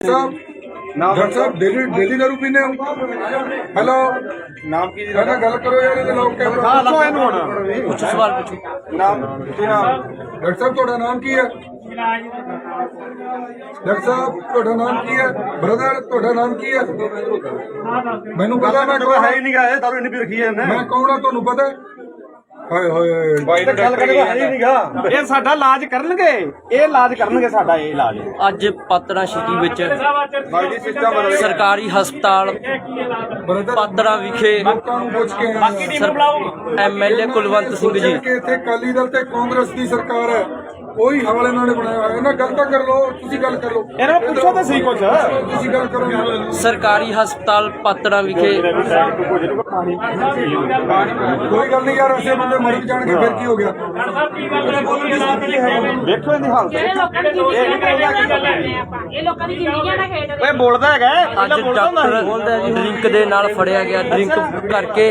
Doctor साहब daily दारू पीने हो? हेलो नाम की गल करो यार लोग कुछ सवाल पूछो। नाम डॉक्टर साहब थोड़ा नाम की है? डॉक्टर साहब थोड़ा नाम की है? ब्रदर थोड़ा नाम की है? मैनू पता मैं कौन है ही नहीं गा दारू नहीं पी रखी है मैं कौन है ਤੁਹਾਨੂੰ ਪਤਾ ਹਾਏ ਹਾਏ ਬਾਈ ਨੇ ਗੱਲ ਕਰੇ ਹੈ ਹੀ ਨਹੀਂਗਾ ਇਹ ਸਾਡਾ ਇਲਾਜ ਕਰਨਗੇ ਸਾਡਾ ਇਹ ਇਲਾਜ ਅੱਜ ਪਾਤੜਾ ਸਿਟੀ ਵਿੱਚ ਸਰਕਾਰੀ ਹਸਪਤਾਲ ਪਾਤੜਾ ਵਿਖੇ ਲੋਕਾਂ ਨੂੰ ਪੁੱਛ ਕੇ ਐਮਐਲਏ ਕੁਲਵੰਤ ਸਿੰਘ ਜੀ ਇੱਥੇ ਅਕਾਲੀ ਦਲ ਤੇ ਕਾਂਗਰਸ ਦੀ ਸਰਕਾਰ ਹੈ ਉਹੀ ਹਵਾਲੇ ਨਾਲ ਬਣਾਇਆ ਹੋਇਆ ਇਹਨਾਂ ਗੱਲ ਤਾਂ ਕਰ ਲੋ ਤੁਸੀਂ ਗੱਲ ਕਰ ਲੋ ਇਹਨਾਂ ਨੂੰ ਪੁੱਛੋ ਤਾਂ ਸਹੀ ਕੁਝ ਤੁਸੀਂ ਗੱਲ ਕਰੋ ਸਰਕਾਰੀ ਹਸਪਤਾਲ ਪਾਤੜਾ ਵਿਖੇ ਕੋਈ ਗੱਲ ਨਹੀਂ ਯਾਰ ਅਸੀਂ ਬੰਦੇ ਮਰ ਜਾਣਗੇ ਫਿਰ ਕੀ ਹੋ ਗਿਆ ਦੇਖੋ ਇਹਦੀ ਹਾਲਤ ਇਹ ਲੋਕਾਂ ਦੀ ਜ਼ਿੰਦਗੀਆਂ ਦਾ ਖੇਡ ਓਏ ਬੋਲਦਾ ਹੈਗਾ ਅੱਜ ਡਾਕਟਰ ਡਰਿੰਕ ਦੇ ਨਾਲ ਫੜਿਆ ਗਿਆ। ਡਰਿੰਕ ਕਰਕੇ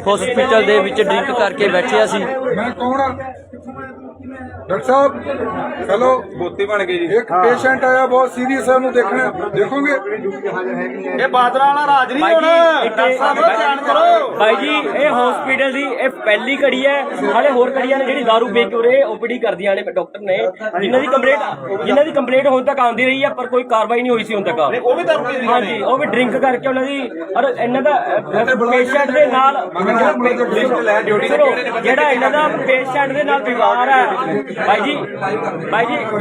ਹਸਪੀਟਲ ਦੇ ਵਿੱਚ ਡਰਿੰਕ ਕਰਕੇ ਬੈਠਿਆ ਸੀ। ਮੈਂ ਕੌਣ ਆ डॉक्टर साहब चलो बोती बन गई जी एक पेशेंट आया बहुत सीरियस है ਉਹਨੂੰ ਦੇਖਣਾ ਦੇਖੋਗੇ ਇਹ ਬਾਦਰਾ ਵਾਲਾ ਰਾਜ ਨਹੀਂ ਹੋਣਾ ਡਾਕਟਰ ਸਾਹਿਬ ਧਿਆਨ ਕਰੋ ਭਾਈ ਜੀ ਇਹ ਹਸਪੀਟਲ ਦੀ ਇਹ ਪਹਿਲੀ ਘੜੀ ਹੈ। ਹਾਲੇ ਹੋਰ ਘੜੀਆਂ ਨੇ ਜਿਹੜੀ ਦਾਰੂ ਵੇਚ ਕੇ ਉਰੇ ਓਪੀਡੀ ਕਰਦੀਆਂ ਨੇ ਡਾਕਟਰ ਨੇ ਜਿਨ੍ਹਾਂ ਦੀ ਕੰਪਲੇਂਟ ਹੁਣ ਤੱਕ ਆਉਂਦੀ ਰਹੀ ਹੈ ਪਰ ਕੋਈ ਕਾਰਵਾਈ ਨਹੀਂ ਹੋਈ ਸੀ ਹੁਣ ਤੱਕ। ਉਹ ਵੀ ਦਾਰੂ ਪੀ ਹਾਂਜੀ ਉਹ ਵੀ ਡਰਿੰਕ ਕਰਕੇ ਉਹਨਾਂ ਦੀ ਔਰ ਇਹਨਾਂ ਦਾ ਪੇਸ਼ੈਂਟ ਦੇ ਨਾਲ ਜਿਹੜਾ ਇਹਨਾਂ ਦਾ ਪੇਸ਼ੈਂਟ ਦੇ ਨਾਲ ਵਿਵਹਾਰ ਹੈ ਭਾਈ ਜੀ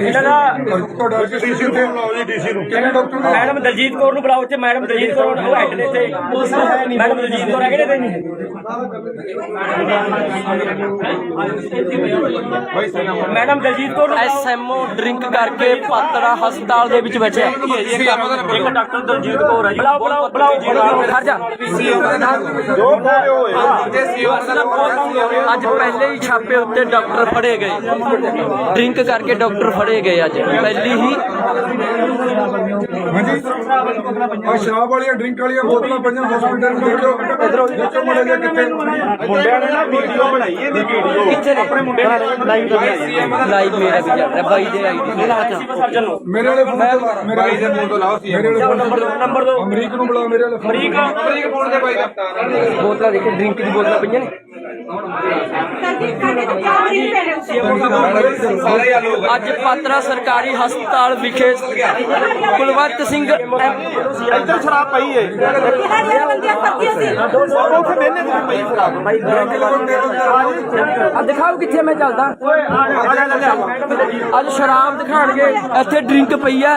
ਇਹਨਾਂ ਦਾ ਤੁਹਾਡਾ ਡੀਸੀ ਨੂੰ ਬੁਲਾਓ ਜੀ ਡੀਸੀ ਨੂੰ ਕਿਹੜੇ ਡਾਕਟਰ ਨੂੰ ਮੈਡਮ ਦਲਜੀਤ ਕੌਰ ਨੂੰ ਬੁਲਾਓ ਤੇ ਮੈਡਮ ਦਲਜੀਤ ਕੌਰ ਉਹ ਹੈਡ ਨੇ ਤੇ ਮੈਡਮ ਦਲਜੀਤ ਕੌਰ ਹੈਗੇ ਨੇ madam Daljit Kaur SMO drink ਕਰਕੇ ਪਾਤੜਾ ਹਸਪਤਾਲ ਦੇ ਵਿੱਚ ਬੈਠਿਆ। ਇੱਕ ਡਾਕਟਰ ਦਲਜੀਤ ਕੌਰ ਹੈ ਜੀ ਬੁਲਾਓ ਖੜ ਜਾ। ਅੱਜ ਪਹਿਲੇ ਹੀ ਛਾਪੇ ਉੱਤੇ ਡਾਕਟਰ ਫੜੇ ਗਏ। ਡਰਿੰਕ ਕਰਕੇ ਡਾਕਟਰ ਫੜੇ ਗਏ ਅੱਜ ਪਹਿਲੀ ਹੀ। ਹਾਂਜੀ ਆ ਸ਼ਰਾਬ ਵਾਲੀਆਂ ਡਰਿੰਕ ਵਾਲੀਆਂ ਬੋਤਲਾਂ ਪਈਆਂ ਹਸਪੀਟਲ ਨੂੰ ਦੇਖੋ ਦੇਖੋ ਮੜੇ ਜੇ ਕਿੱਥੇ ਮੁੰਡਿਆਂ ਨੇ ਨਾ ਵੀਡੀਓ ਬਣਾਈ ਇਹਦੀ ਵੀਡੀਓ ਕਿੱਥੇ ਨੇ ਆਪਣੇ ਮੁੰਡੇ ਨੇ ਲਾਈਵ ਲਾਈਵ ਮੇਰਾ ਵੀ ਚੱਲ ਰਿਹਾ ਬਾਈ ਦੇ ਆਈਡੀ ਸਰਜਨ ਨੂੰ ਮੇਰੇ ਵਾਲੇ ਫੋਨ ਤੋਂ ਮੇਰੇ ਬਾਈ ਦੇ ਫੋਨ ਤੋਂ ਲਾਓ ਸੀ ਮੇਰੇ ਵਾਲੇ ਨੰਬਰ ਦੋ ਅਮਰੀਕ ਨੂੰ ਬੁਲਾ ਮੇਰੇ ਵਾਲੇ ਅਮਰੀਕ ਫੋਨ ਦੇ ਬਾਈ ਦਾ ਬੋਤਲਾਂ ਦੇਖੇ ਡਰਿੰਕ ਦੀ ਬੋਤਲਾਂ ਪਈਆਂ ਨੇ। ਅੱਜ ਪਾਤੜਾ ਸਰਕਾਰੀ ਹਸਪਤਾਲ ਵਿਖੇ ਕੁਲਵੰਤ ਸਿੰਘ ਇੱਧਰ ਸ਼ਰਾਬ ਪਈ ਏ ਉੱਥੇ ਬੈਨੇ ਤੇ ਪਈ ਸ਼ਰਾਬ ਆ ਦਿਖਾਓ ਕਿੱਥੇ ਮੈਂ ਚੱਲਦਾ। ਅੱਜ ਸ਼ਰਾਬ ਦਿਖਾਣਗੇ ਇੱਥੇ ਡਰਿੰਕ ਪਈ ਹੈ।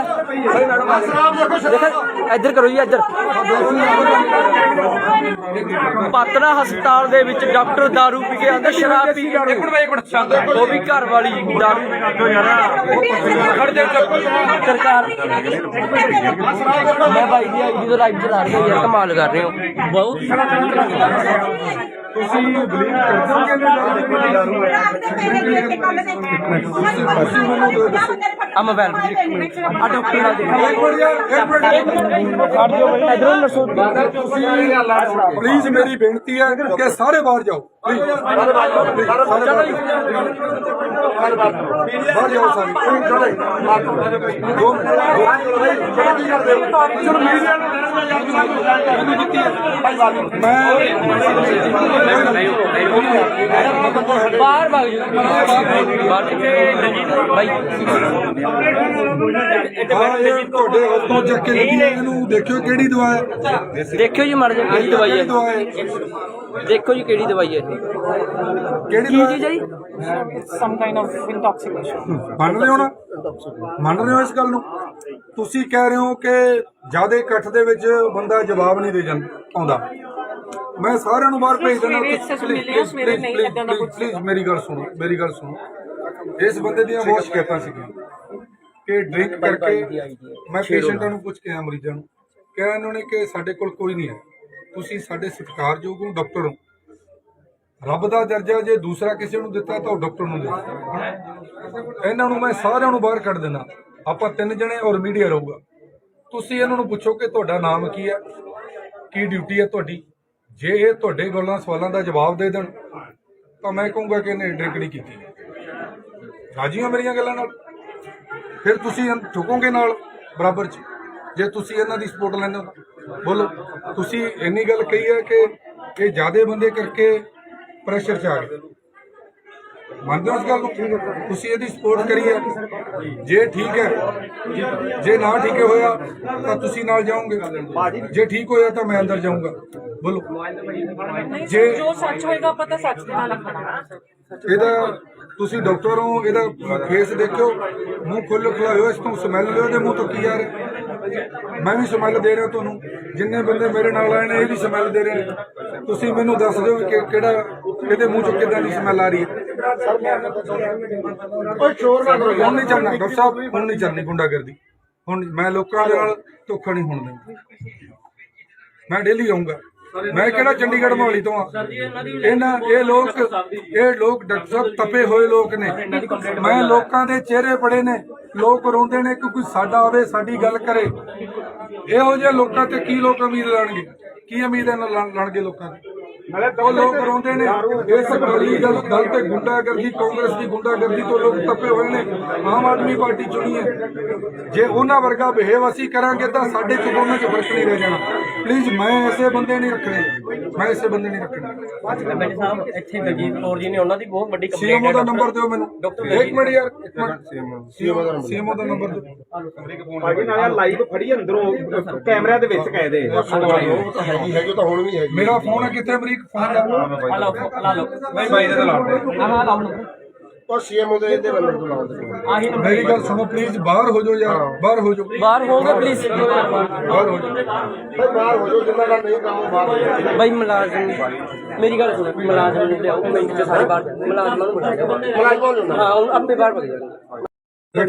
ਇੱਧਰ ਕਰੋ ਜੀ ਇੱਧਰ। ਪਾਤੜਾ ਹਸਪਤਾਲ ਦੇ ਵਿੱਚ ਡਾਕਟਰ ਦਾਰੂ ਪੀ ਕੇ ਆਂਦਾ ਸ਼ਰਾਬ ਪੀ ਕੇ ਉਹ ਵੀ ਘਰ ਵਾਲੀ ਦਾਰੂ ਸਰਕਾਰ। ਮੈਂ ਭਾਈ ਦੀ ਆਈਡੀ ਤੋਂ ਲਾਈਵ ਚਲਾ ਰਿਹਾ ਯਾਰ ਕਮਾਲ ਕਰ ਰਹੇ ਹੋ ਬਹੁਤ। ਤੁਸੀਂ ਬਲੀਵ ਕਰਦੇ ਹੋ ਕਿ ਦਾਰੂ ਆ ਮੋਬਾਈਲ ਆ ਡਾਕਟਰ ਨਾਲ ਇਧਰੋਂ ਦੱਸੋ ਪਲੀਜ਼ ਮੇਰੀ ਬੇਨਤੀ ਹੈ ਕਿ ਸਾਰੇ ਬਾਹਰ ਜਾਓ ਬਾਹਰ ਜਾਓ ਸਾਰੇ ਬਾਹਰ ਭਾਗ ਜੀ ਭਾਈ ਤੁਹਾਡੇ ਹੱਥੋਂ ਚੱਕ ਕੇ ਇਹਨੂੰ ਦੇਖਿਓ ਕਿਹੜੀ ਦਵਾ ਹੈ ਦੇਖਿਓ ਜੀ ਮਰ ਜਾ ਕਿਹੜੀ ਦਵਾਈ ਹੈ। ਦੇਖੋ ਜੀ ਕਿਹੜੀ ਦਵਾਈ ਹੈ ਕਿਹੜੀ ਕੀ ਚੀਜ਼ ਹੈ ਜੀ। ਸਮ ਕਾਈਂਡ ਆਫ ਇੰਟੌਕਸੀਕੇਸ਼ਨ ਮੰਨ ਰਹੇ ਹੋ ਨਾ ਮੰਨ ਰਹੇ ਹੋ ਇਸ ਗੱਲ ਨੂੰ? ਤੁਸੀਂ ਕਹਿ ਰਹੇ ਹੋ ਕਿ ਜ਼ਿਆਦਾ ਇਕੱਠ ਦੇ ਵਿੱਚ ਬੰਦਾ ਜਵਾਬ ਨਹੀਂ ਦੇ ਜਾਂਦਾ ਆਉਂਦਾ। ਮੈਂ ਸਾਰਿਆਂ ਨੂੰ ਬਾਹਰ ਭੇਜ ਦਿੰਦਾ ਪਲੀਜ਼ ਮੇਰੀ ਗੱਲ ਸੁਣੋ ਇਸ ਬੰਦੇ ਦੀਆਂ ਬਹੁਤ ਸ਼ਿਕਾਇਤਾਂ ਸੀਗੀਆਂ ਕਿ ਡਰਿੰਕ ਕਰਕੇ ਮੈਂ ਪੇਸ਼ੈਂਟਾਂ ਨੂੰ ਪੁੱਛ ਕੇ ਆਇਆ ਮਰੀਜ਼ਾਂ ਨੂੰ ਕਿਹਾ ਇਹਨਾਂ ਨੇ ਕਿ ਸਾਡੇ ਕੋਲ ਕੋਈ ਨਹੀਂ ਹੈ। ਤੁਸੀਂ ਸਾਡੇ ਸਤਿਕਾਰਯੋਗ ਹੋ ਡਾਕਟਰ ਹੋ ਰੱਬ ਦਾ ਦਰਜਾ ਜੇ ਦੂਸਰਾ ਕਿਸੇ ਨੂੰ ਦਿੱਤਾ ਤਾਂ ਉਹ ਡਾਕਟਰ ਨੂੰ ਦਿੱਤਾ। ਇਹਨਾਂ ਨੂੰ ਮੈਂ ਸਾਰਿਆਂ ਨੂੰ ਬਾਹਰ ਕੱਢ ਦੇਣਾ ਆਪਾਂ 3 ਜਣੇ ਔਰ ਮੀਡੀਆ ਰਹੂਗਾ। ਤੁਸੀਂ ਇਹਨਾਂ ਨੂੰ ਪੁੱਛੋ ਕਿ ਤੁਹਾਡਾ ਨਾਮ ਕੀ ਹੈ ਕੀ ਡਿਊਟੀ ਹੈ ਤੁਹਾਡੀ। ਜੇ ਇਹ ਤੁਹਾਡੇ ਗੱਲਾਂ ਸਵਾਲਾਂ ਦਾ ਜਵਾਬ ਦੇ ਦੇਣ ਤਾਂ ਮੈਂ ਕਹੂੰਗਾ ਕਿ ਇਹਨੇ ਡਰਿੰਕ ਨਹੀਂ ਕੀਤੀ। ਰਾਜੀ ਹੋ ਮੇਰੀਆਂ ਗੱਲਾਂ ਨਾਲ? ਫਿਰ ਤੁਸੀਂ ਝੁਕੋਗੇ ਨਾਲ ਬਰਾਬਰ 'ਚ। ਜੇ ਤੁਸੀਂ ਇਹਨਾਂ ਦੀ ਸਪੋਰਟ ਲੈਂਦੇ ਹੋ ਬੋਲੋ। ਤੁਸੀਂ ਇੰਨੀ ਗੱਲ ਕਹੀ ਹੈ ਕਿ ਇਹ ਜ਼ਿਆਦੇ ਬੰਦੇ ਕਰਕੇ ਪ੍ਰੈਸ਼ਰ 'ਚ ਆ ਗਏ, ਮੰਨਦੇ ਹੋ ਇਸ ਗੱਲ ਨੂੰ? ਤੁਸੀਂ ਇਹਦੀ ਸਪੋਰਟ ਕਰੀ ਹੈ, ਜੇ ਠੀਕ ਹੈ, ਜੇ ਨਾ ਠੀਕ ਹੋਇਆ ਤਾਂ ਤੁਸੀਂ ਨਾਲ ਜਾਓਗੇ, ਜੇ ਠੀਕ ਹੋਇਆ ਤਾਂ ਮੈਂ ਅੰਦਰ ਜਾਊਂਗਾ। ਬੋਲੋ। ਜੇ ਜੋ ਸੱਚ ਹੋਏਗਾ ਆਪਾਂ ਤਾਂ ਸੱਚ ਦੇ ਨਾਲ ਹੀ ਖੜਾਂਗੇ। ਇਹਦਾ ਤੁਸੀਂ ਡਾਕਟਰ ਹੋ, ਇਹਦਾ ਫੇਸ ਦੇਖਿਓ, ਮੂੰਹ ਖੋਲ੍ਹੋ ਖੁਲਾਇਓ, ਇਸ ਤੋਂ ਸਮੈਲ ਲਿਓ ਇਹਦੇ ਮੂੰਹ ਤੋਂ ਕੀ ਆ ਰਿਹਾ। ਮੈਂ ਵੀ ਸਮੈਲ ਦੇ ਰਿਹਾ ਤੁਹਾਨੂੰ, ਜਿੰਨੇ ਬੰਦੇ ਮੇਰੇ ਨਾਲ ਆਏ ਨੇ ਇਹ ਵੀ ਸਮੈਲ ਦੇ ਰਹੇ ਨੇ। ਤੁਸੀਂ ਮੈਨੂੰ ਦੱਸ ਦਿਓ ਕਿ ਕਿਹੜਾ ਇਹਦੇ ਮੂੰਹ ਚੋਂ ਕਿੱਦਾਂ ਦੀ ਸਮੈਲ ਆ ਰਹੀ ਹੈ। ਹੁਣ ਨਹੀਂ ਚੱਲਣਾ ਡਾਕਟਰ ਸਾਹਿਬ, ਹੁਣ ਨਹੀਂ ਚੱਲਣੀ ਗੁੰਡਾਗਰਦੀ। ਹੁਣ ਮੈਂ ਲੋਕਾਂ ਦੇ ਨਾਲ ਧੋਖਾ ਨਹੀਂ ਹੋਣ ਦੇਣਾ। ਮੈਂ ਡੇਲੀ ਆਊਂਗਾ। ਮੈਂ ਕਿਹੜਾ ਚੰਡੀਗੜ੍ਹ ਮੋਹਾਲੀ ਤੋਂ ਆ। ਇਹ ਲੋਕ ਡਾਕਟਰ ਸਾਹਿਬ ਤਪੇ ਹੋਏ ਲੋਕ ਨੇ। ਮੈਂ ਲੋਕਾਂ ਦੇ ਚਿਹਰੇ ਪੜੇ ਨੇ, ਲੋਕ ਰੋਂਦੇ ਨੇ ਕਿ ਕੋਈ ਸਾਡਾ ਆਵੇ, ਸਾਡੀ ਗੱਲ ਕਰੇ। ਇਹੋ ਜਿਹੇ ਲੋਕਾਂ ਤੇ ਕੀ ਲੋਕ ਉਮੀਦ ਲਾਣਗੇ? ਕੀ ਉਮੀਦ ਲਾਣਗੇ ਲੋਕਾਂ ਦੀ? ਉਹ ਲੋਕ ਰੋਂਦੇ ਨੇ ਇਸ ਅਕਾਲੀ ਦਲ ਤੇ ਗੁੰਡਾਗਰਦੀ, ਕਾਂਗਰਸ ਦੀ ਗੁੰਡਾਗਰਦੀ ਤੋਂ ਲੋਕ ਤਪੇ ਹੋਏ ਨੇ। ਆਮ ਆਦਮੀ ਪਾਰਟੀ ਚੁਣੀ ਹੈ, ਜੇ ਉਹਨਾਂ ਵਰਗਾ ਬਿਹੇਵ ਅਸੀਂ ਕਰਾਂਗੇ ਤਾਂ ਸਾਡੇ ਚ ਦੋਨਾਂ ਚ ਫਰਕ ਨਹੀਂ ਰਹਿ ਜਾਣਾ। ਪਲੀਜ਼ ਮੈਂ ਐਸੇ ਬੰਦੇ ਨਹੀਂ ਰੱਖਣੇ, ਮੈਂ ਐਸੇ ਬੰਦੇ ਨਹੀਂ ਰੱਖਣੇ। ਐਮਐਲਏ ਸਾਹਿਬ ਇੱਥੇ ਦਲਜੀਤ ਕੌਰ ਜੀ ਨੇ, ਉਹਨਾਂ ਦੀ ਬਹੁਤ ਵੱਡੀ ਕੰਪਲੇਂਟ ਸੀਐਮਓ ਦਾ ਨੰਬਰ ਦਿਓ ਮੈਨੂੰ। ਡਾਕਟਰ ਇੱਕ ਮਿੰਟ ਯਾਰ, ਇੱਕ ਮਿੰਟ। ਸੀਐਮਓ ਦਾ ਨੰਬਰ ਦਿਓ। ਭਾਜੀ ਨਾਲ ਲਾਈਵ ਫੜੀ ਅੰਦਰੋਂ ਕੈਮਰਿਆਂ ਦੇ ਵਿੱਚ ਕਾਇਦੇ ਹੈਗੀ ਤਾਂ ਹੁਣ ਵੀ ਹੈਗੀ। ਮੇਰਾ ਫੋਨ ਹੈ ਕਿੱਥੇ? ਅਮਰੀਕ ਫੋਨ ਲਾ ਲਓ ਨਹੀਂ ਬਾਈ ਦੇ ਲਾਉਣ ਦੇ ਉਹ ਸੀਐਮਓ ਦੇ ਇਹਦੇ ਨੰਬਰ ਤੋਂ ਲਾਉਂਦੇ ਆਹੀ ਨੰਬਰ ਮੇਰੀ ਗੱਲ ਸੁਣੋ ਪਲੀਜ਼, ਬਾਹਰ ਹੋ ਜਾਓ ਯਾਰ, ਬਾਹਰ ਹੋ ਜਾਓ, ਬਾਹਰ ਹੋਗੇ ਪਲੀਜ਼। ਬਾਹਰ ਹੋ ਜਾਓ। ਭਾਈ ਬਾਹਰ ਹੋ ਜਾਓ, ਜਿੰਨਾ ਦਾ ਨਹੀਂ ਕੰਮ ਬਾਹਰ ਹੋ ਜਾਓ। ਬਾਈ ਮੁਲਾਜ਼ਮ, ਮੇਰੀ ਗੱਲ ਸੁਣੋ, ਮੁਲਾਜ਼ਮ ਨੂੰ ਲਿਆਓ ਮਿੰਟ ਚ ਸਾਰੇ ਬਾਹਰ, ਮੁਲਾਜ਼ਮਾਂ ਨੂੰ ਬਿਠਾਓ। ਹਾਂ ਉਹ ਆਪੇ ਬਾਹਰ ਭੱਜ ਜਾਣਗੇ।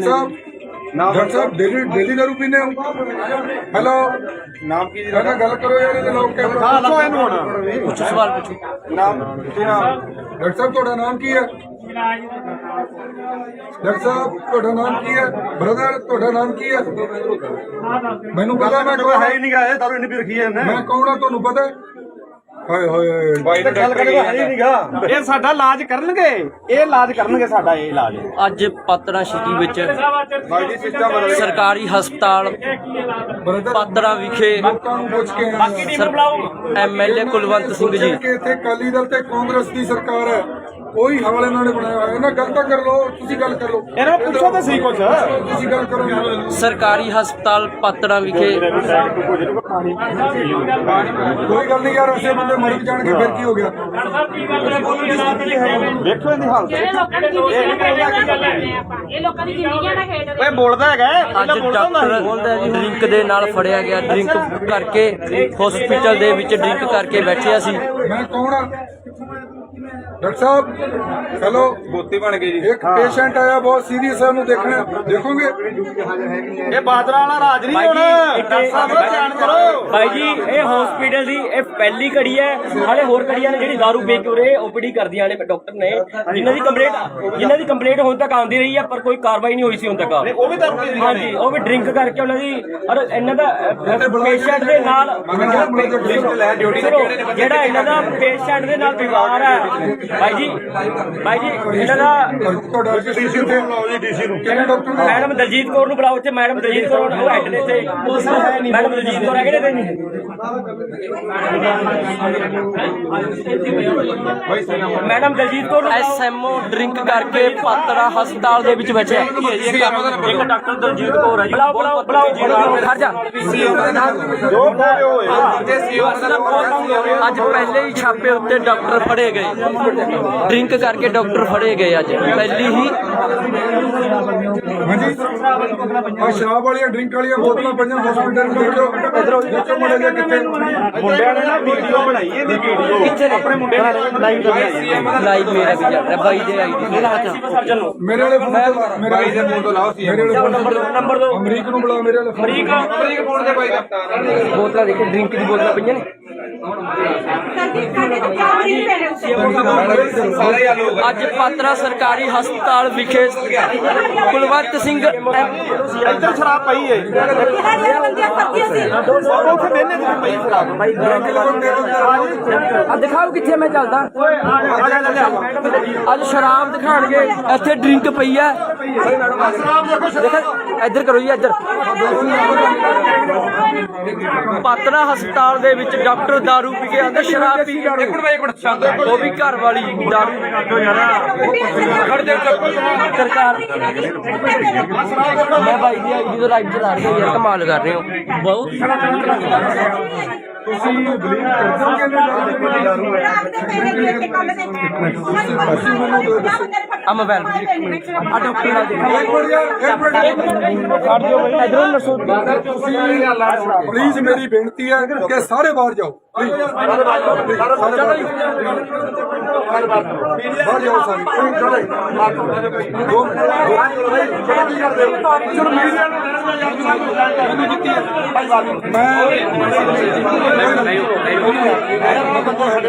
ਡਾਕਟਰ ਸਾਹਿਬ ਡੇਲੀ ਦਾਰੂ ਪੀਂਦੇ ਹੋ? ਹੈਲੋ, ਨਾਮ ਕੀ ਪਹਿਲਾਂ ਗੱਲ ਕਰੋ ਯਾਰ, ਇਹਦੇ ਲੋਕ ਕੈਮਰਾ। ਹਾਂ ਲੱਖੋ ਇਹਨੂੰ ਹੁਣ ਪੁੱਛੋ ਸਵਾਲ ਪੁੱਛੋ। ਨਾਮ ਕੀ ਨਾਮ? ਡਾਕਟਰ ਸਾਹਿਬ ਤੁਹਾਡਾ ਨਾਮ ਕੀ ਹੈ? ਡਾਕਟਰ ਸਾਹਿਬ ਤੁਹਾਡਾ ਨਾਮ ਕੀ ਹੈ? ਬ੍ਰਦਰ ਤੁਹਾਡਾ ਨਾਮ ਕੀ ਹੈ? ਮੈਨੂੰ ਪਤਾ, ਮੈਂ ਕੌਣ ਹੈ ਹੀ ਨਹੀਂ ਗਾ, ਦਾਰੂ ਇੰਨੀ ਪੀ ਰੱਖੀ ਹੈ ਇਹਨੇ। ਮੈਂ ਕੌਣ ਆ ਤੁਹਾਨੂੰ ਪਤਾ? ਹਾਏ ਹਾਏ ਬਾਈ ਤੇ ਗੱਲ ਕਰੇਗਾ ਹੈ ਹੀ ਨਹੀਂ ਗਾ। ਇਹ ਸਾਡਾ ਇਲਾਜ ਕਰਨਗੇ, ਇਹ ਇਲਾਜ ਕਰਨਗੇ ਸਾਡਾ, ਇਹ ਇਲਾਜ। ਅੱਜ ਪਾਤੜਾ ਸਿਟੀ ਵਿੱਚ ਬਾਈ ਜੀ ਸਿਸਟਮ ਬਦਲ ਗਿਆ। ਸਰਕਾਰੀ ਹਸਪਤਾਲ ਬ੍ਰਦਰ ਪਾਤੜਾ ਵਿਖੇ ਲੋਕਾਂ ਨੂੰ ਪੁੱਛ ਕੇ ਬਾਕੀ ਟੀਮ ਨੂੰ ਬੁਲਾਓ। ਐਮਐਲਏ ਕੁਲਵੰਤ ਸਿੰਘ ਜੀ, ਕਿ ਇੱਥੇ ਅਕਾਲੀ ਦਲ ਤੇ ਕਾਂਗਰਸ ਦੀ ਸਰਕਾਰ ਹੈ, ਉਹੀ ਹਵਾਲੇ ਇਹਨਾਂ ਨੇ ਬਣਾਇਆ ਹੋਇਆ। ਇਹਨਾਂ ਗੱਲ ਤਾਂ ਕਰ ਲਓ, ਤੁਸੀਂ ਗੱਲ ਕਰ ਲਓ। ਇਹਨਾਂ ਨੂੰ ਪੁੱਛੋ ਤਾਂ ਸਹੀ ਕੁਛ। ਤੁਸੀਂ ਗੱਲ ਕਰੋ। ਸਰਕਾਰੀ ਹਸਪਤਾਲ ਪਾਤੜਾ ਵਿਖੇ ਕੋਈ ਗੱਲ ਨਹੀਂ ਯਾਰ, ਐਸੇ ਬੰਦੇ ਮਰ ਜਾਣਗੇ ਫਿਰ ਕੀ ਹੋ ਗਿਆ? ਵੇਖੋ ਇਹਦੀ ਹਾਲਤ। ਜਿਹੜੇ ਲੋਕਾਂ ਦੀ ਜ਼ਿੰਦਗੀਆਂ ਦਾ ਖੇਡ ਰਹੇ ਆਪਾਂ, ਇਹ ਲੋਕਾਂ ਦੀ ਜ਼ਿੰਦਗੀਆਂ ਦਾ ਖੇਡ ਰਹੇ। ਓਏ ਬੋਲਦਾ ਹੈਗਾ, ਅੱਜ ਡਾਕਟਰ ਡਰਿੰਕ ਦੇ ਨਾਲ ਫੜਿਆ ਗਿਆ। ਡਰਿੰਕ ਕਰਕੇ ਹਸਪੀਟਲ ਦੇ ਵਿੱਚ ਡਰਿੰਕ ਕਰਕੇ ਬੈਠਿਆ ਸੀ। ਮੈਂ ਕੌਣ ਆ? ਡਾਕਟਰ ਸਾਹਿਬ ਹੈਲੋ, ਗੋਤੀ ਬਣ ਗਈ ਜੀ। ਇੱਕ ਪੇਸ਼ੈਂਟ ਆਇਆ ਬਹੁਤ ਸੀਰੀਅਸ ਹੈ, ਉਹਨੂੰ ਦੇਖਣਾ, ਦੇਖੋਗੇ? ਇਹ ਬਾਦਰਾ ਵਾਲਾ ਰਾਜ ਨਹੀਂ ਹੁਣ। ਡਾਕਟਰ ਸਾਹਿਬ ਧਿਆਨ ਕਰੋ। ਭਾਈ ਜੀ ਇਹ ਹਸਪੀਟਲ ਦੀ ਇਹ ਪਹਿਲੀ ਕੜੀ ਹੈ। ਹਾਲੇ ਹੋਰ ਕੜੀਆਂ ਨੇ ਜਿਹੜੀ ਦਾਰੂ ਵੇਚ ਕੇ ਉਰੇ ਓਪੀਡੀ ਕਰਦੀਆਂ ਨੇ ਡਾਕਟਰ ਨੇ, ਜਿਨ੍ਹਾਂ ਦੀ ਕੰਪਲੇਂਟ ਹੁਣ ਤੱਕ ਆਉਂਦੀ ਰਹੀ ਹੈ, ਪਰ ਕੋਈ ਕਾਰਵਾਈ ਨਹੀਂ ਹੋਈ ਸੀ ਹੁਣ ਤੱਕ। ਉਹ ਵੀ ਦਾਰੂ ਪੀ ਹਾਂਜੀ, ਉਹ ਵੀ ਡਰਿੰਕ ਕਰਕੇ ਉਹਨਾਂ ਦੀ, ਔਰ ਇਹਨਾਂ ਦਾ ਪੇਸ਼ੈਂਟ ਦੇ ਨਾਲ ਜਿਹੜਾ ਇਹਨਾਂ ਦਾ ਪੇਸ਼ੈਂਟ ਦੇ ਨਾਲ ਵਿਵਹਾਰ ਹੈ ਭਾਈ ਜੀ ਇਹਨਾਂ ਦਾ। ਤੁਹਾਡਾ ਡੀਸੀ ਤੇ ਬੁਲਾਓ ਜੀ, ਡੀਸੀ ਨੂੰ। ਕਿਹੜੇ ਡਾਕਟਰ ਨੇ? ਮੈਡਮ ਦਲਜੀਤ ਕੌਰ ਨੂੰ ਬੁਲਾਓ ਇੱਥੇ। ਮੈਡਮ ਦਲਜੀਤ ਕੌਰ ਉਹ ਹੈਡ ਨੇ ਇੱਥੇ। ਮੈਡਮ ਦਲਜੀਤ ਕੌਰ ਹੈਗੇ ਨੇ ਇੱਥੇ। ਮੈਡਮ ਦਲਜੀਤ ਕੌਰ ਨੂੰ ਐਸਐਮਓ ਡਰਿੰਕ ਕਰਕੇ ਪਾਤੜਾ ਹਸਪਤਾਲ ਦੇ ਵਿੱਚ ਬੈਠਿਆ। ਇੱਕ ਡਾਕਟਰ ਦਲਜੀਤ ਕੌਰ ਹੈ ਜੀ। ਬੁਲਾਓ ਖੜ ਜਾ। ਅੱਜ ਪਹਿਲੇ ਹੀ ਛਾਪੇ ਉੱਤੇ ਡਾਕਟਰ ਫੜੇ ਗਏ। ਡਰਿੰਕ ਕਰਕੇ ਡਾਕਟਰ ਫੜੇ ਗਏ ਅੱਜ ਪਹਿਲੀ ਹੀ। ਹਾਂਜੀ, ਆ ਸ਼ਰਾਬ ਵਾਲੀਆਂ ਡਰਿੰਕ ਵਾਲੀਆਂ ਬੋਤਲਾਂ ਪਈਆਂ ਹਸਪੀਟਲ ਨੂੰ। ਦੇਖੋ ਦੇਖੋ ਮੁੰਡੇ ਦੇ ਕਿੱਥੇ ਮੁੰਡਿਆਂ ਨੇ ਨਾ ਵੀਡੀਓ ਬਣਾਈ, ਇਹਦੀ ਵੀਡੀਓ ਕਿੱਥੇ ਨੇ? ਆਪਣੇ ਮੁੰਡਿਆਂ ਨੇ ਲਾਈਵ ਲਾਈਵ ਮੇਰਾ ਵੀ ਚੱਲ ਰਿਹਾ ਬਾਈ ਦੇ ਆਈਡੀ ਮੇਰਾ ਹੱਥ। ਸਰਜਨ ਨੂੰ ਮੇਰੇ ਵਾਲੇ ਫੋਨ ਤੋਂ ਮੇਰੇ ਵਾਲੇ ਫੋਨ ਤੋਂ ਲਾਓ ਸੀ। ਮੇਰੇ ਵਾਲੇ ਫੋਨ ਨੰਬਰ ਦੋ। ਅਮਰੀਕ ਨੂੰ ਬੁਲਾ, ਮੇਰੇ ਵਾਲੇ ਫੋਨ। ਅਮਰੀਕ ਫੋਨ ਦੇ ਬਾਈ ਦਾ ਬੋਤਲਾਂ ਦੇਖੋ, ਡਰਿੰਕ ਦੀ ਬੋਤਲਾਂ ਪਈਆਂ ਨੇ। ਅੱਜ ਪਾਤਰਾ ਸਰਕਾਰੀ ਹਸਪਤਾਲ ਵਿਖੇ ਕੁਲਵੰਤ ਸਿੰਘ ਇੱਧਰ ਸ਼ਰਾਬ ਪਈ ਏ ਉੱਥੇ ਬਹਿਨੇ ਤੇ ਪਈ ਸ਼ਰਾਬ ਆ ਦਿਖਾਓ ਕਿੱਥੇ ਮੈਂ ਚੱਲਦਾ ਅੱਜ ਸ਼ਰਾਬ ਦਿਖਾਣਗੇ ਇੱਥੇ ਡਰਿੰਕ ਪਈ ਹੈ ਇੱਧਰ ਕਰੋ ਜੀ ਇੱਧਰ ਪਾਤਰਾ ਹਸਪਤਾਲ ਦੇ ਵਿੱਚ ਡਾਕਟਰ ਦਾਰੂ ਪੀ ਕੇ ਆਂਦਾ ਸ਼ਰਾਬ ਪੀ ਕੇ ਉਹ ਵੀ ਘਰ ਵਾਲੀ ਦਾਰੂ ਸਰਕਾਰ ਮੈਂ ਭਾਈ ਦੀ ਆਈਡੀ ਤੋਂ ਲਾਈਵ ਚਲਾ ਰਹੀ ਹਾਂ ਯਾਰ ਕਮਾਲ ਕਰ ਰਹੇ ਹੋ ਬਹੁਤ ਤੁਸੀਂ ਬਲੀਵ ਕਰਦੇ ਹੋ ਕਿ ਆ ਮੋਬਾਈਲ ਆ ਡਾਕਟਰ ਨਾਲ ਪਲੀਜ਼ ਮੇਰੀ ਬੇਨਤੀ ਹੈ ਕਿ ਸਾਰੇ ਬਾਹਰ ਜਾਓ ਬਾਹਰ ਜਾਓ ਸਾਰੇ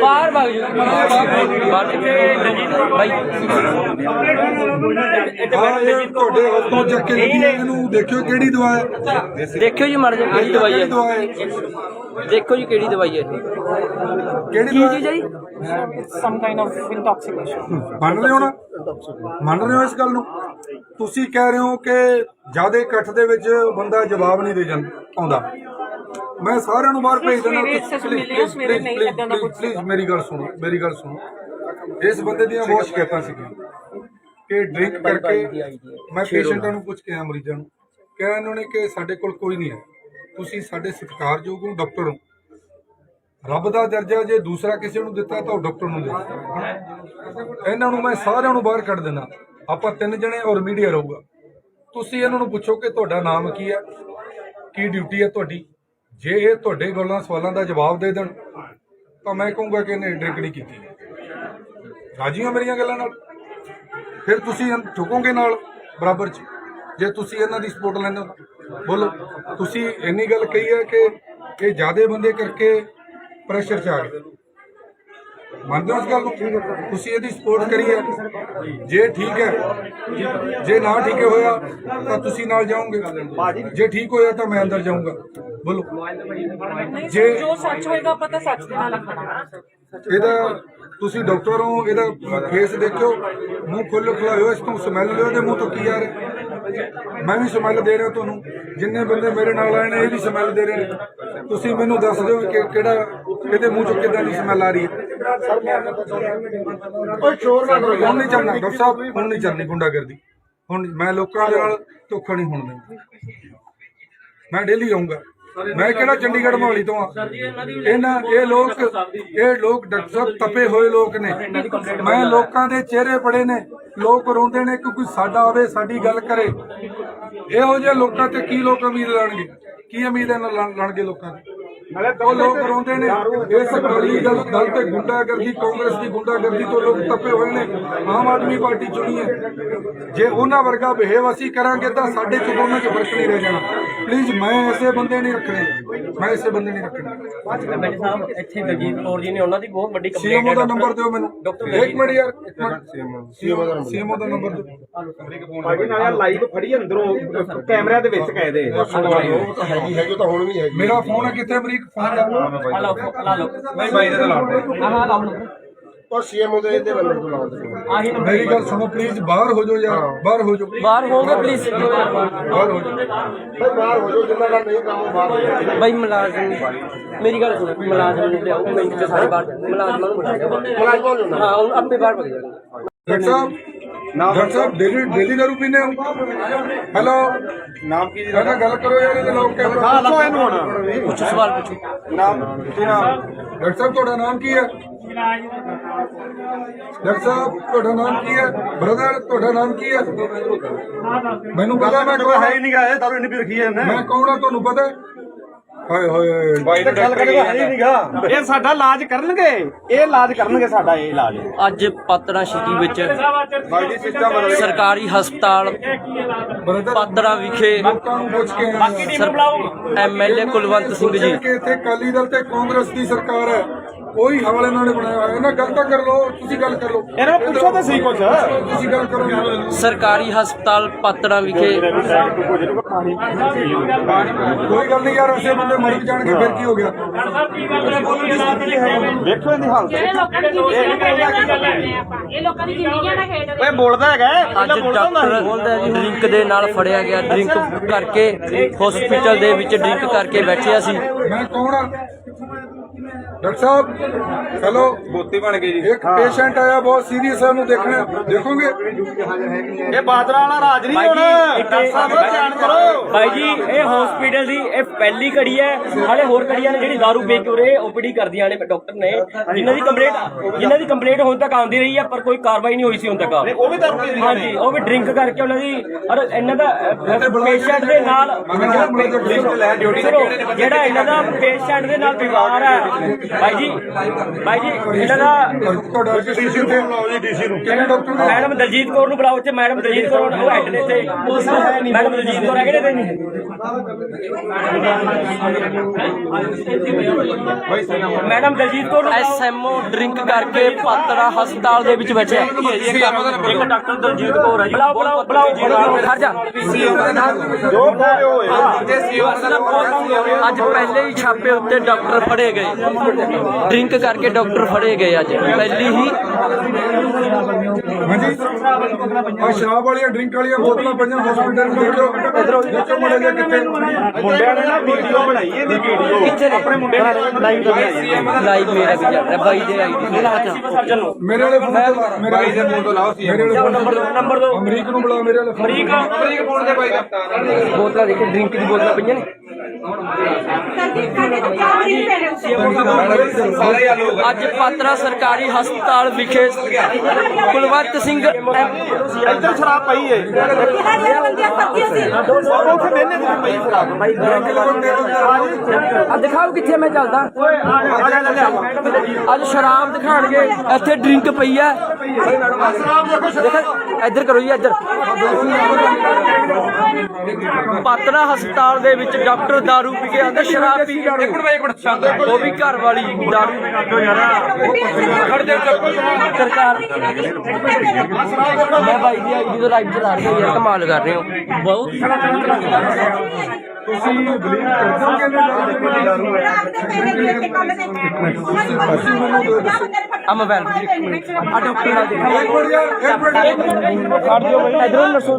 ਬਾਹਰ ਭਾਗ ਜੀ ਬਾਹਰ ਭਾਈ ਤੁਹਾਡੇ ਹੱਥੋਂ ਚੱਕ ਕੇ ਇਹਨੂੰ ਦੇਖਿਓ ਕਿਹੜੀ ਦਵਾ ਹੈ ਦੇਖਿਓ ਜੀ ਮਰ ਜਾ ਕਿਹੜੀ ਦਵਾਈ ਹੈ ਦਵਾ ਹੈ ਦੇਖੋ ਜੀ ਕਿਹੜੀ ਦਵਾਈ ਹੈ ਕਿਹੜੀ ਕੀ ਚੀਜ਼ ਹੈ ਜੀ ਮੰਨ ਰਹੇ ਹੋ ਨਾ ਮੰਨ ਰਹੇ ਹੋ ਇਸ ਗੱਲ ਨੂੰ ਤੁਸੀਂ ਕਹਿ ਰਹੇ ਹੋ ਕਿ ਜਿਆਦਾ ਇਕੱਠ ਦੇ ਵਿੱਚ ਬੰਦਾ ਜਵਾਬ ਨਹੀਂ ਦੇ ਜਾਂਦਾ ਆਉਂਦਾ ਮੈਂ ਸਾਰਿਆਂ ਨੂੰ ਬਾਹਰ ਭੇਜ ਦਿੰਦਾ ਪਲੀਜ਼ ਮੇਰੀ ਗੱਲ ਸੁਣੋ ਇਸ ਬੰਦੇ ਦੀਆਂ ਬਹੁਤ ਸ਼ਿਕਾਇਤਾਂ ਸੀਗੀਆਂ ਕਿ ਡਰਿੰਕ ਕਰਕੇ ਮੈਂ ਪੇਸ਼ੈਂਟਾਂ ਨੂੰ ਪੁੱਛ ਕੇ ਆਇਆ ਮਰੀਜ਼ਾਂ ਨੂੰ ਕਿਹਾ ਇਹਨਾਂ ਨੇ ਕਿ ਸਾਡੇ ਕੋਲ ਕੋਈ ਨਹੀਂ ਹੈ ਤੁਸੀਂ ਸਾਡੇ ਸਤਿਕਾਰਯੋਗ ਹੋ ਡਾਕਟਰ ਹੋ ਰੱਬ ਦਾ ਦਰਜਾ ਜੇ ਦੂਸਰਾ ਕਿਸੇ ਨੂੰ ਦਿੱਤਾ ਤਾਂ ਉਹ ਡਾਕਟਰ ਨੂੰ ਦੇ ਇਹਨਾਂ ਨੂੰ ਮੈਂ ਸਾਰਿਆਂ ਨੂੰ ਬਾਹਰ ਕੱਢ ਦੇਣਾ ਆਪਾਂ 3 ਜਣੇ ਔਰ ਮੀਡੀਆ ਰਹੂਗਾ ਤੁਸੀਂ ਇਹਨਾਂ ਨੂੰ ਪੁੱਛੋ ਕਿ ਤੁਹਾਡਾ ਨਾਮ ਕੀ ਹੈ ਕੀ ਡਿਊਟੀ ਹੈ ਤੁਹਾਡੀ ਜੇ ਇਹ ਤੁਹਾਡੇ ਗੱਲਾਂ ਸਵਾਲਾਂ ਦਾ ਜਵਾਬ ਦੇ ਦੇਣ ਤਾਂ ਮੈਂ ਕਹੂੰਗਾ ਕਿ ਇਹਨੇ ਡਰਿੰਕ ਨਹੀਂ ਕੀਤੀ ਰਾਜੀ ਹੋ ਮੇਰੀਆਂ ਗੱਲਾਂ ਨਾਲ ਫਿਰ ਤੁਸੀਂ ਠੁਕੋਗੇ ਨਾਲ ਬਰਾਬਰ ਚ ਜੇ ਤੁਸੀਂ ਇਹਨਾਂ ਦੀ ਸਪੋਰਟ ਲੈਂਦੇ ਹੋ ਬੋਲੋ ਤੁਸੀਂ ਇੰਨੀ ਗੱਲ ਕਹੀ ਹੈ ਕਿ ਇਹ ਜ਼ਿਆਦੇ ਬੰਦੇ ਕਰਕੇ ਪ੍ਰੈਸ਼ਰ ਚ ਆ ਗਏ ਮੰਨਦੇ ਹੋ ਇਸ ਗੱਲ ਨੂੰ ਤੁਸੀਂ ਇਹਦੀ ਸਪੋਰਟ ਕਰੀ ਹੈ ਜੇ ਠੀਕ ਹੈ ਜੇ ਨਾ ਠੀਕ ਹੋਇਆ ਤਾਂ ਤੁਸੀਂ ਨਾਲ ਜਾਓਗੇ ਜੇ ਠੀਕ ਹੋਇਆ ਤਾਂ ਮੈਂ ਅੰਦਰ ਜਾਊਂਗਾ ਬੋਲੋ ਜੇ ਜੋ ਸੱਚ ਹੋਏਗਾ ਪਤਾ ਸੱਚ ਦੇ ਨਾਲ ਖੜਾ ਇਹਦਾ ਤੁਸੀਂ ਡਾਕਟਰ ਹੋ ਇਹਦਾ ਫੇਸ ਦੇਖਿਓ ਮੂੰਹ ਖੁੱਲਾਇਓ ਇਸ ਤੋਂ ਸਮੈਲ ਲਿਓ ਤੇ ਮੂੰਹ ਤੋਂ ਕੀ ਆ ਰਿਹਾ ਮੈਂ ਵੀ ਸਮੈਲ ਦੇ ਰਿਹਾ ਤੁਹਾਨੂੰ ਜਿੰਨੇ ਬੰਦੇ ਮੇਰੇ ਨਾਲ ਆਏ ਨੇ ਇਹ ਵੀ ਸਮੈਲ ਦੇ ਰਹੇ ਨੇ ਤੁਸੀਂ ਮੈਨੂੰ ਦੱਸ ਦਿਓ ਕਿ ਕਿਹੜਾ ਇਹਦੇ ਮੂੰਹ ਚੋਂ ਕਿੱਦਾਂ ਦੀ ਸਮੈਲ ਆ ਰਹੀ ਹੈ ਕੋਈ ਸ਼ੋਰ ਨਾ ਕਰੋ ਹੁਣ ਨਹੀਂ ਚੱਲਣਾ ਡਾਕਟਰ ਸਾਹਿਬ ਹੁਣ ਨਹੀਂ ਚੱਲਣੀ ਗੁੰਡਾਗਰਦੀ ਹੁਣ ਮੈਂ ਲੋਕਾਂ ਦੇ ਨਾਲ ਧੋਖਾ ਨਹੀਂ ਹੋਣ ਦੇਣਾ ਮੈਂ ਡੇਲੀ ਆਉਂਗਾ ਮੈਂ ਕਿਹੜਾ ਚੰਡੀਗੜ੍ਹ ਮੋਹਾਲੀ ਤੋਂ ਆ ਇਹ ਲੋਕ ਡਾਕਟਰ ਸਾਹਿਬ ਤਪੇ ਹੋਏ ਲੋਕ ਨੇ ਮੈਂ ਲੋਕਾਂ ਦੇ ਚਿਹਰੇ ਪੜੇ ਨੇ ਲੋਕ ਰੋਂਦੇ ਨੇ ਕਿ ਕੋਈ ਸਾਡਾ ਆਵੇ ਸਾਡੀ ਗੱਲ ਕਰੇ ਇਹੋ ਜਿਹੇ ਲੋਕਾਂ ਤੇ ਕੀ ਲੋਕ ਉਮੀਦ ਲਾਣਗੇ ਕੀ ਉਮੀਦ ਲਾਣਗੇ ਲੋਕਾਂ ਦੀ ਉਹ ਲੋਕ ਰੋਂਦੇ ਨੇ ਇਸ ਗਲੀ ਦਲ ਤੇ ਗੁੰਡਾਗਰਦੀ ਕਾਂਗਰਸ ਦੀ ਗੁੰਡਾਗਰਦੀ ਤੋਂ ਲੋਕ ਤਪੇ ਹੋਏ ਨੇ ਆਮ ਆਦਮੀ ਪਾਰਟੀ ਚੁਣੀ ਹੈ ਜੇ ਉਹਨਾਂ ਵਰਗਾ ਬਿਹੇਵ ਅਸੀਂ ਕਰਾਂਗੇ ਤਾਂ ਸਾਡੇ ਚ ਦੋਨਾਂ ਚ ਫਰਕ ਨਹੀਂ ਰਹਿ ਜਾਣਾ ਪਲੀਜ਼ ਮੈਂ ਐਸੇ ਬੰਦੇ ਨਹੀਂ ਰੱਖਣੇ ਐਮਐਲਏ ਸਾਹਿਬ ਇੱਥੇ ਦਲਜੀਤ ਕੌਰ ਜੀ ਨੇ ਉਹਨਾਂ ਦੀ ਬਹੁਤ ਵੱਡੀ ਕੰਪਲੇਂਟ ਸੀਐਮਓ ਦਾ ਨੰਬਰ ਦਿਓ ਮੈਨੂੰ ਇੱਕ ਮਿੰਟ ਯਾਰ ਸੀਐਮਓ ਦਾ ਨੰਬਰ ਦਿਓ ਭਾਜੀ ਨਾਲ ਲਾਈਵ ਫੜੀ ਅੰਦਰੋਂ ਕੈਮਰਿਆਂ ਦੇ ਵਿੱਚ ਕਹਦੇ ਉਹ ਤਾਂ ਹੈਗੀ ਤਾਂ ਹੁਣ ਵੀ ਹੈਗੀ ਮੇਰਾ ਫੋਨ ਕਿੱਥੇ ਅਮਰੀਕ ਫੋਨ ਲਾ ਲਓ ਨਹੀਂ ਬਾਈ ਦੇ ਨਾਲ ਉਹ ਸੀਐਮਓ ਦੇ ਨੰਬਰ ਤੋਂ ਲਾਉਂਦੇ ਮੇਰੀ ਗੱਲ ਸੁਣੋ ਪਲੀਜ਼ ਬਾਹਰ ਹੋ ਜਾਓ ਯਾਰ ਬਾਹਰ ਹੋ ਜਾਓ ਬਾਹਰ ਹੋਗੇ ਪਲੀਜ਼ ਬਾਹਰ ਹੋ ਜਾਓ ਬਾਹਰ ਹੋ ਜਾਓ ਜਿੰਨਾ ਦਾ ਨਹੀਂ ਕੰਮ ਬਾਹਰ ਭਾਈ ਮੁਲਾਜ਼ਮ ਮੇਰੀ ਗੱਲ ਸੁਣੋ ਮੁਲਾਜ਼ਮ ਨੂੰ ਲਿਆਓ ਮੈਂ ਇੱਥੇ ਸਾਰੇ ਬਾਹਰ ਮੁਲਾਜ਼ਮਾਂ ਨੂੰ ਬਿਠਾਇਆ ਹਾਂ ਉਹ ਆਪੇ ਬਾਹਰ ਭੱਜ ਜਾਣਗੇ ਡਾਕਟਰ ਸਾਹਿਬ ਡੇਲੀ ਦਾਰੂ ਪੀਨੇ ਹੋ ਹੈਲੋ ਨਾਮ ਕੀ ਕਹਿੰਦਾ ਗੱਲ ਕਰੋ ਯਾਰ ਇਹਦੇ ਲੋਕ ਕਹਿ ਹਾਂ ਦੱਸੋ ਇਹਨੂੰ ਹੁਣ ਪੁੱਛੋ ਸਵਾਲ ਪੁੱਛੋ ਨਾਮ ਕੀ ਨਾਮ ਡਾਕਟਰ ਸਾਹਿਬ ਤੁਹਾਡਾ ਨਾਮ ਕੀ ਹੈ ਡਾਕਟਰ ਸਾਹਿਬ ਤੁਹਾਡਾ ਨਾਮ ਕੀ ਹੈ ਬ੍ਰਦਰ ਤੁਹਾਡਾ ਨਾਮ ਕੀ ਹੈ ਮੈਨੂੰ ਪਤਾ ਮੈਂ ਹੈ ਹੀ ਨਹੀਂ ਗਾ ਇਹ ਦਾਰੂ ਇੰਨੀ ਪੀ ਰੱਖੀ ਹੈ ਇਹਨੇ ਮੈਂ ਕੌਣ ਆ ਤੁਹਾਨੂੰ ਪਤਾ ਹਾਏ ਹੋਏ ਤੇ ਗੱਲ ਕਰੇਗਾ ਹੈ ਹੀ ਨਹੀਂਗਾ। ਇਹ ਸਾਡਾ ਇਲਾਜ ਕਰਨਗੇ, ਇਹ ਇਲਾਜ ਕਰਨਗੇ ਸਾਡਾ, ਇਹ ਇਲਾਜ। ਅੱਜ ਪਾਤੜਾ ਸਿਟੀ ਵਿੱਚ ਸਰਕਾਰੀ ਹਸਪਤਾਲ ਪਾਤੜਾ ਵਿਖੇ ਲੋਕਾਂ ਨੂੰ ਪੁੱਛ ਕੇ ਆਏ ਹਾਂ ਐਮਐਲਏ ਕੁਲਵੰਤ ਸਿੰਘ ਜੀ ਕਿ ਇੱਥੇ ਅਕਾਲੀ ਦਲ ਤੇ ਕਾਂਗਰਸ ਦੀ ਸਰਕਾਰ ਹੈ, ਉਹੀ ਹਾਲ ਇਹਨਾਂ ਨੇ ਬਣਾਇਆ ਹੋਇਆ। ਇਹਨਾਂ ਗੱਲ ਤਾਂ ਕਰ ਲਓ, ਤੁਸੀਂ ਗੱਲ ਕਰ ਲਓ, ਇਹਨਾਂ ਨੂੰ ਪੁੱਛੋ ਤਾਂ ਸਹੀ ਕੁਛ। ਤੁਸੀਂ ਗੱਲ ਕਰੋ। ਸਰਕਾਰੀ ਹਸਪਤਾਲ ਪਾਤੜਾ ਵਿਖੇ ਕੋਈ ਗੱਲ ਨਹੀਂ ਯਾਰ, ਅਸੀਂ ਬੰਦੇ ਮਰ ਜਾਣਗੇ ਫਿਰ ਕੀ ਹੋ ਗਿਆ। ਵੇਖੋ ਇਹਦੀ ਹਾਲਤ। ਜਿਹੜੇ ਲੋਕਾਂ ਦੀ ਜ਼ਿੰਦਗੀਆਂ ਆਪਾਂ ਇਹ ਲੋਕਾਂ ਦੀ ਜ਼ਿੰਦਗੀਆਂ ਦਾ ਖੇਡ ਓਏ ਬੋਲਦਾ ਹੈਗਾ, ਅੱਜ ਡਾਕਟਰ ਡਰਿੰਕ ਦੇ ਨਾਲ ਫੜਿਆ ਗਿਆ। ਡਰਿੰਕ ਕਰਕੇ ਹਸਪੀਟਲ ਦੇ ਵਿੱਚ ਡਰਿੰਕ ਕਰਕੇ ਬੈਠਿਆ ਸੀ। ਮੈਂ ਕੌਣ ਆ? ਡਾਕਟਰ ਸਾਹਿਬ ਚਲੋ, ਬੋਤੀ ਬਣ ਗਈ ਜੀ। ਇੱਕ ਪੇਸ਼ੈਂਟ ਆਇਆ ਬਹੁਤ ਸੀਰੀਅਸ ਹੈ, ਉਹਨੂੰ ਦੇਖਣਾ, ਦੇਖੋਗੇ? ਇਹ ਬਾਦਰਾ ਵਾਲਾ ਰਾਜ ਨਹੀਂ ਹੁਣ। ਡਾਕਟਰ ਸਾਹਿਬ ਧਿਆਨ ਕਰੋ। ਭਾਈ ਜੀ ਇਹ ਹਸਪੀਟਲ ਦੀ ਇਹ ਪਹਿਲੀ ਕੜੀ ਹੈ। ਹਾਲੇ ਹੋਰ ਕੜੀਆਂ ਨੇ ਜਿਹੜੀ ਦਾਰੂ ਵੇਚ ਕੇ ਉਰੇ ਓਪੀਡੀ ਕਰਦੀਆਂ ਨੇ ਡਾਕਟਰ ਨੇ, ਜਿਨ੍ਹਾਂ ਦੀ ਕੰਪਲੇਂਟ ਹੁਣ ਤੱਕ ਆਉਂਦੀ ਰਹੀ ਹੈ, ਪਰ ਕੋਈ ਕਾਰਵਾਈ ਨਹੀਂ ਹੋਈ ਸੀ ਹੁਣ ਤੱਕ। ਉਹ ਵੀ ਦਾਰੂ ਪੀਂਦੇ ਹਾਂਜੀ, ਉਹ ਵੀ ਡਰਿੰਕ ਕਰਕੇ ਉਹਨਾਂ ਦੀ ਔਰ ਇਹਨਾਂ ਦਾ ਪੇਸ਼ੈਂਟ ਦੇ ਨਾਲ ਸੁਣੋ, ਜਿਹੜਾ ਇਹਨਾਂ ਦਾ ਪੇਸ਼ੈਂਟ ਦੇ ਨਾਲ ਵਿਵਹਾਰ ਹੈ ਭਾਈ ਜੀ ਇਹਨਾਂ ਦਾ ਤੁਹਾਡਾ ਡੀਸੀ ਨੂੰ ਬੁਲਾਓ ਜੀ, ਡੀਸੀ ਨੂੰ। ਕਿਹੜੇ ਡਾਕਟਰ ਨੇ? ਮੈਡਮ ਦਲਜੀਤ ਕੌਰ ਨੂੰ ਬੁਲਾਓ। ਇੱਥੇ ਮੈਡਮ ਦਲਜੀਤ ਕੌਰ ਉਹ ਹੈਡ ਨੇ ਇੱਥੇ। ਮੈਡਮ ਦਲਜੀਤ ਕੌਰ ਹੈਗੇ ਨੇ madam Daljit Kaur SMO drink ਕਰਕੇ ਪਾਤੜਾ ਹਸਪਤਾਲ ਦੇ ਵਿੱਚ ਬੈਠਿਆ। ਇੱਕ ਡਾਕਟਰ ਦਲਜੀਤ ਕੌਰ ਹੈ ਜੀ। ਬੁਲਾਓ ਖੜ ਜਾ। ਜੋ ਬੋਲੇ ਹੋਏ ਅੱਜ ਪਹਿਲੇ ਹੀ ਛਾਪੇ ਉੱਤੇ ਡਾਕਟਰ ਫੜੇ ਗਏ। ਡਰਿੰਕ ਕਰਕੇ ਡਾਕਟਰ ਫੜੇ ਗਏ ਅੱਜ ਪਹਿਲੀ ਹੀ। ਹਾਂਜੀ, ਆ ਸ਼ਰਾਬ ਵਾਲੀਆਂ ਡਰਿੰਕ ਵਾਲੀਆਂ ਬੋਤਲਾਂ ਪਈਆਂ ਹਸਪੀਟਲ ਨੂੰ। ਦੇਖੋ ਦੇਖੋ ਮੜੇ ਜੇ ਕਿੱਥੇ ਮੁੰਡਿਆਂ ਨੇ ਨਾ ਵੀਡੀਓ ਬਣਾਈ, ਇਹਦੀ ਵੀਡੀਓ ਕਿੱਥੇ ਨੇ? ਆਪਣੇ ਮੁੰਡਿਆਂ ਨੇ ਲਾਈਵ ਲਾਈਵ ਮੇਰਾ ਵੀ ਚੱਲ ਰਿਹਾ ਬਾਈ ਦੇ ਆਈਡੀ ਸਰਜਨ ਨੂੰ ਮੇਰੇ ਵਾਲੇ ਫੋਨ ਤੋਂ, ਮੇਰੇ ਵਾਲੇ ਫੋਨ ਤੋਂ ਲਾਓ ਸੀ। ਮੇਰੇ ਵਾਲੇ ਫੋਨ ਨੰਬਰ ਦੋ ਅਮਰੀਕ ਨੂੰ ਬੁਲਾਓ, ਮੇਰੇ ਵਾਲੇ ਫੋਨ। ਅਮਰੀਕ ਫੋਨ ਦੇ ਬਾਈ ਦਾ ਬੋਤਲਾਂ ਦੇਖੇ, ਡਰਿੰਕ ਦੀ ਬੋਤਲਾਂ ਪਈਆਂ ਨੇ। ਅੱਜ ਪਾਤੜਾ ਸਰਕਾਰੀ ਹਸਪਤਾਲ ਵਿਖੇ ਕੁਲਵੰਤ ਸਿੰਘ ਇੱਧਰ ਸ਼ਰਾਬ ਪਈ ਏ। ਉੱਥੇ ਬਹਿਨੇ ਤੇ ਪਈ ਸ਼ਰਾਬ। ਆ ਦਿਖਾਓ ਕਿੱਥੇ ਮੈਂ ਚੱਲਦਾ। ਅੱਜ ਸ਼ਰਾਬ ਦਿਖਾਣਗੇ, ਇੱਥੇ ਡਰਿੰਕ ਪਈ ਹੈ। ਦੇਖੋ ਇੱਧਰ ਕਰੋ ਜੀ, ਇੱਧਰ। ਪਾਤੜਾ ਹਸਪਤਾਲ ਦੇ ਵਿੱਚ ਡਾਕਟਰ ਦਾਰੂ ਪੀ ਕੇ ਆਂਦਾ, ਸ਼ਰਾਬ ਪੀ ਕੇ। ਉਹ ਵੀ ਘਰ ਵਾਲੀ ਦਾਰੂ। ਸਰਕਾਰ ਮੈਂ ਭਾਈ ਦੀ ਆਈਡੀ ਤੋਂ ਲਾਈਵ ਚਲਾ ਰਹੀ ਹਾਂ ਯਾਰ, ਕਮਾਲ ਕਰ ਰਹੇ ਹੋ ਬਹੁਤ। ਤੁਸੀਂ ਬਲੀਵ ਕਰਦੇ ਹੋ ਕਿ ਆ ਮੋਬਾਈਲ ਆ ਡਾਕਟਰ ਨਾਲ ਦੇਖਾ। ਇਧਰੋਂ ਦੱਸੋ।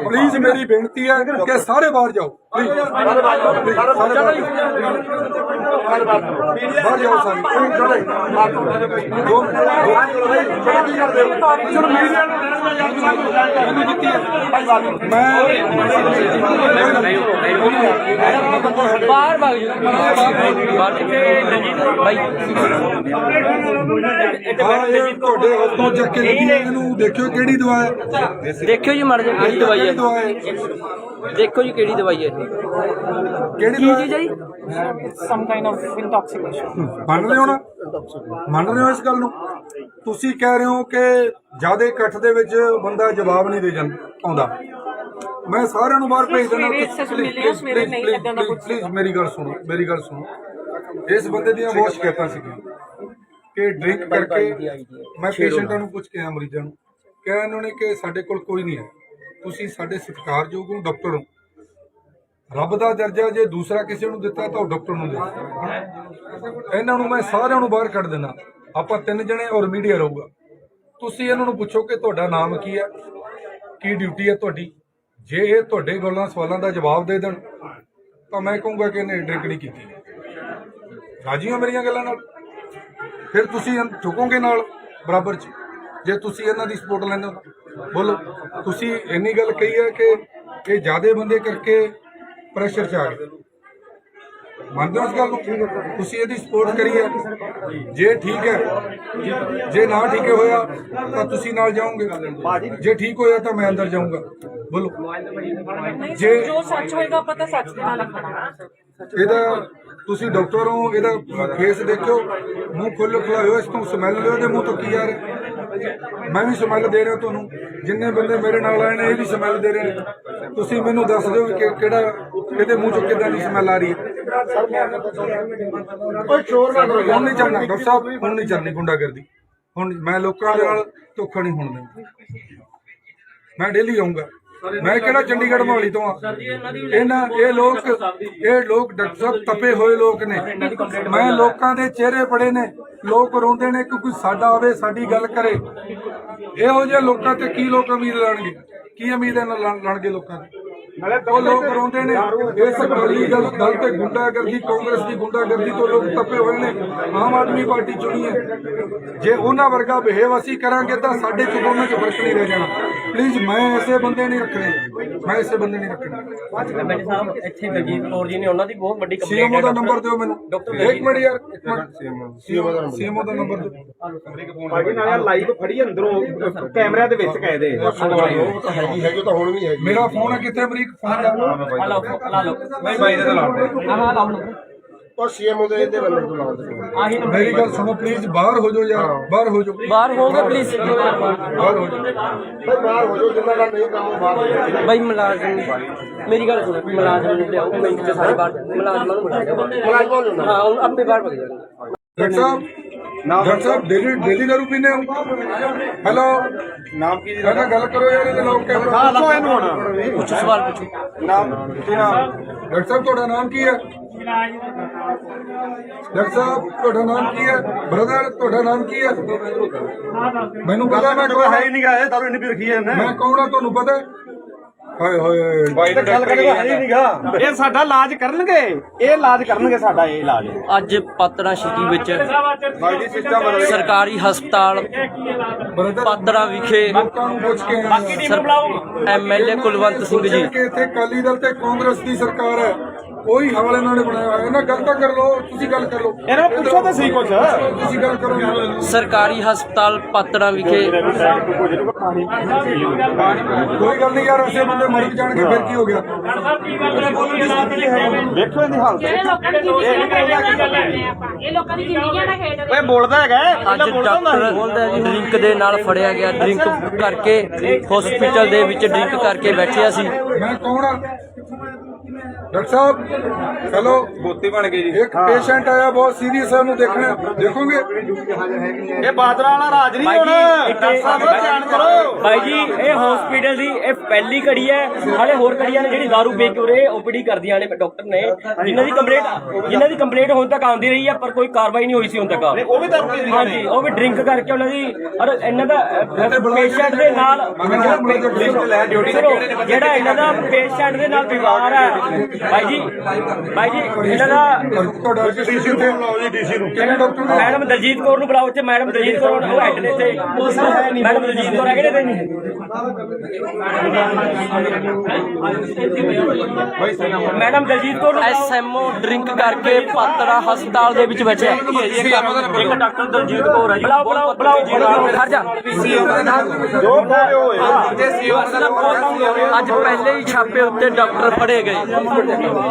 ਪਲੀਜ਼ ਮੇਰੀ ਬੇਨਤੀ ਹੈ ਕਿ ਸਾਰੇ ਬਾਹਰ ਜਾਓ, ਪਲੀਜ਼ ਬਾਹਰ ਜਾਓ ਸਾਰੇ। ਬਾਹਰ ਭਾਗ ਜੀ ਬਾਹਰ ਭਾਈ। ਤੁਹਾਡੇ ਹੱਥੋਂ ਚੱਕ ਕੇ ਇਹਨੂੰ ਦੇਖਿਓ ਕਿਹੜੀ ਦਵਾ ਹੈ। ਦੇਖਿਓ ਜੀ ਮੜ ਜਾ ਕਿਹੜੀ ਦਵਾਈ ਹੈ। ਦਵਾ ਹੈ, ਦੇਖੋ ਜੀ ਕਿਹੜੀ ਦਵਾਈ ਹੈ ਇਹ। ਕਿਹੜੀ ਕੀ ਦਵਾ ਚੀਜ਼ ਹੈ ਜੀ? ਮੰਨ ਰਹੇ ਹੋ ਨਾ? ਮੰਨ ਰਹੇ ਹੋ ਇਸ ਗੱਲ ਨੂੰ? ਤੁਸੀਂ ਕਹਿ ਰਹੇ ਹੋ ਕਿ ਜਿਆਦਾ ਇਕੱਠ ਦੇ ਵਿੱਚ ਬੰਦਾ ਜਵਾਬ ਨਹੀਂ ਦੇ ਜਾਂਦਾ ਆਉਂਦਾ। ਮੈਂ ਸਾਰਿਆਂ ਨੂੰ ਬਾਹਰ ਭੇਜ ਦਿੰਦਾ। ਪਲੀਜ਼ ਮੇਰੀ ਗੱਲ ਸੁਣੋ, ਮੇਰੀ ਗੱਲ ਸੁਣੋ। ਇਸ ਬੰਦੇ ਦੀਆਂ ਬਹੁਤ ਸ਼ਿਕਾਇਤਾਂ ਸੀਗੀਆਂ ਕਿ ਡਰਿੰਕ ਕਰਕੇ ਮੈਂ ਪੇਸ਼ੈਂਟਾਂ ਨੂੰ ਪੁੱਛ ਕੇ ਆਇਆ, ਮਰੀਜ਼ਾਂ ਨੂੰ ਕਿਹਾ ਇਹਨਾਂ ਨੇ ਕਿ ਸਾਡੇ ਕੋਲ ਕੋਈ ਨਹੀਂ ਹੈ। ਤੁਸੀਂ ਸਾਡੇ ਸਤਿਕਾਰਯੋਗ ਹੋ, ਡਾਕਟਰ ਹੋ। ਰੱਬ ਦਾ ਦਰਜਾ ਜੇ ਦੂਸਰਾ ਕਿਸੇ ਨੂੰ ਦਿੱਤਾ ਤਾਂ ਉਹ ਡਾਕਟਰ ਨੂੰ ਦਿੱਤਾ। ਇਹਨਾਂ ਨੂੰ ਮੈਂ ਸਾਰਿਆਂ ਨੂੰ ਬਾਹਰ ਕੱਢ ਦੇਣਾ। ਆਪਾਂ 3 ਜਣੇ ਔਰ ਮੀਡੀਆ ਰਹੂਗਾ। ਤੁਸੀਂ ਇਹਨਾਂ ਨੂੰ ਪੁੱਛੋ ਕਿ ਤੁਹਾਡਾ ਨਾਮ ਕੀ ਹੈ, ਕੀ ਡਿਊਟੀ ਹੈ ਤੁਹਾਡੀ। ਜੇ ਇਹ ਤੁਹਾਡੇ ਗੱਲਾਂ ਸਵਾਲਾਂ ਦਾ ਜਵਾਬ ਦੇ ਦੇਣ ਤਾਂ ਮੈਂ ਕਹੂੰਗਾ ਕਿ ਇਹਨੇ ਡਰਿੰਕ ਨਹੀਂ ਕੀਤੀ। ਰਾਜੀ ਹੋ ਮੇਰੀਆਂ ਗੱਲਾਂ ਨਾਲ? ਫਿਰ ਤੁਸੀਂ ਝੁਕੋਗੇ ਨਾਲ ਬਰਾਬਰ 'ਚ ਜੇ ਤੁਸੀਂ ਇਹਨਾਂ ਦੀ ਸਪੋਰਟ ਲੈਂਦੇ ਹੋ। ਬੋਲੋ। ਤੁਸੀਂ ਇੰਨੀ ਗੱਲ ਕਹੀ ਹੈ ਕਿ ਇਹ ਜ਼ਿਆਦੇ ਬੰਦੇ ਕਰਕੇ ਪ੍ਰੈਸ਼ਰ 'ਚ ਆ ਗਏ। ਮੰਨਦੇ ਹੋ ਇਸ ਗੱਲ ਨੂੰ? ਤੁਸੀਂ ਇਹਦੀ ਸਪੋਰਟ ਕਰੀ ਹੈ। ਜੇ ਠੀਕ ਹੈ, ਜੇ ਨਾ ਠੀਕ ਹੋਇਆ ਤਾਂ ਤੁਸੀਂ ਨਾਲ ਜਾਓਗੇ, ਜੇ ਠੀਕ ਹੋਇਆ ਤਾਂ ਮੈਂ ਅੰਦਰ ਜਾਊਂਗਾ। ਬੋਲੋ। ਜੇ ਜੋ ਸੱਚ ਹੋਏਗਾ ਆਪਾਂ ਤਾਂ ਸੱਚ ਦੇ ਨਾਲ ਖੜਾ। ਇਹਦਾ ਤੁਸੀਂ ਡਾਕਟਰ ਹੋ, ਇਹਦਾ ਫੇਸ ਦੇਖਿਓ, ਮੂੰਹ ਖੁੱਲ੍ਹ ਖੁੱਲਾ ਹੋਇਆ, ਇਸ ਤੋਂ ਸਮੈਲ ਲਿਓ ਇਹਦੇ ਮੂੰਹ ਤੋਂ ਕੀ ਆ ਰਿਹਾ। ਮੈਂ ਵੀ ਸਮੈਲ ਦੇ ਰਿਹਾ ਤੁਹਾਨੂੰ, ਜਿੰਨੇ ਬੰਦੇ ਮੇਰੇ ਨਾਲ ਆਏ ਨੇ ਇਹ ਵੀ ਸਮੈਲ ਦੇ ਰਹੇ ਨੇ। ਤੁਸੀਂ ਮੈਨੂੰ ਦੱਸ ਦਿਓ ਕਿ ਕਿਹੜਾ ਇਹਦੇ ਮੂੰਹ ਚੋਂ ਕਿੱਦਾਂ ਦੀ ਸਮੈਲ ਆ ਰਹੀ ਹੈ। ਕੋਈ ਸ਼ੋਰ ਨਾ ਕਰੋ। ਹੁਣ ਨਹੀਂ ਚੱਲਣਾ ਡਾਕਟਰ ਸਾਹਿਬ, ਹੁਣ ਨਹੀਂ ਚੱਲਣੀ ਗੁੰਡਾਗਰਦੀ। ਹੁਣ ਮੈਂ ਲੋਕਾਂ ਦੇ ਨਾਲ ਧੋਖਾ ਨਹੀਂ ਹੋਣ ਦੇਣਾ। ਮੈਂ ਡੇਲੀ ਆਊਂਗਾ। ਮੈਂ ਕਿਹੜਾ ਚੰਡੀਗੜ੍ਹ ਮੋਹਾਲੀ ਤੋਂ ਆ। ਇਹ ਲੋਕ ਡਾਕਟਰ ਸਾਹਿਬ ਤਪੇ ਹੋਏ ਲੋਕ ਨੇ। ਮੈਂ ਲੋਕਾਂ ਦੇ ਚਿਹਰੇ ਪੜੇ ਨੇ, ਲੋਕ ਰੋਂਦੇ ਨੇ ਕਿ ਕੋਈ ਸਾਡਾ ਆਵੇ, ਸਾਡੀ ਗੱਲ ਕਰੇ। ਇਹੋ ਜਿਹੇ ਲੋਕਾਂ ਤੇ ਕੀ ਲੋਕ ਉਮੀਦ ਲਾਣਗੇ? ਕੀ ਉਮੀਦ ਹੈ ਲਾਣਗੇ ਲੋਕਾਂ ਦੀ? ਉਹ ਲੋਕ ਰੋਂਦੇ ਨੇ ਇਸ ਅਕਾਲੀ ਦਲ ਤੇ ਗੁੰਡਾਗਰਦੀ, ਕਾਂਗਰਸ ਦੀ ਗੁੰਡਾਗਰਦੀ ਤੋਂ ਲੋਕ ਤਪੇ ਹੋਏ ਨੇ। ਆਮ ਆਦਮੀ ਪਾਰਟੀ ਚੁਣੀ ਹੈ। ਜੇ ਉਹਨਾਂ ਵਰਗਾ ਬਿਹੇਵ ਅਸੀਂ ਕਰਾਂਗੇ ਤਾਂ ਸਾਡੇ ਚ ਦੋਨਾਂ ਚ ਫਰਕ ਨਹੀਂ ਰਹਿ ਜਾਣਾ। ਪਲੀਜ਼ ਮੈਂ ਐਸੇ ਬੰਦੇ ਨਹੀਂ ਰੱਖਣੇ, ਮੈਂ ਐਸੇ ਬੰਦੇ ਨਹੀਂ ਰੱਖਣੇ। ਐਮਐਲਏ ਸਾਹਿਬ ਇੱਥੇ ਦਲਜੀਤ ਕੌਰ ਜੀ ਨੇ, ਉਹਨਾਂ ਦੀ ਬਹੁਤ ਵੱਡੀ ਕੰਪਲੇਂਟ ਸੀਐਮਓ ਹੈ। ਦਾ ਨੰਬਰ ਦਿਓ ਮੈਨੂੰ। ਇੱਕ ਮਿੰਟ ਯਾਰ, ਸੀਐਮਓ ਦਾ ਨੰਬਰ ਦਿਓ। ਭਾਜੀ ਨਾਲ ਲਾਈਵ ਫੜੀ ਅੰਦਰੋਂ ਕੈਮਰਿਆਂ ਦੇ ਵਿੱਚ ਕਹੇ ਦੇ। ਉਹ ਤਾਂ ਹੈਗੀ ਤਾਂ ਹੁਣ ਵੀ ਹੈਗੀ। ਮੇਰਾ ਫੋਨ ਹੈ ਕਿੱਥੇ? ਅਮਰੀਕ ਫੋਨ ਕਰ। ਲਾ ਲਓ ਨਹੀਂ ਬਾਈ ਦੇ ਨਾਲ ਉਹ ਸੀਐਮਓ ਦੇ ਇਹਦੇ ਨੰਬਰ ਤੋਂ ਲਾਉਂਦੇ। ਆਹੀ ਨੰਬਰ ਮੇਰੀ ਗੱਲ ਸੁਣੋ ਪਲੀਜ਼, ਬਾਹਰ ਹੋ ਜਾਓ ਯਾਰ, ਬਾਹਰ ਹੋ ਜਾਓ, ਬਾਹਰ ਹੋਗੇ ਪਲੀਜ਼। ਬਾਹਰ ਹੋ ਜਾਓ। ਭਾਈ ਬਾਹਰ ਹੋ ਜਾਓ, ਜਿੰਨਾ ਦਾ ਨਹੀਂ ਕੰਮ ਉਹ ਬਾਹਰ ਹੋ ਜਾਓ। ਬਾਈ ਮੁਲਾਜ਼ਮ, ਮੇਰੀ ਗੱਲ ਸੁਣੋ, ਮੁਲਾਜ਼ਮ ਨੂੰ ਲਿਆਓ ਮਿੰਟ ਚ ਸਾਰੇ ਬਾਹਰ, ਮੁਲਾਜ਼ਮਾਂ ਨੂੰ ਬੁਲਾਇਆ। ਮੁਲਾਜ਼ਮਾਂ ਨੂੰ ਨਾ। ਹਾਂ ਉਹ ਆਪੇ ਬਾਹਰ ਭੱਜ ਜਾਣਗੇ। ਡਾਕਟਰ ਸਾਹਿਬ ਡੇਲੀ ਦਾਰੂ ਪੀਂਦੇ ਹੋ? ਹੈਲੋ, ਨਾਮ ਕੀ ਜੀ? ਕਹਿੰਦਾ ਗੱਲ ਕਰੋ ਯਾਰ, ਇਹਦੇ ਲੋਕ ਕਹਿ ਹਾਂ ਦੱਸੋ ਇਹਨੂੰ ਹੁਣ। ਪੁੱਛੋ ਸਵਾਲ ਪੁੱਛੋ। ਨਾਮ ਕੀ ਨਾਮ? ਡਾਕਟਰ ਸਾਹਿਬ ਤੁਹਾਡਾ ਨਾਮ ਕੀ ਹੈ? ਡਾਕਟਰ ਸਾਹਿਬ ਤੁਹਾਡਾ ਨਾਮ ਕੀ ਹੈ? ਬ੍ਰਦਰ ਤੁਹਾਡਾ ਨਾਮ ਕੀ ਹੈ? ਮੈਨੂੰ ਪਤਾ ਮੈਂ ਕੌਣ ਹੈ ਹੀ ਨਹੀਂ ਗਾ, ਇਹ ਦਾਰੂ ਇੰਨੀ ਪੀ ਰੱਖੀ ਹੈ ਇਹਨੇ। ਮੈਂ ਕੌਣ ਆ ਤੁਹਾਨੂੰ ਪਤਾ? ਹਾਏ ਹਾਏ ਬਾਈ ਗੱਲ ਕਰੇ ਹੈ ਹੀ ਨਹੀਂ ਗਾ। ਇਹ ਸਾਡਾ ਇਲਾਜ ਕਰਨਗੇ, ਇਹ ਇਲਾਜ ਕਰਨਗੇ ਸਾਡਾ, ਇਹ ਇਲਾਜ। ਅੱਜ ਪਾਤੜਾ ਸਿਟੀ ਵਿੱਚ ਬਾਈ ਜੀ ਸਿਸਟਮ ਬਦਲ ਗਿਆ। ਸਰਕਾਰੀ ਹਸਪਤਾਲ ਬ੍ਰਦਰ ਪਾਤੜਾ ਵਿਖੇ ਲੋਕਾਂ ਨੂੰ ਪੁੱਛ ਕੇ ਬਾਕੀ ਟੀਮ ਨੂੰ ਬੁਲਾਓ। ਐਮਐਲਏ ਕੁਲਵੰਤ ਸਿੰਘ ਜੀ, ਕਿ ਇੱਥੇ ਅਕਾਲੀ ਦਲ ਤੇ ਕਾਂਗਰਸ ਦੀ ਸਰਕਾਰ ਹੈ, ਉਹੀ ਹਾਲ ਇਹਨਾਂ ਨੇ ਬਣਾਇਆ ਹੋਇਆ। ਇਹਨਾਂ ਗੱਲ ਤਾਂ ਕਰ ਲਓ, ਤੁਸੀਂ ਗੱਲ ਕਰ ਲਓ। ਇਹਨਾਂ ਨੂੰ ਪੁੱਛੋ ਤਾਂ ਸਹੀ ਕੁਛ। ਤੁਸੀਂ ਗੱਲ ਕਰੋ। ਸਰਕਾਰੀ ਹਸਪਤਾਲ ਪਾਤੜਾ ਵਿਖੇ ਕੋਈ ਗੱਲ ਨਹੀਂ ਯਾਰ, ਐਸੇ ਬੰਦੇ ਮਰ ਜਾਣਗੇ ਫਿਰ ਕੀ ਹੋ ਗਿਆ? ਵੇਖੋ ਇਹਦੀ ਹਾਲਤ। ਜਿਹੜੇ ਲੋਕਾਂ ਦੀ ਜ਼ਿੰਦਗੀਆਂ ਦਾ ਖੇਡ ਕਰਦੇ ਆਪਾਂ, ਇਹ ਲੋਕਾਂ ਦੀ ਜ਼ਿੰਦਗੀਆਂ ਦਾ ਖੇਡ ਓਏ ਬੋਲਦਾ ਹੈਗਾ, ਅੱਜ ਡਾਕਟਰ ਡਰਿੰਕ ਦੇ ਨਾਲ ਫੜਿਆ ਗਿਆ। ਡਰਿੰਕ ਕਰਕੇ ਹਸਪੀਟਲ ਦੇ ਵਿੱਚ ਡਰਿੰਕ ਕਰਕੇ ਬੈਠਿਆ ਸੀ। ਮੈਂ ਕੌਣ ਆ? ਡਾਕਟਰ ਸਾਹਿਬ ਹੈਲੋ, ਗੋਤੀ ਬਣ ਗਈ ਜੀ। ਇੱਕ ਪੇਸ਼ੈਂਟ ਆਇਆ ਬਹੁਤ ਸੀਰੀਅਸ ਹੈ, ਉਹਨੂੰ ਦੇਖਣਾ, ਦੇਖੋਗੇ? ਇਹ ਬਾਦਰਾ ਵਾਲਾ ਰਾਜ ਨਹੀਂ ਹੁਣ। ਧਿਆਨ ਕਰੋ ਭਾਈ ਜੀ, ਇਹ ਹਸਪੀਟਲ ਦੀ ਇਹ ਪਹਿਲੀ ਘੜੀ ਹੈ। ਹਾਲੇ ਹੋਰ ਘੜੀਆਂ ਨੇ ਜਿਹੜੀ ਦਾਰੂ ਵੇਚ ਕੇ ਉਰੇ ਓਪੀਡੀ ਕਰਦੀਆਂ ਨੇ ਡਾਕਟਰ ਨੇ, ਜਿਨ੍ਹਾਂ ਦੀ ਕੰਪਲੇਂਟ ਹੁਣ ਤੱਕ ਆਉਂਦੀ ਰਹੀ ਹੈ, ਪਰ ਕੋਈ ਕਾਰਵਾਈ ਨਹੀਂ ਹੋਈ ਸੀ ਹੁਣ ਤੱਕ। ਉਹ ਵੀ ਦਾਰੂ ਪੀ ਹਾਂਜੀ, ਉਹ ਵੀ ਡਰਿੰਕ ਕਰਕੇ ਉਹਨਾਂ ਦੀ ਔਰ ਇਹਨਾਂ ਦਾ ਪੇਸ਼ੈਂਟ ਦੇ ਨਾਲ ਜਿਹੜਾ ਇਹਨਾਂ ਦਾ ਪੇਸ਼ੈਂਟ ਦੇ ਨਾਲ ਵਿਵਹਾਰ ਹੈ ਭਾਈ ਜੀ ਇਹਨਾਂ ਦਾ ਤੁਹਾਡਾ ਡੀਸੀ ਉੱਥੇ ਬੁਲਾਓ ਜੀ, ਡੀਸੀ ਨੂੰ। ਕਿਹਨੇ ਡਾਕਟਰ ਨੂੰ? ਮੈਡਮ ਦਲਜੀਤ ਕੌਰ ਨੂੰ ਬੁਲਾਓ ਇੱਥੇ। ਮੈਡਮ ਦਲਜੀਤ ਕੌਰ ਉਹ ਹੈਡ ਨੇ ਇੱਥੇ। ਮੈਡਮ ਦਲਜੀਤ ਕੌਰ ਹੈਗੇ ਨੇ ਇੱਥੇ। ਮੈਡਮ ਦਲਜੀਤ ਕੌਰ ਨੂੰ ਐਸਐਮਓ ਡਰਿੰਕ ਕਰਕੇ ਪਾਤੜਾ ਹਸਪਤਾਲ ਦੇ ਵਿੱਚ ਬੈਠਿਆ। ਇੱਕ ਡਾਕਟਰ ਦਲਜੀਤ ਕੌਰ ਹੈ ਜੀ। ਬੁਲਾਓ ਖੜ ਜਾ। ਅੱਜ ਪਹਿਲੇ ਹੀ ਛਾਪੇ ਉੱਤੇ ਡਾਕਟਰ ਫੜੇ ਗਏ।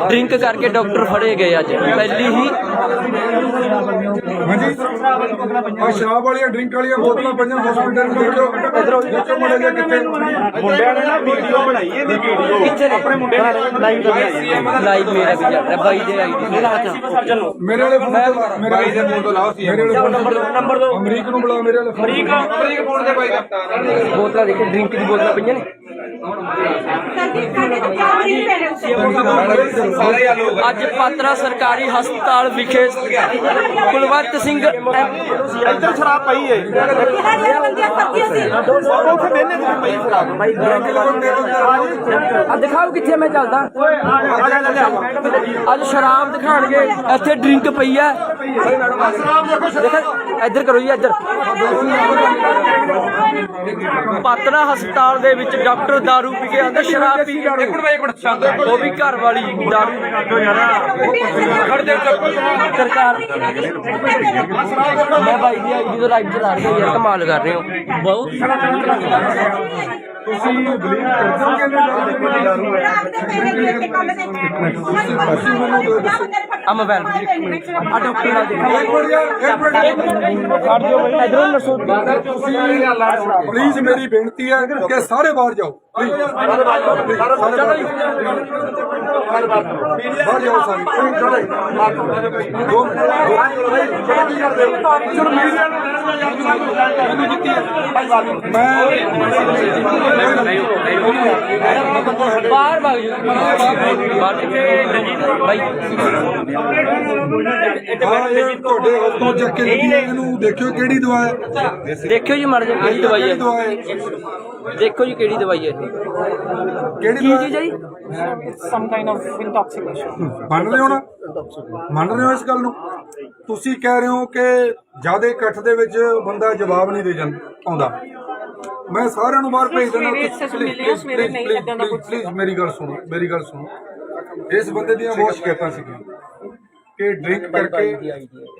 ਡਰਿੰਕ ਕਰਕੇ ਡਾਕਟਰ ਫੜੇ ਗਏ ਅੱਜ ਪਹਿਲੀ ਹੀ। ਹਾਂਜੀ, ਆ ਸ਼ਰਾਬ ਵਾਲੀਆਂ ਡਰਿੰਕ ਵਾਲੀਆਂ ਬੋਤਲਾਂ ਪਈਆਂ ਹਸਪੀਟਲ ਨੂੰ। ਦੇਖੋ ਮੁੰਡੇ ਦੇ ਕਿੱਥੇ ਮੁੰਡਿਆਂ ਨੇ ਨਾ ਵੀਡੀਓ ਬਣਾਈ, ਇਹਦੀ ਵੀਡੀਓ ਕਿੱਥੇ ਨੇ? ਆਪਣੇ ਮੁੰਡੇ ਨੇ ਲਾਈਵ ਲਾਈਵ ਮੇਰਾ ਵੀ ਚੱਲ ਰਿਹਾ ਬਾਈ ਦੇ ਆਈਡੀ ਸਰਜਨ ਨੂੰ ਮੇਰੇ ਵਾਲੇ ਫੋਨ ਤੇ, ਮੇਰੇ ਵਾਲੇ ਫੋਨ ਤੋਂ ਲਾਓ ਸੀ। ਮੇਰੇ ਵਾਲੇ ਨੰਬਰ ਦੋ। ਅਮਰੀਕ ਨੂੰ ਬੁਲਾਓ, ਮੇਰੇ ਵਾਲੇ ਅਮਰੀਕ ਫੋਨ ਦੇ ਬਾਈ ਦਾ। ਬੋਤਲਾਂ ਦੇਖੋ, ਡਰਿੰਕ ਦੀ ਬੋਤਲਾਂ ਪਈਆਂ ਨੇ। ਅੱਜ ਪਾਤੜਾ ਸਰਕਾਰੀ ਹਸਪਤਾਲ ਵਿਖੇ ਕੁਲਵੰਤ ਸਿੰਘ ਇੱਧਰ ਸ਼ਰਾਬ ਪਈ ਹੈ। ਉੱਥੇ ਬਹਿਨੇ ਤੇ ਪਈ ਸ਼ਰਾਬ। ਦਿਖਾਓ ਕਿੱਥੇ ਮੈਂ ਚੱਲਦਾ। ਅੱਜ ਸ਼ਰਾਬ ਦਿਖਾਣਗੇ, ਇੱਥੇ ਡਰਿੰਕ ਪਈ ਹੈ। ਇੱਧਰ ਕਰੋ ਜੀ, ਇੱਧਰ। ਪਾਤੜਾ ਹਸਪਤਾਲ ਦੇ ਵਿੱਚ ਡਾਕਟਰ ਡਾਕਟਰ ਦਾਰੂ ਪੀ ਕੇ ਆਂਦਾ ਸ਼ਰਾਬ ਪੀ ਕੇ ਉਹ ਵੀ ਘਰ ਵਾਲੀ ਦਾਰੂ ਸਰਕਾਰ ਮੈਂ ਭਾਈ ਦੀ ਆਈਡੀ ਤੋਂ ਲਾਈਵ ਚਲਾ ਰਹੀ ਹਾਂ ਯਾਰ ਕਮਾਲ ਕਰ ਰਹੇ ਹੋ ਬਹੁਤ ਤੁਸੀਂ ਬਲੀਵ ਕਰਦੇ ਹੋ ਕਿ ਆ ਮੋਬਾਈਲ ਆ ਡਾਕਟਰ ਨਾਲ ਇਧਰੋਂ ਨਰਸੋ ਪਲੀਜ਼ ਮੇਰੀ ਬੇਨਤੀ ਹੈ ਕਿ ਸਾਰੇ ਬਾਹਰ ਜਾਓ ਪਲੀਜ਼ ਬਾਹਰ ਜਾਓ ਸਾਰੇ ਬਾਹਰ ਭਾਗ ਜਾ ਭਾਈ ਤੁਹਾਡੇ ਹੱਥੋਂ ਚੱਕ ਕੇ ਲੱਗੀ ਹੈ, ਇਹਨੂੰ ਦੇਖਿਓ ਕਿਹੜੀ ਦਵਾ ਹੈ ਦੇਖਿਓ ਜੀ ਮਰ ਜਾ ਕਿਹੜੀ ਦਵਾਈ ਹੈ ਦਵਾ ਹੈ ਦੇਖੋ ਜੀ ਕਿਹੜੀ ਦਵਾਈ ਹੈ ਕਿਹੜੀ ਕੀ ਦਵਾ ਚੀਜ਼ ਹੈ ਜੀ ਮੰਨ ਰਹੇ ਹੋ ਨਾ ਮੰਨ ਰਹੇ ਹੋ ਇਸ ਗੱਲ ਨੂੰ ਤੁਸੀਂ ਕਹਿ ਰਹੇ ਹੋ ਕਿ ਜਿਆਦਾ ਇਕੱਠ ਦੇ ਵਿੱਚ ਬੰਦਾ ਜਵਾਬ ਨਹੀਂ ਦੇ ਜਾਂਦਾ ਆਉਂਦਾ ਮੈਂ ਸਾਰਿਆਂ ਨੂੰ ਬਾਹਰ ਭੇਜ ਦੇਣਾ ਪਲੀਜ਼ ਮੇਰੀ ਗੱਲ ਸੁਣੋ ਇਸ ਬੰਦੇ ਦੀਆਂ ਬਹੁਤ ਸ਼ਿਕਾਇਤਾਂ ਸੀਗੀਆਂ ਕਿ ਡਰਿੰਕ ਕਰਕੇ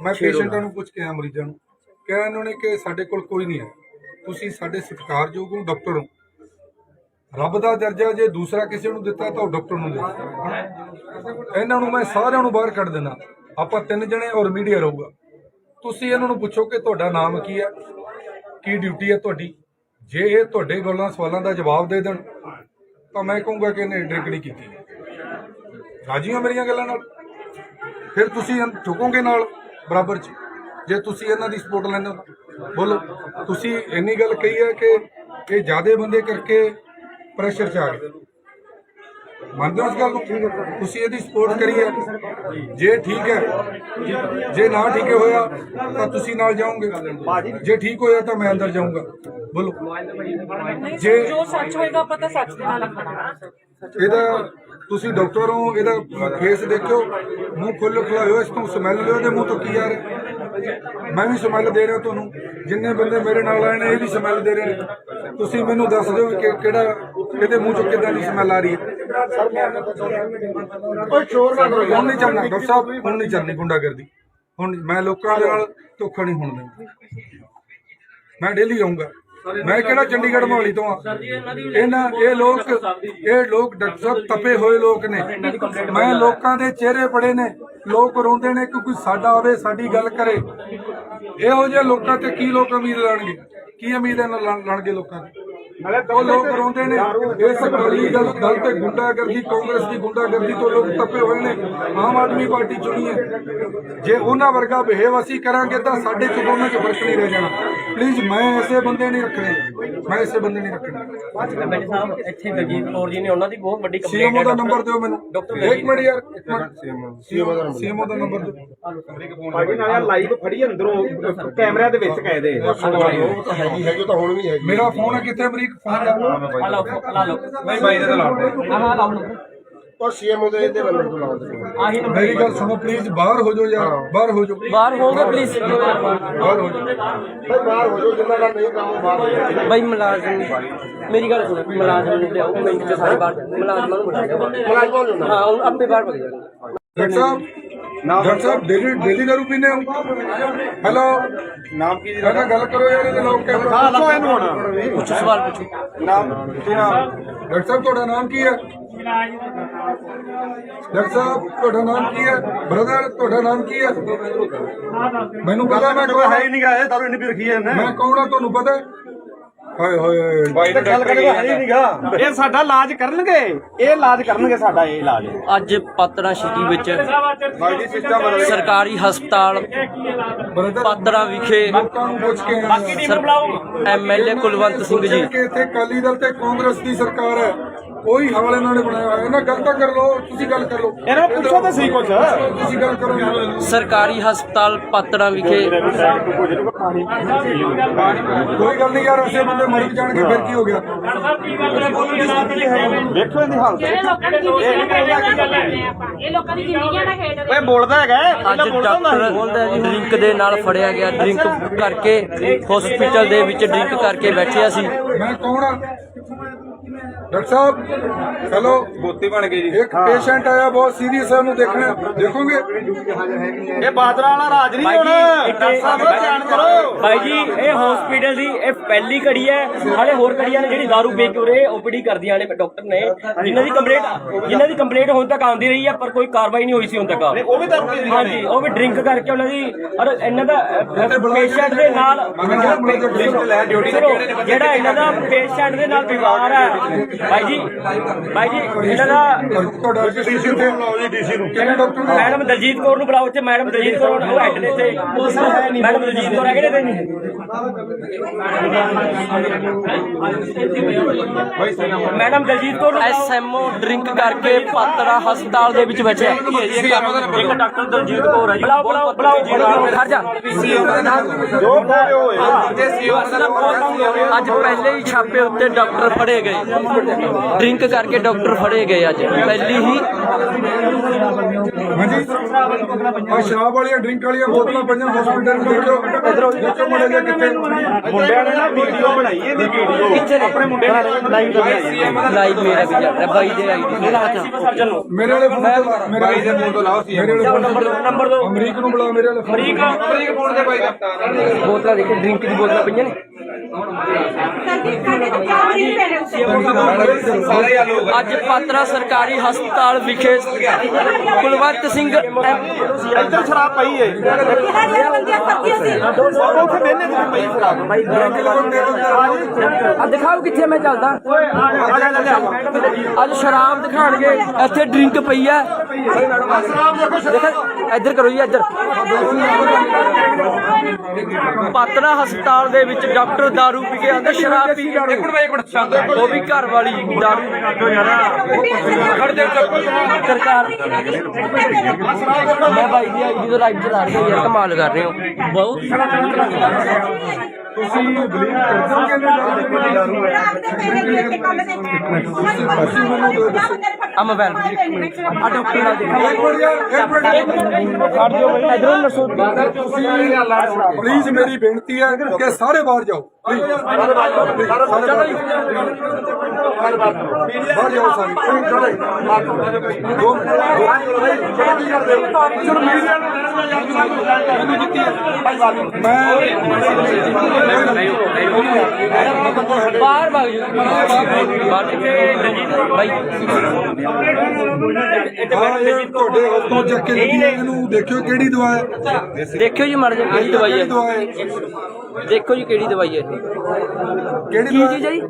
ਮੈਂ ਪੇਸ਼ੈਂਟਾਂ ਨੂੰ ਪੁੱਛ ਕੇ ਆਇਆ ਮਰੀਜ਼ਾਂ ਨੂੰ ਕਿਹਾ ਇਹਨਾਂ ਨੇ ਕਿ ਸਾਡੇ ਕੋਲ ਕੋਈ ਨਹੀਂ ਹੈ ਤੁਸੀਂ ਸਾਡੇ ਸਤਿਕਾਰਯੋਗ ਹੋ ਡਾਕਟਰ ਹੋ ਰੱਬ ਦਾ ਦਰਜਾ ਜੇ ਦੂਸਰਾ ਕਿਸੇ ਨੂੰ ਦਿੱਤਾ ਤਾਂ ਉਹ ਡਾਕਟਰ ਨੂੰ ਦਿੱਤਾ ਇਹਨਾਂ ਨੂੰ ਮੈਂ ਸਾਰਿਆਂ ਨੂੰ ਬਾਹਰ ਕੱਢ ਦੇਣਾ ਆਪਾਂ 3 ਜਣੇ ਔਰ ਮੀਡੀਆ ਰਹੂਗਾ ਤੁਸੀਂ ਇਹਨਾਂ ਨੂੰ ਪੁੱਛੋ ਕਿ ਤੁਹਾਡਾ ਨਾਮ ਕੀ ਹੈ ਕੀ ਡਿਊਟੀ ਹੈ ਤੁਹਾਡੀ ਜੇ ਇਹ ਤੁਹਾਡੇ ਗੱਲਾਂ ਸਵਾਲਾਂ ਦਾ ਜਵਾਬ ਦੇ ਦੇਣ ਤਾਂ ਮੈਂ ਕਹੂੰਗਾ ਕਿ ਇਹਨੇ ਡਰਿੰਕ ਨਹੀਂ ਕੀਤੀ ਰਾਜੀ ਹੋ ਮੇਰੀਆਂ ਗੱਲਾਂ ਨਾਲ ਫਿਰ ਤੁਸੀਂ ਠੁਕੋਗੇ ਨਾਲ ਬਰਾਬਰ ਚ ਜੇ ਤੁਸੀਂ ਇਹਨਾਂ ਦੀ ਸਪੋਰਟ ਲੈਂਦੇ ਹੋ ਬੋਲੋ ਤੁਸੀਂ ਇੰਨੀ ਗੱਲ ਕਹੀ ਹੈ ਕਿ ਇਹ ਜ਼ਿਆਦੇ ਬੰਦੇ ਕਰਕੇ ਪ੍ਰੈਸ਼ਰ ਚ ਆ ਗਏ ਮੰਨਦੇ ਹੋ ਇਸ ਗੱਲ ਨੂੰ ਤੁਸੀਂ ਇਹਦੀ ਸਪੋਰਟ ਕਰੀ ਹੈ ਜੇ ਠੀਕ ਹੈ ਜੇ ਨਾ ਠੀਕ ਹੋਇਆ ਤਾਂ ਤੁਸੀਂ ਨਾਲ ਜਾਓਗੇ ਜੇ ਠੀਕ ਹੋਇਆ ਤਾਂ ਮੈਂ ਅੰਦਰ ਜਾਊਂਗਾ ਬੋਲੋ ਜੇ ਜੋ ਸੱਚ ਹੋਏਗਾ ਪਤਾ ਸੱਚ ਦੇ ਨਾਲ ਖੜਾ ਇਹਦਾ ਤੁਸੀਂ ਡਾਕਟਰ ਹੋ ਇਹਦਾ ਫੇਸ ਦੇਖਿਓ ਮੂੰਹ ਖੁੱਲ੍ਹ ਖੁਲਾਇਓ ਇਸ ਤੋਂ ਸਮੈਲ ਲਿਓ ਇਹਦੇ ਮੂੰਹ ਤੋਂ ਕੀ ਆ ਰਿਹਾ ਮੈਂ ਵੀ ਸਮੈਲ ਦੇ ਰਿਹਾ ਤੁਹਾਨੂੰ ਜਿੰਨੇ ਬੰਦੇ ਮੇਰੇ ਨਾਲ ਆਏ ਨੇ ਇਹ ਵੀ ਸਮੈਲ ਦੇ ਰਹੇ ਨੇ ਤੁਸੀਂ ਮੈਨੂੰ ਦੱਸ ਦਿਓ ਕਿ ਕਿਹੜਾ ਇਹਦੇ ਮੂੰਹ ਚੋਂ ਕਿੱਦਾਂ ਦੀ ਸਮੈਲ ਆ ਰਹੀ ਹੈ ਹੁਣ ਨਹੀਂ ਚੱਲਣਾ ਡਾਕਟਰ ਸਾਹਿਬ ਹੁਣ ਨਹੀਂ ਚੱਲਣੀ ਗੁੰਡਾਗਰਦੀ ਹੁਣ ਮੈਂ ਲੋਕਾਂ ਦੇ ਨਾਲ ਧੋਖਾ ਨਹੀਂ ਹੋਣ ਦਿੰਦਾ ਮੈਂ ਡੇਲੀ ਆਉਂਗਾ ਮੈਂ ਕਿਹੜਾ ਚੰਡੀਗੜ੍ਹ ਮੋਹਾਲੀ ਤੋਂ ਆ ਇਹ ਲੋਕ ਡਾਕਟਰ ਸਾਹਿਬ ਤਪੇ ਹੋਏ ਲੋਕ ਨੇ ਮੈਂ ਲੋਕਾਂ ਦੇ ਚਿਹਰੇ ਪੜੇ ਨੇ ਲੋਕ ਰੋਂਦੇ ਨੇ ਕਿ ਕੋਈ ਸਾਡਾ ਆਵੇ ਸਾਡੀ ਗੱਲ ਕਰੇ ਇਹੋ ਜਿਹੇ ਲੋਕਾਂ ਤੇ ਕੀ ਲੋਕ ਉਮੀਦ ਲਾਣਗੇ ਕੀ ਉਮੀਦ ਲਾਣਗੇ ਲੋਕਾਂ ਦੀ ਉਹ ਲੋਕ ਰੋਂਦੇ ਨੇ ਇਸ ਅਕਾਲੀ ਦਲ ਤੇ ਗੁੰਡਾਗਰਦੀ ਕਾਂਗਰਸ ਦੀ ਗੁੰਡਾਗਰਦੀ ਤੋਂ ਲੋਕ ਤਪੇ ਹੋਏ ਨੇ ਆਮ ਆਦਮੀ ਪਾਰਟੀ ਚੁਣੀ ਹੈ ਜੇ ਉਹਨਾਂ ਵਰਗਾ ਬਿਹੇਵ ਅਸੀਂ ਕਰਾਂਗੇ ਤਾਂ ਸਾਡੇ ਚ ਦੋਨਾਂ ਚ ਫਰਕ ਨਹੀਂ ਰਹਿ ਜਾਣਾ ਪਲੀਜ਼ ਮੈਂ ਐਸੇ ਬੰਦੇ ਨਹੀਂ ਰੱਖਣੇ ਐਮਐਲਏ ਸਾਹਿਬ ਇੱਥੇ ਦਲਜੀਤ ਕੌਰ ਜੀ ਨੇ ਉਹਨਾਂ ਦੀ ਬਹੁਤ ਵੱਡੀ ਕੰਪਲੇਂਟ ਸੀਐਮਓ ਦਾ ਨੰਬਰ ਦਿਓ ਮੈਨੂੰ ਇੱਕ ਮਿੰਟ ਯਾਰ ਸੀਐਮਓ ਦਾ ਨੰਬਰ ਦਿਓ ਭਾਜੀ ਨਾਲ ਲਾਈਵ ਫੜੀ ਅੰਦਰੋਂ ਕੈਮਰਿਆਂ ਦੇ ਵਿੱਚ ਕਾਇਦੇ ਹੈਗੀ ਤਾਂ ਹੁਣ ਵੀ ਹੈਗੀ ਮੇਰਾ ਫੋਨ ਹੈ ਕਿੱਥੇ ਅਮਰੀਕ ਫੋਨ ਦਾ ਨਹੀਂ ਬਾਈ ਦੇ ਤਾਂ ਲਾਉਂਦੇ ਔਰ ਸੀਐਮਓ ਦੇ ਨੰਬਰ ਤੋਂ ਲਾਉਂਦੇ ਮੇਰੀ ਗੱਲ ਸੁਣੋ ਪਲੀਜ਼ ਬਾਹਰ ਹੋ ਜਾਓ ਯਾਰ ਬਾਹਰ ਹੋ ਜਾਓ ਬਾਹਰ ਹੋਗੇ ਪਲੀਜ਼ ਬਾਹਰ ਹੋ ਜਾਓ ਬਾਹਰ ਹੋ ਜਾਓ ਜਿੰਨਾ ਦਾ ਨਹੀਂ ਕੰਮ ਬਾਹਰ ਹੋ ਜਾਓ ਭਾਈ ਮੁਲਾਜ਼ਮ ਮੇਰੀ ਗੱਲ ਸੁਣੋ ਮੁਲਾਜ਼ਮ ਨੂੰ ਲਿਆਓ ਮਿੰਟ ਚ ਸਾਰੇ ਬਾਹਰ ਮੁਲਾਜ਼ਮਾਂ ਨੂੰ ਬੁਲਾਓ ਹਾਂ ਹੁਣ ਆਪੇ ਬਾਹਰ ਭੱਜ ਜਾਣਗੇ ਡਾਕਟਰ ਸਾਹਿਬ ਡੇਲੀ ਦਾਰੂ ਪੀਂਦੇ ਹੋ ਹੈਲੋ ਨਾਮ ਕੀ ਮੈਂ ਕਿਹਾ ਗੱਲ ਕਰੋ ਯਾਰ ਇਹਦੇ ਲੋਕ ਹਾਂ ਲੋ ਇਹਨੂੰ ਹੁਣ ਪੁੱਛੋ ਸਵਾਲ ਪੁੱਛੋ ਨਾਮ ਕੀ ਨਾਮ ਡਾਕਟਰ ਸਾਹਿਬ ਤੁਹਾਡਾ ਨਾਮ ਕੀ ਹੈ ਡਾਕਟਰ ਸਾਹਿਬ ਤੁਹਾਡਾ ਨਾਮ ਕੀ ਹੈ ਬ੍ਰਦਰ ਤੁਹਾਡਾ ਨਾਮ ਕੀ ਹੈ ਮੈਨੂੰ ਪਤਾ ਮੈਂ ਕੋਈ ਹੈ ਹੀ ਨਹੀਂ ਗਾ ਇਹ ਤੁਹਾਨੂੰ ਇੰਨੀ ਵੀ ਰੱਖੀ ਹੈ ਮੈਂ ਕੌਣ ਆ ਤੁਹਾਨੂੰ ਪਤਾ ਹਾਏ ਹਾਏ ਬਾਈ ਗੱਲ ਕਰੇ ਹੈ ਹੀ ਨਹੀਂਗਾ ਇਹ ਸਾਡਾ ਇਲਾਜ ਕਰਨਗੇ ਇਹ ਇਲਾਜ ਕਰਨਗੇ ਸਾਡਾ ਇਹ ਇਲਾਜ ਅੱਜ ਪਾਤੜਾ ਸਿਟੀ ਵਿੱਚ ਬਾਈ ਜੀ ਸਿਸਟਮ ਬਦਲ ਸਰਕਾਰੀ ਹਸਪਤਾਲ ਪਾਤੜਾ ਵਿਖੇ ਲੋਕਾਂ ਨੂੰ ਪੁੱਛ ਕੇ ਬਾਕੀ ਟੀਮ ਨੂੰ ਬੁਲਾਓ ਐਮਐਲਏ ਕੁਲਵੰਤ ਸਿੰਘ ਜੀ ਕਿ ਇੱਥੇ ਅਕਾਲੀ ਦਲ ਤੇ ਕਾਂਗਰਸ ਦੀ ਸਰਕਾਰ ਹੈ ਕੋਈ ਹਾਲ ਇਹਨਾਂ ਨੇ ਬਣਾਇਆ ਹੋਇਆ ਇਹਨਾਂ ਗੱਲ ਤਾਂ ਕਰ ਲਓ ਤੁਸੀਂ ਗੱਲ ਕਰ ਲਓ ਇਹਨਾਂ ਨੂੰ ਪੁੱਛੋ ਤਾਂ ਸਹੀ ਕੁਛ ਤੁਸੀਂ ਗੱਲ ਕਰੋ ਸਰਕਾਰੀ ਹਸਪਤਾਲ ਪਾਤੜਾ ਵਿਖੇ ਕੋਈ ਗੱਲ ਨਹੀਂ ਯਾਰ ਐਸੇ ਬੰਦੇ ਮਰ ਜਾਣਗੇ ਫਿਰ ਕੀ ਹੋ ਗਿਆ ਦੇਖੋ ਇਹਦੀ ਹਾਲਤ ਜਿਹੜੇ ਲੋਕਾਂ ਦੀ ਜ਼ਿੰਦਗੀਆਂ ਦਾ ਖੇਡ ਕਰਦੇ ਆਪਾਂ ਇਹ ਲੋਕਾਂ ਦੀ ਜ਼ਿੰਦਗੀਆਂ ਦਾ ਖੇਡ ਓਏ ਬੋਲਦਾ ਹੈਗਾ ਅੱਜ ਡਾਕਟਰ ਡਰਿੰਕ ਦੇ ਨਾਲ ਫੜਿਆ ਗਿਆ ਡਰਿੰਕ ਕਰਕੇ ਹਸਪੀਟਲ ਦੇ ਵਿੱਚ ਡਰਿੰਕ ਕਰਕੇ ਬੈਠਿਆ ਸੀ ਮੈਂ ਕੌਣ ਆ ਡਾਕਟਰ ਸਾਹਿਬ ਹੈਲੋ ਗੋਤੀ ਬਣ ਗਈ ਜੀ ਇੱਕ ਪੇਸ਼ੈਂਟ ਆਇਆ ਬਹੁਤ ਸੀਰੀਅਸ ਹੈ ਉਹਨੂੰ ਦੇਖਣਾ ਦੇਖੋਗੇ ਇਹ ਬਾਦਰਾ ਵਾਲਾ ਰਾਜ ਨਹੀਂ ਹੁਣ ਡਾਕਟਰ ਸਾਹਿਬ ਧਿਆਨ ਕਰੋ ਭਾਈ ਜੀ ਇਹ ਹਸਪੀਟਲ ਦੀ ਇਹ ਪਹਿਲੀ ਘੜੀ ਹੈ ਹਾਲੇ ਹੋਰ ਘੜੀਆਂ ਨੇ ਜਿਹੜੀ ਦਾਰੂ ਵੇਚ ਕੇ ਉਰੇ ਓਪੀਡੀ ਕਰਦੀਆਂ ਨੇ ਡਾਕਟਰ ਨੇ ਜਿਨ੍ਹਾਂ ਦੀ ਕੰਪਲੇਂਟ ਹੁਣ ਤੱਕ ਆਉਂਦੀ ਰਹੀ ਹੈ ਪਰ ਕੋਈ ਕਾਰਵਾਈ ਨਹੀਂ ਹੋਈ ਸੀ ਹੁਣ ਤੱਕ ਉਹ ਵੀ ਦਾਰੂ ਪੀ ਹਾਂਜੀ ਉਹ ਵੀ ਡਰਿੰਕ ਕਰਕੇ ਉਹਨਾਂ ਦੀ ਔਰ ਇਹਨਾਂ ਦਾ ਪੇਸ਼ੈਂਟ ਦੇ ਨਾਲ ਜਿਹੜਾ ਇਹਨਾਂ ਦਾ ਪੇਸ਼ੈਂਟ ਦੇ ਨਾਲ ਵਿਵਹਾਰ ਹੈ ਭਾਈ ਜੀ ਇਹਨਾਂ ਦਾ ਤੁਹਾਡਾ ਡੀਸੀ ਉੱਤੇ ਬੁਲਾਓ ਜੀ ਡੀਸੀ ਨੂੰ ਕਿਹੜੇ ਡਾਕਟਰ ਨੂੰ ਮੈਡਮ ਦਲਜੀਤ ਕੌਰ ਨੂੰ ਬੁਲਾਓ ਇੱਥੇ ਮੈਡਮ ਦਲਜੀਤ ਕੌਰ ਉਹ ਹੈਡ ਨੇ ਇੱਥੇ ਮੈਡਮ ਦਲਜੀਤ ਕੌਰ ਹੈਗੇ ਨੇ madam Daljit Kaur SMO drink ਕਰਕੇ ਪਾਤੜਾ ਹਸਪਤਾਲ ਦੇ ਵਿੱਚ ਬੈਠਿਆ ਇੱਕ ਡਾਕਟਰ ਦਲਜੀਤ ਕੌਰ ਹੈ ਜੀ ਬੁਲਾਓ ਖੜ ਜਾ ਅੱਜ ਪਹਿਲੇ ਹੀ ਛਾਪੇ ਉੱਤੇ ਡਾਕਟਰ ਫੜੇ ਗਏ ਡਰਿੰਕ ਕਰਕੇ ਡਾਕਟਰ ਫੜੇ ਗਏ ਅੱਜ ਪਹਿਲੀ ਹੀ ਹਾਂਜੀ ਆ ਸ਼ਰਾਬ ਵਾਲੀਆਂ ਡਰਿੰਕ ਵਾਲੀਆਂ ਬੋਤਲਾਂ ਪਈਆਂ ਹਸਪੀਟਲ ਨੂੰ ਦੇਖੋ ਮੁੰਡੇ ਦੇ ਕਿੱਥੇ ਮੁੰਡਿਆਂ ਨੇ ਨਾ ਵੀਡੀਓ ਬਣਾਈ ਇਹਦੀ ਵੀਡੀਓ ਆਪਣੇ ਮੁੰਡਿਆਂ ਨੇ ਲਾਈਵ ਕਰਵਾਈ ਲਾਈਵ ਮੇਰਾ ਵੀ ਚੱਲ ਰਿਹਾ ਬਾਈ ਦੇ ਆਈਡੀ ਸਰਜਨ ਨੂੰ ਮੇਰੇ ਵਾਲੇ ਫੋਨ ਮੇਰੇ ਵਾਲੇ ਫੋਨ ਤੋਂ ਲਾਓ ਸੀ ਮੇਰੇ ਵਾਲੇ ਨੰਬਰ ਦੋ ਅਮਰੀਕ ਨੂੰ ਬੁਲਾਓ ਮੇਰੇ ਵਾਲੇ ਅਮਰੀਕ ਫੋਨ ਦੇ ਬਾਈ ਦਾ ਬੋਤਲਾਂ ਦੇਖੋ ਡਰਿੰਕ ਦੀ ਬੋਤਲਾਂ ਪਈਆਂ ਨੇ ਅੱਜ ਪਾਤੜਾ ਸਰਕਾਰੀ ਹਸਪਤਾਲ ਵਿਖੇ ਕੁਲਵੰਤ ਸਿੰਘ ਇੱਧਰ ਸ਼ਰਾਬ ਪਈ ਹੈ ਉੱਥੇ ਬਹਿਨੇ ਤੇ ਪਈ ਸ਼ਰਾਬ ਆ ਦਿਖਾਓ ਕਿੱਥੇ ਮੈਂ ਚੱਲਦਾ ਅੱਜ ਸ਼ਰਾਬ ਦਿਖਾਣਗੇ ਇੱਥੇ ਡਰਿੰਕ ਪਈ ਹੈ ਇੱਧਰ ਕਰੋ ਜੀ ਇੱਧਰ ਪਾਤੜਾ ਹਸਪਤਾਲ ਦੇ ਵਿੱਚ ਡਾਕਟਰ ਦਾਰੂ ਪੀ ਕੇ ਆਂਦੇ ਸ਼ਰਾਬ ਪੀ ਕੇ ਉਹ ਵੀ ਘਰ ਵਾਲੀ ਦਾਰੂ ਸਰਕਾਰ ਮੈਂ ਭਾਈ ਦੀ ਆਈਡੀ ਤੋਂ ਲਾਈਵ ਚਲਾ ਰਹੀ ਹਾਂ ਯਾਰ ਕਮਾਲ ਕਰ ਰਹੇ ਹੋ ਬਹੁਤ ਤੁਸੀਂ ਬਲੀਵ ਕਰਦੇ ਆ ਮੋਬਾਈਲ ਆ ਡਾਕਟਰ ਨਾਲ ਇਧਰੋਂ ਨਰਸੋ ਪਲੀਜ਼ ਮੇਰੀ ਬੇਨਤੀ ਹੈ ਕਿ ਸਾਰੇ ਬਾਹਰ ਜਾਓ ਪਲੀਜ਼ ਬਾਹਰ ਜਾਓ ਸਾਰੇ ਚਲੋ ਮੀਡੀਆ ਬਾਹਰ ਭਾਗ ਜੀ ਬਾਹਰ ਭਾਈ ਤੁਹਾਡੇ ਹੱਥੋਂ ਚੱਕ ਕੇ ਲੱਗੀ ਇਹਨੂੰ ਦੇਖਿਓ ਕਿਹੜੀ ਦਵਾ ਹੈ ਦੇਖਿਓ ਜੀ ਮਰ ਜਾ ਕਿਹੜੀ ਦਵਾਈ ਹੈ ਦਵਾ ਹੈ ਦੇਖੋ ਜੀ ਕਿਹੜੀ ਦਵਾਈ ਹੈ ਕਿਹੜੀ ਕੀ ਦਵਾ ਚੀਜ਼ ਹੈ ਜੀ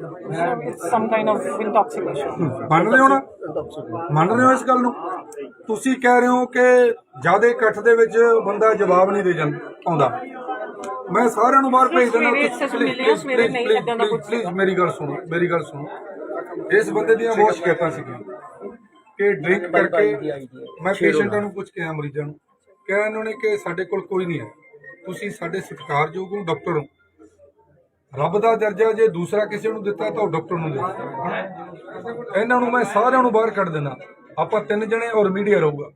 ਮੰਨ ਰਹੇ ਹੋ ਨਾ ਮੰਨ ਰਹੇ ਹੋ ਇਸ ਗੱਲ ਨੂੰ ਤੁਸੀਂ ਕਹਿ ਰਹੇ ਹੋ ਕਿ ਜਿਆਦਾ ਇਕੱਠ ਦੇ ਵਿੱਚ ਬੰਦਾ ਜਵਾਬ ਨਹੀਂ ਦੇ ਜਾਂਦਾ ਆਉਂਦਾ ਮੈਂ ਸਾਰਿਆਂ ਨੂੰ ਬਾਹਰ ਭੇਜ ਦਿੰਦਾ ਪਲੀਜ਼ ਮੇਰੀ ਗੱਲ ਸੁਣੋ ਇਸ ਬੰਦੇ ਦੀਆਂ ਬਹੁਤ ਸ਼ਿਕਾਇਤਾਂ ਸੀਗੀਆਂ ਕਿ ਡਰਿੰਕ ਕਰਕੇ ਮੈਂ ਪੇਸ਼ੈਂਟਾਂ ਨੂੰ ਪੁੱਛ ਕੇ ਆਇਆ ਮਰੀਜ਼ਾਂ ਨੂੰ ਕਿਹਾ ਇਹਨਾਂ ਨੇ ਕਿ ਸਾਡੇ ਕੋਲ ਕੋਈ ਨਹੀਂ ਹੈ ਤੁਸੀਂ ਸਾਡੇ ਸਤਿਕਾਰਯੋਗ ਹੋ ਡਾਕਟਰ ਹੋ ਰੱਬ ਦਾ ਦਰਜਾ ਜੇ ਦੂਸਰਾ ਕਿਸੇ ਨੂੰ ਦਿੱਤਾ ਤਾਂ ਉਹ ਡਾਕਟਰ ਨੂੰ ਦਿੱਤਾ ਇਹਨਾਂ ਨੂੰ ਮੈਂ ਸਾਰਿਆਂ ਨੂੰ ਬਾਹਰ ਕੱਢ ਦੇਣਾ ਆਪਾਂ 3 ਜਣੇ ਔਰ ਮੀਡੀਆ ਰਹੂਗਾ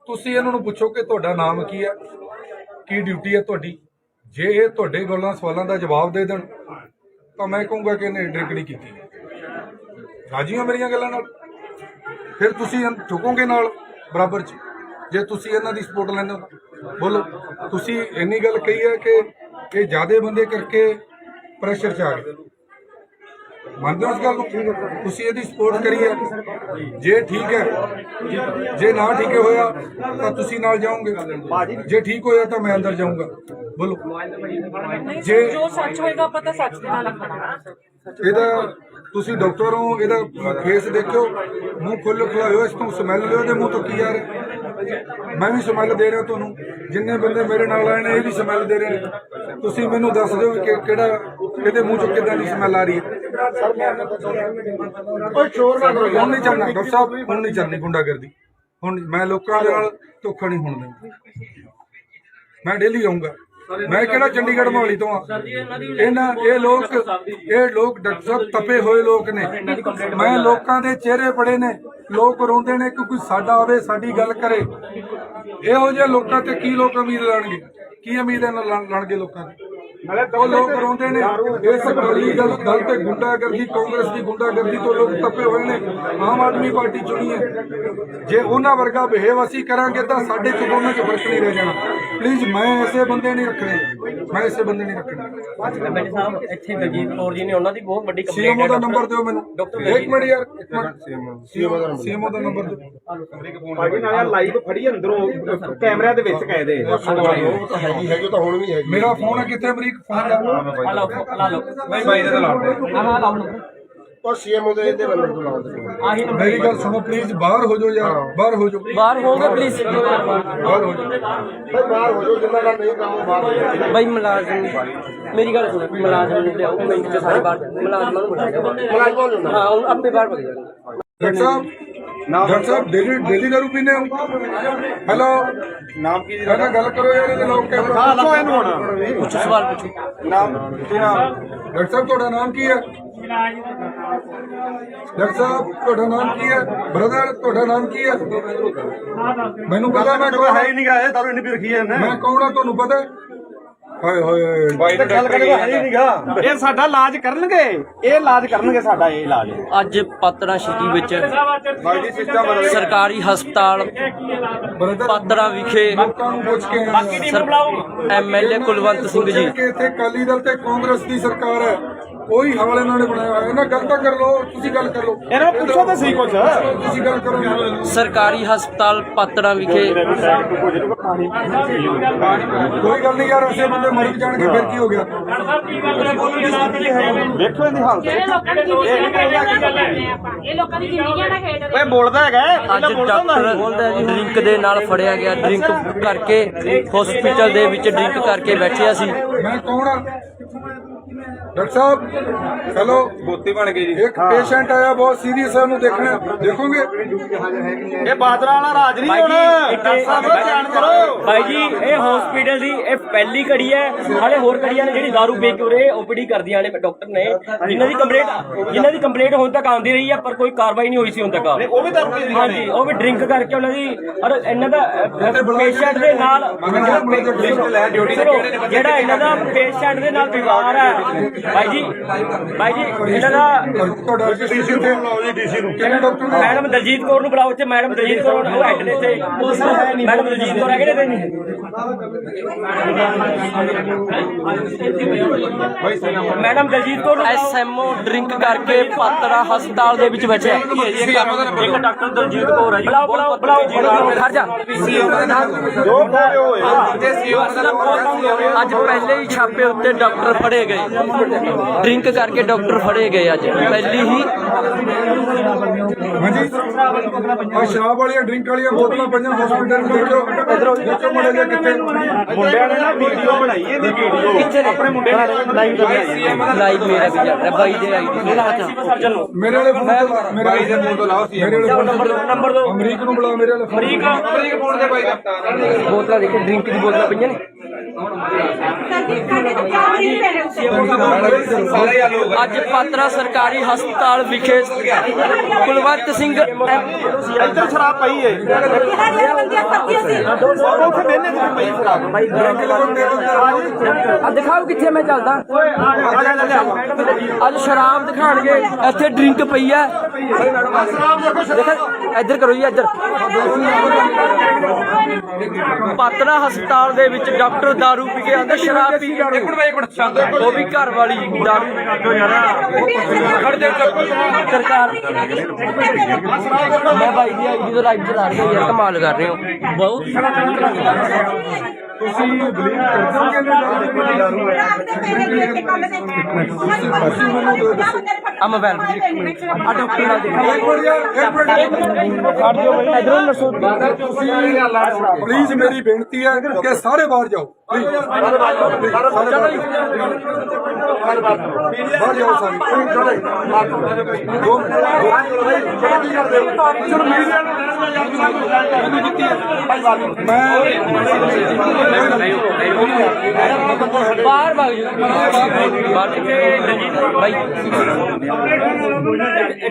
ਤੁਸੀਂ ਇਹਨਾਂ ਨੂੰ ਪੁੱਛੋ ਕਿ ਤੁਹਾਡਾ ਨਾਮ ਕੀ ਹੈ ਕੀ ਡਿਊਟੀ ਹੈ ਤੁਹਾਡੀ ਜੇ ਇਹ ਤੁਹਾਡੇ ਗੱਲਾਂ ਸਵਾਲਾਂ ਦਾ ਜਵਾਬ ਦੇ ਦੇਣ ਤਾਂ ਮੈਂ ਕਹੂੰਗਾ ਕਿ ਇਹਨੇ ਡਰਿੰਕ ਨਹੀਂ ਕੀਤੀ ਰਾਜੀ ਹੋ ਮੇਰੀਆਂ ਗੱਲਾਂ ਨਾਲ ਫਿਰ ਤੁਸੀਂ ਠੁਕੋਗੇ ਨਾਲ ਬਰਾਬਰ ਚ ਜੇ ਤੁਸੀਂ ਇਹਨਾਂ ਦੀ ਸਪੋਰਟ ਲੈਂਦੇ ਹੋ ਬੋਲੋ ਤੁਸੀਂ ਇੰਨੀ ਗੱਲ ਕਹੀ ਹੈ ਕਿ ਇਹ ਜ਼ਿਆਦੇ ਬੰਦੇ ਕਰਕੇ ਪ੍ਰੈਸ਼ਰ ਚ ਆ ਗਏ ਮੰਨਦੇ ਹੋ ਇਸ ਗੱਲ ਨੂੰ ਤੁਸੀਂ ਇਹਦੀ ਸਪੋਰਟ ਕਰੀ ਹੈ ਜੇ ਠੀਕ ਹੈ ਜੇ ਨਾ ਠੀਕ ਹੋਇਆ ਤਾਂ ਤੁਸੀਂ ਨਾਲ ਜਾਓਗੇ ਜੇ ਠੀਕ ਹੋਇਆ ਤਾਂ ਮੈਂ ਅੰਦਰ ਜਾਊਂਗਾ ਬੋਲੋ ਜੇ ਜੋ ਸੱਚ ਹੋਏਗਾ ਪਤਾ ਸੱਚ ਦੇ ਨਾਲ ਖੜਾ ਇਹਦਾ ਤੁਸੀਂ ਡਾਕਟਰ ਹੋ ਇਹਦਾ ਫੇਸ ਦੇਖਿਓ ਮੂੰਹ ਖੁੱਲ ਖੁਲਾਇਓ ਇਸ ਤੋਂ ਸਮੈਲ ਲਿਓ ਇਹਦੇ ਮੂੰਹ ਤੋਂ ਕੀ ਆ ਰਿਹਾ ਮੈਂ ਵੀ ਸਮੈਲ ਦੇ ਰਿਹਾ ਤੁਹਾਨੂੰ ਜਿੰਨੇ ਬੰਦੇ ਮੇਰੇ ਨਾਲ ਆਏ ਨੇ ਇਹ ਵੀ ਸਮੈਲ ਦੇ ਰਹੇ ਨੇ ਤੁਸੀਂ ਮੈਨੂੰ ਦੱਸ ਦਿਓ ਕਿ ਕਿਹੜਾ ਇਹਦੇ ਮੂੰਹ ਚੋਂ ਕਿੱਦਾਂ ਦੀ ਸਮੈਲ ਆ ਰਹੀ ਹੈ ਹੁਣ ਨਹੀਂ ਚੱਲਣਾ ਡਾਕਟਰ ਸਾਹਿਬ ਹੁਣ ਨਹੀਂ ਚੱਲਣੀ ਗੁੰਡਾਗਰਦੀ ਹੁਣ ਮੈਂ ਲੋਕਾਂ ਦੇ ਨਾਲ ਧੋਖਾ ਨਹੀਂ ਹੋਣ ਦਿੰਦਾ ਮੈਂ ਡੇਲੀ ਆਉਂਗਾ ਮੈਂ ਕਿਹੜਾ ਚੰਡੀਗੜ੍ਹ ਮੋਹਾਲੀ ਤੋਂ ਆ ਇਹ ਲੋਕ ਡਾਕਟਰ ਸਾਹਿਬ ਤਪੇ ਹੋਏ ਲੋਕ ਨੇ ਮੈਂ ਲੋਕਾਂ ਦੇ ਚਿਹਰੇ ਪੜੇ ਨੇ ਲੋਕ ਰੋਂਦੇ ਨੇ ਕਿ ਕੋਈ ਸਾਡਾ ਆਵੇ ਸਾਡੀ ਗੱਲ ਕਰੇ ਇਹੋ ਜਿਹੇ ਲੋਕਾਂ ਤੇ ਕੀ ਲੋਕ ਉਮੀਦ ਲਾਣਗੇ ਕੀ ਉਮੀਦ ਲਾਣਗੇ ਲੋਕਾਂ ਦੀ ਉਹ ਲੋਕ ਰੋਂਦੇ ਨੇ ਇਸ ਅਕਾਲੀ ਦਲ ਤੇ ਗੁੰਡਾਗਰਦੀ, ਕਾਂਗਰਸ ਦੀ ਗੁੰਡਾਗਰਦੀ ਤੋਂ ਲੋਕ ਤੱਪੇ ਹੋਏ ਨੇ। ਆਮ ਆਦਮੀ ਪਾਰਟੀ ਚੁਣੀ ਹੈ, ਜੇ ਉਹਨਾਂ ਵਰਗਾ ਬਿਹੇਵ ਅਸੀਂ ਕਰਾਂਗੇ ਤਾਂ ਸਾਡੇ ਚ ਦੋਨਾਂ ਚ ਫਰਕ ਨਹੀਂ ਰਹਿ ਜਾਣਾ। ਪਲੀਜ਼ ਮੈਂ ਐਸੇ ਬੰਦੇ ਨਹੀਂ ਰੱਖਣੇ, ਮੈਂ ਐਸੇ ਬੰਦੇ ਨਹੀਂ ਰੱਖਣੇ। ਐਮਐਲਏ ਸਾਹਿਬ ਇੱਥੇ ਦਲਜੀਤ ਕੌਰ ਜੀ ਨੇ ਉਹਨਾਂ ਦੀ ਬਹੁਤ ਵੱਡੀ ਕੰਪਲੇਂਟ ਸੀਐਮਓ ਹੈ। ਦਾ ਨੰਬਰ ਦਿਓ ਮੈਨੂੰ। ਇੱਕ ਮਿੰਟ ਯਾਰ, ਇੱਕ ਮਿੰਟ। ਸੀਐਮਓ ਦਾ ਨੰਬਰ ਦਿਓ। ਭਾਜੀ ਨਾਲ ਲਾਈਵ ਫੜੀ ਅੰਦਰੋਂ ਕੈਮਰਿਆਂ ਦੇ ਵਿੱਚ ਕਾਇਦੇ ਹੈਗੀ ਤਾਂ ਹੁਣ ਵੀ ਹੈਗੀ। ਮੇਰਾ ਫੋਨ ਹੈ ਕਿੱਥੇ? ਅਮਰੀਕ ਫੋਨ ਲਾ। ਲਾ ਲਓ ਬਾਈ ਦਾ ਲਾ ਉਹ ਸੀਐਮਓ ਦੇ ਨੰਬਰ ਤੋਂ ਲਾਉਂਦੇ ਮੇਰੀ ਗੱਲ ਸੁਣੋ ਪਲੀਜ਼, ਬਾਹਰ ਹੋ ਜਾਓ ਯਾਰ, ਬਾਹਰ ਹੋ ਜਾਓ, ਬਾਹਰ ਹੋਗੇ ਪਲੀਜ਼। ਬਾਹਰ ਹੋ ਜਾਓ। ਬਾਹਰ ਹੋ ਜਾਓ, ਜਿੰਨਾ ਦਾ ਨਹੀਂ ਕੰਮ ਬਾਹਰ ਹੋ ਜਾਓ। ਬਾਈ ਮੁਲਾਜ਼ਮ, ਮੇਰੀ ਗੱਲ ਸੁਣੋ, ਮੁਲਾਜ਼ਮ ਨੂੰ ਲਿਆਓ ਮਿੰਟ ਚ ਸਾਰੇ ਬਾਹਰ, ਮੁਲਾਜ਼ਮਾਂ ਨੂੰ ਪੁੱਛੋ। ਹਾਂ ਉਹ ਆਪੇ ਬਾਹਰ ਭਗ ਜਾਣਗੇ। ਡਾਕਟਰ ਸਾਹਿਬ ਡੇਲੀ ਦਾਰੂ ਪੀਂਦੇ ਹੋ? ਹੈਲੋ, ਨਾਮ ਕੀ ਜੀ? ਇਹਨਾਂ ਗੱਲ ਕਰੋ ਯਾਰ, ਇਹਦੇ ਲੋਕ ਕੈਮਰਾ। ਪੁੱਛੋ ਇਹਨੂੰ ਹੁਣ। ਪੁੱਛੋ, ਸਵਾਲ ਪੁੱਛੋ। ਨਾਮ ਕੀ ਨਾਮ? ਡਾਕਟਰ ਸਾਹਿਬ ਤੁਹਾਡਾ ਨਾਮ ਕੀ ਹੈ? ਡਾਕਟਰ ਸਾਹਿਬ ਤੁਹਾਡਾ ਨਾਮ ਕੀ ਹੈ? ਬ੍ਰਦਰ ਤੁਹਾਡਾ ਨਾਮ ਕੀ ਹੈ? ਮੈਨੂੰ ਪਤਾ, ਮੈਂ ਕੌਣ ਹੈ ਹੀ ਨਹੀਂ ਗਾ, ਇਹ ਦਾਰੂ ਇੰਨੀ ਪੀ ਰੱਖੀ ਹੈ ਇਹਨੇ। ਮੈਂ ਕੌਣ ਆ ਤੁਹਾਨੂੰ ਪਤਾ? ਹਾਏ ਹੋਏ ਬਾਈ ਗੱਲ ਕਰੇ ਹੈ ਹੀ ਨਹੀਂ ਗਾ। ਇਹ ਸਾਡਾ ਇਲਾਜ ਕਰਨਗੇ, ਇਹ ਇਲਾਜ ਕਰਨਗੇ ਸਾਡਾ, ਇਹ ਇਲਾਜ। ਅੱਜ ਪਾਤੜਾ ਸਿਟੀ ਵਿੱਚ ਬਾਈ ਜੀ ਸਿਸਟਮ ਬਦਲ ਗਿਆ। ਸਰਕਾਰੀ ਹਸਪਤਾਲ ਬ੍ਰਦਰ ਪਾਤੜਾ ਵਿਖੇ ਲੋਕਾਂ ਨੂੰ ਪੁੱਛ ਕੇ ਆਏ ਹਾਂ। ਐਮਐਲਏ ਕੁਲਵੰਤ ਸਿੰਘ ਜੀ ਕਿ ਇੱਥੇ ਅਕਾਲੀ ਦਲ ਤੇ ਕਾਂਗਰਸ ਦੀ ਸਰਕਾਰ ਹੈ, ਉਹੀ ਹਾਲ ਇਹਨਾਂ ਨੇ ਬਣਾਇਆ ਹੋਇਆ। ਇਹਨਾਂ ਗੱਲ ਤਾਂ ਕਰ ਲਓ, ਤੁਸੀਂ ਗੱਲ ਕਰ ਲਓ। ਇਹਨਾਂ ਨੂੰ ਪੁੱਛੋ ਤਾਂ ਸਹੀ ਕੁਛ। ਤੁਸੀਂ ਗੱਲ ਕਰੋ। ਸਰਕਾਰੀ ਹਸਪਤਾਲ ਪਾਤੜਾ ਵਿਖੇ ਕੋਈ ਗੱਲ ਨਹੀਂ ਯਾਰ, ਐਸੇ ਬੰਦੇ ਮਰ ਜਾਣਗੇ ਫਿਰ ਕੀ ਹੋ ਗਿਆ? ਵੇਖੋ ਇਹਦੀ ਹਾਲਤ। ਜਿਹੜੇ ਲੋਕਾਂ ਦੀ ਜ਼ਿੰਦਗੀਆਂ ਦਾ ਖੇਡ ਕਰਦੇ ਆਪਾਂ, ਇਹ ਲੋਕਾਂ ਦੀ ਜ਼ਿੰਦਗੀਆਂ ਦਾ ਖੇਡ ਓਏ ਬੋਲਦਾ ਹੈਗਾ, ਅੱਜ ਡਾਕਟਰ ਡਰਿੰਕ ਦੇ ਨਾਲ ਫੜਿਆ ਗਿਆ। ਡਰਿੰਕ ਕਰਕੇ ਹਸਪੀਟਲ ਦੇ ਵਿੱਚ ਡਰਿੰਕ ਕਰਕੇ ਬੈਠਿਆ ਸੀ। ਮੈਂ ਕੌਣ ਆ? ਡਾਕਟਰ ਸਾਹਿਬ ਹੈਲੋ, ਗੋਤੀ ਬਣ ਗਈ ਜੀ। ਇੱਕ ਪੇਸ਼ੈਂਟ ਆਇਆ ਬਹੁਤ ਸੀਰੀਅਸ ਹੈ, ਉਹਨੂੰ ਦੇਖਣਾ, ਦੇਖੋਗੇ? ਇਹ ਬਾਦਰਾ ਵਾਲਾ ਰਾਜ ਨਹੀਂ ਹੁਣ। ਡਾਕਟਰ ਸਾਹਿਬ ਧਿਆਨ ਕਰੋ। ਭਾਈ ਜੀ ਇਹ ਹਸਪੀਟਲ ਦੀ ਇਹ ਪਹਿਲੀ ਘੜੀ ਹੈ। ਹਾਲੇ ਹੋਰ ਘੜੀਆਂ ਨੇ ਜਿਹੜੀ ਦਾਰੂ ਵੇਚ ਕੇ ਉਰੇ ਓਪੀਡੀ ਕਰਦੀਆਂ ਨੇ ਡਾਕਟਰ ਨੇ, ਜਿਨ੍ਹਾਂ ਦੀ ਕੰਪਲੇਂਟ ਹੁਣ ਤੱਕ ਆਉਂਦੀ ਰਹੀ ਹੈ, ਪਰ ਕੋਈ ਕਾਰਵਾਈ ਨਹੀਂ ਹੋਈ ਸੀ ਹੁਣ ਤੱਕ। ਉਹ ਵੀ ਦਾਰੂ ਪੀ ਹਾਂਜੀ, ਉਹ ਵੀ ਡਰਿੰਕ ਕਰਕੇ ਉਹਨਾਂ ਦੀ ਔਰ ਇਹਨਾਂ ਦਾ ਪੇਸ਼ੈਂਟ ਦੇ ਨਾਲ ਜਿਹੜਾ ਇਹਨਾਂ ਦਾ ਪੇਸ਼ੈਂਟ ਦੇ ਨਾਲ ਵਿਵਹਾਰ ਹੈ ਭਾਈ ਜੀ ਇਹਨਾਂ ਦਾ ਤੁਹਾਡਾ ਡੀਸੀ ਉੱਤੇ ਬੁਲਾਓ ਜੀ, ਡੀਸੀ ਨੂੰ। ਕਿਹੜੇ ਡਾਕਟਰ ਨੂੰ? ਮੈਡਮ ਦਲਜੀਤ ਕੌਰ ਨੂੰ ਬੁਲਾਓ ਇੱਥੇ। ਮੈਡਮ ਦਲਜੀਤ ਕੌਰ ਉਹ ਹੈਡ ਨੇ ਇੱਥੇ। ਮੈਡਮ ਦਲਜੀਤ ਕੌਰ ਹੈਗੇ ਨੇ ਇੱਥੇ। ਮੈਡਮ ਦਲਜੀਤ ਕੌਰ ਨੂੰ ਐਸਐਮਓ ਡਰਿੰਕ ਕਰਕੇ ਪਾਤੜਾ ਹਸਪਤਾਲ ਦੇ ਵਿੱਚ ਬੈਠਿਆ। ਇੱਕ ਡਾਕਟਰ ਦਲਜੀਤ ਕੌਰ ਹੈ ਜੀ। ਬੁਲਾਓ ਖੜ ਜਾ। ਅੱਜ ਪਹਿਲੇ ਹੀ ਛਾਪੇ ਉੱਤੇ ਡਾਕਟਰ ਫੜੇ ਗਏ। ਡਰਿੰਕ ਕਰਕੇ ਡਾਕਟਰ ਫੜੇ ਗਏ ਅੱਜ ਪਹਿਲੀ ਹੀ। ਹਾਂਜੀ, ਆ ਸ਼ਰਾਬ ਵਾਲੀਆਂ ਡਰਿੰਕ ਵਾਲੀਆਂ ਬੋਤਲਾਂ ਪਈਆਂ ਹਸਪੀਟਲ ਨੂੰ। ਦੇਖੋ ਮੁੰਡੇ ਦੇ ਕਿੱਥੇ ਮੁੰਡਿਆਂ ਨੇ ਨਾ ਵੀਡੀਓ ਬਣਾਈ, ਇਹਦੀ ਵੀਡੀਓ ਕਿੱਥੇ ਨੇ? ਆਪਣੇ ਮੁੰਡੇ ਨੇ ਲਾਈਵ ਲਾਈਵ ਮੇਰਾ ਵੀ ਚੱਲ ਰਿਹਾ ਬਾਈ ਦੇ ਆਈਡੀ ਸਰਜਨ ਨੂੰ ਮੇਰੇ ਵਾਲੇ ਫੋਨ ਤੇ, ਮੇਰੇ ਵਾਲੇ ਫੋਨ ਤੋਂ ਲਾਓ ਸੀ। ਮੇਰੇ ਵਾਲੇ ਨੰਬਰ ਦੋ। ਅਮਰੀਕ ਨੂੰ ਬੁਲਾਓ, ਮੇਰੇ ਵਾਲੇ ਅਮਰੀਕ ਫੋਨ ਦੇ ਬਾਈ ਦਾ। ਬੋਤਲਾਂ ਦੇਖੋ, ਡਰਿੰਕ ਦੀ ਬੋਤਲਾਂ ਪਈਆਂ ਨੇ। ਅੱਜ ਪਾਤੜਾ ਸਰਕਾਰੀ ਹਸਪਤਾਲ ਵਿਖੇ ਕੁਲਵੰਤ ਸਿੰਘ ਇੱਧਰ ਸ਼ਰਾਬ ਪਈ ਹੈ। ਉੱਥੇ ਬਹਿਨੇ ਤੇ ਪਈ ਸ਼ਰਾਬ। ਦਿਖਾਓ ਕਿੱਥੇ ਮੈਂ ਚੱਲਦਾ। ਅੱਜ ਸ਼ਰਾਬ ਦਿਖਾਣਗੇ, ਇੱਥੇ ਡਰਿੰਕ ਪਈ ਹੈ। ਇੱਧਰ ਕਰੋ ਜੀ, ਇੱਧਰ। ਪਾਤੜਾ ਹਸਪਤਾਲ ਦੇ ਵਿੱਚ ਡਾਕਟਰ ਦਾਰੂ ਪੀ ਕੇ ਆਂਦਾ, ਸ਼ਰਾਬ ਪੀ ਕੇ। ਉਹ ਵੀ ਘਰ ਵਾਲੀ ਦਾਰੂ। ਸਰਕਾਰ ਮੈਂ ਭਾਈ ਦੀ ਆਈਡੀ ਤੋਂ ਲਾਈਵ ਚਲਾ ਰਹੀ ਹਾਂ ਯਾਰ, ਕਮਾਲ ਕਰ ਰਹੇ ਹੋ ਬਹੁਤ। ਤੁਸੀਂ ਬਲੀਵ ਕਰਦੇ ਆ ਮੋਬਾਈਲ ਆ ਡਾਕਟਰ ਨਾਲ ਦੇਖੋ। ਇਧਰੋਂ ਨਰਸੋ ਪਲੀਜ਼, ਮੇਰੀ ਬੇਨਤੀ ਹੈ ਕਿ ਸਾਰੇ ਬਾਹਰ ਜਾਓ। ਪਲੀਜ਼ ਬਾਹਰ ਜਾਓ ਸਾਰੇ। ਚਲੋ ਮੀਡੀਆ ਨੂੰ ਬਾਹਰ ਭਗ ਜਾਓ ਬਾਹਰ ਭਾਈ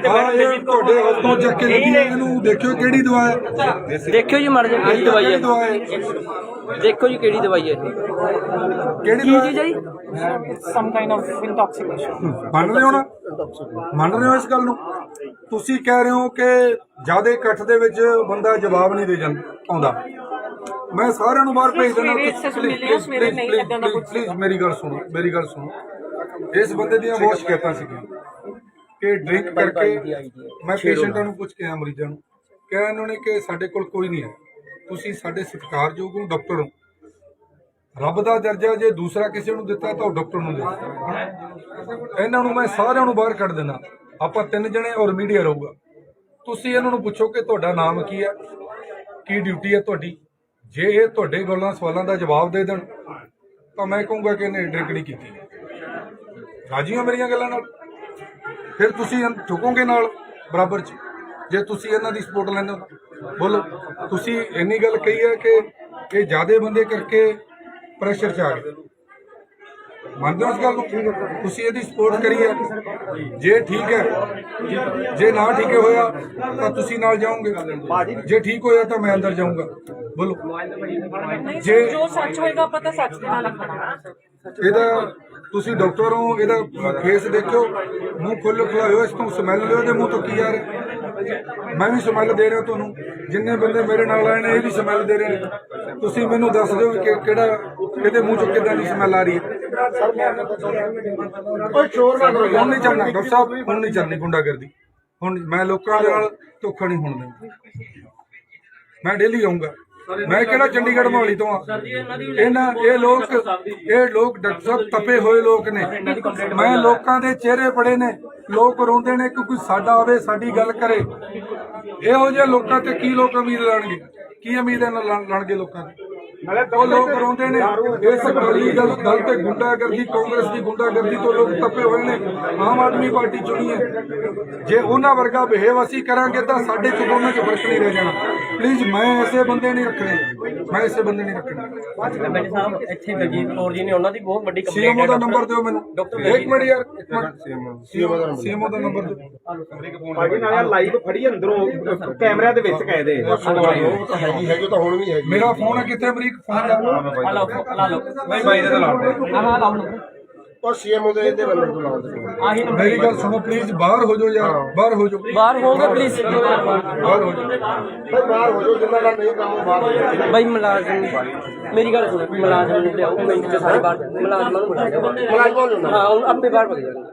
ਹਾਂ ਇਹ ਤੁਹਾਡੇ ਹੱਥੋਂ ਚੱਕ ਕੇ ਲੱਗੀ ਹੈ, ਇਹਨੂੰ ਦੇਖਿਓ ਕਿਹੜੀ ਦਵਾ ਹੈ। ਦੇਖਿਓ ਜੀ ਮਰ ਜਾ ਕਿਹੜੀ ਦਵਾਈ ਹੈ ਦਵਾ ਹੈ ਦੇਖੋ ਜੀ ਕਿਹੜੀ ਦਵਾਈ ਹੈ ਕਿਹੜੀ ਕੀ ਦਵਾ ਚੀਜ਼ ਹੈ ਜੀ ਮੰਨ ਰਹੇ ਹੋ ਨਾ, ਮੰਨ ਰਹੇ ਹੋ ਇਸ ਗੱਲ ਨੂੰ। ਤੁਸੀਂ ਕਹਿ ਰਹੇ ਹੋ ਕਿ ਜਿਆਦਾ ਇਕੱਠ ਦੇ ਵਿੱਚ ਬੰਦਾ ਜਵਾਬ ਨਹੀਂ ਦੇ ਜਾਂਦਾ ਆਉਂਦਾ। ਮੈਂ ਸਾਰਿਆਂ ਨੂੰ ਬਾਹਰ ਭੇਜ ਦੇਣਾ। ਪਲੀਜ਼ ਮੇਰੀ ਗੱਲ ਸੁਣੋ, ਮੇਰੀ ਗੱਲ ਸੁਣੋ। ਇਸ ਬੰਦੇ ਦੀਆਂ ਬਹੁਤ ਸ਼ਿਕਾਇਤਾਂ ਸੀਗੀਆਂ ਕਿ ਡਰਿੰਕ ਕਰਕੇ ਮੈਂ ਪੇਸ਼ੈਂਟਾਂ ਨੂੰ ਪੁੱਛ ਕੇ ਆਇਆ, ਮਰੀਜ਼ਾਂ ਨੂੰ ਕਿਹਾ ਇਹਨਾਂ ਨੇ ਕਿ ਸਾਡੇ ਕੋਲ ਕੋਈ ਨਹੀਂ ਹੈ। ਤੁਸੀਂ ਸਾਡੇ ਸਤਿਕਾਰਯੋਗ ਹੋ, ਡਾਕਟਰ ਹੋ। ਰੱਬ ਦਾ ਦਰਜਾ ਜੇ ਦੂਸਰਾ ਕਿਸੇ ਨੂੰ ਦਿੱਤਾ ਤਾਂ ਉਹ ਡਾਕਟਰ ਨੂੰ ਦਿੱਤਾ। ਇਹਨਾਂ ਨੂੰ ਮੈਂ ਸਾਰਿਆਂ ਨੂੰ ਬਾਹਰ ਕੱਢ ਦੇਣਾ। ਆਪਾਂ 3 ਜਣੇ ਔਰ ਮੀਡੀਆ ਰਹੂਗਾ। ਤੁਸੀਂ ਇਹਨਾਂ ਨੂੰ ਪੁੱਛੋ ਕਿ ਤੁਹਾਡਾ ਨਾਮ ਕੀ ਹੈ, ਕੀ ਡਿਊਟੀ ਹੈ ਤੁਹਾਡੀ। ਜੇ ਇਹ ਤੁਹਾਡੇ ਗੱਲਾਂ ਸਵਾਲਾਂ ਦਾ ਜਵਾਬ ਦੇ ਦੇਣ ਤਾਂ ਮੈਂ ਕਹੂੰਗਾ ਕਿ ਇਹਨੇ ਡਰਿੰਕ ਨਹੀਂ ਕੀਤੀ। ਰਾਜੀ ਹੋ ਮੇਰੀਆਂ ਗੱਲਾਂ ਨਾਲ? ਫਿਰ ਤੁਸੀਂ ਝੁਕੋਗੇ ਨਾਲ ਬਰਾਬਰ 'ਚ ਜੇ ਤੁਸੀਂ ਇਹਨਾਂ ਦੀ ਸਪੋਰਟ ਲੈਂਦੇ ਹੋ। ਬੋਲੋ, ਤੁਸੀਂ ਇੰਨੀ ਗੱਲ ਕਹੀ ਹੈ ਕਿ ਜ਼ਿਆਦੇ ਬੰਦੇ ਕਰਕੇ ਪ੍ਰੈਸ਼ਰ 'ਚ ਆ ਗਏ। ਮੰਨਦੇ ਹੋ ਇਸ ਗੱਲ ਨੂੰ? ਤੁਸੀਂ ਇਹਦੀ ਸਪੋਰਟ ਕਰੀ ਹੈ। ਜੇ ਠੀਕ ਹੈ, ਜੇ ਨਾ ਠੀਕ ਹੋਇਆ ਤਾਂ ਤੁਸੀਂ ਨਾਲ ਜਾਓਗੇ। ਜੇ ਠੀਕ ਹੋਇਆ ਤਾਂ ਮੈਂ ਅੰਦਰ ਜਾਊਂਗਾ। ਬੋਲੋ, ਜੇ ਜੋ ਸੱਚ ਹੋਏਗਾ ਆਪਾਂ ਤਾਂ ਸੱਚ ਦੇ ਨਾਲ ਖੜਾਂਗੇ। ਇਹਦਾ ਤੁਸੀਂ ਡਾਕਟਰ ਹੋ, ਇਹਦਾ ਫੇਸ ਦੇਖਿਓ, ਮੂੰਹ ਖੁੱਲ੍ਹ ਖੁਲਾਇਓ, ਇਸ ਤੋਂ ਸਮੈਲ ਲਿਓ। ਇਹਦੇ ਮੂੰਹ ਤੋਂ ਕੀ ਆ ਰਿਹਾ? ਮੈਂ ਵੀ ਸਮੈਲ ਦੇ ਰਿਹਾ ਤੁਹਾਨੂੰ। ਜਿੰਨੇ ਬੰਦੇ ਮੇਰੇ ਨਾਲ ਆਏ ਨੇ ਇਹ ਵੀ ਸਮੈਲ ਦੇ ਰਹੇ ਨੇ। ਤੁਸੀਂ ਮੈਨੂੰ ਦੱਸ ਦਿਓ ਕਿ ਕਿਹੜਾ ਇਹਦੇ ਮੂੰਹ ਚੋਂ ਕਿੱਦਾਂ ਦੀ ਸਮੈਲ ਆ ਰਹੀ ਹੈ। ਹੁਣ ਨਹੀਂ ਚੱਲਣਾ ਡਾਕਟਰ ਸਾਹਿਬ, ਹੁਣ ਨਹੀਂ ਚੱਲਣੀ ਗੁੰਡਾਗਰਦੀ। ਹੁਣ ਮੈਂ ਲੋਕਾਂ ਦੇ ਨਾਲ ਧੋਖਾ ਨਹੀਂ ਹੋਣ ਦੇਣਾ। ਮੈਂ ਡੇਲੀ ਆਊਂਗਾ। ਮੈਂ ਕਿਹੜਾ ਚੰਡੀਗੜ੍ਹ ਮੋਹਾਲੀ ਤੋਂ ਆ। ਇਹ ਲੋਕ ਡਾਕਟਰ ਸਾਹਿਬ ਤਪੇ ਹੋਏ ਲੋਕ ਨੇ। ਮੈਂ ਲੋਕਾਂ ਦੇ ਚਿਹਰੇ ਪੜੇ ਨੇ। ਲੋਕ ਰੋਂਦੇ ਨੇ ਕਿ ਕੋਈ ਸਾਡਾ ਆਵੇ, ਸਾਡੀ ਗੱਲ ਕਰੇ। ਇਹੋ ਜਿਹੇ ਲੋਕਾਂ ਤੇ ਕੀ ਲੋਕ ਉਮੀਦ ਲਾਣਗੇ? ਕੀ ਉਮੀਦ ਲਾਣਗੇ ਲੋਕਾਂ ਦੀ? ਉਹ ਲੋਕ ਰੋਂਦੇ ਨੇ। ਇਸ ਅਕਾਲੀ ਦਲ ਤੇ ਗੁੰਡਾਗਰਦੀ, ਕਾਂਗਰਸ ਦੀ ਗੁੰਡਾਗਰਦੀ ਤੋਂ ਲੋਕ ਤਪੇ ਹੋਏ ਨੇ। ਆਮ ਆਦਮੀ ਪਾਰਟੀ ਚੁਣੀ ਹੈ। ਜੇ ਉਹਨਾਂ ਵਰਗਾ ਬਿਹੇਵ ਅਸੀਂ ਕਰਾਂਗੇ ਤਾਂ ਸਾਡੇ ਚ ਦੋਨਾਂ ਚ ਫਰਕ ਨਹੀਂ ਰਹਿ ਜਾਣਾ। ਪਲੀਜ਼ ਮੈਂ ਐਸੇ ਬੰਦੇ ਨਹੀਂ ਰੱਖਣੇ। ਮੈਂ ਐਸੇ ਬੰਦੇ ਨਹੀਂ ਰੱਖਣੇ। ਐਮਐਲਏ ਸਾਹਿਬ ਇੱਥੇ ਦਲਜੀਤ ਕੌਰ ਜੀ ਨੇ ਉਹਨਾਂ ਦੀ ਬਹੁਤ ਵੱਡੀ ਕੰਪਲੇਂਟ ਸੀਐਮਓ ਦਾ ਨੰਬਰ ਦਿਓ ਮੈਨੂੰ। ਇੱਕ ਮਿੰਟ ਯਾਰ, ਇੱਕ ਮਿੰਟ। ਸੀਐਮਓ ਦਾ ਨੰਬਰ ਦਿਓ। ਭਾਜੀ ਨਾਲ ਲਾਈਵ ਫੜੀ ਅੰਦਰੋਂ ਕੈਮਰਿਆਂ ਦੇ ਵਿੱਚ ਕਾਇਦੇ ਹੈਗੀ ਤਾਂ ਹੁਣ ਵੀ ਹੈਗੀ। ਮੇਰਾ ਫੋਨ ਹੈ ਕਿੱਥੇ? ਅਮਰੀਕ ਫੋਨ ਦਾ ਨਹੀਂ ਬਾਈ ਦੇ ਤਾਂ ਲਾਉਂਦੇ ਉਹ ਸੀਐਮਓ ਦੇ ਨੰਬਰ ਤੋਂ ਲਾਉਂਦੇ। ਮੇਰੀ ਗੱਲ ਸੁਣੋ ਪਲੀਜ਼। ਬਾਹਰ ਹੋ ਜਾਓ ਯਾਰ, ਬਾਹਰ ਹੋ ਜਾਓ। ਬਾਹਰ ਹੋਗੇ ਪਲੀਜ਼ ਬਾਹਰ ਹੋ ਜਾਓ। ਬਾਹਰ ਹੋ ਜਾਓ, ਜਿੰਨਾ ਦਾ ਨਹੀਂ ਕੰਮ ਬਾਹਰ ਹੋ ਜਾਓ। ਭਾਈ ਮੁਲਾਜ਼ਮ ਮੇਰੀ ਗੱਲ ਸੁਣੋ ਮੁਲਾਜ਼ਮ ਨੂੰ ਲਿਆਓ ਮਿੰਟ ਚ ਸਾਰੇ ਬਾਹਰ ਮੁਲਾਜ਼ਮਾਂ ਨੂੰ ਪੁੱਛੋ ਹਾਂ ਹੁਣ ਆਪੇ ਬਾਹਰ ਭਗ ਜਾਣਗੇ।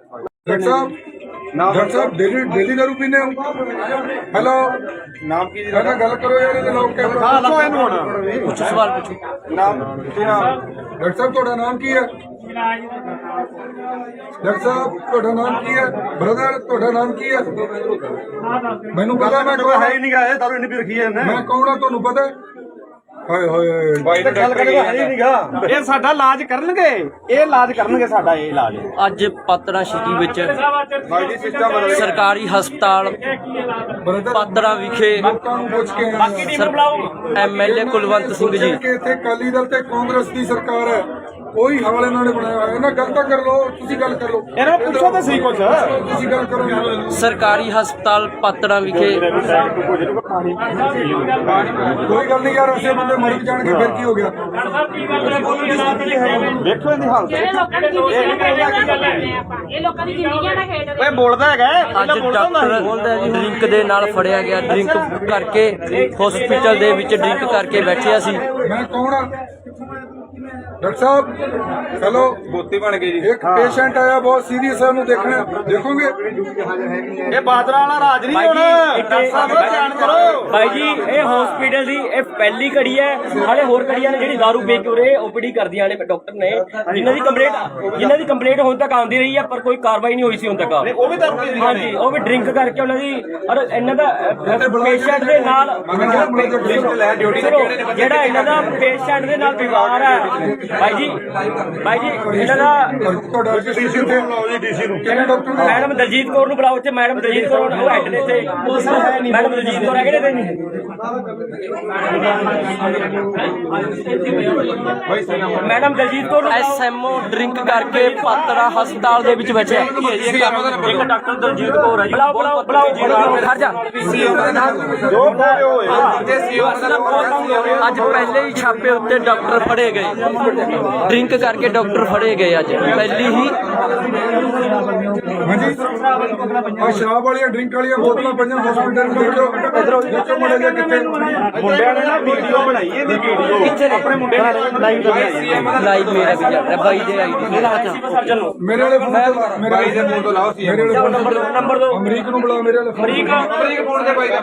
ਡਾਕਟਰ ਸਾਹਿਬ ਡੇਲੀ ਦਾਰੂ ਪੀਂਦੇ ਹੋ? ਹੈਲੋ, ਨਾਮ ਕੀ ਮੈਂ ਕਿਹਾ ਗੱਲ ਕਰੋ ਯਾਰ। ਇਹਦੇ ਲੋਕ ਹਾਂ ਲੱਖੋ ਇਹਨੂੰ ਹੁਣ ਪੁੱਛੋ ਸਵਾਲ ਪੁੱਛੋ। ਨਾਮ ਕੀ ਨਾਮ? ਡਾਕਟਰ ਸਾਹਿਬ ਤੁਹਾਡਾ ਨਾਮ ਕੀ ਹੈ? ਡਾਕਟਰ ਸਾਹਿਬ ਤੁਹਾਡਾ ਨਾਮ ਕੀ ਹੈ? ਬ੍ਰਦਰ ਤੁਹਾਡਾ ਨਾਮ ਕੀ ਹੈ? ਮੈਨੂੰ ਪਤਾ ਮੈਂ ਕੌਣ ਹੈ ਹੀ ਨਹੀਂ ਗਾਏ ਤਾਰੂ ਇੰਨੀ ਵੀ ਰੱਖੀ ਹੈ ਮੈਂ ਕੌਣ ਆ ਤੁਹਾਨੂੰ ਪਤਾ? ਹਾਏ ਹੋਏ ਬਾਈ ਗੱਲ ਕਰੇ ਹੈ ਹੀ ਨਹੀਂਗਾ। ਇਹ ਸਾਡਾ ਇਲਾਜ ਕਰਨਗੇ, ਇਹ ਇਲਾਜ ਕਰਨਗੇ ਸਾਡਾ ਇਹ ਇਲਾਜ। ਅੱਜ ਪਾਤੜਾ ਸਿਟੀ ਵਿੱਚ ਬਾਈ ਦੀ ਸਿਸਟਮ ਬਦਲ ਸਰਕਾਰੀ ਹਸਪਤਾਲ ਬ੍ਰਦਰ ਪਾਤੜਾ ਵਿਖੇ ਲੋਕਾਂ ਨੂੰ ਪੁੱਛ ਕੇ ਐਮਐਲਏ ਕੁਲਵੰਤ ਸਿੰਘ ਜੀ ਕਿ ਇੱਥੇ ਅਕਾਲੀ ਦਲ ਤੇ ਕਾਂਗਰਸ ਦੀ ਸਰਕਾਰ ਹੈ। ਕੋਈ ਹਾਲ ਇਹਨਾਂ ਨੇ ਬਣਾਇਆ ਹੋਇਆ। ਇਹਨਾਂ ਗੱਲ ਤਾਂ ਕਰ ਲਓ, ਤੁਸੀਂ ਗੱਲ ਕਰ ਲਓ। ਇਹਨਾਂ ਨੂੰ ਪੁੱਛੋ ਤਾਂ ਸਹੀ ਕੁਛ। ਤੁਸੀਂ ਗੱਲ ਕਰੋ। ਸਰਕਾਰੀ ਹਸਪਤਾਲ ਪਾਤੜਾ ਵਿਖੇ ਕੋਈ ਗੱਲ ਨਹੀਂ ਯਾਰ, ਐਸੇ ਬੰਦੇ ਮਰ ਜਾਣਗੇ ਫਿਰ ਕੀ ਹੋ ਗਿਆ? ਦੇਖੋ ਇਹਦੀ ਹਾਲਤ। ਜਿਹੜੇ ਲੋਕਾਂ ਦੀ ਜ਼ਿੰਦਗੀਆਂ ਦਾ ਖੇਡ ਕਰਦੇ ਆਪਾਂ, ਇਹ ਲੋਕਾਂ ਦੀ ਜ਼ਿੰਦਗੀਆਂ ਦਾ ਖੇਡ ਓਏ ਬੋਲਦਾ ਹੈਗਾ ਅੱਜ ਡਾਕਟਰ ਡਰਿੰਕ ਦੇ ਨਾਲ ਫੜਿਆ ਗਿਆ। ਡਰਿੰਕ ਕਰਕੇ ਹਸਪੀਟਲ ਦੇ ਵਿੱਚ ਡਰਿੰਕ ਕਰਕੇ ਬੈਠਿਆ ਸੀ। ਮੈਂ ਕੌਣ ਆ? ਡਾਕਟਰ ਸਾਹਿਬ ਚਲੋ, ਗੋਤੀ ਬਣ ਗਈ ਜੀ। ਇੱਕ ਪੇਸ਼ੈਂਟ ਆਇਆ ਬਹੁਤ ਸੀਰੀਅਸ ਹੈ, ਉਹਨੂੰ ਦੇਖਣਾ। ਦੇਖੋਗੇ? ਇਹ ਬਾਦਰਾ ਵਾਲਾ ਰਾਜ ਨਹੀਂ ਹੁਣ। ਡਾਕਟਰ ਸਾਹਿਬ ਧਿਆਨ ਕਰੋ। ਭਾਈ ਜੀ ਇਹ ਹਸਪੀਟਲ ਦੀ ਇਹ ਪਹਿਲੀ ਘੜੀ ਹੈ। ਹਾਲੇ ਹੋਰ ਘੜੀਆਂ ਨੇ ਜਿਹੜੀ ਦਾਰੂ ਵੇਚ ਕੇ ਉਰੇ ਓਪੀਡੀ ਕਰਦੀਆਂ ਨੇ ਡਾਕਟਰ ਨੇ, ਜਿਨ੍ਹਾਂ ਦੀ ਕੰਪਲੇਂਟ ਹੁਣ ਤੱਕ ਆਉਂਦੀ ਰਹੀ ਹੈ ਪਰ ਕੋਈ ਕਾਰਵਾਈ ਨਹੀਂ ਹੋਈ ਸੀ ਹੁਣ ਤੱਕ। ਉਹ ਵੀ ਦਾਰੂ ਪੀਂਦੇ ਹਾਂਜੀ, ਉਹ ਵੀ ਡਰਿੰਕ ਕਰਕੇ ਉਹਨਾਂ ਦੀ ਔਰ ਇਹਨਾਂ ਦਾ ਪੇਸ਼ੈਂਟ ਦੇ ਨਾਲ ਜਿਹੜਾ ਇਹਨਾਂ ਦਾ ਪੇਸ਼ੈਂਟ ਦੇ ਨਾਲ ਵਿਵਹਾਰ ਹੈ ਭਾਈ ਜੀ ਇਹਨਾਂ ਦਾ ਤੁਹਾਡਾ ਡੀਸੀ ਤੇ ਬੁਲਾਓ ਜੀ, ਡੀਸੀ ਨੂੰ ਕਿਹੜੇ ਡਾਕਟਰ ਨੇ? ਮੈਡਮ ਦਲਜੀਤ ਕੌਰ ਨੂੰ ਬੁਲਾਓ ਇੱਥੇ। ਮੈਡਮ ਦਲਜੀਤ ਕੌਰ ਉਹ ਹੈਡ ਨੇ ਇੱਥੇ। ਮੈਡਮ ਦਲਜੀਤ ਕੌਰ ਹੈਗੇ ਨੇ madam Daljit Kaur SMO drink ਕਰਕੇ ਪਾਤੜਾ ਹਸਪਤਾਲ ਦੇ ਵਿੱਚ ਬੈਠੇ ਇੱਕ ਡਾਕਟਰ ਦਲਜੀਤ ਕੌਰ ਹੈ ਜੀ। ਬੁਲਾਓ ਖੜ ਜਾ। ਅੱਜ ਪਹਿਲੇ ਹੀ ਛਾਪੇ ਉੱਤੇ ਡਾਕਟਰ ਫੜੇ ਗਏ, ਡਰਿੰਕ ਕਰਕੇ ਡਾਕਟਰ ਫੜੇ ਗਏ ਅੱਜ ਪਹਿਲੀ ਹੀ। ਹਾਂਜੀ ਆ ਸ਼ਰਾਬ ਵਾਲੀਆਂ ਡਰਿੰਕ ਵਾਲੀਆਂ ਬੋਤਲਾਂ ਪਈਆਂ ਹਸਪੀਟਲ ਵਿੱਚ। ਇਧਰੋਂ ਮੁੰਡੇ ਦੇ ਕਿੱਥੇ ਮੁੰਡਿਆਂ ਨੇ ਨਾ ਵੀਡੀਓ ਬਣਾਈ ਇਹਦੀ ਵੀਡੀਓ ਕਿੱਥੇ ਨੇ? ਆਪਣੇ ਮੁੰਡੇ ਨੇ ਲਾਈਵ ਲਾਈਵ ਮੇਰਾ ਵੀ ਚੱਲ ਰਿਹਾ ਬਾਈ ਦੇ ਆਈਡੀ ਸਰਜਨ ਨੂੰ ਮੇਰੇ ਵਾਲੇ ਫੋਨ ਮੇਰੇ ਵਾਲੇ ਫੋਨ ਤੋਂ ਲਾਓ ਸੀ ਮੇਰੇ ਵਾਲੇ ਨੰਬਰ ਦੋ ਅਮਰੀਕ ਨੂੰ ਬੁਲਾਓ ਮੇਰੇ ਵਾਲੇ ਅਮਰੀਕ ਫੋਨ ਦੇ ਬਾਈ ਦਾ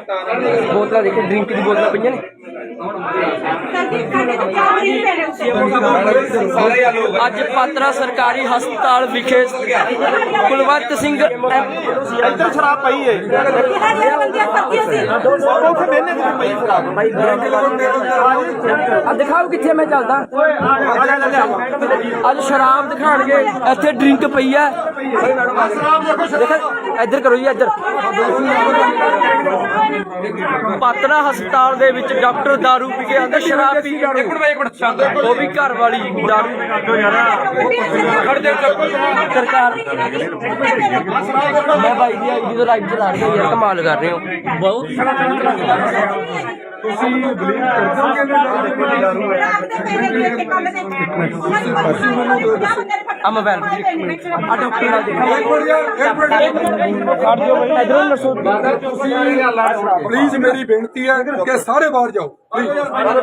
ਬੋਤਲਾਂ ਦੇਖੋ, ਡਰਿੰਕ ਦੀ ਬੋਤਲਾਂ ਪਈਆਂ ਨੇ। ਅੱਜ ਪਾਤੜਾ ਸਰਕਾਰੀ ਹਸਪਤਾਲ ਵਿਖੇ ਕੁਲਵੰਤ ਸਿੰਘ ਇੱਧਰ ਸ਼ਰਾਬ ਪਈ ਹੈ ਉੱਥੇ ਬਹਿਨੇ ਤੇ ਪਈ ਸ਼ਰਾਬ ਆ ਦਿਖਾਓ ਕਿੱਥੇ ਮੈਂ ਚੱਲਦਾ। ਅੱਜ ਸ਼ਰਾਬ ਦਿਖਾਣਗੇ, ਇੱਥੇ ਡਰਿੰਕ ਪਈ ਹੈ। ਇੱਧਰ ਕਰੋ ਜੀ, ਇੱਧਰ। ਪਾਤੜਾ ਹਸਪਤਾਲ ਦੇ ਵਿੱਚ ਡਾਕਟਰ ਦਾਰੂ ਪੀ ਕੇ ਆਂਦੇ, ਸ਼ਰਾਬ ਪੀ ਕੇ ਉਹ ਵੀ ਘਰ ਵਾਲੀ ਦਾਰੂ। ਸਰਕਾਰ ਮੈਂ ਭਾਈ ਦੀ ਆਈਡੀ ਤੋਂ ਲਾਈਵ ਚਲਾ ਰਹੀ ਹਾਂ ਯਾਰ, ਕਮਾਲ ਕਰ ਰਹੇ ਹੋ ਬਹੁਤ। ਤੁਸੀਂ ਬਲੀਵ ਕਰਦੇ ਆ ਮੋਬਾਈਲ ਆ ਡਾਕਟਰ ਨਾਲ ਇਧਰੋਂ ਨਰਸੋ ਪਲੀਜ਼ ਮੇਰੀ ਬੇਨਤੀ ਹੈ ਕਿ ਸਾਰੇ ਬਾਹਰ ਜਾਓ ਪਲੀਜ਼ ਬਾਹਰ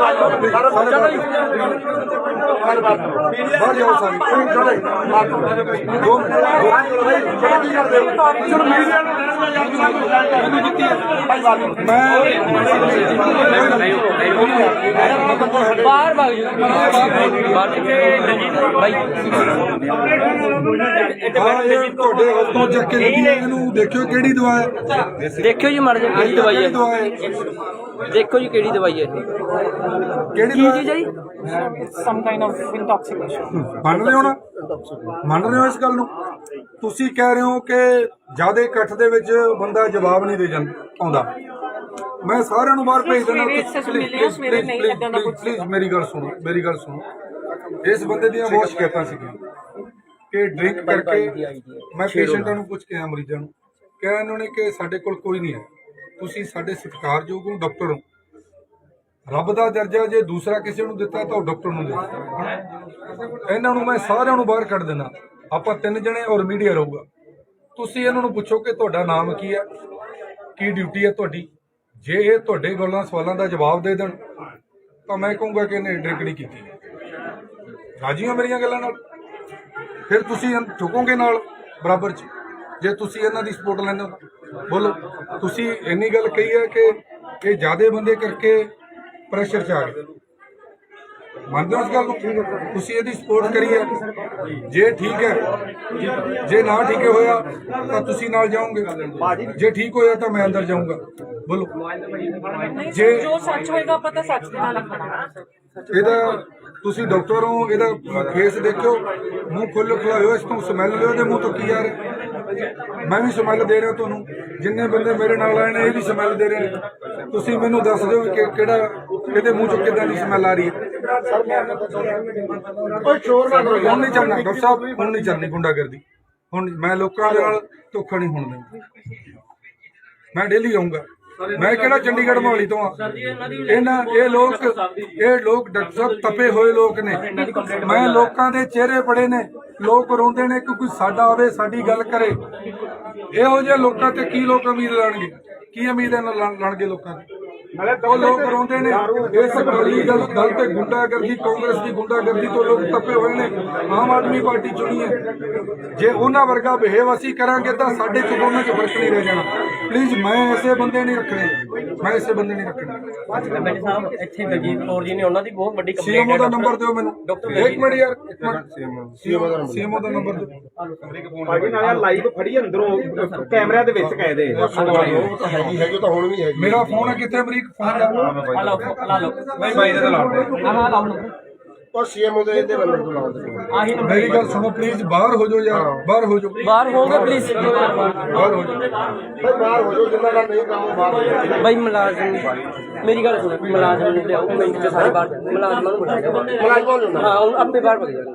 ਜਾਓ ਸਾਰੇ ਬਾਹਰ ਭਾਗ ਜੀ ਭਾਈ। ਤੁਹਾਡੇ ਹੱਥੋਂ ਚੱਕ ਕੇ ਲੱਗੀ ਹੈ, ਇਹਨੂੰ ਦੇਖਿਓ ਕਿਹੜੀ ਦਵਾ ਹੈ। ਦੇਖਿਓ ਜੀ ਮਰ ਜਾ ਕਿਹੜੀ ਦਵਾਈ ਹੈ, ਦਵਾ ਹੈ ਦੇਖੋ ਜੀ ਕਿਹੜੀ ਦਵਾਈ ਹੈ। ਕਿਹੜੀ ਕੀ ਦਵਾ ਚੀਜ਼ ਹੈ ਜੀ? ਮੰਨ ਰਹੇ ਹੋ ਨਾ? ਮੰਨ ਰਹੇ ਹੋ ਇਸ ਗੱਲ ਨੂੰ? ਤੁਸੀਂ ਕਹਿ ਰਹੇ ਹੋ ਕਿ ਜਿਆਦਾ ਇਕੱਠ ਦੇ ਵਿੱਚ ਬੰਦਾ ਜਵਾਬ ਨਹੀਂ ਦੇ ਜਾਂਦਾ ਆਉਂਦਾ। ਮੈਂ ਸਾਰਿਆਂ ਨੂੰ ਬਾਹਰ ਭੇਜ ਦੇਣਾ। ਪਲੀਜ਼ ਮੇਰੀ ਗੱਲ ਸੁਣੋ। ਇਸ ਬੰਦੇ ਦੀਆਂ ਬਹੁਤ ਸ਼ਿਕਾਇਤਾਂ ਸੀਗੀਆਂ ਕਿ ਡਰਿੰਕ ਕਰਕੇ ਮੈਂ ਪੇਸ਼ੈਂਟਾਂ ਨੂੰ ਪੁੱਛ ਕੇ ਆਇਆ, ਮਰੀਜ਼ਾਂ ਨੂੰ ਕਿਹਾ ਇਹਨਾਂ ਨੇ ਕਿ ਸਾਡੇ ਕੋਲ ਕੋਈ ਨਹੀਂ ਹੈ। ਤੁਸੀਂ ਸਾਡੇ ਸਤਿਕਾਰਯੋਗ ਹੋ, ਡਾਕਟਰ ਹੋ, ਰੱਬ ਦਾ ਦਰਜਾ ਜੇ ਦੂਸਰਾ ਕਿਸੇ ਨੂੰ ਦਿੱਤਾ ਤਾਂ ਉਹ ਡਾਕਟਰ ਨੂੰ ਦਿੱਤਾ। ਇਹਨਾਂ ਨੂੰ ਮੈਂ ਸਾਰਿਆਂ ਨੂੰ ਬਾਹਰ ਕੱਢ ਦੇਣਾ। ਆਪਾਂ 3 ਜਣੇ ਔਰ ਮੀਡੀਆ ਰਹੂਗਾ। ਤੁਸੀਂ ਇਹਨਾਂ ਨੂੰ ਪੁੱਛੋ ਕਿ ਤੁਹਾਡਾ ਨਾਮ ਕੀ ਹੈ, ਕੀ ਡਿਊਟੀ ਹੈ ਤੁਹਾਡੀ। ਜੇ ਇਹ ਤੁਹਾਡੇ ਗੱਲਾਂ ਸਵਾਲਾਂ ਦਾ ਜਵਾਬ ਦੇ ਦੇਣ ਤਾਂ ਮੈਂ ਕਹੂੰਗਾ ਕਿ ਇਹਨੇ ਡਰਿੰਕ ਨਹੀਂ ਕੀਤੀ। ਰਾਜੀ ਹੋ ਮੇਰੀਆਂ ਗੱਲਾਂ ਨਾਲ? ਫਿਰ ਤੁਸੀਂ ਝੁਕੋਗੇ ਨਾਲ ਬਰਾਬਰ 'ਚ ਜੇ ਤੁਸੀਂ ਇਹਨਾਂ ਦੀ ਸਪੋਰਟ ਲੈਂਦੇ ਹੋ। ਬੋਲੋ। ਤੁਸੀਂ ਇੰਨੀ ਗੱਲ ਕਹੀ ਹੈ ਕਿ ਇਹ ਜ਼ਿਆਦੇ ਬੰਦੇ ਕਰਕੇ ਪ੍ਰੈਸ਼ਰ 'ਚ ਆ ਗਏ। ਮੰਨਦੇ ਹੋ ਇਸ ਗੱਲ ਨੂੰ? ਤੁਸੀਂ ਇਹਦੀ ਸਪੋਰਟ ਕਰੀ ਹੈ। ਜੇ ਠੀਕ ਹੈ, ਜੇ ਨਾ ਠੀਕ ਹੋਇਆ ਤਾਂ ਤੁਸੀਂ ਨਾਲ ਜਾਓਗੇ। ਜੇ ਠੀਕ ਹੋਇਆ ਤਾਂ ਮੈਂ ਅੰਦਰ ਜਾਊਂਗਾ। ਬੋਲੋ। ਜੇ ਜੋ ਸੱਚ ਹੋਏਗਾ ਪਤਾ ਸੱਚ ਦੇ ਨਾਲ ਖੜਾ। ਇਹਦਾ ਤੁਸੀਂ ਡਾਕਟਰ ਹੋ, ਇਹਦਾ ਫੇਸ ਦੇਖਿਓ, ਮੂੰਹ ਖੁੱਲ੍ਹ ਖੁਲਾਇਓ, ਇਸ ਤੋਂ ਸਮੈਲ ਲਿਓ। ਇਹਦੇ ਮੂੰਹ ਤੋਂ ਕੀ ਆ ਰਿਹਾ? ਮੈਂ ਵੀ ਸਮੈਲ ਦੇ ਰਿਹਾ ਤੁਹਾਨੂੰ। ਜਿੰਨੇ ਬੰਦੇ ਮੇਰੇ ਨਾਲ ਆਏ ਨੇ ਇਹ ਵੀ ਸਮੈਲ ਦੇ ਰਹੇ ਨੇ। ਤੁਸੀਂ ਮੈਨੂੰ ਦੱਸ ਦਿਓ ਕਿ ਕਿਹੜਾ ਇਹਦੇ ਮੂੰਹ ਚੋਂ ਕਿੱਦਾਂ ਦੀ ਸਮੈਲ ਆ ਰਹੀ ਹੈ। ਹੁਣ ਨਹੀਂ ਚੱਲਣਾ ਡਾਕਟਰ ਸਾਹਿਬ, ਹੁਣ ਨਹੀਂ ਚੱਲਣੀ ਗੁੰਡਾਗਰਦੀ। ਹੁਣ ਮੈਂ ਲੋਕਾਂ ਦੇ ਨਾਲ ਧੋਖਾ ਨਹੀਂ ਹੋਣ ਦੇਣਾ। ਮੈਂ ਡੇਲੀ ਆਊਂਗਾ। ਮੈਂ ਕਿਹੜਾ ਚੰਡੀਗੜ੍ਹ ਮੋਹਾਲੀ ਤੋਂ ਆ। ਇਹ ਲੋਕ ਡਾਕਟਰ ਸਾਹਿਬ ਤਪੇ ਹੋਏ ਲੋਕ ਨੇ। ਮੈਂ ਲੋਕਾਂ ਦੇ ਚਿਹਰੇ ਪੜੇ ਨੇ, ਲੋਕ ਰੋਂਦੇ ਨੇ ਕਿ ਕੋਈ ਸਾਡਾ ਆਵੇ, ਸਾਡੀ ਗੱਲ ਕਰੇ। ਇਹੋ ਜਿਹੇ ਲੋਕਾਂ ਤੇ ਕੀ ਲੋਕ ਉਮੀਦ ਲਾਣਗੇ? ਕੀ ਉਮੀਦ ਲਾਣਗੇ ਲੋਕਾਂ ਦੀ? ਉਹ ਲੋਕ ਰੋਂਦੇ ਨੇ। ਇਸ ਅਕਾਲੀ ਦਲ ਤੇ ਗੁੰਡਾਗਰਦੀ, ਕਾਂਗਰਸ ਦੀ ਗੁੰਡਾਗਰਦੀ ਤੋਂ ਲੋਕ ਤਪੇ ਹੋਏ ਨੇ। ਆਮ ਆਦਮੀ ਪਾਰਟੀ ਚੁਣੀ ਹੈ। ਜੇ ਉਹਨਾਂ ਵਰਗਾ ਬਿਹੇਵ ਅਸੀਂ ਕਰਾਂਗੇ ਤਾਂ ਸਾਡੇ ਚ ਦੋਨਾਂ ਚ ਫਰਕ ਨਹੀਂ ਰਹਿ ਜਾਣਾ। ਪਲੀਜ਼ ਮੈਂ ਐਸੇ ਬੰਦੇ ਨਹੀਂ ਰੱਖਣੇ। ਇੱਥੇ ਦਲਜੀਤ ਕੌਰ ਜੀ ਨੇ, ਉਹਨਾਂ ਦੀ ਬਹੁਤ ਵੱਡੀ ਕੰਪਲੇਂਟ ਸੀਐਮਓ ਦਾ ਨੰਬਰ ਦਿਓ ਮੈਨੂੰ। ਇੱਕ ਮਿੰਟ ਯਾਰ, ਸੀਐਮਓ ਦਾ ਨੰਬਰ ਦਿਓ। ਭਾਜੀ ਨਾਲ ਲਾਈਵ ਫੜੀ ਅੰਦਰੋਂ ਕੈਮਰਿਆਂ ਦੇ ਵਿੱਚ ਕਾਇਦੇ ਹੈਗੀ ਤਾਂ ਹੁਣ ਵੀ ਹੈਗੀ। ਮੇਰਾ ਫੋਨ ਹੈ ਕਿੱਥੇ? ਅਮਰੀਕ ਫੋਨ ਦਾ ਲਾ ਲਓ ਨਹੀਂ ਬਾਈ ਦਾ ਲਾ ਦੇ। ਔਰ ਸੀਐਮਓ ਦੇ ਇਹਦੇ ਬੰਦੇ ਤੋਂ ਲਾਉਂਦੇ ਮੇਰੀ ਗੱਲ ਸੁਣੋ ਪਲੀਜ਼, ਬਾਹਰ ਹੋ ਜਾਓ ਯਾਰ, ਬਾਹਰ ਹੋ ਜਾਓ, ਬਾਹਰ ਹੋਗੇ ਪਲੀਜ਼। ਬਾਹਰ ਹੋ ਜਾਓ। ਬਾਹਰ ਹੋ ਜਾਓ, ਜਿੰਨਾ ਦਾ ਨਹੀਂ ਕੰਮ ਬਾਹਰ ਹੋ ਜਾਓ। ਬਾਈ ਮੁਲਾਜ਼ਮ, ਮੇਰੀ ਗੱਲ ਸੁਣੋ, ਮੁਲਾਜ਼ਮ ਨੂੰ ਲਿਆਓ ਮਿੰਟ ਚ ਸਾਰੇ ਬਾਹਰ, ਮੁਲਾਜ਼ਮਾਂ ਨੂੰ ਪੁੱਛੋ। ਹਾਂ ਹੁਣ ਆਪੇ ਬਾਹਰ ਭਗ ਜਾਣਗੇ।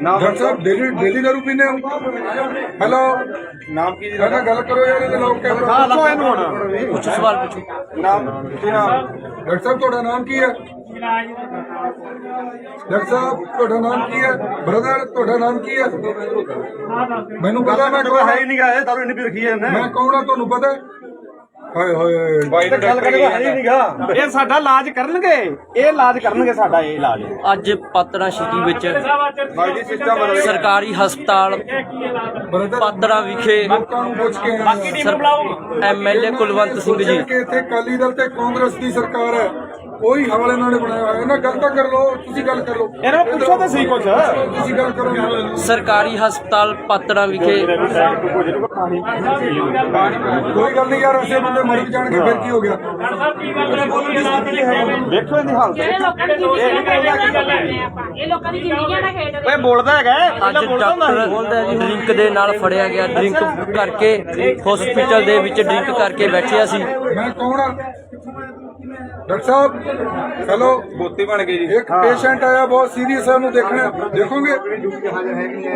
ਡਾਕਟਰ ਸਾਹਿਬ ਡੇਲੀ ਦਾਰੂ ਪੀਂਦੇ ਹੋ? ਹੈਲੋ, ਨਾਮ ਕੀ ਜੀ ਪਹਿਲਾਂ ਗੱਲ ਕਰੋ ਯਾਰ, ਇਹਦੇ ਲੋਕ ਕੈਮਰਾ। ਹਾਂ ਲੱਖੋ ਇਹਨੂੰ ਹੁਣ ਪੁੱਛੋ ਸਵਾਲ ਪੁੱਛੋ। ਨਾਮ ਕੀ ਨਾਮ ਡਾਕਟਰ ਸਾਹਿਬ ਤੁਹਾਡਾ ਨਾਮ ਕੀ ਹੈ? ਡਾਕਟਰ ਸਾਹਿਬ ਤੁਹਾਡਾ ਨਾਮ ਕੀ ਹੈ? ਬ੍ਰਦਰ ਤੁਹਾਡਾ ਨਾਮ ਕੀ ਹੈ? ਮੈਨੂੰ ਪਤਾ, ਮੈਂ ਕੌਣ ਹੈ ਹੀ ਨਹੀਂ ਗਾ, ਇਹ ਦਾਰੂ ਇੰਨੀ ਪੀ ਰੱਖੀ ਹੈ ਮੈਂ ਕੌਣ ਆ ਤੁਹਾਨੂੰ ਪਤਾ ਹੈ? ਹਾਏ ਹਾਏ ਬਾਈ ਨੇ ਗੱਲ ਕਰੇਗਾ ਹੈ ਹੀ ਨਹੀਂ ਗਾ। ਇਹ ਸਾਡਾ ਇਲਾਜ ਕਰਨਗੇ, ਇਹ ਇਲਾਜ ਕਰਨਗੇ ਸਾਡਾ, ਇਹ ਇਲਾਜ ਅੱਜ ਪਾਤੜਾ ਸਿਟੀ ਵਿੱਚ ਬਾਈ ਦੀ ਸਿਸਟਮ ਬਦਲ ਸਰਕਾਰੀ ਹਸਪਤਾਲ ਬ੍ਰਦਰ ਪਾਤੜਾ ਵਿਖੇ ਲੋਕਾਂ ਨੂੰ ਪੁੱਛ ਕੇ ਆਏ ਐਮਐਲਏ ਕੁਲਵੰਤ ਸਿੰਘ ਜੀ ਕਿ ਇੱਥੇ ਅਕਾਲੀ ਦਲ ਤੇ ਕਾਂਗਰਸ ਦੀ ਸਰਕਾਰ ਹੈ, ਉਹੀ ਹਾਲ ਇਹਨਾਂ ਨੇ ਬਣਾਇਆ ਹੋਇਆ। ਇਹਨਾਂ ਗੱਲ ਤਾਂ ਕਰ ਲਓ, ਤੁਸੀਂ ਗੱਲ ਕਰ ਲਓ, ਇਹਨਾਂ ਨੂੰ ਪੁੱਛੋ ਤਾਂ ਸਹੀ ਕੁਛ। ਤੁਸੀਂ ਗੱਲ ਕਰੋ। ਸਰਕਾਰੀ ਹਸਪਤਾਲ ਪਾਤੜਾ ਵਿਖੇ ਕੋਈ ਗੱਲ ਨਹੀਂ ਯਾਰ, ਐਸੇ ਬੰਦੇ ਮਰ ਜਾਣਗੇ ਫਿਰ ਕੀ ਹੋ ਗਿਆ? ਵੇਖੋ ਇਹਦੀ ਹਾਲਤ। ਇਹ ਲੋਕਾਂ ਦੀ ਇਹ ਲੋਕਾਂ ਦੀ ਜ਼ਿੰਦਗੀਆਂ ਦਾ ਖੇਡ ਰਹੇ ਓਏ ਬੋਲਦਾ ਹੈਗਾ, ਅੱਜ ਪਹਿਲਾਂ ਬੋਲਦਾ ਹੁੰਦਾ ਡਾਕਟਰ ਡਰਿੰਕ ਦੇ ਨਾਲ ਫੜਿਆ ਗਿਆ। ਡਰਿੰਕ ਕਰਕੇ ਹਸਪੀਟਲ ਦੇ ਵਿੱਚ ਡਰਿੰਕ ਕਰਕੇ ਬੈਠਿਆ ਸੀ। ਮੈਂ ਕੌਣ ਆ? ਡਾਕਟਰ ਸਾਹਿਬ ਹੈਲੋ, ਬੋਤੀ ਬਣ ਗਈ ਜੀ। ਇੱਕ ਪੇਸ਼ੈਂਟ ਆਇਆ ਬਹੁਤ ਸੀਰੀਅਸ ਹੈ, ਉਹਨੂੰ ਦੇਖਣਾ, ਦੇਖੋਗੇ?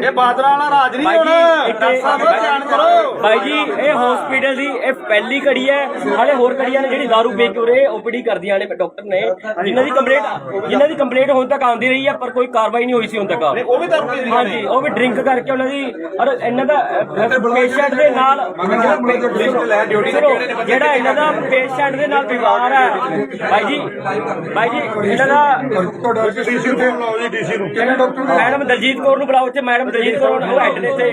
ਇਹ ਬਾਦਲਾਂ ਵਾਲਾ ਰਾਜ ਨਹੀਂ ਹੁਣ। ਡਾਕਟਰ ਸਾਹਿਬ ਧਿਆਨ ਕਰੋ। ਭਾਈ ਜੀ ਇਹ ਹਸਪੀਟਲ ਦੀ ਇਹ ਪਹਿਲੀ ਕੜੀ ਹੈ, ਹਾਲੇ ਹੋਰ ਕੜੀਆਂ ਨੇ ਜਿਹੜੀ ਦਾਰੂ ਵੇਚ ਕੇ ਉਰੇ ਓਪੀਡੀ ਕਰਦੀਆਂ ਨੇ ਡਾਕਟਰ ਨੇ, ਜਿਨ੍ਹਾਂ ਦੀ ਕੰਪਲੇਂਟ ਹੁਣ ਤੱਕ ਆਉਂਦੀ ਰਹੀ ਹੈ ਪਰ ਕੋਈ ਕਾਰਵਾਈ ਨਹੀਂ ਹੋਈ ਸੀ ਹੁਣ ਤੱਕ। ਉਹ ਵੀ ਦਾਰੂ ਪੀ ਹਾਂਜੀ, ਉਹ ਵੀ ਡਰਿੰਕ ਕਰਕੇ ਉਹਨਾਂ ਦੀ ਔਰ ਇਹਨਾਂ ਦਾ ਪੇਸ਼ੈਂਟ ਦੇ ਨਾਲ ਸੁਣੋ, ਜਿਹੜਾ ਇਹਨਾਂ ਦਾ ਪੇਸ਼ੈਂਟ ਦੇ ਨਾਲ ਵਿਵਹਾਰ ਹੈ ਭਾਈ ਜੀ ਇਹਨਾਂ ਦਾ ਤੁਹਾਡਾ ਡੀਸੀ ਤੇ ਕਿਹਨੇ ਡਾਕਟਰ ਨੇ? ਮੈਡਮ ਦਲਜੀਤ ਕੌਰ ਨੂੰ ਬੁਲਾਓ ਇੱਥੇ। ਮੈਡਮ ਦਲਜੀਤ ਕੌਰ ਉਹ ਹੈਡ ਨੇ ਇੱਥੇ।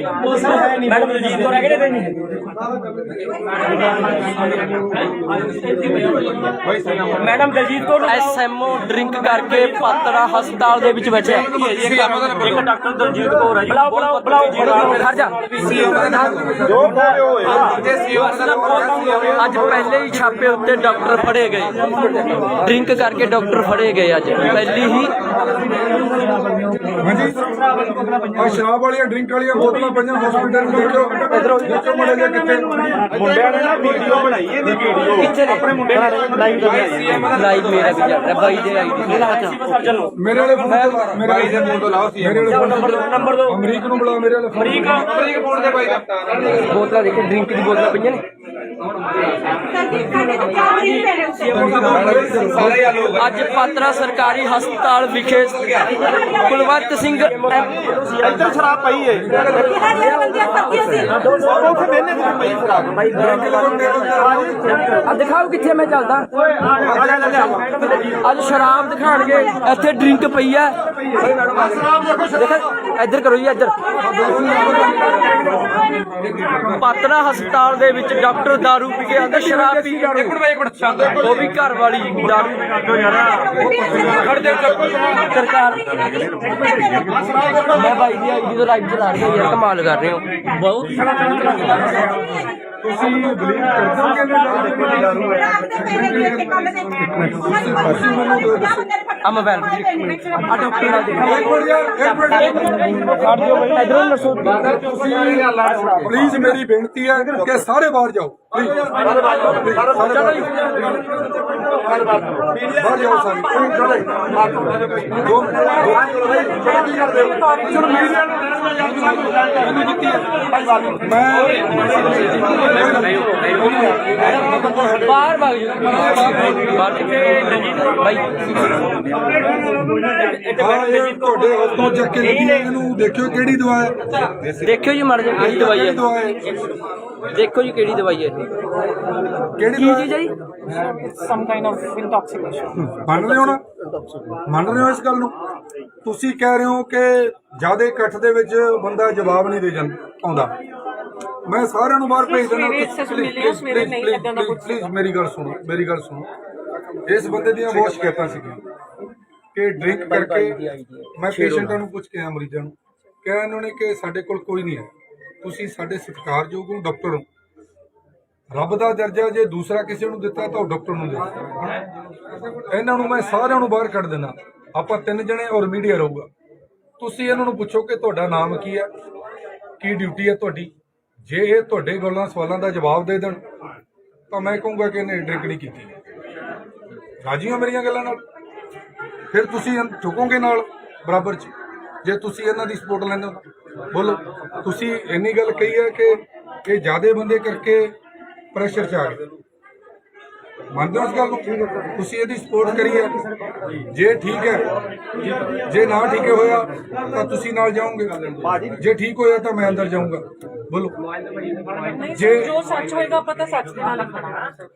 ਮੈਡਮ ਦਲਜੀਤ ਕੌਰ ਹੈਗੇ ਨੇ ਇੱਥੇ। ਮੈਡਮ ਦਲਜੀਤ ਕੌਰ ਨੂੰ ਐਸਐਮਓ ਡਰਿੰਕ ਕਰਕੇ ਪਾਤੜਾ ਹਸਪਤਾਲ ਦੇ ਵਿੱਚ ਬੈਠਿਆ। ਇੱਕ ਡਾਕਟਰ ਦਲਜੀਤ ਕੌਰ ਹੈ ਜੀ। ਬੁਲਾਓ ਖੜ ਜਾ। ਜੋ ਬੋਲੇ ਹੋਏ ਅੱਜ ਪਹਿਲੇ ਹੀ ਛਾਪੇ ਉੱਤੇ ਡਾਕਟਰ ਫੜੇ ਗਏ। ਡਰਿੰਕ ਕਰਕੇ ਡਾਕਟਰ ਫੜੇ ਗਏ ਅੱਜ ਪਹਿਲੀ ਹੀ। ਹਾਂਜੀ, ਆ ਸ਼ਰਾਬ ਵਾਲੀਆਂ ਡਰਿੰਕ ਵਾਲੀਆਂ ਬੋਤਲਾਂ ਪਈਆਂ ਹਸਪੀਟਲ ਵਿੱਚ। ਇਧਰੋਂ ਮੁੰਡੇ ਦੇ ਕਿੱਥੇ? ਮੁੰਡਿਆਂ ਨੇ ਨਾ ਵੀਡੀਓ ਬਣਾਈ, ਇਹਦੀ ਵੀਡੀਓ ਕਿੱਥੇ ਨੇ? ਆਪਣੇ ਮੁੰਡੇ ਨੇ ਲਾਈਵ ਮੇਰਾ ਵੀ ਚੱਲ ਰਿਹਾ ਬਾਈ ਦੇ ਆਈਡੀ। ਮੇਰੇ ਵਾਲੇ ਫੋਨ ਤੋਂ, ਮੇਰੇ ਵਾਲੇ ਫੋਨ ਤੋਂ ਲਾਓ। ਮੇਰੇ ਵਾਲੇ ਨੰਬਰ ਦੋ। ਅਮਰੀਕ ਨੂੰ ਬੁਲਾਓ, ਮੇਰੇ ਵਾਲੇ ਅਮਰੀਕ ਫੋਨ ਤੇ ਬਾਈ ਦਾ ਬੋਤਲਾਂ ਦੇਖੇ, ਡਰਿੰਕ ਦੀ ਬੋਤਲਾਂ ਪਈਆਂ ਨੇ। ਅੱਜ ਪਾਤੜਾ ਸਰਕਾਰੀ ਹਸਪਤਾਲ ਵਿਖੇ ਕੁਲਵੰਤ ਸਿੰਘ ਇੱਧਰ ਸ਼ਰਾਬ ਪਈ ਏ, ਉੱਥੇ ਬਹਿਨੇ ਤੇ ਪਈ ਸ਼ਰਾਬ। ਆ ਦਿਖਾਓ ਕਿੱਥੇ ਮੈਂ ਚੱਲਦਾ। ਅੱਜ ਸ਼ਰਾਬ ਦਿਖਾਣਗੇ, ਇੱਥੇ ਡਰਿੰਕ ਪਈ ਆ। ਇੱਧਰ ਕਰੋ ਜੀ, ਇੱਧਰ। ਪਾਤੜਾ ਹਸਪਤਾਲ ਦੇ ਵਿੱਚ ਡਾਕਟਰ ਦਾਰੂ ਪੀ ਕੇ ਆਂਦਾ, ਸ਼ਰਾਬ ਪੀ ਕੇ ਉਹ ਵੀ ਘਰ ਵਾਲੀ ਦਾਰੂ। ਸਰਕਾਰ ਮੈਂ ਬਾਈ ਦੀ ਆਈਡੀ ਤੋਂ ਲਾਈਵ ਚਲਾ ਰਿਹਾ ਯਾਰ, ਕਮਾਲ ਕਰ ਰਹੇ ਹੋ ਬਹੁਤ। ਤੁਸੀਂ ਬਲੀਵ ਕਰਦੇ ਹੋ ਕਿ ਆ ਮੋਬਾਈਲ ਆ ਡਾਕਟਰ ਨਾਲ ਦਿਖਾਓ। ਇੱਕ ਮਿੰਟ ਯਾਰ, ਇੱਕ ਮਿੰਟ ਇਧਰੋਂ ਦੱਸੋ। ਪਲੀਜ਼ ਮੇਰੀ ਬੇਨਤੀ ਹੈ ਕਿ ਸਾਰੇ ਬਾਹਰ ਜਾਓ। ਬਾਹਰ ਜਾਓ ਸਾਰੇ। ਬਾਹਰ ਭਗ ਜਾਓ। ਬਾਹਰ ਬਾਈ ਤੁਹਾਡੇ ਹਸਪਤਾਲ ਚੱਕ ਕੇ ਲੱਗੀ ਹੈ, ਇਹਨੂੰ ਦੇਖਿਓ ਕਿਹੜੀ ਦਵਾ ਹੈ। ਦੇਖਿਓ ਜੀ ਮਰ ਜਾ ਕਿਹੜੀ ਦਵਾਈ ਕਿਹੜੀ ਹੈ। ਦਵਾ ਹੈ? ਦੇਖੋ ਜੀ ਕਿਹੜੀ ਦਵਾਈ ਹੈ। ਕਿਹੜੀ ਕੀ ਦਵਾ ਚੀਜ਼ ਹੈ ਜੀ? ਮੰਨ ਰਹੇ ਹੋ ਨਾ? ਮੰਨ ਰਹੇ ਹੋ ਇਸ ਗੱਲ ਨੂੰ? ਤੁਸੀਂ ਕਹਿ ਰਹੇ ਹੋ ਕਿ ਜ਼ਿਆਦਾ ਇਕੱਠ ਦੇ ਵਿੱਚ ਬੰਦਾ ਜਵਾਬ ਨਹੀਂ ਦੇ ਆਉਂਦਾ। ਮੈਂ ਸਾਰਿਆਂ ਨੂੰ ਬਾਹਰ ਭੇਜ ਦਿੰਦਾ। ਪਲੀਜ਼ ਮੇਰੀ ਗੱਲ ਸੁਣੋ, ਮੇਰੀ ਗੱਲ ਸੁਣੋ। ਇਸ ਬੰਦੇ ਦੀਆਂ ਬਹੁਤ ਸ਼ਿਕਾਇਤਾਂ ਸੀਗੀਆਂ ਕਿ ਡਰਿੰਕ ਕਰਕੇ ਮੈਂ ਪੇਸ਼ੈਂਟਾਂ ਨੂੰ ਪੁੱਛ ਕੇ ਆਇਆ, ਮਰੀਜ਼ਾਂ ਨੂੰ ਕਿਹਾ ਇਹਨਾਂ ਨੇ ਕਿ ਸਾਡੇ ਕੋਲ ਕੋਈ ਨਹੀਂ ਹੈ, ਤੁਸੀਂ ਸਾਡੇ ਸਤਿਕਾਰਯੋਗ ਹੋ, ਡਾਕਟਰ ਹੋ, ਰੱਬ ਦਾ ਦਰਜਾ ਜੇ ਦੂਸਰਾ ਕਿਸੇ ਨੂੰ ਦਿੱਤਾ ਤਾਂ ਉਹ ਡਾਕਟਰ ਨੂੰ ਦਿੱਤਾ। ਇਹਨਾਂ ਨੂੰ ਮੈਂ ਸਾਰਿਆਂ ਨੂੰ ਬਾਹਰ ਕੱਢ ਦੇਣਾ। ਆਪਾਂ 3 ਜਣੇ ਔਰ ਮੀਡੀਆ ਰਹੂਗਾ। ਤੁਸੀਂ ਇਹਨਾਂ ਨੂੰ ਪੁੱਛੋ ਕਿ ਤੁਹਾਡਾ ਨਾਮ ਕੀ ਹੈ, ਕੀ ਡਿਊਟੀ ਹੈ ਤੁਹਾਡੀ। ਜੇ ਇਹ ਤੁਹਾਡੇ ਗੱਲਾਂ ਸਵਾਲਾਂ ਦਾ ਜਵਾਬ ਦੇ ਦੇਣ ਤਾਂ ਮੈਂ ਕਹੂੰਗਾ ਕਿ ਇਹਨੇ ਡਰਿੰਕ ਨਹੀਂ ਕੀਤੀ। ਰਾਜੀ ਹੋ ਮੇਰੀਆਂ ਗੱਲਾਂ ਨਾਲ? ਫਿਰ ਤੁਸੀਂ ਝੁਕੋਗੇ ਨਾਲ ਬਰਾਬਰ 'ਚ ਜੇ ਤੁਸੀਂ ਇਹਨਾਂ ਦੀ ਸਪੋਰਟ ਲੈਂਦੇ ਹੋ। ਬੋਲੋ, ਤੁਸੀਂ ਇੰਨੀ ਗੱਲ ਕਹੀ ਹੈ ਕਿ ਇਹ ਜ਼ਿਆਦੇ ਬੰਦੇ ਕਰਕੇ ਪ੍ਰੈਸ਼ਰ 'ਚ ਆ ਗਏ। ਮੰਨਦੇ ਹੋ ਇਸ ਗੱਲ ਨੂੰ? ਤੁਸੀਂ ਇਹਦੀ ਸਪੋਰਟ ਕਰੀ ਹੈ, ਜੇ ਠੀਕ ਹੈ, ਜੇ ਨਾ ਠੀਕ ਹੋਇਆ ਤਾਂ ਤੁਸੀਂ ਨਾਲ ਜਾਓਗੇ, ਜੇ ਠੀਕ ਹੋਇਆ ਤਾਂ ਮੈਂ ਅੰਦਰ ਜਾਊਂਗਾ। ਬੋਲੋ, ਜੇ ਜੋ ਸੱਚ ਹੋਏਗਾ ਆਪਾਂ ਤਾਂ ਸੱਚ ਦੇ ਨਾਲ ਖੜਾ।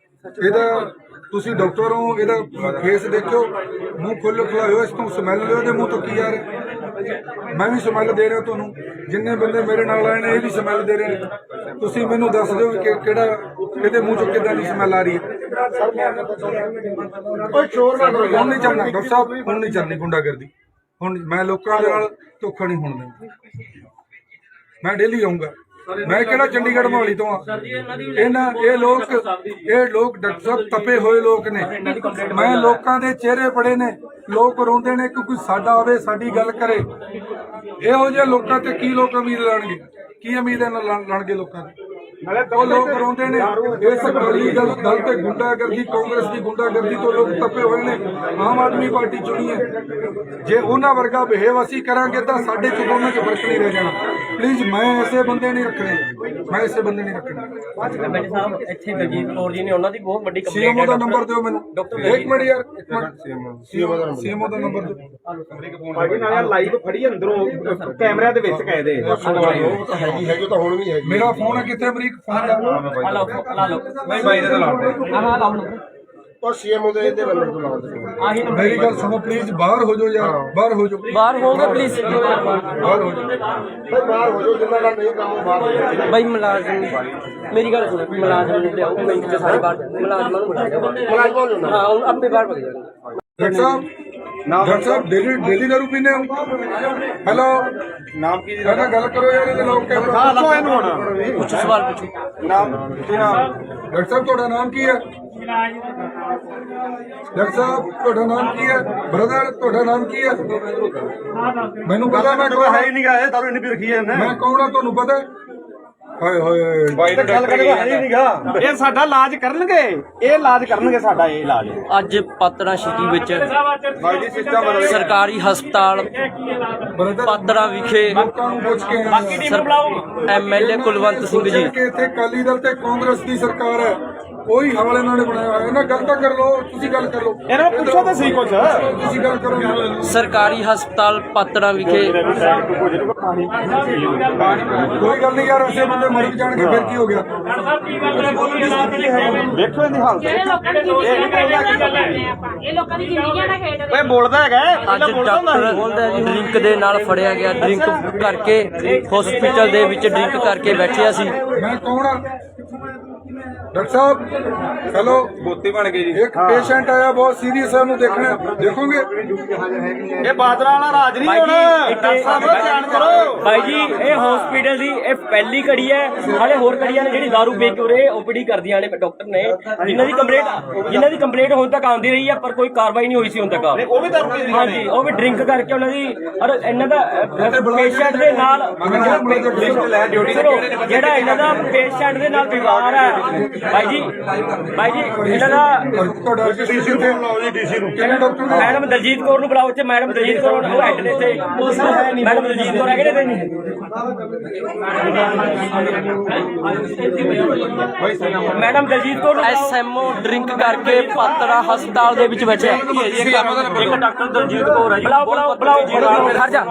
ਇਹਦਾ ਤੁਸੀਂ ਡਾਕਟਰ ਹੋ, ਇਹਦਾ ਫੇਸ ਦੇਖਿਓ, ਮੂੰਹ ਖੁੱਲ੍ਹ ਖੁੱਲਾ ਹੋਇਆ, ਇਸ ਤੋਂ ਸਮੈਲ ਲਿਓ ਇਹਦੇ ਮੂੰਹ ਤੋਂ ਕੀ ਆ ਰਿਹਾ। ਮੈਂ ਵੀ ਸਮੈਲ ਦੇ ਰਿਹਾ ਤੁਹਾਨੂੰ, ਜਿੰਨੇ ਬੰਦੇ ਮੇਰੇ ਨਾਲ ਆਏ ਨੇ ਇਹ ਵੀ ਸਮੈਲ ਦੇ ਰਹੇ ਨੇ। ਤੁਸੀਂ ਮੈਨੂੰ ਦੱਸ ਦਿਓ ਕਿ ਕਿਹੜਾ ਇਹਦੇ ਮੂੰਹ ਚੋਂ ਕਿੱਦਾਂ ਦੀ ਸਮੈਲ ਆ ਰਹੀ ਹੈ। ਓਏ ਸ਼ੋਰ ਨਾ ਕਰੋ ਹੁਣ ਨਹੀਂ ਚੱਲਣਾ ਡਾਕਟਰ ਸਾਹਿਬ, ਹੁਣ ਨਹੀਂ ਚੱਲਣੀ ਗੁੰਡਾਗਰਦੀ। ਹੁਣ ਮੈਂ ਲੋਕਾਂ ਦੇ ਨਾਲ ਧੋਖਾ ਨਹੀਂ ਹੋਣ ਦਿੰਦਾ। ਮੈਂ ਡੇਲੀ ਆਊਂਗਾ। ਮੈਂ ਕਿਹੜਾ ਚੰਡੀਗੜ੍ਹ ਮੋਹਾਲੀ ਤੋਂ ਆ। ਇਹ ਲੋਕ ਡਾਕਟਰ ਸਾਹਿਬ ਤਪੇ ਹੋਏ ਲੋਕ ਨੇ। ਮੈਂ ਲੋਕਾਂ ਦੇ ਚਿਹਰੇ ਪੜੇ ਨੇ, ਲੋਕ ਰੋਂਦੇ ਨੇ ਕਿ ਕੋਈ ਸਾਡਾ ਆਵੇ, ਸਾਡੀ ਗੱਲ ਕਰੇ। ਇਹੋ ਜਿਹੇ ਲੋਕਾਂ ਤੇ ਕੀ ਲੋਕ ਉਮੀਦ ਲਾਣਗੇ? ਕੀ ਉਮੀਦ ਇਹਨਾਂ ਲਾਣਗੇ ਲੋਕਾਂ ਦੀ? ਉਹ ਲੋਕ ਰੋਂਦੇ ਨੇ ਇਸ ਅਕਾਲੀ ਦਲ ਤੇ ਗੁੰਡਾਗਰਦੀ, ਕਾਂਗਰਸ ਦੀ ਗੁੰਡਾਗਰਦੀ ਤੋਂ ਲੋਕ ਤਪੇ ਹੋਏ ਨੇ। ਆਮ ਆਦਮੀ ਪਾਰਟੀ ਚੁਣੀ ਹੈ। ਜੇ ਉਹਨਾਂ ਵਰਗਾ ਬਿਹੇਵ ਅਸੀਂ ਕਰਾਂਗੇ ਤਾਂ ਸਾਡੇ ਚ ਦੋਨਾਂ ਚ ਫਰਕ ਨਹੀਂ ਰਹਿ ਜਾਣਾ। ਪਲੀਜ਼, ਮੈਂ ਐਸੇ ਬੰਦੇ ਨਹੀਂ ਰੱਖਣੇ, ਮੈਂ ਐਸੇ ਬੰਦੇ ਨਹੀਂ ਰੱਖਣੇ। ਐਮਐਲਏ ਸਾਹਿਬ ਇੱਥੇ ਦਲਜੀਤ ਕੌਰ ਜੀ ਨੇ, ਉਹਨਾਂ ਦੀ ਬਹੁਤ ਵੱਡੀ ਕੰਪਲੇਂਟ ਸੀਐਮਓ ਹੈ। ਦਾ ਨੰਬਰ ਦਿਓ ਮੈਨੂੰ। ਇੱਕ ਮਿੰਟ ਯਾਰ, ਇੱਕ ਮਿੰਟ। ਸੀਐਮਓ ਦਾ ਨੰਬਰ ਦਿਓ। ਭਾਜੀ ਨਾਲ ਲਾਈਵ ਫੜੀ ਅੰਦਰੋਂ ਕੈਮਰਿਆਂ ਦੇ ਵਿੱਚ ਕੈਦੇ ਹੈਗੀ ਤਾਂ ਹੁਣ ਵੀ ਹੈਗੀ। ਮੇਰਾ ਫੋਨ ਹੈ ਕਿੱਥੇ? ਅਮਰੀਕ ਫੋਨ ਦਾ ਲਾ ਲਓ ਨਹੀਂ ਬਾਈ ਦਾ ਲਾ ਦੇ। ਆਹ ਲਾ ਲਓ। ਉਹ ਸੀਐਮਓ ਦੇ ਇਹਦੇ ਨੰਬਰ ਤੋਂ ਲਾਉਂਦੇ। ਆਹੀ ਨੰਬਰ। ਮੇਰੀ ਗੱਲ ਸੁਣੋ ਪਲੀਜ਼, ਬਾਹਰ ਹੋ ਜਾਓ ਯਾਰ, ਬਾਹਰ ਹੋ ਜਾਓ, ਬਾਹਰ ਹੋਗੇ ਪਲੀਜ਼। ਬਾਹਰ ਹੋ ਜਾਓ। ਭਾਈ ਬਾਹਰ ਹੋ ਜਾਓ, ਜਿੰਨਾ ਦਾ ਨਹੀਂ ਕੰਮ ਉਹ ਬਾਹਰ ਹੋ ਜਾਓ। ਬਾਈ ਮੁਲਾਜ਼ਮ, ਮੇਰੀ ਗੱਲ ਸੁਣੋ, ਮੁਲਾਜ਼ਮ ਨੂੰ ਲਿਆਓ ਮਿੰਟ ਚ ਸਾਰੇ ਬਾਹਰ। ਮੁਲਾਜ਼ਮਾਂ ਨੂੰ ਪੁੱਛੋ। ਹਾਂ, ਹੁਣ ਆਪੇ ਬਾਹਰ ਭੱਜ ਜਾਣਗੇ। ਡਾਕਟਰ ਸਾਹਿਬ ਡੇਲੀ ਦਾਰੂ ਪੀਂਦੇ ਹੋ? ਹੈਲੋ, ਨਾਮ ਕੀ ਜੀ? ਕਹਿੰਦਾ ਗੱਲ ਕਰੋ ਯਾਰ, ਇਹਦੇ ਲੋਕ ਕੈਮਰਾ। ਦੱਸੋ ਇਹਨੂੰ ਹੁਣ। ਪੁੱਛੋ, ਸਵਾਲ ਪੁੱਛੋ। ਨਾਮ ਕੀ ਨਾਮ? ਡਾਕਟਰ ਸਾਹਿਬ ਤੁਹਾਡਾ ਨਾਮ ਕੀ ਹੈ? ਡਾਕਟਰ ਸਾਹਿਬ ਤੁਹਾਡਾ ਨਾਮ ਕੀ ਹੈ? ਬ੍ਰਦਰ ਤੁਹਾਡਾ ਨਾਮ ਕੀ ਹੈ? ਮੈਨੂੰ ਪਤਾ, ਮੈਂ ਕੌਣ ਹੈ ਹੀ ਨਹੀਂ ਗਾ, ਦਾਰੂ ਇੰਨੀ ਪੀ ਰੱਖੀ ਹੈ ਮੈਂ ਕੌਣ ਆ ਤੁਹਾਨੂੰ ਪਤਾ? ਹਾਏ ਹੋਏ ਬਾਈ ਦਾ ਗੱਲ ਕਰੇਗਾ ਹੈ ਹੀ ਨਹੀਂ ਗਾ। ਇਹ ਸਾਡਾ ਇਲਾਜ ਕਰਨਗੇ, ਇਹ ਇਲਾਜ ਕਰਨਗੇ ਸਾਡਾ, ਇਹ ਇਲਾਜ। ਅੱਜ ਪਾਤੜਾ ਸਿਟੀ ਵਿੱਚ ਬਾਈ ਦੀ ਸਿਸਟਮ ਬਦਲ ਗਿਆ। ਸਰਕਾਰੀ ਹਸਪਤਾਲ ਬ੍ਰਦਰ ਪਾਤੜਾ ਵਿਖੇ ਲੋਕਾਂ ਨੂੰ ਪੁੱਛ ਕੇ ਬਾਕੀ ਟੀਮ ਨੂੰ ਬੁਲਾਓ। ਐਮਐਲਏ ਕੁਲਵੰਤ ਸਿੰਘ ਜੀ, ਕਿ ਇੱਥੇ ਅਕਾਲੀ ਦਲ ਤੇ ਕਾਂਗਰਸ ਦੀ ਸਰਕਾਰ ਹੈ, ਉਹੀ ਹਾਲ ਇਹਨਾਂ ਨੇ ਬਣਾਇਆ ਹੋਇਆ। ਇਹਨਾਂ ਗੱਲ ਤਾਂ ਕਰ ਲਓ, ਤੁਸੀਂ ਗੱਲ ਕਰ ਲਓ। ਇਹਨਾਂ ਨੂੰ ਪੁੱਛੋ ਤਾਂ ਸਹੀ ਕੁਛ। ਤੁਸੀਂ ਗੱਲ ਕਰੋ। ਸਰਕਾਰੀ ਹਸਪਤਾਲ ਪਾਤੜਾ ਵਿਖੇ ਕੋਈ ਗੱਲ ਨਹੀਂ ਯਾਰ, ਐਸੇ ਬੰਦੇ ਮਰ ਜਾਣਗੇ ਫਿਰ ਕੀ ਹੋ ਗਿਆ? ਵੇਖੋ ਇਹਦੀ ਹਾਲਤ। ਇਹ ਲੋਕਾਂ ਦੀ ਜ਼ਿੰਦਗੀਆਂ ਦਾ ਖੇਡ ਰਹੇ ਆਪਾਂ। ਇਹ ਲੋਕਾਂ ਦੀ ਜ਼ਿੰਦਗੀਆਂ ਦਾ ਖੇਡ ਰਹੇ। ਓਏ ਬੋਲਦਾ ਹੈਗਾ, ਅੱਜ ਡਾਕਟਰ ਡਰਿੰਕ ਦੇ ਨਾਲ ਫੜਿਆ ਗਿਆ। ਡਰਿੰਕ ਕਰਕੇ ਹਸਪੀਟਲ ਦੇ ਵਿੱਚ ਡਰਿੰਕ ਕਰਕੇ ਬੈਠਿਆ ਸੀ। ਮੈਂ ਕੌਣ ਆ? ਡਾਕਟਰ ਸਾਹਿਬ ਹੈਲੋ, ਬੋਤੀ ਬਣ ਗਈ ਜੀ। ਇੱਕ ਪੇਸ਼ੈਂਟ ਆਇਆ ਬਹੁਤ ਸੀਰੀਅਸ ਹੈ, ਉਹਨੂੰ ਦੇਖਣਾ, ਦੇਖੋਗੇ? ਇਹ ਬਾਦਲਾਂ ਵਾਲਾ ਰਾਜ ਨਹੀਂ ਹੁਣ। ਡਾਕਟਰ ਸਾਹਿਬ ਧਿਆਨ ਕਰੋ। ਭਾਈ ਜੀ, ਇਹ ਹਸਪੀਟਲ ਦੀ ਇਹ ਪਹਿਲੀ ਕੜੀ ਹੈ। ਹਾਲੇ ਹੋਰ ਕੜੀਆਂ ਨੇ ਜਿਹੜੀ ਦਾਰੂ ਵੇਚ ਕੇ ਉਰੇ ਓਪੀਡੀ ਕਰਦੀਆਂ ਨੇ ਡਾਕਟਰ ਨੇ, ਜਿਨ੍ਹਾਂ ਦੀ ਕੰਪਲੇਂਟ ਹੁਣ ਤੱਕ ਆਉਂਦੀ ਰਹੀ ਹੈ, ਪਰ ਕੋਈ ਕਾਰਵਾਈ ਨਹੀਂ ਹੋਈ ਸੀ ਹੁਣ ਤੱਕ। ਉਹ ਵੀ ਦਾਰੂ ਪੀ ਹਾਂਜੀ, ਉਹ ਵੀ ਡਰਿੰਕ ਕਰਕੇ ਉਹਨਾਂ ਦੀ ਔਰ ਇਹਨਾਂ ਦਾ ਪੇਸ਼ੈਂਟ ਦੇ ਨਾਲ ਸੁਣੋ, ਜਿਹੜਾ ਇਹਨਾਂ ਦਾ ਪੇਸ਼ੈਂਟ ਦੇ ਨਾਲ ਵਿਵਹਾਰ ਹੈ ਭਾਈ ਜੀ, ਇਹਨਾਂ ਦਾ ਤੁਹਾਡਾ ਡੀਸੀ ਤੇ ਡੀਸੀ ਨੂੰ ਕਿਹਨੇ ਡਾਕਟਰ ਨੇ? ਮੈਡਮ ਦਲਜੀਤ ਕੌਰ ਨੂੰ ਬੁਲਾਓ। ਇੱਥੇ ਮੈਡਮ ਦਲਜੀਤ ਕੌਰ ਉਹ ਹੈਡ ਨੇ ਇੱਥੇ। ਮੈਡਮ ਦਲਜੀਤ ਕੌਰ ਹੈਗੇ ਨੇ ਇੱਥੇ। ਮੈਡਮ ਦਲਜੀਤ ਕੌਰ ਨੂੰ ਐਸਐਮਓ ਡਰਿੰਕ ਕਰਕੇ ਪਾਤੜਾ ਹਸਪਤਾਲ ਦੇ ਵਿੱਚ ਬੈਠਿਆ। ਇੱਕ ਡਾਕਟਰ ਦਲਜੀਤ ਕੌਰ ਹੈ ਜੀ। ਬੁਲਾਓ। ਖੜ ਜਾ।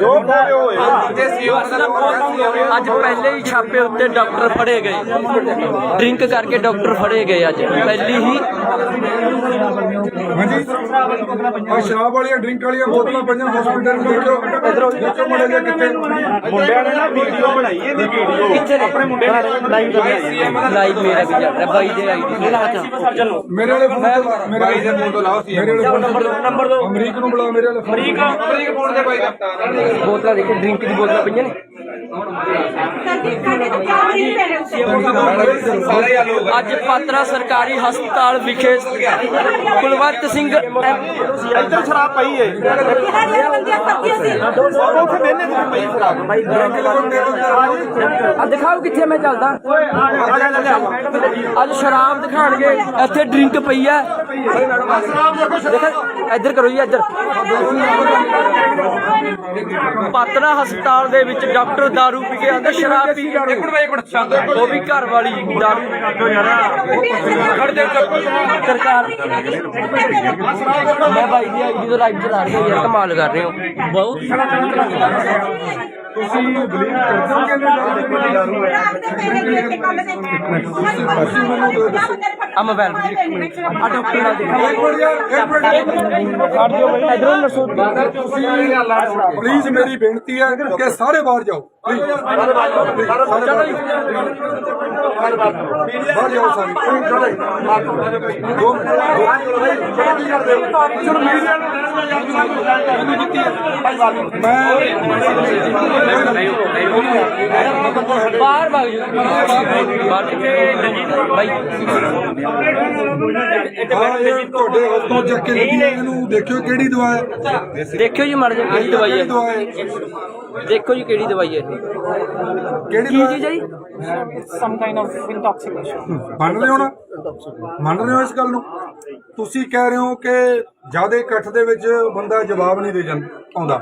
ਜੋ ਬੋਲੇ ਹੋਏ। ਅੱਜ ਪਹਿਲੇ ਹੀ ਛਾਪੇ ਉੱਤੇ ਡਾਕਟਰ ਫੜੇ ਗਏ। ਡਰਿੰਕ ਕਰਕੇ ਡਾਕਟਰ ਫੜੇ ਗਏ ਅੱਜ ਪਹਿਲੀ ਹੀ। ਹਾਂਜੀ, ਆ ਸ਼ਰਾਬ ਵਾਲੀਆਂ ਡਰਿੰਕ ਵਾਲੀਆਂ ਬੋਤਲਾਂ ਪਈਆਂ ਹਸਪੀਟਲ ਵਿੱਚ। ਇਧਰੋਂ ਮੁੰਡੇ ਦੇ ਕਿੱਥੇ? ਮੁੰਡਿਆਂ ਨੇ ਨਾ ਵੀਡੀਓ ਬਣਾਈ ਇਹਦੀ ਵੀਡੀਓ ਕਿੱਥੇ ਨੇ? ਆਪਣੇ ਮੁੰਡੇ ਨੇ ਲਾਈਵ ਮੇਰਾ ਵੀ ਚੱਲ ਰਿਹਾ ਬਾਈ ਦੇ ਆਈਡੀ ਸਰਜਨ ਨੂੰ ਮੇਰੇ ਵਾਲੇ ਫੋਨ ਤੋਂ, ਮੇਰੇ ਵਾਲੇ ਫੋਨ ਤੋਂ ਲਾਓ ਮੇਰੇ ਵਾਲੇ ਫੋਨ ਨੰਬਰ ਦੋ। ਅਮਰੀਕ ਨੂੰ ਬੁਲਾ, ਮੇਰੇ ਵਾਲੇ ਫੋਨ। ਅਮਰੀਕ ਫੋਨ ਦੇ ਬਾਈ ਦਾ ਬੋਤਲਾਂ ਦੇਖੇ, ਡਰਿੰਕ ਦੀ ਬੋਤਲਾਂ ਪਈਆਂ ਨੇ। ਅੱਜ ਪਾਤਰਾ ਸਰਕਾਰੀ ਹਸਪਤਾਲ ਵਿਖੇ ਕੁਲਵੰਤ ਸਿੰਘ ਇੱਧਰ ਸ਼ਰਾਬ ਪਈ ਏ ਉੱਥੇ ਬਹਿਨੇ ਤੇ ਪਈ ਸ਼ਰਾਬ ਦਿਖਾਓ ਕਿੱਥੇ ਮੈਂ ਚੱਲਦਾ ਅੱਜ ਸ਼ਰਾਬ ਦਿਖਾਣਗੇ ਇੱਥੇ ਡਰਿੰਕ ਪਈ ਆ ਇੱਧਰ ਕਰੋ ਜੀ ਇੱਧਰ ਪਾਤਰਾ ਹਸਪਤਾਲ ਦੇ ਵਿੱਚ ਡਾਕਟਰ ਦਾਰੂ ਪੀ ਕੇ ਆਂਦਾ ਸ਼ਰਾਬ ਪੀ ਕੇ ਉਹ ਵੀ ਘਰ ਵਾਲੀ ਦਾਰੂ ਸਰਕਾਰ ਮੈਂ ਭਾਈ ਦੀ ਆਈਡੀ ਤੋਂ ਲਾਈਵ ਚਲਾ ਰਹੀ ਹਾਂ ਯਾਰ ਕਮਾਲ ਕਰ ਰਹੇ ਹੋ ਬਹੁਤ ਤੁਸੀਂ ਬਲੀਵ ਕਰਦੇ ਆ ਮੋਬਾਈਲ ਆ ਡਾਕਟਰ ਨਾਲ ਦਿਖਾਓ ਇਧਰੋਂ ਨਰਸੋ ਪਲੀਜ਼ ਮੇਰੀ ਬੇਨਤੀ ਹੈ ਕਿ ਸਾਰੇ ਬਾਹਰ ਜਾਓ ਬਾਹਰ ਜਾਓ ਸਾਰੇ ਬਾਹਰ ਭਾਗ ਜਾਓ ਬਾਹਰ ਭਾਈ ਤੁਹਾਡੇ ਹਸਪਤਾਲ ਚੱਕ ਕੇ ਲੱਗੀ ਹੈ, ਇਹਨੂੰ ਦੇਖਿਓ ਕਿਹੜੀ ਦਵਾ ਹੈ ਦੇਖਿਓ ਜੀ ਮਰ ਜਾ ਕਿਹੜੀ ਦਵਾਈ ਕਿਹੜੀ ਹੈ ਦਵਾ ਹੈ ਦੇਖੋ ਜੀ ਕਿਹੜੀ ਦਵਾਈ ਹੈ ਕਿਹੜੀ ਕੀ ਦਵਾ ਚੀਜ਼ ਹੈ ਜੀ ਮੰਨ ਰਹੇ ਹੋ ਨਾ ਮੰਨ ਰਹੇ ਹੋ ਇਸ ਗੱਲ ਨੂੰ ਤੁਸੀਂ ਕਹਿ ਰਹੇ ਹੋ ਕਿ ਜਿਆਦਾ ਇਕੱਠ ਦੇ ਵਿੱਚ ਬੰਦਾ ਜਵਾਬ ਨਹੀਂ ਦੇ ਜਾਂਦਾ ਆਉਂਦਾ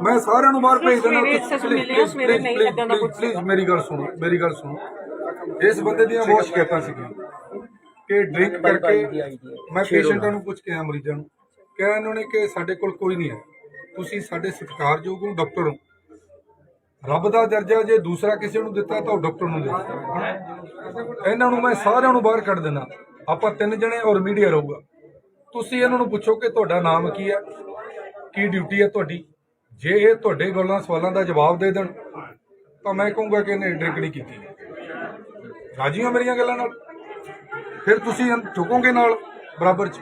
ਮੈਂ ਸਾਰਿਆਂ ਨੂੰ ਬਾਹਰ ਭੇਜ ਦਿੰਦਾ ਪਲੀਜ਼ ਮੇਰੀ ਗੱਲ ਸੁਣੋ ਇਸ ਬੰਦੇ ਦੀਆਂ ਬਹੁਤ ਸ਼ਿਕਾਇਤਾਂ ਸੀਗੀਆਂ ਕਿ ਡਰਿੰਕ ਕਰਕੇ ਮੈਂ ਪੇਸ਼ੈਂਟਾਂ ਨੂੰ ਪੁੱਛ ਕੇ ਆਇਆ ਮਰੀਜ਼ਾਂ ਨੂੰ ਕਿਹਾ ਇਹਨਾਂ ਨੇ ਕਿ ਸਾਡੇ ਕੋਲ ਕੋਈ ਨਹੀਂ ਹੈ ਤੁਸੀਂ ਸਾਡੇ ਸਤਿਕਾਰਯੋਗ ਹੋ ਡਾਕਟਰ ਹੋ ਰੱਬ ਦਾ ਦਰਜਾ ਜੇ ਦੂਸਰਾ ਕਿਸੇ ਨੂੰ ਦਿੱਤਾ ਤਾਂ ਉਹ ਡਾਕਟਰ ਨੂੰ ਦਿੱਤਾ ਇਹਨਾਂ ਨੂੰ ਮੈਂ ਸਾਰਿਆਂ ਨੂੰ ਬਾਹਰ ਕੱਢ ਦੇਣਾ ਆਪਾਂ 3 ਜਣੇ ਔਰ ਮੀਡੀਆ ਰਹੂਗਾ ਤੁਸੀਂ ਇਹਨਾਂ ਨੂੰ ਪੁੱਛੋ ਕਿ ਤੁਹਾਡਾ ਨਾਮ ਕੀ ਹੈ ਕੀ ਡਿਊਟੀ ਹੈ ਤੁਹਾਡੀ ਜੇ ਇਹ ਤੁਹਾਡੇ ਗੱਲਾਂ ਸਵਾਲਾਂ ਦਾ ਜਵਾਬ ਦੇ ਦੇਣ ਤਾਂ ਮੈਂ ਕਹੂੰਗਾ ਕਿ ਇਹਨੇ ਡਰਿੰਕ ਨਹੀਂ ਕੀਤੀ ਰਾਜੀ ਹੋ ਮੇਰੀਆਂ ਗੱਲਾਂ ਨਾਲ ਫਿਰ ਤੁਸੀਂ ਝੁਕੋਗੇ ਨਾਲ ਬਰਾਬਰ 'ਚ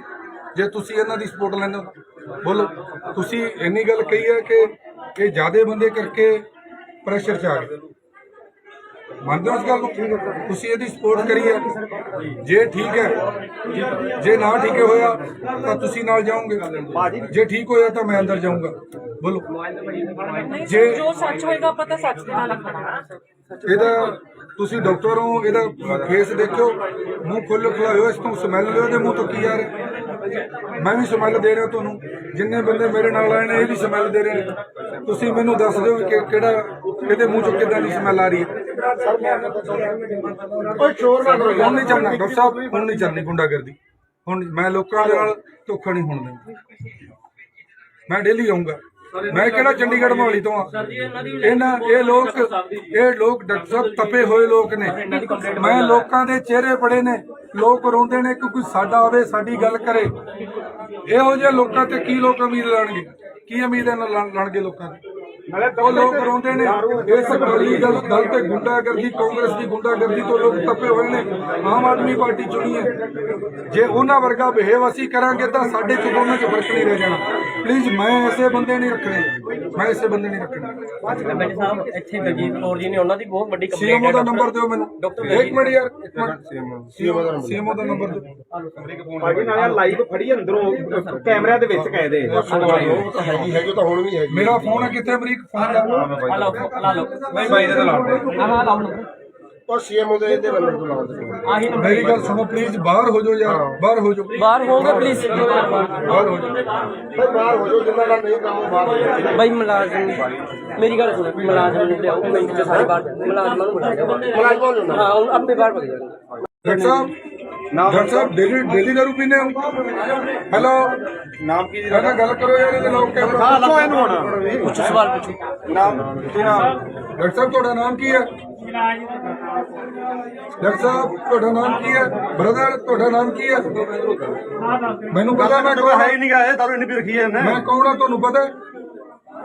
ਜੇ ਤੁਸੀਂ ਇਹਨਾਂ ਦੀ ਸਪੋਰਟ ਲੈਂਦੇ ਹੋ ਬੋਲੋ ਤੁਸੀਂ ਇੰਨੀ ਗੱਲ ਕਹੀ ਹੈ ਕਿ ਇਹ ਜ਼ਿਆਦੇ ਬੰਦੇ ਕਰਕੇ ਪ੍ਰੈਸ਼ਰ 'ਚ ਆ ਗਏ ਮੰਨਦੇ ਹੋ ਇਸ ਗੱਲ ਨੂੰ ਤੁਸੀਂ ਇਹਦੀ ਸਪੋਰਟ ਕਰੀ ਹੈ ਜੇ ਠੀਕ ਹੈ ਜੇ ਨਾ ਠੀਕ ਹੋਇਆ ਤਾਂ ਤੁਸੀਂ ਨਾਲ ਜਾਓਗੇ ਜੇ ਠੀਕ ਹੋਇਆ ਤਾਂ ਮੈਂ ਅੰਦਰ ਜਾਊਂਗਾ ਬੋਲੋ ਜੇ ਜੋ ਸੱਚ ਹੋਏਗਾ ਆਪਾਂ ਤਾਂ ਸੱਚ ਦੇ ਨਾਲ ਖੜਾ ਇਹਦਾ ਤੁਸੀਂ ਡਾਕਟਰ ਹੋ ਇਹਦਾ ਫੇਸ ਦੇਖਿਓ ਮੂੰਹ ਖੁੱਲ੍ਹ ਖੁੱਲਾ ਹੋਇਆ ਇਸ ਤੋਂ ਸਮੈਲ ਲਿਓ ਇਹਦੇ ਮੂੰਹ ਤੋਂ ਕੀ ਆ ਰਿਹਾ ਮੈਂ ਵੀ ਸਮੈਲ ਦੇ ਰਿਹਾ ਤੁਹਾਨੂੰ ਜਿੰਨੇ ਬੰਦੇ ਮੇਰੇ ਨਾਲ ਆਏ ਨੇ ਇਹ ਵੀ ਸਮੈਲ ਦੇ ਰਹੇ ਨੇ ਤੁਸੀਂ ਮੈਨੂੰ ਦੱਸ ਦਿਓ ਕਿ ਕਿਹੜਾ ਇਹਦੇ ਮੂੰਹ ਚੋਂ ਕਿੱਦਾਂ ਦੀ ਸਮੈਲ ਆ ਰਹੀ ਹੈ ਓਏ ਸ਼ੋਰ ਨਾ ਕਰੋ ਹੁਣ ਨਹੀਂ ਚੱਲਣਾ ਡਾਕਟਰ ਸਾਹਿਬ ਹੁਣ ਨਹੀਂ ਚੱਲਣੀ ਗੁੰਡਾਗਰਦੀ ਹੁਣ ਮੈਂ ਲੋਕਾਂ ਦੇ ਨਾਲ ਧੋਖਾ ਨਹੀਂ ਹੋਣ ਦਿੰਦਾ ਮੈਂ ਡੇਲੀ ਆਉਂਗਾ ਮੈਂ ਕਿਹੜਾ ਚੰਡੀਗੜ੍ਹ ਮੋਹਾਲੀ ਤੋਂ ਆ ਇਹ ਲੋਕ ਡਾਕਟਰ ਸਾਹਿਬ ਤਪੇ ਹੋਏ ਲੋਕ ਨੇ ਮੈਂ ਲੋਕਾਂ ਦੇ ਚਿਹਰੇ ਪੜੇ ਨੇ ਲੋਕ ਰੋਂਦੇ ਨੇ ਕਿ ਕੋਈ ਸਾਡਾ ਆਵੇ ਸਾਡੀ ਗੱਲ ਕਰੇ ਇਹੋ ਜਿਹੇ ਲੋਕਾਂ ਤੇ ਕੀ ਲੋਕ ਉਮੀਦ ਲਾਣਗੇ ਕੀ ਉਮੀਦ ਲਾਣਗੇ ਲੋਕਾਂ ਦੀ ਉਹ ਲੋਕ ਰੋਂਦੇ ਨੇ ਇਸ ਅਕਾਲੀ ਦਲ ਤੇ ਗੁੰਡਾਗਰਦੀ ਕਾਂਗਰਸ ਦੀ ਗੁੰਡਾਗਰਦੀ ਤੋਂ ਲੋਕ ਤਪੇ ਹੋਏ ਨੇ ਆਮ ਆਦਮੀ ਪਾਰਟੀ ਚੁਣੀ ਹੈ ਜੇ ਉਹਨਾਂ ਵਰਗਾ ਬਿਹੇਵ ਅਸੀਂ ਕਰਾਂਗੇ ਤਾਂ ਸਾਡੇ ਚ ਦੋਨਾਂ ਚ ਫਰਕ ਨਹੀਂ ਰਹਿ ਜਾਣਾ ਪਲੀਜ਼ ਮੈਂ ਐਸੇ ਬੰਦੇ ਨਹੀਂ ਰੱਖਣੇ ਬੈਠੇ ਸਾਹਿਬ ਇੱਥੇ ਬਲਜੀਤ ਕੌਰ ਜੀ ਨੇ ਉਹਨਾਂ ਦੀ ਬਹੁਤ ਵੱਡੀ ਕੰਪਲੇਂਟ ਸੀਐਮਓ ਦਾ ਨੰਬਰ ਦਿਓ ਮੈਨੂੰ ਇੱਕ ਮਿੰਟ ਯਾਰ ਸੀਐਮਓ ਦਾ ਨੰਬਰ ਦਿਓ ਭਾਜੀ ਨਾਲ ਲਾਈਵ ਫੜੀ ਅੰਦਰੋਂ ਕੈਮਰਿਆਂ ਦੇ ਵਿੱਚ ਕਾਇਦੇ ਹੈਗੀ ਤਾਂ ਹੁਣ ਵੀ ਹੈਗੀ ਮੇਰਾ ਫੋਨ ਹੈ ਕਿੱਥੇ ਅਮਰੀਕ ਫੋਨ ਦਾ ਲਾ ਲਓ ਨਹੀਂ ਬਾਈ ਦਾ ਲਾ ਦੇ ਆਹ ਲਾ ਲਓ ਉਹ ਸੀਐਮਓ ਦੇ ਇਹਦੇ ਨੰਬਰ ਤੋਂ ਲਾਉਂਦੇ ਆਹੀ ਨੰਬਰ ਮੇਰੀ ਗੱਲ ਸੁਣੋ ਪਲੀਜ਼ ਬਾਹਰ ਹੋ ਜਾਓ ਯਾਰ ਬਾਹਰ ਹੋ ਜਾਓ ਬਾਹਰ ਹੋਗੇ ਪਲੀਜ਼ ਬਾਹਰ ਹੋ ਜਾਓ ਭਾਈ ਬਾਹਰ ਹੋ ਜਾਓ ਜਿੰਨਾ ਦਾ ਨਹੀਂ ਕੰਮ ਬਾਹਰ ਹੋ ਜਾਓ ਬਾਈ ਮੁਲਾਜ਼ਮ ਮੇਰੀ ਗੱਲ ਸੁਣੋ ਮੁਲਾਜ਼ਮ ਨੂੰ ਲਿਆਓ ਮਿੰਟ ਚ ਸਾਰੇ ਬਾਹਰ ਮੁਲਾਜ਼ਮਾਂ ਨੂੰ ਬੁਲਾਓ ਹਾਂ ਉਹ ਆਪੇ ਬਾਹਰ ਭੱਜ ਜਾਣਗੇ ਡਾਕਟਰ ਸਾਹਿਬ ਡੇਲੀ ਦਾਰੂ ਪੀਂਦੇ ਹੋ ਹੈਲੋ ਨਾਮ ਕੀ ਕਹਿੰਦਾ ਗੱਲ ਕਰੋ ਯਾਰ ਇਹਦੇ ਲੋਕ ਕੈਮਰਾ ਦੱਸੋ ਇਹਨੂੰ ਹੁਣ ਪੁੱਛੋ ਸਵਾਲ ਪੁੱਛੋ ਨਾਮ ਕੀ ਨਾਮ ਡਾਕਟਰ ਸਾਹਿਬ ਤੁਹਾਡਾ ਨਾਮ ਕੀ ਹੈ ਡਾਕਟਰ ਸਾਹਿਬ ਤੁਹਾਡਾ ਨਾਮ ਕੀ ਹੈ ਬ੍ਰਦਰ ਤੁਹਾਡਾ ਨਾਮ ਕੀ ਹੈ ਮੈਨੂੰ ਪਤਾ ਮੈਂ ਹੈ ਹੀ ਨਹੀਂ ਗਾ ਇਹ ਦਾਰੂ ਇੰਨੀ ਪੀ ਰੱਖੀ ਹੈ ਇਹਨੇ ਮੈਂ ਕੌਣ ਆ ਤੁਹਾਨੂੰ ਪਤਾ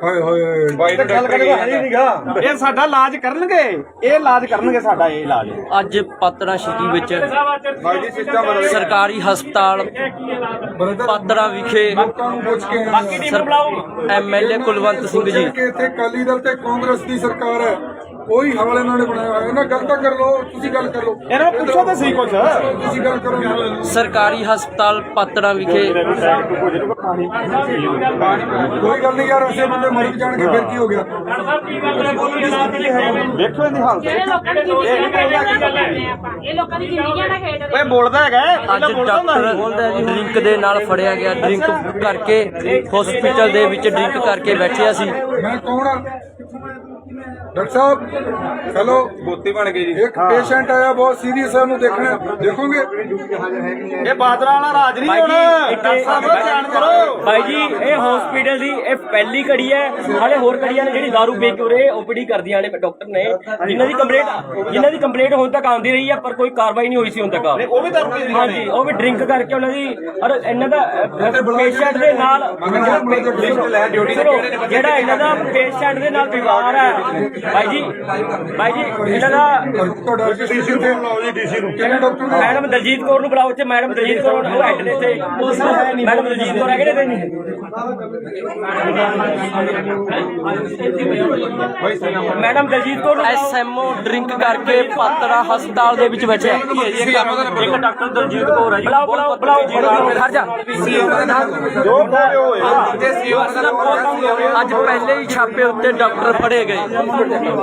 ਹਾਏ ਹੋਏ ਬਾਈ ਨੇ ਗੱਲ ਕਰੇਗਾ ਹੈ ਨਹੀਂਗਾ ਇਹ ਸਾਡਾ ਇਲਾਜ ਕਰਨਗੇ ਇਹ ਇਲਾਜ ਕਰਨਗੇ ਸਾਡਾ ਇਹ ਇਲਾਜ ਅੱਜ ਪਾਤੜਾ ਸਿਟੀ ਵਿੱਚ ਸਰਕਾਰੀ ਹਸਪਤਾਲ ਪਾਤੜਾ ਵਿਖੇ ਲੋਕਾਂ ਨੂੰ ਪੁੱਛ ਕੇ ਐਮਐਲਏ ਕੁਲਵੰਤ ਸਿੰਘ ਜੀ ਕਿ ਇੱਥੇ ਅਕਾਲੀ ਦਲ ਤੇ ਕਾਂਗਰਸ ਦੀ ਸਰਕਾਰ ਹੈ ਉਹੀ ਹਾਲ ਇਹਨਾਂ ਨੇ ਬਣਾਇਆ ਹੋਇਆ ਇਹਨਾਂ ਗੱਲ ਤਾਂ ਕਰ ਲਓ ਤੁਸੀਂ ਗੱਲ ਕਰ ਲਓ ਇਹਨਾਂ ਨੂੰ ਪੁੱਛੋ ਤਾਂ ਸਹੀ ਕੁਛ ਤੁਸੀਂ ਗੱਲ ਕਰੋ ਸਰਕਾਰੀ ਹਸਪਤਾਲ ਪਾਤੜਾ ਵਿਖੇ ਕੋਈ ਗੱਲ ਨਹੀਂ ਯਾਰ ਐਸੇ ਬੰਦੇ ਮਰ ਜਾਣਗੇ ਫਿਰ ਕੀ ਹੋ ਗਿਆ ਵੇਖੋ ਇਹਦੀ ਹਾਲਤ ਇਹ ਲੋਕਾਂ ਦੀ ਇਹ ਲੋਕਾਂ ਦੀ ਜ਼ਿੰਦਗੀਆਂ ਦਾ ਖੇਡ ਓਏ ਬੋਲਦਾ ਹੈਗਾ ਅੱਜ ਡਾਕਟਰ ਡਰਿੰਕ ਦੇ ਨਾਲ ਫੜਿਆ ਗਿਆ ਡਰਿੰਕ ਕਰਕੇ ਹਸਪੀਟਲ ਦੇ ਵਿੱਚ ਡਰਿੰਕ ਕਰਕੇ ਬੈਠਿਆ ਸੀ ਮੈਂ ਕੌਣ ਆ ਡਾਕਟਰ ਸਾਹਿਬ ਹੈਲੋ ਬੋਤੀ ਬਣ ਗਈ ਜੀ ਇੱਕ ਪੇਸ਼ੈਂਟ ਆਇਆ ਬਹੁਤ ਸੀਰੀਅਸ ਹੈ ਉਹਨੂੰ ਦੇਖਣਾ ਦੇਖੋਗੇ ਇਹ ਬਾਦਲਾਂ ਵਾਲਾ ਰਾਜ ਨਹੀਂ ਹੁਣ ਡਾਕਟਰ ਸਾਹਿਬ ਧਿਆਨ ਕਰੋ ਭਾਈ ਜੀ ਇਹ ਹਸਪੀਟਲ ਦੀ ਇਹ ਪਹਿਲੀ ਕੜੀ ਹੈ ਹਾਲੇ ਹੋਰ ਕੜੀਆਂ ਨੇ ਜਿਹੜੀ ਦਾਰੂ ਵੇਚ ਕੇ ਉਰੇ ਓਪੀਡੀ ਕਰਦੀਆਂ ਨੇ ਡਾਕਟਰ ਨੇ ਜਿਨ੍ਹਾਂ ਦੀ ਕੰਪਲੇਂਟ ਹੁਣ ਤੱਕ ਆਉਂਦੀ ਰਹੀ ਹੈ ਪਰ ਕੋਈ ਕਾਰਵਾਈ ਨਹੀਂ ਹੋਈ ਸੀ ਹੁਣ ਤੱਕ ਉਹ ਵੀ ਦਾਰੂ ਪੀ ਹਾਂਜੀ ਉਹ ਵੀ ਡਰਿੰਕ ਕਰਕੇ ਉਹਨਾਂ ਦੀ ਔਰ ਇਹਨਾਂ ਦਾ ਪੇਸ਼ੈਂਟ ਦੇ ਨਾਲ ਸੁਣੋ ਜਿਹੜਾ ਇਹਨਾਂ ਦਾ ਪੇਸ਼ੈਂਟ ਦੇ ਨਾਲ ਵਿਵਹਾਰ ਹੈ ਭਾਈ ਜੀ ਇਹਨਾਂ ਦਾ ਤੁਹਾਡਾ ਡੀਸੀ ਤੇ ਡੀਸੀ ਨੂੰ ਕਿਹਨੇ ਡਾਕਟਰ ਨੇ ਮੈਡਮ ਦਲਜੀਤ ਕੌਰ ਨੂੰ ਬੁਲਾਓ ਇੱਥੇ ਮੈਡਮ ਦਲਜੀਤ ਕੌਰ ਉਹ ਹੈਡ ਨੇ ਇੱਥੇ ਮੈਡਮ ਦਲਜੀਤ ਕੌਰ ਹੈਗੇ ਨੇ madam Daljit Kaur SMO drink ਕਰਕੇ ਪਾਤੜਾ ਹਸਪਤਾਲ ਦੇ ਵਿੱਚ ਬੈਠਿਆ ਇੱਕ ਡਾਕਟਰ ਦਲਜੀਤ ਕੌਰ ਹੈ ਬੁਲਾਓ ਖੜ ਜਾ ਅੱਜ ਪਹਿਲੇ ਹੀ ਛਾਪੇ ਉੱਤੇ ਡਾਕਟਰ ਫੜੇ ਗਏ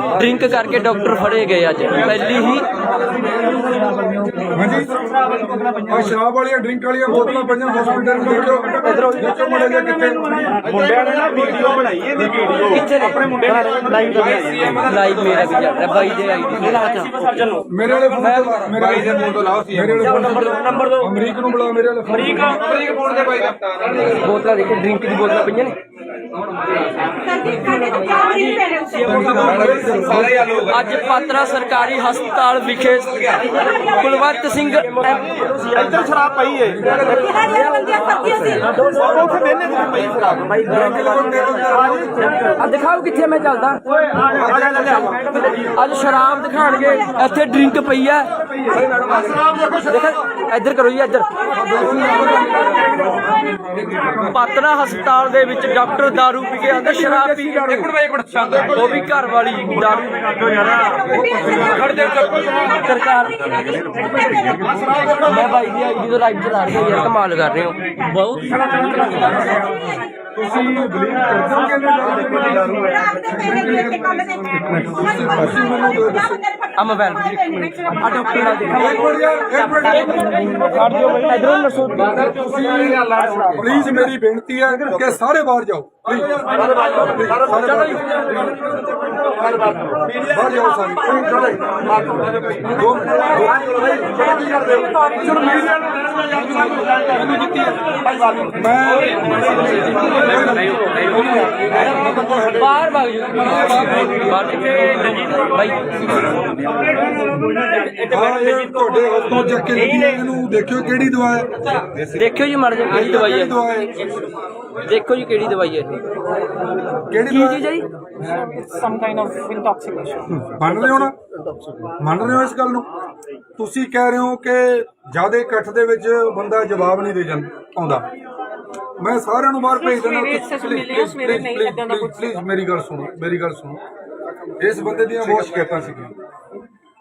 ਡਰਿੰਕ ਕਰਕੇ ਡਾਕਟਰ ਫੜੇ ਗਏ ਅੱਜ ਪਹਿਲੀ ਹੀ ਹਾਂਜੀ ਆ ਸ਼ਰਾਬ ਵਾਲੀਆਂ ਡਰਿੰਕ ਵਾਲੀਆਂ ਬੋਤਲਾਂ ਪਈਆਂ ਹਸਪੀਟਲ ਵਿੱਚ ਇਧਰੋਂ ਮੁੰਡੇ ਦੇ ਕਿੱਥੇ ਮੁੰਡਿਆਂ ਨੇ ਨਾ ਵੀਡੀਓ ਬਣਾਈ ਇਹਦੀ ਵੀਡੀਓ ਕਿੱਥੇ ਨੇ ਆਪਣੇ ਮੁੰਡੇ ਨੇ ਲਾਈਵ ਮੇਰਾ ਵੀ ਚੱਲ ਰਿਹਾ ਬਾਈ ਦੇ ਆਈਡੀ ਮੇਰੇ ਵਾਲੇ ਫੋਨ ਤੋਂ ਮੇਰੇ ਵਾਲੇ ਫੋਨ ਤੋਂ ਲਾਓ ਸੀ ਮੇਰੇ ਵਾਲੇ ਨੰਬਰ ਦੋ ਅਮਰੀਕ ਨੂੰ ਬੁਲਾਓ ਮੇਰੇ ਵਾਲੇ ਅਮਰੀਕ ਫੋਨ ਦੇ ਬਾਈ ਦਾ ਬੋਤਲਾਂ ਦੇਖੇ ਡਰਿੰਕ ਦੀ ਬੋਤਲਾਂ ਪਈਆਂ ਨੇ ਅੱਜ ਪਾਤੜਾ ਸਰਕਾਰੀ ਹਸਪਤਾਲ ਵਿਖੇ ਕੁਲਵੰਤ ਸਿੰਘ ਇੱਧਰ ਸ਼ਰਾਬ ਪਈ ਏ ਉੱਥੇ ਬਹਿਨੇ ਤੇ ਪਈ ਸ਼ਰਾਬ ਦਿਖਾਓ ਕਿੱਥੇ ਮੈਂ ਚੱਲਦਾ ਅੱਜ ਸ਼ਰਾਬ ਦਿਖਾਣਗੇ ਇੱਥੇ ਡਰਿੰਕ ਪਈ ਆ ਇੱਧਰ ਕਰੋ ਜੀ ਇੱਧਰ ਪਾਤੜਾ ਹਸਪਤਾਲ ਦੇ ਵਿੱਚ ਡਾਕਟਰ ਦਾਰੂ ਪੀ ਕੇ ਆਂਦਾ ਸ਼ਰਾਬ ਪੀ ਕੇ ਉਹ ਵੀ ਘਰ ਵਾਲੀ ਦਾਰੂ ਸਰਕਾਰ ਮੈਂ ਭਾਈ ਦੀ ਆਈਡੀ ਤੋਂ ਲਾਈਵ ਚਲਾ ਰਿਹਾ ਯਾਰ ਕਮਾਲ ਕਰ ਰਹੇ ਹੋ ਬਹੁਤ ਤੁਸੀਂ ਬਲੀਵ ਕਰਦੇ ਆ ਮੋਬਾਈਲ ਆ ਡਾਕਟਰ ਨਾਲ ਦਿਖਾਓ ਇਧਰੋਂ ਨਰਸੋ ਪਲੀਜ਼ ਮੇਰੀ ਬੇਨਤੀ ਹੈ ਕਿ ਸਾਰੇ ਬਾਹਰ ਜਾਓ ਬਾਹਰ ਜਾਓ ਸਾਰੇ ਬਾਹਰ ਭਾਗ ਜੀ ਬਾਹਰ ਭਾਈ ਤੁਹਾਡੇ ਹਸਪਤਾਲ ਚੱਕ ਕੇ ਲੱਗੀ ਹੈ, ਇਹਨੂੰ ਦੇਖਿਓ ਕਿਹੜੀ ਦਵਾ ਹੈ ਦੇਖਿਓ ਜੀ ਮਰ ਜਾ ਕਿਹੜੀ ਦਵਾਈ ਕਿਹੜੀ ਹੈ ਦਵਾ ਹੈ ਦੇਖੋ ਜੀ ਕਿਹੜੀ ਦਵਾਈ ਹੈ ਕਿਹੜੀ ਕੀ ਦਵਾ ਚੀਜ਼ ਹੈ ਜੀ ਮੰਨ ਰਹੇ ਹੋ ਨਾ ਮੰਨ ਰਹੇ ਹੋ ਇਸ ਗੱਲ ਨੂੰ ਤੁਸੀਂ ਕਹਿ ਰਹੇ ਹੋ ਕਿ ਜਿਆਦਾ ਇਕੱਠ ਦੇ ਵਿੱਚ ਬੰਦਾ ਜਵਾਬ ਨਹੀਂ ਦੇ ਜਾਂਦਾ ਆਉਂਦਾ ਮੈਂ ਸਾਰਿਆਂ ਨੂੰ ਬਾਹਰ ਭੇਜ ਦਿੰਦਾ ਪਲੀਜ਼ ਮੇਰੀ ਗੱਲ ਸੁਣੋ ਇਸ ਬੰਦੇ ਦੀਆਂ ਬਹੁਤ ਸ਼ਿਕਾਇਤਾਂ ਸੀਗੀਆਂ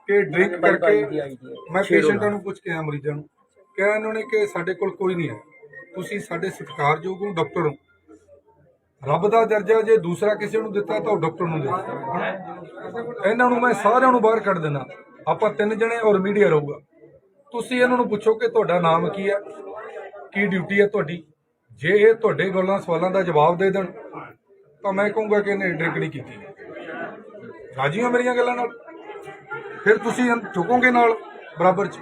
ਕਿ ਡਰਿੰਕ ਕਰਕੇ ਮੈਂ ਪੇਸ਼ੈਂਟਾਂ ਨੂੰ ਪੁੱਛ ਕੇ ਆਇਆ ਮਰੀਜ਼ਾਂ ਨੂੰ ਕਿਹਾ ਇਹਨਾਂ ਨੇ ਕਿ ਸਾਡੇ ਕੋਲ ਕੋਈ ਨਹੀਂ ਹੈ ਤੁਸੀਂ ਸਾਡੇ ਸਤਿਕਾਰਯੋਗ ਹੋ ਡਾਕਟਰ ਹੋ ਰੱਬ ਦਾ ਦਰਜਾ ਜੇ ਦੂਸਰਾ ਕਿਸੇ ਨੂੰ ਦਿੱਤਾ ਤਾਂ ਉਹ ਡਾਕਟਰ ਨੂੰ ਦਿੱਤਾ ਇਹਨਾਂ ਨੂੰ ਮੈਂ ਸਾਰਿਆਂ ਨੂੰ ਬਾਹਰ ਕੱਢ ਦੇਣਾ ਆਪਾਂ 3 ਜਣੇ ਔਰ ਮੀਡੀਆ ਰਹੂਗਾ ਤੁਸੀਂ ਇਹਨਾਂ ਨੂੰ ਪੁੱਛੋ ਕਿ ਤੁਹਾਡਾ ਨਾਮ ਕੀ ਹੈ ਕੀ ਡਿਊਟੀ ਹੈ ਤੁਹਾਡੀ ਜੇ ਇਹ ਤੁਹਾਡੇ ਗੱਲਾਂ ਸਵਾਲਾਂ ਦਾ ਜਵਾਬ ਦੇ ਦੇਣ ਤਾਂ ਮੈਂ ਕਹੂੰਗਾ ਕਿ ਇਹਨੇ ਡਰਿੰਕ ਨਹੀਂ ਕੀਤੀ ਰਾਜੀ ਹੋ ਮੇਰੀਆਂ ਗੱਲਾਂ ਨਾਲ ਫਿਰ ਤੁਸੀਂ ਝੁਕੋਗੇ ਨਾਲ ਬਰਾਬਰ 'ਚ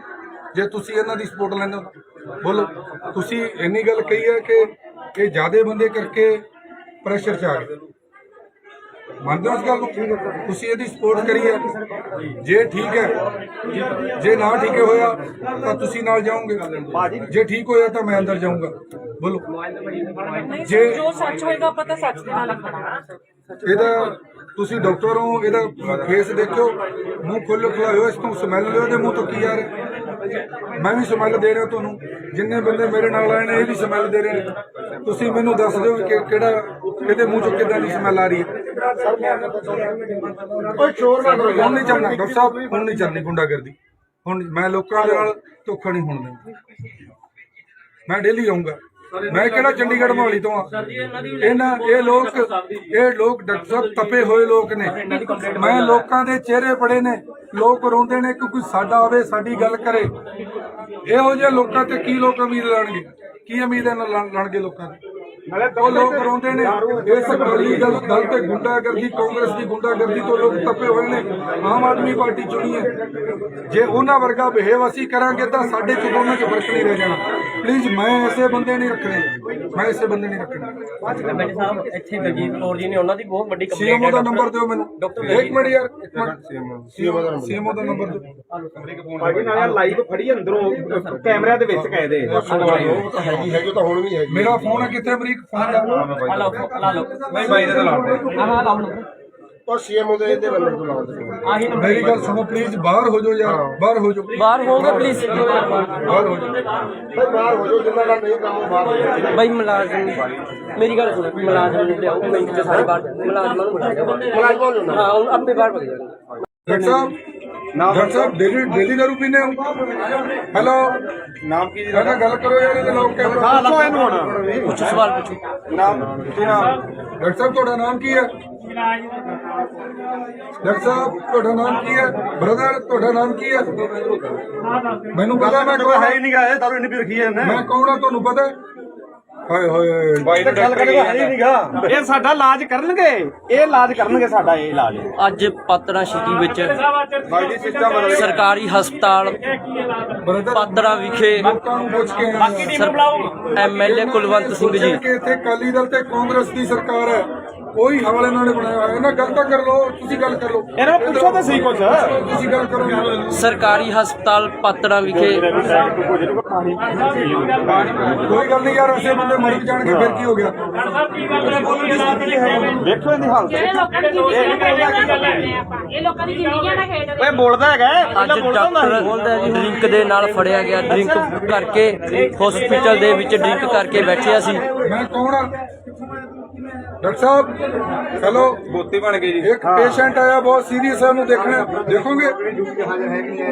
ਜੇ ਤੁਸੀਂ ਇਹਨਾਂ ਦੀ ਸਪੋਰਟ ਲੈਂਦੇ ਹੋ ਬੋਲੋ ਤੁਸੀਂ ਇੰਨੀ ਗੱਲ ਕਹੀ ਹੈ ਕਿ ਇਹ ਜ਼ਿਆਦੇ ਬੰਦੇ ਕਰਕੇ ਪ੍ਰੈਸ਼ਰ 'ਚ ਆ ਗਏ ਮੰਨਦੇ ਹੋ ਇਸ ਗੱਲ ਨੂੰ? ਤੁਸੀਂ ਇਹਦੀ ਸਪੋਰਟ ਕਰੀ ਹੈ, ਜੇ ਠੀਕ ਹੈ, ਜੇ ਨਾ ਠੀਕ ਹੋਇਆ ਤਾਂ ਤੁਸੀਂ ਨਾਲ ਜਾਓਗੇ, ਜੇ ਠੀਕ ਹੋਇਆ ਤਾਂ ਮੈਂ ਅੰਦਰ ਜਾਊਂਗਾ। ਬੋਲੋ। ਜੇ ਜੋ ਸੱਚ ਹੋਏਗਾ ਆਪਾਂ ਤਾਂ ਸੱਚ ਦੇ ਨਾਲ ਖੜਾ। ਇਹਦਾ ਤੁਸੀਂ ਡਾਕਟਰ ਹੋ, ਇਹਦਾ ਫੇਸ ਦੇਖਿਓ, ਮੂੰਹ ਖੁੱਲ੍ਹ ਖੁੱਲਾ ਹੋਇਆ, ਇਸ ਤੋਂ ਸਮੈਲ ਲਿਓ ਇਹਦੇ ਮੂੰਹ ਤੋਂ ਕੀ ਆ ਰਿਹਾ। ਮੈਂ ਵੀ ਸਮੈਲ ਦੇ ਰਿਹਾ ਤੁਹਾਨੂੰ, ਜਿੰਨੇ ਬੰਦੇ ਮੇਰੇ ਨਾਲ ਆਏ ਨੇ ਇਹ ਵੀ ਸਮੈਲ ਦੇ ਰਹੇ ਨੇ। ਤੁਸੀਂ ਮੈਨੂੰ ਦੱਸ ਦਿਓ ਕਿ ਕਿਹੜਾ ਇਹਦੇ ਮੂੰਹ ਚੋਂ ਕਿੱਦਾਂ ਦੀ ਸਮੈਲ ਆ ਰਹੀ ਹੈ। ਓਏ ਸ਼ੋਰ ਨਾ ਕਰੋ ਹੁਣ ਨਹੀਂ ਚੱਲਣਾ ਡਾਕਟਰ ਸਾਹਿਬ, ਹੁਣ ਨਹੀਂ ਚੱਲਣੀ ਗੁੰਡਾਗਰਦੀ। ਹੁਣ ਮੈਂ ਲੋਕਾਂ ਦੇ ਨਾਲ ਧੋਖਾ ਨਹੀਂ ਹੋਣ ਦੇਣਾ। ਮੈਂ ਡੇਲੀ ਆਊਂਗਾ। ਮੈਂ ਕਿਹੜਾ ਚੰਡੀਗੜ੍ਹ ਮੋਹਾਲੀ ਤੋਂ ਆ। ਇਹ ਲੋਕ ਡਾਕਟਰ ਸਾਹਿਬ ਤਪੇ ਹੋਏ ਲੋਕ ਨੇ। ਮੈਂ ਲੋਕਾਂ ਦੇ ਚਿਹਰੇ ਪੜੇ ਨੇ, ਲੋਕ ਰੋਂਦੇ ਨੇ ਕਿ ਕੋਈ ਸਾਡਾ ਆਵੇ, ਸਾਡੀ ਗੱਲ ਕਰੇ। ਇਹੋ ਜਿਹੇ ਲੋਕਾਂ ਤੇ ਕੀ ਲੋਕ ਉਮੀਦ ਲਾਣਗੇ? ਕੀ ਉਮੀਦ ਲਾਣਗੇ ਲੋਕਾਂ ਦੀ? ਉਹ ਲੋਕ ਰੋਂਦੇ ਨੇ। ਇਸ ਅਕਾਲੀ ਦਲ ਤੇ ਗੁੰਡਾਗਰਦੀ, ਕਾਂਗਰਸ ਦੀ ਗੁੰਡਾਗਰਦੀ ਤੋਂ ਲੋਕ ਤਪੇ ਹੋਏ ਨੇ। ਆਮ ਆਦਮੀ ਪਾਰਟੀ ਚੁਣੀ ਹੈ। ਜੇ ਉਹਨਾਂ ਵਰਗਾ ਬਿਹੇਵ ਅਸੀਂ ਕਰਾਂਗੇ ਤਾਂ ਸਾਡੇ ਚ ਦੋਨਾਂ ਚ ਫਰਕ ਨਹੀਂ ਰਹਿ ਜਾਣਾ। ਪਲੀਜ਼ ਮੈਂ ਐਸੇ ਬੰਦੇ ਨਹੀਂ ਰੱਖਣੇ, ਮੈਂ ਐਸੇ ਬੰਦੇ ਨਹੀਂ ਰੱਖਣੇ। ਬੈਠੇ ਸਾਹਿਬ ਇੱਥੇ ਬਲਜੀਤ ਕੌਰ ਜੀ ਨੇ, ਉਹਨਾਂ ਦੀ ਬਹੁਤ ਵੱਡੀ ਕੰਪਲੇਂਟ ਸੀਐਮਓ ਹੈ। ਦਾ ਨੰਬਰ ਦਿਓ ਮੈਨੂੰ। ਇੱਕ ਮਿੰਟ ਯਾਰ, ਇੱਕ ਮਿੰਟ। ਸੀਐਮਓ ਦਾ ਨੰਬਰ ਦਿਓ। ਭਾਜੀ ਨਾਲ ਲਾਈਵ ਫੜੀ ਅੰਦਰੋਂ ਕੈਮਰਿਆਂ ਦੇ ਵਿੱਚ ਕੈਦੇ ਹੈਗੀ ਤਾਂ ਹੁਣ ਵੀ ਹੈਗੀ। ਮੇਰਾ ਫੋਨ ਹੈ ਕਿੱਥੇ? ਅਮਰੀਕ ਫੋਨ ਦਾ ਲਾ ਲਓ ਨਹੀਂ ਬਾਈ ਦਾ ਲਾ ਦੇ। ਹਾਂ ਲਾ ਲਓ। ਉਹ ਸੀਐਮਓ ਦੇ ਇਹਦੇ ਨੰਬਰ ਤੋਂ ਲਾਉਂਦੇ। ਆਹੀ ਨੰਬਰ ਮੇਰੀ ਗੱਲ ਸੁਣੋ ਪਲੀਜ਼, ਬਾਹਰ ਹੋ ਜਾਓ ਯਾਰ, ਬਾਹਰ ਹੋ ਜਾਓ, ਬਾਹਰ ਹੋਗੇ ਪਲੀਜ਼। ਬਾਹਰ ਹੋ ਜਾਓ। ਭਾਈ ਬਾਹਰ ਹੋ ਜਾਓ, ਜਿੰਨਾ ਦਾ ਨਹੀਂ ਕੰਮ ਉਹ ਬਾਹਰ ਹੋ ਜਾਓ। ਬਾਈ ਮੁਲਾਜ਼ਮ, ਮੇਰੀ ਗੱਲ ਸੁਣੋ, ਮੁਲਾਜ਼ਮ ਨੂੰ ਲਿਆਓ, ਮਿੰਟ ਚ ਸਾਰੇ ਬਾਹਰ ਜਾਣ। ਮੁਲਾਜ਼ਮਾਂ ਨੂੰ ਬਿਠਾਓ। ਮੁਲਾਜ਼ਮਾਂ ਨੂੰ ਹਾਂ, ਹੁਣ ਆਪੇ ਬਾਹਰ ਭੱਜ ਜਾਣਗੇ। ਡਾਕਟਰ ਸਾਹਿਬ ਡੇਲੀ ਦਾਰੂ ਪੀਨੇ ਹੋ? ਹੈਲੋ, ਨਾਮ ਕੀ ਪਹਿਲਾਂ ਗੱਲ ਕਰੋ ਯਾਰ, ਇਹਦੇ ਲੋਕ ਕੈਮਰਾ। ਹਾਂ ਲਓ ਇਹਨੂੰ ਹੁਣ ਪੁੱਛੋ, ਸਵਾਲ ਪੁੱਛੋ। ਨਾਮ ਡਾਕਟਰ ਸਾਹਿਬ ਤੁਹਾਡਾ ਨਾਮ ਕੀ ਹੈ? ਡਾਕਟਰ ਸਾਹਿਬ ਤੁਹਾਡਾ ਨਾਮ ਕੀ ਹੈ? ਬ੍ਰਦਰ ਤੁਹਾਡਾ ਨਾਮ ਕੀ ਹੈ? ਮੈਨੂੰ ਪਤਾ, ਮੈਂ ਕੌਣ ਹੈ ਹੀ ਨਹੀਂ ਗਾ, ਦਾਰੂ ਇੰਨੀ ਪੀ ਰੱਖੀ ਹੈ ਮੈਂ ਕੌਣ ਆ ਤੁਹਾਨੂੰ ਪਤਾ? ਹਾਏ ਹੋਏ ਬਾਈ ਨੂੰ ਗੱਲ ਕਰੇਗਾ ਹੈ ਹੀ ਨਹੀਂਗਾ। ਇਹ ਸਾਡਾ ਇਲਾਜ ਕਰਨਗੇ, ਇਹ ਇਲਾਜ ਕਰਨਗੇ ਸਾਡਾ, ਇਹ ਇਲਾਜ। ਅੱਜ ਪਾਤੜਾ ਸਿਟੀ ਵਿੱਚ ਬਾਈ ਜੀ ਸਿਸਟਮ ਬਦਲ ਗਿਆ। ਸਰਕਾਰੀ ਹਸਪਤਾਲ ਬ੍ਰਦਰ ਪਾਤੜਾ ਵਿਖੇ ਲੋਕਾਂ ਨੂੰ ਪੁੱਛ ਕੇ ਆਏ ਹਾਂ। ਐਮਐਲਏ ਕੁਲਵੰਤ ਸਿੰਘ ਜੀ, ਕਿ ਇੱਥੇ ਅਕਾਲੀ ਦਲ ਤੇ ਕਾਂਗਰਸ ਦੀ ਸਰਕਾਰ ਹੈ, ਉਹੀ ਹਾਲ ਇਹਨਾਂ ਨੇ ਬਣਾਇਆ ਹੋਇਆ। ਇਹਨਾਂ ਗੱਲ ਤਾਂ ਕਰ ਲਓ, ਤੁਸੀਂ ਗੱਲ ਕਰ ਲਓ। ਇਹਨਾਂ ਨੂੰ ਪੁੱਛੋ ਤਾਂ ਸਹੀ ਕੁਛ। ਤੁਸੀਂ ਗੱਲ ਕਰੋ। ਸਰਕਾਰੀ ਹਸਪਤਾਲ ਪਾਤੜਾ ਵਿਖੇ ਕੋਈ ਗੱਲ ਨਹੀਂ ਯਾਰ, ਅਸੀਂ ਬੰਦੇ ਮਰ ਜਾਣਗੇ ਫਿਰ ਕੀ ਹੋ ਗਿਆ? ਵੇਖੋ ਇਹਦੀ ਹਾਲਤ। ਇਹ ਲੋਕਾਂ ਦੀ ਇਹ ਲੋਕਾਂ ਦੀ ਜ਼ਿੰਦਗੀਆਂ ਦਾ ਖੇਡ ਓਏ ਬੋਲਦਾ ਹੈਗਾ, ਅੱਜ ਡਾਕਟਰ ਡਰਿੰਕ ਦੇ ਨਾਲ ਫੜਿਆ ਗਿਆ। ਡਰਿੰਕ ਕਰਕੇ ਹਸਪੀਟਲ ਦੇ ਵਿੱਚ ਡਰਿੰਕ ਕਰਕੇ ਬੈਠਿਆ ਸੀ। ਮੈਂ ਕੌਣ ਆ? ਡਾਕਟਰ ਸਾਹਿਬ ਹੈਲੋ, ਬੋਤੀ ਬਣ ਗਈ ਜੀ। ਇੱਕ ਪੇਸ਼ੈਂਟ ਆਇਆ ਬਹੁਤ ਸੀਰੀਅਸ ਹੈ, ਉਹਨੂੰ ਦੇਖਣਾ, ਦੇਖੋਗੇ?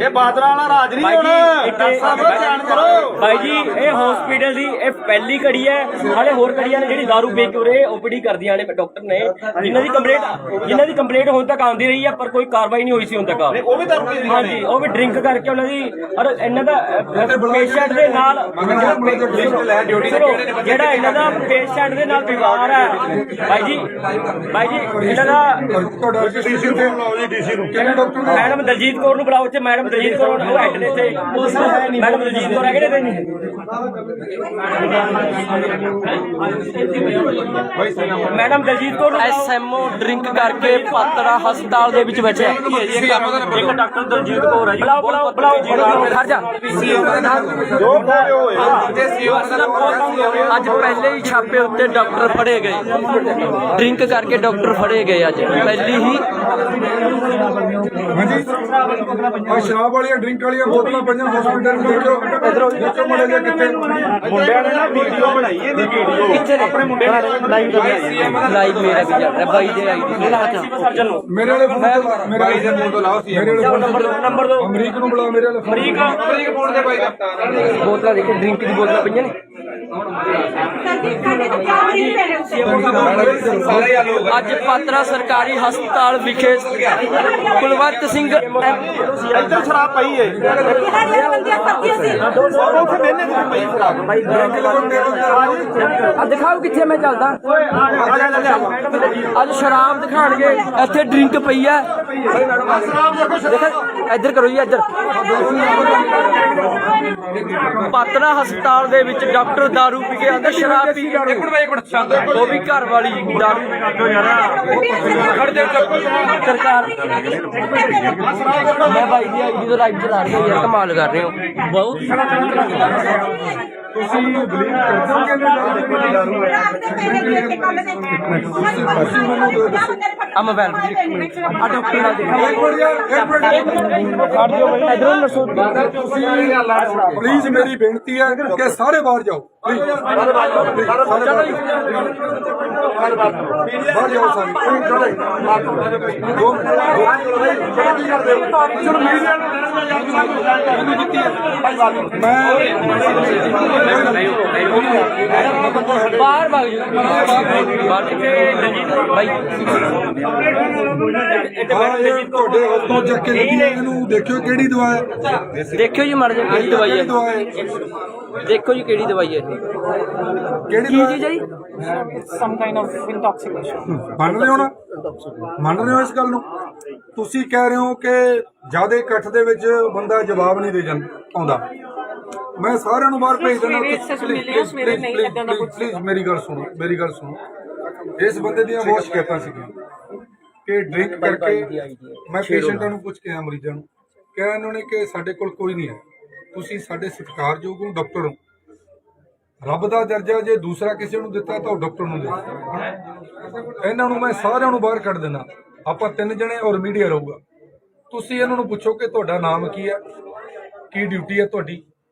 ਇਹ ਬਾਦਰਾ ਵਾਲਾ ਰਾਜ ਨਹੀਂ ਹੁਣ। ਡਾਕਟਰ ਸਾਹਿਬ ਧਿਆਨ ਕਰੋ। ਭਾਈ ਜੀ ਇਹ ਹਸਪੀਟਲ ਦੀ ਇਹ ਪਹਿਲੀ ਕੜੀ ਹੈ। ਹਾਲੇ ਹੋਰ ਕੜੀਆਂ ਨੇ ਜਿਹੜੀ ਦਾਰੂ ਵੇਚ ਕੇ ਉਰੇ ਓਪੀਡੀ ਕਰਦੀਆਂ ਨੇ ਡਾਕਟਰ ਨੇ, ਜਿਨ੍ਹਾਂ ਦੀ ਕੰਪਲੇਂਟ ਹੁਣ ਤੱਕ ਆਉਂਦੀ ਰਹੀ ਹੈ, ਪਰ ਕੋਈ ਕਾਰਵਾਈ ਨਹੀਂ ਹੋਈ ਸੀ ਹੁਣ ਤੱਕ। ਉਹ ਵੀ ਦਾਰੂ ਪੀ ਹਾਂਜੀ, ਉਹ ਵੀ ਡਰਿੰਕ ਕਰਕੇ ਉਹਨਾਂ ਦੀ ਔਰ ਇਹਨਾਂ ਦਾ ਪੇਸ਼ੈਂਟ ਦੇ ਨਾਲ ਜਿਹੜਾ ਇਹਨਾਂ ਦਾ ਪੇਸ਼ੈਂਟ ਦੇ ਨਾਲ ਵਿਵਹਾਰ ਹੈ। ਭਾਈ ਜੀ ਇਹਨਾਂ ਦਾ ਤੁਹਾਡਾ ਡੀਸੀ ਨੂੰ ਬੁਲਾਓ ਜੀ, ਡੀਸੀ ਨੂੰ। ਕਿਹੜੇ ਡਾਕਟਰ ਨੇ? ਮੈਡਮ ਦਲਜੀਤ ਕੌਰ ਨੂੰ ਬੁਲਾਓ। ਇੱਥੇ ਮੈਡਮ ਦਲਜੀਤ ਕੌਰ ਉਹ ਹੈਡ ਨੇ ਇੱਥੇ। ਮੈਡਮ ਦਲਜੀਤ ਕੌਰ ਹੈਗੇ ਨੇ madam Daljit Kaur SMO drink ਕਰਕੇ ਪਾਤੜਾ ਹਸਪਤਾਲ ਦੇ ਵਿੱਚ ਬੈਠੇ। ਇੱਕ ਡਾਕਟਰ ਦਲਜੀਤ ਕੌਰ ਹੈ ਜੀ। ਬੁਲਾਓ ਖੜ ਜਾ। ਅੱਜ ਪਹਿਲੇ ਹੀ ਛਾਪੇ ਉੱਤੇ ਡਾਕਟਰ ਫੜੇ ਗਏ। ਡਰਿੰਕ ਕਰਕੇ ਡਾਕਟਰ ਫੜੇ ਗਏ ਅੱਜ ਪਹਿਲੀ ਹੀ। ਹਾਂਜੀ, ਆ ਸ਼ਰਾਬ ਵਾਲੀਆਂ ਡਰਿੰਕ ਵਾਲੀਆਂ ਬੋਤਲਾਂ ਪਈਆਂ ਹਸਪੀਟਲ ਨੂੰ। ਦੇਖੋ ਮੜੇ ਜੇ ਕਿੱਥੇ ਮੁੰਡਿਆਂ ਨੇ ਨਾ ਵੀਡੀਓ ਬਣਾਈ, ਇਹਦੀ ਵੀਡੀਓ ਕਿੱਥੇ ਨੇ? ਆਪਣੇ ਮੁੰਡੇ ਨੇ ਲਾਈਵ ਲਾਈਵ ਮੇਰਾ ਵੀ ਚੱਲ ਰਿਹਾ ਬਾਈ ਦੇ ਆਈਡੀ ਨੂੰ। ਮੇਰੇ ਵਾਲੇ ਫੋਨ ਤੇ, ਮੇਰੇ ਵਾਲੇ ਫੋਨ ਤੋਂ ਲਾਓ ਸੀ। ਮੇਰੇ ਵਾਲੇ ਫੋਨ ਨੰਬਰ ਦੋ। ਅਮਰੀਕ ਨੂੰ ਬੁਲਾਓ, ਮੇਰੇ ਵਾਲੇ ਅਮਰੀਕ ਫੋਨ ਦੇ ਬਾਈ ਦਾ। ਬੋਤਲਾਂ ਦੇਖੇ, ਡਰਿੰਕ ਦੀ ਬੋਤਲਾਂ ਪਈਆਂ ਨੇ। ਅੱਜ ਪਾਤੜਾ ਸਰਕਾਰੀ ਹਸਪਤਾਲ ਵਿਖੇ ਕੁਲਵੰਤ ਸਿੰਘ ਇੱਧਰ ਸ਼ਰਾਬ ਪਈ ਏ। ਉੱਥੇ ਬਹਿਨੇ ਤੇ ਪਈ ਸ਼ਰਾਬ। ਆ ਦਿਖਾਓ ਕਿੱਥੇ ਮੈਂ ਚੱਲਦਾ। ਅੱਜ ਸ਼ਰਾਬ ਦਿਖਾਣਗੇ, ਇੱਥੇ ਡਰਿੰਕ ਪਈ ਹੈ। ਦੇਖੋ ਇੱਧਰ ਕਰੋ ਜੀ, ਇੱਧਰ ਪਾਤੜਾ ਹਸਪਤਾਲ ਦੇ ਵਿੱਚ ਡਾਕਟਰ ਦਾਰੂ ਪੀ ਕੇ ਆਂਦਾ, ਸ਼ਰਾਬ ਪੀ ਕੇ, ਉਹ ਵੀ ਘਰ ਵਾਲੀ ਦਾਰੂ ਸਰਕਾਰ। ਮੈਂ ਬਾਈ ਦੀ ਆਈਡੀ ਤੋਂ ਲਾਈਵ ਚਲਾ ਰਹੀ ਹਾਂ ਯਾਰ, ਕਮਾਲ ਕਰ ਰਹੇ ਹੋ ਬਹੁਤ। ਤੁਸੀਂ ਬਲੀਵ ਕਰਦੇ ਹੋ ਕਿ ਆ ਮੋਬਾਈਲ ਆ ਡਾਕਟਰ ਨਾਲ ਇਧਰੋਂ ਦੱਸੋ। ਪਲੀਜ਼ ਮੇਰੀ ਬੇਨਤੀ ਹੈ ਕਿ ਸਾਰੇ ਬਾਹਰ ਜਾਓ, ਪਲੀਜ਼ ਬਾਹਰ ਜਾਓ ਸਾਰੇ। ਬਾਹਰ ਭਾਗ ਜਾਓ ਬਾਹਰ ਕੇ ਭਾਈ। ਤੁਹਾਡੇ ਹੱਥੋਂ ਚੱਕ ਕੇ ਇਹਨੂੰ ਦੇਖਿਓ ਕਿਹੜੀ ਦਵਾ ਹੈ, ਦੇਖਿਓ ਜੀ ਮਰ ਜਾ ਕਿਹੜੀ ਦਵਾਈ ਹੈ, ਦਵਾ ਹੈ ਦੇਖੋ ਜੀ ਕਿਹੜੀ ਦਵਾਈ ਹੈ ਇਹ। ਕਿਹੜੀ ਕੀ ਚੀਜ਼ ਹੈ ਜੀ? ਮੰਨ ਰਹੇ ਹੋ ਨਾ, ਮੰਨ ਰਹੇ ਹੋ ਇਸ ਗੱਲ ਨੂੰ? ਤੁਸੀਂ ਕਹਿ ਰਹੇ ਹੋ ਕਿ ਜਿਆਦਾ ਇਕੱਠ ਦੇ ਵਿੱਚ ਬੰਦਾ ਜਵਾਬ ਨਹੀਂ ਦੇ ਆਉਂਦਾ। ਮੈਂ ਸਾਰਿਆਂ ਨੂੰ ਬਾਹਰ ਭੇਜ ਦਿੰਦਾ। ਪਲੀਜ਼ ਮੇਰੀ ਗੱਲ ਸੁਣੋ, ਮੇਰੀ ਗੱਲ ਸੁਣੋ। ਇਸ ਬੰਦੇ ਦੀਆਂ ਬਹੁਤ ਸ਼ਿਕਾਇਤਾਂ ਸੀਗੀਆਂ ਕਿ ਡਰਿੰਕ ਕਰਕੇ ਮੈਂ ਪੇਸ਼ੈਂਟਾਂ ਨੂੰ ਪੁੱਛ ਕੇ ਆਇਆ, ਮਰੀਜ਼ਾਂ ਨੂੰ ਕਿਹਾ ਇਹਨਾਂ ਨੇ ਕਿ ਸਾਡੇ ਕੋਲ ਕੋਈ ਨਹੀਂ ਹੈ, ਤੁਸੀਂ ਸਾਡੇ ਸਤਿਕਾਰਯੋਗ ਹੋ, ਡਾਕਟਰ ਹੋ, ਰੱਬ ਦਾ ਦਰਜਾ ਜੇ ਦੂਸਰਾ ਕਿਸੇ ਨੂੰ ਦਿੱਤਾ ਤਾਂ ਉਹ ਡਾਕਟਰ ਨੂੰ ਦਿੱਤਾ। ਇਹਨਾਂ ਨੂੰ ਮੈਂ ਸਾਰਿਆਂ ਨੂੰ ਬਾਹਰ ਕੱਢ ਦੇਣਾ, ਆਪਾਂ 3 ਜਣੇ ਔਰ ਮੀਡੀਆ ਰਹੂਗਾ। ਤੁਸੀਂ ਇਹਨਾਂ ਨੂੰ ਪੁੱਛੋ ਕਿ ਤੁਹਾਡਾ ਨਾਮ ਕੀ ਹੈ, ਕੀ ਡਿਊਟੀ ਹੈ ਤੁਹਾਡੀ।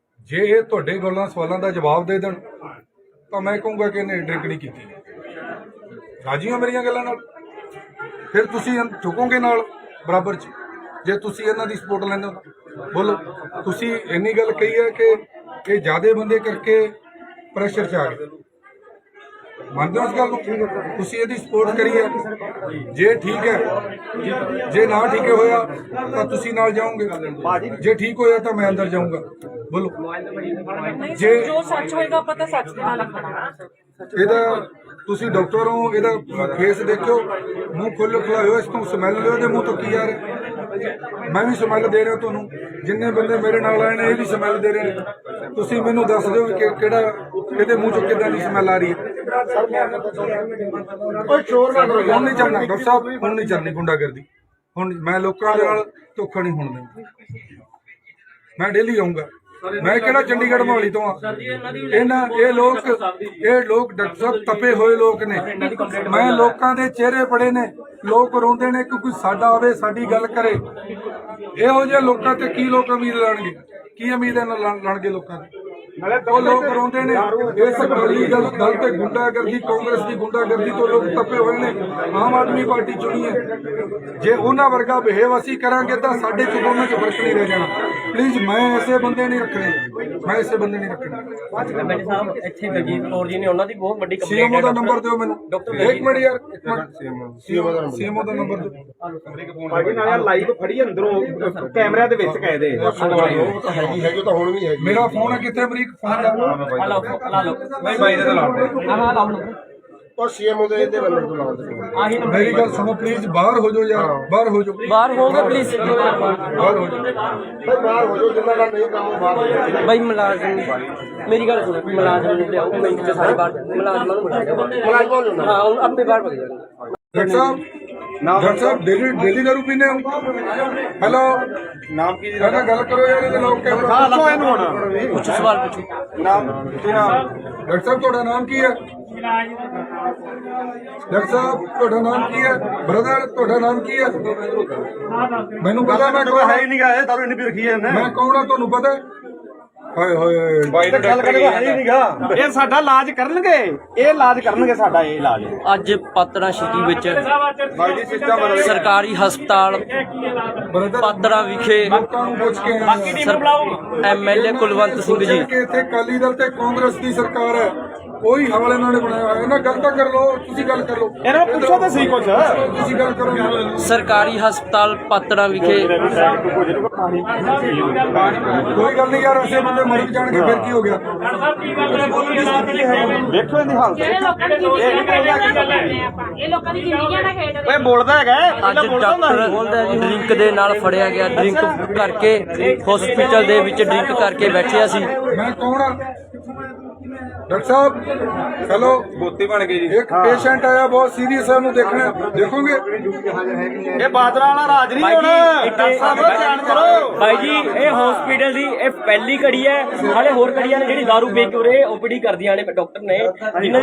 ਜੇ ਇਹ ਤੁਹਾਡੇ ਗੱਲਾਂ ਸਵਾਲਾਂ ਦਾ ਜਵਾਬ ਦੇ ਦੇਣ ਤਾਂ ਮੈਂ ਕਹੂੰਗਾ ਕਿ ਇਹਨੇ ਡਰਿੰਕ ਨਹੀਂ ਕੀਤੀ। ਰਾਜੀ ਹੋ ਮੇਰੀਆਂ ਗੱਲਾਂ ਨਾਲ? ਫਿਰ ਤੁਸੀਂ ਝੁਕੋਗੇ ਨਾਲ ਬਰਾਬਰ 'ਚ ਜੇ ਤੁਸੀਂ ਇਹਨਾਂ ਦੀ ਸਪੋਰਟ ਲੈਂਦੇ ਹੋ। ਬੋਲੋ, ਤੁਸੀਂ ਇੰਨੀ ਗੱਲ ਕਹੀ ਹੈ ਕਿ ਇਹ ਜ਼ਿਆਦੇ ਬੰਦੇ ਕਰਕੇ ਪ੍ਰੈਸ਼ਰ 'ਚ ਆ ਗਏ, ਮੰਨਦੇ ਹੋ ਇਸ ਗੱਲ ਨੂੰ? ਤੁਸੀਂ ਇਹਦੀ ਸਪੋਰਟ ਕਰੀ ਹੈ, ਜੇ ਠੀਕ ਹੈ, ਜੇ ਨਾ ਠੀਕ ਹੋਇਆ ਤਾਂ ਤੁਸੀਂ ਨਾਲ ਜਾਓਗੇ, ਜੇ ਠੀਕ ਹੋਇਆ ਤਾਂ ਮੈਂ ਅੰਦਰ ਜਾਊਂਗਾ। ਬੋਲੋ, ਜੇ ਜੋ ਸੱਚ ਹੋਏਗਾ ਆਪਾਂ ਤਾਂ ਸੱਚ ਦੇ ਨਾਲ ਖੜਾ। ਇਹਦਾ ਤੁਸੀਂ ਡਾਕਟਰ ਹੋ, ਇਹਦਾ ਫੇਸ ਦੇਖਿਓ, ਮੂੰਹ ਖੁੱਲ੍ਹ ਖੁਲਾਇਓ, ਇਸ ਤੋਂ ਸਮੈਲ ਲਿਓ, ਇਹਦੇ ਮੂੰਹ ਤੋਂ ਕੀ ਆ ਰਿਹਾ। ਮੈਂ ਵੀ ਸਮੈਲ ਦੇ ਰਿਹਾ ਤੁਹਾਨੂੰ, ਜਿੰਨੇ ਬੰਦੇ ਮੇਰੇ ਨਾਲ ਆਏ ਨੇ ਇਹ ਵੀ ਸਮੈਲ ਦੇ ਰਹੇ ਨੇ। ਤੁਸੀਂ ਮੈਨੂੰ ਦੱਸ ਦਿਓ ਕਿ ਕਿਹੜਾ ਇਹਦੇ ਮੂੰਹ ਚੋਂ ਕਿੱਦਾਂ ਦੀ ਸਮੈਲ ਆ ਰਹੀ ਹੈ। ਹੁਣ ਨਹੀਂ ਚੱਲਣਾ ਡਾਕਟਰ ਸਾਹਿਬ, ਹੁਣ ਨਹੀਂ ਚੱਲਣੀ ਗੁੰਡਾਗਰਦੀ। ਹੁਣ ਮੈਂ ਲੋਕਾਂ ਦੇ ਨਾਲ ਧੋਖਾ ਨਹੀਂ ਹੋਣ ਦੇਣਾ। ਮੈਂ ਡੇਲੀ ਆਊਂਗਾ। ਮੈਂ ਕਿਹੜਾ ਚੰਡੀਗੜ੍ਹ ਮੋਹਾਲੀ ਤੋਂ ਆ। ਇਹ ਲੋਕ ਡਾਕਟਰ ਸਾਹਿਬ ਤਪੇ ਹੋਏ ਲੋਕ ਨੇ। ਮੈਂ ਲੋਕਾਂ ਦੇ ਚਿਹਰੇ ਪੜੇ ਨੇ, ਲੋਕ ਰੋਂਦੇ ਨੇ ਕਿ ਕੋਈ ਸਾਡਾ ਆਵੇ, ਸਾਡੀ ਗੱਲ ਕਰੇ। ਇਹੋ ਜਿਹੇ ਲੋਕਾਂ ਤੇ ਕੀ ਲੋਕ ਉਮੀਦ ਲਾਣਗੇ? ਕੀ ਉਮੀਦ ਹੈ ਲਾਣਗੇ ਲੋਕਾਂ ਦੀ? ਉਹ ਲੋਕ ਰੋਂਦੇ ਨੇ ਇਸ ਅਕਾਲੀ ਦਲ ਤੇ ਗੁੰਡਾਗਰਦੀ, ਕਾਂਗਰਸ ਦੀ ਗੁੰਡਾਗਰਦੀ ਤੋਂ ਲੋਕ ਤਪੇ ਹੋਏ ਨੇ। ਆਮ ਆਦਮੀ ਪਾਰਟੀ ਚੁਣੀ ਹੈ, ਜੇ ਉਹਨਾਂ ਵਰਗਾ ਬਿਹੇਵ ਅਸੀਂ ਕਰਾਂਗੇ ਤਾਂ ਸਾਡੇ ਚ ਦੋਨਾਂ ਚ ਫਰਕ ਨਹੀਂ ਰਹਿ ਜਾਣਾ। ਪਲੀਜ਼ ਮੈਂ ਐਸੇ ਬੰਦੇ ਨਹੀਂ ਰੱਖਣੇ, ਮੈਂ ਐਸੇ ਬੰਦੇ ਨਹੀਂ ਰੱਖਣੇ। ਬੈਠੇ ਸਾਹਿਬ ਇੱਥੇ ਬਲਜੀਤ ਕੌਰ ਜੀ ਨੇ, ਉਹਨਾਂ ਦੀ ਬਹੁਤ ਵੱਡੀ ਕੰਪਲੇਂਟ ਸੀਐਮਓ ਹੈ। ਦਾ ਨੰਬਰ ਦਿਓ ਮੈਨੂੰ। ਇੱਕ ਮਿੰਟ ਯਾਰ, ਸੀਐਮਓ ਦਾ ਨੰਬਰ ਦਿਓ। ਭਾਜੀ ਨਾਲ ਲਾਈਵ ਫੜੀ ਅੰਦਰੋਂ ਕੈਮਰਿਆਂ ਦੇ ਵਿੱਚ ਕਹਦੇ ਹੈਗੀ ਤਾਂ ਹੁਣ ਵੀ ਹੈਗੀ। ਮੇਰਾ ਫੋਨ ਕਿੱਥੇ ਅਮਰੀਕ ਫੋਨ ਦਾ? ਨਹੀਂ ਬਾਈ ਦੇ ਨਾਲ ਉਹ ਸੀਐਮਓ ਦੇ ਇਹਦੇ ਨੰਬਰ ਤੋਂ ਲਾਉਂਦੇ। ਮੇਰੀ ਗੱਲ ਸੁਣੋ ਪਲੀਜ਼, ਬਾਹਰ ਹੋ ਜਾਓ ਯਾਰ, ਬਾਹਰ ਹੋ ਜਾਓ, ਬਾਹਰ ਹੋਗੇ ਪਲੀਜ਼, ਬਾਹਰ ਹੋ ਜਾਓ। ਬਾਹਰ ਹੋ ਜਾਓ, ਜਿੰਨਾ ਦਾ ਨਹੀਂ ਕੰਮ ਬਾਹਰ ਹੋ ਜਾਓ। ਬਾਈ ਮੁਲਾਜ਼ਮ ਮੇਰੀ ਗੱਲ ਸੁਣੋ, ਮੁਲਾਜ਼ਮ ਨੂੰ ਲਿਆਓ ਮਿੰਟ ਚ ਸਾਰੇ ਬਾਹਰ, ਮੁਲਾਜ਼ਮਾਂ ਨੂੰ ਬੁਲਾਓ। ਹਾਂ ਹੁਣ ਆਪੇ ਬਾਹਰ ਭੱਜ ਜਾਣਗੇ। ਡਾਕਟਰ ਸਾਹਿਬ ਡੇਲੀ ਦਾਰੂ ਪੀਨੇ ਹੋ? ਹੈਲੋ, ਨਾਮ ਕੀ ਕਹਿੰਦਾ ਗੱਲ ਕਰੋ ਯਾਰ, ਇਹਦੇ ਲੋਕ ਕੈਮਰਾ। ਹਾਂ ਲਓ ਇਹਨੂੰ ਹੁਣ ਕੁਛ ਸਵਾਲ ਪੁੱਛੋ। ਨਾਮ ਕੀ ਨਾਮ? ਡਾਕਟਰ ਸਾਹਿਬ ਤੁਹਾਡਾ ਨਾਮ ਕੀ ਹੈ? ਡਾਕਟਰ ਸਾਹਿਬ ਤੁਹਾਡਾ ਨਾਮ ਕੀ ਹੈ? ਬ੍ਰਦਰ ਤੁਹਾਡਾ ਨਾਮ ਕੀ ਹੈ? ਮੈਨੂੰ ਪਤਾ, ਮੈਂ ਕੌਣ ਹੈ ਹੀ ਨਹੀਂ ਗਾ, ਦਾਰੂ ਇੰਨੀ ਪੀ ਰੱਖੀ ਹੈ ਮੈਂ ਕੌਣ ਆ ਤੁਹਾਨੂੰ ਪਤਾ? ਹਾਏ ਹੋਏ ਬਾਈ ਨੂੰ ਗੱਲ ਕਰੇਗਾ ਹੈ ਹੀ ਨਹੀਂਗਾ। ਇਹ ਸਾਡਾ ਇਲਾਜ ਕਰਨਗੇ, ਇਹ ਇਲਾਜ ਕਰਨਗੇ ਸਾਡਾ, ਇਹ ਇਲਾਜ। ਅੱਜ ਪਾਤੜਾ ਸਿਟੀ ਵਿੱਚ ਬਾਈ ਜੀ ਸਿਸਟਮ ਬਦਲ ਗਿਆ। ਸਰਕਾਰੀ ਹਸਪਤਾਲ ਪਾਤੜਾ ਵਿਖੇ ਲੋਕਾਂ ਨੂੰ ਪੁੱਛ ਕੇ ਐਮਐਲਏ ਕੁਲਵੰਤ ਸਿੰਘ ਜੀ ਕਿ ਇੱਥੇ ਅਕਾਲੀ ਦਲ ਤੇ ਕਾਂਗਰਸ ਦੀ ਸਰਕਾਰ ਹੈ, ਉਹੀ ਹਾਲ ਇਹਨਾਂ ਨੇ ਬਣਾਇਆ ਹੋਇਆ। ਇਹਨਾਂ ਗੱਲ ਤਾਂ ਕਰ ਲਓ, ਤੁਸੀਂ ਗੱਲ ਕਰ ਲਓ, ਇਹਨਾਂ ਨੂੰ ਪੁੱਛੋ ਤਾਂ ਸਹੀ ਕੁਛ। ਤੁਸੀਂ ਗੱਲ ਕਰੋ। ਸਰਕਾਰੀ ਹਸਪਤਾਲ ਪਾਤੜਾ ਵਿਖੇ ਕੋਈ ਗੱਲ ਨਹੀਂ ਯਾਰ, ਅਸੀਂ ਬੰਦੇ ਮਰ ਜਾਣਗੇ ਫਿਰ ਕੀ ਹੋ ਗਿਆ। ਵੇਖੋ ਇਹਦੀ ਹਾਲਤ। ਜਿਹੜੇ ਲੋਕਾਂ ਦੀ ਜ਼ਿੰਦਗੀਆਂ ਦਾ ਖੇਡ ਕਰਦੇ ਆ ਆਪਾਂ, ਇਹ ਲੋਕਾਂ ਦੀ ਜ਼ਿੰਦਗੀਆਂ ਦਾ ਖੇਡ ਓਏ ਬੋਲਦਾ ਹੈਗਾ ਅੱਜ ਡਾਕਟਰ ਡਰਿੰਕ ਦੇ ਨਾਲ ਫੜਿਆ ਗਿਆ। ਡਰਿੰਕ ਕਰਕੇ ਹਸਪੀਟਲ ਦੇ ਵਿੱਚ ਡਰਿੰਕ ਕਰਕੇ ਬੈਠਿਆ ਸੀ। ਮੈਂ ਕੌਣ ਆ? ਡਾਕਟਰ ਸਾਹਿਬ ਚਲੋ, ਬੋਤੀ ਬਣ ਗਈ ਜੀ। ਇੱਕ ਪੇਸ਼ੈਂਟ ਆਇਆ ਬਹੁਤ ਸੀਰੀਅਸ ਹੈ, ਉਹਨੂੰ ਦੇਖਣਾ, ਦੇਖੋਗੇ। ਇਹ ਬਾਦਰਾ ਵਾਲਾ ਰਾਜ ਨਹੀਂ ਹੁਣ। ਡਾਕਟਰ ਸਾਹਿਬ ਧਿਆਨ ਕਰੋ। ਭਾਈ ਜੀ ਇਹ ਹਸਪੀਟਲ ਦੀ ਇਹ ਪਹਿਲੀ ਕੜੀ ਹੈ। ਹਾਲੇ ਹੋਰ ਕੜੀਆਂ ਨੇ ਜਿਹੜੀ ਦਾਰੂ ਵੇਚ ਕੇ ਉਰੇ ਓਪੀਡੀ ਕਰਦੀਆਂ ਨੇ ਡਾਕਟਰ ਨੇ, ਜਿਨ੍ਹਾਂ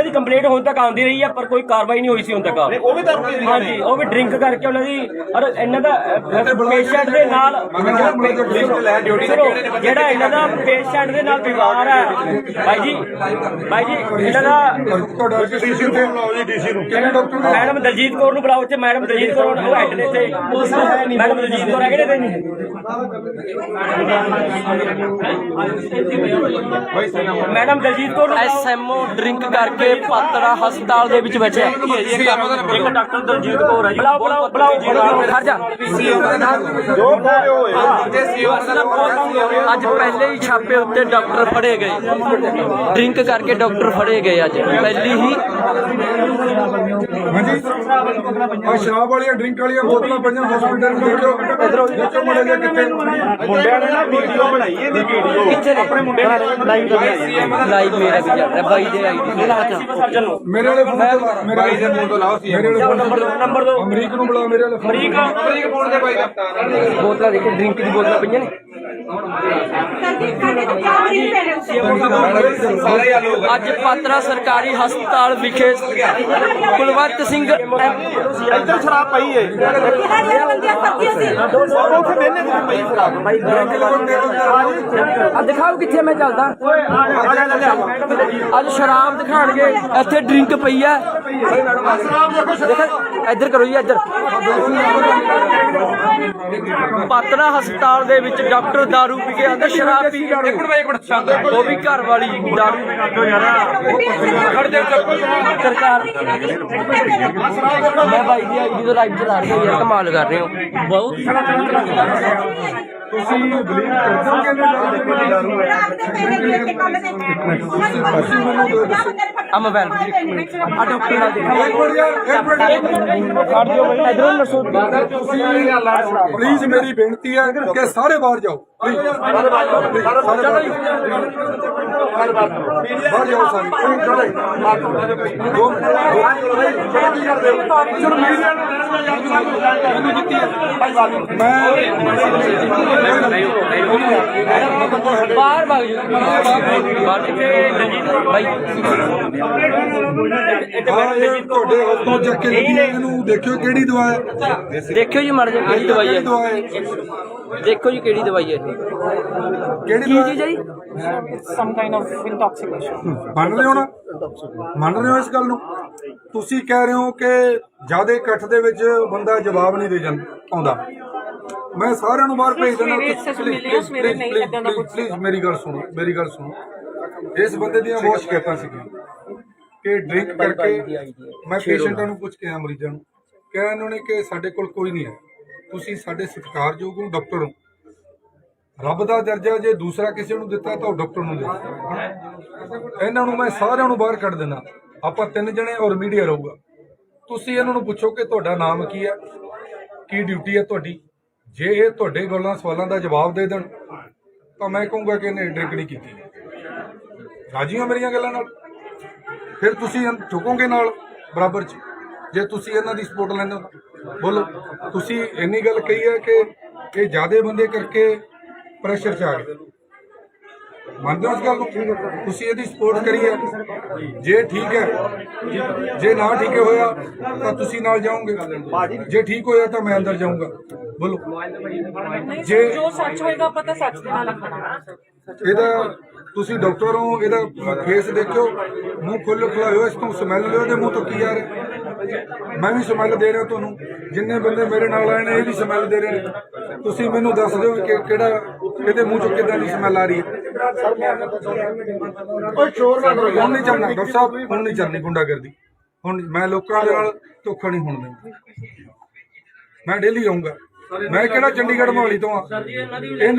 ਦੀ ਕੰਪਲੇਂਟ ਹੁਣ ਤੱਕ ਆਉਂਦੀ ਰਹੀ ਹੈ, ਪਰ ਕੋਈ ਕਾਰਵਾਈ ਨਹੀਂ ਹੋਈ ਸੀ ਹੁਣ ਤੱਕ। ਉਹ ਵੀ ਦਾਰੂ ਪੀਂਦੇ ਹਾਂਜੀ, ਉਹ ਵੀ ਡਰਿੰਕ ਕਰਕੇ ਉਹਨਾਂ ਦੀ ਔਰ ਇਹਨਾਂ ਦਾ ਪੇਸ਼ੈਂਟ ਦੇ ਨਾਲ ਸੁਣੋ, ਜਿਹੜਾ ਇਹਨਾਂ ਦਾ ਪੇਸ਼ੈਂਟ ਦੇ ਨਾਲ ਵਿਵਹਾਰ ਹੈ ਭਾਈ ਜੀ ਇਹਨਾਂ ਦਾ ਤੁਹਾਡਾ ਡੀਸੀ ਨੂੰ ਬੁਲਾਓ ਜੀ, ਡੀਸੀ ਨੂੰ। ਕਿਹੜੇ ਡਾਕਟਰ ਨੇ? ਮੈਡਮ ਦਲਜੀਤ ਕੌਰ ਨੂੰ ਬੁਲਾਓ। ਇੱਥੇ ਮੈਡਮ ਦਲਜੀਤ ਕੌਰ ਉਹ ਹੈਡ ਨੇ ਇੱਥੇ। ਮੈਡਮ ਦਲਜੀਤ ਕੌਰ ਹੈਗੇ ਨੇ madam Daljit Kaur SMO drink ਕਰਕੇ ਪਾਤੜਾ ਹਸਪਤਾਲ ਦੇ ਵਿੱਚ ਬੈਠਿਆ। ਇੱਕ ਡਾਕਟਰ ਦਲਜੀਤ ਕੌਰ ਹੈ ਜੀ। ਬੁਲਾਓ ਖੜ ਜਾ। ਜੋ ਬੋਲੇ ਹੋਏ ਅੱਜ ਪਹਿਲੇ ਹੀ ਛਾਪੇ ਉੱਤੇ ਡਾਕਟਰ ਫੜੇ ਗਏ। ਡਰਿੰਕ ਕਰਕੇ ਡਾਕਟਰ ਫੜੇ ਗਏ ਅੱਜ ਪਹਿਲੀ ਹੀ। ਹਾਂਜੀ, ਆ ਸ਼ਰਾਬ ਵਾਲੀਆਂ ਡਰਿੰਕ ਵਾਲੀਆਂ ਬੋਤਲਾਂ ਪਈਆਂ ਹਸਪੀਟਲ ਨੂੰ। ਦੇਖੋ ਦੇਖੋ ਮੜੇ ਜੇ ਕਿੱਥੇ ਮੁੰਡਿਆਂ ਨੇ ਨਾ ਵੀਡੀਓ ਬਣਾਈ ਇਹਦੀ ਵੀਡੀਓ ਕਿੱਥੇ ਨੇ? ਆਪਣੇ ਮੁੰਡਿਆਂ ਨੇ ਲਾਈਵ ਲਾਈਵ ਮੇਰਾ ਵੀ ਚੱਲ ਰਿਹਾ ਬਾਈ ਦੇ ਆਈਡੀ ਸਰਜਨ ਨੂੰ ਮੇਰੇ ਵਾਲੇ ਫੋਨ ਤੇ ਮੇਰੇ ਵਾਲੇ ਫੋਨ ਤੋਂ ਲਾਓ ਸੀ। ਮੇਰੇ ਵਾਲੇ ਫੋਨ ਨੰਬਰ ਦੋ ਅਮਰੀਕ ਨੂੰ ਬੁਲਾ। ਮੇਰੇ ਵਾਲੇ ਅਮਰੀਕ ਫੋਨ ਦੇ ਬਾਈ ਦਾ ਬੋਤਲਾਂ ਦੇਖੇ, ਡਰਿੰਕ ਦੀ ਬੋਤਲਾਂ ਪਈਆਂ ਨੇ। ਅੱਜ ਪਾਤੜਾ ਸਰਕਾਰੀ ਹਸਪਤਾਲ ਵਿਖੇ ਕੁਲਵੰਤ ਸਿੰਘ ਇੱਧਰ ਸ਼ਰਾਬ ਪਈ ਏ। ਉੱਥੇ ਬਹਿਨੇ ਤੇ ਪਈ ਸ਼ਰਾਬ। ਆ ਦਿਖਾਓ ਕਿੱਥੇ ਮੈਂ ਚੱਲਦਾ। ਅੱਜ ਸ਼ਰਾਬ ਦਿਖਾਣਗੇ, ਇੱਥੇ ਡਰਿੰਕ ਪਈ ਆ। ਇੱਧਰ ਕਰੋ ਜੀ, ਇੱਧਰ। ਪਾਤੜਾ ਹਸਪਤਾਲ ਦੇ ਵਿੱਚ ਡਾਕਟਰ ਦਾਰੂ ਪੀ ਕੇ ਆਂਦਾ, ਸ਼ਰਾਬ ਪੀ ਕੇ। ਉਹ ਵੀ ਘਰ ਵਾਲੀ ਦਾਰੂ। ਸਰਕਾਰ ਮੈਂ ਭਾਈ ਦੀ ਆਈਡੀ ਤੋਂ ਲਾਈਵ ਚਲਾ ਰਹੀ ਹਾਂ ਯਾਰ, ਕਮਾਲ ਕਰ ਰਹੇ ਹੋ ਬਹੁਤ। ਤੁਸੀਂ ਬਲੀਵ ਕਰਦੇ ਹੋ ਕਿ ਆ ਮੋਬਾਈਲ ਆ ਡਾਕਟਰ ਨਾਲ ਪਲੀਜ਼ ਮੇਰੀ ਬੇਨਤੀ ਹੈ ਕਿ ਸਾਰੇ ਬਾਹਰ ਜਾਓ। ਬਾਹਰ ਜਾਓ ਸਾਰੇ। ਬਾਹਰ ਭਾਗ ਜੀ ਬਾਹਰ ਭਾਈ ਤੁਹਾਡੇ ਹੱਥੋਂ ਚੱਕ ਕੇ ਇਹਨੂੰ ਦੇਖਿਓ ਕਿਹੜੀ ਦਵਾ ਹੈ। ਦੇਖਿਓ ਜੀ ਮੜ ਜਾ ਕਿਹੜੀ ਦਵਾਈ ਹੈ। ਦੇਖੋ ਜੀ ਕਿਹੜੀ ਦਵਾਈ ਹੈ ਇਹ। ਕਿਹੜੀ ਕੀ ਚੀਜ਼ ਹੈ ਜੀ? ਮੰਨ ਰਹੇ ਹੋ ਨਾ? ਮੰਨ ਰਹੇ ਹੋ ਇਸ ਗੱਲ ਨੂੰ? ਤੁਸੀਂ ਕਹਿ ਰਹੇ ਹੋ ਕਿ ਜ਼ਿਆਦਾ ਇਕੱਠ ਦੇ ਵਿੱਚ ਬੰਦਾ ਜਵਾਬ ਨਹੀਂ ਦੇ ਜਾਂਦਾ ਆਉਂਦਾ। ਮੈਂ ਸਾਰਿਆਂ ਨੂੰ ਬਾਹਰ ਭੇਜ ਦਿੰਦਾ। ਪਲੀਜ਼ ਮੇਰੀ ਗੱਲ ਸੁਣੋ, ਮੇਰੀ ਗੱਲ ਸੁਣੋ। ਇਸ ਬੰਦੇ ਦੀਆਂ ਬਹੁਤ ਸ਼ਿਕਾਇਤਾਂ ਸੀਗੀਆਂ ਕਿ ਡਰਿੰਕ ਕਰਕੇ ਮੈਂ ਪੇਸ਼ੈਂਟਾਂ ਨੂੰ ਪੁੱਛ ਕੇ ਆਇਆ, ਮਰੀਜ਼ਾਂ ਨੂੰ ਕਿਹਾ ਇਹਨਾਂ ਨੇ ਕਿ ਸਾਡੇ ਕੋਲ ਕੋਈ ਨਹੀਂ ਹੈ। ਤੁਸੀਂ ਸਾਡੇ ਸਤਿਕਾਰਯੋਗ ਹੋ, ਡਾਕਟਰ ਹੋ। ਰੱਬ ਦਾ ਦਰਜਾ ਜੇ ਦੂਸਰਾ ਕਿਸੇ ਨੂੰ ਦਿੱਤਾ ਤਾਂ ਉਹ ਡਾਕਟਰ ਨੂੰ ਦਿੱਤਾ। ਇਹਨਾਂ ਨੂੰ ਮੈਂ ਸਾਰਿਆਂ ਨੂੰ ਬਾਹਰ ਕੱਢ ਦੇਣਾ। ਆਪਾਂ 3 ਜਣੇ ਔਰ ਮੀਡੀਆ ਰਹੂਗਾ। ਤੁਸੀਂ ਇਹਨਾਂ ਨੂੰ ਪੁੱਛੋ ਕਿ ਤੁਹਾਡਾ ਨਾਮ ਕੀ ਹੈ, ਕੀ ਡਿਊਟੀ ਹੈ ਤੁਹਾਡੀ। ਜੇ ਇਹ ਤੁਹਾਡੇ ਗੱਲਾਂ ਸਵਾਲਾਂ ਦਾ ਜਵਾਬ ਦੇ ਦੇਣ ਤਾਂ ਮੈਂ ਕਹੂੰਗਾ ਕਿ ਇਹਨੇ ਡਰਿੰਕ ਨਹੀਂ ਕੀਤੀ। ਰਾਜੀ ਹੋ ਮੇਰੀਆਂ ਗੱਲਾਂ ਨਾਲ? ਫਿਰ ਤੁਸੀਂ ਝੁਕੋਗੇ ਨਾਲ ਬਰਾਬਰ 'ਚ ਜੇ ਤੁਸੀਂ ਇਹਨਾਂ ਦੀ ਸਪੋਰਟ ਲੈਂਦੇ ਹੋ। ਬੋਲੋ। ਤੁਸੀਂ ਇੰਨੀ ਗੱਲ ਕਹੀ ਹੈ ਕਿ ਇਹ ਜ਼ਿਆਦੇ ਬੰਦੇ ਕਰਕੇ ਪ੍ਰੈਸ਼ਰ 'ਚ ਆ ਗਏ। ਮੰਨਦੇ ਹੋ ਇਸ ਗੱਲ ਨੂੰ? ਤੁਸੀਂ ਇਹਦੀ ਸਪੋਰਟ ਕਰੀ ਹੈ। ਜੇ ਠੀਕ ਹੈ, ਜੇ ਨਾ ਠੀਕ ਹੋਇਆ ਤਾਂ ਤੁਸੀਂ ਨਾਲ ਜਾਓਗੇ। ਜੇ ਠੀਕ ਹੋਇਆ ਤਾਂ ਮੈਂ ਅੰਦਰ ਜਾਊਂਗਾ। ਬੋਲੋ। ਜੇ ਜੋ ਸੱਚ ਹੋਏਗਾ ਆਪਾਂ ਤਾਂ ਸੱਚ ਦੇ ਨਾਲ ਖੜਾ। ਇਹਦਾ ਤੁਸੀਂ ਡਾਕਟਰ ਹੋ, ਇਹਦਾ ਫੇਸ ਦੇਖਿਓ, ਮੂੰਹ ਖੁੱਲ੍ਹ ਖੁੱਲਾ ਹੋਇਆ। ਇਸ ਤੋਂ ਸਮੈਲ ਲਿਓ ਇਹਦੇ ਮੂੰਹ ਤੋਂ ਕੀ ਆ ਰਿਹਾ। ਮੈਂ ਵੀ ਸਮੈਲ ਦੇ ਰਿਹਾ ਤੁਹਾਨੂੰ। ਜਿੰਨੇ ਬੰਦੇ ਮੇਰੇ ਨਾਲ ਆਏ ਨੇ ਇਹ ਵੀ ਸਮੈਲ ਦੇ ਰਹੇ ਨੇ। ਤੁਸੀਂ ਮੈਨੂੰ ਦੱਸ ਦਿਓ ਕਿ ਕਿਹੜਾ ਇਹਦੇ ਮੂੰਹ ਚੋਂ ਕਿੱਦਾਂ ਦੀ ਸਮੈਲ ਆ ਰਹੀ ਹੈ। ਓਏ ਸ਼ੋਰ ਨਾ ਕਰੋ ਯਾਰ। ਹੁਣ ਨਹੀਂ ਚੱਲਣਾ ਡਾਕਟਰ ਸਾਹਿਬ, ਹੁਣ ਨਹੀਂ ਚੱਲਣੀ ਗੁੰਡਾਗਰਦੀ। ਹੁਣ ਮੈਂ ਲੋਕਾਂ ਦੇ ਨਾਲ ਧੋਖਾ ਨਹੀਂ ਹੋਣ ਦੇਣਾ। ਮੈਂ ਡੇਲੀ ਆਉਂਗਾ। ਮੈਂ ਕਿਹੜਾ ਚੰਡੀਗੜ੍ਹ ਮੋਹਾਲੀ ਤੋਂ ਆ। ਇਹ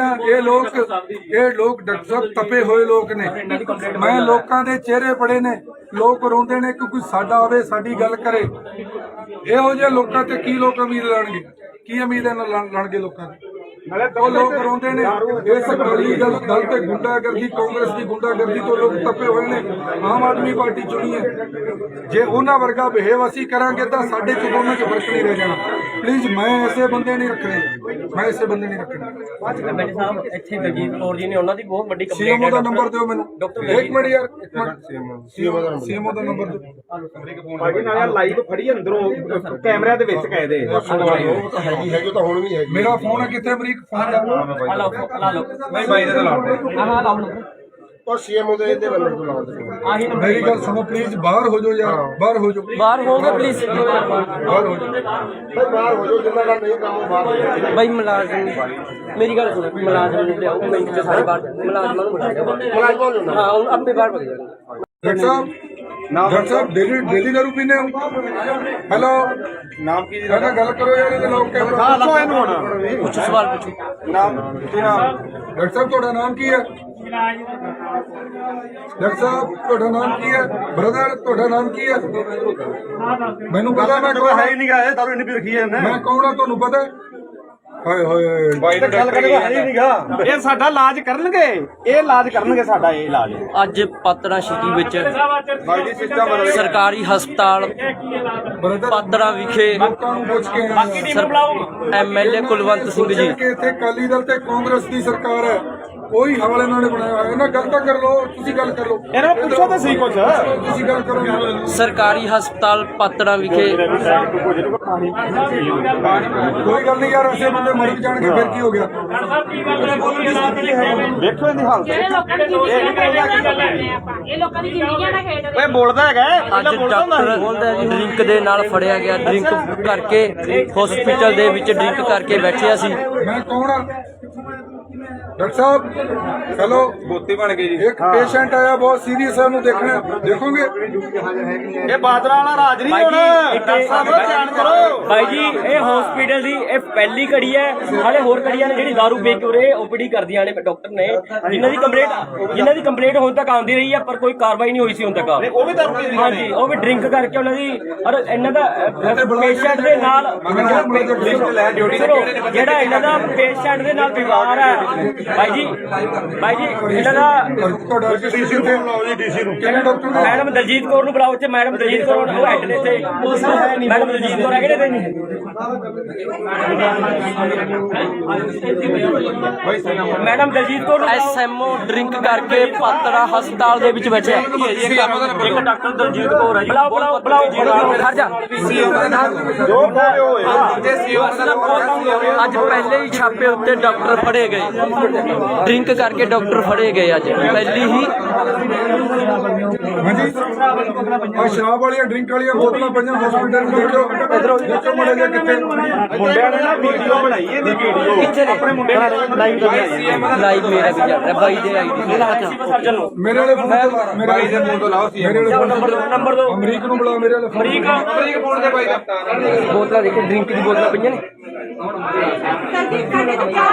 ਲੋਕ ਡਾਕਟਰ ਸਾਹਿਬ ਤਪੇ ਹੋਏ ਲੋਕ ਨੇ। ਮੈਂ ਲੋਕਾਂ ਦੇ ਚਿਹਰੇ ਪੜੇ ਨੇ, ਲੋਕ ਰੋਂਦੇ ਨੇ ਕਿ ਕੋਈ ਸਾਡਾ ਆਵੇ, ਸਾਡੀ ਗੱਲ ਕਰੇ। ਇਹੋ ਜਿਹੇ ਲੋਕਾਂ ਤੇ ਕੀ ਲੋਕ ਉਮੀਦ ਲਾਣਗੇ? ਕੀ ਉਮੀਦ ਹੈ ਲਾਣਗੇ ਲੋਕਾਂ ਦੀ? ਉਹ ਲੋਕ ਰੋਂਦੇ ਨੇ। ਇਸ ਅਕਾਲੀ ਦਲ ਤੇ ਗੁੰਡਾਗਰਦੀ, ਕਾਂਗਰਸ ਦੀ ਗੁੰਡਾਗਰਦੀ ਤੋਂ ਲੋਕ ਤਪੇ ਹੋਏ ਨੇ। ਆਮ ਆਦਮੀ ਪਾਰਟੀ ਚੁਣੀ ਹੈ। ਜੇ ਉਹਨਾਂ ਵਰਗਾ ਬਿਹੇਵ ਅਸੀਂ ਕਰਾਂਗੇ ਤਾਂ ਸਾਡੇ ਚ ਦੋਨਾਂ ਚ ਫਰਕ ਨਹੀਂ ਰਹਿ ਜਾਣਾ। ਪਲੀਜ਼ ਮੈਂ ਐਸੇ ਬੰਦੇ ਨਹੀਂ ਰੱਖਣੇ, ਮੈਂ ਐਸੇ ਬੰਦੇ ਨਹੀਂ ਰੱਖਣੇ। ਐਮਐਲਏ ਸਾਹਿਬ ਇੱਥੇ ਦਲਜੀਤ ਕੌਰ ਜੀ ਨੇ, ਉਹਨਾਂ ਦੀ ਬਹੁਤ ਵੱਡੀ ਕੰਪਲੇਂਟ ਸੀਐਮਓ ਹੈ। ਦਾ ਨੰਬਰ ਦਿਓ ਮੈਨੂੰ। ਇੱਕ ਮਿੰਟ ਯਾਰ, ਸੀਐਮਓ ਦਾ ਨੰਬਰ ਦਿਓ। ਭਾਜੀ ਨਾਲ ਲਾਈਵ ਫੜੀ ਅੰਦਰੋਂ ਕੈਮਰਿਆਂ ਦੇ ਵਿੱਚ ਕਹੇ ਦੇ। ਉਹ ਤਾਂ ਹੈਗੀ ਤਾਂ ਹੁਣ ਵੀ ਹੈਗੀ। ਮੇਰਾ ਫੋਨ ਹੈ ਕਿੱਥੇ? ਅਮਰੀਕ ਫੋਨ ਕਰ। ਆ ਲਓ ਨਹੀਂ ਬਾਈ ਦੇ ਨਾਲ ਆਹ ਲਾਓ ਉਹ ਸੀਐਮਓ ਦੇ ਇਹਦੇ ਨੰਬਰ ਤੋਂ ਲਾਉਂਦੇ। ਆਹੀ ਨੰਬਰ ਮੇਰੀ ਗੱਲ ਸੁਣੋ ਪਲੀਜ਼, ਬਾਹਰ ਹੋ ਜਾਓ ਯਾਰ, ਬਾਹਰ ਹੋ ਜਾਓ, ਬਾਹਰ ਹੋਗੇ ਪਲੀਜ਼। ਬਾਹਰ ਹੋ ਜਾਓ। ਭਾਈ ਬਾਹਰ ਹੋ ਜਾਓ, ਜਿੰਨਾ ਦਾ ਨਹੀਂ ਕੰਮ ਉਹ ਬਾਹਰ ਹੋ ਜਾਓ। ਬਾਈ ਮੁਲਾਜ਼ਮ, ਮੇਰੀ ਗੱਲ ਸੁਣੋ, ਮੁਲਾਜ਼ਮ ਨੂੰ ਲਿਆਓ ਮਿੰਟ ਚ ਸਾਰੇ ਬਾਹਰ, ਮੁਲਾਜ਼ਮਾਂ ਨੂੰ ਬੁਲਾਇਆ ਮੁਲਾਜ਼ਮਾਂ ਨੂੰ ਹਾਂ ਹੁਣ ਆਪੇ ਬਾਹਰ ਭੱਜ ਜਾਣਗੇ। ਡਾਕਟਰ ਸਾਹਿਬ ਡੇਲੀ ਦਾਰੂ ਪੀਂਦੇ ਹੋ? ਹੈਲੋ, ਨਾਮ ਕੀ ਜੀ ਕਹਿੰਦਾ ਗੱਲ ਕਰੋ ਯਾਰ, ਇਹਦੇ ਲੋਕ ਕਹਿ ਹਾਂ ਲਓ ਇਹਨੂੰ ਹੁਣ ਪੁੱਛੋ ਸਵਾਲ ਪੁੱਛੋ। ਨਾਮ ਕੀ ਨਾਮ? ਡਾਕਟਰ ਸਾਹਿਬ ਤੁਹਾਡਾ ਨਾਮ ਕੀ ਹੈ? ਡਾਕਟਰ ਸਾਹਿਬ ਤੁਹਾਡਾ ਨਾਮ ਕੀ ਹੈ? ਬ੍ਰਦਰ ਤੁਹਾਡਾ ਨਾਮ ਕੀ ਹੈ? ਮੈਨੂੰ ਪਤਾ ਮੈਂ ਕੌਣ ਹੈ ਹੀ ਨਹੀਂ ਗਾ, ਦਾਰੂ ਇੰਨੀ ਪੀ ਰੱਖੀ ਹੈ ਮੈਂ ਕੌਣ ਆ ਤੁਹਾਨੂੰ ਪਤਾ? ਹਾਏ ਹੋਏ ਬਾਈ ਨੂੰ ਗੱਲ ਕਰੇਗਾ ਹੈ ਹੀ ਨਹੀਂਗਾ। ਇਹ ਸਾਡਾ ਇਲਾਜ ਕਰਨਗੇ, ਇਹ ਇਲਾਜ ਕਰਨਗੇ ਸਾਡਾ, ਇਹ ਇਲਾਜ। ਅੱਜ ਪਾਤੜਾ ਸਿਟੀ ਵਿੱਚ ਬਾਈ ਜੀ ਸਿਸਟਮ ਬਦਲ ਗਿਆ। ਸਰਕਾਰੀ ਹਸਪਤਾਲ ਬ੍ਰਦਰ ਪਾਤੜਾ ਵਿਖੇ ਲੋਕਾਂ ਨੂੰ ਪੁੱਛ ਕੇ ਆਏ ਹਾਂ। ਐਮਐਲਏ ਕੁਲਵੰਤ ਸਿੰਘ ਜੀ ਕਿ ਇੱਥੇ ਅਕਾਲੀ ਦਲ ਤੇ ਕਾਂਗਰਸ ਦੀ ਸਰਕਾਰ ਹੈ, ਉਹੀ ਹਾਲ ਇਹਨਾਂ ਨੇ ਬਣਾਇਆ ਹੋਇਆ। ਇਹਨਾਂ ਗੱਲ ਤਾਂ ਕਰ ਲਓ, ਤੁਸੀਂ ਗੱਲ ਕਰ ਲਓ। ਇਹਨਾਂ ਨੂੰ ਪੁੱਛੋ ਤਾਂ ਸਹੀ ਕੁਛ। ਤੁਸੀਂ ਗੱਲ ਕਰੋ। ਸਰਕਾਰੀ ਹਸਪਤਾਲ ਪਾਤੜਾ ਵਿਖੇ ਕੋਈ ਗੱਲ ਨਹੀਂ ਯਾਰ, ਅਸੀਂ ਬੰਦੇ ਮਰ ਜਾਣਗੇ ਫਿਰ ਕੀ ਹੋ ਗਿਆ? ਵੇਖੋ ਇਹਦੀ ਹਾਲਤ। ਜਿਹੜੇ ਲੋਕਾਂ ਦੀ ਇਹ ਲੋਕਾਂ ਦੀ ਜ਼ਿੰਦਗੀਆਂ ਦਾ ਖੇਡ ਓਏ ਬੋਲਦਾ ਹੈਗਾ, ਅੱਜ ਡਾਕਟਰ ਡਰਿੰਕ ਦੇ ਨਾਲ ਫੜਿਆ ਗਿਆ। ਡਰਿੰਕ ਕਰਕੇ ਹਸਪੀਟਲ ਦੇ ਵਿੱਚ ਡਰਿੰਕ ਕਰਕੇ ਬੈਠਿਆ ਸੀ। ਮੈਂ ਕੌਣ ਆ? ਡਾਕਟਰ ਸਾਹਿਬ ਹੈਲੋ, ਬੋਤੀ ਬਣ ਗਈ ਜੀ। ਇੱਕ ਪੇਸ਼ੈਂਟ ਆਇਆ ਬਹੁਤ ਸੀਰੀਅਸ ਹੈ, ਉਹਨੂੰ ਦੇਖਣਾ, ਦੇਖੋਗੇ? ਇਹ ਬਾਦਰਾ ਵਾਲਾ ਰਾਜ ਨਹੀਂ ਹੁਣ। ਡਾਕਟਰ ਸਾਹਿਬ ਧਿਆਨ ਕਰੋ। ਭਾਈ ਜੀ ਇਹ ਹਸਪੀਟਲ ਦੀ ਇਹ ਪਹਿਲੀ ਕੜੀ ਹੈ। ਹਾਲੇ ਹੋਰ ਕੜੀਆਂ ਨੇ ਜਿਹੜੀ ਦਾਰੂ ਵੇਚ ਕੇ ਉਰੇ ਓਪੀਡੀ ਕਰਦੀਆਂ ਨੇ ਡਾਕਟਰ ਨੇ, ਜਿਨ੍ਹਾਂ ਦੀ ਕੰਪਲੇਂਟ ਹੁਣ ਤੱਕ ਆਉਂਦੀ ਰਹੀ ਹੈ, ਪਰ ਕੋਈ ਕਾਰਵਾਈ ਨਹੀਂ ਹੋਈ ਸੀ ਹੁਣ ਤੱਕ। ਉਹ ਵੀ ਦਾਰੂ ਪੀ ਹਾਂਜੀ, ਉਹ ਵੀ ਡਰਿੰਕ ਕਰਕੇ ਉਹਨਾਂ ਦੀ ਔਰ ਇਹਨਾਂ ਦਾ ਪੇਸ਼ੈਂਟ ਦੇ ਨਾਲ ਸੁਣੋ, ਜਿਹੜਾ ਇਹਨਾਂ ਦਾ ਪੇਸ਼ੈਂਟ ਦੇ ਨਾਲ ਵਿਵਹਾਰ ਹੈ ਭਾਈ ਜੀ ਇਹਨਾਂ ਦਾ। ਤੁਹਾਡਾ ਡੀਸੀ ਨੂੰ ਬੁਲਾਓ ਜੀ, ਡੀਸੀ ਨੂੰ। ਕਿਹੜੇ ਡਾਕਟਰ ਨੇ? ਮੈਡਮ ਦਲਜੀਤ ਕੌਰ ਨੂੰ ਬੁਲਾਓ ਇੱਥੇ। ਮੈਡਮ ਦਲਜੀਤ ਕੌਰ ਉਹ ਹੈਡ ਨੇ ਇੱਥੇ। ਮੈਡਮ ਦਲਜੀਤ ਕੌਰ ਹੈਗੇ ਨੇ madam Daljit Kaur SMO drink ਕਰਕੇ ਪਾਤੜਾ ਹਸਪਤਾਲ ਦੇ ਵਿੱਚ ਬੈਠਿਆ। ਇੱਕ ਡਾਕਟਰ ਦਲਜੀਤ ਕੌਰ ਹੈ ਜੀ। ਬੁਲਾਓ ਖੜ ਜਾ। ਅੱਜ ਪਹਿਲੇ ਹੀ ਛਾਪੇ ਉੱਤੇ ਡਾਕਟਰ ਫੜੇ ਗਏ। ਡਰਿੰਕ ਕਰਕੇ ਡਾਕਟਰ ਫੜੇ ਗਏ ਅੱਜ ਪਹਿਲੀ ਹੀ। ਹਾਂਜੀ, ਆ ਸ਼ਰਾਬ ਵਾਲੀਆਂ ਡਰਿੰਕ ਵਾਲੀਆਂ ਬੋਤਲਾਂ ਪਈਆਂ ਹਸਪੀਟਲ ਨੂੰ। ਦੇਖੋ ਮੜੇ ਜੇ ਕਿੱਥੇ ਮੁੰਡਿਆਂ ਨੇ ਨਾ ਵੀਡੀਓ ਬਣਾਈ, ਇਹਦੀ ਵੀਡੀਓ ਕਿੱਥੇ ਨੇ? ਆਪਣੇ ਮੁੰਡੇ ਨੇ ਲਾਈਵ ਲਾਈਵ ਮੇਰਾ ਵੀ ਚੱਲ ਰਿਹਾ ਬਾਈ ਦੇ ਆਈਡੀ ਸਰਜਨ ਨੂੰ ਮੇਰੇ ਵਾਲੇ ਫੋਨ ਤੋਂ, ਮੇਰੇ ਵਾਲੇ ਫੋਨ ਤੋਂ ਲਾਓ ਸੀ। ਮੇਰੇ ਵਾਲੇ ਫੋਨ ਤੋਂ ਨੰਬਰ ਦੋ। ਅਮਰੀਕ ਨੂੰ ਬੁਲਾਓ, ਮੇਰੇ ਵਾਲੇ ਅਮਰੀਕ ਫੋਨ ਦੇ ਬਾਈ ਦਾ। ਬੋਤਲਾਂ ਦੇਖੇ, ਡਰਿੰਕ ਦੀ ਬੋਤਲਾਂ ਪਈਆਂ ਨੇ।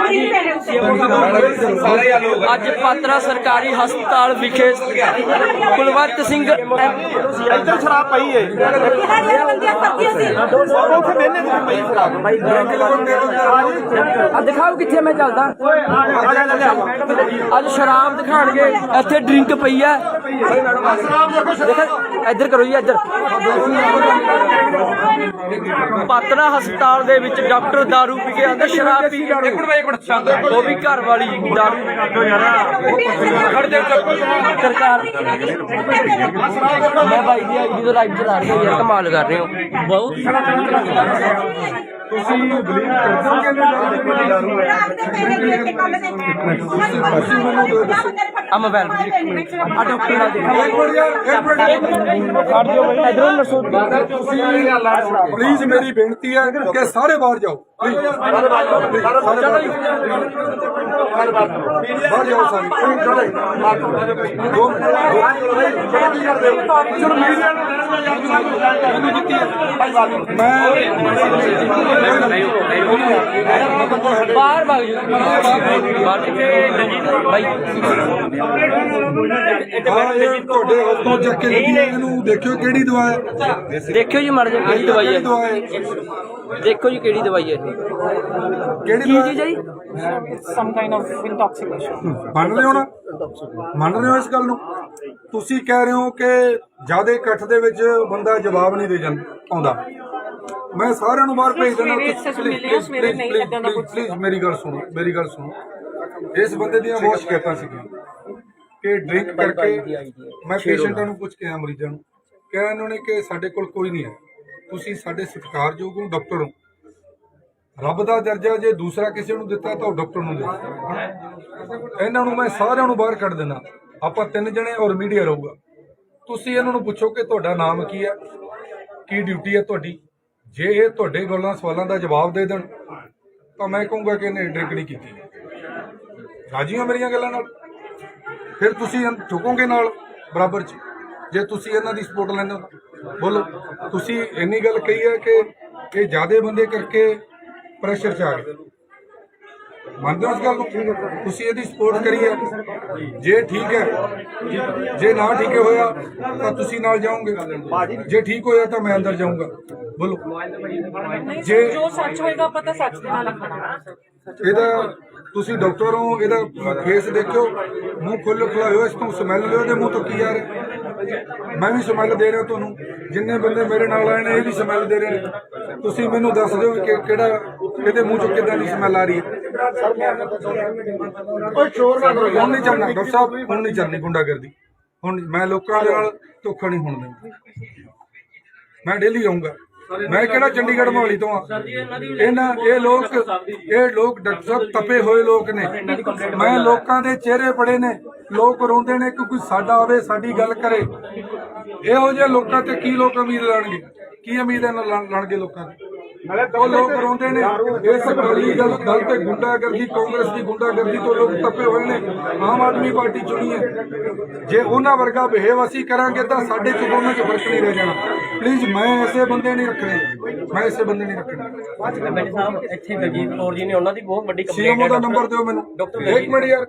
ਅੱਜ ਪਾਤੜਾ ਸਰਕਾਰੀ ਹਸਪਤਾਲ ਵਿਖੇ ਕੁਲਵੰਤ ਸਿੰਘ ਇੱਧਰ ਸ਼ਰਾਬ ਪਈ ਏ। ਉੱਥੇ ਬਹਿਨੇ ਤੇ ਪਈ ਸ਼ਰਾਬ। ਆ ਦਿਖਾਓ ਕਿੱਥੇ ਮੈਂ ਚੱਲਦਾ। ਅੱਜ ਸ਼ਰਾਬ ਦਿਖਾਣਗੇ, ਇੱਥੇ ਡਰਿੰਕ ਪਈ ਹੈ। ਇੱਧਰ ਕਰੋ ਜੀ, ਇੱਧਰ। ਪਾਤੜਾ ਹਸਪਤਾਲ ਦੇ ਵਿੱਚ ਡਾਕਟਰ ਦਾਰੂ ਪੀ ਕੇ ਆਂਦਾ, ਸ਼ਰਾਬ ਪੀ ਕੇ। ਉਹ ਵੀ ਘਰ ਵਾਲੀ ਦਾਰੂ। ਸਰਕਾਰ ਮੈਂ ਬਾਈ ਦੀ ਆਈਡੀ ਤੋਂ ਲਾਈਵ ਚਲਾ ਰਹੀ ਹਾਂ ਯਾਰ, ਕਮਾਲ ਕਰ ਰਹੇ ਹੋ ਬਹੁਤ। ਤੁਸੀਂ ਬਲੀਵ ਕਰਦੇ ਹੋ ਕਿ ਆ ਮੋਬਾਈਲ ਆ ਡਾਕਟਰ ਨਾਲ ਇਧਰੋਂ ਦੱਸੋ ਪਲੀਜ਼ ਮੇਰੀ ਬੇਨਤੀ ਹੈ ਕਿ ਸਾਰੇ ਬਾਹਰ ਜਾਓ ਬਾਹਰ ਜਾਓ ਸਾਰੇ ਬਾਹਰ ਭਾਗ ਜੀ ਬਾਹਰ ਕੇ ਭਾਈ ਤੁਹਾਡੇ ਹੱਥੋਂ ਚੱਕ ਕੇ ਇਹਨੂੰ ਦੇਖਿਓ ਕਿਹੜੀ ਦਵਾ ਹੈ ਦੇਖਿਓ ਜੀ ਮੜ ਜਾ ਕਿਹੜੀ ਦਵਾਈ ਹੈ ਦਵਾ ਹੈ ਦੇਖੋ ਜੀ ਕਿਹੜੀ ਦਵਾਈ ਹੈ ਇਹ ਕਿਹੜੀ ਕੀ ਦਵਾ ਚੀਜ਼ ਹੈ ਜੀ ਮੰਨ ਰਹੇ ਹੋ ਨਾ ਮੰਨ ਰਹੇ ਹੋ ਇਸ ਗੱਲ ਨੂੰ ਤੁਸੀਂ ਕਹਿ ਰਹੇ ਹੋ ਕਿ ਜਿਆਦਾ ਇਕੱਠ ਦੇ ਵਿੱਚ ਬੰਦਾ ਜਵਾਬ ਨਹੀਂ ਦੇ ਜਾਂਦਾ ਆਉਂਦਾ ਮੈਂ ਸਾਰਿਆਂ ਨੂੰ ਬਾਹਰ ਭੇਜ ਦਿੰਦਾ ਪਲੀਜ਼ ਮੇਰੀ ਗੱਲ ਸੁਣੋ ਇਸ ਬੰਦੇ ਦੀਆਂ ਬਹੁਤ ਸ਼ਿਕਾਇਤਾਂ ਸੀਗੀਆਂ ਕਿ ਡਰਿੰਕ ਕਰਕੇ ਮੈਂ ਪੇਸ਼ੈਂਟਾਂ ਨੂੰ ਪੁੱਛ ਕੇ ਆਇਆ ਮਰੀਜ਼ਾਂ ਨੂੰ ਕਿਹਾ ਇਹਨਾਂ ਨੇ ਕਿ ਸਾਡੇ ਕੋਲ ਕੋਈ ਨਹੀਂ ਹੈ ਤੁਸੀਂ ਸਾਡੇ ਸਤਿਕਾਰਯੋਗ ਹੋ ਡਾਕਟਰ ਹੋ ਰੱਬ ਦਾ ਦਰਜਾ ਜੇ ਦੂਸਰਾ ਕਿਸੇ ਨੂੰ ਦਿੱਤਾ ਤਾਂ ਉਹ ਡਾਕਟਰ ਨੂੰ ਦੇ ਇਹਨਾਂ ਨੂੰ ਮੈਂ ਸਾਰਿਆਂ ਨੂੰ ਬਾਹਰ ਕੱਢ ਦੇਣਾ ਆਪਾਂ 3 ਜਣੇ ਔਰ ਮੀਡੀਆ ਰਹੂਗਾ ਤੁਸੀਂ ਇਹਨਾਂ ਨੂੰ ਪੁੱਛੋ ਕਿ ਤੁਹਾਡਾ ਨਾਮ ਕੀ ਹੈ ਕੀ ਡਿਊਟੀ ਹੈ ਤੁਹਾਡੀ ਜੇ ਇਹ ਤੁਹਾਡੇ ਗੱਲਾਂ ਸਵਾਲਾਂ ਦਾ ਜਵਾਬ ਦੇ ਦੇਣ ਤਾਂ ਮੈਂ ਕਹੂੰਗਾ ਕਿ ਇਹਨੇ ਡਰਿੰਕ ਨਹੀਂ ਕੀਤੀ ਰਾਜੀ ਹੋ ਮੇਰੀਆਂ ਗੱਲਾਂ ਨਾਲ ਫਿਰ ਤੁਸੀਂ ਝੁਕੋਗੇ ਨਾਲ ਬਰਾਬਰ ਚ ਜੇ ਤੁਸੀਂ ਇਹਨਾਂ ਦੀ ਸਪੋਰਟ ਲੈਂਦੇ ਹੋ ਬੋਲੋ ਤੁਸੀਂ ਇੰਨੀ ਗੱਲ ਕਹੀ ਹੈ ਕਿ ਇਹ ਜ਼ਿਆਦੇ ਬੰਦੇ ਕਰਕੇ ਪ੍ਰੈਸ਼ਰ ਚ ਆ ਗਏ ਮੰਨਦੇ ਹੋ ਇਸ ਗੱਲ ਨੂੰ ਤੁਸੀਂ ਇਹਦੀ ਸਪੋਰਟ ਕਰੀ ਹੈ ਜੇ ਠੀਕ ਹੈ ਜੇ ਨਾ ਠੀਕ ਹੋਇਆ ਤਾਂ ਤੁਸੀਂ ਨਾਲ ਜਾਓਗੇ ਜੇ ਠੀਕ ਹੋਇਆ ਤਾਂ ਮੈਂ ਅੰਦਰ ਜਾਊਂਗਾ ਬੋਲੋ ਜੇ ਜੋ ਸੱਚ ਹੋਏਗਾ ਆਪਾਂ ਤਾਂ ਸੱਚ ਦੇ ਨਾਲ ਹੀ ਖੜਾ ਇਹਦਾ ਤੁਸੀਂ ਡਾਕਟਰ ਹੋ ਇਹਦਾ ਫੇਸ ਦੇਖਿਓ ਮੂੰਹ ਖੁੱਲਾਇਓ ਇਸ ਤੋਂ ਸਮੈਲ ਲਿਓ ਤੇ ਮੂੰਹ ਤੋਂ ਕੀ ਆ ਰਿਹਾ ਮੈਂ ਵੀ ਸਮੈਲ ਦੇ ਰਿਹਾ ਤੁਹਾਨੂੰ ਜਿੰਨੇ ਬੰਦੇ ਮੇਰੇ ਨਾਲ ਆਏ ਨੇ ਇਹ ਵੀ ਸਮੈਲ ਦੇ ਰਹੇ ਨੇ ਤੁਸੀਂ ਮੈਨੂੰ ਦੱਸ ਦਿਓ ਕਿ ਕਿਹੜਾ ਇਹਦੇ ਮੂੰਹ ਚੋਂ ਕਿੱਦਾਂ ਦੀ ਸਮੈਲ ਆ ਰਹੀ ਹੈ ਹੁਣ ਨਹੀਂ ਚੱਲਣਾ ਡਾਕਟਰ ਸਾਹਿਬ ਹੁਣ ਨਹੀਂ ਚੱਲਣੀ ਗੁੰਡਾਗਰਦੀ ਹੁਣ ਮੈਂ ਲੋਕਾਂ ਦੇ ਨਾਲ ਧੋਖਾ ਨਹੀਂ ਹੋਣ ਦੇਣਾ ਮੈਂ ਡੇਲੀ ਆਉਂਗਾ ਮੈਂ ਕਿਹੜਾ ਚੰਡੀਗੜ੍ਹ ਮੋਹਾਲੀ ਤੋਂ ਆ ਇਹ ਲੋਕ ਡਾਕਟਰ ਸਾਹਿਬ ਤਪੇ ਹੋਏ ਲੋਕ ਨੇ ਮੈਂ ਲੋਕਾਂ ਦੇ ਚਿਹਰੇ ਪੜੇ ਨੇ ਲੋਕ ਰੋਂਦੇ ਨੇ ਕਿ ਕੋਈ ਸਾਡਾ ਆਵੇ ਸਾਡੀ ਗੱਲ ਕਰੇ ਇਹੋ ਜਿਹੇ ਲੋਕਾਂ ਤੇ ਕੀ ਲੋਕ ਉਮੀਦ ਲਾਣਗੇ ਕੀ ਉਮੀਦ ਹੈ ਲਾਣਗੇ ਲੋਕਾਂ ਦੀ ਉਹ ਲੋਕ ਰੋਂਦੇ ਨੇ ਇਸ ਅਕਾਲੀ ਦਲ ਤੇ ਗੁੰਡਾਗਰਦੀ ਕਾਂਗਰਸ ਦੀ ਗੁੰਡਾਗਰਦੀ ਤੋਂ ਲੋਕ ਤਪੇ ਹੋਏ ਨੇ ਆਮ ਆਦਮੀ ਪਾਰਟੀ ਚੁਣੀ ਹੈ ਜੇ ਉਹਨਾਂ ਵਰਗਾ ਬਿਹੇਵ ਅਸੀਂ ਕਰਾਂਗੇ ਤਾਂ ਸਾਡੇ ਚ ਦੋਨਾਂ ਚ ਫਰਕ ਨਹੀਂ ਰਹਿ ਜਾਣਾ ਪਲੀਜ਼ ਮੈਂ ਐਸੇ ਬੰਦੇ ਨਹੀਂ ਰੱਖਣੇ ਐਮਐਲਏ ਸਾਹਿਬ ਇੱਥੇ ਬਲਜੀਤ ਕੌਰ ਜੀ ਨੇ ਉਹਨਾਂ ਦੀ ਬਹੁਤ ਵੱਡੀ ਕੰਪਲੇਂਟ ਸੀਐਮਓ ਦਾ ਨੰਬਰ ਦਿਓ ਮੈਨੂੰ ਇੱਕ ਮਿੰਟ ਯਾਰ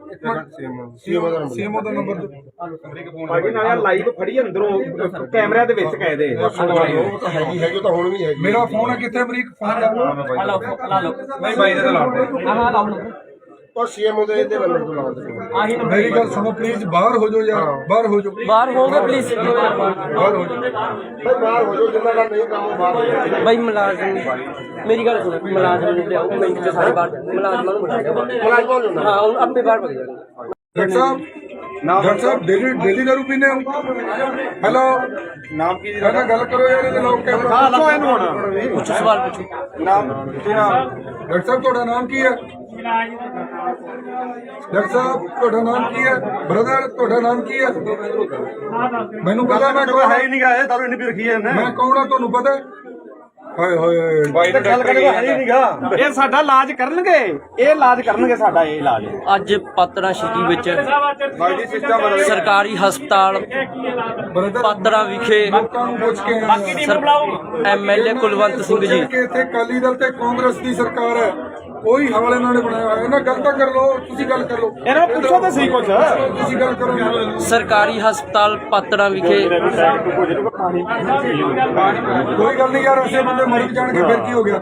ਸੀਐਮਓ ਦਾ ਨੰਬਰ ਦਿਓ ਭਾਜੀ ਨਾਲ ਲਾਈਵ ਫੜੀ ਅੰਦਰੋਂ ਕੈਮਰਿਆਂ ਦੇ ਵਿੱਚ ਕਹਦੇ ਹੈਗੀ ਤਾਂ ਹੁਣ ਵੀ ਹੈਗੀ ਮੇਰਾ ਫੋਨ ਕਿੱਥੇ ਅਮਰੀਕ ਫੋਨ ਲਾ ਲਓ ਨਹੀਂ ਬਾਈ ਦੇ ਨਾਲ ਉਹ ਸੀਐਮਓ ਦੇ ਨੰਬਰ ਤੋਂ ਲਾ ਦੇ ਮੇਰੀ ਗੱਲ ਸੁਣੋ ਪਲੀਜ਼ ਬਾਹਰ ਹੋ ਜਾਓ ਯਾਰ ਬਾਹਰ ਹੋ ਜਾਓ ਬਾਹਰ ਹੋਗੇ ਪਲੀਜ਼ ਬਾਹਰ ਹੋ ਜਾਓ ਬਾਹਰ ਹੋ ਜਾਓ ਜਿੰਨਾ ਦਾ ਨਹੀਂ ਕੰਮ ਬਾਹਰ ਹੋ ਜਾਓ ਭਾਈ ਮੁਲਾਜ਼ਮ ਮੇਰੀ ਗੱਲ ਸੁਣੋ ਮੁਲਾਜ਼ਮ ਨੂੰ ਲਿਆਓ ਮਿੰਟ ਚ ਸਾਰੇ ਬਾਹਰ ਮੁਲਾਜ਼ਮਾਂ ਨੂੰ ਬੁਲਾਇਆ ਹਾਂ ਉਹ ਆਪੇ ਬਾਹਰ ਭੱਜ ਜਾਣਗੇ ਡਾਕਟਰ ਸਾਹਿਬ ਡੇਲੀ ਦਾਰੂ ਪੀਂਦੇ ਹੋ ਹੈਲੋ ਨਾਮ ਕੀ ਮੈਂ ਗੱਲ ਕਰੋ ਯਾਰ ਇਹਦੇ ਲੋਕ ਦੱਸੋ ਇਹਨੂੰ ਹੁਣ ਪੁੱਛੋ ਸਵਾਲ ਪੁੱਛੋ ਨਾਮ ਕੀ ਨਾਮ ਡਾਕਟਰ ਸਾਹਿਬ ਤੁਹਾਡਾ ਨਾਮ ਕੀ ਹੈ ਡਾਕਟਰ ਸਾਹਿਬ ਤੁਹਾਡਾ ਨਾਮ ਕੀ ਹੈ ਬ੍ਰਦਰ ਤੁਹਾਡਾ ਨਾਮ ਕੀ ਹੈ ਮੈਨੂੰ ਪਤਾ ਮੈਂ ਕੌਣ ਹੈ ਹੀ ਨਹੀਂ ਗਾਏ ਤੁਹਾਨੂੰ ਇੰਨੀ ਵੀ ਰੱਖੀ ਹੈ ਮੈਂ ਕੌਣ ਆ ਤੁਹਾਨੂੰ ਪਤਾ ਹਾਏ ਹੋਏ ਬਾਈ ਗੱਲ ਕਰੇ ਹੈ ਹੀ ਨਹੀਂਗਾ ਇਹ ਸਾਡਾ ਇਲਾਜ ਕਰਨਗੇ ਇਹ ਇਲਾਜ ਕਰਨਗੇ ਸਾਡਾ ਇਹ ਇਲਾਜ ਅੱਜ ਪਾਤੜਾ ਸਿਟੀ ਵਿੱਚ ਬਾਈ ਜੀ ਸਿਸਟਮ ਬਦਲ ਸਰਕਾਰੀ ਹਸਪਤਾਲ ਬ੍ਰਦਰ ਪਾਤੜਾ ਵਿਖੇ ਲੋਕਾਂ ਨੂੰ ਪੁੱਛ ਕੇ ਐਮਐਲਏ ਕੁਲਵੰਤ ਸਿੰਘ ਜੀ ਕਿ ਇੱਥੇ ਅਕਾਲੀ ਦਲ ਤੇ ਕਾਂਗਰਸ ਦੀ ਸਰਕਾਰ ਹੈ ਕੋਈ ਹਾਲ ਇਹਨਾਂ ਨੇ ਬਣਾਇਆ ਹੋਇਆ ਇਹਨਾਂ ਗੱਲ ਤਾਂ ਕਰ ਲਓ ਤੁਸੀਂ ਗੱਲ ਕਰ ਲਓ ਇਹਨਾਂ ਨੂੰ ਪੁੱਛੋ ਤਾਂ ਸਹੀ ਕੁਛ ਤੁਸੀਂ ਗੱਲ ਕਰੋ ਸਰਕਾਰੀ ਹਸਪਤਾਲ ਪਾਤੜਾ ਵਿਖੇ ਕੋਈ ਗੱਲ ਨਹੀਂ ਯਾਰ ਐਸੇ ਬੰਦੇ ਮਰ ਜਾਣਗੇ ਫਿਰ ਕੀ ਹੋ ਗਿਆ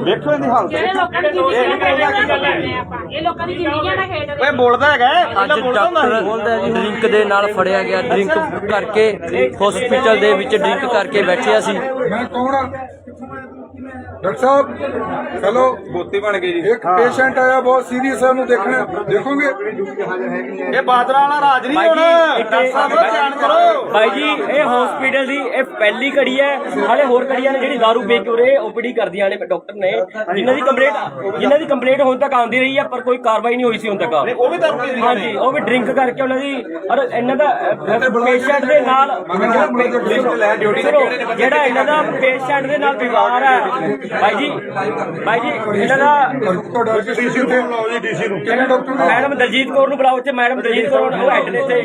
ਦੇਖੋ ਇਹਦੀ ਹਾਲਤ ਜਿਹੜੇ ਲੋਕਾਂ ਦੀ ਜ਼ਿੰਦਗੀਆਂ ਦਾ ਖੇਡ ਕਰਦੇ ਆਪਾਂ ਇਹ ਲੋਕਾਂ ਦੀ ਜ਼ਿੰਦਗੀਆਂ ਦਾ ਖੇਡ ਓਏ ਬੋਲਦਾ ਹੈਗਾ ਅੱਜ ਡਾਕਟਰ ਡਰਿੰਕ ਦੇ ਨਾਲ ਫੜਿਆ ਗਿਆ ਡਰਿੰਕ ਕਰਕੇ ਹਸਪੀਟਲ ਦੇ ਵਿੱਚ ਡਰਿੰਕ ਕਰਕੇ ਬੈਠਿਆ ਸੀ ਮੈਂ ਕੌਣ ਆ ਡਾਕਟਰ ਸਾਹਿਬ ਹੈਲੋ, ਗੋਤੀ ਬਣ ਗਈ ਜੀ। ਇੱਕ ਪੇਸ਼ੈਂਟ ਆਇਆ ਬਹੁਤ ਸੀਰੀਅਸ ਹੈ, ਉਹਨੂੰ ਦੇਖਣਾ ਦੇਖੋਗੇ। ਇਹ ਬਾਦਰਾ ਵਾਲਾ ਰਾਜ ਨਹੀਂ ਹੁਣ। ਡਾਕਟਰ ਸਾਹਿਬ ਧਿਆਨ ਕਰੋ। ਭਾਈ ਜੀ ਇਹ ਹਸਪੀਟਲ ਦੀ ਇਹ ਪਹਿਲੀ ਘੜੀ ਹੈ, ਹਾਲੇ ਹੋਰ ਘੜੀਆਂ ਨੇ ਜਿਹੜੀ ਦਾਰੂ ਪੀ ਕੇ ਉਰੇ ਓਪੀਡੀ ਕਰਦੀਆਂ ਨੇ ਡਾਕਟਰ ਨੇ, ਜਿਨ੍ਹਾਂ ਦੀ ਕੰਪਲੇਂਟ ਹੁਣ ਤੱਕ ਆਉਂਦੀ ਰਹੀ ਹੈ, ਪਰ ਕੋਈ ਕਾਰਵਾਈ ਨਹੀਂ ਹੋਈ ਸੀ ਹੁਣ ਤੱਕ। ਉਹ ਵੀ ਦਾਰੂ ਪੀ ਹਾਂਜੀ, ਉਹ ਵੀ ਡਰਿੰਕ ਕਰਕੇ ਉਹਨਾਂ ਦੀ ਔਰ ਇਹਨਾਂ ਦਾ ਪੇਸ਼ੈਂਟ ਦੇ ਨਾਲ ਜਿਹੜਾ ਇਹਨਾਂ ਦਾ ਪੇਸ਼ੈਂਟ ਦੇ ਨਾਲ ਵਿਵਹਾਰ ਹੈ ਭਾਈ ਜੀ ਇਹਨਾਂ ਦਾ ਤੁਹਾਡਾ ਡੀਸੀ ਉੱਥੇ ਬੁਲਾਓ ਜੀ, ਡੀਸੀ ਨੂੰ ਕਿਹੜੇ ਡਾਕਟਰ ਨੂੰ? ਮੈਡਮ ਦਲਜੀਤ ਕੌਰ ਨੂੰ ਬੁਲਾਓ ਇੱਥੇ। ਮੈਡਮ ਦਲਜੀਤ ਕੌਰ ਉਹ ਹੈਡ ਨੇ ਇੱਥੇ।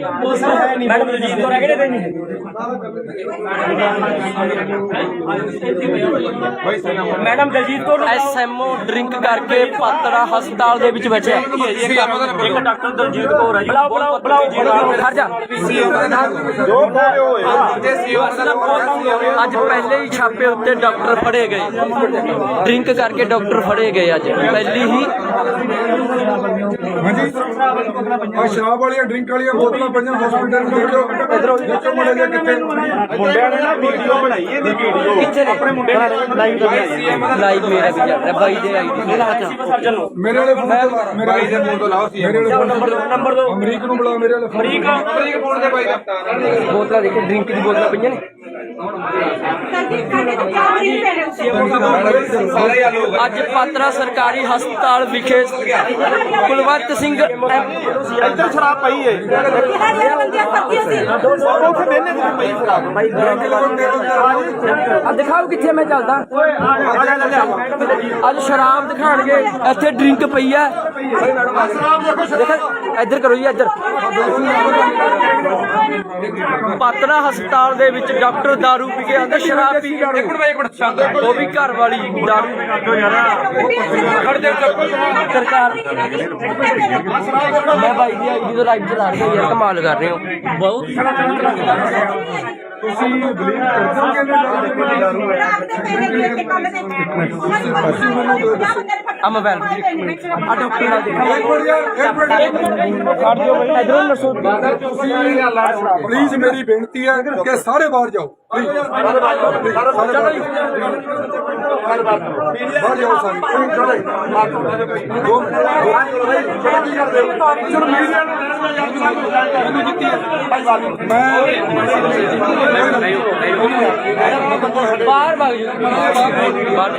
ਮੈਡਮ ਦਲਜੀਤ ਕੌਰ ਹੈਗੇ ਨੇ ਤੇ madam Daljit Kaur SMO drink ਕਰਕੇ ਪਾਤੜਾ ਹਸਪਤਾਲ ਦੇ ਵਿੱਚ ਬੈਠਿਆ। ਇੱਕ ਡਾਕਟਰ ਦਲਜੀਤ ਕੌਰ ਹੈ ਜੀ। ਬੁਲਾਓ ਖੜ ਜਾ। ਅੱਜ ਪਹਿਲੇ ਹੀ ਛਾਪੇ ਉੱਤੇ ਡਾਕਟਰ ਫੜੇ ਗਏ, ਡਰਿੰਕ ਕਰਕੇ ਡਾਕਟਰ ਫੜੇ ਗਏ ਅੱਜ ਪਹਿਲੀ ਹੀ। ਹਾਂਜੀ, ਆ ਸ਼ਰਾਬ ਵਾਲੀਆਂ ਡਰਿੰਕ ਵਾਲੀਆਂ ਬੋਤਲਾਂ ਪਈਆਂ ਹਸਪੀਟਲ ਨੂੰ, ਦੇਖੋ ਦੇਖੋ ਮੁੰਡੇ ਦੇ ਕਿੱਥੇ ਮੁੰਡਿਆਂ ਨੇ ਨਾ ਵੀਡੀਓ ਬਣਾਈ ਇਹਦੀ ਵੀਡੀਓ ਕਿੱਥੇ ਨੇ? ਆਪਣੇ ਮੁੰਡੇ ਨੇ ਲਾਈਵ ਲਾਈਵ ਮੇਰਾ ਵੀ ਚੱਲ ਰਿਹਾ ਬਾਈ ਦੇ ਆਈਡੀ ਸਰਜਨ ਨੂੰ। ਮੇਰੇ ਵਾਲੇ ਫੋਨ ਮੇਰੇ ਵਾਲੇ ਫੋਨ ਤੋਂ ਲਾਓ ਸੀ, ਮੇਰੇ ਵਾਲੇ ਨੰਬਰ ਦੋ ਅਮਰੀਕ ਨੂੰ ਬੁਲਾ, ਮੇਰੇ ਵਾਲੇ ਅਮਰੀਕ ਫੋਨ ਦੇ ਬਾਈ ਦਾ। ਬੋਤਲਾਂ ਦੇਖੋ, ਡਰਿੰਕ ਦੀ ਬੋਤਲਾਂ ਪਈਆਂ ਨੇ। ਅੱਜ ਪਾਤਰਾ ਸਰਕਾਰੀ ਹਸਪਤਾਲ ਵਿਖੇ ਕੁਲਵੰਤ ਸਿੰਘ ਇੱਧਰ ਸ਼ਰਾਬ ਪਈ ਹੈ। ਉੱਥੇ ਬਹਿਨੇ ਤੇ ਪਈ ਸ਼ਰਾਬ। ਦਿਖਾਓ ਕਿੱਥੇ ਮੈਂ ਚੱਲਦਾ। ਅੱਜ ਸ਼ਰਾਬ ਦਿਖਾਣਗੇ, ਇੱਥੇ ਡਰਿੰਕ ਪਈ ਹੈ। ਇੱਧਰ ਕਰੋ ਜੀ, ਇੱਧਰ। ਪਾਤਰਾ ਹਸਪਤਾਲ ਦੇ ਵਿੱਚ ਡਾਕਟਰ ਦਾਰੂ ਪੀ ਕੇ ਆਂਦਾ, ਸ਼ਰਾਬ ਪੀ ਕੇ। ਉਹ ਵੀ ਘਰ ਵਾਲੀ ਦਾਰੂ। ਸਰਕਾਰ ਮੈਂ ਭਾਈ ਦੀ ਆਈਡੀ ਤੋਂ ਲਾਈਵ ਚਲਾ ਰਹੀ ਹਾਂ ਯਾਰ, ਕਮਾਲ ਕਰ ਰਹੇ ਹੋ ਬਹੁਤ। ਤੁਸੀਂ ਬਲੀਵ ਕਰਦੇ ਹੋ ਆ ਮੋਬਾਈਲ ਆ ਡਾਕਟਰ ਨਾਲ ਦੇਖੋ। ਇਧਰੋਂ ਨਰਸੋ ਪਲੀਜ਼ ਮੇਰੀ ਬੇਨਤੀ ਹੈ ਕਿ ਸਾਰੇ ਬਾਹਰ ਜਾਓ, ਪਲੀਜ਼ ਬਾਹਰ ਜਾਓ ਸਾਰੇ। ਬਾਹਰ ਭਾਗ ਜਾਓ ਬਾਹਰ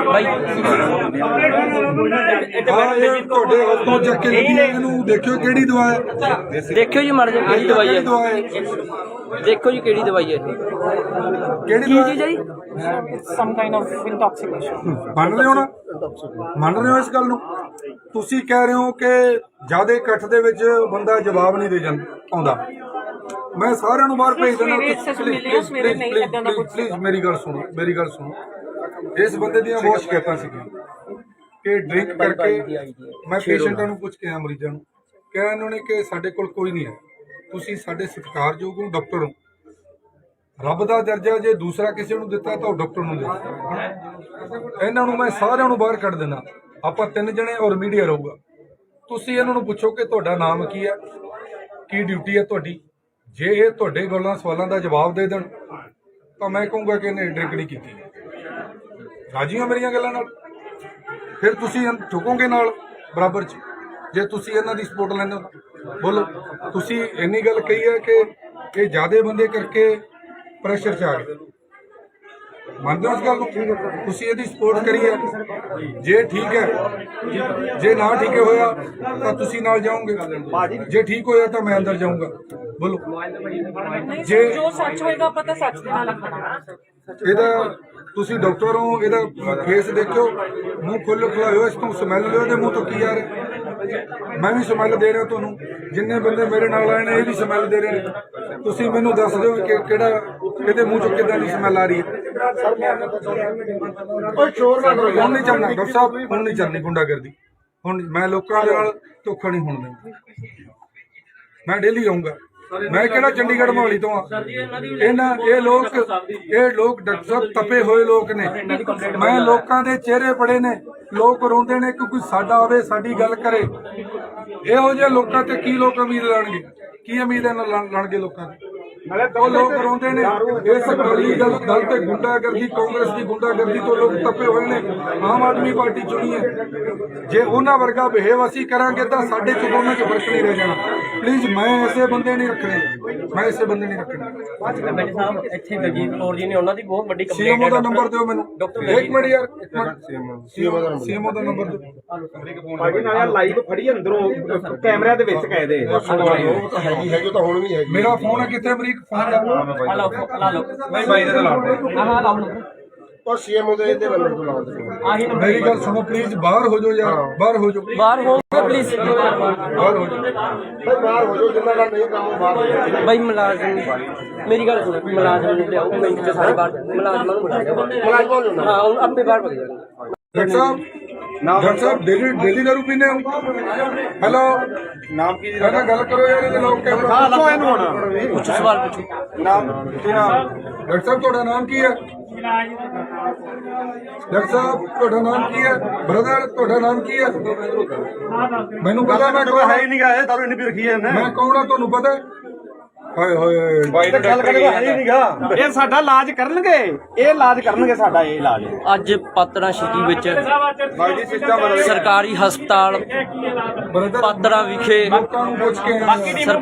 ਭਾਈ। ਤੁਹਾਡੇ ਹੱਥੋਂ ਚੱਕ ਕੇ ਲੱਗੀ ਹੈ, ਇਹਨੂੰ ਦੇਖਿਓ ਕਿਹੜੀ ਦਵਾ ਹੈ। ਦੇਖਿਓ ਜੀ ਮਰ ਜਾ ਕਿਹੜੀ ਦਵਾਈ ਹੈ। ਦੇਖੋ ਜੀ ਕਿਹੜੀ ਦਵਾਈ ਹੈ। ਕਿਹੜੀ ਕੀ ਚੀਜ਼ ਹੈ ਜੀ? ਮੰਨ ਰਹੇ ਹੋ ਨਾ, ਮੰਨ ਰਹੇ ਹੋ ਇਸ ਗੱਲ ਨੂੰ? ਤੁਸੀਂ ਕਹਿ ਰਹੇ ਹੋ ਕਿ ਜ਼ਿਆਦਾ ਇਕੱਠ ਦੇ ਵਿੱਚ ਬੰਦਾ ਜਵਾਬ ਨਹੀਂ ਦੇ ਜਾਂਦਾ ਆਉਂਦਾ, ਮੈਂ ਸਾਰਿਆਂ ਨੂੰ ਬਾਹਰ ਭੇਜ ਦੇਣਾ। ਪਲੀਜ਼ ਮੇਰੀ ਗੱਲ ਸੁਣੋ, ਮੇਰੀ ਗੱਲ ਸੁਣੋ। ਇਸ ਬੰਦੇ ਦੀਆਂ ਬਹੁਤ ਸ਼ਿਕਾਇਤਾਂ ਸੀਗੀਆਂ ਕਿ ਡਰਿੰਕ ਕਰਕੇ, ਮੈਂ ਪੇਸ਼ੈਂਟਾਂ ਨੂੰ ਪੁੱਛ ਕੇ ਆਇਆ, ਮਰੀਜ਼ਾਂ ਨੂੰ ਕਿਹਾ, ਇਹਨਾਂ ਨੇ ਕਿ ਸਾਡੇ ਕੋਲ ਕੋਈ ਨਹੀਂ ਹੈ। ਤੁਸੀਂ ਸਾਡੇ ਸਤਿਕਾਰਯੋਗ ਹੋ, ਡਾਕਟਰ ਹੋ, ਰੱਬ ਦਾ ਦਰਜਾ ਜੇ ਦੂਸਰਾ ਕਿਸੇ ਨੂੰ ਦਿੱਤਾ ਤਾਂ ਉਹ ਡਾਕਟਰ ਨੂੰ ਦਿੱਤਾ। ਇਹਨਾਂ ਨੂੰ ਮੈਂ ਸਾਰਿਆਂ ਨੂੰ ਬਾਹਰ ਕੱਢ ਦੇਣਾ। ਆਪਾਂ 3 ਜਣੇ ਔਰ ਮੀਡੀਆ ਰਹੂਗਾ। ਤੁਸੀਂ ਇਹਨਾਂ ਨੂੰ ਪੁੱਛੋ ਕਿ ਤੁਹਾਡਾ ਨਾਮ ਕੀ ਹੈ, ਕੀ ਡਿਊਟੀ ਹੈ ਤੁਹਾਡੀ। ਜੇ ਇਹ ਤੁਹਾਡੇ ਗੱਲਾਂ ਸਵਾਲਾਂ ਦਾ ਜਵਾਬ ਦੇ ਦੇਣ ਤਾਂ ਮੈਂ ਕਹੂੰਗਾ ਕਿ ਇਹਨੇ ਡਰਿੰਕ ਨਹੀਂ ਕੀਤੀ। ਰਾਜੀ ਹੋ ਮੇਰੀਆਂ ਗੱਲਾਂ ਨਾਲ? ਫਿਰ ਤੁਸੀਂ ਠੁਕੋਗੇ ਨਾਲ ਬਰਾਬਰ 'ਚ ਜੇ ਤੁਸੀਂ ਇਹਨਾਂ ਦੀ ਸਪੋਰਟ ਲੈਂਦੇ ਹੋ। ਬੋਲੋ, ਤੁਸੀਂ ਇੰਨੀ ਗੱਲ ਕਹੀ ਹੈ ਕਿ ਇਹ ਜ਼ਿਆਦਾ ਬੰਦੇ ਕਰਕੇ ਪ੍ਰੈਸ਼ਰ 'ਚ ਆ ਗਏ, ਮੰਨਦੇ ਹੋ ਇਸ ਗੱਲ ਨੂੰ? ਤੁਸੀਂ ਇਹਦੀ ਸਪੋਰਟ ਕਰੀ ਹੈ, ਜੇ ਠੀਕ ਹੈ, ਜੇ ਨਾ ਠੀਕ ਹੋਇਆ ਤਾਂ ਤੁਸੀਂ ਨਾਲ ਜਾਓਗੇ, ਜੇ ਠੀਕ ਹੋਇਆ ਤਾਂ ਮੈਂ ਅੰਦਰ ਜਾਊਂਗਾ। ਬੋਲੋ, ਜੇ ਜੋ ਸੱਚ ਹੋਏਗਾ ਪਤਾ ਸੱਚ ਦੇ ਨਾਲ ਖੜਾ। ਇਹਦਾ ਤੁਸੀਂ ਡਾਕਟਰ ਹੋ, ਇਹਦਾ ਫੇਸ ਦੇਖਿਓ, ਮੂੰਹ ਖੁੱਲ੍ਹ ਖੁਲਾਇਓ, ਇਸ ਤੋਂ ਸਮੈਲ ਲਿਓ, ਇਹਦੇ ਮੂੰਹ ਤੋਂ ਕੀ ਆ ਰਿਹਾ। ਮੈਂ ਵੀ ਸਮੈਲ ਦੇ ਰਿਹਾ ਤੁਹਾਨੂੰ, ਜਿੰਨੇ ਬੰਦੇ ਮੇਰੇ ਨਾਲ ਆਏ ਨੇ ਇਹ ਵੀ ਸਮੈਲ ਦੇ ਰਹੇ ਨੇ। ਤੁਸੀਂ ਮੈਨੂੰ ਦੱਸ ਦਿਓ ਕਿ ਕਿਹੜਾ ਇਹਦੇ ਮੂੰਹ ਚੋਂ ਕਿੱਦਾਂ ਦੀ ਸਮੈਲ ਆ ਰਹੀ ਹੈ। ਹੁਣ ਨਹੀਂ ਚੱਲਣਾ ਡਾਕਟਰ ਸਾਹਿਬ, ਹੁਣ ਨਹੀਂ ਚੱਲਣੀ ਗੁੰਡਾਗਰਦੀ। ਹੁਣ ਮੈਂ ਲੋਕਾਂ ਦੇ ਨਾਲ ਧੋਖਾ ਨਹੀਂ ਹੋਣ ਦੇਣਾ। ਮੈਂ ਡੇਲੀ ਆਊਂਗਾ। ਮੈਂ ਕਿਹੜਾ ਚੰਡੀਗੜ੍ਹ ਮੋਹਾਲੀ ਤੋਂ ਆ। ਇਹ ਲੋਕ ਡਾਕਟਰ ਸਾਹਿਬ ਤਪੇ ਹੋਏ ਲੋਕ ਨੇ। ਮੈਂ ਲੋਕਾਂ ਦੇ ਚਿਹਰੇ ਪੜੇ ਨੇ, ਲੋਕ ਰੋਂਦੇ ਨੇ ਕਿ ਕੋਈ ਸਾਡਾ ਆਵੇ, ਸਾਡੀ ਗੱਲ ਕਰੇ। ਇਹੋ ਜਿਹੇ ਲੋਕਾਂ ਤੇ ਕੀ ਲੋਕ ਉਮੀਦ ਲਾਣਗੇ? ਕੀ ਉਮੀਦ ਲਾਣਗੇ ਲੋਕਾਂ ਦੀ? ਉਹ ਲੋਕ ਰੋਂਦੇ ਨੇ ਇਸ ਅਕਾਲੀ ਦਲ ਤੇ ਗੁੰਡਾਗਰਦੀ, ਕਾਂਗਰਸ ਦੀ ਗੁੰਡਾਗਰਦੀ ਤੋਂ ਲੋਕ ਤੱਪੇ ਹੋਏ ਨੇ। ਆਮ ਆਦਮੀ ਪਾਰਟੀ ਚੁਣੀ ਹੈ, ਜੇ ਉਹਨਾਂ ਵਰਗਾ ਬਿਹੇਵ ਅਸੀਂ ਕਰਾਂਗੇ ਤਾਂ ਸਾਡੇ ਚ ਦੋਨਾਂ ਚ ਫਰਕ ਨਹੀਂ ਰਹਿ ਜਾਣਾ। ਪਲੀਜ਼ ਮੈਂ ਐਸੇ ਬੰਦੇ ਨਹੀਂ ਰੱਖਣੇ, ਮੈਂ ਐਸੇ ਬੰਦੇ ਨਹੀਂ ਰੱਖਣੇ। ਐਮਐਲਏ ਸਾਹਿਬ ਇੱਥੇ ਦਲਜੀਤ ਕੌਰ ਜੀ ਨੇ ਉਹਨਾਂ ਦੀ ਬਹੁਤ ਵੱਡੀ ਕੰਪਲੇਂਟ ਸੀਐਮਓ ਦਾ ਨੰਬਰ ਦਿਓ ਮੈਨੂੰ। ਇੱਕ ਮਿੰਟ ਯਾਰ, ਇੱਕ ਮਿੰਟ। ਸੀਐਮਓ ਦਾ ਨੰਬਰ ਦਿਓ। ਭਾਜੀ ਨਾਲ ਲਾਈਵ ਫੜੀ ਅੰਦਰੋਂ ਕੈਮਰਿਆਂ ਦੇ ਵਿੱਚ ਕਾਇਦੇ ਹੈਗੀ ਤਾਂ ਹੁਣ ਵੀ ਹੈਗੀ। ਮੇਰਾ ਫੋਨ ਹੈ ਕਿੱਥੇ? ਅਮਰੀਕ ਫੋਨ ਦਾ ਲਾ ਲਓ ਬਾਈ ਦੇ ਤਾਂ ਲਾਉਂਦੇ ਹਾਂ ਲਾਓ ਉਹ ਸੀਐਮਓ ਦੇ ਇਹਦੇ ਬੰਦੇ ਤੋਂ ਲਾਉਂਦੇ ਆਹੀ ਮੇਰੀ ਗੱਲ ਸੁਣੋ ਪਲੀਜ਼, ਬਾਹਰ ਹੋ ਜਾਓ ਯਾਰ, ਬਾਹਰ ਹੋ ਜਾਓ, ਬਾਹਰ ਹੋ ਪਲੀਜ਼ ਬਾਹਰ ਹੋ ਜਾਓ। ਬਾਹਰ ਹੋ ਜਾਓ, ਜਿੰਨਾ ਦਾ ਨਹੀਂ ਕੰਮ ਬਾਹਰ ਹੋ ਜਾਓ। ਬਾਈ ਮੁਲਾਜ਼ਮ, ਮੇਰੀ ਗੱਲ ਸੁਣੋ, ਮੁਲਾਜ਼ਮ ਨੂੰ ਲਿਆਓ ਮਿੰਟ ਚ ਸਾਰੇ ਬਾਹਰ ਮੁਲਾਜ਼ਮਾਂ ਨੂੰ ਬੁਲਾਓ। ਮੁਲਾਜ਼ਮਾਂ ਨੂੰ ਹਾਂ ਉਹ ਆਪੇ ਬਾਹਰ ਭੱਜ ਜਾਣਗੇ। ਡਾਕਟਰ ਸਾਹਿਬ ਡੇਲੀ ਦਾਰੂ ਪੀਂਦੇ ਹੋ? ਹੈਲੋ, ਨਾਮ ਕੀ ਜੀ ਇਹਨਾਂ ਗੱਲ ਕਰੋ ਯਾਰ, ਇਹਦੇ ਲੋਕ ਕੈਮਰਾ। ਦੱਸੋ ਇਹਨੂੰ ਹੁਣ ਪੁੱਛੋ ਸਵਾਲ ਪੁੱਛੋ। ਨਾਮ ਕੀ ਨਾਮ ਡਾਕਟਰ ਸਾਹਿਬ ਤੁਹਾਡਾ ਨਾਮ ਕੀ ਹੈ? ਡਾਕਟਰ ਸਾਹਿਬ ਤੁਹਾਡਾ ਨਾਮ ਕੀ ਹੈ? ਬ੍ਰਦਰ ਤੁਹਾਡਾ ਨਾਮ ਕੀ ਹੈ? ਮੈਨੂੰ ਪਤਾ, ਮੈਂ ਕੌਣ ਹੈ ਹੀ ਨਹੀਂ ਗਾ, ਦਾਰੂ ਇੰਨੀ ਪੀ ਰੱਖੀ ਹੈ ਇਹਨੇ। ਮੈਂ ਕੌਣ ਆ ਤੁਹਾਨੂੰ ਪਤਾ? ਹਾਏ ਹਾਏ ਬਾਈ ਨੇ ਗੱਲ ਕਰੇ ਹੈ ਹੀ ਨਹੀਂ ਗਾ। ਇਹ ਸਾਡਾ ਇਲਾਜ ਕਰਨਗੇ, ਇਹ ਇਲਾਜ ਕਰਨਗੇ ਸਾਡਾ, ਇਹ ਇਲਾਜ ਅੱਜ ਪਾਤੜਾ ਸਿਟੀ ਵਿੱਚ ਬਾਈ ਜੀ ਸਿਸਟਮ ਬਦਲ ਸਰਕਾਰੀ ਹਸਪਤਾਲ ਬ੍ਰਦਰ ਪਾਤੜਾ ਵਿਖੇ ਲੋਕਾਂ ਨੂੰ ਪੁੱਛ ਕੇ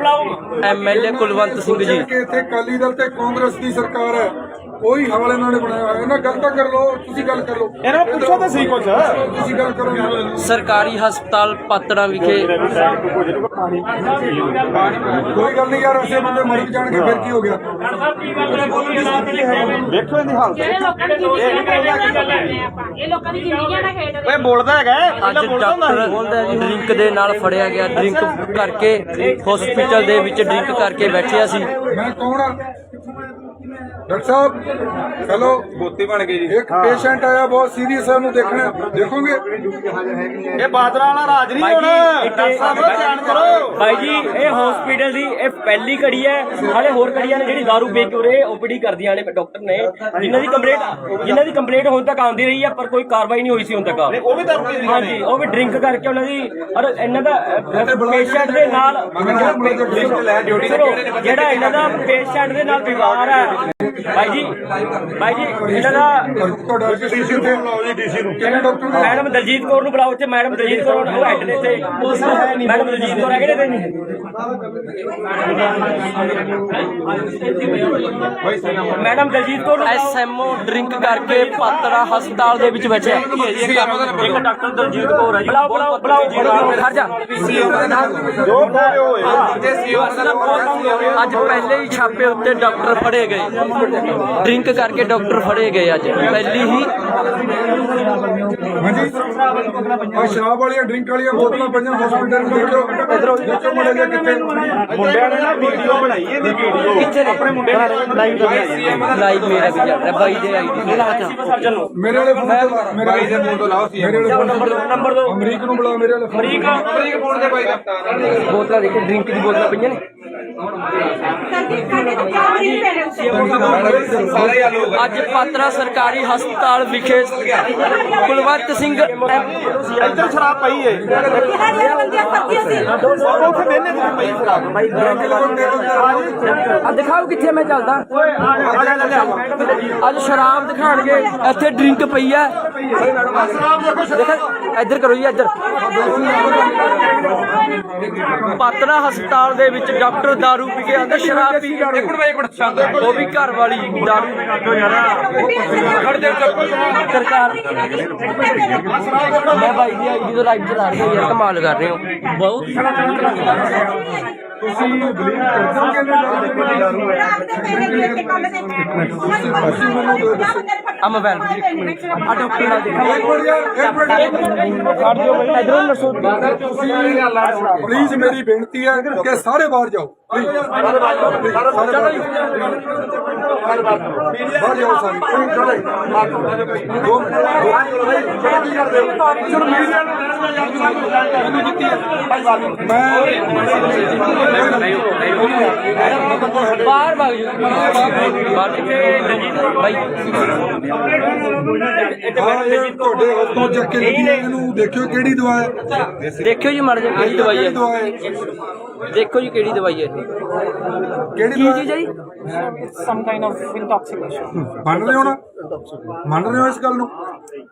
ਐਮਐਲਏ ਕੁਲਵੰਤ ਸਿੰਘ ਜੀ ਕਿ ਇੱਥੇ ਅਕਾਲੀ ਦਲ ਤੇ ਕਾਂਗਰਸ ਦੀ ਸਰਕਾਰ ਹੈ, ਉਹੀ ਹਵਾਲੇ ਇਹਨਾਂ ਨੇ ਬਣਾਇਆ ਹੋਇਆ। ਇਹਨਾਂ ਗੱਲ ਤਾਂ ਕਰ ਲਓ, ਤੁਸੀਂ ਗੱਲ ਕਰ ਲਓ। ਇਹਨਾਂ ਨੂੰ ਪੁੱਛੋ ਤਾਂ ਸਹੀ ਕੁਛ। ਤੁਸੀਂ ਗੱਲ ਕਰੋ। ਸਰਕਾਰੀ ਹਸਪਤਾਲ ਪਾਤੜਾ ਵਿਖੇ ਕੋਈ ਗੱਲ ਨਹੀਂ ਯਾਰ, ਐਸੇ ਬੰਦੇ ਮਰ ਜਾਣਗੇ ਫਿਰ ਕੀ ਹੋ ਗਿਆ? ਵੇਖੋ ਇਹਦੀ ਹਾਲਤ। ਜਿਹੜੇ ਲੋਕਾਂ ਦੀ ਜ਼ਿੰਦਗੀ ਨਾਲ ਖੇਡਦੇ ਆਪਾਂ, ਇਹ ਲੋਕਾਂ ਦੀ ਜ਼ਿੰਦਗੀਆਂ ਨਾਲ ਖੇਡਦੇ। ਓਏ ਬੋਲਦਾ ਹੈਗਾ, ਅੱਜ ਡਾਕਟਰ ਡਰਿੰਕ ਦੇ ਨਾਲ ਫੜਿਆ ਗਿਆ। ਡਰਿੰਕ ਕਰਕੇ ਹਸਪੀਟਲ ਦੇ ਵਿੱਚ ਡਰਿੰਕ ਕਰਕੇ ਬੈਠਿਆ ਸੀ। ਮੈਂ ਕੌਣ ਆ? ਡਾਕਟਰ ਸਾਹਿਬ ਹੈਲੋ, ਬੋਤੀ ਬਣ ਗਈ ਜੀ। ਇੱਕ ਪੇਸ਼ੈਂਟ ਆਇਆ ਬਹੁਤ ਸੀਰੀਅਸ ਹੈ, ਉਹਨੂੰ ਦੇਖਣਾ, ਦੇਖੋਗੇ? ਇਹ ਬਾਦਰਾ ਵਾਲਾ ਰਾਜ ਨਹੀਂ ਹੁਣ। ਡਾਕਟਰ ਸਾਹਿਬ ਧਿਆਨ ਕਰੋ। ਭਾਈ ਜੀ ਇਹ ਹਸਪੀਟਲ ਦੀ ਇਹ ਪਹਿਲੀ ਘੜੀ ਹੈ। ਹਾਲੇ ਹੋਰ ਘੜੀਆਂ ਨੇ ਜਿਹੜੀ ਦਾਰੂ ਵੇਚ ਕੇ ਉਰੇ ਓਪੀਡੀ ਕਰਦੀਆਂ ਨੇ ਡਾਕਟਰ ਨੇ, ਜਿਨ੍ਹਾਂ ਦੀ ਕੰਪਲੇਂਟ ਹੁਣ ਤੱਕ ਆਉਂਦੀ ਰਹੀ ਹੈ, ਪਰ ਕੋਈ ਕਾਰਵਾਈ ਨਹੀਂ ਹੋਈ ਸੀ ਹੁਣ ਤੱਕ। ਉਹ ਵੀ ਦਾਰੂ ਪੀ ਹਾਂਜੀ, ਉਹ ਵੀ ਡਰਿੰਕ ਕਰਕੇ ਉਹਨਾਂ ਦੀ ਔਰ ਇਹਨਾਂ ਦਾ ਪੇਸ਼ੈਂਟ ਦੇ ਨਾਲ ਸੁਣੋ, ਜਿਹੜਾ ਇਹਨਾਂ ਦਾ ਪੇਸ਼ੈਂਟ ਦੇ ਨਾਲ ਵਿਵਹਾਰ ਹੈ ਭਾਈ ਜੀ ਇਹਨਾਂ ਦਾ ਤੁਹਾਡਾ ਡੀਸੀ ਤੇ ਬੁਲਾਓ ਜੀ, ਡੀਸੀ ਨੂੰ। ਕਿਹੜੇ ਡਾਕਟਰ ਨੂੰ? ਮੈਡਮ ਦਲਜੀਤ ਕੌਰ ਨੂੰ ਬੁਲਾਓ। ਇੱਥੇ ਮੈਡਮ ਦਲਜੀਤ ਕੌਰ ਉਹ ਹੈਡ ਨੇ ਇੱਥੇ। ਮੈਡਮ ਦਲਜੀਤ ਕੌਰ ਹੈਗੇ ਨੇ ਨਹੀਂ? ਮੈਡਮ ਦਲਜੀਤ ਕੌਰ ਨੂੰ ਐਸਐਮਓ ਡਰਿੰਕ ਕਰਕੇ ਪਾਤੜਾ ਹਸਪਤਾਲ ਦੇ ਵਿੱਚ ਬੈਠਿਆ। ਇੱਕ ਡਾਕਟਰ ਦਲਜੀਤ ਕੌਰ ਹੈ ਜੀ। ਬੁਲਾਓ ਖੜ ਜਾ। ਅੱਜ ਪਹਿਲੇ ਹੀ ਛਾਪੇ ਉੱਤੇ ਡਾਕਟਰ ਫੜੇ ਗਏ। ਡਰਿੰਕ ਕਰਕੇ ਡਾਕਟਰ ਫੜੇ ਗਏ ਅੱਜ ਪਹਿਲੀ ਹੀ। ਹਾਂਜੀ, ਆ ਸ਼ਰਾਬ ਵਾਲੀਆਂ ਡਰਿੰਕ ਵਾਲੀਆਂ ਬੋਤਲਾਂ ਪਈਆਂ ਹਸਪੀਟਲ ਨੂੰ। ਦੇਖੋ ਇਧਰੋਂ, ਦੇਖੋ ਮੁੰਡੇ ਦੇ ਕਿੱਥੇ ਮੁੰਡਿਆਂ ਨੇ ਨਾ ਵੀਡੀਓ ਬਣਾਈ, ਇਹਦੀ ਵੀਡੀਓ ਕਿੱਥੇ ਨੇ? ਆਪਣੇ ਮੁੰਡਿਆਂ ਨੇ ਲਾਈਵ ਲਾਈਵ ਮੇਰਾ ਵੀ ਚੱਲ ਰਿਹਾ ਬਾਈ ਦੇ ਆਈਡੀ। ਸਰਜਨ ਨੂੰ ਮੇਰੇ ਵਾਲੇ ਫੋਨ ਤੇ, ਮੇਰੇ ਵਾਲੇ ਫੋਨ ਤੋਂ ਲਾਓ। ਮੇਰੇ ਵਾਲੇ ਨੰਬਰ ਦੋ। ਅਮਰੀਕ ਨੂੰ ਬੁਲਾ, ਮੇਰੇ ਵਾਲੇ ਅਮਰੀਕ ਫੋਨ ਦੇ ਬਾਈ ਦਾ ਬੋਤਲਾਂ ਦੇਖੋ, ਡਰਿੰਕ ਦੀ ਬੋਤਲਾਂ ਪਈਆਂ ਨੇ। ਅੱਜ ਪਾਤੜਾ ਸਰਕਾਰੀ ਹਸਪਤਾਲ ਵਿਖੇ ਕੁਲਵੰਤ ਸਿੰਘ ਇੱਧਰ ਸ਼ਰਾਬ ਪਈ ਏ। ਉੱਥੇ ਬਹਿਨੇ ਤੇ ਪਈ ਸ਼ਰਾਬ। ਦਿਖਾਓ ਕਿੱਥੇ ਮੈਂ ਚੱਲਦਾ। ਅੱਜ ਸ਼ਰਾਬ ਦਿਖਾਣਗੇ, ਇੱਥੇ ਡਰਿੰਕ ਪਈ ਹੈ। ਇੱਧਰ ਕਰੋ ਜੀ, ਇੱਧਰ। ਪਾਤੜਾ ਹਸਪਤਾਲ ਦੇ ਵਿੱਚ ਡਾਕਟਰ ਦਾਰੂ ਪੀ ਕੇ ਆਂਦਾ, ਸ਼ਰਾਬ ਪੀ ਕੇ। ਉਹ ਵੀ ਘਰ ਵਾਲੀ ਦਾਰੂ। ਸਰਕਾਰ ਮੈਂ ਭਾਈ ਦੀ ਆਈਡੀ ਤੋਂ ਲਾਈਵ ਚਲਾ ਰਹੀ ਹਾਂ ਯਾਰ, ਕਮਾਲ ਕਰ ਰਹੇ ਹੋ ਬਹੁਤ। ਤੁਸੀਂ ਬਲੀਵ ਕਰਦੇ ਹੋ ਕਿ ਦਾਰੂ ਹੈ? ਆ ਮੋਬਾਈਲ ਆ ਡਾਕਟਰ ਨਾਲ ਦੇਖੋ। ਇੱਕ ਮਿੰਟ ਯਾਰ, ਇੱਕ ਮਿੰਟ ਕੱਢ ਦਿਓ ਬਾਈ ਇਧਰੋਂ ਨਰਸੋ। ਪਲੀਜ਼ ਮੇਰੀ ਬੇਨਤੀ ਹੈ ਕਿ ਸਾਰੇ ਬਾਹਰ ਜਾਓ, ਪਲੀਜ਼ ਸਾਰੇ ਬਾਹਰ ਜਾਓ। ਮੈਂ ਬਾਹਰ ਭਗ ਜੂ ਬਾਹਰ ਇੱਥੇ ਦਲਜੀਤ ਬਾਈ ਹਾਂ ਇਹ ਤੁਹਾਡੇ ਹੱਥੋਂ ਚੱਕ ਕੇ ਲੱਗੀ ਹੈ, ਇਹਨੂੰ ਦੇਖਿਓ ਕਿਹੜੀ ਦਵਾ ਹੈ। ਦੇਖਿਓ ਜੀ ਮਰ ਜਾ ਕਿਹੜੀ ਦਵਾਈ ਕਿਹੜੀ ਹੈ, ਦਵਾ ਹੈ, ਦੇਖੋ ਜੀ ਕਿਹੜੀ ਦਵਾਈ ਹੈ ਕਿਹੜੀ ਕੀ ਦਵਾ ਚੀਜ਼ ਹੈ ਜੀ some kind of intoxication. ਮੰਨ ਰਹੇ ਹੋ ਨਾ, ਮੰਨ ਰਹੇ ਹੋ ਇਸ ਗੱਲ ਨੂੰ।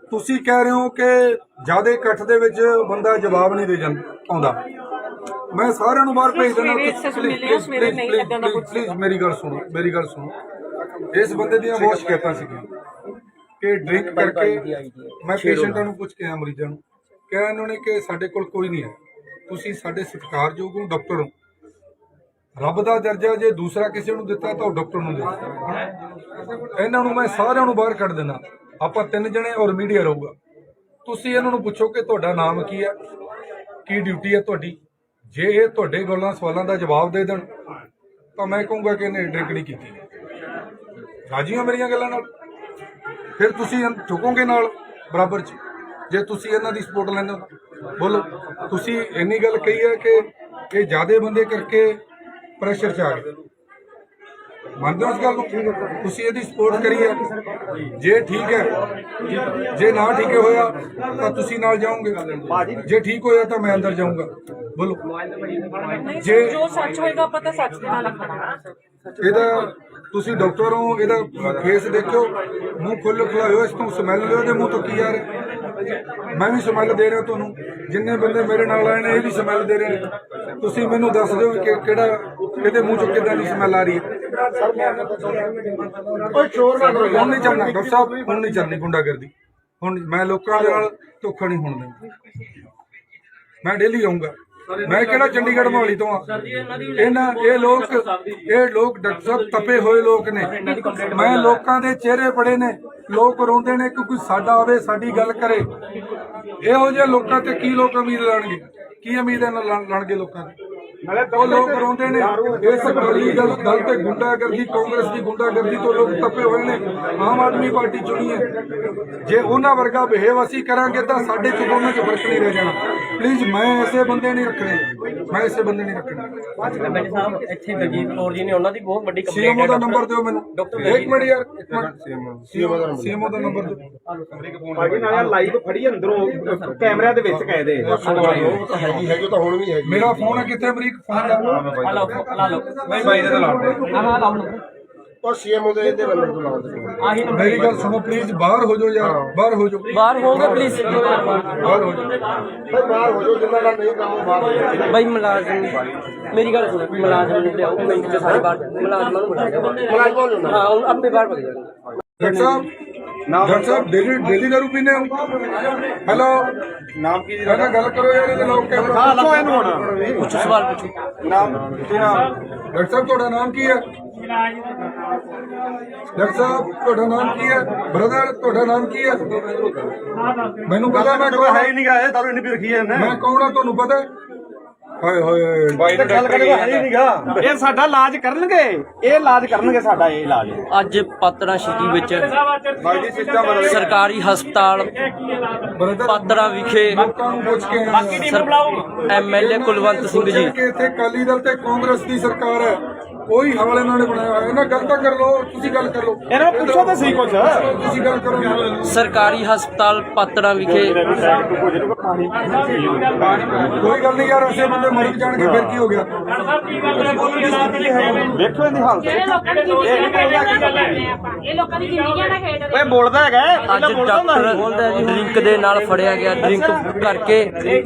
ਤੁਸੀਂ ਕਹਿ ਰਹੇ ਹੋ ਕਿ ਜਿਆਦਾ ਇਕੱਠ ਦੇ ਵਿੱਚ ਬੰਦਾ ਜਵਾਬ ਨਹੀਂ ਦੇ ਜਾਂਦਾ ਆਉਂਦਾ। ਮੈਂ ਸਾਰਿਆਂ ਨੂੰ ਬਾਹਰ ਭੇਜ ਦੇਣਾ। ਪਲੀਜ਼ ਮੇਰੀ ਗੱਲ ਸੁਣੋ, ਮੇਰੀ ਗੱਲ ਸੁਣੋ। ਇਸ ਬੰਦੇ ਦੀਆਂ ਬਹੁਤ ਸ਼ਿਕਾਇਤਾਂ ਸੀਗੀਆਂ ਕਿ ਡਰਿੰਕ ਕਰਕੇ ਮੈਂ ਪੇਸ਼ੈਂਟਾਂ ਨੂੰ ਪੁੱਛ ਕੇ ਆਇਆ, ਮਰੀਜ਼ਾਂ ਨੂੰ ਕਿਹਾ ਇਹਨਾਂ ਨੇ ਕਿ ਸਾਡੇ ਕੋਲ ਕੋਈ ਨਹੀਂ ਹੈ। ਤੁਸੀਂ ਸਾਡੇ ਸਤਿਕਾਰਯੋਗ ਹੋ, ਡਾਕਟਰ ਹੋ। ਰੱਬ ਦਾ ਦਰਜਾ ਜੇ ਦੂਸਰਾ ਕਿਸੇ ਨੂੰ ਦਿੱਤਾ ਤਾਂ ਉਹ ਡਾਕਟਰ ਨੂੰ ਦਿੱਤਾ। ਇਹਨਾਂ ਨੂੰ ਮੈਂ ਸਾਰਿਆਂ ਨੂੰ ਬਾਹਰ ਕੱਢ ਦੇਣਾ। ਆਪਾਂ 3 ਜਣੇ ਔਰ ਮੀਡੀਆ ਰਹੂਗਾ। ਤੁਸੀਂ ਇਹਨਾਂ ਨੂੰ ਪੁੱਛੋ ਕਿ ਤੁਹਾਡਾ ਨਾਮ ਕੀ ਹੈ, ਕੀ ਡਿਊਟੀ ਹੈ ਤੁਹਾਡੀ। ਜੇ ਇਹ ਤੁਹਾਡੇ ਗੱਲਾਂ ਸਵਾਲਾਂ ਦਾ ਜਵਾਬ ਦੇ ਦੇਣ ਤਾਂ ਮੈਂ ਕਹੂੰਗਾ ਕਿ ਇਹਨੇ ਡਰਿੰਕ ਨਹੀਂ ਕੀਤੀ। ਰਾਜੀ ਹੋ ਮੇਰੀਆਂ ਗੱਲਾਂ ਨਾਲ? ਫਿਰ ਤੁਸੀਂ ਝੁਕੋਗੇ ਨਾਲ ਬਰਾਬਰ 'ਚ ਜੇ ਤੁਸੀਂ ਇਹਨਾਂ ਦੀ ਸਪੋਰਟ ਲੈਂਦੇ ਹੋ। ਬੋਲੋ, ਤੁਸੀਂ ਇੰਨੀ ਗੱਲ ਕਹੀ ਹੈ ਕਿ ਇਹ ਜ਼ਿਆਦੇ ਬੰਦੇ ਕਰਕੇ ਪ੍ਰੈਸ਼ਰ 'ਚ ਆ ਗਏ। ਮੰਨਦੇ ਹੋ ਇਸ ਗੱਲ ਨੂੰ? ਤੁਸੀਂ ਇਹਦੀ ਸਪੋਰਟ ਕਰੀ ਹੈ। ਜੇ ਠੀਕ ਹੈ, ਜੇ ਨਾ ਠੀਕ ਹੋਇਆ ਤਾਂ ਤੁਸੀਂ ਨਾਲ ਜਾਓਗੇ। ਜੇ ਠੀਕ ਹੋਇਆ ਤਾਂ ਮੈਂ ਅੰਦਰ ਜਾਊਂਗਾ। ਬੋਲੋ, ਜੇ ਜੋ ਸੱਚ ਹੋਏਗਾ ਪਤਾ ਸੱਚ ਦੇ ਨਾਲ ਖੜਾ। ਇਹਦਾ ਤੁਸੀਂ ਡਾਕਟਰ ਹੋ, ਇਹਦਾ ਫੇਸ ਦੇਖਿਓ, ਮੂੰਹ ਖੁੱਲ੍ਹ ਖੁਲਾਇਓ, ਇਸ ਤੋਂ ਸਮੈਲ ਲਿਓ। ਇਹਦੇ ਮੂੰਹ ਤੋਂ ਕੀ ਆ ਰਿਹਾ? ਮੈਂ ਵੀ ਸਮੈਲ ਦੇ ਰਿਹਾ ਤੁਹਾਨੂੰ। ਜਿੰਨੇ ਬੰਦੇ ਮੇਰੇ ਨਾਲ ਆਏ ਨੇ ਇਹ ਵੀ ਸਮੈਲ ਦੇ ਰਹੇ ਨੇ। ਤੁਸੀਂ ਮੈਨੂੰ ਦੱਸ ਦਿਓ ਕਿ ਕਿਹੜਾ ਇਹਦੇ ਮੂੰਹ ਚੋਂ ਕਿੱਦਾਂ ਦੀ ਸਮੈਲ ਆ ਰਹੀ ਹੈ। ਹੁਣ ਨਹੀਂ ਚੱਲਣਾ ਡਾਕਟਰ ਸਾਹਿਬ, ਹੁਣ ਨਹੀਂ ਚੱਲਣੀ ਗੁੰਡਾਗਰਦੀ। ਹੁਣ ਮੈਂ ਲੋਕਾਂ ਦੇ ਨਾਲ ਧੋਖਾ ਨਹੀਂ ਹੋਣ ਦੇਣਾ। ਮੈਂ ਡੇਲੀ ਆਊਂਗਾ। ਮੈਂ ਕਿਹੜਾ ਚੰਡੀਗੜ੍ਹ ਮੋਹਾਲੀ ਤੋਂ ਆ। ਇਹ ਲੋਕ ਡਾਕਟਰ ਸਾਹਿਬ ਤਪੇ ਹੋਏ ਲੋਕ ਨੇ। ਮੈਂ ਲੋਕਾਂ ਦੇ ਚਿਹਰੇ ਪੜੇ ਨੇ। ਲੋਕ ਰੋਂਦੇ ਨੇ ਕਿ ਕੋਈ ਸਾਡਾ ਆਵੇ, ਸਾਡੀ ਗੱਲ ਕਰੇ। ਇਹੋ ਜਿਹੇ ਲੋਕਾਂ ਤੇ ਕੀ ਲੋਕ ਉਮੀਦ ਲਾਣਗੇ? ਕੀ ਉਮੀਦ ਲਾਣਗੇ ਲੋਕਾਂ ਦੀ? ਉਹ ਲੋਕ ਰੋਂਦੇ ਨੇ। ਇਸ ਅਕਾਲੀ ਦਲ ਤੇ ਗੁੰਡਾਗਰਦੀ, ਕਾਂਗਰਸ ਦੀ ਗੁੰਡਾਗਰਦੀ ਤੋਂ ਲੋਕ ਤਪੇ ਹੋਏ ਨੇ। ਆਮ ਆਦਮੀ ਪਾਰਟੀ ਚੁਣੀ ਹੈ। ਜੇ ਉਹਨਾਂ ਵਰਗਾ ਬਿਹੇਵ ਅਸੀਂ ਕਰਾਂਗੇ ਤਾਂ ਸਾਡੇ ਚ ਦੋਨਾਂ ਚ ਫਰਕ ਨਹੀਂ ਰਹਿ ਜਾਣਾ। ਪਲੀਜ਼ ਮੈਂ ਐਸੇ ਬੰਦੇ ਨਹੀਂ ਰੱਖਣੇ, ਮੈਂ ਐਸੇ ਬੰਦੇ ਨਹੀਂ ਰੱਖਣੇ। ਐਮਐਲਏ ਸਾਹਿਬ ਇੱਥੇ ਦਲਜੀਤ ਕੌਰ ਜੀ ਨੇ, ਉਹਨਾਂ ਦੀ ਬਹੁਤ ਵੱਡੀ ਕੰਪਲੇਂਟ ਸੀਐਮਓ ਦਾ ਨੰਬਰ ਦਿਓ ਮੈਨੂੰ। ਡਾਕਟਰ ਇੱਕ ਮਿੰਟ ਯਾਰ, ਇੱਕ ਮਿੰਟ। ਸੀਐਮਓ ਦਾ ਨੰਬਰ ਦਿਓ। ਭਾਜੀ ਨਾਲ ਲਾਈਵ ਫੜੀ ਅੰਦਰੋਂ ਕੈਮਰਿਆਂ ਦੇ ਵਿੱਚ ਕਾਇਦੇ ਹੈਗੀ ਤਾਂ ਹੁਣ ਵੀ ਹੈਗੀ। ਮੇਰਾ ਫੋਨ ਹੈ ਕਿੱਥੇ? ਅਮਰੀਕ ਫੋਨ ਦਾ ਉਹ ਸੀਐਮਓ ਦੇ ਨੰਬਰ ਤੋਂ ਲਾਉਂਦੇ। ਮੇਰੀ ਗੱਲ ਸੁਣੋ ਪਲੀਜ਼। ਬਾਹਰ ਹੋ ਜਾਓ ਯਾਰ, ਬਾਹਰ ਹੋ ਜਾਓ। ਬਾਹਰ ਹੋਗੇ ਪਲੀਜ਼। ਬਾਹਰ ਹੋ ਜਾਓ। ਬਾਹਰ ਹੋ ਜਾਓ, ਜਿੰਨਾ ਦਾ ਨਹੀਂ ਕੰਮ ਬਾਹਰ ਹੋ ਜਾਓ। ਬਾਈ ਮੁਲਾਜ਼ਮ, ਮੇਰੀ ਗੱਲ ਸੁਣੋ, ਮੁਲਾਜ਼ਮ ਨੂੰ ਲਿਆਓ ਮਿੰਟ ਚ ਸਾਰੇ ਬਾਹਰ। ਮੁਲਾਜ਼ਮਾਂ ਨੂੰ ਬੁਲਾਓ। ਹਾਂ ਹੁਣ ਆਪੇ ਬਾਹਰ ਭਗ ਜਾਣਗੇ। ਡਾਕਟਰ ਸਾਹਿਬ ਡੇਲੀ ਦਾਰੂ ਪੀਂਦੇ ਹੋ? ਹੈਲੋ, ਨਾਮ ਕੀ ਜੀ? ਪਹਿਲਾਂ ਗੱਲ ਕਰੋ ਯਾਰ। ਇਹਦੇ ਲੋਕ ਪੁੱਛੋ ਇਹਨੂੰ ਹੁਣ। ਪੁੱਛੋ ਸਵਾਲ ਪੁੱਛੋ। ਨਾਮ ਕੀ ਨਾਮ? ਡਾਕਟਰ ਸਾਹਿਬ ਤੁਹਾਡਾ ਨਾਮ ਕੀ ਹੈ? ਡਾਕਟਰ ਸਾਹਿਬ ਤੁਹਾਡਾ ਨਾਮ ਕੀ ਹੈ? ਬ੍ਰਦਰ ਤੁਹਾਡਾ ਨਾਮ ਕੀ ਹੈ? ਮੈਨੂੰ ਪਤਾ ਮੈਂ ਕੌਣ ਹੈ ਹੀ ਨਹੀਂ ਗਾ। ਤਾਰੂ ਇੰਨੀ ਵੀ ਰੱਖੀ ਹੈ ਮੈਂ ਕੌਣ ਆ ਤੁਹਾਨੂੰ ਪਤਾ? ਹਾਏ ਹਾਏ ਬਾਈ ਨੂੰ ਗੱਲ ਕਰੇ ਹੈ ਹੀ ਨਹੀਂ ਗਾ। ਇਹ ਸਾਡਾ ਇਲਾਜ ਕਰਨਗੇ, ਇਹ ਇਲਾਜ ਕਰਨਗੇ ਸਾਡਾ। ਇਹ ਇਲਾਜ ਅੱਜ ਪਾਤੜਾ ਸਿਟੀ ਵਿੱਚ ਬਾਈ ਜੀ ਸਿਸਟਮ ਸਰਕਾਰੀ ਹਸਪਤਾਲ ਬ੍ਰਦਰ ਪਾਤੜਾ ਵਿਖੇ ਲੋਕਾਂ ਨੂੰ ਪੁੱਛ ਕੇ ਐਮਐਲਏ ਕੁਲਵੰਤ ਸਿੰਘ ਜੀ ਕਿ ਇੱਥੇ ਅਕਾਲੀ ਦਲ ਤੇ ਕਾਂਗਰਸ ਦੀ ਸਰਕਾਰ ਹੈ। ਕੋਈ ਹਾਲ ਇਹਨਾਂ ਨੇ ਬਣਾਇਆ ਹੋਇਆ। ਇਹਨਾਂ ਗੱਲ ਤਾਂ ਕਰ ਲਓ, ਤੁਸੀਂ ਗੱਲ ਕਰ ਲਓ। ਇਹਨਾਂ ਨੂੰ ਪੁੱਛੋ ਤਾਂ ਸਹੀ ਕੁਛ। ਤੁਸੀਂ ਗੱਲ ਕਰੋ। ਸਰਕਾਰੀ ਹਸਪਤਾਲ ਪਾਤੜਾ ਵਿਖੇ ਕੋਈ ਗੱਲ ਨਹੀਂ ਯਾਰ, ਐਸੇ ਬੰਦੇ ਮਰ ਜਾਣਗੇ ਫਿਰ ਕੀ ਹੋ ਗਿਆ? ਵੇਖੋ ਇਹਦੀ ਹਾਲਤ। ਜਿਹੜੇ ਲੋਕਾਂ ਦੀ ਜ਼ਿੰਦਗੀਆਂ ਦਾ ਖੇਡ ਕਰਦੇ ਆਪਾਂ, ਇਹ ਲੋਕਾਂ ਦੀ ਜ਼ਿੰਦਗੀਆਂ ਦਾ ਖੇਡ ਓਏ ਬੋਲਦਾ ਹੈਗਾ। ਅੱਜ ਡਾਕਟਰ ਡਰਿੰਕ ਦੇ ਨਾਲ ਫੜਿਆ ਗਿਆ। ਡਰਿੰਕ ਕਰਕੇ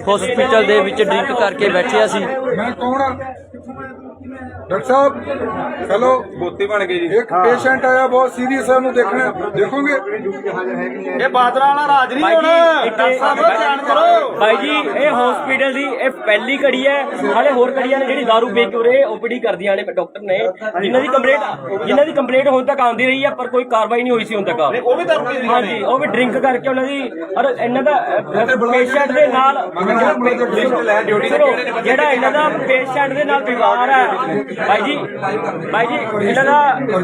ਹਸਪੀਟਲ ਦੇ ਵਿੱਚ ਡਰਿੰਕ ਕਰਕੇ ਬੈਠਿਆ ਸੀ। ਮੈਂ ਕੌਣ ਆ? ਡਾਕਟਰ ਸਾਹਿਬ ਹੈਲੋ, ਗੋਤੀ ਬਣ ਗਈ ਜੀ। ਇੱਕ ਪੇਸ਼ੈਂਟ ਆਇਆ ਬਹੁਤ ਸੀਰੀਅਸ ਹੈ, ਉਹਨੂੰ ਦੇਖਣਾ। ਦੇਖੋਗੇ? ਇਹ ਬਾਦਰਾ ਵਾਲਾ ਰਾਜ ਨਹੀਂ ਹੁਣ। ਡਾਕਟਰ ਸਾਹਿਬ ਧਿਆਨ ਕਰੋ। ਭਾਈ ਜੀ ਇਹ ਹਸਪੀਟਲ ਦੀ ਇਹ ਪਹਿਲੀ ਘੜੀ ਹੈ। ਹਾਲੇ ਹੋਰ ਘੜੀਆਂ ਨੇ ਜਿਹੜੀ ਦਾਰੂ ਵੇਚ ਕੇ ਉਰੇ ਓਪੀਡੀ ਕਰਦੀਆਂ ਨੇ ਡਾਕਟਰ ਨੇ, ਜਿਨ੍ਹਾਂ ਦੀ ਕੰਪਲੇਂਟ ਹੁਣ ਤੱਕ ਆਉਂਦੀ ਰਹੀ ਹੈ ਪਰ ਕੋਈ ਕਾਰਵਾਈ ਨਹੀਂ ਹੋਈ ਸੀ ਹੁਣ ਤੱਕ। ਉਹ ਵੀ ਦਾਰੂ ਪੀਂਦੇ ਹਾਂਜੀ, ਉਹ ਵੀ ਡਰਿੰਕ ਕਰਕੇ ਉਹਨਾਂ ਦੀ ਔਰ ਇਹਨਾਂ ਦਾ ਪੇਸ਼ੈਂਟ ਦੇ ਨਾਲ ਜਿਹੜਾ ਇਹਨਾਂ ਦਾ ਪੇਸ਼ੈਂਟ ਦੇ ਨਾਲ ਵਿਵਹਾਰ ਹੈ ਭਾਈ ਜੀ ਇਹਨਾਂ ਦਾ।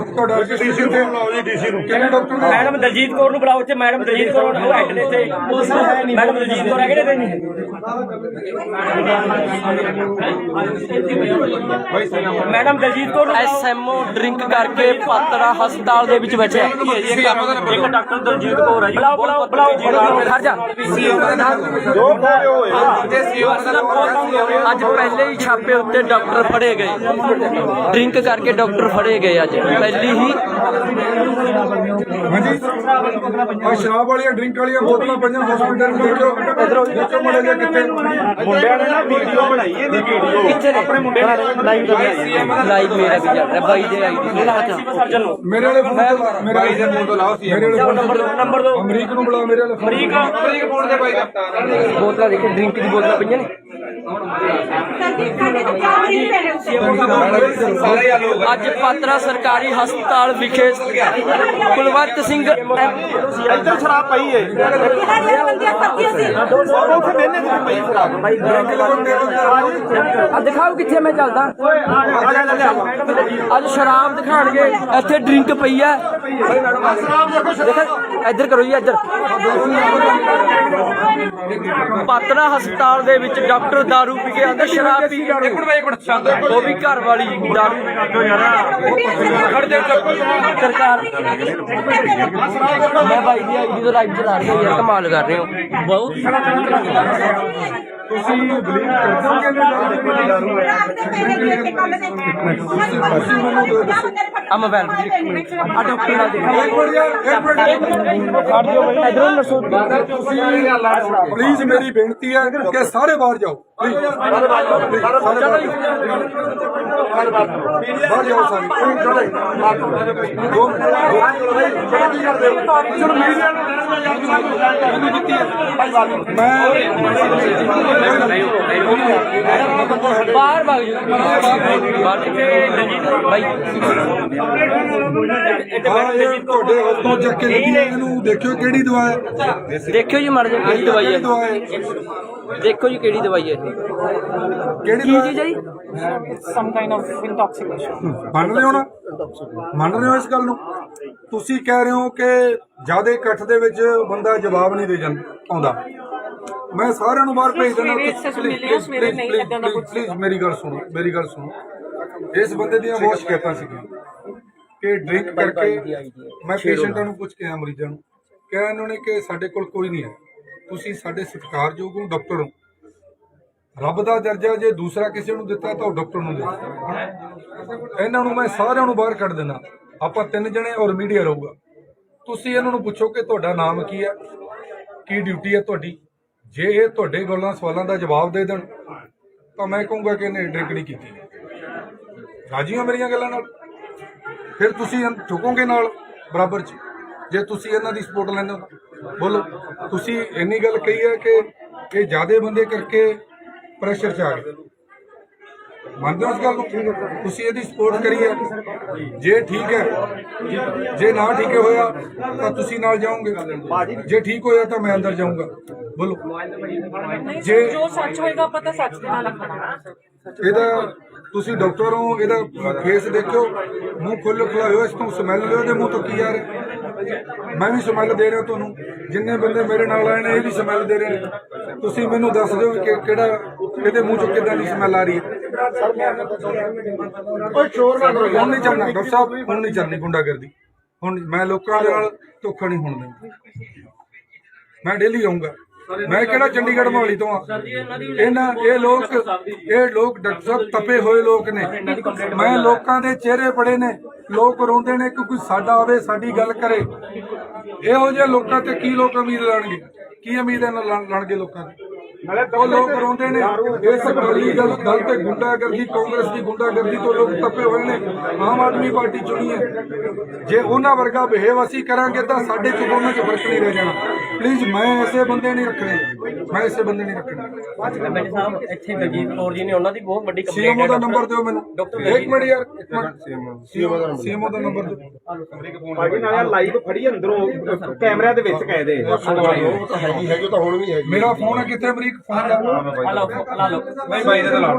ਤੁਹਾਡਾ ਡੀਸੀ ਨੂੰ ਬੁਲਾਓ ਜੀ। ਡੀਸੀ ਨੂੰ ਕਿਹੜੇ ਡਾਕਟਰ ਨੇ? ਮੈਡਮ ਦਲਜੀਤ ਕੌਰ ਨੂੰ ਬੁਲਾਓ। ਇੱਥੇ ਮੈਡਮ ਦਲਜੀਤ ਕੌਰ ਉਹ ਹੈਡ ਨੇ ਇੱਥੇ। ਮੈਡਮ ਦਲਜੀਤ ਕੌਰ ਹੈਗੇ ਨੇ। Madam Daljit Kaur SMO drink ਕਰਕੇ ਪਾਤੜਾ ਹਸਪਤਾਲ ਦੇ ਵਿੱਚ ਬੈਠਿਆ। ਇੱਕ ਡਾਕਟਰ ਦਲਜੀਤ ਕੌਰ ਹੈ ਜੀ। ਬੁਲਾਓ ਖੜ ਜਾ। ਅੱਜ ਪਹਿਲੇ ਹੀ ਛਾਪੇ ਉੱਤੇ ਡਾਕਟਰ ਫੜੇ ਗਏ, ਡਰਿੰਕ ਕਰਕੇ ਡਾਕਟਰ ਫੜੇ ਗਏ ਅੱਜ ਪਹਿਲੀ ਹੀ। ਹਾਂਜੀ ਆ ਸ਼ਰਾਬ ਵਾਲੀਆਂ ਡਰਿੰਕ ਵਾਲੀਆਂ ਬੋਤਲਾਂ ਪਈਆਂ ਹਸਪੀਟਲ ਨੂੰ ਦੇਖੋ, ਇਧਰੋਂ ਦੇਖੋ ਮੜੇ ਜੇ ਕਿੱਥੇ ਮੁੰਡਿਆਂ ਨੇ ਨਾ ਵੀਡੀਓ ਬਣਾਈ ਇਹਦੀ ਵੀਡੀਓ ਕਿੱਥੇ ਨੇ ਆਪਣੇ ਮੁੰਡਿਆਂ ਨੇ ਲਾਈਵ ਲਾਈਵ ਮੇਰਾ ਵੀ ਚੱਲ ਰਿਹਾ ਬਾਈ ਦੇ ਆਈਡੀ ਸਰਜਨ ਨੂੰ ਮੇਰੇ ਵਾਲੇ ਫੋਨ ਤੇ ਮੇਰਾ ਬਾਈ ਦੇ ਫੋਨ ਤੋਂ ਲਾਓ ਸੀ ਮੇਰੇ ਵਾਲੇ ਨੰਬਰ ਦੋ ਅਮਰੀਕ ਨੂੰ ਬੁਲਾ ਮੇਰੇ ਵਾਲੇ ਅਮਰੀਕ ਫੋਨ ਦੇ ਬਾਈ ਦਾ ਬੋਤਲਾਂ ਦੇਖੋ, ਡਰਿੰਕ ਦੀ ਬੋਤਲਾਂ ਪਈਆਂ ਨੇ। ਅੱਜ ਪਾਤੜਾ ਸਰਕਾਰੀ ਹਸਪਤਾਲ ਵਿਖੇ ਕੁਲਵੰਤ ਸਿੰਘ ਇੱਧਰ ਸ਼ਰਾਬ ਪਈ ਹੈ ਉੱਥੇ ਬਹਿਨੇ ਤੇ ਪਈ ਸ਼ਰਾਬ ਦਿਖਾਓ ਕਿੱਥੇ ਮੈਂ ਚੱਲਦਾ। ਅੱਜ ਸ਼ਰਾਬ ਦਿਖਾਣਗੇ, ਇੱਥੇ ਡਰਿੰਕ ਪਈ ਹੈ। ਇੱਧਰ ਕਰੋ ਜੀ, ਇੱਧਰ। ਪਾਤੜਾ ਹਸਪਤਾਲ ਦੇ ਵਿੱਚ ਡਾਕਟਰ ਦਾਰੂ ਪੀ ਕੇ ਆਂਦੇ, ਸ਼ਰਾਬ ਪੀ ਕੇ ਉਹ ਵੀ ਘਰ ਵਾਲੀ ਦਾਰੂ। ਸਰਕਾਰ ਮੈਂ ਭਾਈ ਦੀ ਆਈਡੀ ਤੋਂ ਲਾਈਵ ਚਲਾ ਰਹੀ ਹਾਂ ਯਾਰ, ਕਮਾਲ ਕਰ ਰਹੇ ਹੋ ਬਹੁਤ। ਤੁਸੀਂ ਬਲੀਵ ਕਰਦੇ ਹੋ ਕਿ ਇਹਦੇ ਨਾਲ ਆ ਮੋਬਾਈਲ ਆ ਡਾਕਟਰ ਨਾਲ ਦੇਖੋ। ਇੱਕ ਮਿੰਟ ਯਾਰ, ਇੱਕ ਮਿੰਟ ਇਧਰੋਂ ਨਸੋ ਪਲੀਜ਼ ਮੇਰੀ ਬੇਨਤੀ ਹੈ ਕਿ ਸਾਰੇ ਬਾਹਰ ਜਾਓ, ਪਲੀਜ਼ ਬਾਹਰ ਜਾਓ ਸਾਰੇ। ਬਾਹਰ ਭਾਗ ਜਾਓ ਭਾਈ। ਹਾਂ ਇਹ ਤੁਹਾਡੇ ਹੱਥੋਂ ਚੱਕ ਕੇ ਲੱਗੀ ਹੈ, ਇਹਨੂੰ ਦੇਖਿਓ ਕਿਹੜੀ ਦਵਾ ਹੈ। ਦੇਖਿਓ ਜੀ ਮਰ ਜਾ ਕਿਹੜੀ ਦਵਾਈ ਹੈ, ਦਵਾ ਹੈ ਦੇਖੋ ਜੀ ਕਿਹੜੀ ਦਵਾਈ ਹੈ, ਕਿਹੜੀ ਕੀ ਦਵਾ ਚੀਜ਼ ਹੈ ਜੀ। some kind of intoxication. ਮੰਨ ਰਹੇ ਹੋ ਨਾ, ਮੰਨ ਰਹੇ ਹੋ ਇਸ ਗੱਲ ਨੂੰ। ਤੁਸੀਂ ਕਹਿ ਰਹੇ ਹੋ ਕਿ ਜਿਆਦਾ ਇਕੱਠ ਦੇ ਵਿੱਚ ਬੰਦਾ ਜਵਾਬ ਨਹੀਂ ਦੇ ਆਉਂਦਾ। ਮੈਂ ਸਾਰਿਆਂ ਨੂੰ ਬਾਹਰ ਭੇਜ ਦਿੰਦਾ। ਪਲੀਜ਼ ਮੇਰੀ ਗੱਲ ਸੁਣੋ, ਮੇਰੀ ਗੱਲ ਸੁਣੋ। ਇਸ ਬੰਦੇ ਦੀਆਂ ਬਹੁਤ ਸ਼ਿਕਾਇਤਾਂ ਸੀਗੀਆਂ ਕਿ ਡਰਿੰਕ ਕਰਕੇ ਮੈਂ ਪੇਸ਼ੈਂਟਾਂ ਨੂੰ ਪੁੱਛ ਕੇ ਆਇਆ, ਮਰੀਜ਼ਾਂ ਨੂੰ ਕਿਹਾ, ਇਹਨਾਂ ਨੇ ਕਿ ਸਾਡੇ ਕੋਲ ਕੋਈ ਨਹੀਂ ਹੈ। ਤੁਸੀਂ ਸਾਡੇ ਸਤਿਕਾਰਯੋਗ ਹੋ, ਡਾਕਟਰ ਹੋ, ਰੱਬ ਦਾ ਦਰਜਾ ਜੇ ਦੂਸਰਾ ਕਿਸੇ ਨੂੰ ਦਿੱਤਾ ਤਾਂ ਉਹ ਡਾਕਟਰ ਨੂੰ ਦਿੱਤਾ। ਇਹਨਾਂ ਨੂੰ ਮੈਂ ਸਾਰਿਆਂ ਨੂੰ ਬਾਹਰ ਕੱਢ ਦੇਣਾ। ਆਪਾਂ 3 ਜਣੇ ਔਰ ਮੀਡੀਆ ਰਹੂਗਾ। ਤੁਸੀਂ ਇਹਨਾਂ ਨੂੰ ਪੁੱਛੋ ਕਿ ਤੁਹਾਡਾ ਨਾਮ ਕੀ ਹੈ, ਕੀ ਡਿਊਟੀ ਹੈ ਤੁਹਾਡੀ। ਜੇ ਇਹ ਤੁਹਾਡੇ ਗੱਲਾਂ ਸਵਾਲਾਂ ਦਾ ਜਵਾਬ ਦੇ ਦੇਣ ਤਾਂ ਮੈਂ ਕਹੂੰਗਾ ਕਿ ਇਹਨੇ ਡਰਿੰਕ ਨਹੀਂ ਕੀਤੀ। ਰਾਜੀ ਹੋ ਮੇਰੀਆਂ ਗੱਲਾਂ ਨਾਲ? ਫਿਰ ਤੁਸੀਂ ਝੁਕੋਗੇ ਨਾਲ ਬਰਾਬਰ 'ਚ ਜੇ ਤੁਸੀਂ ਇਹਨਾਂ ਦੀ ਸਪੋਰਟ ਲੈਂਦੇ ਹੋ। ਬੋਲੋ, ਤੁਸੀਂ ਇੰਨੀ ਗੱਲ ਕਹੀ ਹੈ ਕਿ ਇਹ ਜ਼ਿਆਦੇ ਬੰਦੇ ਕਰਕੇ ਪ੍ਰੈਸ਼ਰ 'ਚ ਆ ਗਏ। ਮੰਨਦੇ ਹੋ ਇਸ ਗੱਲ ਨੂੰ? ਤੁਸੀਂ ਇਹਦੀ ਸਪੋਰਟ ਕਰੀ ਹੈ। ਜੇ ਠੀਕ ਹੈ, ਜੇ ਨਾ ਠੀਕ ਹੋਇਆ ਤਾਂ ਤੁਸੀਂ ਨਾਲ ਜਾਓਗੇ, ਜੇ ਠੀਕ ਹੋਇਆ ਤਾਂ ਮੈਂ ਅੰਦਰ ਜਾਊਂਗਾ। ਬੋਲੋ, ਜੇ ਜੋ ਸੱਚ ਹੋਏਗਾ ਪਤਾ ਸੱਚ ਦੇ ਨਾਲ ਖੜਾ। ਇਹਦਾ ਤੁਸੀਂ ਡਾਕਟਰ ਹੋ, ਇਹਦਾ ਫੇਸ ਦੇਖਿਓ, ਮੂੰਹ ਖੁੱਲ੍ਹ ਖੁੱਲਾ ਹੋਇਆ, ਇਸ ਤੋਂ ਸਮੈਲ ਲਿਓ। ਇਹਦੇ ਮੂੰਹ ਤੋਂ ਕੀ ਆ ਰਿਹਾ? ਮੈਂ ਵੀ ਸਮੈਲ ਦੇ ਰਿਹਾ ਤੁਹਾਨੂੰ। ਜਿੰਨੇ ਬੰਦੇ ਮੇਰੇ ਨਾਲ ਆਏ ਨੇ ਇਹ ਵੀ ਸਮੈਲ ਦੇ ਰਹੇ ਨੇ। ਤੁਸੀਂ ਮੈਨੂੰ ਦੱਸ ਦਿਓ ਕਿ ਕਿਹੜਾ ਇਹਦੇ ਮੂੰਹ ਚੋਂ ਕਿੱਦਾਂ ਦੀ ਸਮੈਲ ਆ ਰਹੀ ਹੈ। ਹੁਣ ਨਹੀਂ ਚੱਲਣਾ ਡਾਕਟਰ ਸਾਹਿਬ, ਹੁਣ ਨਹੀਂ ਚੱਲਣੀ ਗੁੰਡਾਗਰਦੀ। ਹੁਣ ਮੈਂ ਲੋਕਾਂ ਦੇ ਨਾਲ ਧੋਖਾ ਨਹੀਂ ਹੋਣ ਦਿੰਦਾ। ਮੈਂ ਡੇਲੀ ਆਊਂਗਾ। ਮੈਂ ਕਿਹੜਾ ਚੰਡੀਗੜ੍ਹ ਮੋਹਾਲੀ ਤੋਂ ਆ। ਇਹ ਲੋਕ ਡਾਕਟਰ ਸਾਹਿਬ ਤਪੇ ਹੋਏ ਲੋਕ ਨੇ। ਮੈਂ ਲੋਕਾਂ ਦੇ ਚਿਹਰੇ ਪੜੇ ਨੇ, ਲੋਕ ਰੋਂਦੇ ਨੇ ਕਿ ਕੋਈ ਸਾਡਾ ਆਵੇ, ਸਾਡੀ ਗੱਲ ਕਰੇ। ਇਹੋ ਜਿਹੇ ਲੋਕਾਂ ਤੇ ਕੀ ਲੋਕ ਉਮੀਦ ਲਾਣਗੇ? ਕੀ ਉਮੀਦ ਲਾਣਗੇ ਲੋਕਾਂ ਦੀ? ਉਹ ਲੋਕ ਰੋਂਦੇ ਨੇ। ਇਸ ਅਕਾਲੀ ਦਲ ਤੇ ਗੁੰਡਾਗਰਦੀ, ਕਾਂਗਰਸ ਦੀ ਗੁੰਡਾਗਰਦੀ ਤੋਂ ਲੋਕ ਤਪੇ ਹੋਏ ਨੇ। ਆਮ ਆਦਮੀ ਪਾਰਟੀ ਚੁਣੀ ਹੈ। ਜੇ ਉਹਨਾਂ ਵਰਗਾ ਬਿਹੇਵ ਅਸੀਂ ਕਰਾਂਗੇ ਤਾਂ ਸਾਡੇ ਚ ਦੋਨਾਂ ਚ ਫਰਕ ਨਹੀਂ ਰਹਿ ਜਾਣਾ। ਪਲੀਜ਼ ਮੈਂ ਐਸੇ ਬੰਦੇ ਨਹੀਂ ਰੱਖਣੇ, ਮੈਂ ਐਸੇ ਬੰਦੇ ਨਹੀਂ ਰੱਖਣੇ। ਮੈਡਮ ਸਾਹਿਬ ਇੱਥੇ ਦਲਜੀਤ ਕੌਰ ਜੀ ਨੇ ਉਹਨਾਂ ਦੀ ਬਹੁਤ ਵੱਡੀ ਕੰਪਲੇਂਟ ਸੀਐਮਓ ਦਾ ਨੰਬਰ ਦਿਓ ਮੈਨੂੰ। ਇੱਕ ਮਿੰਟ ਯਾਰ, ਇੱਕ ਮਿੰਟ। ਸੀਐਮਓ ਦਾ ਨੰਬਰ ਦਿਓ। ਭਾਜੀ ਨਾਲ ਲਾਈਵ ਫੜੀ ਅੰਦਰੋਂ ਕੈਮਰਿਆਂ ਦੇ ਵਿੱਚ ਕਾਇਦੇ ਹੈਗੀ ਤਾਂ ਹੁਣ ਵੀ ਹੈਗੀ। ਮੇਰਾ ਫੋਨ ਹੈ ਕਿੱਥੇ? ਅਮਰੀਕ ਫੋਨ ਦਾ ਲਾ ਲਓ ਨਹੀਂ ਬਾਈ ਦਾ ਲਾ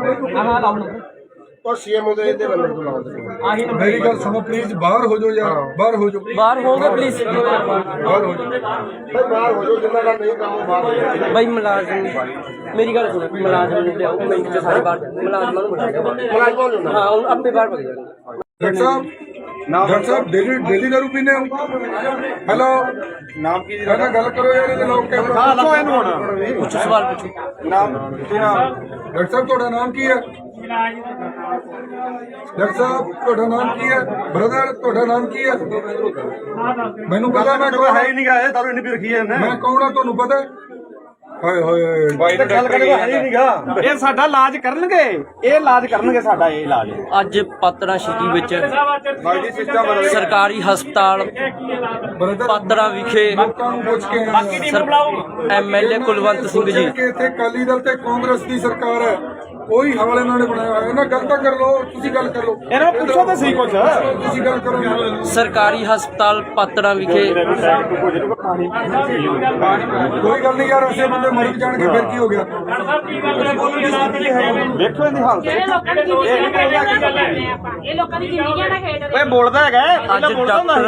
ਔਰ ਸੀਐਮਓ ਦੇ ਇਹਦੇ ਬੰਦੇ ਤੋਂ ਲਾਉਂਦੇ ਮੇਰੀ ਗੱਲ ਸੁਣੋ ਪਲੀਜ਼, ਬਾਹਰ ਹੋ ਜਾਓ ਯਾਰ, ਬਾਹਰ ਹੋ ਜਾਓ, ਬਾਹਰ ਹੋ ਗਏ ਪਲੀਜ਼ ਬਾਹਰ ਹੋ ਜਾਓ। ਬਾਹਰ ਹੋ ਜਾਓ, ਜਿੰਨਾ ਦਾ ਨਹੀਂ ਕੰਮ ਬਾਹਰ ਹੋ ਜਾਓ। ਬਾਈ ਮੁਲਾਜ਼ਮ ਮੇਰੀ ਗੱਲ ਸੁਣੋ, ਮੁਲਾਜ਼ਮ ਨੂੰ ਲਿਆਓ ਮਿੰਟ ਚ ਸਾਰੇ ਬਾਹਰ ਮੁਲਾਜ਼ਮਾਂ ਨੂੰ ਬੁਲਾਓ। ਹਾਂ ਹੁਣ ਆਪੇ ਬਾਹਰ ਭੱਜ ਜਾਣਗੇ। ਡਾਕਟਰ ਸਾਹਿਬ ਡੇਲੀ ਦਾਰੂ ਪੀਂਦੇ ਹੋ? ਹੈਲੋ, ਨਾਮ ਕੀ ਜੀ? ਇਹਨਾਂ ਗੱਲ ਕਰੋ ਯਾਰ, ਇਹਦੇ ਲੋਕ ਹਾਂ ਕੈਮਰਾ। ਦੱਸੋ ਇਹਨੂੰ ਹੁਣ ਪੁੱਛੋ ਸਵਾਲ ਪੁੱਛੋ। ਨਾਮ ਕੀ ਨਾਮ? ਡਾਕਟਰ ਸਾਹਿਬ ਤੁਹਾਡਾ ਨਾਮ ਕੀ ਹੈ? ਡਾਕਟਰ ਸਾਹਿਬ ਤੁਹਾਡਾ ਨਾਮ ਕੀ ਹੈ? ਬ੍ਰਦਰ ਤੁਹਾਡਾ ਨਾਮ ਕੀ ਹੈ? ਮੈਨੂੰ ਪਤਾ, ਮੈਂ ਕੌਣ ਹੈ ਹਾਂ, ਹੀ ਨਹੀਂ ਗਾ ਇਹ ਦਾਰੂ ਇੰਨੀ ਵੀ ਰੱਖੀ ਹੈ ਇਹਨੇ। ਮੈਂ ਕੌਣ ਹਾਂ ਤੁਹਾਨੂੰ ਪਤਾ ਹੈ? ਹਾਏ ਹਾਏ ਬਾਈ ਗੱਲ ਕਰੇ ਹੈ ਹੀ ਨਹੀਂ ਗਾ। ਇਹ ਸਾਡਾ ਇਲਾਜ ਕਰਨਗੇ, ਇਹ ਇਲਾਜ ਕਰਨਗੇ ਸਾਡਾ ਇਹ ਇਲਾਜ। ਅੱਜ ਪਾਤੜਾ ਸਿਟੀ ਵਿੱਚ ਬਾਈ ਜੀ ਸਿਸਟਮ ਬਦਲ ਗਿਆ। ਸਰਕਾਰੀ ਹਸਪਤਾਲ ਬ੍ਰਦਰ ਪਾਤੜਾ ਵਿਖੇ ਲੋਕਾਂ ਨੂੰ ਪੁੱਛ ਕੇ ਆਏ ਹਾਂ ਐਮਐਲਏ ਕੁਲਵੰਤ ਸਿੰਘ ਜੀ ਕਿ ਇੱਥੇ ਅਕਾਲੀ ਦਲ ਤੇ ਕਾਂਗਰਸ ਦੀ ਸਰਕਾਰ ਹੈ, ਕੋਈ ਹਾਲ ਇਹਨਾਂ ਨੇ ਬਣਾਇਆ ਹੋਇਆ। ਇਹਨਾਂ ਗੱਲ ਤਾਂ ਕਰ ਲਓ, ਤੁਸੀਂ ਗੱਲ ਕਰ ਲਓ, ਇਹਨਾਂ ਨੂੰ ਪੁੱਛੋ ਤਾਂ ਸਹੀ ਕੁਛ। ਤੁਸੀਂ ਗੱਲ ਕਰੋ। ਸਰਕਾਰੀ ਹਸਪਤਾਲ ਪਾਤੜਾ ਵਿਖੇ ਕੋਈ ਗੱਲ ਨਹੀਂ ਯਾਰ, ਅਸੀਂ ਬੰਦੇ ਮਰ ਜਾਣਗੇ, ਫਿਰ ਕੀ ਹੋ ਗਿਆ? ਵੇਖੋ ਇਹਦੀ ਹਾਲਤ। ਜਿਹੜੇ ਲੋਕਾਂ ਦੀ ਜ਼ਿੰਦਗੀਆਂ ਦਾ ਖੇਡ ਕਰਦੇ ਆਪਾਂ, ਇਹ ਲੋਕਾਂ ਦੀ ਜ਼ਿੰਦਗੀਆਂ ਦਾ ਖੇਡ ਓਏ ਬੋਲਦਾ ਹੈਗਾ ਅੱਜ ਡਾਕਟਰ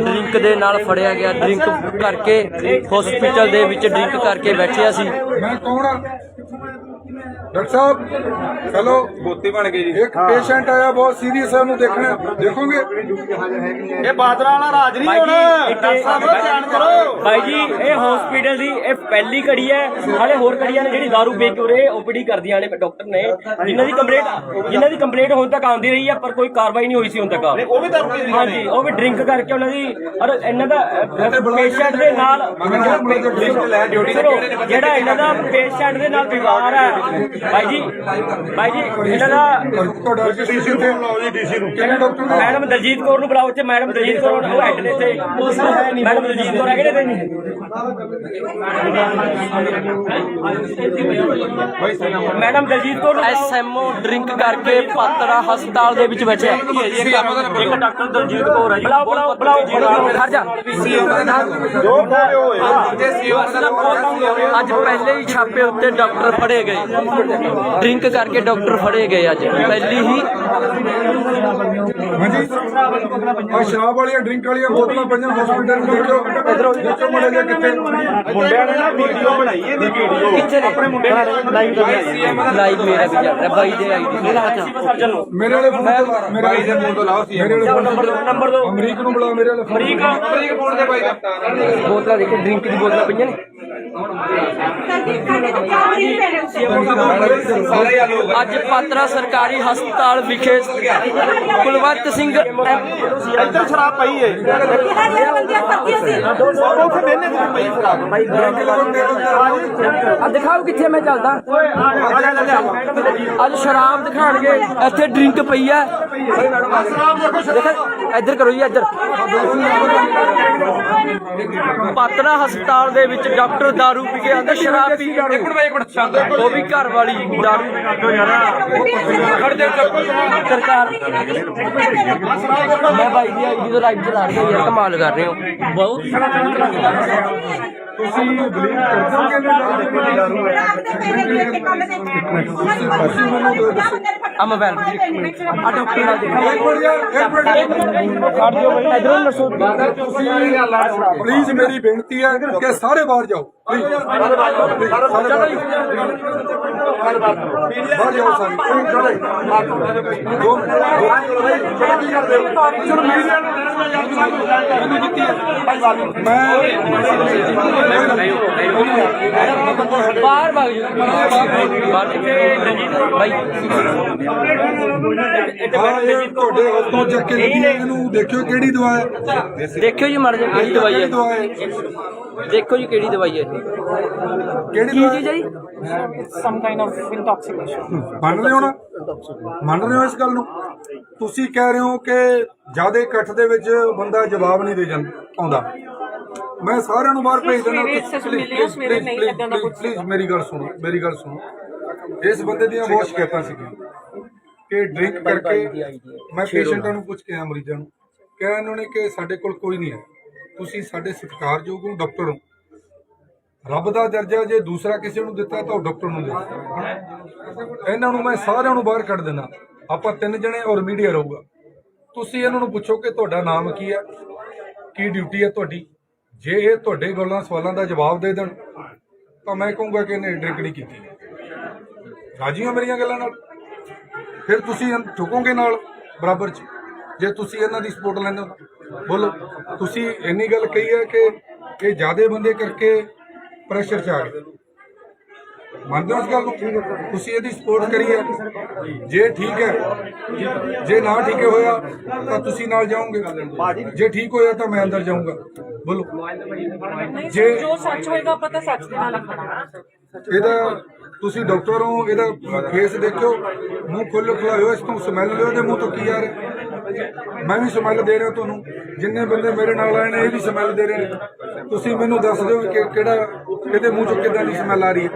ਡਰਿੰਕ ਦੇ ਨਾਲ ਫੜਿਆ ਗਿਆ। ਡਰਿੰਕ ਕਰਕੇ ਹਸਪੀਟਲ ਦੇ ਵਿੱਚ ਡਰਿੰਕ ਕਰਕੇ ਬੈਠਿਆ ਸੀ। ਮੈਂ ਕੌਣ ਆ? ਡਾਕਟਰ ਸਾਹਿਬ ਚਲੋ, ਗੋਤੀ ਬਣ ਗਈ ਜੀ। ਇੱਕ ਪੇਸ਼ੈਂਟ ਆਇਆ ਬਹੁਤ ਸੀਰੀਅਸ ਹੈ, ਉਹਨੂੰ ਦੇਖਣਾ, ਦੇਖੋਗੇ? ਇਹ ਬਾਦਰਾ ਵਾਲਾ ਰਾਜ ਨਹੀਂ ਹੁਣ। ਡਾਕਟਰ ਸਾਹਿਬ ਧਿਆਨ ਕਰੋ। ਭਾਈ ਜੀ ਇਹ ਹਸਪੀਟਲ ਦੀ ਇਹ ਪਹਿਲੀ ਘੜੀ ਹੈ। ਹਾਲੇ ਹੋਰ ਘੜੀਆਂ ਨੇ ਜਿਹੜੀ ਦਾਰੂ ਪੀ ਕੇ ਉਰੇ ਓਪੀਡੀ ਕਰਦੀਆਂ ਨੇ ਡਾਕਟਰ ਨੇ, ਜਿਨ੍ਹਾਂ ਦੀ ਕੰਪਲੇਂਟ ਹੁਣ ਤੱਕ ਆਉਂਦੀ ਰਹੀ ਹੈ, ਪਰ ਕੋਈ ਕਾਰਵਾਈ ਨਹੀਂ ਹੋਈ ਸੀ ਹੁਣ ਤੱਕ। ਉਹ ਵੀ ਦਾਰੂ ਪੀ ਹਾਂਜੀ ਉਹ ਵੀ ਡਰਿੰਕ ਕਰਕੇ ਉਹਨਾਂ ਦੀ ਔਰ ਇਹਨਾਂ ਦਾ ਪੇਸ਼ੈਂਟ ਦੇ ਨਾਲ ਸੁਣੋ, ਜਿਹੜਾ ਇਹਨਾਂ ਦਾ ਪੇਸ਼ੈਂਟ ਦੇ ਨਾਲ ਵਿਵਹਾਰ ਹੈ ਭਾਈ ਜੀ ਇਹਨਾਂ ਦਾ ਤੁਹਾਡਾ ਡੀਸੀ ਉੱਥੇ ਬੁਲਾਓ ਜੀ, ਡੀਸੀ ਨੂੰ। ਕਿਹੜੇ ਡਾਕਟਰ ਨੂੰ? ਮੈਡਮ ਦਲਜੀਤ ਕੌਰ ਨੂੰ ਬੁਲਾਓ ਇੱਥੇ। ਮੈਡਮ ਦਲਜੀਤ ਕੌਰ ਉਹ ਹੈਡ ਨੇ ਇੱਥੇ। ਮੈਡਮ ਦਲਜੀਤ ਕੌਰ ਹੈਗੇ ਨੇ ਇੱਥੇ। ਮੈਡਮ ਦਲਜੀਤ ਕੌਰ ਨੂੰ ਐਸਐਮਓ ਡਰਿੰਕ ਕਰਕੇ ਪਾਤੜਾ ਹਸਪਤਾਲ ਦੇ ਵਿੱਚ ਬੈਠਿਆ। ਇੱਕ ਡਾਕਟਰ ਦਲਜੀਤ ਕੌਰ ਹੈ ਜੀ। ਬੁਲਾਓ ਖੜ ਜਾ। ਅੱਜ ਪਹਿਲੇ ਹੀ ਛਾਪੇ ਉੱਤੇ ਡਾਕਟਰ ਫੜੇ ਗਏ। ਡਰਿੰਕ ਕਰਕੇ ਡਾਕਟਰ ਫੜੇ ਗਏ ਅੱਜ ਪਹਿਲੀ ਹੀ। ਹਾਂਜੀ, ਆ ਸ਼ਰਾਬ ਵਾਲੀਆਂ ਡਰਿੰਕ ਵਾਲੀਆਂ ਬੋਤਲਾਂ ਪਈਆਂ ਹਸਪੀਟਲ ਨੂੰ, ਦੇਖੋ ਦੇਖੋ ਮੁੰਡੇ ਦੇ ਕਿੱਥੇ। ਮੁੰਡਿਆਂ ਨੇ ਨਾ ਵੀਡੀਓ ਬਣਾਈ ਇਹਦੀ ਵੀਡੀਓ ਕਿੱਥੇ ਨੇ? ਆਪਣੇ ਮੁੰਡਿਆਂ ਨੇ ਲਾਈਵ ਲਾਈਵ ਮੇਰਾ ਵੀ ਚੱਲ ਰਿਹਾ ਬਾਈ ਦੇ ਆਈਡੀ ਸਰਜਨ ਨੂੰ ਮੇਰੇ ਵਾਲੇ ਫੋਨ ਤੋਂ, ਮੇਰੇ ਵਾਲੇ ਫੋਨ ਤੋਂ ਲਾਓ ਸੀ, ਮੇਰੇ ਵਾਲੇ ਫੋਨ ਤੋਂ ਨੰਬਰ ਦੋ। ਅਮਰੀਕ ਨੂੰ ਬੁਲਾਓ, ਮੇਰੇ ਵਾਲੇ ਅਮਰੀਕ ਫੋਨ ਦੇ ਬਾਈ ਦਾ ਬੋਤਲਾਂ ਦੇਖੋ, ਡਰਿੰਕ ਦੀ ਬੋਤਲਾਂ ਪਈਆਂ ਨੇ। ਅੱਜ ਪਾਤੜਾ ਸਰਕਾਰੀ ਹਸਪਤਾਲ ਵਿਖੇ ਕੁਲਵੰਤ ਸਿੰਘ ਇੱਧਰ ਸ਼ਰਾਬ ਪਈ ਹੈ। ਉੱਥੇ ਬਹਿਨੇ ਤੇ ਪਈ ਸ਼ਰਾਬ। ਆ ਦਿਖਾਓ ਕਿੱਥੇ ਮੈਂ ਚੱਲਦਾ। ਅੱਜ ਸ਼ਰਾਬ ਦਿਖਾਣਗੇ, ਇੱਥੇ ਡਰਿੰਕ ਪਈ ਹੈ। ਇੱਧਰ ਕਰੋ ਜੀ, ਇੱਧਰ। ਪਾਤੜਾ ਹਸਪਤਾਲ ਦੇ ਵਿੱਚ ਡਾਕਟਰ ਦਾਰੂ ਪੀ ਕੇ ਆਂਦਾ, ਸ਼ਰਾਬ ਪੀ ਕੇ। ਉਹ ਵੀ ਘਰ ਵਾਲੀ ਦਾਰੂ। ਸਰਕਾਰ ਮੈਂ ਭਾਈ ਦੀ ਆਈਡੀ ਤੋਂ ਲਾਈਵ ਚਲਾ ਰਹੀ ਹਾਂ ਯਾਰ, ਕਮਾਲ ਕਰ ਰਹੇ ਹੋ ਬਹੁਤ। ਤੁਸੀਂ ਬਲੀਵ ਕਰਦੇ ਆ ਮੋਬਾਈਲ ਆ ਡਾਕਟਰ ਨਾਲ ਦੇਖੋ। ਇਧਰੋਂ ਨਰਸੋ ਪਲੀਜ਼, ਮੇਰੀ ਬੇਨਤੀ ਹੈ ਕਿ ਸਾਰੇ ਬਾਹਰ ਜਾਓ, ਪਲੀਜ਼ ਬਾਹਰ ਜਾਓ ਸਾਰੇ। ਬਾਹਰ ਭਾਗ ਜਾਓ ਭਾਈ। ਤੁਹਾਡੇ ਹੱਥੋਂ ਚੱਕ ਕੇ ਲੱਗੀ ਹੈ, ਇਹਨੂੰ ਦੇਖਿਓ ਕਿਹੜੀ ਦਵਾ ਹੈ। ਦੇਖਿਓ ਜੀ ਮਰ ਜਾ ਕਿਹੜੀ ਦਵਾਈ ਹੈ। ਦਵਾ ਹੈ, ਦੇਖੋ ਜੀ ਕਿਹੜੀ ਦਵਾਈ ਹੈ। ਕਿਹੜੀ ਕੀ ਦਵਾ ਚੀਜ਼ ਹੈ ਜੀ? ਮੰਨ ਰਹੇ ਹੋ ਨਾ? ਮੰਨ ਰਹੇ ਹੋ ਇਸ ਗੱਲ ਨੂੰ? ਤੁਸੀਂ ਕਹਿ ਰਹੇ ਹੋ ਕਿ ਜਿਆਦਾ ਇਕੱਠ ਦੇ ਵਿੱਚ ਬੰਦਾ ਜਵਾਬ ਨਹੀਂ ਦੇ ਜਾਂਦਾ ਆਉਂਦਾ। ਮੈਂ ਸਾਰਿਆਂ ਨੂੰ ਬਾਹਰ ਭੇਜ ਦਿੰਦਾ। ਪਲੀਜ਼ ਮੇਰੀ ਗੱਲ ਸੁਣੋ, ਮੇਰੀ ਗੱਲ ਸੁਣੋ। ਇਸ ਬੰਦੇ ਦੀਆਂ ਬਹੁਤ ਸ਼ਿਕਾਇਤਾਂ ਸੀਗੀਆਂ ਕਿ ਡਰਿੰਕ ਕਰਕੇ। ਮੈਂ ਪੇਸ਼ੈਂਟਾਂ ਨੂੰ ਪੁੱਛ ਕੇ ਆਇਆ, ਮਰੀਜ਼ਾਂ ਨੂੰ ਕਿਹਾ, ਇਹਨਾਂ ਨੇ ਕਿ ਸਾਡੇ ਕੋਲ ਕੋਈ ਨਹੀਂ ਹੈ। ਤੁਸੀਂ ਸਾਡੇ ਸਤਿਕਾਰਯੋਗ ਹੋ, ਡਾਕਟਰ ਹੋ, ਰੱਬ ਦਾ ਦਰਜਾ ਜੇ ਦੂਸਰਾ ਕਿਸੇ ਨੂੰ ਦਿੱਤਾ ਤਾਂ ਉਹ ਡਾਕਟਰ ਨੂੰ ਦਿੱਤਾ। ਇਹਨਾਂ ਨੂੰ ਮੈਂ ਸਾਰਿਆਂ ਨੂੰ ਬਾਹਰ ਕੱਢ ਦੇਣਾ। ਆਪਾਂ 3 ਜਣੇ ਔਰ ਮੀਡੀਆ ਰਹੂਗਾ। ਤੁਸੀਂ ਇਹਨਾਂ ਨੂੰ ਪੁੱਛੋ ਕਿ ਤੁਹਾਡਾ ਨਾਮ ਕੀ ਹੈ, ਕੀ ਡਿਊਟੀ ਹੈ ਤੁਹਾਡੀ। ਜੇ ਇਹ ਤੁਹਾਡੇ ਗੱਲਾਂ ਸਵਾਲਾਂ ਦਾ ਜਵਾਬ ਦੇ ਦੇਣ ਤਾਂ ਮੈਂ ਕਹੂੰਗਾ ਕਿ ਇਹਨੇ ਡਰਿੰਕ ਨਹੀਂ ਕੀਤੀ। ਰਾਜੀ ਹੋ ਮੇਰੀਆਂ ਗੱਲਾਂ ਨਾਲ? ਫਿਰ ਤੁਸੀਂ ਝੁਕੋਗੇ ਨਾਲ ਬਰਾਬਰ 'ਚ ਜੇ ਤੁਸੀਂ ਇਹਨਾਂ ਦੀ ਸਪੋਰਟ ਲੈਂਦੇ ਹੋ। ਬੋਲੋ, ਤੁਸੀਂ ਇੰਨੀ ਗੱਲ ਕਹੀ ਹੈ ਕਿ ਜ਼ਿਆਦੇ ਬੰਦੇ ਕਰਕੇ ਪ੍ਰੈਸ਼ਰ 'ਚ ਆ ਗਏ। ਮੰਨਦੇ ਹੋ ਇਸ ਗੱਲ ਨੂੰ? ਤੁਸੀਂ ਇਹਦੀ ਸਪੋਰਟ ਕਰੀ ਹੈ। ਜੇ ਠੀਕ ਹੈ, ਜੇ ਨਾ ਠੀਕ ਹੋਇਆ ਤਾਂ ਤੁਸੀਂ ਨਾਲ ਜਾਓਗੇ, ਜੇ ਠੀਕ ਹੋਇਆ ਤਾਂ ਮੈਂ ਅੰਦਰ ਜਾਊਂਗਾ। ਬੋਲੋ, ਜੇ ਜੋ ਸੱਚ ਹੋਏਗਾ ਪਤਾ ਸੱਚ ਦੇ ਨਾਲ ਖੜਾ। ਇਹਦਾ ਤੁਸੀਂ ਡਾਕਟਰ ਹੋ, ਇਹਦਾ ਫੇਸ ਦੇਖਿਓ, ਮੂੰਹ ਖੁੱਲ੍ਹ ਖੁਲਾਇਓ, ਇਸ ਤੋਂ ਸਮੈਲ ਲਿਓ। ਇਹਦੇ ਮੂੰਹ ਤੋਂ ਕੀ ਆ ਰਿਹਾ? ਮੈਂ ਵੀ ਸਮੈਲ ਦੇ ਰਿਹਾ ਤੁਹਾਨੂੰ। ਜਿੰਨੇ ਬੰਦੇ ਮੇਰੇ ਨਾਲ ਆਏ ਨੇ ਇਹ ਵੀ ਸਮੈਲ ਦੇ ਰਹੇ ਨੇ। ਤੁਸੀਂ ਮੈਨੂੰ ਦੱਸ ਦਿਓ ਕਿ ਕਿਹੜਾ ਇਹਦੇ ਮੂੰਹ ਚੋਂ ਕਿੱਦਾਂ ਦੀ ਸਮੈਲ ਆ ਰਹੀ ਹੈ।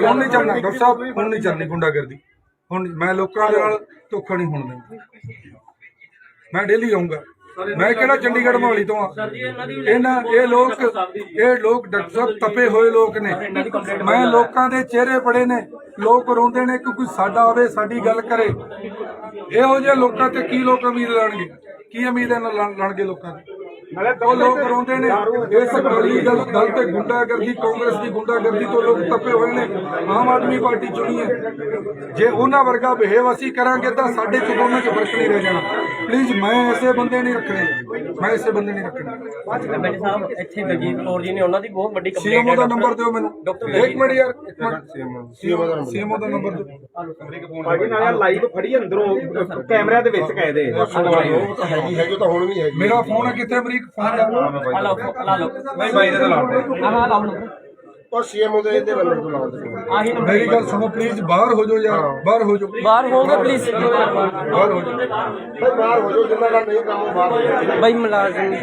ਹੁਣ ਨਹੀਂ ਚੱਲਣਾ ਡਾਕਟਰ ਸਾਹਿਬ, ਹੁਣ ਨਹੀਂ ਚੱਲਣੀ ਗੁੰਡਾਗਰਦੀ। ਹੁਣ ਮੈਂ ਲੋਕਾਂ ਦੇ ਨਾਲ ਧੋਖਾ ਨਹੀਂ ਹੋਣ ਦੇਣਾ। ਮੈਂ ਡੇਲੀ ਆਊਂਗਾ। ਮੈਂ ਕਿਹੜਾ ਚੰਡੀਗੜ੍ਹ ਮੋਹਾਲੀ ਤੋਂ ਆ। ਇਹ ਲੋਕ ਡਾਕਟਰ ਸਾਹਿਬ ਤਪੇ ਹੋਏ ਲੋਕ ਨੇ। ਮੈਂ ਲੋਕਾਂ ਦੇ ਚਿਹਰੇ ਪੜੇ ਨੇ, ਲੋਕ ਰੋਂਦੇ ਨੇ ਕਿ ਕੋਈ ਸਾਡਾ ਆਵੇ, ਸਾਡੀ ਗੱਲ ਕਰੇ। ਇਹੋ ਜਿਹੇ ਲੋਕਾਂ ਤੇ ਕੀ ਲੋਕ ਉਮੀਦ ਲਾਣਗੇ? ਕੀ ਉਮੀਦ ਲਾਣਗੇ ਲੋਕਾਂ ਦੀ? ਉਹ ਲੋਕ ਰੋਂਦੇ ਨੇ। ਇਸ ਅਕਾਲੀ ਦਲ ਤੇ ਗੁੰਡਾਗਰਦੀ, ਕਾਂਗਰਸ ਦੀ ਗੁੰਡਾਗਰਦੀ ਤੋਂ ਲੋਕ ਤਪੇ ਹੋਏ ਨੇ। ਆਮ ਆਦਮੀ ਪਾਰਟੀ ਚੁਣੀ ਹੈ। ਜੇ ਉਹਨਾਂ ਵਰਗਾ ਬਿਹੇਵ ਅਸੀਂ ਕਰਾਂਗੇ ਤਾਂ ਸਾਡੇ ਚ ਦੋਨਾਂ ਚ ਫਰਕ ਨਹੀਂ ਰਹਿ ਜਾਣਾ। ਪਲੀਜ਼, ਮੈਂ ਐਸੇ ਬੰਦੇ ਨਹੀਂ ਰੱਖਣੇ, ਮੈਂ ਐਸੇ ਬੰਦੇ ਨਹੀਂ ਰੱਖਣੇ। ਐਮਐਲਏ ਸਾਹਿਬ ਇੱਥੇ ਦਲਜੀਤ ਕੌਰ ਜੀ ਨੇ, ਉਹਨਾਂ ਦੀ ਬਹੁਤ ਵੱਡੀ ਕੰਪਲੇਂਟ ਸੀਐਮਓ ਹੈ। ਦਾ ਨੰਬਰ ਦਿਓ ਮੈਨੂੰ। ਇੱਕ ਮਿੰਟ ਯਾਰ, ਇੱਕ ਮਿੰਟ। ਸੀਐਮਓ ਦਾ ਨੰਬਰ ਦਿਓ। ਭਾਜੀ ਨਾਲ ਲਾਈਵ ਫੜੀ ਅੰਦਰੋਂ ਕੈਮਰਿਆਂ ਦੇ ਵਿੱਚ ਕਾਇਦੇ ਹੈਗੀ ਤਾਂ ਹੁਣ ਵੀ ਹੈਗੀ। ਮੇਰਾ ਫੋਨ ਹੈ ਕਿੱਥੇ? ਅਮਰੀਕ ਫੋਨ ਦਾ ਨਹੀਂ ਬਾਈ ਦੇ ਤਾਂ ਲਾਉਂਦੇ ਔਰ ਸੀਐਮਓ ਦੇ ਨੰਬਰ ਤੋਂ ਲਾਉਂਦੇ। ਮੇਰੀ ਗੱਲ ਸੁਣੋ ਪਲੀਜ਼, ਬਾਹਰ ਹੋ ਜਾਓ ਯਾਰ, ਬਾਹਰ ਹੋ ਜਾਓ, ਬਾਹਰ ਹੋਗੇ ਪਲੀਜ਼। ਬਾਹਰ ਹੋ ਜਾਓ। ਬਾਹਰ ਹੋ ਜਾਓ, ਜਿੰਨਾ ਦਾ ਨਹੀਂ ਕੰਮ ਬਾਹਰ ਹੋ ਜਾਓ। ਬਾਈ ਮੁਲਾਜ਼ਮ,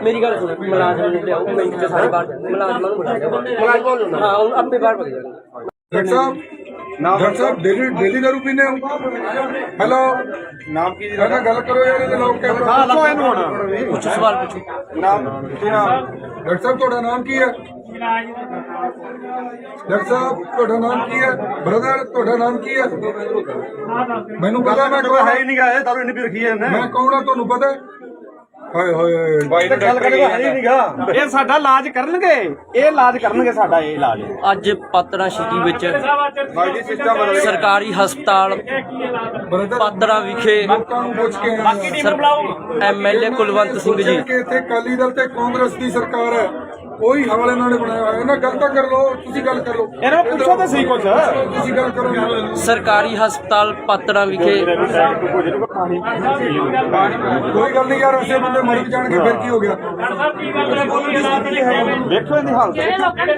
ਮੇਰੀ ਗੱਲ ਸੁਣੋ, ਮੁਲਾਜ਼ਮ ਨੂੰ ਲਿਆਓ ਮਿੰਟ ਚ ਸਾਰੇ ਬਾਹਰ। ਮੁਲਾਜ਼ਮਾਂ ਨੂੰ ਬੁਲਾਓ। ਮੁਲਾਜ਼ਮਾਂ ਨੂੰ ਹਾਂ, ਹੁਣ ਆਪੇ ਬਾਹਰ ਭੱਜ ਜਾਣਗੇ। ਡਾਕਟਰ ਸਾਹਿਬ ਡੇਲੀ ਦਾਰੂ ਪੀਂਦੇ ਹੋ? ਹੈਲੋ, ਨਾਮ ਕੀ ਜੀ? ਕਹਿੰਦਾ ਗੱਲ ਕਰੋ ਯਾਰ, ਇਹਦੇ ਲੋਕ ਕੈਮਰਾ। ਹਾਂ ਲੱਖੋ ਇਹਨੂੰ ਹੁਣ ਪੁੱਛੋ, ਸਵਾਲ ਪੁੱਛੋ। ਨਾਮ ਕੀ ਨਾਮ? ਡਾਕਟਰ ਸਾਹਿਬ ਤੁਹਾਡਾ ਨਾਮ ਕੀ ਹੈ? ਡਾਕਟਰ ਸਾਹਿਬ ਤੁਹਾਡਾ ਨਾਮ ਕੀ ਹੈ? ਬ੍ਰਦਰ ਤੁਹਾਡਾ ਨਾਮ ਕੀ ਹੈ? ਮੈਨੂੰ ਪਤਾ, ਮੈਂ ਕੌਣ ਹੈ ਹੀ ਨਹੀਂ ਗਾ, ਦਾਰੂ ਇੰਨੀ ਪੀ ਰੱਖੀ ਹੈ ਮੈਂ ਕੌਣ ਆ ਤੁਹਾਨੂੰ ਪਤਾ? ਹਾਏ ਹਾਏ ਬਾਈ ਦਾ ਗੱਲ ਕਰੇਗਾ ਹੈ ਹੀ ਨਹੀਂ ਗਾ। ਇਹ ਸਾਡਾ ਇਲਾਜ ਕਰਨਗੇ, ਇਹ ਇਲਾਜ ਕਰਨਗੇ ਸਾਡਾ, ਇਹ ਇਲਾਜ। ਅੱਜ ਪਾਤੜਾ ਸਿਟੀ ਵਿੱਚ ਬਾਈ ਦੀ ਸਿਸਟਮ ਬਦਲ ਗਿਆ। ਸਰਕਾਰੀ ਹਸਪਤਾਲ ਬ੍ਰਦਰ ਪਾਤੜਾ ਵਿਖੇ ਲੋਕਾਂ ਨੂੰ ਪੁੱਛ ਕੇ ਐਮਐਲਏ ਕੁਲਵੰਤ ਸਿੰਘ ਜੀ ਕਿ ਇੱਥੇ ਅਕਾਲੀ ਦਲ ਤੇ ਕਾਂਗਰਸ ਦੀ ਸਰਕਾਰ ਹੈ, ਉਹੀ ਹਾਲ ਇਹਨਾਂ ਨੇ ਬਣਾਇਆ ਹੋਇਆ। ਇਹਨਾਂ ਗੱਲ ਤਾਂ ਕਰ ਲਓ, ਤੁਸੀਂ ਗੱਲ ਕਰ ਲਓ। ਇਹਨਾਂ ਨੂੰ ਪੁੱਛੋ ਤਾਂ ਸਹੀ ਕੁਛ। ਤੁਸੀਂ ਗੱਲ ਕਰੋ। ਸਰਕਾਰੀ ਹਸਪਤਾਲ ਪਾਤੜਾ ਵਿਖੇ ਕੋਈ ਗੱਲ ਨਹੀਂ ਯਾਰ, ਐਸੇ ਬੰਦੇ ਮਰ ਜਾਣਗੇ ਫਿਰ ਕੀ ਹੋ ਗਿਆ? ਵੇਖੋ ਇਹਦੀ ਹਾਲਤ। ਇਹ ਲੋਕਾਂ ਦੀ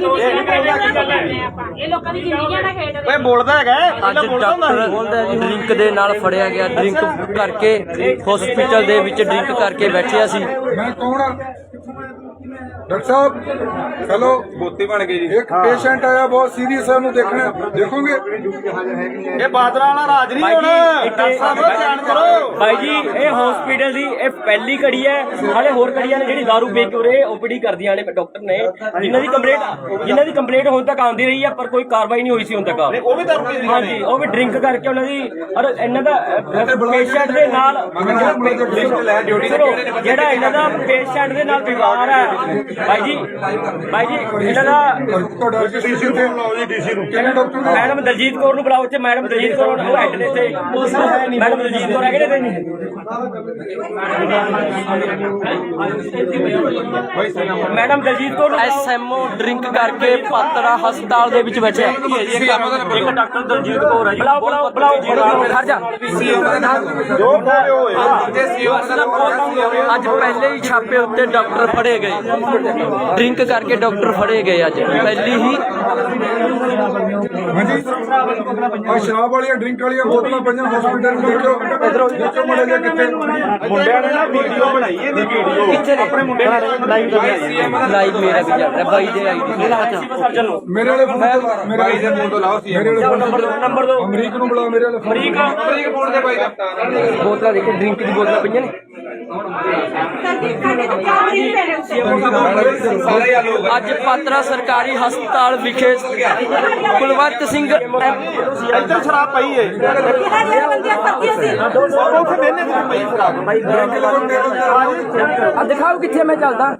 ਇਹ ਲੋਕਾਂ ਦੀ ਜ਼ਿੰਦਗੀਆਂ ਦਾ ਖੇਡ ਰਹੇ। ਓਏ ਬੋਲਦਾ ਹੈਗਾ, ਅੱਜ ਡਾਕਟਰ ਡਰਿੰਕ ਦੇ ਨਾਲ ਫੜਿਆ ਗਿਆ। ਡਰਿੰਕ ਕਰਕੇ ਹਸਪੀਟਲ ਦੇ ਵਿੱਚ ਡਰਿੰਕ ਕਰਕੇ ਬੈਠਿਆ ਸੀ। ਮੈਂ ਕੌਣ ਆ? ਡਾਕਟਰ ਸਾਹਿਬ ਹੈਲੋ, ਬੋਤੀ ਬਣ ਗਈ ਜੀ। ਇੱਕ ਪੇਸ਼ੈਂਟ ਆਇਆ ਬਹੁਤ ਸੀਰੀਅਸ ਹੈ, ਉਹਨੂੰ ਦੇਖਣਾ ਦੇਖੋਗੇ? ਇਹ ਬਾਦਲਾਂ ਵਾਲਾ ਰਾਜ ਨਹੀਂ ਹੁਣ। ਡਾਕਟਰ ਸਾਹਿਬ ਧਿਆਨ ਕਰੋ। ਭਾਈ ਜੀ ਇਹ ਹਸਪੀਟਲ ਦੀ ਇਹ ਪਹਿਲੀ ਕੜੀ ਹੈ। ਹਾਲੇ ਹੋਰ ਕੜੀਆਂ ਨੇ ਜਿਹੜੀ ਦਾਰੂ ਵੇਚ ਕੇ ਉਰੇ ਓਪੀਡੀ ਕਰਦੀਆਂ ਨੇ ਡਾਕਟਰ ਨੇ, ਜਿਨ੍ਹਾਂ ਦੀ ਕੰਪਲੇਂਟ ਹੁਣ ਤੱਕ ਆਉਂਦੀ ਰਹੀ ਹੈ, ਪਰ ਕੋਈ ਕਾਰਵਾਈ ਨਹੀਂ ਹੋਈ ਸੀ ਹੁਣ ਤੱਕ। ਉਹ ਵੀ ਦਾਰੂ ਪੀ ਹਾਂਜੀ, ਉਹ ਵੀ ਡਰਿੰਕ ਕਰਕੇ ਉਹਨਾਂ ਦੀ ਔਰ ਇਹਨਾਂ ਦਾ ਪੇਸ਼ੈਂਟ ਦੇ ਨਾਲ ਸੁਣੋ, ਜਿਹੜਾ ਇਹਨਾਂ ਦਾ ਪੇਸ਼ੈਂਟ ਦੇ ਨਾਲ ਵਿਵਹਾਰ ਹੈ ਭਾਈ ਜੀ ਇਹਨਾਂ ਦਾ। ਤੁਹਾਡਾ ਡੀਸੀ ਤੇ ਡੀਸੀ ਨੂੰ ਕਿਹਨੇ ਡਾਕਟਰ ਨੇ? ਮੈਡਮ ਦਲਜੀਤ ਕੌਰ ਨੂੰ ਬੁਲਾਓ ਇੱਥੇ। ਮੈਡਮ ਦਲਜੀਤ ਕੌਰ ਉਹ ਹੈਡ ਨੇ ਇੱਥੇ। ਮੈਡਮ ਦਲਜੀਤ ਕੌਰ ਹੈਗੇ ਨੇ ਇੱਥੇ। ਮੈਡਮ ਦਲਜੀਤ ਕੌਰ ਨੂੰ ਐਸਐਮਓ ਡਰਿੰਕ ਕਰਕੇ ਪਾਤੜਾ ਹਸਪਤਾਲ ਦੇ ਵਿੱਚ ਬੈਠਿਆ। ਇੱਕ ਡਾਕਟਰ ਦਲਜੀਤ ਕੌਰ ਹੈ ਜੀ। ਬੁਲਾਓ ਖੜ ਜਾ। ਅੱਜ ਪਹਿਲੇ ਹੀ ਛਾਪੇ ਉੱਤੇ ਡਾਕਟਰ ਫੜੇ ਗਏ। ਡਰਿੰਕ ਕਰਕੇ ਡਾਕਟਰ ਫੜੇ ਗਏ ਅੱਜ ਪਹਿਲੀ ਹੀ। ਹਾਂਜੀ, ਆ ਸ਼ਰਾਬ ਵਾਲੀਆਂ ਡਰਿੰਕ ਵਾਲੀਆਂ ਬੋਤਲਾਂ ਪਈਆਂ ਹਸਪੀਟਲ ਵਿੱਚ। ਇਧਰੋਂ ਮੁੰਡੇ ਦੇ ਕਿੱਥੇ? ਮੁੰਡਿਆਂ ਨੇ ਨਾ ਵੀਡੀਓ ਬਣਾਈ ਇਹਦੀ ਵੀਡੀਓ ਕਿੱਥੇ ਨੇ? ਆਪਣੇ ਮੁੰਡੇ ਨੇ ਲਾਈਵ ਮੇਰਾ ਵੀ ਚੱਲ ਰਿਹਾ ਬਾਈ ਦੇ ਆਈਡੀ ਮੇਰੇ ਵਾਲੇ ਫੋਨ ਤੇ ਮੇਰੇ ਬਾਈ ਦੇ ਫੋਨ ਤੋਂ ਲਾਓ ਸੀ। ਮੇਰੇ ਵਾਲੇ ਨੰਬਰ ਦੋ। ਅਮਰੀਕ ਨੂੰ ਬੁਲਾ। ਮੇਰੇ ਵਾਲੇ ਅਮਰੀਕ ਫੋਨ ਦੇ ਬਾਈ ਦਾ ਬੋਤਲਾਂ ਦੇਖੇ, ਡਰਿੰਕ ਦੀ ਬੋਤਲਾਂ ਪਈਆਂ ਨੇ। ਅੱਜ ਪਾਤਰਾ ਸਰਕਾਰੀ ਹਸਪਤਾਲ ਵਿਖੇ ਕੁਲਵੰਤ ਸਿੰਘ ਇੱਧਰ ਸ਼ਰਾਬ ਪਈ ਏ ਉੱਥੇ ਬਹਿਨੇ ਤੇ ਪਈ ਸ਼ਰਾਬ ਦਿਖਾਓ ਕਿੱਥੇ ਮੈਂ ਚੱਲਦਾ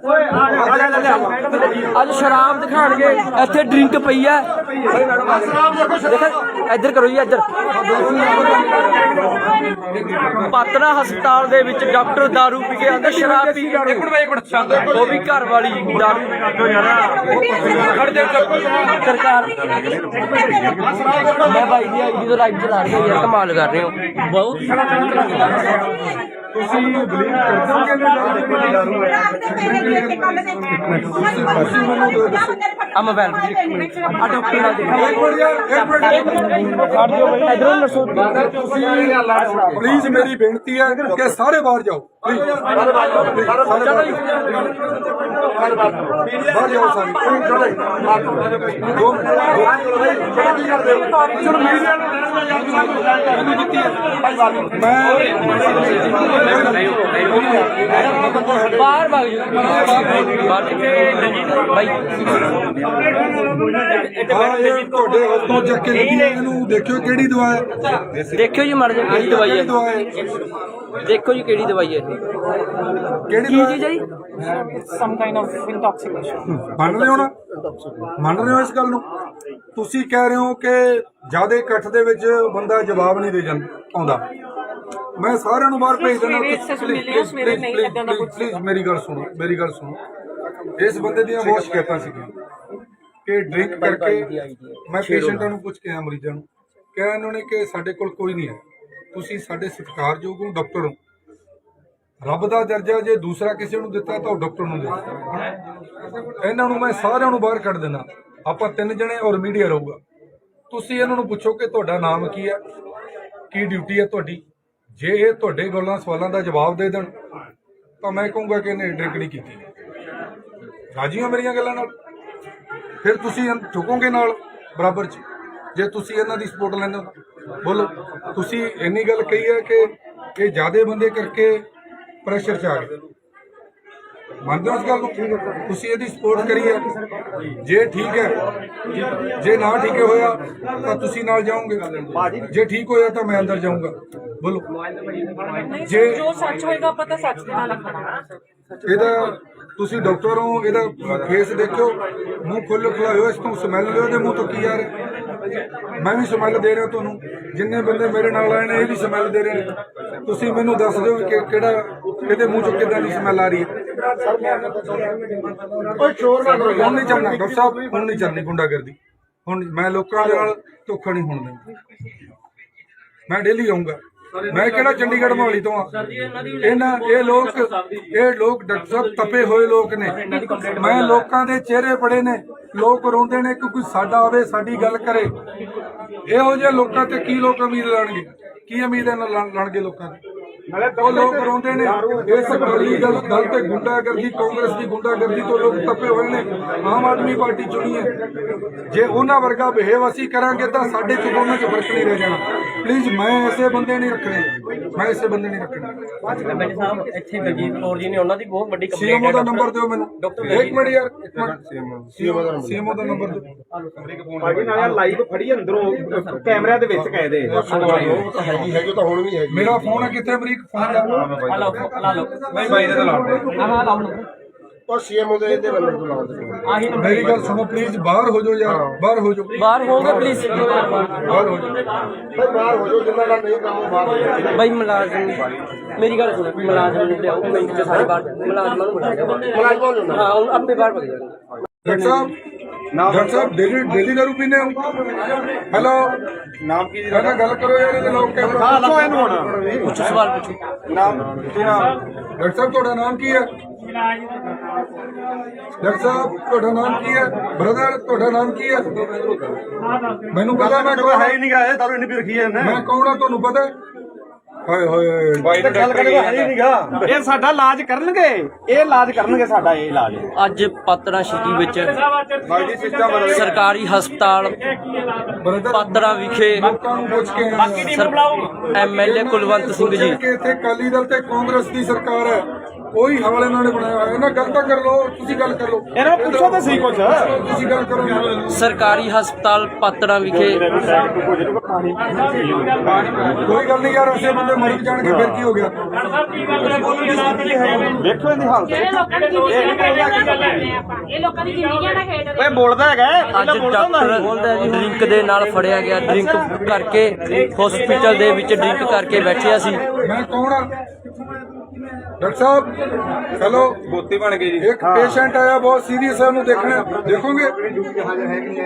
ਅੱਜ ਸ਼ਰਾਬ ਦਿਖਾਣਗੇ ਇੱਥੇ ਡਰਿੰਕ ਪਈ ਹੈ ਇੱਧਰ ਕਰੋ ਜੀ ਇੱਧਰ ਪਾਤਰਾ ਹਸਪਤਾਲ ਦੇ ਵਿੱਚ ਡਾਕਟਰ ਦਾਰੂ ਪੀ ਕੇ ਆਂਦਾ ਸ਼ਰਾਬ ਪੀ ਕੇ ਉਹ ਵੀ ਘਰ ਵਾਲੀ ਦਾਰੂ ਸਰਕਾਰ ਮੈਂ ਭਾਈ ਜੀ ਆਈਡੀ ਤੋਂ ਲਾਈਵ ਚਲਾ ਰਹੀ ਹਾਂ ਯਾਰ ਕਮਾਲ ਕਰ ਰਹੇ ਹੋ ਬਹੁਤ ਤੁਸੀਂ ਬਲੀਵ ਕਰਦੇ ਹੋ ਆ ਮੋਬਾਈਲ ਆ ਡਾਕਟਰ ਨਾਲ ਇਧਰੋਂ ਨਰਸੋ ਪਲੀਜ਼ ਮੇਰੀ ਬੇਨਤੀ ਹੈ ਕਿ ਸਾਰੇ ਬਾਹਰ ਜਾਓ ਬਾਹਰ ਜਾਓ ਸਾਰੇ ਬਾਹਰ ਭਾਗ ਜੀ ਭਾਈ ਤੁਹਾਡੇ ਹੱਥੋਂ ਚੱਕ ਕੇ ਲੱਗੀ ਹੈ, ਇਹਨੂੰ ਦੇਖਿਓ ਕਿਹੜੀ ਦਵਾ ਹੈ ਦੇਖਿਓ ਜੀ ਮਰ ਜਾ ਕਿਹੜੀ ਦਵਾਈ ਹੈ ਦਵਾ ਹੈ ਦੇਖੋ ਜੀ ਕਿਹੜੀ ਦਵਾਈ ਹੈ ਕਿਹੜੀ ਕੀ ਦਵਾ ਚੀਜ਼ ਹੈ ਜੀ ਮੰਨ ਰਹੇ ਹੋ ਨਾ ਮੰਨ ਰਹੇ ਹੋ ਇਸ ਗੱਲ ਨੂੰ ਤੁਸੀਂ ਕਹਿ ਰਹੇ ਹੋ ਕਿ ਜ਼ਿਆਦਾ ਇਕੱਠ ਦੇ ਵਿੱਚ ਬੰਦਾ ਜਵਾਬ ਨਹੀਂ ਦੇ ਆਉਂਦਾ ਮੈਂ ਸਾਰਿਆਂ ਨੂੰ ਬਾਹਰ ਭੇਜ ਦਿੰਦਾ ਪਲੀਜ਼ ਮੇਰੀ ਗੱਲ ਸੁਣੋ ਇਸ ਬੰਦੇ ਦੀਆਂ ਬਹੁਤ ਸ਼ਿਕਾਇਤਾਂ ਸੀਗੀਆਂ ਕਿ ਡਰਿੰਕ ਕਰਕੇ ਮੈਂ ਪੇਸ਼ੈਂਟਾਂ ਨੂੰ ਪੁੱਛ ਕੇ ਆਇਆ ਮਰੀਜ਼ਾਂ ਨੂੰ ਕਿਹਾ ਇਹਨਾਂ ਨੇ ਕਿ ਸਾਡੇ ਕੋਲ ਕੋਈ ਨਹੀਂ ਹੈ ਤੁਸੀਂ ਸਾਡੇ ਸਤਿਕਾਰਯੋਗ ਹੋ ਡਾਕਟਰ ਹੋ ਰੱਬ ਦਾ ਦਰਜਾ ਜੇ ਦੂਸਰਾ ਕਿਸੇ ਨੂੰ ਦਿੱਤਾ ਤਾਂ ਉਹ ਡਾਕਟਰ ਨੂੰ ਦਿੱਤਾ ਇਹਨਾਂ ਨੂੰ ਮੈਂ ਸਾਰਿਆਂ ਨੂੰ ਬਾਹਰ ਕੱਢ ਦੇਣਾ ਆਪਾਂ 3 ਜਣੇ ਔਰ ਮੀਡੀਆ ਰਹੂਗਾ ਤੁਸੀਂ ਇਹਨਾਂ ਨੂੰ ਪੁੱਛੋ ਕਿ ਤੁਹਾਡਾ ਨਾਮ ਕੀ ਹੈ ਕੀ ਡਿਊਟੀ ਹੈ ਤੁਹਾਡੀ ਜੇ ਇਹ ਤੁਹਾਡੇ ਗੱਲਾਂ ਸਵਾਲਾਂ ਦਾ ਜਵਾਬ ਦੇ ਦੇਣ ਤਾਂ ਮੈਂ ਕਹੂੰਗਾ ਕਿ ਇਹਨੇ ਡਰਿੰਕ ਨਹੀਂ ਕੀਤੀ ਰਾਜੀ ਹੋ ਮੇਰੀਆਂ ਗੱਲਾਂ ਨਾਲ ਫਿਰ ਤੁਸੀਂ ਝੁਕੋਗੇ ਨਾਲ ਬਰਾਬਰ 'ਚ ਜੇ ਤੁਸੀਂ ਇਹਨਾਂ ਦੀ ਸਪੋਰਟ ਲੈਂਦੇ ਹੋ ਬੋਲੋ ਤੁਸੀਂ ਇੰਨੀ ਗੱਲ ਕਹੀ ਹੈ ਕਿ ਇਹ ਜ਼ਿਆਦਾ ਬੰਦੇ ਕਰਕੇ ਪ੍ਰੈਸ਼ਰ 'ਚ ਆ ਗਏ ਮੰਨਦੇ ਹੋ ਇਸ ਗੱਲ ਨੂੰ ਤੁਸੀਂ ਇਹਦੀ ਸਪੋਰਟ ਕਰੀ ਹੈ ਜੇ ਠੀਕ ਹੈ ਜੇ ਨਾ ਠੀਕ ਹੋਇਆ ਤਾਂ ਤੁਸੀਂ ਨਾਲ ਜਾਓਗੇ ਜੇ ਠੀਕ ਹੋਇਆ ਤਾਂ ਮੈਂ ਅੰਦਰ ਜਾਊਂਗਾ ਬੋਲੋ ਜੇ ਜੋ ਸੱਚ ਹੋਏਗਾ ਆਪਾਂ ਤਾਂ ਸੱਚ ਦੇ ਨਾਲ ਖੜਾ ਇਹਦਾ ਤੁਸੀਂ ਡਾਕਟਰ ਹੋ ਇਹਦਾ ਫੇਸ ਦੇਖਿਓ ਮੂੰਹ ਖੁੱਲ੍ਹ ਖੁਲਾਇਓ ਇਸ ਤੋਂ ਸਮੈਲ ਲਿਓ ਇਹਦੇ ਮੂੰਹ ਤੋਂ ਕੀ ਆ ਰਿਹਾ ਮੈਂ ਵੀ ਸਮੈਲ ਦੇ ਰਿਹਾ ਤੁਹਾਨੂੰ ਜਿੰਨੇ ਬੰਦੇ ਮੇਰੇ ਨਾਲ ਆਏ ਨੇ ਇਹ ਵੀ ਸਮੈਲ ਦੇ ਰਹੇ ਨੇ ਤੁਸੀਂ ਮੈਨੂੰ ਦੱਸ ਦਿਓ ਕਿ ਕਿਹੜਾ ਇਹਦੇ ਮੂੰਹ ਚੋਂ ਕਿੱਦਾਂ ਦੀ ਸਮੈਲ ਆ ਰਹੀ ਹੈ ਓਏ ਸ਼ੋਰ ਨਾ ਕਰੋ ਹੁਣ ਨਹੀਂ ਚੱਲਣਾ ਡਾਕਟਰ ਸਾਹਿਬ ਹੁਣ ਨਹੀਂ ਚੱਲਣੀ ਗੁੰਡਾਗਰਦੀ ਹੁਣ ਮੈਂ ਲੋਕਾਂ ਦੇ ਨਾਲ ਧੋਖਾ ਨਹੀਂ ਹੋਣ ਦਿੰਦਾ ਮੈਂ ਡੇਲੀ ਆਉਂਗਾ ਮੈਂ ਕਿਹੜਾ ਚੰਡੀਗੜ੍ਹ ਮੋਹਾਲੀ ਤੋਂ ਆ ਇਹ ਲੋਕ ਡਾਕਟਰ ਸਾਹਿਬ ਤਪੇ ਹੋਏ ਲੋਕ ਨੇ ਮੈਂ ਲੋਕਾਂ ਦੇ ਚਿਹਰੇ ਪੜੇ ਨੇ ਲੋਕ ਰੋਂਦੇ ਨੇ ਕਿ ਕੋਈ ਸਾਡਾ ਆਵੇ ਸਾਡੀ ਗੱਲ ਕਰੇ ਇਹੋ ਜਿਹੇ ਲੋਕਾਂ ਤੇ ਕੀ ਲੋਕ ਉਮੀਦ ਲਾਣਗੇ ਕੀ ਉਮੀਦ ਲਾਣਗੇ ਲੋਕਾਂ ਦੀ ਉਹ ਲੋਕ ਰੋਂਦੇ ਨੇ ਇਸ ਅਕਾਲੀ ਦਲ ਤੇ ਗੁੰਡਾਗਰਦੀ ਕਾਂਗਰਸ ਦੀ ਗੁੰਡਾਗਰਦੀ ਤੋਂ ਲੋਕ ਤਪੇ ਹੋਏ ਨੇ ਆਮ ਆਦਮੀ ਪਾਰਟੀ ਚੁਣੀ ਹੈ ਜੇ ਉਹਨਾਂ ਵਰਗਾ ਬਿਹੇਵ ਅਸੀਂ ਕਰਾਂਗੇ ਤਾਂ ਸਾਡੇ ਚ ਦੋਨਾਂ ਚ ਫਰਕ ਨਹੀਂ ਰਹਿ ਜਾਣਾ ਪਲੀਜ਼ ਮੈਂ ਐਸੇ ਬੰਦੇ ਨਹੀਂ ਰੱਖਣੇ ਬੈਠੇ ਸਾਹਿਬ ਇੱਥੇ ਬਲਜੀਤ ਕੌਰ ਜੀ ਨੇ ਉਹਨਾਂ ਦੀ ਬਹੁਤ ਵੱਡੀ ਸੀਐਮਓ ਦਾ ਨੰਬਰ ਦਿਓ ਮੈਨੂੰ ਇੱਕ ਮਿੰਟ ਯਾਰ ਸੀਐਮਓ ਦਾ ਨੰਬਰ ਦਿਓ ਭਾਜੀ ਨਾਲ ਲਾਈਵ ਫੜੀ ਅੰਦਰੋਂ ਕੈਮਰਿਆਂ ਦੇ ਵਿੱਚ ਕਾਇਦੇ ਹੈਗੀ ਤਾਂ ਹੁਣ ਵੀ ਹੈਗੀ ਮੇਰਾ ਫੋਨ ਹੈ ਕਿੱਥੇ ਅਮਰੀਕ ਫੋਨ ਦਾ ਲਾ ਲਓ ਨਹੀਂ ਬਾਈ ਦਾ ਲਾ ਦੇ ਆਹ ਲਾ ਲਓ ਉਹ ਸੀਐਮਓ ਦੇ ਇਹਦੇ ਨੰਬਰ ਤੋਂ ਲਾ ਦੇ ਆਹੀ ਮੇਰੀ ਗੱਲ ਸੁਣੋ ਪਲੀਜ਼ ਬਾਹਰ ਹੋ ਜਾਓ ਯਾਰ ਬਾਹਰ ਹੋ ਜਾਓ ਬਾਹਰ ਹੋਗੇ ਪਲੀਜ਼ ਬਾਹਰ ਹੋ ਜਾਓ ਭਾਈ ਬਾਹਰ ਹੋ ਜਾਓ ਜਿੰਨਾ ਦਾ ਨਹੀਂ ਕੰਮ ਉਹ ਬਾਹਰ ਹੋ ਜਾਓ ਬਾਈ ਮੁਲਾਜ਼ਮ ਮੇਰੀ ਗੱਲ ਸੁਣੋ ਮੁਲਾਜ਼ਮ ਨੂੰ ਲਿਆਓ ਮਿੰਟ ਚ ਸਾਰੇ ਬਾਹਰ ਮੁਲਾਜ਼ਮਾਂ ਨੂੰ ਬੁਲਾਓ ਹਾਂ ਹੁਣ ਆਪੇ ਬਾਹਰ ਭੱਜ ਜਾਣਗੇ ਡਾਕਟਰ ਸਾਹਿਬ ਦਿੱਲੀ ਦਾਰੂ ਪੀਂਦੇ ਹੋ ਹੈਲੋ ਨਾਮ ਕੀ ਕਹਿੰਦਾ ਗੱਲ ਕਰੋ ਯਾਰ ਇਹਦੇ ਲੋਕ ਕੈਮਰਾ ਦੱਸੋ ਇਹਨੂੰ ਹੁਣ ਪੁੱਛੋ ਸਵਾਲ ਪੁੱਛੋ ਨਾਮ ਕੀ ਨਾਮ ਡਾਕਟਰ ਸਾਹਿਬ ਤੁਹਾਡਾ ਨਾਮ ਕੀ ਹੈ ਡਾਕਟਰ ਸਾਹਿਬ ਤੁਹਾਡਾ ਨਾਮ ਕੀ ਹੈ ਬ੍ਰਦਰ ਤੁਹਾਡਾ ਨਾਮ ਕੀ ਹੈ ਮੈਨੂੰ ਪਤਾ ਮੈਂ ਹੈ ਹੀ ਨਹੀਂ ਗਾ ਦਾਰੂ ਇੰਨੀ ਪੀ ਰੱਖੀ ਹੈ ਮੈਂ ਕੌਣ ਆ ਤੁਹਾਨੂੰ ਪਤਾ ਹਾਏ ਹੋਏ ਬਾਈ ਨੇ ਗੱਲ ਕਰੇਗਾ ਹੈ ਨਹੀਂਗਾ ਇਹ ਸਾਡਾ ਇਲਾਜ ਕਰਨਗੇ ਇਹ ਇਲਾਜ ਕਰਨਗੇ ਸਾਡਾ ਇਹ ਇਲਾਜ ਅੱਜ ਪਾਤੜਾ ਸਿਟੀ ਵਿੱਚ ਸਰਕਾਰੀ ਹਸਪਤਾਲ ਪਾਤੜਾ ਵਿਖੇ ਲੋਕਾਂ ਨੂੰ ਪੁੱਛ ਕੇ ਐਮਐਲਏ ਕੁਲਵੰਤ ਸਿੰਘ ਜੀ ਕਿ ਇੱਥੇ ਅਕਾਲੀ ਦਲ ਤੇ ਕਾਂਗਰਸ ਦੀ ਸਰਕਾਰ ਹੈ ਉਹੀ ਹਾਲ ਇਹਨਾਂ ਨੇ ਬਣਾਇਆ ਹੋਇਆ ਇਹਨਾਂ ਗੱਲ ਤਾਂ ਕਰ ਲਓ ਤੁਸੀਂ ਗੱਲ ਕਰ ਲਓ ਇਹਨਾਂ ਨੂੰ ਪੁੱਛੋ ਤਾਂ ਸਹੀ ਕੁਝ ਤੁਸੀਂ ਗੱਲ ਕਰੋ ਸਰਕਾਰੀ ਹਸਪਤਾਲ ਪਾਤੜਾ ਵਿਖੇ ਕੋਈ ਗੱਲ ਨਹੀਂ ਯਾਰ ਐਸੇ ਬੰਦੇ ਮਰ ਜਾਣਗੇ ਫਿਰ ਕੀ ਹੋ ਗਿਆ ਵੇਖੋ ਇਹਦੀ ਹਾਲਤ ਇਹ ਲੋਕਾਂ ਦੀ ਇਹ ਲੋਕਾਂ ਦੀ ਜ਼ਿੰਦਗੀਆਂ ਦਾ ਖੇਡ ਓਏ ਬੋਲਦਾ ਹੈਗਾ ਅੱਜ ਡਾਕਟਰ ਡਰਿੰਕ ਦੇ ਨਾਲ ਫੜਿਆ ਗਿਆ ਡਰਿੰਕ ਕਰਕੇ ਹਸਪੀਟਲ ਦੇ ਵਿੱਚ ਡਰਿੰਕ ਕਰਕੇ ਬੈਠਿਆ ਸੀ ਮੈਂ ਕੌਣ ਆ ਡਾਕਟਰ ਸਾਹਿਬ ਚਲੋ ਬੋਤੀ ਬਣ ਗਈ ਜੀ ਇੱਕ ਪੇਸ਼ੈਂਟ ਆਇਆ ਬਹੁਤ ਸੀਰੀਅਸ ਹੈ ਉਹਨੂੰ ਦੇਖਣਾ ਦੇਖੋਗੇ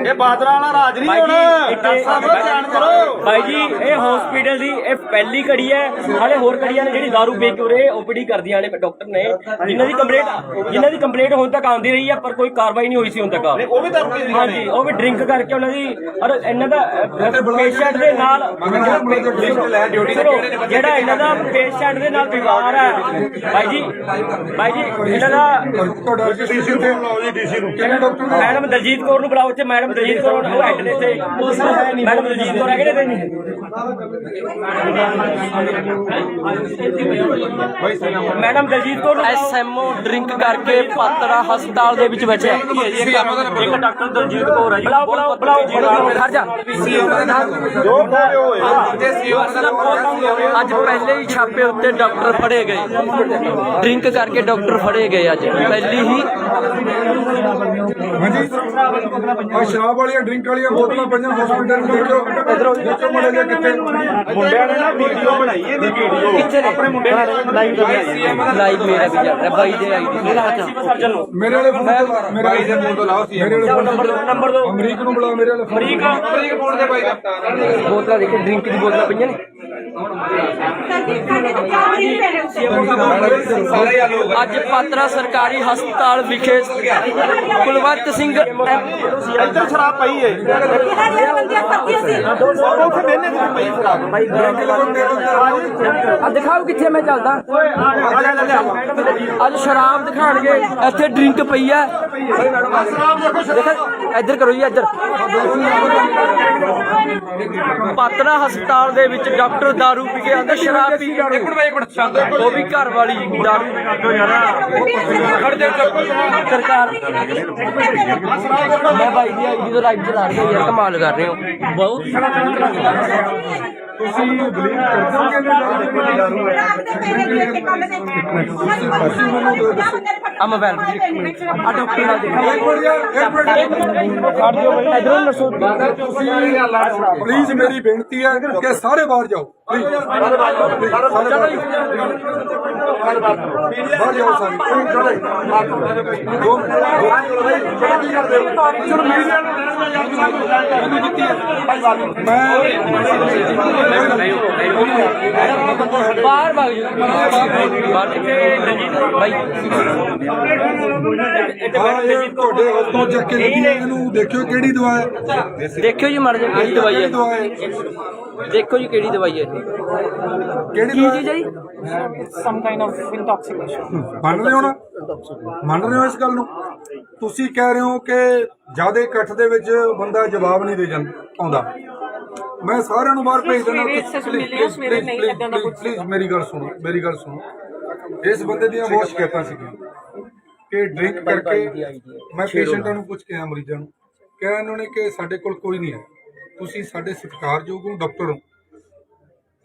ਇਹ ਬਾਦਰਾ ਵਾਲਾ ਰਾਜ ਨਹੀਂ ਹੁਣ ਡਾਕਟਰ ਸਾਹਿਬ ਧਿਆਨ ਕਰੋ ਭਾਈ ਜੀ ਇਹ ਹਸਪੀਟਲ ਦੀ ਇਹ ਪਹਿਲੀ ਕੜੀ ਹੈ ਹਾਲੇ ਹੋਰ ਕੜੀਆਂ ਨੇ ਜਿਹੜੀ ਦਾਰੂ ਵੇਚ ਕੇ ਉਰੇ ਓਪੀਡੀ ਕਰਦੀਆਂ ਨੇ ਡਾਕਟਰ ਨੇ ਜਿਨ੍ਹਾਂ ਦੀ ਕੰਪਲੇਂਟ ਹੁਣ ਤੱਕ ਆਉਂਦੀ ਰਹੀ ਹੈ ਪਰ ਕੋਈ ਕਾਰਵਾਈ ਨਹੀਂ ਹੋਈ ਸੀ ਹੁਣ ਤੱਕ ਉਹ ਵੀ ਦਾਰੂ ਪੀਂਦੇ ਹਾਂਜੀ ਉਹ ਵੀ ਡਰਿੰਕ ਕਰਕੇ ਉਹਨਾਂ ਦੀ ਔਰ ਇਹਨਾਂ ਦਾ ਪੇਸ਼ੈਂਟ ਦੇ ਨਾਲ ਸੁਣੋ ਜਿਹੜਾ ਇਹਨਾਂ ਦਾ ਪੇਸ਼ੈਂਟ ਦੇ ਨਾਲ ਵਿਵਹਾਰ ਹੈ ਭਾਈ ਜੀ ਇਹਨਾਂ ਦਾ ਤੁਹਾਡਾ ਡੀਸੀ ਤੇ ਡੀਸੀ ਨੂੰ ਕਿਹਨੇ ਡਾਕਟਰ ਨੇ ਮੈਡਮ ਦਲਜੀਤ ਕੌਰ ਨੂੰ ਬੁਲਾਓ ਇੱਥੇ ਮੈਡਮ ਦਲਜੀਤ ਕੌਰ ਉਹ ਹੈਡ ਨੇ ਇੱਥੇ ਮੈਡਮ ਦਲਜੀਤ ਕੌਰ ਹੈਗੇ ਨੇ madam Daljit Kaur SMO drink ਕਰਕੇ ਪਾਤੜਾ ਹਸਪਤਾਲ ਦੇ ਵਿੱਚ ਬੈਠਿਆ ਇੱਕ ਡਾਕਟਰ ਦਲਜੀਤ ਕੌਰ ਹੈ ਜੀ ਬੁਲਾਓ ਖੜ ਜਾ ਅੱਜ ਪਹਿਲੇ ਹੀ ਛਾਪੇ ਉੱਤੇ ਡਾਕਟਰ ਫੜੇ ਗਏ ਡਰਿੰਕ ਕਰਕੇ ਡਾਕਟਰ ਫੜੇ ਗਏ ਅੱਜ ਪਹਿਲੀ ਹੀ ਹਾਂਜੀ ਆ ਸ਼ਰਾਬ ਵਾਲੀਆਂ ਡਰਿੰਕ ਵਾਲੀਆਂ ਬੋਤਲਾਂ ਪਈਆਂ ਹਸਪੀਟਲ ਵਿੱਚ ਦੇਖੋ ਦੇਖੋ ਮੜੇ ਜੇ ਕਿੱਥੇ ਮੁੰਡਿਆਂ ਨੇ ਨਾ ਵੀਡੀਓ ਬਣਾਈ ਇਹਦੀ ਵੀਡੀਓ ਕਿੱਥੇ ਨੇ ਆਪਣੇ ਮੁੰਡੇ ਨੇ ਲਾਈਵ ਮੇਰਾ ਵੀ ਚੱਲ ਰਿਹਾ ਬਾਈ ਦੇ ਆਈਡੀ ਮੇਰਾ ਸਰਜਨ ਨੂੰ ਮੇਰੇ ਵਾਲੇ ਫੋਨ ਤੇ ਮੇਰੇ ਵਾਲੇ ਫੋਨ ਤੋਂ ਲਾਓ ਮੇਰੇ ਵਾਲੇ ਫੋਨ ਨੰਬਰ ਦੋ ਅਮਰੀਕ ਨੂੰ ਬੁਲਾਓ ਮੇਰੇ ਵਾਲੇ ਅਮਰੀਕ ਫੋਨ ਦੇ ਬਾਈ ਦਾ ਬੋਤਲਾਂ ਦੇਖੇ ਡਰਿੰਕ ਦੀ ਬੋਤਲਾਂ ਪਈਆਂ ਨੇ ਅੱਜ ਪਾਤੜਾ ਸਰਕਾਰੀ ਹਸਪਤਾਲ ਵਿਖੇ ਕੁਲਵੰਤ ਸਿੰਘ ਇੱਧਰ ਸ਼ਰਾਬ ਪਈ ਏ ਉੱਥੇ ਬਹਿਨੇ ਤੇ ਪਈ ਸ਼ਰਾਬ ਆ ਦਿਖਾਓ ਕਿੱਥੇ ਮੈਂ ਚੱਲਦਾ ਅੱਜ ਸ਼ਰਾਬ ਦਿਖਾਣਗੇ ਇੱਥੇ ਡਰਿੰਕ ਪਈ ਆ ਇੱਧਰ ਕਰੋ ਜੀ ਇੱਧਰ ਪਾਤੜਾ ਹਸਪਤਾਲ ਦੇ ਵਿੱਚ ਡਾਕਟਰ ਦਾਰੂ ਪੀ ਕੇ ਆਂਦਾ ਸ਼ਰਾਬ ਪੀ ਕੇ ਉਹ ਵੀ ਘਰ ਵਾਲੀ ਦਾਰੂ ਸਰਕਾਰ ਮੈਂ ਬਾਈ ਦੀ ਆਈਡੀ ਤੋਂ ਲਾਈਵ ਚਲਾ ਰਹੀ ਯਾਰ ਕਮਾਲ ਕਰ ਰਹੇ ਹੋ ਬਹੁਤ ਤੁਸੀਂ ਬਲੀਵ ਕਰਦੇ ਆ ਮੋਬਾਈਲ ਆ ਡਾਕਟਰ ਨਾਲ ਇਧਰੋਂ ਨਸੋ ਪਲੀਜ਼ ਮੇਰੀ ਬੇਨਤੀ ਹੈ ਕਿ ਸਾਰੇ ਬਾਹਰ ਜਾਓ ਬਾਹਰ ਜਾਓ ਸਾਰੇ ਬਾਹਰ ਭਾਗ ਜੀ ਬਾਹਰ ਭਾਈ ਤੁਹਾਡੇ ਹੱਥੋਂ ਚੱਕ ਕੇ ਲੱਗੀ ਹੈ, ਇਹਨੂੰ ਦੇਖਿਓ ਕਿਹੜੀ ਦਵਾ ਹੈ ਦੇਖਿਓ ਜੀ ਮਰ ਜਾ ਕਿਹੜੀ ਦਵਾਈ ਕਿਹੜੀ ਹੈ ਦਵਾ ਹੈ ਦੇਖੋ ਜੀ ਕਿਹੜੀ ਦਵਾਈ ਹੈ ਕਿਹੜੀ ਕੀ ਦਵਾ ਚੀਜ਼ ਹੈ ਜੀ ਮੰਨ ਰਹੇ ਹੋ ਨਾ ਮੰਨ ਰਹੇ ਹੋ ਇਸ ਗੱਲ ਨੂੰ ਤੁਸੀਂ ਕਹਿ ਰਹੇ ਹੋ ਕਿ ਜਿਆਦਾ ਇਕੱਠ ਦੇ ਵਿੱਚ ਬੰਦਾ ਜਵਾਬ ਨਹੀਂ ਦੇ ਜਾਂਦਾ ਆਉਂਦਾ ਮੈਂ ਸਾਰਿਆਂ ਨੂੰ ਬਾਹਰ ਭੇਜ ਦਿੰਦਾ ਪਲੀਜ਼ ਮੇਰੀ ਗੱਲ ਸੁਣੋ ਇਸ ਬੰਦੇ ਦੀਆਂ ਬਹੁਤ ਸ਼ਿਕਾਇਤਾਂ ਸੀਗੀਆਂ ਕਿ ਡਰਿੰਕ ਕਰਕੇ ਮੈਂ ਪੇਸ਼ੈਂਟਾਂ ਨੂੰ ਪੁੱਛ ਕੇ ਆਇਆ ਮਰੀਜ਼ਾਂ ਨੂੰ ਕਿਹਾ ਇਹਨਾਂ ਨੇ ਕਿ ਸਾਡੇ ਕੋਲ ਕੋਈ ਨਹੀਂ ਹੈ ਤੁਸੀਂ ਸਾਡੇ ਸਤਿਕਾਰਯੋਗ ਹੋ ਡਾਕਟਰ ਹੋ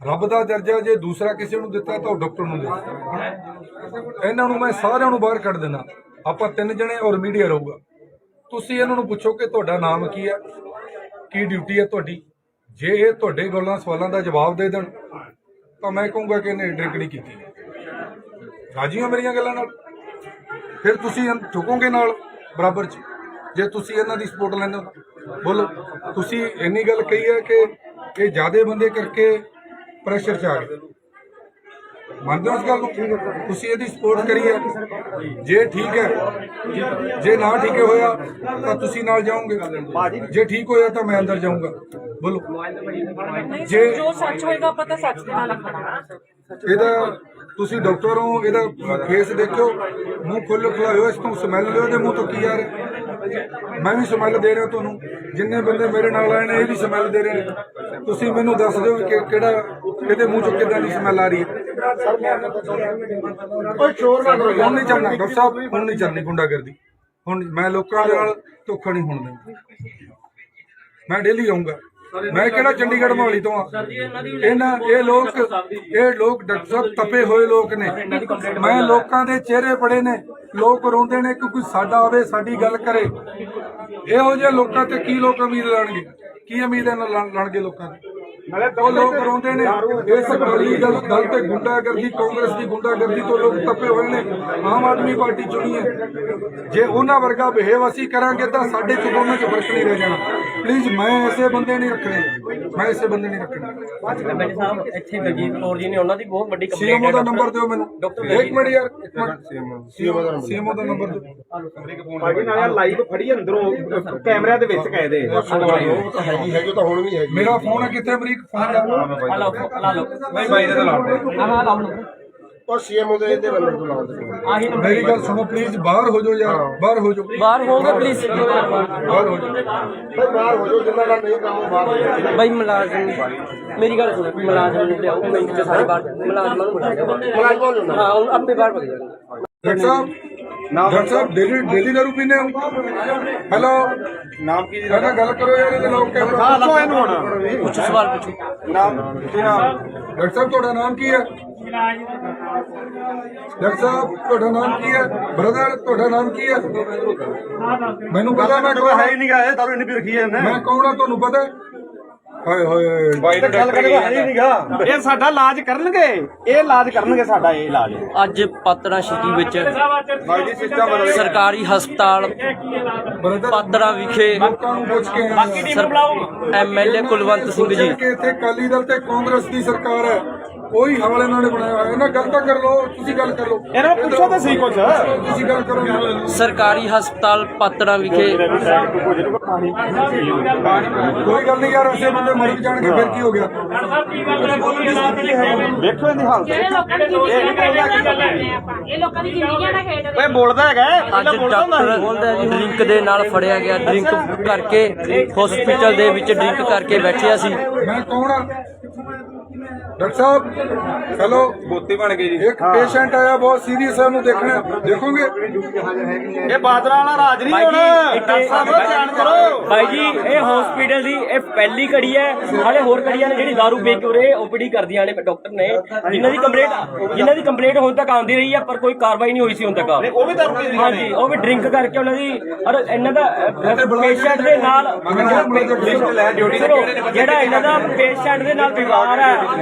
ਰੱਬ ਦਾ ਦਰਜਾ ਜੇ ਦੂਸਰਾ ਕਿਸੇ ਨੂੰ ਦਿੱਤਾ ਤਾਂ ਉਹ ਡਾਕਟਰ ਨੂੰ ਦਿੱਤਾ ਇਹਨਾਂ ਨੂੰ ਮੈਂ ਸਾਰਿਆਂ ਨੂੰ ਬਾਹਰ ਕੱਢ ਦੇਣਾ ਆਪਾਂ 3 ਜਣੇ ਔਰ ਮੀਡੀਆ ਰਹੂਗਾ ਤੁਸੀਂ ਇਹਨਾਂ ਨੂੰ ਪੁੱਛੋ ਕਿ ਤੁਹਾਡਾ ਨਾਮ ਕੀ ਹੈ ਕੀ ਡਿਊਟੀ ਹੈ ਤੁਹਾਡੀ ਜੇ ਇਹ ਤੁਹਾਡੇ ਗੱਲਾਂ ਸਵਾਲਾਂ ਦਾ ਜਵਾਬ ਦੇ ਦੇਣ ਤਾਂ ਮੈਂ ਕਹੂੰਗਾ ਕਿ ਇਹਨੇ ਡਰਿੰਕ ਨਹੀਂ ਕੀਤੀ ਰਾਜੀ ਹੋ ਮੇਰੀਆਂ ਗੱਲਾਂ ਨਾਲ ਫਿਰ ਤੁਸੀਂ ਠੁਕੋਗੇ ਨਾਲ ਬਰਾਬਰ ਚ ਜੇ ਤੁਸੀਂ ਇਹਨਾਂ ਦੀ ਸਪੋਰਟ ਲੈਂਦੇ ਹੋ ਬੋਲੋ ਤੁਸੀਂ ਇੰਨੀ ਗੱਲ ਕਹੀ ਹੈ ਕਿ ਇਹ ਜ਼ਿਆਦੇ ਬੰਦੇ ਕਰਕੇ ਪ੍ਰੈਸ਼ਰ ਚ ਆ ਗਏ ਮੰਨਦੇ ਹੋ ਇਸ ਗੱਲ ਨੂੰ? ਤੁਸੀਂ ਇਹਦੀ ਸਪੋਰਟ ਕਰੀ ਹੈ, ਜੇ ਠੀਕ ਹੈ, ਜੇ ਨਾ ਠੀਕ ਹੋਇਆ ਤਾਂ ਤੁਸੀਂ ਨਾਲ ਜਾਓਗੇ, ਜੇ ਠੀਕ ਹੋਇਆ ਤਾਂ ਮੈਂ ਅੰਦਰ ਜਾਊਂਗਾ। ਬੋਲੋ। ਜੇ ਜੋ ਸੱਚ ਹੋਏਗਾ ਆਪਾਂ ਤਾਂ ਸੱਚ ਦੇ ਨਾਲ ਖੜਾ। ਇਹਦਾ ਤੁਸੀਂ ਡਾਕਟਰ ਹੋ, ਇਹਦਾ ਫੇਸ ਦੇਖਿਓ, ਮੂੰਹ ਖੁੱਲ੍ਹ ਖੁਲਾਇਓ, ਇਸ ਤੋਂ ਸਮੈਲ ਲਿਓ, ਇਹਦੇ ਮੂੰਹ ਤੋਂ ਕੀ ਆ ਰਿਹਾ। ਮੈਂ ਵੀ ਸਮੈਲ ਦੇ ਰਿਹਾ ਤੁਹਾਨੂੰ, ਜਿੰਨੇ ਬੰਦੇ ਮੇਰੇ ਨਾਲ ਆਏ ਨੇ ਇਹ ਵੀ ਸਮੈਲ ਦੇ ਰਹੇ ਨੇ। ਤੁਸੀਂ ਮੈਨੂੰ ਦੱਸ ਦਿਓ ਕਿ ਕਿਹੜਾ ਇਹਦੇ ਮੂੰਹ ਚੋਂ ਕਿੱਦਾਂ ਦੀ ਸਮੈਲ ਆ ਰਹੀ ਹੈ। ਓਏ ਸ਼ੋਰ ਨਾ ਕਰੋ ਹੁਣ ਨਹੀਂ ਚੱਲਣਾ ਡਾਕਟਰ ਸਾਹਿਬ, ਹੁਣ ਨਹੀਂ ਚੱਲਣੀ ਗੁੰਡਾਗਰਦੀ। ਹੁਣ ਮੈਂ ਲੋਕਾਂ ਦੇ ਨਾਲ ਧੋਖਾ ਨਹੀਂ ਹੋਣ ਦੇਣਾ। ਮੈਂ ਡੇਲੀ ਆਊਂਗਾ। ਮੈਂ ਕਿਹੜਾ ਚੰਡੀਗੜ੍ਹ ਮੋਹਾਲੀ ਤੋਂ ਆ। ਇਹ ਲੋਕ ਡਾਕਟਰ ਸਾਹਿਬ ਤਪੇ ਹੋਏ ਲੋਕ ਨੇ। ਮੈਂ ਲੋਕਾਂ ਦੇ ਚਿਹਰੇ ਪੜੇ ਨੇ, ਲੋਕ ਰੋਂਦੇ ਨੇ ਕਿ ਕੋਈ ਸਾਡਾ ਆਵੇ, ਸਾਡੀ ਗੱਲ ਕਰੇ। ਇਹੋ ਜਿਹੇ ਲੋਕਾਂ ਤੇ ਕੀ ਲੋਕ ਉਮੀਦ ਲਾਣਗੇ? ਕੀ ਉਮੀਦ ਲਾਣਗੇ ਲੋਕਾਂ ਦੀ? ਉਹ ਲੋਕ ਰੋਂਦੇ ਨੇ। ਇਸ ਅਕਾਲੀ ਦਲ ਤੇ ਗੁੰਡਾਗਰਦੀ, ਕਾਂਗਰਸ ਦੀ ਗੁੰਡਾਗਰਦੀ ਤੋਂ ਲੋਕ ਤਪੇ ਹੋਏ ਨੇ। ਆਮ ਆਦਮੀ ਪਾਰਟੀ ਚੁਣੀ ਹੈ। ਜੇ ਉਹਨਾਂ ਵਰਗਾ ਬਿਹੇਵ ਅਸੀਂ ਕਰਾਂਗੇ ਤਾਂ ਸਾਡੇ ਚ ਦੋਨਾਂ ਚ ਫਰਕ ਨਹੀਂ ਰਹਿ ਜਾਣਾ। ਪਲੀਜ਼, ਮੈਂ ਐਸੇ ਬੰਦੇ ਨਹੀਂ ਰੱਖਣੇ, ਮੈਂ ਐਸੇ ਬੰਦੇ ਨਹੀਂ ਰੱਖਣੇ। ਬੈਠੇ ਸਾਹਿਬ ਇੱਥੇ ਦਲਜੀਤ ਕੌਰ ਜੀ ਨੇ, ਉਹਨਾਂ ਦੀ ਬਹੁਤ ਵੱਡੀ ਕੰਪਲੇਂਟ ਸੀਐਮਓ ਹੈ। ਦਾ ਨੰਬਰ ਦਿਓ ਮੈਨੂੰ। ਇੱਕ ਮਿੰਟ ਯਾਰ, ਸੀਐਮਓ ਦਾ ਨੰਬਰ ਦਿਓ। ਭਾਜੀ ਨਾਲ ਲਾਈਵ ਫੜੀ ਅੰਦਰੋਂ ਕੈਮਰਿਆਂ ਦੇ ਵਿੱਚ ਕਹੇ ਦੇ। ਉਹ ਤਾਂ ਹੈਗੀ ਤਾਂ ਹੁਣ ਵੀ ਹੈਗੀ। ਮੇਰਾ ਫੋਨ ਹੈ ਕਿੱਥੇ? ਅਮਰੀਕ ਫੋਨ ਦਾ ਲਾ ਲਓ ਨਹੀਂ ਬਾਈ ਦਾ ਲਾਉਣ ਦੇ। ਉਹ ਸੀਐਮਓ ਦੇ ਇਹਦੇ ਨੰਬਰ ਤੋਂ ਲਾਉਂਦੇ। ਆਹੀ ਨੰਬਰ ਮੇਰੀ ਗੱਲ ਸੁਣੋ ਪਲੀਜ਼, ਬਾਹਰ ਹੋ ਜਾਓ ਯਾਰ, ਬਾਹਰ ਹੋ ਜਾਓ, ਬਾਹਰ ਹੋਗੇ ਪਲੀਜ਼। ਬਾਹਰ ਹੋ ਜਾਓ। ਭਾਈ ਬਾਹਰ ਹੋ ਜਾਓ, ਜਿੰਨਾ ਦਾ ਨਹੀਂ ਕੰਮ ਉਹ ਬਾਹਰ ਹੋ ਜਾਓ। ਬਾਈ ਮੁਲਾਜ਼ਮ, ਮੇਰੀ ਗੱਲ ਸੁਣੋ, ਮੁਲਾਜ਼ਮ ਨੂੰ ਲਿਆਓ, ਮਿੰਟ ਚ ਸਾਰੇ ਬਾਹਰ ਮੁਲਾਜ਼ਮਾਂ ਨੂੰ ਬਿਠਾਓ। ਹਾਂ, ਹੁਣ ਆਪੇ ਬਾਹਰ ਭੱਜ ਜਾਣਗੇ। ਡਾਕਟਰ ਸਾਹਿਬ ਡੇਲੀ ਦਾਰੂ ਪੀਂਦੇ ਹੋ? ਹੈਲੋ, ਨਾਮ ਕੀ ਜੀ ਕਹਿੰਦਾ ਗੱਲ ਕਰੋ ਯਾਰ, ਇਹਦੇ ਲੋਕ ਕੈਮਰਾ। ਹਾਂ ਲੱਖੋ ਇਹਨੂੰ ਹੁਣ ਪੁੱਛੋ, ਸਵਾਲ ਪੁੱਛੋ। ਨਾਮ ਕੀ ਨਾਮ? ਡਾਕਟਰ ਸਾਹਿਬ ਤੁਹਾਡਾ ਨਾਮ ਕੀ ਹੈ? ਡਾਕਟਰ ਸਾਹਿਬ ਤੁਹਾਡਾ ਨਾਮ ਕੀ ਹੈ? ਬ੍ਰਦਰ ਤੁਹਾਡਾ ਨਾਮ ਕੀ ਹੈ? ਮੈਨੂੰ ਪਤਾ, ਮੈਂ ਕੌਣ ਹੈ ਹੀ ਨਹੀਂ ਗਾ, ਦਾਰੂ ਇੰਨੀ ਪੀ ਰੱਖੀ ਹੈ ਮੈਂ ਕੌਣ ਆ ਤੁਹਾਨੂੰ ਪਤਾ? ਹਾਏ ਹਾਏ ਬਾਈ ਦਾ ਗੱਲ ਕਰੇਗਾ ਹੈ ਹੀ ਨਹੀਂ ਗਾ। ਇਹ ਸਾਡਾ ਇਲਾਜ ਕਰਨਗੇ, ਇਹ ਇਲਾਜ ਕਰਨਗੇ ਸਾਡਾ, ਇਹ ਇਲਾਜ। ਅੱਜ ਪਾਤੜਾ ਸਿਟੀ ਵਿੱਚ ਬਾਈ ਦੀ ਸਿਸਟਮ ਬਦਲ ਗਿਆ। ਸਰਕਾਰੀ ਹਸਪਤਾਲ ਬ੍ਰਦਰ ਪਾਤੜਾ ਵਿਖੇ ਲੋਕਾਂ ਨੂੰ ਪੁੱਛ ਕੇ ਐਮਐਲਏ ਕੁਲਵੰਤ ਸਿੰਘ ਜੀ, ਕਿ ਇੱਥੇ ਅਕਾਲੀ ਦਲ ਤੇ ਕਾਂਗਰਸ ਦੀ ਸਰਕਾਰ ਹੈ, ਉਹੀ ਹਵਾਲੇ ਇਹਨਾਂ ਨੇ ਬਣਾਇਆ ਹੋਇਆ। ਇਹਨਾਂ ਗੱਲ ਤਾਂ ਕਰ ਲਓ, ਤੁਸੀਂ ਗੱਲ ਕਰ ਲਓ। ਇਹਨਾਂ ਨੂੰ ਪੁੱਛੋ ਤਾਂ ਸਹੀ ਕੁਝ। ਤੁਸੀਂ ਗੱਲ ਕਰੋ। ਸਰਕਾਰੀ ਹਸਪਤਾਲ ਪਾਤੜਾ ਵਿਖੇ ਕੋਈ ਗੱਲ ਨਹੀਂ ਯਾਰ, ਐਸੇ ਬੰਦੇ ਮਰ ਜਾਣਗੇ ਫਿਰ ਕੀ ਹੋ ਗਿਆ? ਵੇਖੋ ਇਹਦੀ ਹਾਲਤ। ਇਹ ਲੋਕਾਂ ਦੀ ਜ਼ਿੰਦਗੀਆਂ ਦਾ ਖੇਡ ਰਹੇ ਆਪਾਂ। ਇਹ ਲੋਕਾਂ ਦੀ ਜ਼ਿੰਦਗੀਆਂ ਦਾ ਖੇਡ ਰਹੇ। ਓਏ ਬੋਲਦਾ ਹੈਗਾ, ਅੱਜ ਡਾਕਟਰ ਡਰਿੰਕ ਦੇ ਨਾਲ ਫੜਿਆ ਗਿਆ। ਡਰਿੰਕ ਕਰਕੇ ਹਸਪੀਟਲ ਦੇ ਵਿੱਚ ਡਰਿੰਕ ਕਰਕੇ ਬੈਠਿਆ ਸੀ। ਮੈਂ ਕੌਣ ਆ? ਡਾਕਟਰ ਸਾਹਿਬ ਹੈਲੋ, ਬੋਤੀ ਬਣ ਗਈ ਜੀ। ਇੱਕ ਪੇਸ਼ੈਂਟ ਆਇਆ ਬਹੁਤ ਸੀਰੀਅਸ ਹੈ, ਉਹਨੂੰ ਦੇਖਣਾ, ਦੇਖੋਗੇ? ਇਹ ਬਾਦਲਾਂ ਵਾਲਾ ਰਾਜ ਨਹੀਂ ਹੁਣ। ਡਾਕਟਰ ਸਾਹਿਬ ਧਿਆਨ ਕਰੋ। ਭਾਈ ਜੀ, ਇਹ ਹਸਪੀਟਲ ਦੀ ਇਹ ਪਹਿਲੀ ਕੜੀ ਹੈ। ਹਾਲੇ ਹੋਰ ਕੜੀਆਂ ਨੇ ਜਿਹੜੀ ਦਾਰੂ ਵੇਚ ਕੇ ਉਰੇ ਓਪੀਡੀ ਕਰਦੀਆਂ ਨੇ ਡਾਕਟਰ ਨੇ, ਜਿਨ੍ਹਾਂ ਦੀ ਕੰਪਲੇਂਟ ਹੁਣ ਤੱਕ ਆਉਂਦੀ ਰਹੀ ਹੈ, ਪਰ ਕੋਈ ਕਾਰਵਾਈ ਨਹੀਂ ਹੋਈ ਸੀ ਹੁਣ ਤੱਕ। ਉਹ ਵੀ ਦਾਰੂ ਪੀ ਹਾਂਜੀ, ਉਹ ਵੀ ਡਰਿੰਕ ਕਰਕੇ ਉਹਨਾਂ ਦੀ, ਔਰ ਇਹਨਾਂ ਦਾ ਪੇਸ਼ੈਂਟ ਦੇ ਨਾਲ ਸੁਣੋ, ਜਿਹੜਾ ਇਹਨਾਂ ਦਾ ਪੇਸ਼ੈਂਟ ਦੇ ਨਾਲ ਵਿਵਹਾਰ ਹੈ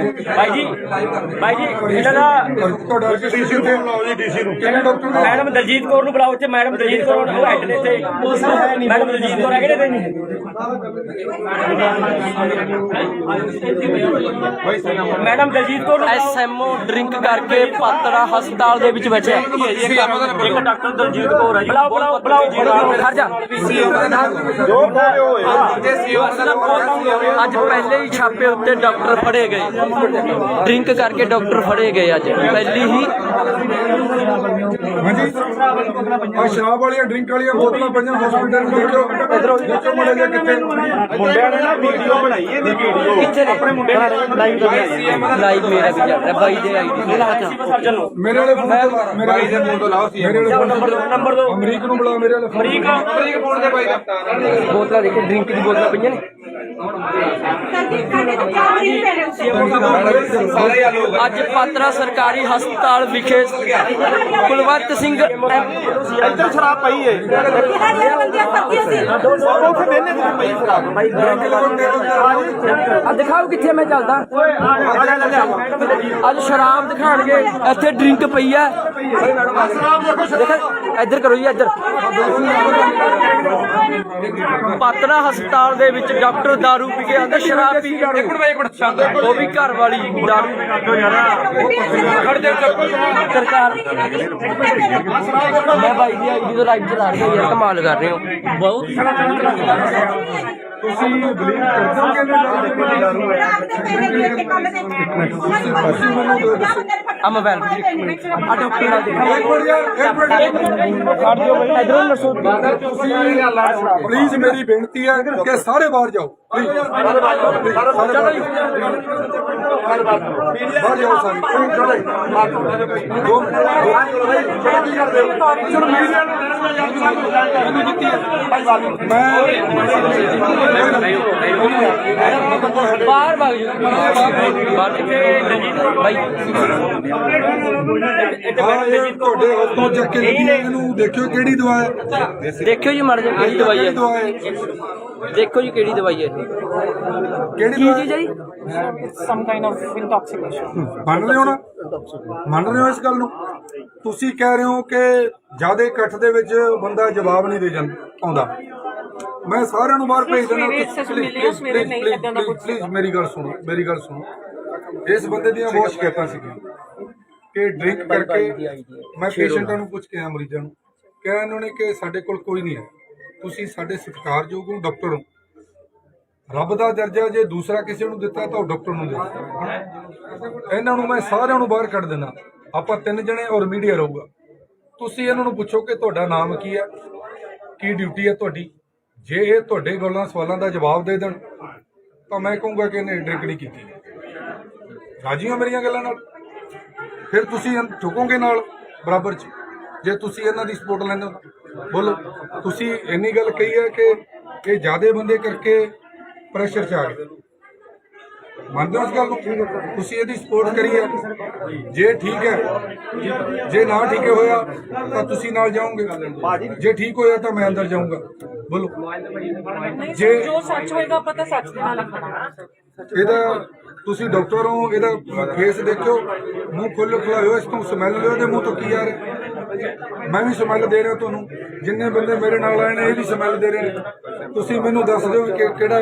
ਭਾਈ ਜੀ, ਇਹਨਾਂ ਦਾ ਤੁਹਾਡਾ ਡੀਸੀ ਤੇ ਬੁਲਾਓ ਜੀ, ਡੀਸੀ ਨੂੰ। ਕਿਹਨੇ ਡਾਕਟਰ ਨੇ? ਮੈਡਮ ਦਲਜੀਤ ਕੌਰ ਨੂੰ ਬੁਲਾਓ ਇੱਥੇ। ਮੈਡਮ ਦਲਜੀਤ ਕੌਰ ਉਹ ਹੈਡ ਨੇ ਇੱਥੇ। ਮੈਡਮ ਦਲਜੀਤ ਕੌਰ ਹੈਗੇ ਨੇ ਇੱਥੇ। Madam Daljit Kaur SMO drink ਕਰਕੇ ਪਾਤੜਾ ਹਸਪਤਾਲ ਦੇ ਵਿੱਚ ਬੈਠੇ। ਇੱਕ ਡਾਕਟਰ ਦਲਜੀਤ ਕੌਰ ਹੈ ਜੀ। ਬੁਲਾਓ ਖੜ ਜਾ। ਅੱਜ ਪਹਿਲੇ ਹੀ ਛਾਪੇ ਉੱਤੇ ਡਾਕਟਰ ਫੜੇ ਗਏ, ਡਰਿੰਕ ਕਰਕੇ ਡਾਕਟਰ ਫੜੇ ਗਏ ਅੱਜ ਪਹਿਲੀ ਹੀ। ਹਾਂਜੀ, ਆ ਸ਼ਰਾਬ ਵਾਲੀਆਂ ਡਰਿੰਕ ਵਾਲੀਆਂ ਬੋਤਲਾਂ ਪਈਆਂ ਹਸਪੀਟਲ ਵਿੱਚ। ਇਧਰੋਂ ਮੁੰਡੇ ਦੇ ਕਿੱਥੇ? ਮੁੰਡਿਆਂ ਨੇ ਨਾ ਵੀਡੀਓ ਬਣਾਈ ਇਹਦੀ ਵੀਡੀਓ ਕਿੱਥੇ ਨੇ? ਆਪਣੇ ਮੁੰਡੇ ਨੇ ਲਾਈਵ ਮੇਰਾ ਵੀ ਚੱਲ ਰਿਹਾ ਬਾਈ ਦੇ ਆਈਡੀ ਮੇਰੇ ਵਾਲੇ ਫੋਨ ਤੋਂ, ਮੇਰੇ ਬਾਈ ਦੇ ਫੋਨ ਤੋਂ ਲਾਓ ਸੀ। ਮੇਰੇ ਵਾਲੇ ਫੋਨ ਤੋਂ ਨੰਬਰ ਦੋ। ਅਮਰੀਕ ਨੂੰ ਬੁਲਾ, ਮੇਰੇ ਵਾਲੇ ਫੋਨ ਤੋਂ। ਅਮਰੀਕ ਫੋਨ ਦੇ ਬਾਈ ਦਾ ਬੋਤਲਾਂ ਦੇਖੇ, ਡਰਿੰਕ ਦੀ ਬੋਤਲਾਂ ਪਈਆਂ ਨੇ। ਅੱਜ ਪਾਤੜਾ ਸਰਕਾਰੀ ਹਸਪਤਾਲ ਵਿਖੇ ਕੁਲਵੰਤ ਸਿੰਘ ਇੱਧਰ ਸ਼ਰਾਬ ਪਈ ਏ। ਉੱਥੇ ਬਹਿਨੇ ਤੇ ਪਈ ਸ਼ਰਾਬ। ਆ ਦਿਖਾਓ ਕਿੱਥੇ ਮੈਂ ਚੱਲਦਾ। ਅੱਜ ਸ਼ਰਾਬ ਦਿਖਾਣਗੇ, ਇੱਥੇ ਡਰਿੰਕ ਪਈ ਆ। ਇੱਧਰ ਕਰੋ ਜੀ, ਇੱਧਰ। ਪਾਤੜਾ ਹਸਪਤਾਲ ਦੇ ਵਿੱਚ ਡਾਕਟਰ ਉਧਰੋਂ ਦਾਰੂ ਪੀ ਕੇ ਆਂਦਾ, ਸ਼ਰਾਬ ਪੀ ਕੇ, ਉਹ ਵੀ ਘਰ ਵਾਲੀ ਦਾਰੂ ਸਰਕਾਰ। ਮੈਂ ਬਾਈ ਦੀ ਆਈਡੀ ਤੋਂ ਲਾਈਵ ਚਲਾ ਰਿਹਾ ਯਾਰ, ਕਮਾਲ ਕਰ ਰਹੇ ਹੋ ਬਹੁਤ। ਤੁਸੀਂ ਬਲੀਵ ਕਰਦੇ ਹੋ ਆ ਮੋਬਾਈਲ ਆ ਡਾਕਟਰ ਨਾਲ ਇਧਰੋਂ ਨਰਸੋ। ਪਲੀਜ਼ ਮੇਰੀ ਬੇਨਤੀ ਹੈ ਕਿ ਸਾਰੇ ਬਾਹਰ ਜਾਓ, ਬਾਹਰ ਜਾਓ ਸਾਰੇ। ਬਾਹਰ ਭਾਗ ਜਾਓ ਬਾਹਰ ਭਾਈ। ਤੁਹਾਡੇ ਹੱਥੋਂ ਚੱਕ ਕੇ ਲੱਗੀ ਹੈ, ਇਹਨੂੰ ਦੇਖਿਓ ਕਿਹੜੀ ਦਵਾ ਹੈ, ਦੇਖਿਓ ਜੀ ਮਰ ਜਾ ਕਿਹੜੀ ਦਵਾਈ ਕਿਹੜੀ ਹੈ, ਦਵਾ ਹੈ, ਦੇਖੋ ਜੀ ਕਿਹੜੀ ਦਵਾਈ ਹੈ ਇਹ। ਕਿਹੜੀ ਕੀ ਦਵਾ ਚੀਜ਼ ਹੈ ਜੀ? ਮੰਨ ਰਹੇ ਹੋ ਨਾ, ਮੰਨ ਰਹੇ ਹੋ ਇਸ ਗੱਲ ਨੂੰ? ਤੁਸੀਂ ਕਹਿ ਰਹੇ ਹੋ ਕਿ ਜਿਆਦਾ ਇਕੱਠ ਦੇ ਵਿੱਚ ਬੰਦਾ ਜਵਾਬ ਨਹੀਂ ਦੇ ਆਉਂਦਾ, ਮੈਂ ਸਾਰਿਆਂ ਨੂੰ ਬਾਹਰ ਭੇਜ ਦਿੰਦਾ। ਪਲੀਜ਼ ਮੇਰੀ ਗੱਲ ਸੁਣੋ, ਮੇਰੀ ਗੱਲ ਸੁਣੋ। ਇਸ ਬੰਦੇ ਦੀਆਂ ਬਹੁਤ ਸ਼ਿਕਾਇਤਾਂ ਸੀਗੀਆਂ ਕਿ ਡਰਿੰਕ ਕਰਕੇ, ਮੈਂ ਪੇਸ਼ੈਂਟਾਂ ਨੂੰ ਪੁੱਛ ਕੇ ਆਇਆ, ਮਰੀਜ਼ਾਂ ਨੂੰ ਕਿਹਾ, ਇਹਨਾਂ ਨੇ ਕਿ ਸਾਡੇ ਕੋਲ ਕੋਈ ਨਹੀਂ ਹੈ, ਤੁਸੀਂ ਸਾਡੇ ਸਤਿਕਾਰਯੋਗ ਹੋ, ਡਾਕਟਰ ਹੋ, ਰੱਬ ਦਾ ਦਰਜਾ ਜੇ ਦੂਸਰਾ ਕਿਸੇ ਨੂੰ ਦਿੱਤਾ ਤਾਂ ਉਹ ਡਾਕਟਰ ਨੂੰ ਦਿੱਤਾ। ਇਹਨਾਂ ਨੂੰ ਮੈਂ ਸਾਰਿਆਂ ਨੂੰ ਬਾਹਰ ਕੱਢ ਦੇਣਾ, ਆਪਾਂ 3 ਜਣੇ ਔਰ ਮੀਡੀਆ ਰਹੂਗਾ। ਤੁਸੀਂ ਇਹਨਾਂ ਨੂੰ ਪੁੱਛੋ ਕਿ ਤੁਹਾਡਾ ਨਾਮ ਕੀ ਹੈ, ਕੀ ਡਿਊਟੀ ਹੈ ਤੁਹਾਡੀ। ਜੇ ਇਹ ਤੁਹਾਡੇ ਗੱਲਾਂ ਸਵਾਲਾਂ ਦਾ ਜਵਾਬ ਦੇ ਦੇਣ ਤਾਂ ਮੈਂ ਕਹੂੰਗਾ ਕਿ ਇਹਨੇ ਡਰਿੰਕ ਨਹੀਂ ਕੀਤੀ। ਰਾਜੀ ਹੋ ਮੇਰੀਆਂ ਗੱਲਾਂ ਨਾਲ? ਫਿਰ ਤੁਸੀਂ ਝੁਕੋਗੇ ਨਾਲ ਬਰਾਬਰ 'ਚ ਜੇ ਤੁਸੀਂ ਇਹਨਾਂ ਦੀ ਸਪੋਰਟ ਲੈਂਦੇ ਹੋ। ਬੋਲੋ, ਤੁਸੀਂ ਇੰਨੀ ਗੱਲ ਕਹੀ ਹੈ ਕਿ ਇਹ ਜ਼ਿਆਦੇ ਬੰਦੇ ਕਰਕੇ ਪ੍ਰੈਸ਼ਰ 'ਚ ਆ ਗਏ, ਮੰਨਦੇ ਹੋ ਇਸ ਗੱਲ ਨੂੰ? ਤੁਸੀਂ ਇਹਦੀ ਸਪੋਰਟ ਕਰੀ ਹੈ, ਜੇ ਠੀਕ ਹੈ, ਜੇ ਨਾ ਠੀਕ ਹੋਇਆ ਤਾਂ ਤੁਸੀਂ ਨਾਲ ਜਾਓਗੇ, ਜੇ ਠੀਕ ਹੋਇਆ ਤਾਂ ਮੈਂ ਅੰਦਰ ਜਾਊਂਗਾ। ਬੋਲੋ, ਜੇ ਜੋ ਸੱਚ ਹੋਏਗਾ ਆਪਾਂ ਤਾਂ ਸੱਚ ਦੇ ਨਾਲ ਖੜਾ। ਇਹਦਾ ਤੁਸੀਂ ਡਾਕਟਰ ਹੋ, ਇਹਦਾ ਫੇਸ ਦੇਖਿਓ, ਮੂੰਹ ਖੁੱਲ੍ਹ ਖੁਲਾਇਓ, ਇਸ ਤੋਂ ਸਮੈਲ ਲਿਓ, ਇਹਦੇ ਮੂੰਹ ਤੋਂ ਕੀ ਆ ਰਿਹਾ। ਮੈਂ ਵੀ ਸਮੈਲ ਦੇ ਰਿਹਾ ਤੁਹਾਨੂੰ, ਜਿੰਨੇ ਬੰਦੇ ਮੇਰੇ ਨਾਲ ਆਏ ਨੇ ਇਹ ਵੀ ਸਮੈਲ ਦੇ ਰਹੇ ਨੇ। ਤੁਸੀਂ ਮੈਨੂੰ ਦੱਸ ਦਿਓ ਕਿ ਕਿਹੜਾ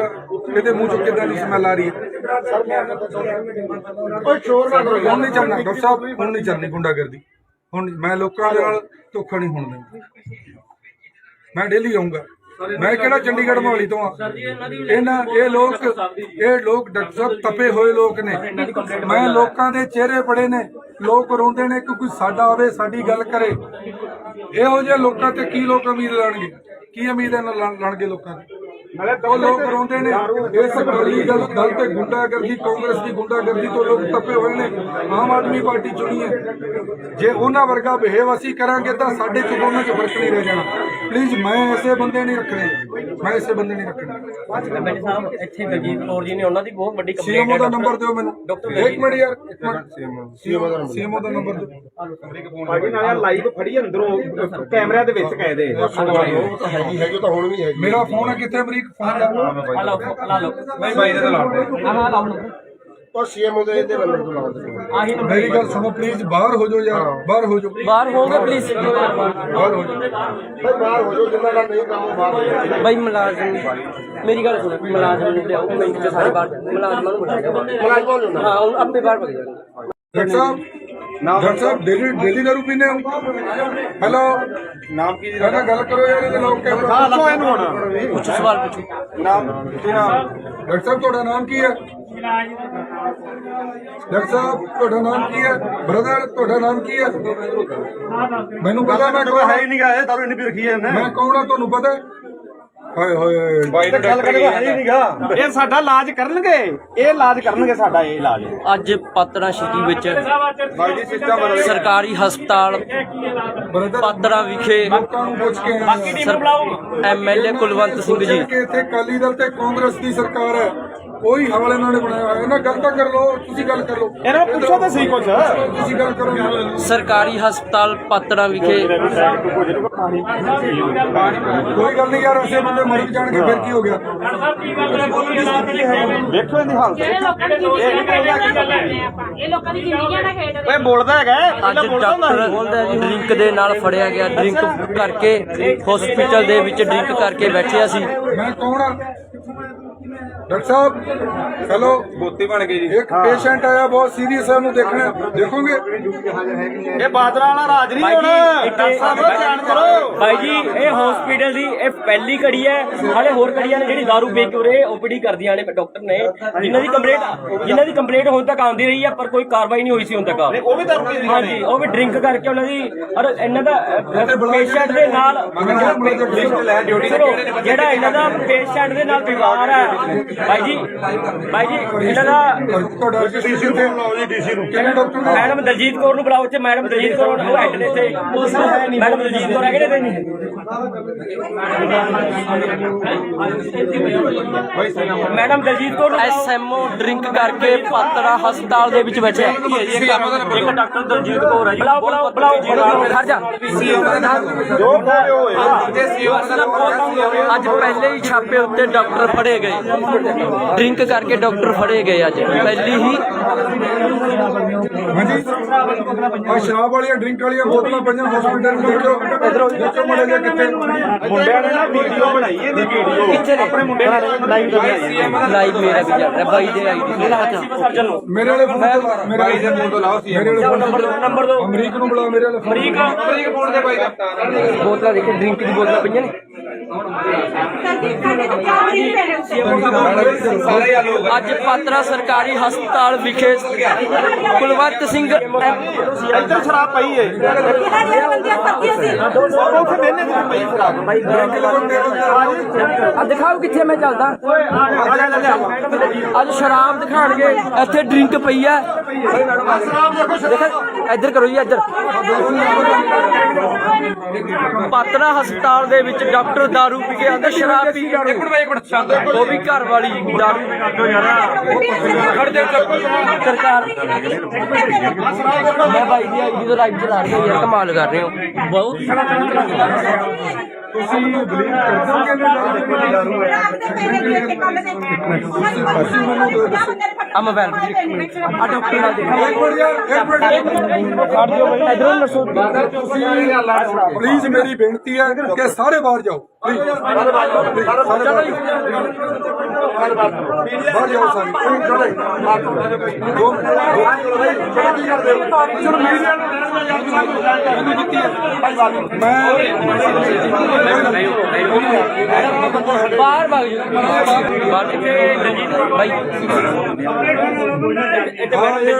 ਇਹਦੇ ਮੂੰਹ ਚੋਂ ਕਿੱਦਾਂ ਦੀ ਸਮੈਲ ਆ ਰਹੀ ਹੈ। ਹੁਣ ਨਹੀਂ ਚੱਲਣਾ ਡਾਕਟਰ ਸਾਹਿਬ, ਹੁਣ ਨਹੀਂ ਚੱਲਣੀ ਗੁੰਡਾਗਰਦੀ। ਹੁਣ ਮੈਂ ਲੋਕਾਂ ਦੇ ਨਾਲ ਧੋਖਾ ਨਹੀਂ ਹੋਣ ਦੇਣਾ, ਮੈਂ ਡੇਲੀ ਆਊਂਗਾ। ਮੈਂ ਕਿਹੜਾ ਚੰਡੀਗੜ੍ਹ ਮੋਹਾਲੀ ਤੋਂ ਆ। ਇਹ ਲੋਕ ਡਾਕਟਰ ਸਾਹਿਬ ਤਪੇ ਹੋਏ ਲੋਕ ਨੇ। ਮੈਂ ਲੋਕਾਂ ਦੇ ਚਿਹਰੇ ਪੜੇ ਨੇ, ਲੋਕ ਰੋਂਦੇ ਨੇ ਕਿ ਕੋਈ ਸਾਡਾ ਆਵੇ, ਸਾਡੀ ਗੱਲ ਕਰੇ। ਇਹੋ ਜਿਹੇ ਲੋਕਾਂ ਤੇ ਕੀ ਲੋਕ ਉਮੀਦ ਲਾਣਗੇ? ਕੀ ਉਮੀਦ ਲਾਣਗੇ ਲੋਕਾਂ ਦੀ? ਉਹ ਲੋਕ ਰੋਂਦੇ ਨੇ ਇਸ ਅਕਾਲੀ ਦਲ ਤੇ ਗੁੰਡਾਗਰਦੀ, ਕਾਂਗਰਸ ਦੀ ਗੁੰਡਾਗਰਦੀ ਤੋਂ ਲੋਕ ਤਪੇ ਹੋਏ ਨੇ। ਆਮ ਆਦਮੀ ਪਾਰਟੀ ਚੁਣੀ ਹੈ, ਜੇ ਉਹਨਾਂ ਵਰਗਾ ਬਿਹੇਵ ਅਸੀਂ ਕਰਾਂਗੇ ਤਾਂ ਸਾਡੇ ਚ ਦੋਨਾਂ ਚ ਫਰਕ ਨਹੀਂ ਰਹਿ ਜਾਣਾ। ਪਲੀਜ਼ ਮੈਂ ਐਸੇ ਬੰਦੇ ਨਹੀਂ ਰੱਖਣੇ, ਮੈਂ ਐਸੇ ਬੰਦੇ ਨਹੀਂ ਰੱਖਣੇ। ਬੈਠੇ ਸਾਹਿਬ ਇੱਥੇ ਬਲਜੀਤ ਕੌਰ ਜੀ ਨੇ, ਉਹਨਾਂ ਦੀ ਬਹੁਤ ਵੱਡੀ ਕੰਪਲੇਂਟ ਸੀਐਮਓ ਹੈ। ਦਾ ਨੰਬਰ ਦਿਓ ਮੈਨੂੰ। ਇੱਕ ਮਿੰਟ ਯਾਰ, ਇੱਕ ਮਿੰਟ, ਸੀਐਮਓ ਦਾ ਨੰਬਰ ਦਿਓ। ਭਾਜੀ ਨਾਲ ਲਾਈਵ ਫੜੀ ਅੰਦਰੋਂ ਕੈਮਰਿਆਂ ਦੇ ਵਿੱਚ ਕਾਇਦੇ ਹੈਗੀ ਤਾਂ ਹੁਣ ਵੀ ਹੈਗੀ। ਮੇਰਾ ਫੋਨ ਹੈ ਕਿੱਥੇ? ਅਮਰੀਕ ਫੋਨ ਦਾ ਲਾ ਲਓ ਨਹੀਂ ਬਾਈ ਦਾ ਲਾ ਦੇ। ਆਹ ਲਾ ਲਓ। ਉਹ ਸੀਐਮਓ ਦੇ ਇਹਦੇ ਨੰਬਰ ਤੋਂ ਲਾ ਦਿਓ। ਆਹੀ ਨੰਬਰ। ਮੇਰੀ ਗੱਲ ਸੁਣੋ ਪਲੀਜ਼, ਬਾਹਰ ਹੋ ਜਾਓ ਯਾਰ, ਬਾਹਰ ਹੋ ਜਾਓ, ਬਾਹਰ ਹੋਗੇ ਪਲੀਜ਼। ਬਾਹਰ ਹੋ ਜਾਓ। ਭਾਈ ਬਾਹਰ ਹੋ ਜਾਓ, ਜਿੰਨਾ ਦਾ ਨਹੀਂ ਕੰਮ ਉਹ ਬਾਹਰ ਹੋ ਜਾਓ। ਬਾਈ ਮੁਲਾਜ਼ਮ, ਮੇਰੀ ਗੱਲ ਸੁਣੋ, ਮੁਲਾਜ਼ਮ ਨੂੰ ਲਿਆਓ, ਮਿੰਟ ਚ ਸਾਰੇ ਬਾਹਰ ਮੁਲਾਜ਼ਮਾਂ ਨੂੰ ਬਿਠਾਓ। ਹਾਂ ਹੁਣ ਆਪੇ ਬਾਹਰ ਭੱਜ ਜਾਣਗੇ। ਡਾਕਟਰ ਸਾਹਿਬ ਡੇਲੀ ਦਾਰੂ ਪੀਨੇ ਹੋ? ਹੈਲੋ, ਨਾਮ ਕੀ ਕਹਿੰਦਾ ਗੱਲ ਕਰੋ ਯਾਰ, ਇਹਦੇ ਲੋਕ ਕਹਿ ਹਾਂ ਲੱਖੋ ਇਹਨੂੰ ਹੁਣ ਪੁੱਛੋ ਸਵਾਲ ਪੁੱਛੋ। ਨਾਮ ਕੀ ਨਾਮ? ਡਾਕਟਰ ਸਾਹਿਬ ਤੁਹਾਡਾ ਨਾਮ ਕੀ ਹੈ? ਡਾਕਟਰ ਸਾਹਿਬ ਤੁਹਾਡਾ ਨਾਮ ਕੀ ਹੈ? ਬ੍ਰਦਰ ਤੁਹਾਡਾ ਨਾਮ ਕੀ ਹੈ? ਮੈਨੂੰ ਪਤਾ, ਮੈਂ ਕੌਣ ਹੈ ਹੀ ਨਹੀਂ ਗਾ, ਦਾਰੂ ਇੰਨੀ ਪੀ ਰੱਖੀ ਹੈ ਇਹਨੇ। ਮੈਂ ਕੌਣ ਆ ਤੁਹਾਨੂੰ ਪਤਾ? ਹਾਏ ਹੋਏ ਬਾਈ ਨੂੰ ਗੱਲ ਕਰੇਗਾ ਹੈ ਹੀ ਨਹੀਂਗਾ। ਇਹ ਸਾਡਾ ਇਲਾਜ ਕਰਨਗੇ, ਇਹ ਇਲਾਜ ਕਰਨਗੇ ਸਾਡਾ, ਇਹ ਇਲਾਜ। ਅੱਜ ਪਾਤੜਾ ਸਿਟੀ ਵਿੱਚ ਬਾਈ ਜੀ ਸਿਸਟਮ ਬਦਲ ਗਿਆ। ਸਰਕਾਰੀ ਹਸਪਤਾਲ ਬ੍ਰਦਰ ਪਾਤੜਾ ਵਿਖੇ ਲੋਕਾਂ ਨੂੰ ਪੁੱਛ ਕੇ ਐਮਐਲਏ ਕੁਲਵੰਤ ਸਿੰਘ ਜੀ, ਕਿ ਇੱਥੇ ਅਕਾਲੀ ਦਲ ਤੇ ਕਾਂਗਰਸ ਦੀ ਸਰਕਾਰ ਹੈ, ਉਹੀ ਹਾਲ ਇਹਨਾਂ ਨੇ ਬਣਾਇਆ ਹੋਇਆ। ਇਹਨਾਂ ਗੱਲ ਤਾਂ ਕਰ ਲਓ, ਤੁਸੀਂ ਗੱਲ ਕਰ ਲਓ। ਇਹਨਾਂ ਨੂੰ ਪੁੱਛੋ ਤਾਂ ਸਹੀ ਕੁਛ। ਤੁਸੀਂ ਗੱਲ ਕਰੋ। ਸਰਕਾਰੀ ਹਸਪਤਾਲ ਪਾਤੜਾ ਵਿਖੇ ਕੋਈ ਗੱਲ ਨਹੀਂ ਯਾਰ, ਅਸੀਂ ਬੰਦੇ ਮਰ ਜਾਣਗੇ ਫਿਰ ਕੀ ਹੋ ਗਿਆ? ਵੇਖੋ ਇਹਦੀ ਹਾਲਤ। ਜਿਹੜੇ ਲੋਕਾਂ ਦੀ ਜ਼ਿੰਦਗੀਆਂ ਆਪਾਂ, ਇਹ ਲੋਕਾਂ ਦੀ ਜ਼ਿੰਦਗੀਆਂ ਦਾ ਖੇਡ ਓਏ ਬੋਲਦਾ ਹੈਗਾ, ਅੱਜ ਡਾਕਟਰ ਡਰਿੰਕ ਦੇ ਨਾਲ ਫੜਿਆ ਗਿਆ। ਡਰਿੰਕ ਕਰਕੇ ਹਸਪੀਟਲ ਦੇ ਵਿੱਚ ਡਰਿੰਕ ਕਰਕੇ ਬੈਠਿਆ ਸੀ। ਮੈਂ ਕੌਣ ਆ? डॉक्टर साहब हेलो ਬੋਤੀ ਬਣ ਗਈ ਜੀ एक पेशेंट आया बहुत सीरियस है ਉਹਨੂੰ ਦੇਖਣਾ ਦੇਖੋਗੇ ਇਹ ਬਾਦਰਾ ਵਾਲਾ ਰਾਜ ਨਹੀਂ ਹੁਣ ਡਾਕਟਰ ਸਾਹਿਬ ਧਿਆਨ ਕਰੋ ਭਾਈ ਜੀ ਇਹ ਹਸਪੀਟਲ ਦੀ ਇਹ ਪਹਿਲੀ ਕੜੀ ਹੈ ਹਾਲੇ ਹੋਰ ਕੜੀਆਂ ਨੇ ਜਿਹੜੀ ਦਾਰੂ ਵੇਚ ਕੇ ਉਰੇ ਓਪੀਡੀ ਕਰਦੀਆਂ ਨੇ ਡਾਕਟਰ ਨੇ ਜਿਨ੍ਹਾਂ ਦੀ ਕੰਪਲੇਂਟ ਹੁਣ ਤੱਕ ਆਉਂਦੀ ਰਹੀ ਹੈ ਪਰ ਕੋਈ ਕਾਰਵਾਈ ਨਹੀਂ ਹੋਈ ਸੀ ਹੁਣ ਤੱਕ ਉਹ ਵੀ ਦਾਰੂ ਪੀਂਦੇ ਹਾਂਜੀ ਉਹ ਵੀ ਡਰਿੰਕ ਕਰਕੇ ਉਹਨਾਂ ਦੀ ਔਰ ਇਹਨਾਂ ਦਾ ਪੇਸ਼ੈਂਟ ਦੇ ਨਾਲ ਸੁਣੋ ਜਿਹੜਾ ਇਹਨਾਂ ਦਾ ਪੇਸ਼ੈਂਟ ਦੇ ਨਾਲ ਵਿਵਹਾਰ ਹੈ ਭਾਈ ਜੀ ਇਹਨਾਂ ਦਾ ਤੁਹਾਡਾ ਡੀਸੀ ਨੂੰ ਬੁਲਾਓ ਜੀ ਡੀਸੀ ਨੂੰ ਕਿਹੜੇ ਡਾਕਟਰ ਨੇ ਮੈਡਮ ਦਲਜੀਤ ਕੌਰ ਨੂੰ ਬੁਲਾਓ ਤੇ ਮੈਡਮ ਦਲਜੀਤ ਕੌਰ ਉਹ ਹੈਡ ਨੇ ਤੇ ਮੈਡਮ ਦਲਜੀਤ ਕੌਰ ਹੈਗੇ ਨੇ madam Daljit Kaur SMO drink ਕਰਕੇ ਪਾਤੜਾ ਹਸਪਤਾਲ ਦੇ ਵਿੱਚ ਬੈਠੇ ਇੱਕ ਡਾਕਟਰ ਦਲਜੀਤ ਕੌਰ ਹੈ ਜੀ ਬੁਲਾਓ ਖੜ ਜਾ ਅੱਜ ਪਹਿਲੇ ਹੀ ਛਾਪੇ ਉੱਤੇ ਡਾਕਟਰ ਫੜੇ ਗਏ ਡਰਿੰਕ ਕਰਕੇ ਡਾਕਟਰ ਫੜੇ ਗਏ ਅੱਜ ਪਹਿਲੀ ਹੀ ਹਾਂਜੀ ਆ ਸ਼ਰਾਬ ਵਾਲੀਆਂ ਡਰਿੰਕ ਵਾਲੀਆਂ ਬੋਤਲਾਂ ਪਈਆਂ ਹਸਪੀਟਲ ਨੂੰ ਦੇਖੋ ਮੜੇ ਜੇ ਕਿੱਥੇ ਮੁੰਡਿਆਂ ਨੇ ਨਾ ਵੀਡੀਓ ਬਣਾਈ ਇਹਦੀ ਵੀਡੀਓ ਕਿੱਥੇ ਨੇ ਆਪਣੇ ਮੁੰਡੇ ਨੇ ਲਾਈਵ ਲਾਈਵ ਮੇਰਾ ਵੀ ਚੱਲ ਰਿਹਾ ਬਾਈ ਦੇ ਆਈਡੀ ਸਰਜਨ ਨੂੰ ਮੇਰੇ ਵਾਲੇ ਫੋਨ ਤੋਂ ਮੇਰੇ ਵਾਲੇ ਫੋਨ ਤੋਂ ਲਾਓ ਸੀ ਮੇਰੇ ਵਾਲੇ ਨੰਬਰ ਦੋ ਅਮਰੀਕ ਨੂੰ ਬੁਲਾ ਮੇਰੇ ਵਾਲੇ ਅਮਰੀਕ ਫੋਨ ਦੇ ਬਾਈ ਬੋਤਲਾਂ ਦੇਖੇ ਡਰਿੰਕ ਦੀ ਬੋਤਲਾਂ ਪਈਆਂ ਨੇ ਅੱਜ ਪਾਤਰਾ ਸਰਕਾਰੀ ਹਸਪਤਾਲ ਵਿਖੇ ਕੁਲਵੰਤ ਸਿੰਘ ਇੱਧਰ ਸ਼ਰਾਬ ਪਈ ਏ ਉੱਥੇ ਬਹਿਨੇ ਤੇ ਪਈ ਸ਼ਰਾਬ ਆ ਦਿਖਾਓ ਕਿੱਥੇ ਮੈਂ ਚੱਲਦਾ ਅੱਜ ਸ਼ਰਾਬ ਦਿਖਾਣਗੇ ਇੱਥੇ ਡਰਿੰਕ ਪਈ ਹੈ ਇੱਧਰ ਕਰੋ ਜੀ ਇੱਧਰ ਪਾਤਰਾ ਹਸਪਤਾਲ ਦੇ ਵਿੱਚ ਡਾਕਟਰ ਦਾਰੂ ਪੀ ਕੇ ਆਂਦਾ ਸ਼ਰਾਬ ਪੀ ਕੇ ਉਹ ਵੀ ਘਰ ਵਾਲੀ ਦਾਰੂ ਸਰਕਾਰ ਮੈਂ ਭਾਈ ਦੀ ਆਈਡੀ ਤੋਂ ਲਾਈਵ ਚਲਾ ਰਹੀ ਹਾਂ ਯਾਰ ਕਮਾਲ ਕਰ ਰਹੇ ਹੋ ਬਹੁਤ ਤੁਸੀਂ ਬਲੀਵ ਕਰਦੇ ਹੋ ਕਿ ਆ ਮੋਬਾਈਲ ਆ ਡਾਕਟਰ ਨਾਲ ਦੇਖਾ ਇਧਰੋਂ ਦੱਸੋ ਪਲੀਜ਼ ਮੇਰੀ ਬੇਨਤੀ ਹੈ ਕਿ ਸਾਰੇ ਬਾਹਰ ਜਾਓ ਬਾਹਰ ਜਾਓ ਸਾਰੇ ਬਾਹਰ ਭਾਗ ਜੀ ਬਾਹਰ ਭਾਈ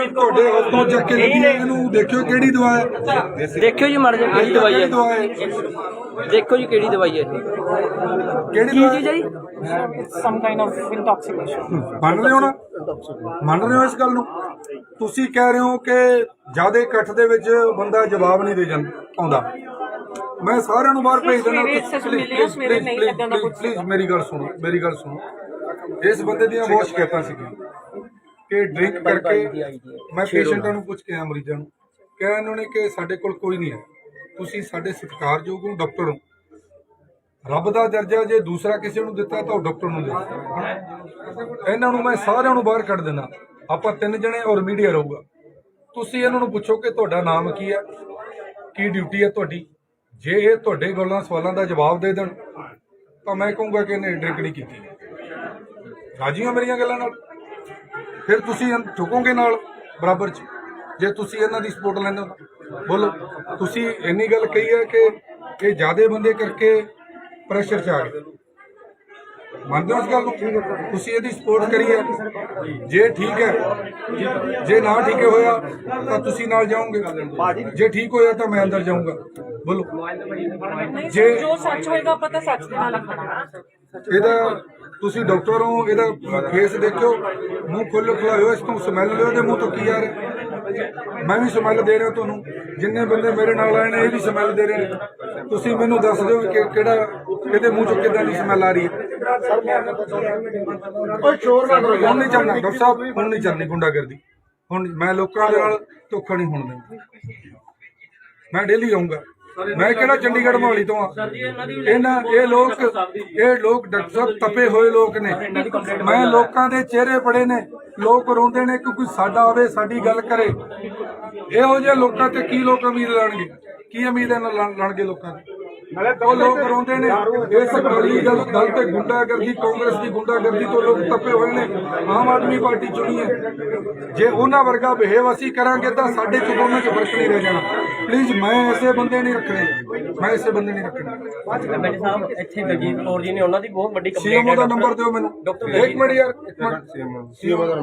ਤੁਹਾਡੇ ਹੱਥੋਂ ਚੱਕ ਕੇ ਲੱਗੀ ਇਹਨੂੰ ਦੇਖਿਓ ਕਿਹੜੀ ਦਵਾ ਹੈ ਦੇਖਿਓ ਜੀ ਮਰ ਜਾ ਕਿਹੜੀ ਦਵਾਈ ਹੈ ਦਵਾ ਹੈ ਦੇਖੋ ਜੀ ਕਿਹੜੀ ਦਵਾਈ ਹੈ ਕਿਹੜੀ ਕੀ ਚੀਜ਼ ਹੈ ਜੀ ਮੰਨ ਰਹੇ ਹੋ ਨਾ ਮੰਨ ਰਹੇ ਹੋ ਇਸ ਗੱਲ ਨੂੰ ਤੁਸੀਂ ਕਹਿ ਰਹੇ ਹੋ ਕਿ ਜਿਆਦਾ ਇਕੱਠ ਦੇ ਵਿੱਚ ਬੰਦਾ ਜਵਾਬ ਨਹੀਂ ਦੇ ਜਾਂਦਾ ਆਉਂਦਾ ਮੈਂ ਸਾਰਿਆਂ ਨੂੰ ਬਾਹਰ ਭੇਜ ਦੇਣਾ ਪਲੀਜ਼ ਮੇਰੀ ਗੱਲ ਸੁਣੋ ਇਸ ਬੰਦੇ ਦੀਆਂ ਬਹੁਤ ਸ਼ਿਕਾਇਤਾਂ ਸੀਗੀਆਂ ਕਿ ਡਰਿੰਕ ਕਰਕੇ ਮੈਂ ਪੇਸ਼ੈਂਟਾਂ ਨੂੰ ਪੁੱਛ ਕੇ ਆਇਆ ਮਰੀਜ਼ਾਂ ਨੂੰ ਕਿਹਾ ਇਹਨਾਂ ਨੇ ਕਿ ਸਾਡੇ ਕੋਲ ਕੋਈ ਨਹੀਂ ਹੈ ਤੁਸੀਂ ਸਾਡੇ ਸਤਿਕਾਰਯੋਗ ਹੋ ਡਾਕਟਰ ਹੋ ਰੱਬ ਦਾ ਦਰਜਾ ਜੇ ਦੂਸਰਾ ਕਿਸੇ ਨੂੰ ਦਿੱਤਾ ਤਾਂ ਉਹ ਡਾਕਟਰ ਨੂੰ ਦਿੱਤਾ ਇਹਨਾਂ ਨੂੰ ਮੈਂ ਸਾਰਿਆਂ ਨੂੰ ਬਾਹਰ ਕੱਢ ਦੇਣਾ ਆਪਾਂ 3 ਜਣੇ ਔਰ ਮੀਡੀਆ ਰਹੂਗਾ ਤੁਸੀਂ ਇਹਨਾਂ ਨੂੰ ਪੁੱਛੋ ਕਿ ਤੁਹਾਡਾ ਨਾਮ ਕੀ ਹੈ ਕੀ ਡਿਊਟੀ ਹੈ ਤੁਹਾਡੀ ਜੇ ਇਹ ਤੁਹਾਡੇ ਗੱਲਾਂ ਸਵਾਲਾਂ ਦਾ ਜਵਾਬ ਦੇ ਦੇਣ ਤਾਂ ਮੈਂ ਕਹੂੰਗਾ ਕਿ ਇਹਨੇ ਡਰਿੰਕ ਨਹੀਂ ਕੀਤੀ ਰਾਜੀ ਹੋ ਮੇਰੀਆਂ ਗੱਲਾਂ ਨਾਲ ਫਿਰ ਤੁਸੀਂ ਝੁਕੋਗੇ ਨਾਲ ਬਰਾਬਰ ਚ ਜੇ ਤੁਸੀਂ ਇਹਨਾਂ ਦੀ ਸਪੋਰਟ ਲੈਂਦੇ ਹੋ ਬੋਲੋ ਤੁਸੀਂ ਇੰਨੀ ਗੱਲ ਕਹੀ ਹੈ ਕਿ ਇਹ ਜ਼ਿਆਦੇ ਬੰਦੇ ਕਰਕੇ ਪ੍ਰੈਸ਼ਰ ਚ ਆ ਗਏ ਮੰਨਦੇ ਹੋ ਇਸ ਗੱਲ ਨੂੰ ਤੁਸੀਂ ਇਹਦੀ ਸਪੋਰਟ ਕਰੀ ਹੈ ਜੇ ਠੀਕ ਹੈ ਜੇ ਨਾ ਠੀਕ ਹੋਇਆ ਤਾਂ ਤੁਸੀਂ ਨਾਲ ਜਾਓਗੇ ਜੇ ਠੀਕ ਹੋਇਆ ਤਾਂ ਮੈਂ ਅੰਦਰ ਜਾਊਂਗਾ ਬੋਲੋ ਜੇ ਜੋ ਸੱਚ ਹੋਏਗਾ ਪਤਾ ਸੱਚ ਦੇ ਨਾਲ ਖੜਾ ਇਹਦਾ ਤੁਸੀਂ ਡਾਕਟਰ ਹੋ ਇਹਦਾ ਫੇਸ ਦੇਖਿਓ ਮੂੰਹ ਖੁੱਲ੍ਹ ਖੁਲਾਇਓ ਇਸ ਤੋਂ ਸਮੈਲ ਲਿਓ ਇਹਦੇ ਮੂੰਹ ਤੋਂ ਕੀ ਆ ਰਿਹਾ ਮੈਂ ਵੀ ਸਮੈਲ ਦੇ ਰਿਹਾ ਤੁਹਾਨੂੰ ਜਿੰਨੇ ਬੰਦੇ ਮੇਰੇ ਨਾਲ ਆਏ ਨੇ ਇਹ ਵੀ ਸਮੈਲ ਦੇ ਰਹੇ ਨੇ ਤੁਸੀਂ ਮੈਨੂੰ ਦੱਸ ਦਿਓ ਕਿ ਕਿਹੜਾ ਇਹਦੇ ਮੂੰਹ ਚੋਂ ਕਿੱਦਾਂ ਦੀ ਸਮੈਲ ਆ ਰਹੀ ਹੈ ਹੁਣ ਨਹੀਂ ਚੱਲਣਾ ਡਾਕਟਰ ਸਾਹਿਬ ਹੁਣ ਨਹੀਂ ਚੱਲਣੀ ਗੁੰਡਾਗਰਦੀ ਹੁਣ ਮੈਂ ਲੋਕਾਂ ਦੇ ਨਾਲ ਧੋਖਾ ਨਹੀਂ ਹੋਣ ਦਿੰਦਾ ਮੈਂ ਡੇਲੀ ਆਉਂਗਾ ਮੈਂ ਕਿਹੜਾ ਚੰਡੀਗੜ੍ਹ ਮੋਹਾਲੀ ਤੋਂ ਆ ਇਹ ਲੋਕ ਡਾਕਟਰ ਸਾਹਿਬ ਤਪੇ ਹੋਏ ਲੋਕ ਨੇ ਮੈਂ ਲੋਕਾਂ ਦੇ ਚਿਹਰੇ ਪੜੇ ਨੇ ਲੋਕ ਰੋਂਦੇ ਨੇ ਕਿ ਕੋਈ ਸਾਡਾ ਆਵੇ ਸਾਡੀ ਗੱਲ ਕਰੇ ਇਹੋ ਜਿਹੇ ਲੋਕਾਂ ਤੇ ਕੀ ਲੋਕ ਉਮੀਦ ਲਾਣਗੇ ਕੀ ਉਮੀਦ ਹੈ ਲਾਣਗੇ ਲੋਕਾਂ ਦੀ ਉਹ ਲੋਕ ਰੋਂਦੇ ਨੇ ਇਸ ਅਕਾਲੀ ਦਲ ਤੇ ਗੁੰਡਾਗਰਦੀ, ਕਾਂਗਰਸ ਦੀ ਗੁੰਡਾਗਰਦੀ ਤੋਂ ਲੋਕ ਤੱਪੇ ਹੋਏ ਨੇ। ਆਮ ਆਦਮੀ ਪਾਰਟੀ ਚੁਣੀ ਹੈ, ਜੇ ਉਹਨਾਂ ਵਰਗਾ ਬਿਹੇਵ ਅਸੀਂ ਕਰਾਂਗੇ ਤਾਂ ਸਾਡੇ ਚ ਦੋਨਾਂ ਚ ਫਰਕ ਨਹੀਂ ਰਹਿ ਜਾਣਾ। ਪਲੀਜ਼ ਮੈਂ ਐਸੇ ਬੰਦੇ ਨਹੀਂ ਰੱਖਣੇ, ਮੈਂ ਐਸੇ ਬੰਦੇ ਨਹੀਂ ਰੱਖਣੇ। ਐਮਐਲਏ ਸਾਹਿਬ ਇੱਥੇ ਦਲਜੀਤ ਕੌਰ ਜੀ ਨੇ ਉਹਨਾਂ ਦੀ ਬਹੁਤ ਵੱਡੀ ਕੰਪਲੇਂਟ ਸੀਐਮਓ ਦਾ ਨੰਬਰ ਦਿਓ ਮੈਨੂੰ। ਇੱਕ ਮਿੰਟ ਯਾਰ, ਇੱਕ ਮਿੰਟ।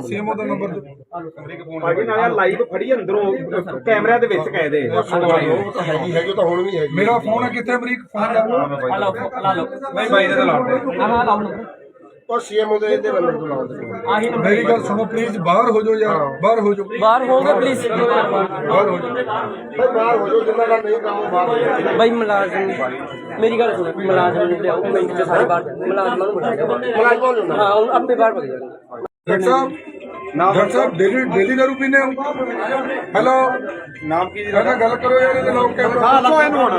ਸੀਐਮਓ ਦਾ ਨੰਬਰ ਦਿਓ। ਭਾਜੀ ਨਾਲ ਲਾਈਵ ਫੜੀ ਅੰਦਰੋਂ ਕੈਮਰਿਆਂ ਦੇ ਵਿੱਚ ਕਾਇਦੇ ਹੈਗੀ ਤਾਂ ਹੁਣ ਵੀ ਹੈਗੀ। ਮੇਰਾ ਫੋਨ ਹੈ ਕਿੱਥੇ? ਅਮਰੀਕ ਫੋਨ ਦਾ ਲਾ ਲਓ ਬਾਈ ਦੇ ਤਾਂ ਲਾਉਂਦੇ ਹਾਂ ਲਾਓ ਉਹ ਸੀਐਮਓ ਦੇ ਇਹਦੇ ਬੰਦੇ ਤੋਂ ਲਾਉਂਦੇ। ਆਹੀ ਨੰਬਰ ਮੇਰੀ ਗੱਲ ਸੁਣੋ ਪਲੀਜ਼, ਬਾਹਰ ਹੋ ਜਾਓ ਯਾਰ, ਬਾਹਰ ਹੋ ਜਾਓ, ਬਾਹਰ ਹੋਗੇ ਪਲੀਜ਼। ਬਾਹਰ ਹੋ ਜਾਓ। ਬਾਹਰ ਹੋ ਜਾਓ, ਜਿੰਨਾ ਦਾ ਨਹੀਂ ਕੰਮ ਬਾਹਰ ਹੋ ਜਾਓ। ਬਾਈ ਮੁਲਾਜ਼ਮ, ਮੇਰੀ ਗੱਲ ਸੁਣੋ, ਮੁਲਾਜ਼ਮ ਨੂੰ ਲਿਆਓ ਮਿੰਟ ਚ ਸਾਰੇ ਬਾਹਰ ਮੁਲਾਜ਼ਮਾਂ ਨੂੰ ਬਿਠਾਓ। ਮੁਲਾਜ਼ਮ ਹਾਂ ਹੁਣ ਆਪੇ ਬਾਹਰ ਭੱਜ ਜਾਣਗੇ। ਡਾਕਟਰ ਸਾਹਿਬ ਡੇਲੀ ਦਾਰੂ ਪੀਂਦੇ ਹੋ? ਹੈਲੋ, ਨਾਮ ਕੀ ਜੀ? ਇਹਨਾਂ ਗੱਲ ਕਰੋ ਯਾਰ, ਇਹਦੇ ਲੋਕ ਕੈਮਰਾ। ਹਾਂ ਦੱਸੋ ਇਹਨੂੰ ਹੁਣ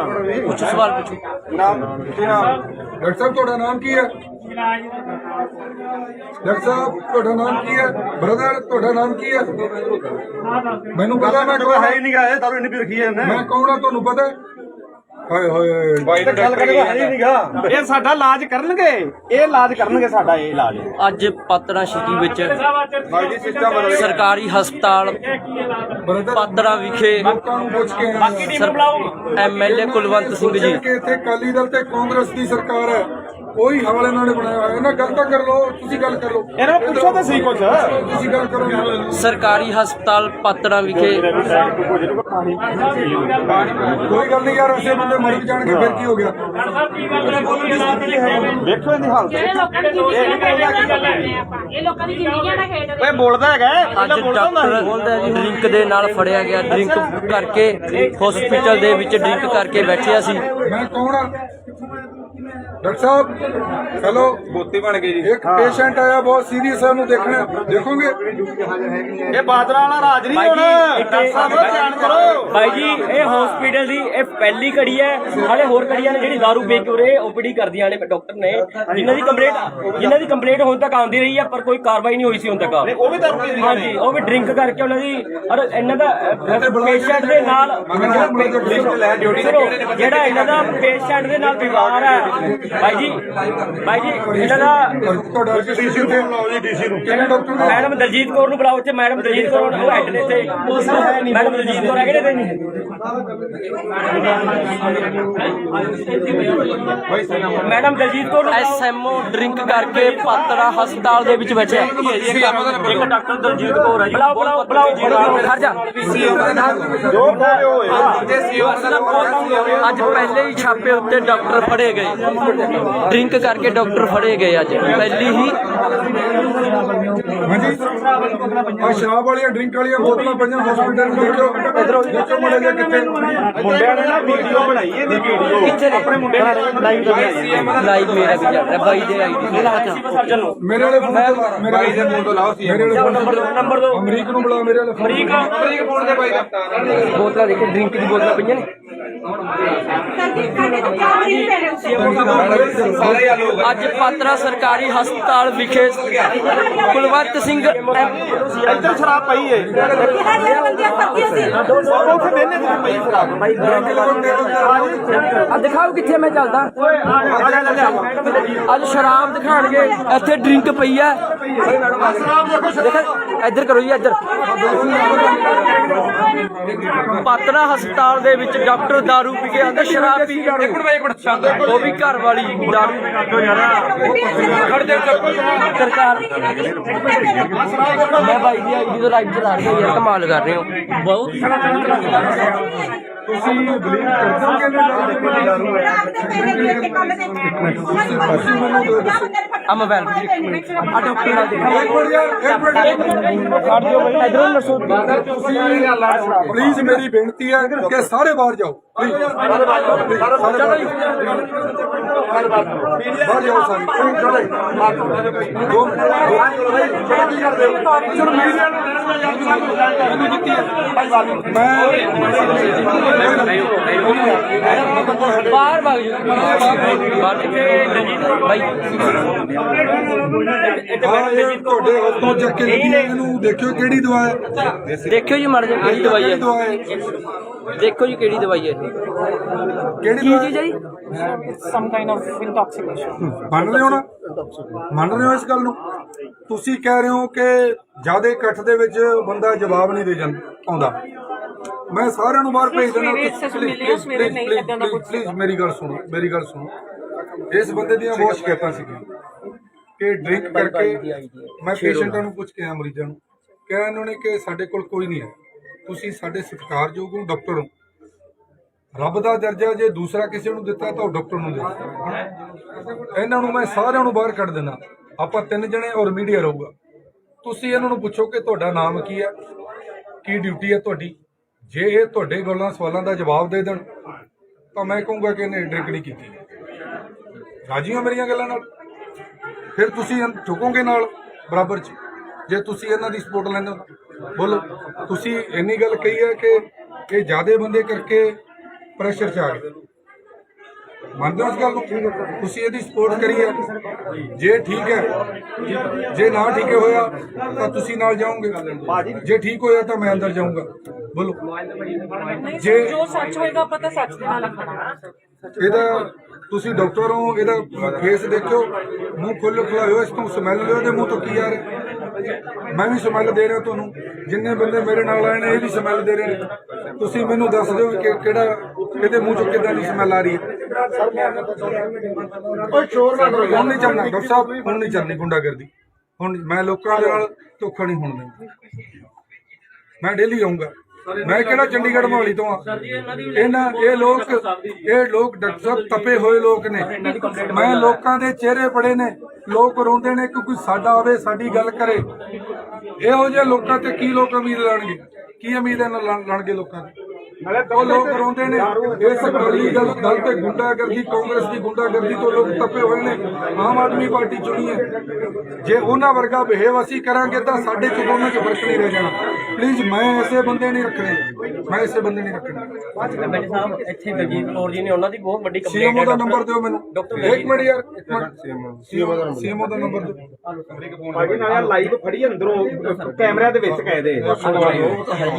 ਪੁੱਛੋ ਸਵਾਲ ਪੁੱਛੋ। ਨਾਮ ਕੀ ਨਾਮ? ਡਾਕਟਰ ਸਾਹਿਬ ਤੁਹਾਡਾ ਨਾਮ ਕੀ ਹੈ? ਡਾਕਟਰ ਸਾਹਿਬ ਤੁਹਾਡਾ ਨਾਮ ਕੀ ਹੈ? ਬ੍ਰਦਰ ਤੁਹਾਡਾ ਨਾਮ ਕੀ ਹੈ? ਮੈਨੂੰ ਪਤਾ, ਮੈਂ ਕੌਣ ਹੈ ਹੀ ਨਹੀਂ ਗਾ, ਦਾਰੂ ਇੰਨੀ ਪੀ ਰੱਖੀ ਹੈ ਇਹਨੇ। ਮੈਂ ਕੌਣ ਆ ਤੁਹਾਨੂੰ ਪਤਾ? ਹਾਏ ਹਾਏ ਬਾਈ ਤਾਂ ਗੱਲ ਕਰੇਗਾ ਹੈ ਹੀ ਨਹੀਂ ਗਾ। ਇਹ ਸਾਡਾ ਇਲਾਜ ਕਰਨਗੇ, ਇਹ ਇਲਾਜ ਕਰਨਗੇ ਸਾਡਾ, ਇਹ ਇਲਾਜ। ਅੱਜ ਪਾਤੜਾ ਸਿਟੀ ਵਿੱਚ ਬਾਈ ਜੀ ਸਿਸਟਮ ਬਦਲ ਗਿਆ। ਸਰਕਾਰੀ ਹਸਪਤਾਲ ਬ੍ਰਦਰ ਪਾਤੜਾ ਵਿਖੇ ਲੋਕਾਂ ਨੂੰ ਪੁੱਛ ਕੇ ਆਏ ਐਮਐਲਏ ਕੁਲਵੰਤ ਸਿੰਘ ਜੀ ਕਿ ਇੱਥੇ ਅਕਾਲੀ ਦਲ ਤੇ ਕਾਂਗਰਸ ਦੀ ਸਰਕਾਰ ਹੈ, ਉਹੀ ਹਵਾਲੇ ਇਹਨਾਂ ਨੇ ਬਣਾਇਆ ਹੋਇਆ। ਇਹਨਾਂ ਗੱਲ ਤਾਂ ਕਰ ਲਓ, ਤੁਸੀਂ ਗੱਲ ਕਰ ਲਓ, ਇਹਨਾਂ ਨੂੰ ਪੁੱਛੋ ਤਾਂ ਸਹੀ ਕੁਛ। ਤੁਸੀਂ ਗੱਲ ਕਰੋ। ਸਰਕਾਰੀ ਹਸਪਤਾਲ ਪਾਤੜਾ ਵਿਖੇ ਕੋਈ ਗੱਲ ਨਹੀਂ ਯਾਰ, ਐਸੇ ਬੰਦੇ ਮਰ ਜਾਣਗੇ ਫਿਰ ਕੀ ਹੋ ਗਿਆ? ਵੇਖੋ ਇਹਦੀ ਹਾਲਤ। ਇਹ ਲੋਕਾਂ ਦੀ ਜ਼ਿੰਦਗੀਆਂ ਦਾ ਖੇਡ ਰਹੇ ਆਪਾਂ, ਇਹ ਲੋਕਾਂ ਦੀ ਜ਼ਿੰਦਗੀਆਂ ਦਾ ਖੇਡ ਰਹੇ। ਓਏ ਬੋਲਦਾ ਹੈਗਾ, ਅੱਜ ਡਾਕਟਰ ਡਰਿੰਕ ਦੇ ਨਾਲ ਫੜਿਆ ਗਿਆ। ਡਰਿੰਕ ਕਰਕੇ ਹਸਪੀਟਲ ਦੇ ਵਿੱਚ ਡਰਿੰਕ ਕਰਕੇ ਬੈਠਿਆ ਸੀ। ਮੈਂ ਕੌਣ ਆ? ਡਾਕਟਰ ਸਾਹਿਬ ਹੈਲੋ, ਬੋਤੀ ਬਣ ਗਈ ਜੀ। ਇੱਕ ਪੇਸ਼ੈਂਟ ਆਇਆ ਬਹੁਤ ਸੀਰੀਅਸ ਹੈ, ਉਹਨੂੰ ਦੇਖਣਾ, ਦੇਖੋਗੇ? ਇਹ ਬਾਦਰਾ ਵਾਲਾ ਰਾਜ ਨਹੀਂ ਹੁਣ। ਡਾਕਟਰ ਸਾਹਿਬ ਧਿਆਨ ਕਰੋ। ਭਾਈ ਜੀ ਇਹ ਹਸਪੀਟਲ ਦੀ ਇਹ ਪਹਿਲੀ ਘੜੀ ਹੈ। ਹਾਲੇ ਹੋਰ ਘੜੀਆਂ ਨੇ ਜਿਹੜੀ ਦਾਰੂ ਵੇਚ ਕੇ ਉਰੇ ਓਪੀਡੀ ਕਰਦੀਆਂ ਨੇ ਡਾਕਟਰ ਨੇ, ਜਿਨ੍ਹਾਂ ਦੀ ਕੰਪਲੇਂਟ ਹੁਣ ਤੱਕ ਆਉਂਦੀ ਰਹੀ ਹੈ, ਪਰ ਕੋਈ ਕਾਰਵਾਈ ਨਹੀਂ ਹੋਈ ਸੀ ਹੁਣ ਤੱਕ। ਉਹ ਵੀ ਦਾਰੂ ਪੀ ਹਾਂਜੀ, ਉਹ ਵੀ ਡਰਿੰਕ ਕਰਕੇ ਉਹਨਾਂ ਦੀ ਔਰ ਇਹਨਾਂ ਦਾ ਪੇਸ਼ੈਂਟ ਦੇ ਨਾਲ ਸੁਣੋ, ਜਿਹੜਾ ਇਹਨਾਂ ਦਾ ਪੇਸ਼ੈਂਟ ਦੇ ਨਾਲ ਵਿਵਹਾਰ ਹੈ ਭਾਈ ਜੀ ਇਹਨਾਂ ਦਾ ਤੁਹਾਡਾ ਡੀਸੀ ਨੂੰ ਬੁਲਾਓ ਜੀ, ਡੀਸੀ ਨੂੰ। ਕਿਹੜੇ ਡਾਕਟਰ ਨੇ? ਮੈਡਮ ਦਲਜੀਤ ਕੌਰ ਨੂੰ ਬੁਲਾਓ ਇੱਥੇ। ਮੈਡਮ ਦਲਜੀਤ ਕੌਰ ਉਹ ਹੈਡ ਨੇ ਇੱਥੇ। ਮੈਡਮ ਦਲਜੀਤ ਕੌਰ ਹੈਗੇ ਨੇ ਨਹੀਂ? ਮੈਡਮ ਦਲਜੀਤ ਕੌਰ ਨੂੰ ਐਸਐਮਓ ਡਰਿੰਕ ਕਰਕੇ ਪਾਤੜਾ ਹਸਪਤਾਲ ਦੇ ਵਿੱਚ ਬੈਠਿਆ। ਇੱਕ ਡਾਕਟਰ ਦਲਜੀਤ ਕੌਰ ਹੈ ਜੀ। ਬੁਲਾਓ ਖੜ ਜਾ। ਅੱਜ ਪਹਿਲੇ ਹੀ ਛਾਪੇ ਉੱਤੇ ਡਾਕਟਰ ਫੜੇ ਗਏ, ਡਰਿੰਕ ਕਰਕੇ ਡਾਕਟਰ ਫੜੇ ਗਏ ਅੱਜ ਪਹਿਲੀ ਹੀ। ਹਾਂਜੀ, ਆ ਸ਼ਰਾਬ ਵਾਲੀਆਂ ਡਰਿੰਕ ਵਾਲੀਆਂ ਬੋਤਲਾਂ ਪਈਆਂ ਹਸਪੀਟਲ ਨੂੰ, ਦੇਖੋ ਇਧਰੋਂ ਦੇਖੋ ਮੁੰਡੇ ਦੇ ਕਿੱਥੇ। ਮੁੰਡਿਆਂ ਨੇ ਨਾ ਵੀਡੀਓ ਬਣਾਈ, ਇਹਦੀ ਵੀਡੀਓ ਕਿੱਥੇ ਨੇ? ਆਪਣੇ ਮੁੰਡਿਆਂ ਨੇ ਲਾਈਵ ਲਾਈਵ ਮੇਰਾ ਵੀ ਚੱਲ ਰਿਹਾ ਬਾਈ ਦੇ ਆਈਡੀ ਮੇਰੇ ਵਾਲੇ ਫੋਨ ਤੋਂ, ਮੇਰੇ ਵਾਲੇ ਫੋਨ ਤੋਂ ਲਾਓ ਸੀ। ਮੇਰੇ ਵਾਲੇ ਨੰਬਰ ਦੋ। ਅਮਰੀਕ ਨੂੰ ਬੁਲਾ, ਮੇਰੇ ਵਾਲੇ ਅਮਰੀਕ ਫੋਨ ਦੇ ਬਾਈ ਦਾ। ਬੋਤਲਾਂ ਦੇਖੇ, ਡਰਿੰਕ ਦੀ ਬੋਤਲਾਂ ਪਈਆਂ ਨੇ। ਅੱਜ ਪਾਤੜਾ ਸਰਕਾਰੀ ਹਸਪਤਾਲ ਵਿਖੇ ਕੁਲਵੰਤ ਸਿੰਘ ਇੱਧਰ ਸ਼ਰਾਬ ਪਈ ਏ। ਉੱਥੇ ਮੈਨੇ ਪਈ ਸ਼ਰਾਬ। ਦਿਖਾਓ ਕਿੱਥੇ ਮੈਂ ਚੱਲਦਾ। ਅੱਜ ਸ਼ਰਾਬ ਦਿਖਾਣਗੇ, ਇੱਥੇ ਡਰਿੰਕ ਪਈ ਹੈ। ਇੱਧਰ ਕਰੋ ਜੀ, ਇੱਧਰ। ਪਾਤੜਾ ਹਸਪਤਾਲ ਦੇ ਵਿੱਚ ਡਾਕਟਰ ਦਾਰੂ ਪੀ ਕੇ ਅੰਦਰ ਸ਼ਰਾਬ ਪੀ ਕੇ, ਉਹ ਵੀ ਘਰ ਵਾਲੀ ਦਾਰੂ। ਸਰਕਾਰ ਮੈਂ ਭਾਈ ਦੀ ਆਈਡੀ ਤੋਂ ਲਾਈਵ ਚਲਾ ਰਹੀ ਹਾਂ ਯਾਰ, ਕਮਾਲ ਕਰ ਰਹੇ ਹੋ ਬਹੁਤ। ਤੁਸੀਂ ਬਲੀਵ ਕਰਦੇ ਹੋ ਕਿ ਦਾਰੂ ਹੈ? ਆ ਮੋਬਾਈਲ ਆ ਡਾਕਟਰ ਨਾਲ ਦੇਖੋ। ਇਧਰੋਂ ਨਸੋ। ਪਲੀਜ਼ ਮੇਰੀ ਬੇਨਤੀ ਹੈ ਕਿ ਸਾਰੇ ਬਾਹਰ ਜਾਓ, ਪਲੀਜ਼ ਬਾਹਰ ਜਾਓ ਸਾਰੇ। ਬਾਹਰ ਭਾਗ ਜਾਓ ਬਾਈ। ਤੁਹਾਡੇ ਹੱਥੋਂ ਚੱਕ ਕੇ ਇਹਨੂੰ ਦੇਖਿਓ ਕਿਹੜੀ ਦਵਾ ਹੈ। ਦੇਖਿਓ ਜੀ ਮਰ ਜਾ ਕਿਹੜੀ ਦਵਾਈ ਹੈ। ਦਵਾ ਹੈ ਦੇਖੋ ਜੀ ਕਿਹੜੀ ਦਵਾਈ ਹੈ ਇਹ ਕਿਹੜੀ ਕੀ ਦਵਾਈ? ਚੀਜ਼ ਹੈ ਜੀ some kind of intoxication. ਮੰਨ ਰਹੇ ਹੋ ਨਾ? ਮੰਨ ਰਹੇ ਹੋ ਇਸ ਗੱਲ ਨੂੰ? ਤੁਸੀਂ ਕਹਿ ਰਹੇ ਹੋ ਕਿ ਜਿਆਦਾ ਇਕੱਠ ਦੇ ਵਿੱਚ ਬੰਦਾ ਜਵਾਬ ਨਹੀਂ ਦੇ ਆਉਂਦਾ। ਮੈਂ ਸਾਰਿਆਂ ਨੂੰ ਬਾਹਰ ਭੇਜ ਦੇਣਾ। ਸਵੇਰੇ ਇੱਥੇ ਮਿਲਿਆ, ਸਵੇਰੇ ਨਹੀਂ ਏਦਾਂ ਦਾ ਕੁਛ ਪਲੀਜ਼ ਮੇਰੀ ਗੱਲ ਸੁਣੋ। ਇਸ ਬੰਦੇ ਦੀਆਂ ਬਹੁਤ ਸ਼ਿਕਾਇਤਾਂ ਸੀਗੀਆਂ ਕਿ ਡਰਿੰਕ ਕਰਕੇ ਮੈਂ ਪੇਸ਼ੈਂਟਾਂ ਨੂੰ ਪੁੱਛ ਕੇ ਆਇਆ, ਮਰੀਜ਼ਾਂ ਨੂੰ ਕਿਹਾ ਇਹਨਾਂ ਨੇ ਕਿ ਸਾਡੇ ਕੋਲ ਕੋਈ ਨਹੀਂ ਹੈ, ਤੁਸੀਂ ਸਾਡੇ ਸਤਿਕਾਰਯੋਗ ਹੋ, ਡਾਕਟਰ ਹੋ, ਰੱਬ ਦਾ ਦਰਜਾ ਜੇ ਦੂਸਰਾ ਕਿਸੇ ਨੂੰ ਦਿੱਤਾ ਤਾਂ ਉਹ ਡਾਕਟਰ ਨੂੰ ਦਿੱਤਾ। ਇਹਨਾਂ ਨੂੰ ਮੈਂ ਸਾਰਿਆਂ ਨੂੰ ਬਾਹਰ ਕੱਢ ਦੇਣਾ। ਆਪਾਂ 3 ਜਣੇ ਔਰ ਮੀਡੀਆ ਰਹੂਗਾ। ਤੁਸੀਂ ਇਹਨਾਂ ਨੂੰ ਪੁੱਛੋ ਕਿ ਤੁਹਾਡਾ ਨਾਮ ਕੀ ਹੈ, ਕੀ ਡਿਊਟੀ ਹੈ ਤੁਹਾਡੀ। ਜੇ ਇਹ ਤੁਹਾਡੇ ਗੱਲਾਂ ਸਵਾਲਾਂ ਦਾ ਜਵਾਬ ਦੇ ਦੇਣ ਤਾਂ ਮੈਂ ਕਹੂੰਗਾ ਕਿ ਇਹਨੇ ਡਰਿੰਕ ਨਹੀਂ ਕੀਤੀ। ਰਾਜੀ ਹੋ ਮੇਰੀਆਂ ਗੱਲਾਂ ਨਾਲ? ਫਿਰ ਤੁਸੀਂ ਝੁਕੋਗੇ ਨਾਲ ਬਰਾਬਰ 'ਚ ਜੇ ਤੁਸੀਂ ਇਹਨਾਂ ਦੀ ਸਪੋਰਟ ਲੈਂਦੇ ਹੋ। ਬੋਲੋ, ਤੁਸੀਂ ਇੰਨੀ ਗੱਲ ਕਹੀ ਹੈ ਕਿ ਇਹ ਜ਼ਿਆਦੇ ਬੰਦੇ ਕਰਕੇ ਪ੍ਰੈਸ਼ਰ 'ਚ ਆ ਗਏ। ਮੰਨਦੇ ਹੋ ਇਸ ਗੱਲ ਨੂੰ? ਤੁਸੀਂ ਇਹਦੀ ਸਪੋਰਟ ਕਰੀ ਹੈ। ਜੇ ਠੀਕ ਹੈ, ਜੇ ਨਾ ਠੀਕ ਹੋਇਆ ਤਾਂ ਤੁਸੀਂ ਨਾਲ ਜਾਓਗੇ, ਜੇ ਠੀਕ ਹੋਇਆ ਤਾਂ ਮੈਂ ਅੰਦਰ ਜਾਊਂਗਾ। ਬੋਲੋ, ਨਹੀਂ ਜੇ ਜੋ ਸੱਚ ਹੋਏਗਾ ਆਪਾਂ ਤਾਂ ਸੱਚ ਦੇ ਨਾਲ ਖੜਾ। ਇਹਦਾ ਤੁਸੀਂ ਡਾਕਟਰ ਹੋ, ਇਹਦਾ ਫੇਸ ਦੇਖਿਓ, ਮੂੰਹ ਖੁੱਲ੍ਹ ਖੁਲਾਇਓ, ਇਸ ਤੋਂ ਸਮੈਲ ਲਿਓ। ਇਹਦੇ ਮੂੰਹ ਤੋਂ ਕੀ ਆ ਰਿਹਾ? ਮੈਂ ਵੀ ਸਮੈਲ ਦੇ ਰਿਹਾ ਤੁਹਾਨੂੰ। ਜਿੰਨੇ ਬੰਦੇ ਮੇਰੇ ਨਾਲ ਆਏ ਨੇ ਇਹ ਵੀ ਸਮੈਲ ਦੇ ਰਹੇ ਨੇ। ਤੁਸੀਂ ਮੈਨੂੰ ਦੱਸ ਦਿਓ ਕਿ ਕਿਹੜਾ ਇਹਦੇ ਮੂੰਹ ਚੋਂ ਕਿੱਦਾਂ ਦੀ ਸਮੈਲ ਆ ਰਹੀ ਹੈ। ਓਏ ਸ਼ੋਰ ਨਾ ਕਰੋ ਹੁਣ ਨਹੀਂ ਚੱਲਣਾ ਡਾਕਟਰ ਸਾਹਿਬ, ਹੁਣ ਨਹੀਂ ਚੱਲਣੀ ਗੁੰਡਾਗਰਦੀ। ਹੁਣ ਮੈਂ ਲੋਕਾਂ ਦੇ ਨਾਲ ਧੋਖਾ ਨਹੀਂ ਹੋਣ ਦੇਣਾ। ਮੈਂ ਡੇਲੀ ਆਊਂਗਾ। ਮੈਂ ਕਿਹੜਾ ਚੰਡੀਗੜ੍ਹ ਮੋਹਾਲੀ ਤੋਂ ਆ। ਇਹ ਲੋਕ ਡਾਕਟਰ ਸਾਹਿਬ ਤਪੇ ਹੋਏ ਲੋਕ ਨੇ। ਮੈਂ ਲੋਕਾਂ ਦੇ ਚਿਹਰੇ ਪੜੇ ਨੇ, ਲੋਕ ਰੋਂਦੇ ਨੇ ਕਿ ਕੋਈ ਸਾਡਾ ਆਵੇ, ਸਾਡੀ ਗੱਲ ਕਰੇ। ਇਹੋ ਜਿਹੇ ਲੋਕਾਂ ਤੇ ਕੀ ਲੋਕ ਉਮੀਦ ਲਾਣਗੇ? ਕੀ ਉਮੀਦ ਲਾਣਗੇ ਲੋਕਾਂ ਦੀ? ਉਹ ਲੋਕ ਰੋਂਦੇ ਨੇ। ਇਸ ਅਕਾਲੀ ਦਲ ਤੇ ਗੁੰਡਾਗਰਦੀ, ਕਾਂਗਰਸ ਦੀ ਗੁੰਡਾਗਰਦੀ ਤੋਂ ਲੋਕ ਤਪੇ ਹੋਏ ਨੇ। ਆਮ ਆਦਮੀ ਪਾਰਟੀ ਚੁਣੀ ਹੈ। ਜੇ ਉਹਨਾਂ ਵਰਗਾ ਬਿਹੇਵ ਅਸੀਂ ਕਰਾਂਗੇ ਤਾਂ ਸਾਡੇ ਚ ਦੋਨਾਂ ਚ ਫਰਕ ਨਹੀਂ ਰਹਿ ਜਾਣਾ। ਪਲੀਜ਼ ਮੈਂ ਐਸੇ ਬੰਦੇ ਨਹੀਂ ਰੱਖਣੇ। ਐਮਐਲਏ ਸਾਹਿਬ ਇੱਥੇ ਬਲਜੀਤ ਕੌਰ ਜੀ ਨੇ, ਉਹਨਾਂ ਦੀ ਬਹੁਤ ਵੱਡੀ ਕੰਪਲੇਂਟ ਸੀਐਮਓ ਦਾ ਨੰਬਰ ਦਿਓ ਮੈਨੂੰ। ਡਾਕਟਰ ਇੱਕ ਮਿੰਟ ਯਾਰ, ਇੱਕ ਮਿੰਟ। ਸੀਐਮਓ ਦਾ ਨੰਬਰ ਦਿਓ। ਭਾਜੀ ਨਾਲ ਲਾਈਵ ਫੜੀ ਅੰਦਰੋਂ ਕੈਮਰਿਆਂ ਦੇ ਵਿੱਚ ਕਾਇਦੇ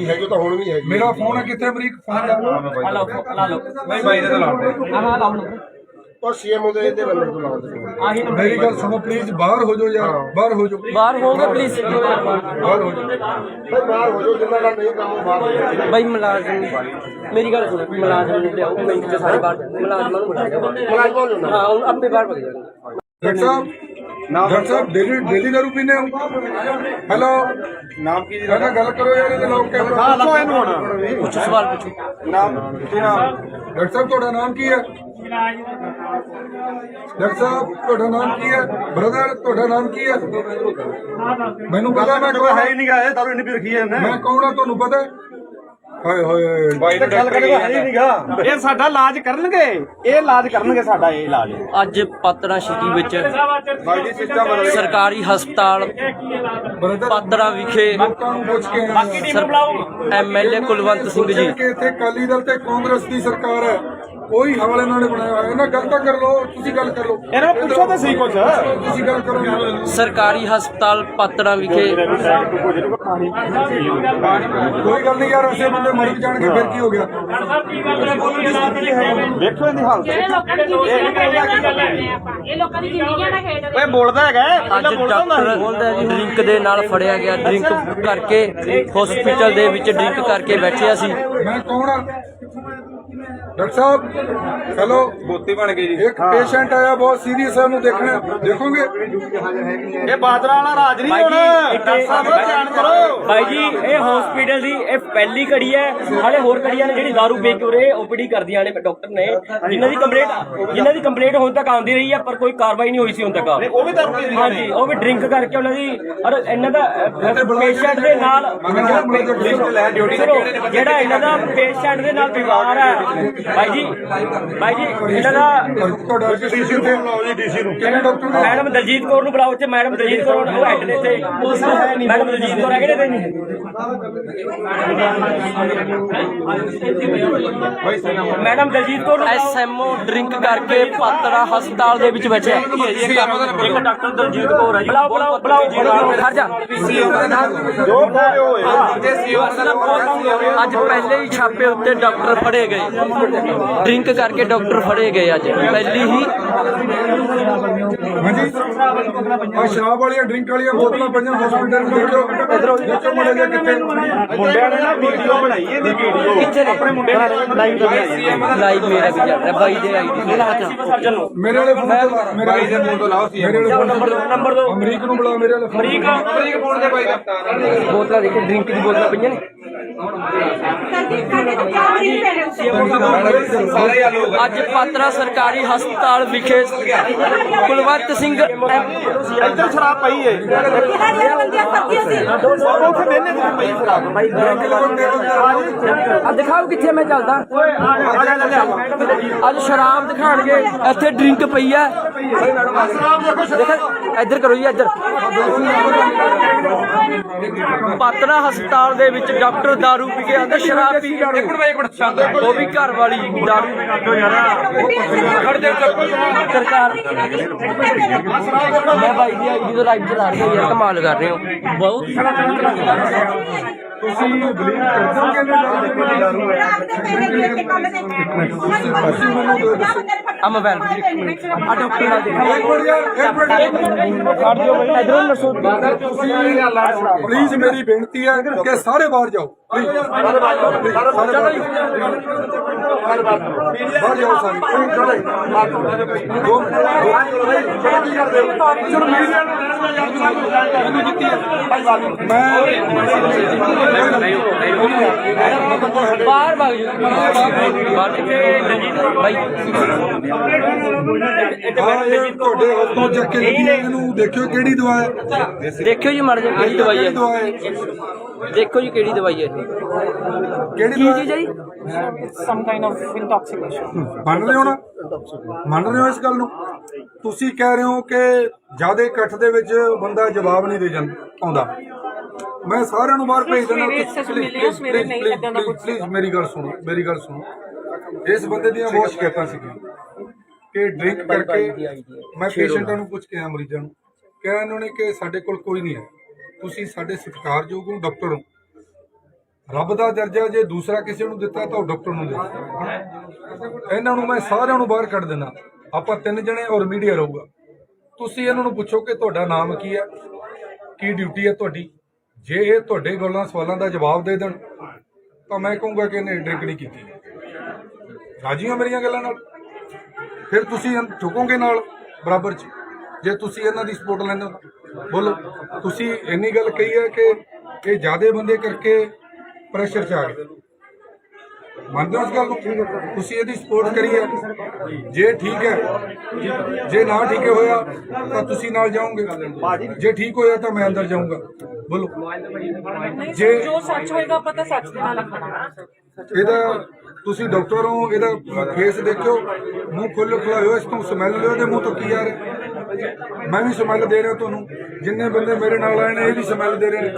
ਹੈਗੀ ਤਾਂ ਹੁਣ ਵੀ ਹੈਗੀ। ਮੇਰਾ ਫੋਨ ਹੈ ਕਿੱਥੇ? ਅਮਰੀਕ ਫੋਨ ਦਾ ਲਾ ਲਓ ਨਹੀਂ ਬਾਈ ਦਾ ਲਾਉਣਾ। ਔਰ ਸੀਐਮਓ ਦੇ ਇਹਦੇ ਨੰਬਰ ਤੋਂ ਲਾਓ ਤੁਸੀਂ। ਆਹੀ ਨੰਬਰ ਮੇਰੀ ਗੱਲ ਸੁਣੋ ਪਲੀਜ਼, ਬਾਹਰ ਹੋ ਜਾਓ ਯਾਰ, ਬਾਹਰ ਹੋ ਜਾਓ। ਬਾਹਰ ਹੋਗੇ ਪਲੀਜ਼। ਬਾਹਰ ਹੋ ਜਾਓ। ਭਾਈ ਬਾਹਰ ਹੋ ਜਾਓ, ਜਿੰਨਾ ਦਾ ਨਹੀਂ ਕੰਮ ਉਹ ਬਾਹਰ ਹੋ ਜਾਓ। ਬਾਈ ਮੁਲਾਜ਼ਮ, ਮੇਰੀ ਗੱਲ ਸੁਣੋ, ਮੁਲਾਜ਼ਮ ਨੂੰ ਲਿਆਓ, ਮਿੰਟ ਚ ਸਾਰੇ ਬਾਹਰ ਮੁਲਾਜ਼ਮਾਂ ਨੂੰ ਬੁਲਾਇਆ। ਮੁਲਾਜ਼ਮਾਂ ਨੂੰ ਹਾਂ, ਹੁਣ ਆਪੇ ਬਾਹਰ ਭੱਜ ਜਾਣਗੇ। ਡਾਕਟਰ ਸਾਹਿਬ ਡੇਲੀ ਦਾਰੂ ਪੀਂਦੇ ਹੋ? ਹੈਲੋ, ਨਾਮ ਕੀ ਜੀ ਕਹਿੰਦਾ ਗੱਲ ਕਰੋ ਯਾਰ, ਇਹਦੇ ਲੋਕ ਕੈਮਰਾ। ਦੱਸੋ ਇਹਨੂੰ ਹੁਣ ਪੁੱਛੋ, ਸਵਾਲ ਪੁੱਛੋ। ਨਾਮ ਡਾਕਟਰ ਸਾਹਿਬ ਤੁਹਾਡਾ ਨਾਮ ਕੀ ਹੈ? ਡਾਕਟਰ ਸਾਹਿਬ ਤੁਹਾਡਾ ਨਾਮ ਕੀ ਹੈ? ਬ੍ਰਦਰ ਤੁਹਾਡਾ ਨਾਮ ਕੀ ਹੈ? ਮੈਨੂੰ ਪਤਾ ਮੈਂ ਕੌਣ ਹੈ ਹੀ ਨਹੀਂ ਗਾ, ਦਾਰੂ ਇੰਨੀ ਪੀ ਰੱਖੀ ਹੈ ਮੈਂ ਕੌਣ ਆ ਤੁਹਾਨੂੰ ਪਤਾ ਹੈ? ਹਾਏ ਹੋਏ ਬਾਈ ਨੂੰ ਗੱਲ ਕਰੇਗਾ ਹੈ ਹੀ ਨਹੀਂ ਗਾ। ਇਹ ਸਾਡਾ ਇਲਾਜ ਕਰਨਗੇ, ਇਹ ਇਲਾਜ ਕਰਨਗੇ ਸਾਡਾ ਇਹ ਇਲਾਜ। ਅੱਜ ਪਾਤੜਾ ਸਿਟੀ ਵਿੱਚ ਬਾਈ ਜੀ ਸਿਸਟਮ ਸਰਕਾਰੀ ਹਸਪਤਾਲ ਬ੍ਰਦਰ ਪਾਤੜਾ ਵਿਖੇ ਲੋਕਾਂ ਨੂੰ ਪੁੱਛ ਕੇ ਆਏ ਐਮਐਲਏ ਕੁਲਵੰਤ ਸਿੰਘ ਜੀ ਕਿ ਇੱਥੇ ਅਕਾਲੀ ਦਲ ਤੇ ਕਾਂਗਰਸ ਦੀ ਸਰਕਾਰ ਹੈ, ਉਹੀ ਹਾਲ ਇਹਨਾਂ ਨੇ ਬਣਾਇਆ ਹੋਇਆ। ਇਹਨਾਂ ਗੱਲ ਤਾਂ ਕਰ ਲਓ, ਤੁਸੀਂ ਗੱਲ ਕਰ ਲਓ। ਇਹਨਾਂ ਨੂੰ ਪੁੱਛੋ ਤਾਂ ਸਹੀ ਕੁਛ। ਤੁਸੀਂ ਗੱਲ ਕਰੋ। ਸਰਕਾਰੀ ਹਸਪਤਾਲ ਪਾਤੜਾ ਵਿਖੇ ਕੋਈ ਗੱਲ ਨਹੀਂ ਯਾਰ, ਐਸੇ ਬੰਦੇ ਮਰ ਜਾਣਗੇ ਫਿਰ ਕੀ ਹੋ ਗਿਆ? ਦੇਖੋ ਇਹਦੀ ਹਾਲਤ। ਜਿਹੜੇ ਲੋਕਾਂ ਦੀ ਜ਼ਿੰਦਗੀਆਂ ਇਹ ਲੋਕਾਂ ਦੀ ਜ਼ਿੰਦਗੀਆਂ ਨਾਲ ਖੇਡ ਓਏ ਬੋਲਦਾ ਹੈਗਾ, ਅੱਜ ਡਾਕਟਰ ਡਰਿੰਕ ਦੇ ਨਾਲ ਫੜਿਆ ਗਿਆ। ਡਰਿੰਕ ਕਰਕੇ ਹਸਪੀਟਲ ਦੇ ਵਿੱਚ ਡਰਿੰਕ ਕਰਕੇ ਬੈਠਿਆ ਸੀ। ਮੈਂ ਕੌਣ ਆ? ਡਾਕਟਰ ਸਾਹਿਬ ਹੈਲੋ, ਬੋਤੀ ਬਣ ਗਈ ਜੀ। ਇੱਕ ਪੇਸ਼ੈਂਟ ਆਇਆ ਬਹੁਤ ਸੀਰੀਅਸ ਹੈ, ਉਹਨੂੰ ਦੇਖਣਾ ਦੇਖੋਗੇ? ਇਹ ਬਾਦਰਾ ਵਾਲਾ ਰਾਜ ਨਹੀਂ ਹੁਣ। ਡਾਕਟਰ ਸਾਹਿਬ ਧਿਆਨ ਕਰੋ। ਭਾਈ ਜੀ ਇਹ ਹਸਪੀਟਲ ਦੀ ਇਹ ਪਹਿਲੀ ਘੜੀ ਹੈ। ਹਾਲੇ ਹੋਰ ਘੜੀਆਂ ਨੇ ਜਿਹੜੀ ਦਾਰੂ ਵੇਚ ਕੇ ਉਰੇ ਓਪੀਡੀ ਕਰਦੀਆਂ ਨੇ ਡਾਕਟਰ ਨੇ, ਜਿਨ੍ਹਾਂ ਦੀ ਕੰਪਲੇਂਟ ਹੁਣ ਤੱਕ ਆਉਂਦੀ ਰਹੀ ਹੈ, ਪਰ ਕੋਈ ਕਾਰਵਾਈ ਨਹੀਂ ਹੋਈ ਸੀ ਹੁਣ ਤੱਕ। ਉਹ ਵੀ ਦਾਰੂ ਪੀ ਹਾਂਜੀ, ਉਹ ਵੀ ਡਰਿੰਕ ਕਰਕੇ ਉਹਨਾਂ ਦੀ ਔਰ ਇਹਨਾਂ ਦਾ ਪੇਸ਼ੈਂਟ ਦੇ ਨਾਲ ਸੁਣੋ, ਜਿਹੜਾ ਇਹਨਾਂ ਦਾ ਪੇਸ਼ੈਂਟ ਦੇ ਨਾਲ ਵਿਵਹਾਰ ਹੈ, ਭਾਈ ਜੀ ਇਹਨਾਂ ਦਾ ਤੁਹਾਡਾ ਡੀਸੀ ਤੇ ਕਿਹੜੇ ਡਾਕਟਰ ਨੇ ਮੈਡਮ ਦਲਜੀਤ ਕੌਰ ਨੂੰ ਬੁਲਾਓ ਇੱਥੇ। ਮੈਡਮ ਦਲਜੀਤ ਕੌਰ ਉਹ ਹੈਡ ਨੇ ਇੱਥੇ। ਮੈਡਮ ਦਲਜੀਤ ਕੌਰ ਹੈਗੇ ਨੇ ਇੱਥੇ। Madam Daljit Kaur SMO drink ਕਰਕੇ ਪਾਤੜਾ ਹਸਪਤਾਲ ਦੇ ਵਿੱਚ ਬੈਠੇ ਇੱਕ ਡਾਕਟਰ ਦਲਜੀਤ ਕੌਰ ਹੈ ਜੀ। ਬੁਲਾਓ ਖੜ ਜਾ। ਅੱਜ ਪਹਿਲੇ ਹੀ ਛਾਪੇ ਉੱਤੇ ਡਾਕਟਰ ਫੜੇ ਗਏ, ਡਰਿੰਕ ਕਰਕੇ ਡਾਕਟਰ ਫੜੇ ਗਏ ਅੱਜ ਪਹਿਲੀ ਹੀ। ਹਾਂਜੀ ਆ ਸ਼ਰਾਬ ਵਾਲੀਆਂ ਡਰਿੰਕ ਵਾਲੀਆਂ ਬੋਤਲਾਂ ਪਈਆਂ ਹਸਪੀਟਲ ਵਿੱਚ। ਇਧਰੋਂ ਮੁੰਡੇ ਦੇ ਕਿੱਥੇ ਮੁੰਡਿਆਂ ਨੇ ਨਾ ਵੀਡੀਓ ਬਣਾਈ ਇਹਦੀ ਵੀਡੀਓ ਕਿੱਥੇ ਨੇ ਆਪਣੇ ਮੁੰਡੇ ਨੇ ਲਾਈਵ ਮੇਰਾ ਵੀ ਚੱਲ ਰਿਹਾ ਬਾਈ ਦੇ ਆਈਡੀ ਮੇਰਾ ਸਰਜਨ ਨੂੰ ਮੇਰੇ ਵਾਲੇ ਫੋਨ ਤੇ ਮੇਰੇ ਵਾਲੇ ਫੋਨ ਤੋਂ ਲਾਓ ਸੀ ਮੇਰੇ ਵਾਲੇ ਨੰਬਰ ਦੋ ਅਮਰੀਕ ਨੂੰ ਬੁਲਾ ਮੇਰੇ ਵਾਲੇ ਅਮਰੀਕ ਫੋਨ ਦੇ ਬਾਈ ਦਾ ਬੋਤਲਾਂ ਦੇਖੋ ਡਰਿੰਕ ਦੀ ਬੋਤਲਾਂ ਪਈਆਂ ਨੇ। ਅੱਜ ਪਾਤੜਾ ਸਰਕਾਰੀ ਹਸਪਤਾਲ ਵਿਖੇ ਕੁਲਵੰਤ ਸਿੰਘ ਇੱਧਰ ਸ਼ਰਾਬ ਪਈ ਏ ਉੱਥੇ ਬਹਿਨੇ ਤੇ ਪਈ ਸ਼ਰਾਬ ਆ ਦਿਖਾਓ ਕਿੱਥੇ ਮੈਂ ਚੱਲਦਾ। ਅੱਜ ਸ਼ਰਾਬ ਦਿਖਾਣਗੇ ਇੱਥੇ ਡਰਿੰਕ ਪਈ ਆ। ਦੇਖੋ ਇੱਧਰ ਕਰੋ ਜੀ ਇੱਧਰ। ਪਾਤੜਾ ਹਸਪਤਾਲ ਦੇ ਵਿੱਚ ਡਾਕਟਰ ਦਾਰੂ ਪੀ ਕੇ ਆਂਦਾ ਸ਼ਰਾਬ ਪੀ ਕੇ ਉਹ ਵੀ ਘਰ ਵਾਲੀ ਦਾਰੂ ਸਰਕਾਰ। ਮੈਂ ਬਾਈ ਦੀ ਆਈਡੀ ਤੋਂ ਲਾਈਵ ਚਲਾ ਰਿਹਾ ਯਾਰ ਕਮਾਲ ਕਰ ਰਹੇ ਹੋ ਬਹੁਤ। ਤੁਸੀਂ ਬਲੀਵ ਕਰਦੇ ਹੋ ਆ ਮੋਬਾਈਲ ਆ ਡਾਕਟਰ ਨਾਲ ਦੇਖੋ ਇਧਰੋਂ ਨਸੋ। ਪਲੀਜ਼ ਮੇਰੀ ਬੇਨਤੀ ਹੈ ਕਿ ਸਾਰੇ ਬਾਹਰ ਜਾਓ। ਬਾਹਰ ਜਾਓ ਸਾਰੇ। ਬਾਹਰ ਭਾਗ ਜੀ ਬਾਹਰ ਭਾਈ ਤੁਹਾਡੇ ਹੱਥੋਂ ਚੱਕ ਕੇ ਲੱਗੀ ਹੈ, ਇਹਨੂੰ ਦੇਖਿਓ ਕਿਹੜੀ ਦਵਾ ਹੈ। ਦੇਖਿਓ ਜੀ ਮਰ ਜਾ ਕਿਹੜੀ ਦਵਾਈ ਦਵਾ ਹੈ। ਹੈ ਦੇਖੋ ਜੀ ਕਿਹੜੀ ਦਵਾਈ ਹੈ ਕਿਹੜੀ ਕੀ ਦਵਾ ਚੀਜ਼ ਹੈ ਜੀ। some kind of intoxication. ਮੰਨ ਰਹੇ ਹੋ ਨਾ, ਮੰਨ ਰਹੇ ਹੋ ਇਸ ਗੱਲ ਨੂੰ। ਤੁਸੀਂ ਕਹਿ ਰਹੇ ਹੋ ਕਿ ਜਿਆਦਾ ਇਕੱਠ ਦੇ ਵਿੱਚ ਬੰਦਾ ਜਵਾਬ ਨਹੀਂ ਦੇ ਜਾਂਦਾ ਆਉਂਦਾ। ਮੈਂ ਸਾਰਿਆਂ ਨੂੰ ਬਾਹਰ ਭੇਜ ਦਿੰਦਾ। ਪਲੀਜ਼ ਮੇਰੀ ਗੱਲ ਸੁਣੋ। ਇਸ ਬੰਦੇ ਦੀਆਂ ਬਹੁਤ ਸ਼ਿਕਾਇਤਾਂ ਸੀਗੀਆਂ ਕਿ ਡਰਿੰਕ ਕਰਕੇ ਮੈਂ ਪੇਸ਼ੈਂਟਾਂ ਨੂੰ ਪੁੱਛ ਕੇ ਆਇਆ, ਮਰੀਜ਼ਾਂ ਨੂੰ ਕਿਹਾ ਇਹਨਾਂ ਨੇ ਕਿ ਸਾਡੇ ਕੋਲ ਕੋਈ ਨਹੀਂ ਹੈ। ਤੁਸੀਂ ਸਾਡੇ ਸਤਿਕਾਰਯੋਗ ਹੋ, ਡਾਕਟਰ ਹੋ। ਰੱਬ ਦਾ ਦਰਜਾ ਜੇ ਦੂਸਰਾ ਕਿਸੇ ਨੂੰ ਦਿੱਤਾ ਤਾਂ ਉਹ ਡਾਕਟਰ ਨੂੰ ਦਿੱਤਾ। ਇਹਨਾਂ ਨੂੰ ਮੈਂ ਸਾਰਿਆਂ ਨੂੰ ਬਾਹਰ ਕੱਢ ਦੇਣਾ। ਆਪਾਂ 3 ਜਣੇ ਔਰ ਮੀਡੀਆ ਰਹੂਗਾ। ਤੁਸੀਂ ਇਹਨਾਂ ਨੂੰ ਪੁੱਛੋ ਕਿ ਤੁਹਾਡਾ ਨਾਮ ਕੀ ਹੈ, ਕੀ ਡਿਊਟੀ ਹੈ ਤੁਹਾਡੀ। ਜੇ ਇਹ ਤੁਹਾਡੇ ਗੱਲਾਂ ਸਵਾਲਾਂ ਦਾ ਜਵਾਬ ਦੇ ਦੇਣ ਤਾਂ ਮੈਂ ਕਹੂੰਗਾ ਕਿ ਇਹਨੇ ਡਰਿੰਕ ਨਹੀਂ ਕੀਤੀ। ਰਾਜੀ ਹੋ ਮੇਰੀਆਂ ਗੱਲਾਂ ਨਾਲ? ਫਿਰ ਤੁਸੀਂ ਝੁਕੋਗੇ ਨਾਲ ਬਰਾਬਰ 'ਚ ਜੇ ਤੁਸੀਂ ਇਹਨਾਂ ਦੀ ਸਪੋਰਟ ਲੈਂਦੇ ਹੋ। ਬੋਲੋ। ਤੁਸੀਂ ਇੰਨੀ ਗੱਲ ਕਹੀ ਹੈ ਕਿ ਇਹ ਜ਼ਿਆਦੇ ਬੰਦੇ ਕਰਕੇ ਪ੍ਰੈਸ਼ਰ 'ਚ ਆ ਗਏ। ਮੰਨਦੇ ਹੋ ਇਸ ਗੱਲ ਨੂੰ? ਤੁਸੀਂ ਇਹਦੀ ਸਪੋਰਟ ਕਰੀ ਹੈ। ਜੇ ਠੀਕ ਹੈ, ਜੇ ਨਾ ਠੀਕ ਹੋਇਆ ਤਾਂ ਤੁਸੀਂ ਨਾਲ ਜਾਓਗੇ। ਜੇ ਠੀਕ ਹੋਇਆ ਤਾਂ ਮੈਂ ਅੰਦਰ ਜਾਊਂਗਾ। ਬੋਲੋ। ਜੇ ਜੋ ਸੱਚ ਹੋਏਗਾ ਆਪਾਂ ਤਾਂ ਸੱਚ ਦੇ ਨਾਲ ਹੀ ਖੜਾਂਗੇ। ਇਹਦਾ ਤੁਸੀਂ ਡਾਕਟਰ ਹੋ, ਇਹਦਾ ਫੇਸ ਦੇਖਿਓ, ਮੂੰਹ ਖੁੱਲ੍ਹ ਖੁੱਲਾ ਹੋਇਆ, ਇਸ ਤੋਂ ਸਮੈਲ ਲਿਓ। ਇਹਦੇ ਮੂੰਹ ਤੋਂ ਕੀ ਆ ਰਿਹਾ? ਮੈਂ ਵੀ ਸਮੈਲ ਦੇ ਰਿਹਾ ਤੁਹਾਨੂੰ। ਜਿੰਨੇ ਬੰਦੇ ਮੇਰੇ ਨਾਲ ਆਏ ਨੇ ਇਹ ਵੀ ਸਮੈਲ ਦੇ ਰਹੇ ਨੇ।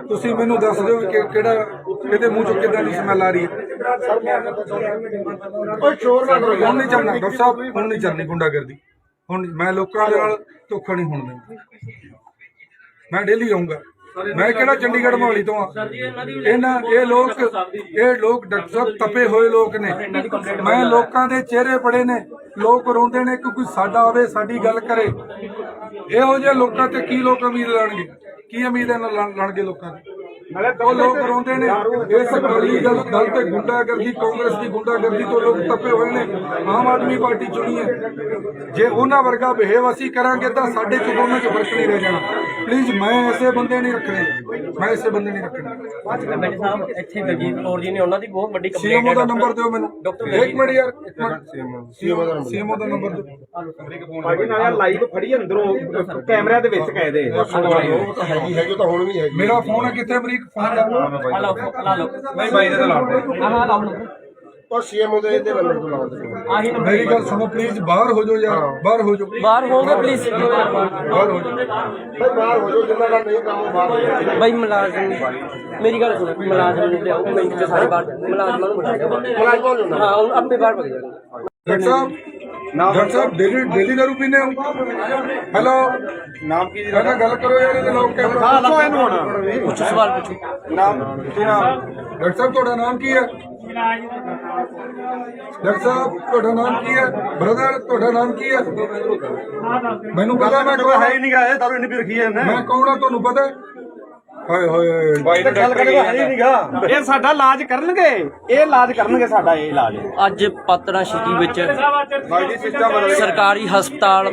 ਤੁਸੀਂ ਮੈਨੂੰ ਦੱਸ ਦਿਓ ਕਿ ਕਿਹੜਾ ਇਹਦੇ ਮੂੰਹ ਚੋਂ ਕਿੱਦਾਂ ਦੀ ਸਮੈਲ ਆ ਰਹੀ ਹੈ। ਹੁਣ ਨਹੀਂ ਚੱਲਣਾ ਡਾਕਟਰ ਸਾਹਿਬ, ਹੁਣ ਨਹੀਂ ਚੱਲਣੀ ਗੁੰਡਾਗਰਦੀ। ਹੁਣ ਮੈਂ ਲੋਕਾਂ ਦੇ ਨਾਲ ਧੋਖਾ ਨਹੀਂ ਹੋਣ ਦੇਣਾ। ਮੈਂ ਡੇਲੀ ਆਊਂਗਾ। ਮੈਂ ਕਿਹੜਾ ਚੰਡੀਗੜ੍ਹ ਮੋਹਾਲੀ ਤੋਂ ਆ। ਇਹ ਲੋਕ ਡਾਕਟਰ ਸਾਹਿਬ ਤਪੇ ਹੋਏ ਲੋਕ ਨੇ। ਮੈਂ ਲੋਕਾਂ ਦੇ ਚਿਹਰੇ ਪੜੇ ਨੇ। ਲੋਕ ਰੋਂਦੇ ਨੇ ਕਿ ਕੋਈ ਸਾਡਾ ਆਵੇ, ਸਾਡੀ ਗੱਲ ਕਰੇ। ਇਹੋ ਜਿਹੇ ਲੋਕਾਂ ਤੇ ਕੀ ਲੋਕ ਉਮੀਦ ਲਾਣਗੇ? ਕੀ ਉਮੀਦ ਲਾਣਗੇ ਲੋਕਾਂ ਦੀ? ਉਹ ਲੋਕ ਰੋਂਦੇ ਨੇ। ਇਸ ਅਕਾਲੀ ਦਲ ਤੇ ਗੁੰਡਾਗਰਦੀ, ਕਾਂਗਰਸ ਦੀ ਗੁੰਡਾਗਰਦੀ ਤੋਂ ਲੋਕ ਤਪੇ ਹੋਏ ਨੇ। ਆਮ ਆਦਮੀ ਪਾਰਟੀ ਚੁਣੀ ਹੈ। ਜੇ ਉਹਨਾਂ ਵਰਗਾ ਬਿਹੇਵ ਅਸੀਂ ਕਰਾਂਗੇ ਤਾਂ ਸਾਡੇ ਚ ਦੋਨਾਂ ਚ ਫਰਕ ਨਹੀਂ ਰਹਿ ਜਾਣਾ। ਪਲੀਜ਼ ਮੈਂ ਐਸੇ ਬੰਦੇ ਨਹੀਂ ਰੱਖਣੇ। ਇੱਥੇ ਦਲਜੀਤ ਕੌਰ ਜੀ ਨੇ ਉਹਨਾਂ ਦੀ ਬਹੁਤ ਵੱਡੀ ਸੀਐਮਓ ਦਾ ਨੰਬਰ ਦਿਓ ਮੈਨੂੰ। ਇੱਕ ਮਿੰਟ ਯਾਰ, ਸੀਐਮਓ ਦਾ ਨੰਬਰ ਦਿਓ। ਭਾਜੀ ਨਾਲ ਲਾਈਵ ਫੜੀ ਅੰਦਰੋਂ ਕੈਮਰਿਆਂ ਦੇ ਵਿੱਚ ਕਹੇ ਦੇ। ਉਹ ਤਾਂ ਹੈਗੀ ਤਾਂ ਹੁਣ ਵੀ ਹੈਗੀ। ਮੇਰਾ ਫੋਨ ਹੈ ਕਿੱਥੇ? ਅਮਰੀਕ ਫੋਨ ਲਾ ਲਓ। ਲਾ ਲਓ ਨਹੀਂ ਬਾਈ ਦਾ ਲਾ ਦੇ। ਆਹ ਲਾ ਲਓ। ਔਰ ਸੀਐਮਓ ਦੇ ਇਹਦੇ ਬੰਦੇ ਤੋਂ ਲਾਉਂਦੇ ਮੇਰੀ ਗੱਲ ਸੁਣੋ ਪਲੀਜ਼, ਬਾਹਰ ਹੋ ਜਾਓ ਯਾਰ, ਬਾਹਰ ਹੋ ਜਾਓ, ਬਾਹਰ ਹੋਗੇ ਪਲੀਜ਼ ਬਾਹਰ ਹੋ ਜਾਓ। ਬਾਹਰ ਹੋ ਜਾਓ, ਜਿੰਨਾ ਦਾ ਨਹੀਂ ਕੰਮ ਉਹ ਬਾਹਰ ਹੋ ਜਾਓ। ਬਾਈ ਮੁਲਾਜ਼ਮ ਮੇਰੀ ਗੱਲ ਸੁਣੋ, ਮੁਲਾਜ਼ਮ ਨੂੰ ਲਿਆਓ ਮਿੰਟ ਚ ਸਾਰੇ ਬਾਹਰ ਮੁਲਾਜ਼ਮਾਂ ਨੂੰ ਬਿਠਾਓ। ਮੁਲਾਜ਼ਮਾਂ ਨੂੰ ਨਾ ਹਾਂ ਹੁਣ ਆਪੇ ਬਾਹਰ ਭੱਜ ਜਾਣਗੇ। ਡਾਕਟਰ ਸਾਹਿਬ ਡੇਲੀ ਦਾਰੂ ਪੀਂਦੇ ਹੋ? ਹੈਲੋ, ਨਾਮ ਕੀ ਜੀ ਕਹਿੰਦਾ ਗੱਲ ਕਰੋ ਯਾਰ, ਇਹਦੇ ਲੋਕ ਕੈਮਰਾ। ਹਾਂ ਦੱਸੋ ਇਹਨੂੰ ਹੁਣ ਪੁੱਛੋ ਸਵਾਲ ਪੁੱਛੋ। ਨਾਮ ਕੀ ਨਾਮ ਡਾਕਟਰ ਸਾਹਿਬ ਤੁਹਾਡਾ ਨਾਮ ਕੀ ਹੈ? ਡਾਕਟਰ ਸਾਹਿਬ ਤੁਹਾਡਾ ਨਾਮ ਕੀ ਹੈ? ਬ੍ਰਦਰ ਤੁਹਾਡਾ ਨਾਮ ਕੀ ਹੈ? ਮੈਨੂੰ ਪਤਾ, ਮੈਂ ਕੌਣ ਹੈ ਹੀ ਨਹੀਂ ਗਾ ਇਹ ਦਾਰੂ ਇੰਨੀ ਪੀ ਰੱਖੀ ਹੈ ਇਹਨੇ ਮੈਂ ਕੌਣ ਆ ਤੁਹਾਨੂੰ ਪਤਾ ਹੈ? ਹਾਏ ਹੋਏ ਬਾਈ ਨੇ ਗੱਲ ਕਰੇਗਾ ਹੈ ਹੀ ਨਹੀਂ ਗਾ ਇਹ ਸਾਡਾ ਇਲਾਜ ਕਰਨਗੇ ਇਹ ਇਲਾਜ ਕਰਨਗੇ ਸਾਡਾ ਇਹ ਇਲਾਜ ਅੱਜ ਪਾਤੜਾ ਸਿਟੀ ਵਿੱਚ ਬਾਈ ਜੀ ਸਿਸਟਮ ਬਦਲ ਸਰਕਾਰੀ ਹਸਪਤਾਲ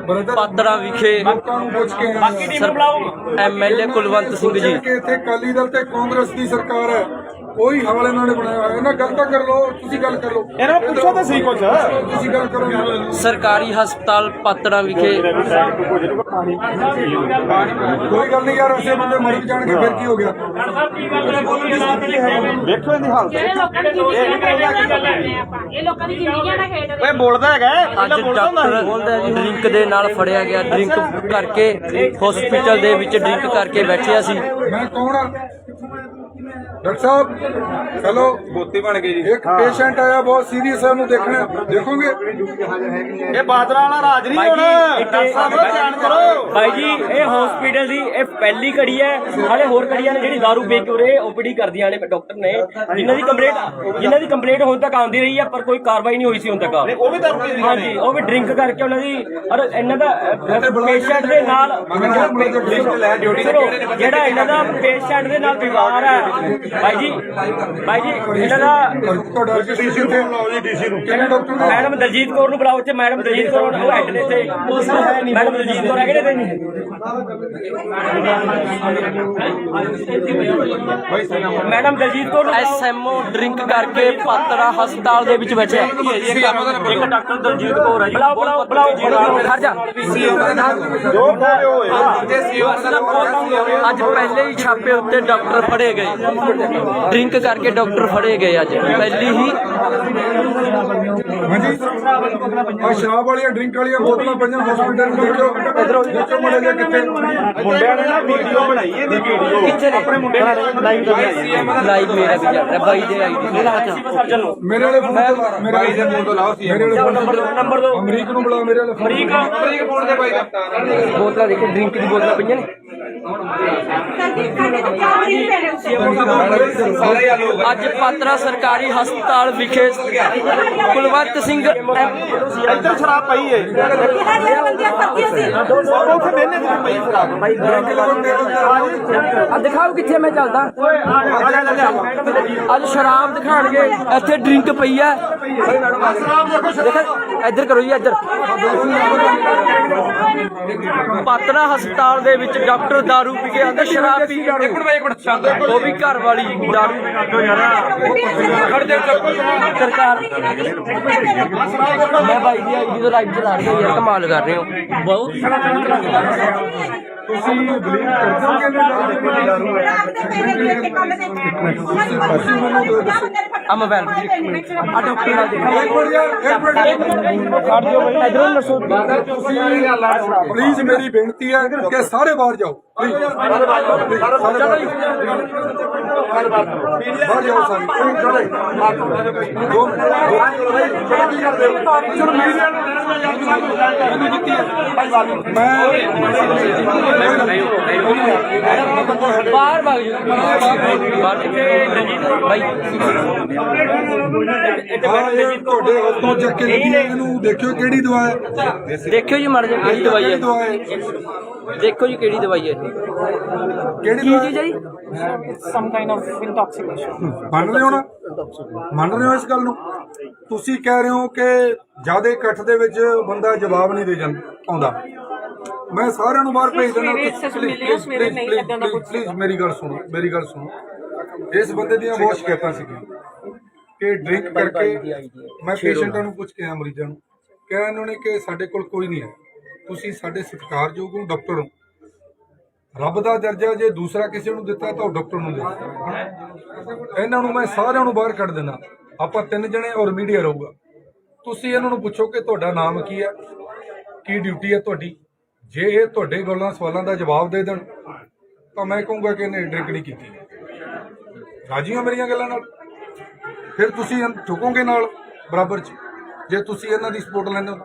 ਬ੍ਰਦਰ ਪਾਤੜਾ ਵਿਖੇ ਲੋਕਾਂ ਨੂੰ ਪੁੱਛ ਕੇ ਐਮਐਲਏ ਕੁਲਵੰਤ ਸਿੰਘ ਜੀ ਕਿ ਇੱਥੇ ਅਕਾਲੀ ਦਲ ਤੇ ਕਾਂਗਰਸ ਦੀ ਸਰਕਾਰ ਹੈ, ਉਹੀ ਹਾਲ ਇਹਨਾਂ ਨੇ ਬਣਾਇਆ ਹੋਇਆ। ਇਹਨਾਂ ਗੱਲ ਤਾਂ ਕਰ ਲਓ, ਤੁਸੀਂ ਗੱਲ ਕਰ ਲਓ, ਇਹਨਾਂ ਨੂੰ ਪੁੱਛੋ ਤਾਂ ਸਹੀ ਕੁਝ ਤੁਸੀਂ ਗੱਲ ਕਰੋ। ਸਰਕਾਰੀ ਹਸਪਤਾਲ ਪਾਤੜਾ ਵਿਖੇ ਕੋਈ ਗੱਲ ਨਹੀਂ ਯਾਰ, ਐਸੇ ਬੰਦੇ ਮਰ ਜਾਣਗੇ ਫਿਰ ਕੀ ਹੋ ਗਿਆ? ਵੇਖੋ ਇਹਦੀ ਹਾਲਤ ਇਹ ਲੋਕਾਂ ਦੀ ਜ਼ਿੰਦਗੀਆਂ ਨਾਲ ਖੇਡਦੇ ਆਪਾਂ, ਇਹ ਲੋਕਾਂ ਦੀ ਜ਼ਿੰਦਗੀਆਂ ਨਾਲ ਖੇਡਦੇ ਓਏ ਬੋਲਦਾ ਹੈਗਾ ਅੱਜ ਡਾਕਟਰ ਡਰਿੰਕ ਦੇ ਨਾਲ ਫੜਿਆ ਗਿਆ। ਡਰਿੰਕ ਕਰਕੇ ਹਸਪੀਟਲ ਦੇ ਵਿੱਚ ਡਰਿੰਕ ਕਰਕੇ ਬੈਠਿਆ ਸੀ। ਮੈਂ ਕੌਣ ਆ? ਡਾਕਟਰ ਸਾਹਿਬ ਹੈਲੋ, ਬੋਤੀ ਬਣ ਗਈ ਜੀ ਇੱਕ ਪੇਸ਼ੈਂਟ ਆਇਆ ਬਹੁਤ ਸੀਰੀਅਸ ਹੈ, ਉਹਨੂੰ ਦੇਖਣਾ, ਦੇਖੋਗੇ? ਇਹ ਬਾਦਰਾ ਵਾਲਾ ਰਾਜ ਨਹੀਂ ਹੁਣ ਡਾਕਟਰ ਸਾਹਿਬ ਧਿਆਨ ਕਰੋ ਭਾਈ ਜੀ ਇਹ ਹਸਪੀਟਲ ਦੀ ਇਹ ਪਹਿਲੀ ਕੜੀ ਹੈ। ਹਾਲੇ ਹੋਰ ਕੜੀਆਂ ਨੇ ਜਿਹੜੀ ਦਾਰੂ ਵੇਚ ਕੇ ਉਰੇ ਓਪੀਡੀ ਕਰਦੀਆਂ ਨੇ ਡਾਕਟਰ ਨੇ, ਜਿਨ੍ਹਾਂ ਦੀ ਕੰਪਲੇਂਟ ਹੁਣ ਤੱਕ ਆਉਂਦੀ ਰਹੀ ਹੈ ਪਰ ਕੋਈ ਕਾਰਵਾਈ ਨਹੀਂ ਹੋਈ ਸੀ ਹੁਣ ਤੱਕ। ਉਹ ਵੀ ਦਾਰੂ ਪੀ ਰਹੀ ਹਾਂਜੀ ਉਹ ਵੀ ਡਰਿੰਕ ਕਰਕੇ ਉਹਨਾਂ ਦੀ ਔਰ ਇਹਨਾਂ ਦਾ ਪੇਸ਼ੈਂਟ ਦੇ ਨਾਲ ਸੁਣੋ, ਜਿਹੜਾ ਇਹਨਾਂ ਦਾ ਪੇਸ਼ੈਂਟ ਦੇ ਨਾਲ ਵਿਵਹਾਰ ਹੈ ਭਾਈ ਜੀ ਇਹਨਾਂ ਦਾ ਤੁਹਾਡਾ ਡੀਸੀ ਤੇ ਕਿਹਨੇ ਡਾਕਟਰ ਨੇ? ਮੈਡਮ ਦਲਜੀਤ ਕੌਰ ਨੂੰ ਬੁਲਾਓ ਇੱਥੇ। ਮੈਡਮ ਦਲਜੀਤ ਕੌਰ ਉਹ ਹੈਡ ਨੇ ਇੱਥੇ। ਮੈਡਮ ਦਲਜੀਤ ਕੌਰ ਹੈਗੇ ਨੇ ਇੱਥੇ। Madam Daljit Kaur SMO drink ਕਰਕੇ ਪਾਤੜਾ ਹਸਪਤਾਲ ਦੇ ਵਿੱਚ ਬੈਠਿਆ। ਇੱਕ ਡਾਕਟਰ ਦਲਜੀਤ ਕੌਰ ਹੈ ਜੀ। ਬੁਲਾਓ ਖੜ ਜਾ। ਅੱਜ ਪਹਿਲੇ ਹੀ ਛਾਪੇ ਉੱਤੇ ਡਾਕਟਰ ਫੜੇ ਗਏ। ਡਰਿੰਕ ਕਰਕੇ ਡਾਕਟਰ ਫੜੇ ਗਏ ਅੱਜ ਪਹਿਲੀ ਹੀ। ਹਾਂਜੀ, ਆ ਸ਼ਰਾਬ ਵਾਲੀਆਂ ਡਰਿੰਕ ਵਾਲੀਆਂ ਬੋਤਲਾਂ ਪਈਆਂ ਹਸਪੀਟਲ ਵਿੱਚ। ਇਧਰੋਂ ਮੁੰਡੇ ਦੇ ਕਿੱਥੇ? ਮੁੰਡਿਆਂ ਨੇ ਨਾ ਵੀਡੀਓ ਬਣਾਈ ਇਹਦੀ ਵੀਡੀਓ ਕਿੱਥੇ ਨੇ? ਆਪਣੇ ਮੁੰਡੇ ਨੇ ਲਾਈਵ ਮੇਰਾ ਵੀ ਚੱਲ ਰਿਹਾ ਬਾਈ ਦੇ ਆਈਡੀ ਮੇਰਾ ਸਰਜਨ ਨੂੰ ਮੇਰੇ ਵਾਲੇ ਫੋਨ ਤੇ, ਮੇਰੇ ਬਾਈ ਦੇ ਫੋਨ ਤੋਂ ਲਾਓ ਸੀ ਮੇਰੇ ਵਾਲੇ ਫੋਨ ਨੰਬਰ ਦੋ ਅਮਰੀਕ ਨੂੰ ਬੁਲਾ, ਮੇਰੇ ਵਾਲੇ ਫੋਨ ਅਮਰੀਕ ਫੋਨ ਦੇ ਬਾਈ ਦਾ ਬੋਤਲਾਂ ਦੇਖੇ ਡਰਿੰਕ ਦੀ ਬੋਤਲਾਂ ਪਈਆਂ ਨੇ। ਅੱਜ ਪਾਤੜਾ ਸਰਕਾਰੀ ਹਸਪਤਾਲ ਵਿਖੇ ਕੁਲਵੰਤ ਸਿੰਘ ਇੱਧਰ ਸ਼ਰਾਬ ਪਈ ਏ ਉੱਥੇ ਬਹਿਨੇ ਤੇ ਪਈ ਸ਼ਰਾਬ ਆ ਦਿਖਾਓ ਕਿੱਥੇ ਮੈਂ ਚੱਲਦਾ। ਅੱਜ ਸ਼ਰਾਬ ਦਿਖਾਣਗੇ, ਇੱਥੇ ਡਰਿੰਕ ਪਈ ਹੈ। ਇੱਧਰ ਕਰੋ ਜੀ, ਇੱਧਰ। ਪਾਤੜਾ ਹਸਪਤਾਲ ਦੇ ਵਿੱਚ ਡਾਕਟਰ ਦਾਰੂ ਪੀ ਕੇ ਆਂਦਾ, ਸ਼ਰਾਬ ਪੀ ਕੇ ਉਹ ਵੀ ਘਰ ਵਾਲੀ ਦਾਰੂ। ਸਰਕਾਰ ਮੈਂ ਬਾਈ ਦੀ ਆਈਡੀ ਤੋਂ ਲਾਈਵ ਚਲਾ ਰਹੀ ਹਾਂ ਯਾਰ, ਕਮਾਲ ਕਰ ਰਹੇ ਹੋ ਬਹੁਤ। ਤੁਸੀਂ ਬਲੀਵ ਕਰਦੇ ਹੋ ਆ ਮੋਬਾਈਲ ਆ ਡਾਕਟਰ ਨਾਲ ਦਿਖਾਓ। ਇਧਰੋਂ ਨਸੋ। ਪਲੀਜ਼ ਮੇਰੀ ਬੇਨਤੀ ਹੈ ਕਿ ਸਾਰੇ ਬਾਹਰ ਜਾਓ। ਬਾਹਰ ਜਾਓ ਸਾਰੇ। ਬਾਹਰ ਭਾਗ ਜਾਓ ਬਾਹਰ ਭਾਈ। ਤੁਹਾਡੇ ਹੱਥੋਂ ਚੱਕ ਕੇ ਲੱਗੀ ਹੈ, ਇਹਨੂੰ ਦੇਖਿਓ ਕਿਹੜੀ ਦਵਾ ਹੈ। ਦੇਖਿਓ ਜੀ ਮਰ ਜਾ ਕਿਹੜੀ ਦਵਾਈ ਕਿਹੜੀ ਹੈ। ਦਵਾ ਹੈ? ਦੇਖੋ ਜੀ ਕਿਹੜੀ ਦਵਾਈ ਹੈ। ਕਿਹੜੀ ਕੀ ਦਵਾ ਚੀਜ਼ ਹੈ ਜੀ? Some kind of intoxication. ਮੰਨ ਰਹੇ ਹੋ ਨਾ? ਮੰਨ ਰਹੇ ਹੋ ਇਸ ਗੱਲ ਨੂੰ? ਤੁਸੀਂ ਕਹਿ ਰਹੇ ਹੋ ਕਿ ਜਿਆਦਾ ਇਕੱਠ ਦੇ ਵਿੱਚ ਬੰਦਾ ਜਵਾਬ ਨਹੀਂ ਦੇ ਜਾਂਦਾ ਆਉਂਦਾ। ਮੈਂ ਸਾਰਿਆਂ ਨੂੰ ਬਾਹਰ ਭੇਜ ਦਿੰਦਾ। ਪਲੀਜ਼ ਮੇਰੀ ਗੱਲ ਸੁਣੋ, ਮੇਰੀ ਗੱਲ ਸੁਣੋ। ਇਸ ਬੰਦੇ ਦੀਆਂ ਬਹੁਤ ਸ਼ਿਕਾਇਤਾਂ ਸੀਗੀਆਂ ਕਿ ਡਰਿੰਕ ਕਰਕੇ ਮੈਂ ਪੇਸ਼ੈਂਟਾਂ ਨੂੰ ਪੁੱਛ ਕੇ ਆਇਆ, ਮਰੀਜ਼ਾਂ ਨੂੰ ਕਿਹਾ ਇਹਨਾਂ ਨੇ ਕਿ ਸਾਡੇ ਕੋਲ ਕੋਈ ਨਹੀਂ ਹੈ, ਤੁਸੀਂ ਸਾਡੇ ਸਤਿਕਾਰਯੋਗ ਹੋ, ਡਾਕਟਰ ਹੋ, ਰੱਬ ਦਾ ਦਰਜਾ ਜੇ ਦੂਸਰਾ ਕਿਸੇ ਨੂੰ ਦਿੱਤਾ ਤਾਂ ਉਹ ਡਾਕਟਰ ਨੂੰ ਦਿੱਤਾ। ਇਹਨਾਂ ਨੂੰ ਮੈਂ ਸਾਰਿਆਂ ਨੂੰ ਬਾਹਰ ਕੱਢ ਦੇਣਾ। ਆਪਾਂ 3 ਜਣੇ ਔਰ ਮੀਡੀਆ ਰਹੂਗਾ। ਤੁਸੀਂ ਇਹਨਾਂ ਨੂੰ ਪੁੱਛੋ ਕਿ ਤੁਹਾਡਾ ਨਾਮ ਕੀ ਹੈ, ਕੀ ਡਿਊਟੀ ਹੈ ਤੁਹਾਡੀ। ਜੇ ਇਹ ਤੁਹਾਡੇ ਗੱਲਾਂ ਸਵਾਲਾਂ ਦਾ ਜਵਾਬ ਦੇ ਦੇਣ ਤਾਂ ਮੈਂ ਕਹੂੰਗਾ ਕਿ ਇਹਨੇ ਡਰਿੰਕ ਨਹੀਂ ਕੀਤੀ। ਰਾਜੀ ਹੋ ਮੇਰੀਆਂ ਗੱਲਾਂ ਨਾਲ? ਫਿਰ ਤੁਸੀਂ ਝੁਕੋਗੇ ਨਾਲ ਬਰਾਬਰ 'ਚ ਜੇ ਤੁਸੀਂ ਇਹਨਾਂ ਦੀ ਸਪੋਰਟ ਲੈਂਦੇ ਹੋ।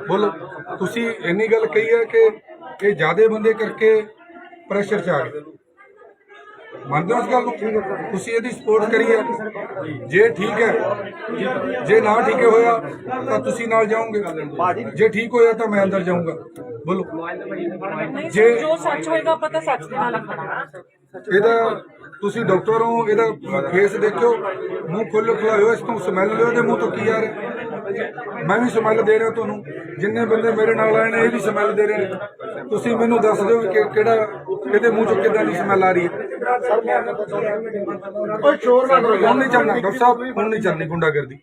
ਬੋਲੋ, ਤੁਸੀਂ ਇੰਨੀ ਗੱਲ ਕਹੀ ਹੈ ਕਿ ਇਹ ਜ਼ਿਆਦੇ ਬੰਦੇ ਕਰਕੇ ਪ੍ਰੈਸ਼ਰ 'ਚ ਆ ਗਏ। ਮੰਨਦੇ ਹੋ ਇਸ ਗੱਲ ਨੂੰ? ਤੁਸੀਂ ਇਹਦੀ ਸਪੋਰਟ ਕਰੀ ਹੈ। ਜੇ ਠੀਕ ਹੈ, ਜੇ ਨਾ ਠੀਕ ਹੋਇਆ ਤਾਂ ਤੁਸੀਂ ਨਾਲ ਜਾਓਗੇ। ਜੇ ਠੀਕ ਹੋਇਆ ਤਾਂ ਮੈਂ ਅੰਦਰ ਜਾਊਂਗਾ। ਬੋਲੋ, ਜੇ जो सच होएगा पता सच के नाल खड़ा ਇਹਦਾ ਤੁਸੀਂ ਡਾਕਟਰ ਹੋ, ਇਹਦਾ ਫੇਸ ਦੇਖਿਓ, ਮੂੰਹ ਖੁੱਲ੍ਹ ਖੁਲਾਇਓ, ਇਸ ਤੋਂ ਸਮੈਲ ਲਿਓ ਇਹਦੇ ਮੂੰਹ ਤੋਂ ਕੀ ਆ ਰਿਹਾ। ਮੈਂ ਵੀ ਸਮੈਲ ਦੇ ਰਿਹਾ ਤੁਹਾਨੂੰ, ਜਿੰਨੇ ਬੰਦੇ ਮੇਰੇ ਨਾਲ ਆਏ ਨੇ ਇਹ ਵੀ ਸਮੈਲ ਦੇ ਰਹੇ ਨੇ। ਤੁਸੀਂ ਮੈਨੂੰ ਦੱਸ ਦਿਓ ਕਿ ਕਿਹੜਾ ਇਹਦੇ ਮੂੰਹ ਚੋਂ ਕਿੱਦਾਂ ਦੀ ਸਮੈਲ ਆ ਰਹੀ ਹੈ। ਓਏ ਸ਼ੋਰ ਨਾ ਕਰੋ ਹੁਣ ਨਹੀਂ ਚੱਲਣਾ ਡਾਕਟਰ ਸਾਹਿਬ, ਹੁਣ ਨਹੀਂ ਚੱਲਣੀ ਗੁੰਡਾਗਰਦੀ।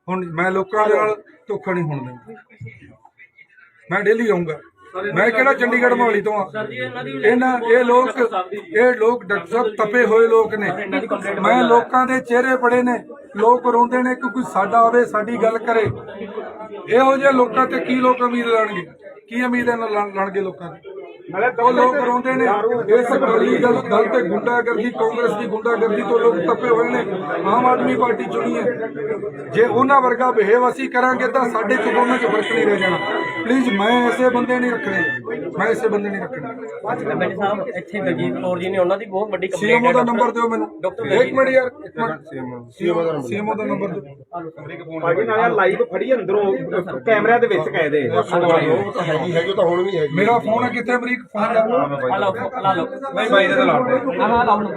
ਹੁਣ ਮੈਂ ਲੋਕਾਂ ਦੇ ਨਾਲ ਧੋਖਾ ਨਹੀਂ ਹੋਣ ਦੇਣਾ। ਮੈਂ ਡੇਲੀ ਆਊਂਗਾ। ਮੈਂ ਕਿਹੜਾ ਚੰਡੀਗੜ੍ਹ ਮੋਹਾਲੀ ਤੋਂ ਆ। ਇਹ ਲੋਕ ਡਾਕਟਰ ਸਾਹਿਬ ਤਪੇ ਹੋਏ ਲੋਕ ਨੇ। ਮੈਂ ਲੋਕਾਂ ਦੇ ਚਿਹਰੇ ਪੜੇ ਨੇ, ਲੋਕ ਰੋਂਦੇ ਨੇ ਕਿ ਕੋਈ ਸਾਡਾ ਆਵੇ, ਸਾਡੀ ਗੱਲ ਕਰੇ। ਇਹੋ ਜਿਹੇ ਲੋਕਾਂ ਤੇ ਕੀ ਲੋਕ ਉਮੀਦ ਲਾਣਗੇ? ਕੀ ਉਮੀਦ ਇਹਨਾਂ ਲਾਣਗੇ ਲੋਕਾਂ ਦੀ? ਉਹ ਲੋਕ ਰੋਂਦੇ ਨੇ ਇਸ ਅਕਾਲੀ ਦਲ ਤੇ ਗੁੰਡਾਗਰਦੀ, ਕਾਂਗਰਸ ਦੀ ਗੁੰਡਾਗਰਦੀ ਤੋਂ ਲੋਕ ਤਪੇ ਹੋਏ ਨੇ। ਆਮ ਆਦਮੀ ਪਾਰਟੀ ਚੁਣੀ ਹੈ। ਜੇ ਉਹਨਾਂ ਵਰਗਾ ਬਿਹੇਵ ਅਸੀਂ ਕਰਾਂਗੇ ਤਾਂ ਸਾਡੇ ਚ ਦੋਨਾਂ ਚ ਫਰਕ ਨਹੀਂ ਰਹਿ ਜਾਣਾ। ਪਲੀਜ਼, ਮੈਂ ਐਸੇ ਬੰਦੇ ਨਹੀਂ ਰੱਖਣੇ, ਮੈਂ ਐਸੇ ਬੰਦੇ ਨਹੀਂ ਰੱਖਣੇ। ਬੈਠੇ ਸਾਹਿਬ ਇੱਥੇ ਦਲਜੀਤ ਕੌਰ ਜੀ ਨੇ, ਉਹਨਾਂ ਦੀ ਬਹੁਤ ਵੱਡੀ ਕੰਪਲੇਂਟ ਸੀਐਮਓ ਦਾ ਨੰਬਰ ਦਿਓ ਮੈਨੂੰ। ਇੱਕ ਮਿੰਟ ਯਾਰ, ਇੱਕ ਮਿੰਟ। ਸੀਐਮਓ ਦਾ ਨੰਬਰ ਦਿਓ। ਭਾਜੀ ਨਾਲ ਲਾਈਵ ਫੜੀ ਅੰਦਰੋਂ ਕੈਮਰਿਆਂ ਦੇ ਵਿੱਚ ਕਹੇ ਦੇ। ਉਹ ਤਾਂ ਹੈਗੀ ਤਾਂ ਹੁਣ ਵੀ ਹੈਗੀ। ਮੇਰਾ ਫੋਨ ਹੈ ਕਿੱਥੇ? ਅਮਰੀਕ ਫੋਨ ਦਾ ਲਾ ਲਓ ਨਹੀਂ ਬਾਈ ਦਾ ਲਾਉਂਦੇ ਆਹ ਲਾ ਲਓ।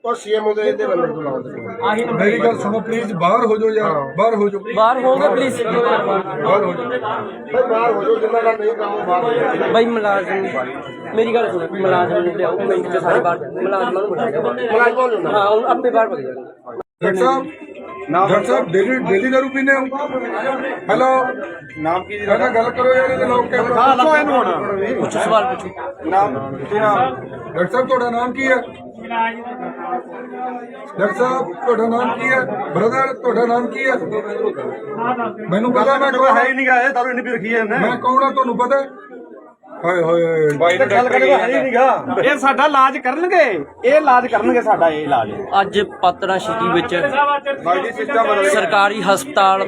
ਉਹ ਸੀਐਮਓ ਦੇ ਇਹਦੇ ਬੰਦੇ ਤੋਂ ਲਾਉਂਦੇ। ਆਹੀ ਨੰਬਰ ਮੇਰੀ ਗੱਲ ਸੁਣੋ ਪਲੀਜ਼, ਬਾਹਰ ਹੋ ਜਾਓ ਯਾਰ, ਬਾਹਰ ਹੋ ਜਾਓ, ਬਾਹਰ ਹੋਗੇ ਪਲੀਜ਼। ਬਾਹਰ ਹੋ ਜਾਓ। ਭਾਈ ਬਾਹਰ ਹੋ ਜਾਓ, ਜਿੰਨਾ ਦਾ ਨਹੀਂ ਕੰਮ ਉਹ ਬਾਹਰ ਹੋ ਜਾਓ। ਬਾਈ ਮੁਲਾਜ਼ਮ, ਮੇਰੀ ਗੱਲ ਸੁਣੋ, ਮੁਲਾਜ਼ਮ ਨੂੰ ਲਿਆਓ ਮਿੰਟ ਚ ਸਾਰੇ ਬਾਹਰ। ਮੁਲਾਜ਼ਮਾਂ ਨੂੰ ਬਿਠਾਓ। ਮੁਲਾਜ਼ਮਾਂ ਨੂੰ ਨਾ। ਹਾਂ, ਹੁਣ ਆਪੇ ਬਾਹਰ ਭੱਜ ਜਾਣਗੇ। ਡਾਕਟਰ ਸਾਹਿਬ ਡੇਲੀ ਦਾਰੂ ਪੀਂਦੇ ਹੋ? ਹੈਲੋ, ਨਾਮ ਕੀ ਜੀ ਕਹਿੰਦਾ ਗੱਲ ਕਰੋ ਯਾਰ, ਇਹਦੇ ਲੋਕ ਕੈਮਰਾ। ਹਾਂ ਲੱਖੋ ਇਹਨੂੰ ਹੁਣ ਪੁੱਛੋ, ਸਵਾਲ ਪੁੱਛੋ। ਨਾਮ ਕੀ ਨਾਮ? ਡਾਕਟਰ ਸਾਹਿਬ ਤੁਹਾਡਾ ਨਾਮ ਕੀ ਹੈ? ਡਾਕਟਰ ਸਾਹਿਬ ਤੁਹਾਡਾ ਨਾਮ ਕੀ ਹੈ? ਬ੍ਰਦਰ ਤੁਹਾਡਾ ਨਾਮ ਕੀ ਹੈ? ਮੈਨੂੰ ਪਤਾ ਮੈਂ ਕੌਣ ਹੈ ਹੀ ਨਹੀਂ ਗਾ, ਦਾਰੂ ਇੰਨੀ ਪੀ ਰੱਖੀ ਹੈ ਮੈਂ ਕੌਣ ਆ ਤੁਹਾਨੂੰ ਪਤਾ ਹੈ? ਹਾਏ ਹੋਏ ਬਾਈ ਨੂੰ ਗੱਲ ਕਰੇਗਾ ਹੈ ਹੀ ਨਹੀਂ ਗਾ। ਇਹ ਸਾਡਾ ਇਲਾਜ ਕਰਨਗੇ, ਇਹ ਇਲਾਜ ਕਰਨਗੇ ਸਾਡਾ, ਇਹ ਇਲਾਜ। ਅੱਜ ਪਾਤੜਾ ਸਿਟੀ ਵਿੱਚ ਬਾਈ ਜੀ ਸਿਸਟਮ ਬਦਲ ਗਿਆ। ਸਰਕਾਰੀ ਹਸਪਤਾਲ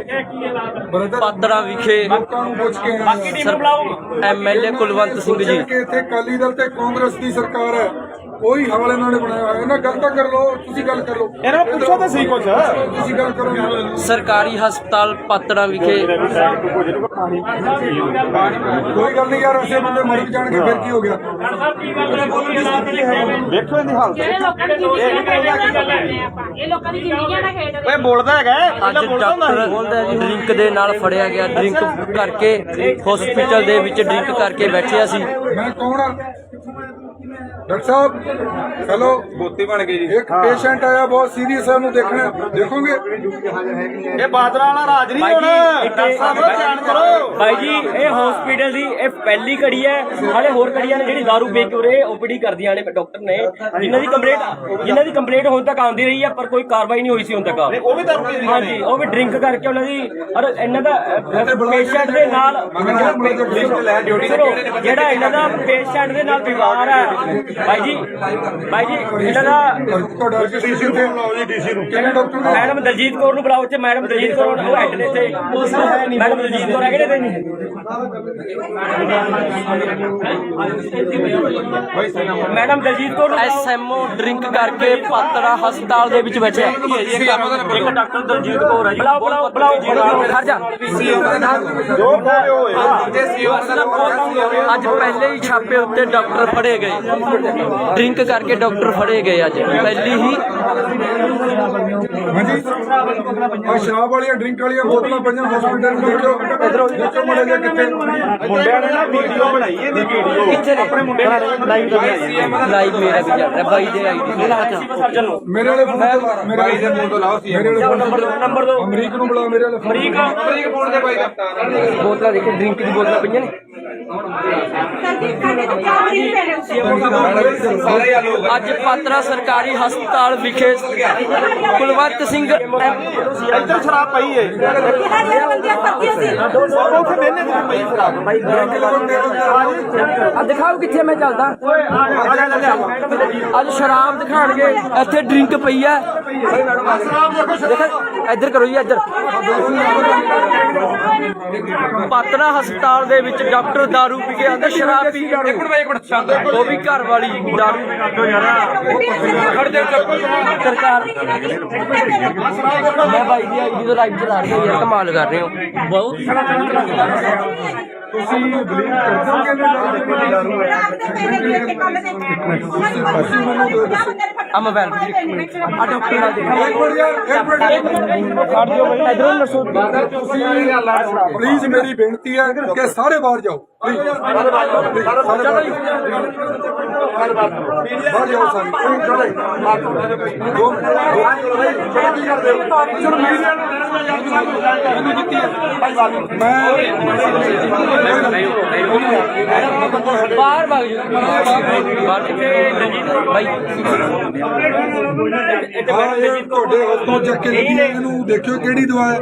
ਬ੍ਰਦਰ ਪਾਤੜਾ ਵਿਖੇ ਲੋਕਾਂ ਨੂੰ ਪੁੱਛ ਕੇ ਐਮਐਲਏ ਕੁਲਵੰਤ ਸਿੰਘ ਜੀ ਕਿ ਇੱਥੇ ਅਕਾਲੀ ਦਲ ਤੇ ਕਾਂਗਰਸ ਦੀ ਸਰਕਾਰ ਹੈ, ਉਹੀ ਹਾਲ ਇਹਨਾਂ ਨੇ ਬਣਾਇਆ ਹੋਇਆ। ਇਹਨਾਂ ਗੱਲ ਤਾਂ ਕਰ ਲਓ, ਤੁਸੀਂ ਗੱਲ ਕਰ ਲਓ। ਇਹਨਾਂ ਨੂੰ ਪੁੱਛੋ ਤਾਂ ਸਹੀ ਕੁਛ। ਤੁਸੀਂ ਗੱਲ ਕਰੋ। ਸਰਕਾਰੀ ਹਸਪਤਾਲ ਪਾਤੜਾ ਵਿਖੇ ਕੋਈ ਗੱਲ ਨਹੀਂ ਯਾਰ, ਐਸੇ ਬੰਦੇ ਮਰ ਜਾਣਗੇ ਫਿਰ ਕੀ ਹੋ ਗਿਆ? ਵੇਖੋ ਇਹਦੀ ਹਾਲਤ। ਜਿਹੜੇ ਲੋਕਾਂ ਦੀ ਜ਼ਿੰਦਗੀ ਆਪਾਂ ਇਹ ਲੋਕਾਂ ਦੀ ਜ਼ਿੰਦਗੀਆਂ ਨਾਲ ਖੇਡਦੇ ਓਏ ਬੋਲਦਾ ਹੈਗਾ, ਅੱਜ ਡਾਕਟਰ ਡਰਿੰਕ ਦੇ ਨਾਲ ਫੜਿਆ ਗਿਆ। ਡਰਿੰਕ ਕਰਕੇ ਹਸਪੀਟਲ ਦੇ ਵਿੱਚ ਡਰਿੰਕ ਕਰਕੇ ਬੈਠਿਆ ਸੀ। ਮੈਂ ਕੌਣ ਆ? ਡਾਕਟਰ ਸਾਹਿਬ ਹੈਲੋ, ਬੋਤੀ ਬਣ ਗਈ ਜੀ। ਇੱਕ ਪੇਸ਼ੈਂਟ ਆਇਆ ਬਹੁਤ ਸੀਰੀਅਸ ਹੈ, ਉਹਨੂੰ ਦੇਖਣਾ ਦੇਖੋਗੇ? ਇਹ ਬਾਦਰਾ ਵਾਲਾ ਰਾਜ ਨਹੀਂ ਹੁਣ। ਡਾਕਟਰ ਸਾਹਿਬ ਧਿਆਨ ਕਰੋ। ਭਾਈ ਜੀ, ਇਹ ਹਸਪੀਟਲ ਦੀ ਇਹ ਪਹਿਲੀ ਘੜੀ ਹੈ। ਹਾਲੇ ਹੋਰ ਘੜੀਆਂ ਨੇ ਜਿਹੜੀ ਦਾਰੂ ਵੇਚ ਕੇ ਉਰੇ ਓਪੀਡੀ ਕਰਦੀਆਂ ਨੇ ਡਾਕਟਰ ਨੇ, ਜਿਨ੍ਹਾਂ ਦੀ ਕੰਪਲੇਂਟ ਹੁਣ ਤੱਕ ਆਉਂਦੀ ਰਹੀ ਹੈ, ਪਰ ਕੋਈ ਕਾਰਵਾਈ ਨਹੀਂ ਹੋਈ ਸੀ ਹੁਣ ਤੱਕ। ਉਹ ਵੀ ਦਾਰੂ ਪੀ ਹਾਂਜੀ, ਉਹ ਵੀ ਡਰਿੰਕ ਕਰਕੇ ਉਹਨਾਂ ਦੀ ਔਰ ਇਹਨਾਂ ਦਾ ਪੇਸ਼ੈਂਟ ਦੇ ਨਾਲ ਸੁਣੋ, ਜਿਹੜਾ ਇਹਨਾਂ ਦਾ ਪੇਸ਼ੈਂਟ ਦੇ ਨਾਲ ਵਿਵਹਾਰ ਹੈ ਭਾਈ ਜੀ, ਇਹਨਾਂ ਦਾ ਤੁਹਾਡਾ ਡੀਸੀ ਤੇ ਕਿਹਨੇ ਡਾਕਟਰ ਨੇ? ਮੈਡਮ ਦਲਜੀਤ ਕੌਰ ਨੂੰ ਬੁਲਾਓ। ਇੱਥੇ ਮੈਡਮ ਦਲਜੀਤ ਕੌਰ ਉਹ ਹੈਡ ਨੇ ਇੱਥੇ। ਮੈਡਮ ਦਲਜੀਤ ਕੌਰ ਹੈਗੇ ਨੇ ਇੱਥੇ। Madam Daljit Kaur SMO drink ਕਰਕੇ ਪਾਤੜਾ ਹਸਪਤਾਲ ਦੇ ਵਿੱਚ ਬੈਠਿਆ। ਇੱਕ ਡਾਕਟਰ ਦਲਜੀਤ ਕੌਰ ਹੈ ਜੀ। ਬੁਲਾਓ ਖੜ ਜਾ। ਅੱਜ ਪਹਿਲੇ ਹੀ ਛਾਪੇ ਉੱਤੇ ਡਾਕਟਰ ਫੜੇ ਗਏ। ਡਰਿੰਕ ਕਰਕੇ ਡਾਕਟਰ ਫੜੇ ਗਏ ਅੱਜ ਪਹਿਲੀ ਹੀ ਹਾਂਜੀ ਆ ਸ਼ਰਾਬ ਵਾਲੀਆਂ ਡਰਿੰਕ ਵਾਲੀਆਂ ਬੋਤਲਾਂ ਪਈਆਂ ਹਸਪੀਟਲ ਨੂੰ ਦੇਖੋ ਦੇਖੋ ਮੜੇ ਜੇ ਕਿੱਥੇ ਮੁੰਡਿਆਂ ਨੇ ਨਾ ਵੀਡੀਓ ਬਣਾਈ ਇਹਦੀ ਵੀਡੀਓ ਆਪਣੇ ਮੁੰਡੇ ਨੇ ਲਾਈਵ ਮੇਰਾ ਵੀ ਚੱਲ ਰਿਹਾ ਬਾਈ ਦੇ ਆਈਡੀ ਮੇਰਾ ਸਰਜਨ ਨੂੰ ਮੇਰੇ ਵਾਲੇ ਫੋਨ ਤੇ ਮੇਰੇ ਵਾਲੇ ਫੋਨ ਤੋਂ ਲਾਓ ਮੇਰੇ ਵਾਲੇ ਨੰਬਰ ਦੋ ਅਮਰੀਕ ਨੂੰ ਬੁਲਾ ਮੇਰੇ ਵਾਲੇ ਅਮਰੀਕ ਫੋਨ ਦੇ ਬਾਈ ਦਾ ਬੋਤਲਾਂ ਦੇਖੋ ਡਰਿੰਕ ਦੀ ਬੋਤਲਾਂ ਪਈਆਂ ਨੇ ਅੱਜ ਪਾਤਰਾ ਸਰਕਾਰੀ ਹਸਪਤਾਲ ਵਿਖੇ ਕੁਲਵੰਤ ਸਿੰਘ ਇੱਧਰ ਸ਼ਰਾਬ ਪਈ ਏ ਉੱਥੇ ਬਹਿਨੇ ਤੇ ਪਈ ਸ਼ਰਾਬ ਆ ਦਿਖਾਓ ਕਿੱਥੇ ਮੈਂ ਚੱਲਦਾ ਅੱਜ ਸ਼ਰਾਬ ਦਿਖਾਣਗੇ ਇੱਥੇ ਡਰਿੰਕ ਪਈ ਆ ਦੇਖੋ ਇੱਧਰ ਕਰੋ ਜੀ ਇੱਧਰ ਪਾਤਰਾ ਹਸਪਤਾਲ ਦੇ ਵਿੱਚ ਡਾਕਟਰ ਦਾਰੂ ਪੀ ਕੇ ਆਂਦਾ ਸ਼ਰਾਬ ਪੀ ਕੇ ਉਹ ਵੀ ਘਰ ਵਾਲੀ ਦਾਰੂ ਸਰਕਾਰ ਮੈਂ ਭਾਈ ਦੀ ਆਈਡੀ ਤੋਂ ਲਾਈਵ ਚਲਾ ਰਹੀ ਹਾਂ ਯਾਰ ਕਮਾਲ ਕਰ ਰਹੇ ਹੋ ਬਹੁਤ ਤੁਸੀਂ ਬਲੀਵ ਕਰਦੇ ਹੋ ਆ ਮੋਬਾਈਲ ਆ ਡਾਕਟਰ ਨਾਲ ਦੇਖੋ ਇਧਰੋਂ ਨਸੋ ਪਲੀਜ਼ ਮੇਰੀ ਬੇਨਤੀ ਹੈ ਕਿ ਸਾਰੇ ਬਾਹਰ ਜਾਓ ਬਾਹਰ ਜਾਓ ਸਾਰੇ ਬਾਹਰ ਭਾਗ ਜਾ ਬਾਹਰ ਭਾਈ ਤੁਹਾਡੇ ਹੱਥੋਂ ਚੱਕ ਕੇ ਲੱਗੀ ਹੈ, ਇਹਨੂੰ ਦੇਖਿਓ ਕਿਹੜੀ ਦਵਾ ਹੈ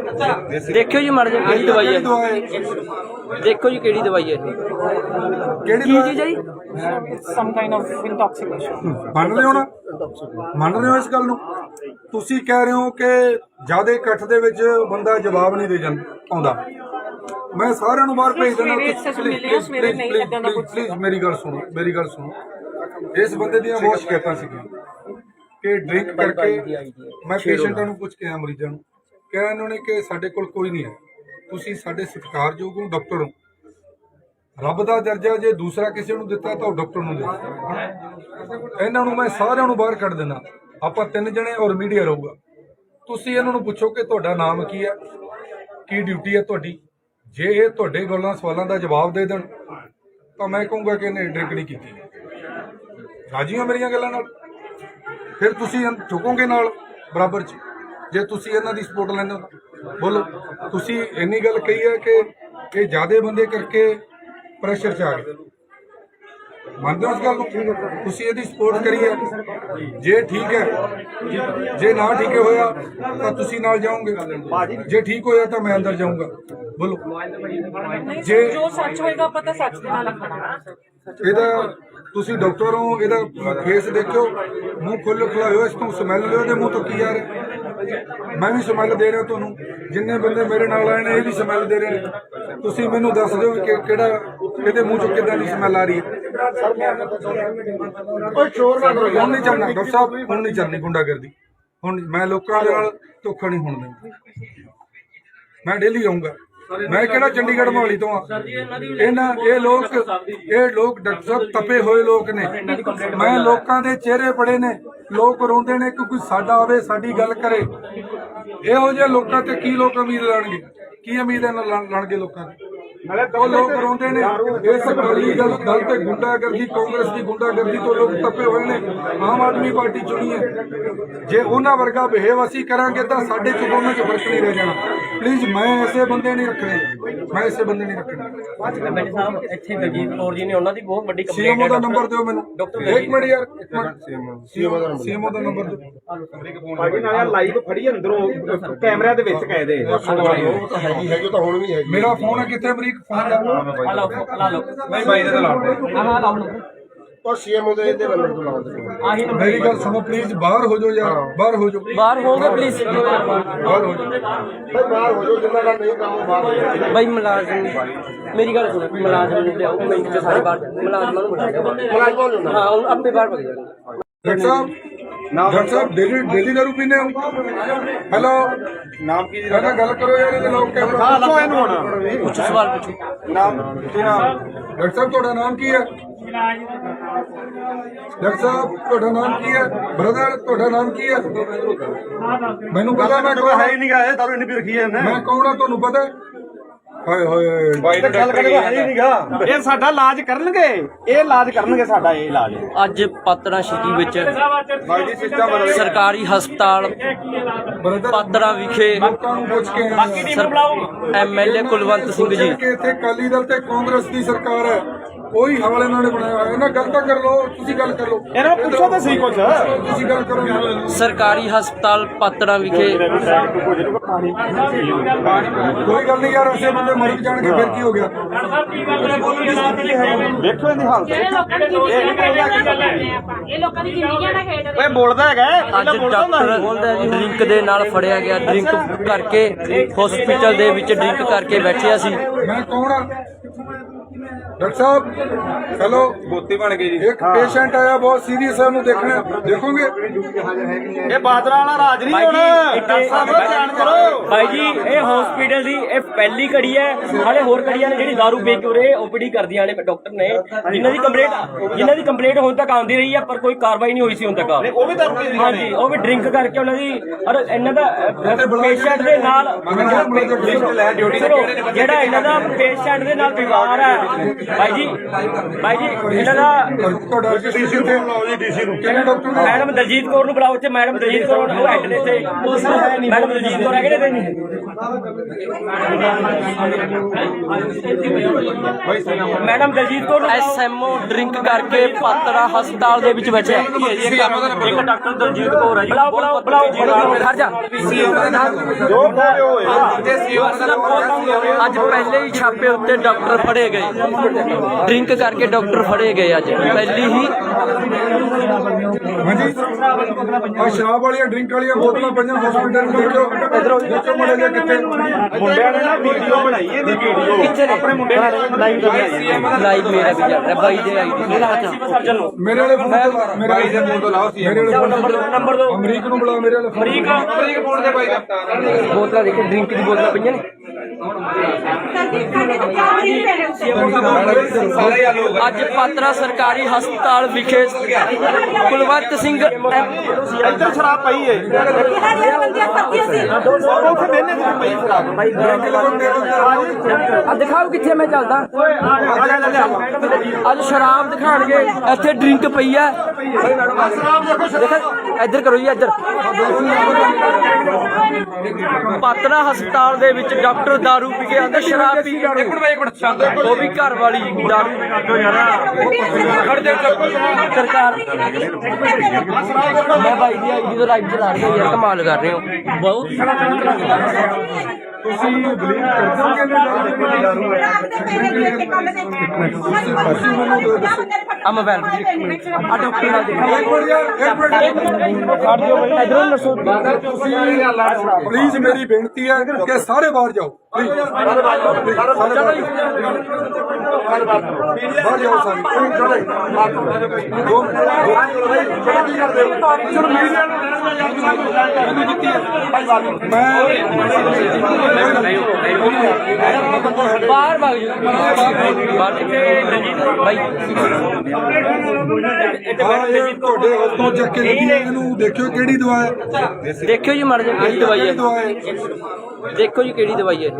ਦੇਖਿਓ ਜੀ ਮਰ ਜਾ ਕਿਹੜੀ ਦਵਾਈ ਕਿਹੜੀ ਹੈ ਦਵਾ ਹੈ ਦੇਖੋ ਜੀ ਕਿਹੜੀ ਦਵਾਈ ਹੈ ਕਿਹੜੀ ਕੀ ਦਵਾ ਚੀਜ਼ ਹੈ ਜੀ some kind of intoxication. ਮੰਨ ਰਹੇ ਹੋ ਨਾ ਮੰਨ ਰਹੇ ਹੋ ਇਸ ਗੱਲ ਨੂੰ ਤੁਸੀਂ ਕਹਿ ਰਹੇ ਹੋ ਕਿ ਜਿਆਦੇ ਇਕੱਠ ਦੇ ਵਿੱਚ ਬੰਦਾ ਜਵਾਬ ਨਹੀਂ ਦੇ ਜਾਂਦਾ ਆਉਂਦਾ ਮੈਂ ਸਾਰਿਆਂ ਨੂੰ ਬਾਹਰ ਭੇਜ ਦਿੰਦਾ ਪਲੀਜ਼ ਮੇਰੀ ਗੱਲ ਸੁਣੋ ਇਸ ਬੰਦੇ ਦੀਆਂ ਬਹੁਤ ਸ਼ਿਕਾਇਤਾਂ ਸੀਗੀਆਂ ਕਿ ਡਰਿੰਕ ਕਰਕੇ ਮੈਂ ਪੇਸ਼ੈਂਟਾਂ ਨੂੰ ਪੁੱਛ ਕੇ ਆਇਆ ਮਰੀਜ਼ਾਂ ਨੂੰ ਕਿਹਾ ਇਹਨਾਂ ਨੇ ਕਿ ਸਾਡੇ ਕੋਲ ਕੋਈ ਨਹੀਂ ਹੈ ਤੁਸੀਂ ਸਾਡੇ ਸਤਿਕਾਰਯੋਗ ਹੋ ਡਾਕਟਰ ਹੋ ਰੱਬ ਦਾ ਦਰਜਾ ਜੇ ਦੂਸਰਾ ਕਿਸੇ ਨੂੰ ਦਿੱਤਾ ਤਾਂ ਉਹ ਡਾਕਟਰ ਨੂੰ ਦਿੱਤਾ ਇਹਨਾਂ ਨੂੰ ਮੈਂ ਸਾਰਿਆਂ ਨੂੰ ਬਾਹਰ ਕੱਢ ਦੇਣਾ ਆਪਾਂ 3 ਜਣੇ ਔਰ ਮੀਡੀਆ ਰਹੂਗਾ ਤੁਸੀਂ ਇਹਨਾਂ ਨੂੰ ਪੁੱਛੋ ਕਿ ਤੁਹਾਡਾ ਨਾਮ ਕੀ ਹੈ ਕੀ ਡਿਊਟੀ ਹੈ ਤੁਹਾਡੀ ਜੇ ਇਹ ਤੁਹਾਡੇ ਗੱਲਾਂ ਸਵਾਲਾਂ ਦਾ ਜਵਾਬ ਦੇ ਦੇਣ ਤਾਂ ਮੈਂ ਕਹੂੰਗਾ ਕਿ ਇਹਨੇ ਡਰਿੰਕ ਨਹੀਂ ਕੀਤੀ ਰਾਜੀ ਹੋ ਮੇਰੀਆਂ ਗੱਲਾਂ ਨਾਲ ਫਿਰ ਤੁਸੀਂ ਝੁਕੋਗੇ ਨਾਲ ਬਰਾਬਰ 'ਚ ਜੇ ਤੁਸੀਂ ਇਹਨਾਂ ਦੀ ਸਪੋਰਟ ਲੈਂਦੇ ਹੋ ਬੋਲੋ ਤੁਸੀਂ ਇੰਨੀ ਗੱਲ ਕਹੀ ਹੈ ਕਿ ਇਹ ਜ਼ਿਆਦੇ ਬੰਦੇ ਕਰਕੇ ਪ੍ਰੈਸ਼ਰ 'ਚ ਆ ਗਏ ਮੰਨਦੇ ਹੋ ਇਸ ਗੱਲ ਨੂੰ ਤੁਸੀਂ ਇਹਦੀ ਸਪੋਰਟ ਕਰੀ ਹੈ ਜੇ ਠੀਕ ਹੈ ਜੇ ਨਾ ਠੀਕ ਹੋਇਆ ਤਾਂ ਤੁਸੀਂ ਨਾਲ ਜਾਓਗੇ ਜੇ ਠੀਕ ਹੋਇਆ ਤਾਂ ਮੈਂ ਅੰਦਰ ਜਾਊਂਗਾ ਬੋਲੋ ਜੇ ਜੋ ਸੱਚ ਹੋਏਗਾ ਆਪਾਂ ਤਾਂ ਸੱਚ ਦੇ ਨਾਲ ਹੀ ਖੜਾ ਇਹਦਾ ਤੁਸੀਂ ਡਾਕਟਰ ਹੋ ਇਹਦਾ ਫੇਸ ਦੇਖਿਓ ਮੂੰਹ ਖੁੱਲ੍ਹ ਖੁੱਲਾ ਹੋਇਆ ਇਸ ਤੋਂ ਸਮੈਲ ਲਿਓ ਇਹਦੇ ਮੂੰਹ ਤੋਂ ਕੀ ਆ ਰਿਹਾ ਮੈਂ ਵੀ ਸਮੈਲ ਦੇ ਰਿਹਾ ਤੁਹਾਨੂੰ ਜਿੰਨੇ ਬੰਦੇ ਮੇਰੇ ਨਾਲ ਆਏ ਨੇ ਇਹ ਵੀ ਸਮੈਲ ਦੇ ਰਹੇ ਨੇ ਤੁਸੀਂ ਮੈਨੂੰ ਦੱਸ ਦਿਓ ਕਿ ਕਿਹੜਾ ਇਹਦੇ ਮੂੰਹ ਚੋਂ ਕਿੱਦਾਂ ਦੀ ਸਮੈਲ ਆ ਰਹੀ ਹੈ ਕੋਈ ਸ਼ੋਰ ਨਾ ਕਰੋ ਹੁਣ ਨਹੀਂ ਚੱਲਣਾ ਡਾਕਟਰ ਸਾਹਿਬ ਹੁਣ ਨਹੀਂ ਚੱਲਣੀ ਗੁੰਡਾਗਰਦੀ ਹੁਣ ਮੈਂ ਲੋਕਾਂ ਦੇ ਨਾਲ ਧੋਖਾ ਨਹੀਂ ਹੋਣ ਦੇਣਾ ਮੈਂ ਡੇਲੀ ਆਉਂਗਾ ਮੈਂ ਕਿਹੜਾ ਚੰਡੀਗੜ੍ਹ ਮੋਹਾਲੀ ਤੋਂ ਆ ਇਹ ਲੋਕ ਡਾਕਟਰ ਸਾਹਿਬ ਤਪੇ ਹੋਏ ਲੋਕ ਨੇ ਮੈਂ ਲੋਕਾਂ ਦੇ ਚਿਹਰੇ ਪੜੇ ਨੇ ਲੋਕ ਰੋਂਦੇ ਨੇ ਕਿ ਕੋਈ ਸਾਡਾ ਆਵੇ ਸਾਡੀ ਗੱਲ ਕਰੇ ਇਹੋ ਜਿਹੇ ਲੋਕਾਂ ਤੇ ਕੀ ਲੋਕ ਉਮੀਦ ਲਾਣਗੇ ਕੀ ਉਮੀਦ ਲਾਣਗੇ ਲੋਕਾਂ ਦੀ ਉਹ ਲੋਕ ਰੋਂਦੇ ਨੇ ਇਸ ਅਕਾਲੀ ਦਲ ਤੇ ਗੁੰਡਾਗਰਦੀ ਕਾਂਗਰਸ ਦੀ ਗੁੰਡਾਗਰਦੀ ਤੋਂ ਲੋਕ ਤਪੇ ਹੋਏ ਨੇ ਆਮ ਆਦਮੀ ਪਾਰਟੀ ਚੁਣੀ ਹੈ ਜੇ ਉਹਨਾਂ ਵਰਗਾ ਬਿਹੇਵ ਅਸੀਂ ਕਰਾਂਗੇ ਤਾਂ ਸਾਡੇ ਚ ਦੋਨਾਂ ਚ ਫਰਕ ਨਹੀਂ ਰਹਿ ਜਾਣਾ ਪਲੀਜ਼ ਮੈਂ ਐਸੇ ਬੰਦੇ ਨਹੀਂ ਰੱਖਣੇ ਬੈਠੇ ਸਾਹਿਬ ਇੱਥੇ ਬਲਜੀਤ ਕੌਰ ਜੀ ਨੇ ਉਹਨਾਂ ਦੀ ਬਹੁਤ ਵੱਡੀ ਕੰਪਲੇਂਟ ਸੀਐਮਓ ਦਾ ਨੰਬਰ ਦਿਓ ਮੈਨੂੰ ਇੱਕ ਮਿੰਟ ਯਾਰ ਸੀਐਮਓ ਦਾ ਨੰਬਰ ਦਿਓ ਭਾਜੀ ਨਾਲ ਲਾਈਵ ਫੜੀ ਅੰਦਰੋਂ ਕੈਮਰਿਆਂ ਦੇ ਵਿੱਚ ਕਹੇ ਦੇ ਉਹ ਤਾਂ ਹੈਗੀ ਤਾਂ ਹੁਣ ਵੀ ਹੈਗੀ ਮੇਰਾ ਫੋਨ ਹੈ ਕਿੱਥੇ ਅਮਰੀਕ ਫੋਨ ਲਾ ਲਓ ਨਹੀਂ ਬਾਈ ਦੇ ਲਾਉਂਦੇ ਆਹ ਲਾ ਲਓ ਉਹ ਸੀਐਮਓ ਦੇ ਇਹਦੇ ਨੰਬਰ ਤੋਂ ਲਾਉਂਦੇ ਆਹੀ ਨੰਬਰ ਮੇਰੀ ਗੱਲ ਸੁਣੋ ਪਲੀਜ਼ ਬਾਹਰ ਹੋ ਜਾਓ ਯਾਰ ਬਾਹਰ ਹੋ ਜਾਓ ਬਾਹਰ ਹੋਗੇ ਪਲੀਜ਼ ਬਾਹਰ ਹੋ ਜਾਓ ਭਾਈ ਬਾਹਰ ਹੋ ਜਾਓ ਜਿੰਨਾ ਦਾ ਨਹੀਂ ਕੰਮ ਬਾਹਰ ਹੋ ਜਾਓ ਬਾਈ ਮੁਲਾਜ਼ਮ ਮੇਰੀ ਗੱਲ ਸੁਣੋ ਮੁਲਾਜ਼ਮ ਨੂੰ ਲਿਆਓ ਮਿੰਟ ਚ ਸਾਰੇ ਬਾਹਰ ਮੁਲਾਜ਼ਮਾਂ ਨੂੰ ਬੁਲਾਓ ਹਾਂ ਹੁਣ ਆਪੇ ਬਾਹਰ ਭੱਜ ਜਾਣਗੇ ਡਾਕਟਰ ਸਾਹਿਬ ਡੇਲੀ ਦਾਰੂ ਪੀਂਦੇ ਹੋ ਹੈਲੋ ਨਾਮ ਕੀ ਇਹਨਾਂ ਗੱਲ ਕਰੋ ਯਾਰ ਇਹਦੇ ਲੋਕ ਕਹਿ ਹਾਂ ਲਓ ਇਹਨੂੰ ਹੁਣ ਪੁੱਛੋ ਸਵਾਲ ਪੁੱਛੋ ਨਾਮ ਕੀ ਨਾਮ ਡਾਕਟਰ ਸਾਹਿਬ ਤੁਹਾਡਾ ਨਾਮ ਕੀ ਹੈ ਡਾਕਟਰ ਸਾਹਿਬ ਤੁਹਾਡਾ ਨਾਮ ਕੀ ਹੈ ਬ੍ਰਦਰ ਤੁਹਾਡਾ ਨਾਮ ਕੀ ਹੈ ਮੈਨੂੰ ਪਤਾ ਮੈਂ ਕੌਣ ਹੈ ਹੀ ਨਹੀਂ ਗਾ ਇਹ ਦਾਰੂ ਇੰਨੀ ਪੀ ਰੱਖੀ ਹੈ ਇਹਨੇ ਮੈਂ ਕੌਣ ਆ ਤੁਹਾਨੂੰ ਪਤਾ ਹਾਏ ਹਾਏ ਇਹ ਗੱਲ ਕਰੇਗਾ ਹੈ ਹੀ ਨਹੀਂਗਾ ਇਹ ਸਾਡਾ ਇਲਾਜ ਕਰਨਗੇ ਇਹ ਇਲਾਜ ਕਰਨਗੇ ਸਾਡਾ ਇਹ ਇਲਾਜ ਅੱਜ ਪਾਤੜਾ ਸਿਟੀ ਵਿੱਚ ਸਰਕਾਰੀ ਹਸਪਤਾਲ ਪਾਤੜਾ ਵਿਖੇ ਲੋਕਾਂ ਨੂੰ ਪੁੱਛ ਕੇ ਐਮਐਲਏ ਕੁਲਵੰਤ ਸਿੰਘ ਜੀ ਕਿ ਇੱਥੇ ਅਕਾਲੀ ਦਲ ਤੇ ਕਾਂਗਰਸ ਦੀ ਸਰਕਾਰ ਹੈ ਉਹੀ ਹਵਾਲੇ ਨਾਲ ਬਣਾਇਆ ਹੋਇਆ ਇਹਨਾਂ ਗੱਲ ਤਾਂ ਕਰ ਲਓ ਤੁਸੀਂ ਗੱਲ ਕਰ ਲਓ ਇਹਨਾਂ ਨੂੰ ਪੁੱਛੋ ਤਾਂ ਸਹੀ ਕੁਛ ਤੁਸੀਂ ਗੱਲ ਕਰੋ ਸਰਕਾਰੀ ਹਸਪਤਾਲ ਪਾਤੜਾ ਵਿਖੇ ਕੋਈ ਗੱਲ ਨਹੀਂ ਯਾਰ ਅਸੀਂ ਬੰਦੇ ਮਰ ਜਾਣਗੇ ਫਿਰ ਕੀ ਹੋ ਗਿਆ ਵੇਖੋ ਇਹਦੀ ਹਾਲਤ ਜਿਹੜੇ ਲੋਕਾਂ ਦੀ ਜ਼ਿੰਦਗੀਆਂ ਦਾ ਖੇਡ ਰਹੇ ਆਪਾਂ ਇਹ ਲੋਕਾਂ ਦੀ ਜ਼ਿੰਦਗੀਆਂ ਦਾ ਖੇਡ ਰਹੇ ਓਏ ਬੋਲਦਾ ਹੈਗਾ ਅੱਜ ਡਾਕਟਰ ਡਰਿੰਕ ਦੇ ਨਾਲ ਫੜਿਆ ਗਿਆ ਡਰਿੰਕ ਕਰਕੇ ਹਸਪੀਟਲ ਦੇ ਵਿੱਚ ਡਰਿੰਕ ਕਰਕੇ ਬੈਠਿਆ ਸੀ ਮੈਂ ਕੌਣ ਆ ਡਾਕਟਰ ਸਾਹਿਬ ਚਲੋ ਗੋਤੀ ਬਣ ਗਈ ਜੀ ਇੱਕ ਪੇਸ਼ੈਂਟ ਆਇਆ ਬਹੁਤ ਸੀਰੀਅਸ ਹੈ ਉਹਨੂੰ ਦੇਖਣਾ ਦੇਖੋਗੇ ਇਹ ਬਾਦਰਾ ਵਾਲਾ ਰਾਜ ਨਹੀਂ ਹੁਣ ਡਾਕਟਰ ਸਾਹਿਬ ਜਾਣ ਕਰੋ ਭਾਈ ਜੀ ਇਹ ਹਸਪੀਟਲ ਦੀ ਇਹ ਪਹਿਲੀ ਘੜੀ ਹੈ ਹਾਲੇ ਹੋਰ ਘੜੀਆਂ ਨੇ ਜਿਹੜੀ ਦਾਰੂ ਵੇਚ ਕੇ ਉਰੇ ਓਪੀਡੀ ਕਰਦੀਆਂ ਨੇ ਡਾਕਟਰ ਨੇ ਜਿਨ੍ਹਾਂ ਦੀ ਕੰਪਲੇਂਟ ਹੁਣ ਤੱਕ ਆਉਂਦੀ ਰਹੀ ਹੈ ਪਰ ਕੋਈ ਕਾਰਵਾਈ ਨਹੀਂ ਹੋਈ ਸੀ ਹੁਣ ਤੱਕ ਉਹ ਵੀ ਦਾਰੂ ਪੀ ਹਾਂਜੀ ਉਹ ਵੀ ਡਰਿੰਕ ਕਰਕੇ ਉਹਨਾਂ ਦੀ ਔਰ ਇਹਨਾਂ ਦਾ ਪੇਸ਼ੈਂਟ ਦੇ ਨਾਲ ਜਿਹੜਾ ਇਹਨਾਂ ਦਾ ਪੇਸ਼ੈਂਟ ਦੇ ਨਾਲ ਵਿਵਹਾਰ ਹੈ ਭਾਈ ਜੀ ਇਹਨਾਂ ਦਾ ਤੁਹਾਡਾ ਡੀਸੀ ਤੇ ਬੁਲਾਓ ਜੀ ਡੀਸੀ ਨੂੰ ਕਿਹੜੇ ਡਾਕਟਰ ਨੇ ਮੈਡਮ ਦਲਜੀਤ ਕੌਰ ਨੂੰ ਬੁਲਾਓ ਇੱਥੇ ਮੈਡਮ ਦਲਜੀਤ ਕੌਰ ਉਹ ਹੈਡ ਨੇ ਇੱਥੇ ਮੈਡਮ ਦਲਜੀਤ ਕੌਰ ਹੈਗੇ ਨੇ madam Daljit Kaur SMO drink ਕਰਕੇ ਪਾਤੜਾ ਹਸਪਤਾਲ ਦੇ ਵਿੱਚ ਬੈਠਿਆ ਇੱਕ ਡਾਕਟਰ ਦਲਜੀਤ ਕੌਰ ਹੈ ਜੀ ਬੁਲਾਓ ਖੜ ਜਾ ਜੋ ਬੋਲੇ ਹੋਏਗਾ ਅੱਜ ਪਹਿਲੇ ਹੀ ਛਾਪੇ ਉੱਤੇ ਡਾਕਟਰ ਫੜੇ ਗਏ ਡਰਿੰਕ ਕਰਕੇ ਡਾਕਟਰ ਫੜੇ ਗਏ ਅੱਜ ਪਹਿਲੀ ਹੀ ਹਾਂਜੀ ਆ ਸ਼ਰਾਬ ਵਾਲੀਆਂ ਡਰਿੰਕ ਵਾਲੀਆਂ ਬੋਤਲਾਂ ਪਈਆਂ ਹਸਪੀਟਲ ਵਿੱਚ ਦੇਖੋ ਮੜੇ ਜੇ ਕਿੱਥੇ ਮੁੰਡਿਆਂ ਨੇ ਨਾ ਵੀਡੀਓ ਬਣਾਈ ਇਹਦੀ ਵੀਡੀਓ ਕਿੱਥੇ ਨੇ ਆਪਣੇ ਮੁੰਡਿਆਂ ਨੇ ਲਾਈਵ ਲਾਈਵ ਮੇਰਾ ਵੀ ਚੱਲ ਰਿਹਾ ਬਾਈ ਦੇ ਆਈਡੀ ਸਰਜਨ ਨੂੰ ਮੇਰੇ ਵਾਲੇ ਫੋਨ ਤੋਂ ਮੇਰੇ ਵਾਲੇ ਫੋਨ ਤੋਂ ਲਾਓ ਸੀ ਮੇਰੇ ਵਾਲੇ ਨੰਬਰ ਦੋ ਅਮਰੀਕ ਨੂੰ ਬੁਲਾ ਮੇਰੇ ਵਾਲੇ ਅਮਰੀਕ ਫੋਨ ਦੇ ਬਾਈ ਦਾ ਬੋਤਲਾਂ ਦੇਖੇ ਡਰਿੰਕ ਦੀ ਬੋਤਲਾਂ ਪਈਆਂ ਨੇ ਅੱਜ ਪਾਤੜਾ ਸਰਕਾਰੀ ਹਸਪਤਾਲ ਵਿਖੇ ਕੁਲਵੰਤ ਸਿੰਘ ਇੱਧਰ ਸ਼ਰਾਬ ਪਈ ਏ ਉੱਥੇ ਬਹਿਨੇ ਤੇ ਪਈ ਸ਼ਰਾਬ ਆ ਦਿਖਾਓ ਕਿੱਥੇ ਮੈਂ ਚੱਲਦਾ ਅੱਜ ਸ਼ਰਾਬ ਦਿਖਾਣਗੇ ਇੱਥੇ ਡਰਿੰਕ ਪਈ ਹੈ ਇੱਧਰ ਕਰੋ ਜੀ ਇੱਧਰ ਪਾਤੜਾ ਹਸਪਤਾਲ ਦੇ ਵਿੱਚ ਡਾਕਟਰ ਦਾਰੂ ਪੀ ਕੇ ਆਂਦਾ ਸ਼ਰਾਬ ਪੀ ਕੇ ਉਹ ਵੀ ਘਰ ਵਾਲੀ ਦਾਰੂ ਸਰਕਾਰ ਮੈਂ ਭਾਈ ਦੀ ਆਈਡੀ ਤੋਂ ਲਾਈਵ ਚਲਾ ਰਿਹਾ ਯਾਰ ਕਮਾਲ ਕਰ ਰਹੇ ਹੋ ਬਹੁਤ ਤੁਸੀਂ ਬਲੀਵ ਕਰਦੇ ਹੋ ਕਿ ਆ ਮੋਬਾਈਲ ਆ ਡਾਕਟਰ ਨਾਲ ਇਧਰੋਂ ਦੱਸੋ ਪਲੀਜ਼ ਮੇਰੀ ਬੇਨਤੀ ਹੈ ਕਿ ਸਾਰੇ ਬਾਹਰ ਜਾਓ ਬਾਹਰ ਜਾਓ ਸਾਰੇ ਬਾਹਰ ਭਾਗ ਜਾਓ ਬਾਹਰ ਭਾਈ ਤੁਹਾਡੇ ਹੱਥੋਂ ਚੱਕ ਕੇ ਇਹਨੂੰ ਦੇਖਿਓ ਕਿਹੜੀ ਦਵਾ ਹੈ ਦੇਖਿਓ ਜੀ ਮਰ ਜਾ ਕਿਹੜੀ ਦਵਾਈ ਹੈ ਦਵਾ ਹੈ ਦੇਖੋ ਜੀ ਕਿਹੜੀ ਦਵਾਈ ਹੈ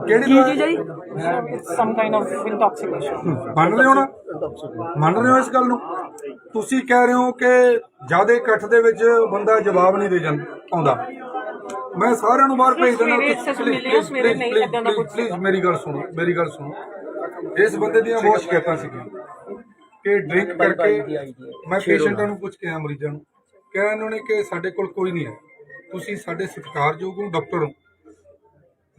ਕਿਹੜੀ ਕੀ ਚੀਜ਼ ਹੈ ਜੀ Some kind of intoxication. ਮੰਨ ਰਹੇ ਹੋ ਨਾ ਮੰਨ ਰਹੇ ਹੋ ਇਸ ਗੱਲ ਨੂੰ ਤੁਸੀਂ ਕਹਿ ਰਹੇ ਹੋ ਕਿ ਜਿਆਦਾ ਇਕੱਠ ਦੇ ਵਿੱਚ ਬੰਦਾ ਜਵਾਬ ਨਹੀਂ ਦੇ ਜਾਂਦਾ ਆਉਂਦਾ ਮੈਂ ਸਾਰਿਆਂ ਨੂੰ ਬਾਹਰ ਭੇਜ ਦਿੰਦਾ ਪਲੀਜ਼ ਮੇਰੀ ਗੱਲ ਸੁਣੋ ਇਸ ਬੰਦੇ ਦੀਆਂ ਬਹੁਤ ਸ਼ਿਕਾਇਤਾਂ ਸੀਗੀਆਂ ਕਿ ਡਰਿੰਕ ਕਰਕੇ ਮੈਂ ਪੇਸ਼ੈਂਟਾਂ ਨੂੰ ਪੁੱਛ ਕੇ ਆਇਆ ਮਰੀਜ਼ਾਂ ਨੂੰ ਕਿਹਾ ਇਹਨਾਂ ਨੇ ਕਿ ਸਾਡੇ ਕੋਲ ਕੋਈ ਨਹੀਂ ਹੈ ਤੁਸੀਂ ਸਾਡੇ ਸਤਿਕਾਰਯੋਗ ਹੋ ਡਾਕਟਰ ਹੋ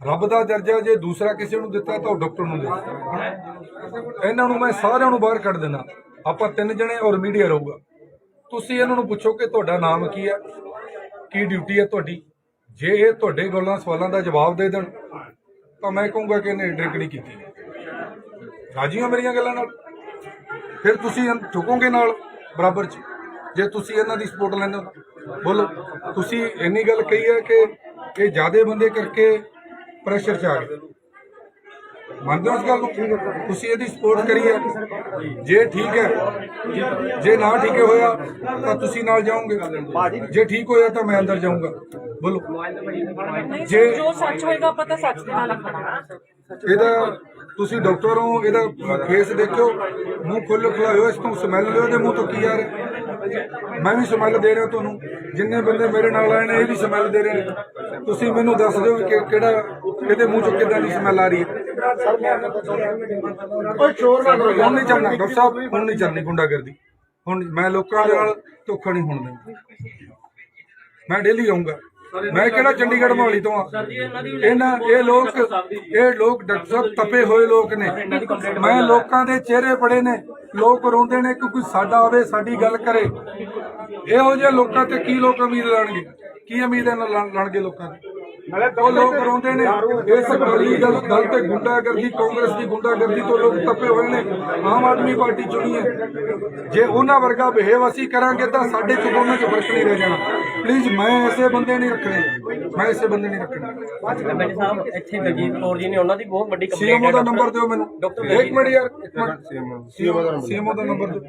ਰੱਬ ਦਾ ਦਰਜਾ ਜੇ ਦੂਸਰਾ ਕਿਸੇ ਨੂੰ ਦਿੱਤਾ ਤਾਂ ਉਹ ਡਾਕਟਰ ਨੂੰ ਦਿੱਤਾ ਇਹਨਾਂ ਨੂੰ ਮੈਂ ਸਾਰਿਆਂ ਨੂੰ ਬਾਹਰ ਕੱਢ ਦੇਣਾ ਆਪਾਂ 3 ਜਣੇ ਔਰ ਮੀਡੀਆ ਰਹੂਗਾ ਤੁਸੀਂ ਇਹਨਾਂ ਨੂੰ ਪੁੱਛੋ ਕਿ ਤੁਹਾਡਾ ਨਾਮ ਕੀ ਹੈ ਕੀ ਡਿਊਟੀ ਹੈ ਤੁਹਾਡੀ ਜੇ ਇਹ ਤੁਹਾਡੇ ਗੱਲਾਂ ਸਵਾਲਾਂ ਦਾ ਜਵਾਬ ਦੇ ਦੇਣ ਤਾਂ ਮੈਂ ਕਹੂੰਗਾ ਕਿ ਇਹਨੇ ਡਰਿੰਕ ਨਹੀਂ ਕੀਤੀ ਰਾਜੀ ਹੋ ਮੇਰੀਆਂ ਗੱਲਾਂ ਨਾਲ ਫਿਰ ਤੁਸੀਂ ਠੁਕੋਗੇ ਨਾਲ ਬਰਾਬਰ ਚ ਜੇ ਤੁਸੀਂ ਇਹਨਾਂ ਦੀ ਸਪੋਰਟ ਲੈਂਦੇ ਹੋ ਬੋਲੋ ਤੁਸੀਂ ਇੰਨੀ ਗੱਲ ਕਹੀ ਹੈ ਕਿ ਇਹ ਜ਼ਿਆਦੇ ਬੰਦੇ ਕਰਕੇ ਪ੍ਰੈਸ਼ਰ ਚ ਆ ਗਏ ਮੰਨਦੇ ਹੋ ਇਸ ਗੱਲ ਨੂੰ? ਤੁਸੀਂ ਇਹਦੀ ਸਪੋਰਟ ਕਰੀ ਹੈ। ਜੇ ਠੀਕ ਹੈ, ਜੇ ਨਾ ਠੀਕ ਹੋਇਆ ਤਾਂ ਤੁਸੀਂ ਨਾਲ ਜਾਓਗੇ, ਜੇ ਠੀਕ ਹੋਇਆ ਤਾਂ ਮੈਂ ਅੰਦਰ ਜਾਊਂਗਾ। ਬੋਲੋ ਜੇ जो सच होएगा पता सच के नाल खड़ा ਇਹਦਾ ਤੁਸੀਂ ਡਾਕਟਰ ਹੋ, ਇਹਦਾ ਫੇਸ ਦੇਖਿਓ, ਮੂੰਹ ਖੋਲ੍ਹੋ ਖੁਲਾਇਓ, ਇਸ ਤੋਂ ਸਮੈਲ ਲਿਓ ਇਹਦੇ ਮੂੰਹ ਤੋਂ ਕੀ ਆ ਰਿਹਾ। ਮੈਂ ਵੀ ਸਮੈਲ ਦੇ ਰਿਹਾ ਤੁਹਾਨੂੰ, ਜਿੰਨੇ ਬੰਦੇ ਮੇਰੇ ਨਾਲ ਆਏ ਨੇ ਇਹ ਵੀ ਸਮੈਲ ਦੇ ਰਹੇ ਨੇ। ਤੁਸੀਂ ਮੈਨੂੰ ਦੱਸ ਦਿਓ ਕਿ ਕਿਹੜਾ ਇਹਦੇ ਮੂੰਹ ਚੋਂ ਕਿੱਦਾਂ ਦੀ ਸਮੈਲ ਆ ਰਹੀ ਹੈ। ਓਏ ਸ਼ੋਰ ਨਾ ਕਰੋ ਹੁਣ ਨਹੀਂ ਚੱਲਣਾ ਡਾਕਟਰ ਸਾਹਿਬ, ਹੁਣ ਨਹੀਂ ਚੱਲਣੀ ਗੁੰਡਾਗਰਦੀ। ਹੁਣ ਮੈਂ ਲੋਕਾਂ ਦੇ ਨਾਲ ਧੋਖਾ ਨਹੀਂ ਹੋਣ ਦੇਣਾ। ਮੈਂ ਡੇਲੀ ਆਉਂਗਾ। ਮੈਂ ਕਿਹੜਾ ਚੰਡੀਗੜ੍ਹ ਮੋਹਾਲੀ ਤੋਂ ਆ। ਇਹ ਲੋਕ ਡਾਕਟਰ ਸਾਹਿਬ ਤਪੇ ਹੋਏ ਲੋਕ ਨੇ। ਮੈਂ ਲੋਕਾਂ ਦੇ ਚਿਹਰੇ ਪੜੇ ਨੇ, ਲੋਕ ਰੋਂਦੇ ਨੇ ਕਿ ਕੋਈ ਸਾਡਾ ਆਵੇ, ਸਾਡੀ ਗੱਲ ਕਰੇ। ਇਹੋ ਜਿਹੇ ਲੋਕਾਂ ਤੇ ਕੀ ਲੋਕ ਉਮੀਦ ਲਾਣਗੇ? ਕੀ ਉਮੀਦ ਲਾਣਗੇ ਲੋਕਾਂ ਦੀ? ਉਹ ਲੋਕ ਰੋਂਦੇ ਨੇ। ਇਸ ਅਕਾਲੀ ਦਲ ਤੇ ਗੁੰਡਾਗਰਦੀ, ਕਾਂਗਰਸ ਦੀ ਗੁੰਡਾਗਰਦੀ ਤੋਂ ਲੋਕ ਤਪੇ ਹੋਏ ਨੇ। ਆਮ ਆਦਮੀ ਪਾਰਟੀ ਚੁਣੀ ਹੈ। ਜੇ ਉਹਨਾਂ ਵਰਗਾ ਬਿਹੇਵ ਅਸੀਂ ਕਰਾਂਗੇ ਤਾਂ ਸਾਡੇ ਚ ਦੋਨਾਂ ਚ ਫਰਕ ਨਹੀਂ ਰਹਿ ਜਾਣਾ। ਪਲੀਜ਼ ਮੈਂ ਐਸੇ ਬੰਦੇ ਨਹੀਂ ਰੱਖਣੇ, ਮੈਂ ਐਸੇ ਬੰਦੇ ਨਹੀਂ ਰੱਖਣੇ। ਐਮਐਲਏ ਸਾਹਿਬ ਇੱਥੇ ਦਲਜੀਤ ਕੌਰ ਜੀ ਨੇ, ਉਹਨਾਂ ਦੀ ਬਹੁਤ ਵੱਡੀ ਕੰਪਲੇਂਟ ਸੀਐਮਓ ਹੈ। ਦਾ ਨੰਬਰ ਦਿਓ ਮੈਨੂੰ। ਇੱਕ ਮਿੰਟ ਯਾਰ, ਇੱਕ ਮਿੰਟ। ਸੀਐਮਓ ਦਾ ਨੰਬਰ ਦਿਓ।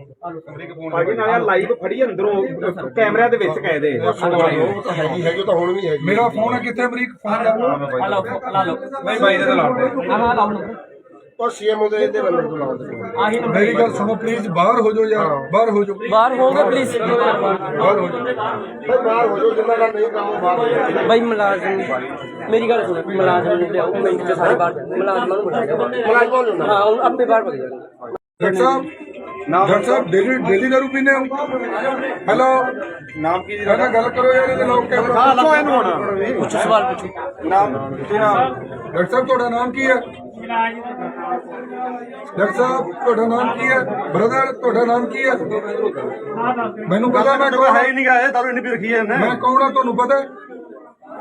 ਭਾਜੀ ਨਾਲ ਲਾਈਵ ਫੜੀ ਅੰਦਰੋਂ ਕੈਮਰਿਆਂ ਦੇ ਵਿੱਚ ਕਹਦੇ ਹੈਗੀ ਤਾਂ ਹੁਣ ਵੀ ਹੈਗੀ। ਮੇਰਾ ਫੋਨ ਹੈ ਕਿੱਥੇ? ਅਮਰੀਕ ਫੋਨ ਲਾ ਲਓ ਨਹੀਂ ਬਾਈ ਦੇ ਨਾਲ ਉਹ ਸੀਐਮਓ ਦੇ ਨੰਬਰ ਤੋਂ ਲਾਉਂਦੇ ਮੇਰੀ ਗੱਲ ਸੁਣੋ ਪਲੀਜ਼। ਬਾਹਰ ਹੋ ਜਾਓ ਯਾਰ, ਬਾਹਰ ਹੋ ਜਾਓ, ਬਾਹਰ ਹੋਗੇ ਪਲੀਜ਼। ਬਾਹਰ ਹੋ ਜਾਓ। ਬਾਹਰ ਹੋ ਜਾਓ, ਜਿੰਨਾ ਦਾ ਨਹੀਂ ਕੰਮ ਬਾਹਰ ਹੋ ਜਾਓ। ਬਾਈ ਮੁਲਾਜ਼ਮ, ਮੇਰੀ ਗੱਲ ਸੁਣੋ, ਮੁਲਾਜ਼ਮ ਨੂੰ ਲਿਆਓ ਮਿੰਟ ਚ ਸਾਰੇ ਬਾਹਰ। ਮੁਲਾਜ਼ਮਾਂ ਨੂੰ ਬਿਠਾਓ। ਹਾਂ ਹੁਣ ਆਪੇ ਬਾਹਰ ਭੱਜ ਜਾਣਗੇ। ਡਾਕਟਰ ਸਾਹਿਬ ਡੇਲੀ ਦਾਰੂ ਪੀਂਦੇ ਹੋ? ਹੈਲੋ, ਨਾਮ ਕੀ ਜੀ? ਗੱਲ ਕਰੋ ਯਾਰ, ਇਹਦੇ ਲੋਕ ਕੈਮਰਾ। ਪੁੱਛੋ ਇਹਨੂੰ ਹੁਣ। ਪੁੱਛੋ ਸਵਾਲ ਪੁੱਛੋ। ਨਾਮ ਕੀ ਨਾਮ? ਡਾਕਟਰ ਸਾਹਿਬ ਤੁਹਾਡਾ ਨਾਮ ਕੀ ਹੈ? ਡਾਕਟਰ ਸਾਹਿਬ ਤੁਹਾਡਾ ਨਾਮ ਕੀ ਹੈ? ਬ੍ਰਦਰ ਤੁਹਾਡਾ ਨਾਮ ਕੀ ਹੈ? ਮੈਨੂੰ ਪਤਾ ਮੈਂ ਕੌਣ ਹੈ ਹੀ ਨਹੀਂ ਗਾ, ਦਾਰੂ ਇੰਨੀ ਪੀ ਰੱਖੀ ਹੈ ਮੈਂ ਕੌਣ ਆ ਤੁਹਾਨੂੰ ਪਤਾ?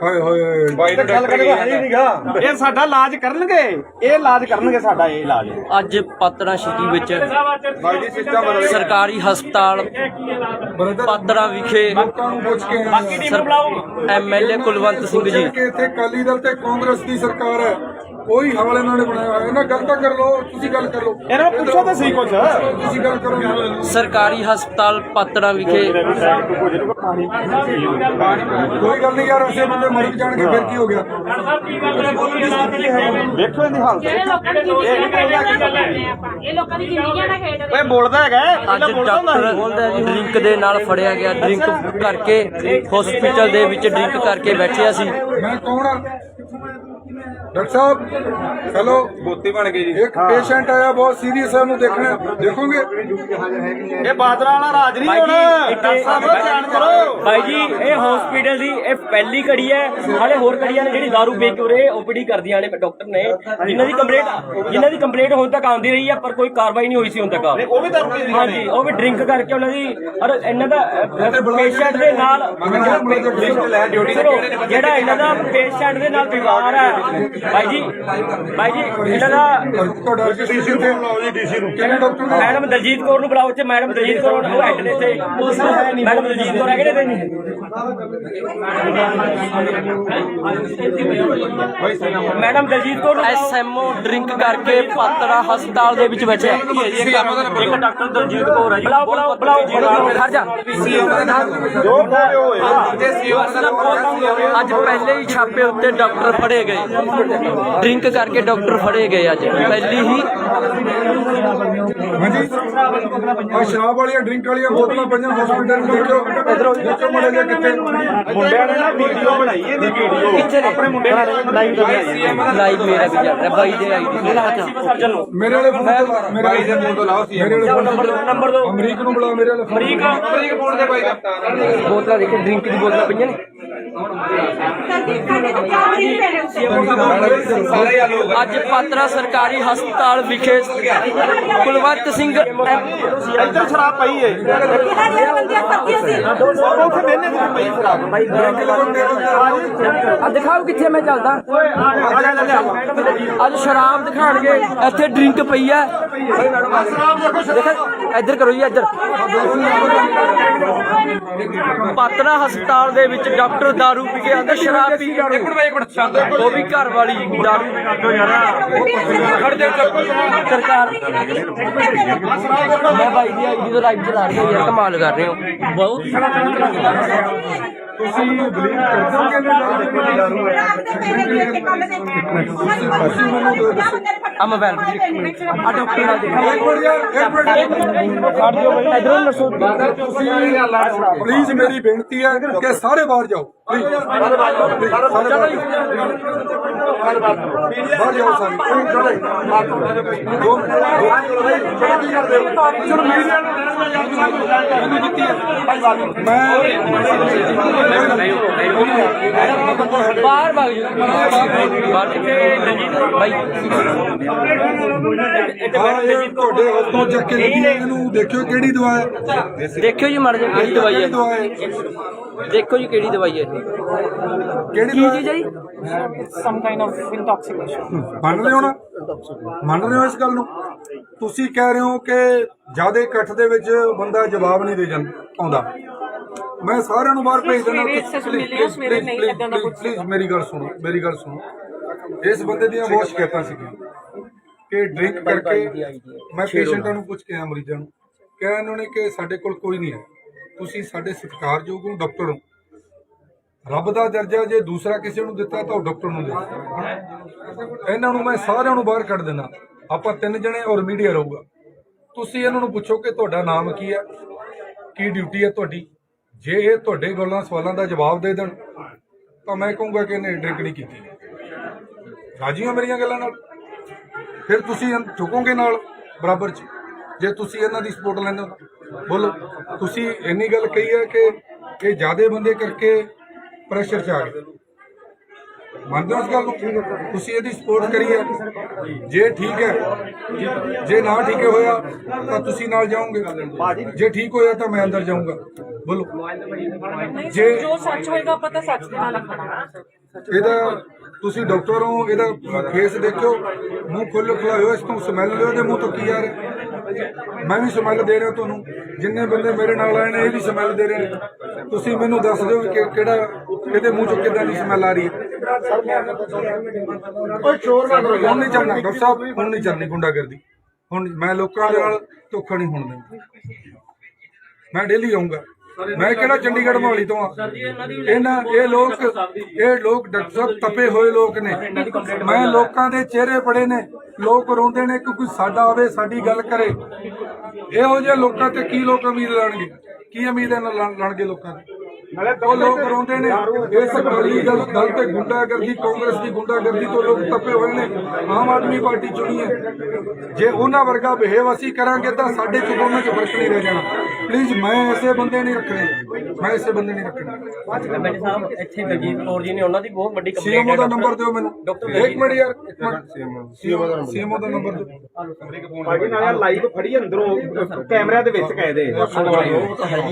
ਹਾਏ ਹਾਏ ਬਾਈ ਨੇ ਗੱਲ ਕਰੇ ਹੈ ਹੀ ਨਹੀਂ ਗਾ। ਇਹ ਸਾਡਾ ਇਲਾਜ ਕਰਨਗੇ, ਇਹ ਇਲਾਜ ਕਰਨਗੇ ਸਾਡਾ, ਇਹ ਇਲਾਜ। ਅੱਜ ਪਾਤੜਾ ਸਿਟੀ ਵਿੱਚ ਬਾਈ ਜੀ ਸਿਸਟਮ ਸਰਕਾਰੀ ਹਸਪਤਾਲ ਬ੍ਰਦਰ ਪਾਤੜਾ ਵਿਖੇ ਲੋਕਾਂ ਨੂੰ ਪੁੱਛ ਕੇ ਆਏ ਐਮਐਲਏ ਕੁਲਵੰਤ ਸਿੰਘ ਜੀ ਕਿ ਇੱਥੇ ਅਕਾਲੀ ਦਲ ਤੇ ਕਾਂਗਰਸ ਦੀ ਸਰਕਾਰ ਹੈ, ਉਹੀ ਹਾਲ ਇਹਨਾਂ ਨੇ ਬਣਾਇਆ ਹੋਇਆ। ਇਹਨਾਂ ਗੱਲ ਤਾਂ ਕਰ ਲਓ, ਤੁਸੀਂ ਗੱਲ ਕਰ ਲਓ। ਇਹਨਾਂ ਨੂੰ ਪੁੱਛੋ ਤਾਂ ਸਹੀ ਕੁਝ। ਤੁਸੀਂ ਗੱਲ ਕਰੋ। ਸਰਕਾਰੀ ਹਸਪਤਾਲ ਪਾਤੜਾ ਵਿਖੇ ਕੋਈ ਗੱਲ ਨਹੀਂ ਯਾਰ, ਐਸੇ ਬੰਦੇ ਮਰ ਜਾਣਗੇ ਫਿਰ ਕੀ ਹੋ ਗਿਆ? ਵੇਖੋ ਇਹਦੀ ਹਾਲਤ। ਇਹ ਲੋਕਾਂ ਦੀ ਜ਼ਿੰਦਗੀਆਂ ਨਾਲ ਖੇਡਦੇ ਆਪਾਂ। ਇਹ ਲੋਕਾਂ ਦੀ ਜ਼ਿੰਦਗੀਆਂ ਨਾਲ ਖੇਡਦੇ। ਓਏ ਬੋਲਦਾ ਹੈਗਾ, ਅੱਜ ਡਾਕਟਰ ਡਰਿੰਕ ਦੇ ਨਾਲ ਫੜਿਆ ਗਿਆ। ਡਰਿੰਕ ਕਰਕੇ ਹਸਪੀਟਲ ਦੇ ਵਿੱਚ ਡਰਿੰਕ ਕਰਕੇ ਬੈਠਿਆ ਸੀ। ਮੈਂ ਕੌਣ ਆ? ਡਾਕਟਰ ਸਾਹਿਬ ਹੈਲੋ, ਬੋਤੀ ਬਣ ਗਈ ਜੀ। ਇੱਕ ਪੇਸ਼ੈਂਟ ਆਇਆ ਬਹੁਤ ਸੀਰੀਅਸ ਹੈ, ਉਹਨੂੰ ਦੇਖਣਾ ਦੇਖੋਗੇ? ਇਹ ਬਾਦਰਾ ਵਾਲਾ ਰਾਜ ਨਹੀਂ ਹੁਣ। ਡਾਕਟਰ ਸਾਹਿਬ ਧਿਆਨ ਕਰੋ। ਭਾਈ ਜੀ ਇਹ ਹਸਪੀਟਲ ਦੀ ਇਹ ਪਹਿਲੀ ਕੜੀ ਹੈ। ਹਾਲੇ ਹੋਰ ਕੜੀਆਂ ਨੇ ਜਿਹੜੀ ਦਾਰੂ ਵੇਚ ਕੇ ਉਰੇ ਓਪੀਡੀ ਕਰਦੀਆਂ ਨੇ ਡਾਕਟਰ ਨੇ, ਜਿਨ੍ਹਾਂ ਦੀ ਕੰਪਲੇਂਟ ਹੁਣ ਤੱਕ ਆਉਂਦੀ ਰਹੀ ਹੈ, ਪਰ ਕੋਈ ਕਾਰਵਾਈ ਨਹੀਂ ਹੋਈ ਸੀ ਹੁਣ ਤੱਕ। ਉਹ ਵੀ ਦਾਰੂ ਪੀ ਹਾਂਜੀ, ਉਹ ਵੀ ਡਰਿੰਕ ਕਰਕੇ ਉਹਨਾਂ ਦੀ ਔਰ ਇਹਨਾਂ ਦਾ ਪੇਸ਼ੈਂਟ ਦੇ ਨਾਲ ਸੁਣੋ, ਜਿਹੜਾ ਇਹਨਾਂ ਦਾ ਪੇਸ਼ੈਂਟ ਦੇ ਨਾਲ ਵਿਵਹਾਰ ਹੈ ਭਾਈ ਜੀ ਇਹਨਾਂ ਦਾ। ਤੁਹਾਡਾ ਡੀਸੀ ਤੇ ਬੁਲਾਓ ਜੀ, ਡੀਸੀ ਨੂੰ। ਕਿਹੜੇ ਡਾਕਟਰ ਨੇ? ਮੈਡਮ ਦਲਜੀਤ ਕੌਰ ਨੂੰ ਬੁਲਾਓ ਇੱਥੇ। ਮੈਡਮ ਦਲਜੀਤ ਕੌਰ ਉਹ ਹੈਡ ਨੇ ਇੱਥੇ। ਮੈਡਮ ਦਲਜੀਤ ਕੌਰ ਹੈਗੇ ਨੇ ਇੱਥੇ। ਮੈਡਮ ਦਲਜੀਤ ਕੌਰ ਨੂੰ ਐਸਐਮਓ ਡਰਿੰਕ ਕਰਕੇ ਪਾਤੜਾ ਹਸਪਤਾਲ ਦੇ ਵਿੱਚ ਬੈਠੇ। ਇੱਕ ਡਾਕਟਰ ਦਲਜੀਤ ਕੌਰ ਹੈ ਜੀ। ਬੁਲਾਓ ਖੜ ਜਾ। ਅੱਜ ਪਹਿਲੇ ਹੀ ਛਾਪੇ ਉੱਤੇ ਡਾਕਟਰ ਫੜੇ ਗਏ। ਡਰਿੰਕ ਕਰਕੇ ਡਾਕਟਰ ਫੜੇ ਗਏ ਅੱਜ ਪਹਿਲੀ ਹੀ। ਹਾਂਜੀ, ਆ ਸ਼ਰਾਬ ਵਾਲੀਆਂ ਡਰਿੰਕ ਵਾਲੀਆਂ ਬੋਤਲਾਂ ਪਈਆਂ ਹਸਪੀਟਲ ਨੂੰ। ਦੇਖੋ ਦੇਖੋ ਮੜੇ ਜੇ ਕਿੱਥੇ ਮੁੰਡਿਆਂ ਨੇ ਨਾ ਵੀਡੀਓ ਬਣਾਈ, ਇਹਦੀ ਵੀਡੀਓ ਕਿੱਥੇ ਨੇ? ਆਪਣੇ ਮੁੰਡਿਆਂ ਨੇ ਲਾਈਵ ਲਾਈਵ ਮੇਰਾ ਵੀ ਚੱਲ ਰਿਹਾ ਬਾਈ ਦੇ ਆਈਡੀ ਮੇਰਾ ਹੱਥ। ਮੇਰੇ ਵਾਲੇ ਫੋਨ ਤੇ ਮੇਰੇ ਵਾਲੇ ਫੋਨ ਤੋਂ ਲਾਓ। ਮੇਰੇ ਵਾਲੇ ਫੋਨ ਨੰਬਰ ਦੋ। ਅਮਰੀਕ ਨੂੰ ਬੁਲਾ। ਮੇਰੇ ਵਾਲੇ ਅਮਰੀਕ ਫੋਨ ਤੇ ਬਾਈ ਦਾ ਬੋਤਲਾਂ ਦੇਖੇ, ਡਰਿੰਕ ਦੀ ਬੋਤਲਾਂ ਪਈਆਂ ਨੇ। ਅੱਜ ਪਾਤੜਾ ਸਰਕਾਰੀ ਹਸਪਤਾਲ ਵਿਖੇ ਕੁਲਵੰਤ ਸਿੰਘ ਇੱਧਰ ਸ਼ਰਾਬ ਪਈ ਏ। ਉੱਥੇ ਬਹਿਨੇ ਤੇ ਪਈ ਸ਼ਰਾਬ। ਦਿਖਾਓ ਕਿੱਥੇ ਮੈਂ ਚੱਲਦਾ। ਅੱਜ ਸ਼ਰਾਬ ਦਿਖਾਣਗੇ, ਇੱਥੇ ਡਰਿੰਕ ਪਈ ਹੈ। ਇੱਧਰ ਕਰੋ ਜੀ, ਇੱਧਰ। ਪਾਤੜਾ ਹਸਪਤਾਲ ਦੇ ਵਿੱਚ ਡਾਕਟਰ दारू पी के आंदा शराब पी के वो भी घर वाली दारू सरकार मैं भाई जी आईडी तो लाइव चला रही हूँ यार कमाल कर रहे हो बहुत ਤੁਸੀਂ ਬਲੀਵ ਕਰਦੇ ਹੋ ਕਿ ਆ ਮੋਬਾਈਲ ਆ ਡਾਕਟਰ ਨਾਲ ਇਧਰੋਂ ਨਸੋ ਪਲੀਜ਼ ਮੇਰੀ ਬੇਨਤੀ ਹੈ ਕਿ ਸਾਰੇ ਬਾਹਰ ਜਾਓ ਬਾਹਰ ਜਾਓ ਸਾਰੇ बाहर भाग देखो केड़ी दवा है देखो जी मर जाए दवाई है देखो जी केड़ी दवाई है केड़ी की चीज है जी some kind of intoxication. ਮੰਨ ਰਹੇ ਹੋ ਨਾ ਮੰਨ ਰਹੇ ਹੋ ਇਸ ਗੱਲ ਨੂੰ ਤੁਸੀਂ ਕਹਿ ਰਹੇ ਹੋ ਕਿ ਜਿਆਦਾ ਇਕੱਠ ਦੇ ਵਿੱਚ ਬੰਦਾ ਜਵਾਬ ਨਹੀਂ ਦੇ ਜਾਂਦਾ ਆਉਂਦਾ ਮੈਂ ਸਾਰਿਆਂ ਨੂੰ ਬਾਹਰ ਭੇਜ ਦਿੰਦਾ ਪਲੀਜ਼ ਮੇਰੀ ਗੱਲ ਸੁਣੋ ਇਸ ਬੰਦੇ ਦੀਆਂ ਬਹੁਤ ਸ਼ਿਕਾਇਤਾਂ ਸੀਗੀਆਂ ਕਿ ਡਰਿੰਕ ਕਰਕੇ ਮੈਂ ਪੇਸ਼ੈਂਟਾਂ ਨੂੰ ਪੁੱਛ ਕੇ ਆਇਆ ਮਰੀਜ਼ਾਂ ਨੂੰ ਕਿਹਾ ਇਹਨਾਂ ਨੇ ਕਿ ਸਾਡੇ ਕੋਲ ਕੋਈ ਨਹੀਂ ਹੈ ਤੁਸੀਂ ਸਾਡੇ ਸਤਿਕਾਰਯੋਗ ਹੋ ਡਾਕਟਰ ਹੋ ਰੱਬ ਦਾ ਦਰਜਾ ਜੇ ਦੂਸਰਾ ਕਿਸੇ ਨੂੰ ਦਿੱਤਾ ਤਾਂ ਉਹ ਡਾਕਟਰ ਨੂੰ ਦਿੱਤਾ ਇਹਨਾਂ ਨੂੰ ਮੈਂ ਸਾਰਿਆਂ ਨੂੰ ਬਾਹਰ ਕੱਢ ਦੇਣਾ ਆਪਾਂ 3 ਜਣੇ ਔਰ ਮੀਡੀਆ ਰਹੂਗਾ ਤੁਸੀਂ ਇਹਨਾਂ ਨੂੰ ਪੁੱਛੋ ਕਿ ਤੁਹਾਡਾ ਨਾਮ ਕੀ ਹੈ ਕੀ ਡਿਊਟੀ ਹੈ ਤੁਹਾਡੀ ਜੇ ਇਹ ਤੁਹਾਡੇ ਗੱਲਾਂ ਸਵਾਲਾਂ ਦਾ ਜਵਾਬ ਦੇ ਦੇਣ ਤਾਂ ਮੈਂ ਕਹੂੰਗਾ ਕਿ ਇਹਨੇ ਡਰਿੰਕ ਨਹੀਂ ਕੀਤੀ ਰਾਜੀ ਹੋ ਮੇਰੀਆਂ ਗੱਲਾਂ ਨਾਲ ਫਿਰ ਤੁਸੀਂ ਝੁਕੋਗੇ ਨਾਲ ਬਰਾਬਰ 'ਚ ਜੇ ਤੁਸੀਂ ਇਹਨਾਂ ਦੀ ਸਪੋਰਟ ਲੈਂਦੇ ਹੋ ਬੋਲੋ ਤੁਸੀਂ ਇੰਨੀ ਗੱਲ ਕਹੀ ਹੈ ਕਿ ਇਹ ਜ਼ਿਆਦਾ ਬੰਦੇ ਕਰਕੇ ਪ੍ਰੈਸ਼ਰ 'ਚ ਆ ਗਏ ਮੰਨਦੇ ਹੋ ਇਸ ਗੱਲ ਨੂੰ ਤੁਸੀਂ ਇਹਦੀ ਸਪੋਰਟ ਕਰੀ ਹੈ ਜੇ ਠੀਕ ਹੈ ਜੇ ਨਾ ਠੀਕ ਹੋਇਆ ਤਾਂ ਤੁਸੀਂ ਨਾਲ ਜਾਓਗੇ ਜੇ ਠੀਕ ਹੋਇਆ ਤਾਂ ਮੈਂ ਅੰਦਰ ਜਾਊਂਗਾ ਬੋਲੋ ਜੇ जो सच होएगा पता सच के नाल खड़ा ਇਹਦਾ ਤੁਸੀਂ ਡਾਕਟਰ ਹੋ ਇਹਦਾ ਫੇਸ ਦੇਖਿਓ ਮੂੰਹ ਖੋਲ੍ਹ ਖੁਲਾਇਓ ਇਸ ਤੋਂ ਸਮੈਲ ਲਿਓ ਇਹਦੇ ਮੂੰਹ ਤੋਂ ਕੀ ਆ ਰਿਹਾ ਮੈਂ ਵੀ ਸਮੈਲ ਦੇ ਰਿਹਾ ਤੁਹਾਨੂੰ ਜਿੰਨੇ ਬੰਦੇ ਮੇਰੇ ਨਾਲ ਆਏ ਨੇ ਇਹ ਵੀ ਸਮੈਲ ਦੇ ਰਹੇ ਨੇ ਤੁਸੀਂ ਮੈਨੂੰ ਦੱਸ ਦਿਓ ਕਿ ਕਿਹੜਾ ਇਹਦੇ ਮੂੰਹ ਚੋਂ ਕਿੱਦਾਂ ਦੀ ਸਮੈਲ ਆ ਰਹੀ ਹੈ ਹੁਣ ਨਹੀਂ ਚੱਲਣਾ ਡਾਕਟਰ ਸਾਹਿਬ ਹੁਣ ਨਹੀਂ ਚੱਲਣੀ ਗੁੰਡਾਗਰਦੀ ਹੁਣ ਮੈਂ ਲੋਕਾਂ ਦੇ ਨਾਲ ਧੋਖਾ ਨਹੀਂ ਹੋਣ ਦਿੰਦਾ ਮੈਂ ਡੇਲੀ ਆਉਂਗਾ ਮੈਂ ਕਿਹੜਾ ਚੰਡੀਗੜ੍ਹ ਮੋਹਾਲੀ ਤੋਂ ਆ ਇਹ ਲੋਕ ਡਾਕਟਰ ਸਾਹਿਬ ਤਪੇ ਹੋਏ ਲੋਕ ਨੇ ਮੈਂ ਲੋਕਾਂ ਦੇ ਚਿਹਰੇ ਪੜੇ ਨੇ ਲੋਕ ਰੋਂਦੇ ਨੇ ਕਿ ਕੋਈ ਸਾਡਾ ਆਵੇ ਸਾਡੀ ਗੱਲ ਕਰੇ ਇਹੋ ਜਿਹੇ ਲੋਕਾਂ ਤੇ ਕੀ ਲੋਕ ਉਮੀਦ ਲਾਣਗੇ ਕੀ ਉਮੀਦ ਲਾਣਗੇ ਲੋਕਾਂ ਦੀ ਉਹ ਲੋਕ ਰੋਂਦੇ ਨੇ ਇਸ ਅਕਾਲੀ ਦਲ ਤੇ ਗੁੰਡਾਗਰਦੀ ਕਾਂਗਰਸ ਦੀ ਗੁੰਡਾਗਰਦੀ ਤੋਂ ਲੋਕ ਤਪੇ ਹੋਏ ਨੇ ਆਮ ਆਦਮੀ ਪਾਰਟੀ ਚੁਣੀ ਹੈ ਜੇ ਉਹਨਾਂ ਵਰਗਾ ਬਿਹੇਵ ਅਸੀਂ ਕਰਾਂਗੇ ਤਾਂ ਸਾਡੇ ਚ ਦੋਨਾਂ ਚ ਫਰਕ ਨਹੀਂ ਰਹਿ ਜਾਣਾ ਪਲੀਜ਼ ਮੈਂ ਐਸੇ ਬੰਦੇ ਨਹੀਂ ਰੱਖਣੇ ਐਮਐਲਏ ਸਾਹਿਬ ਇੱਥੇ ਬਲਜੀਤ ਕੌਰ ਜੀ ਨੇ ਉਹਨਾਂ ਦੀ ਬਹੁਤ ਵੱਡੀ ਕੰਪਲੇਂਟ ਸੀਐਮਓ ਦਾ ਨੰਬਰ ਦਿਓ ਮੈਨੂੰ ਇੱਕ ਮਿੰਟ ਯਾਰ ਸੀਐਮਓ ਦਾ ਨੰਬਰ ਦਿਓ ਭਾਜੀ ਨਾਲ ਲਾਈਵ ਫੜੀ ਅੰਦਰੋਂ ਕੈਮਰਿਆਂ ਦੇ ਵਿੱਚ ਕਾਇਦੇ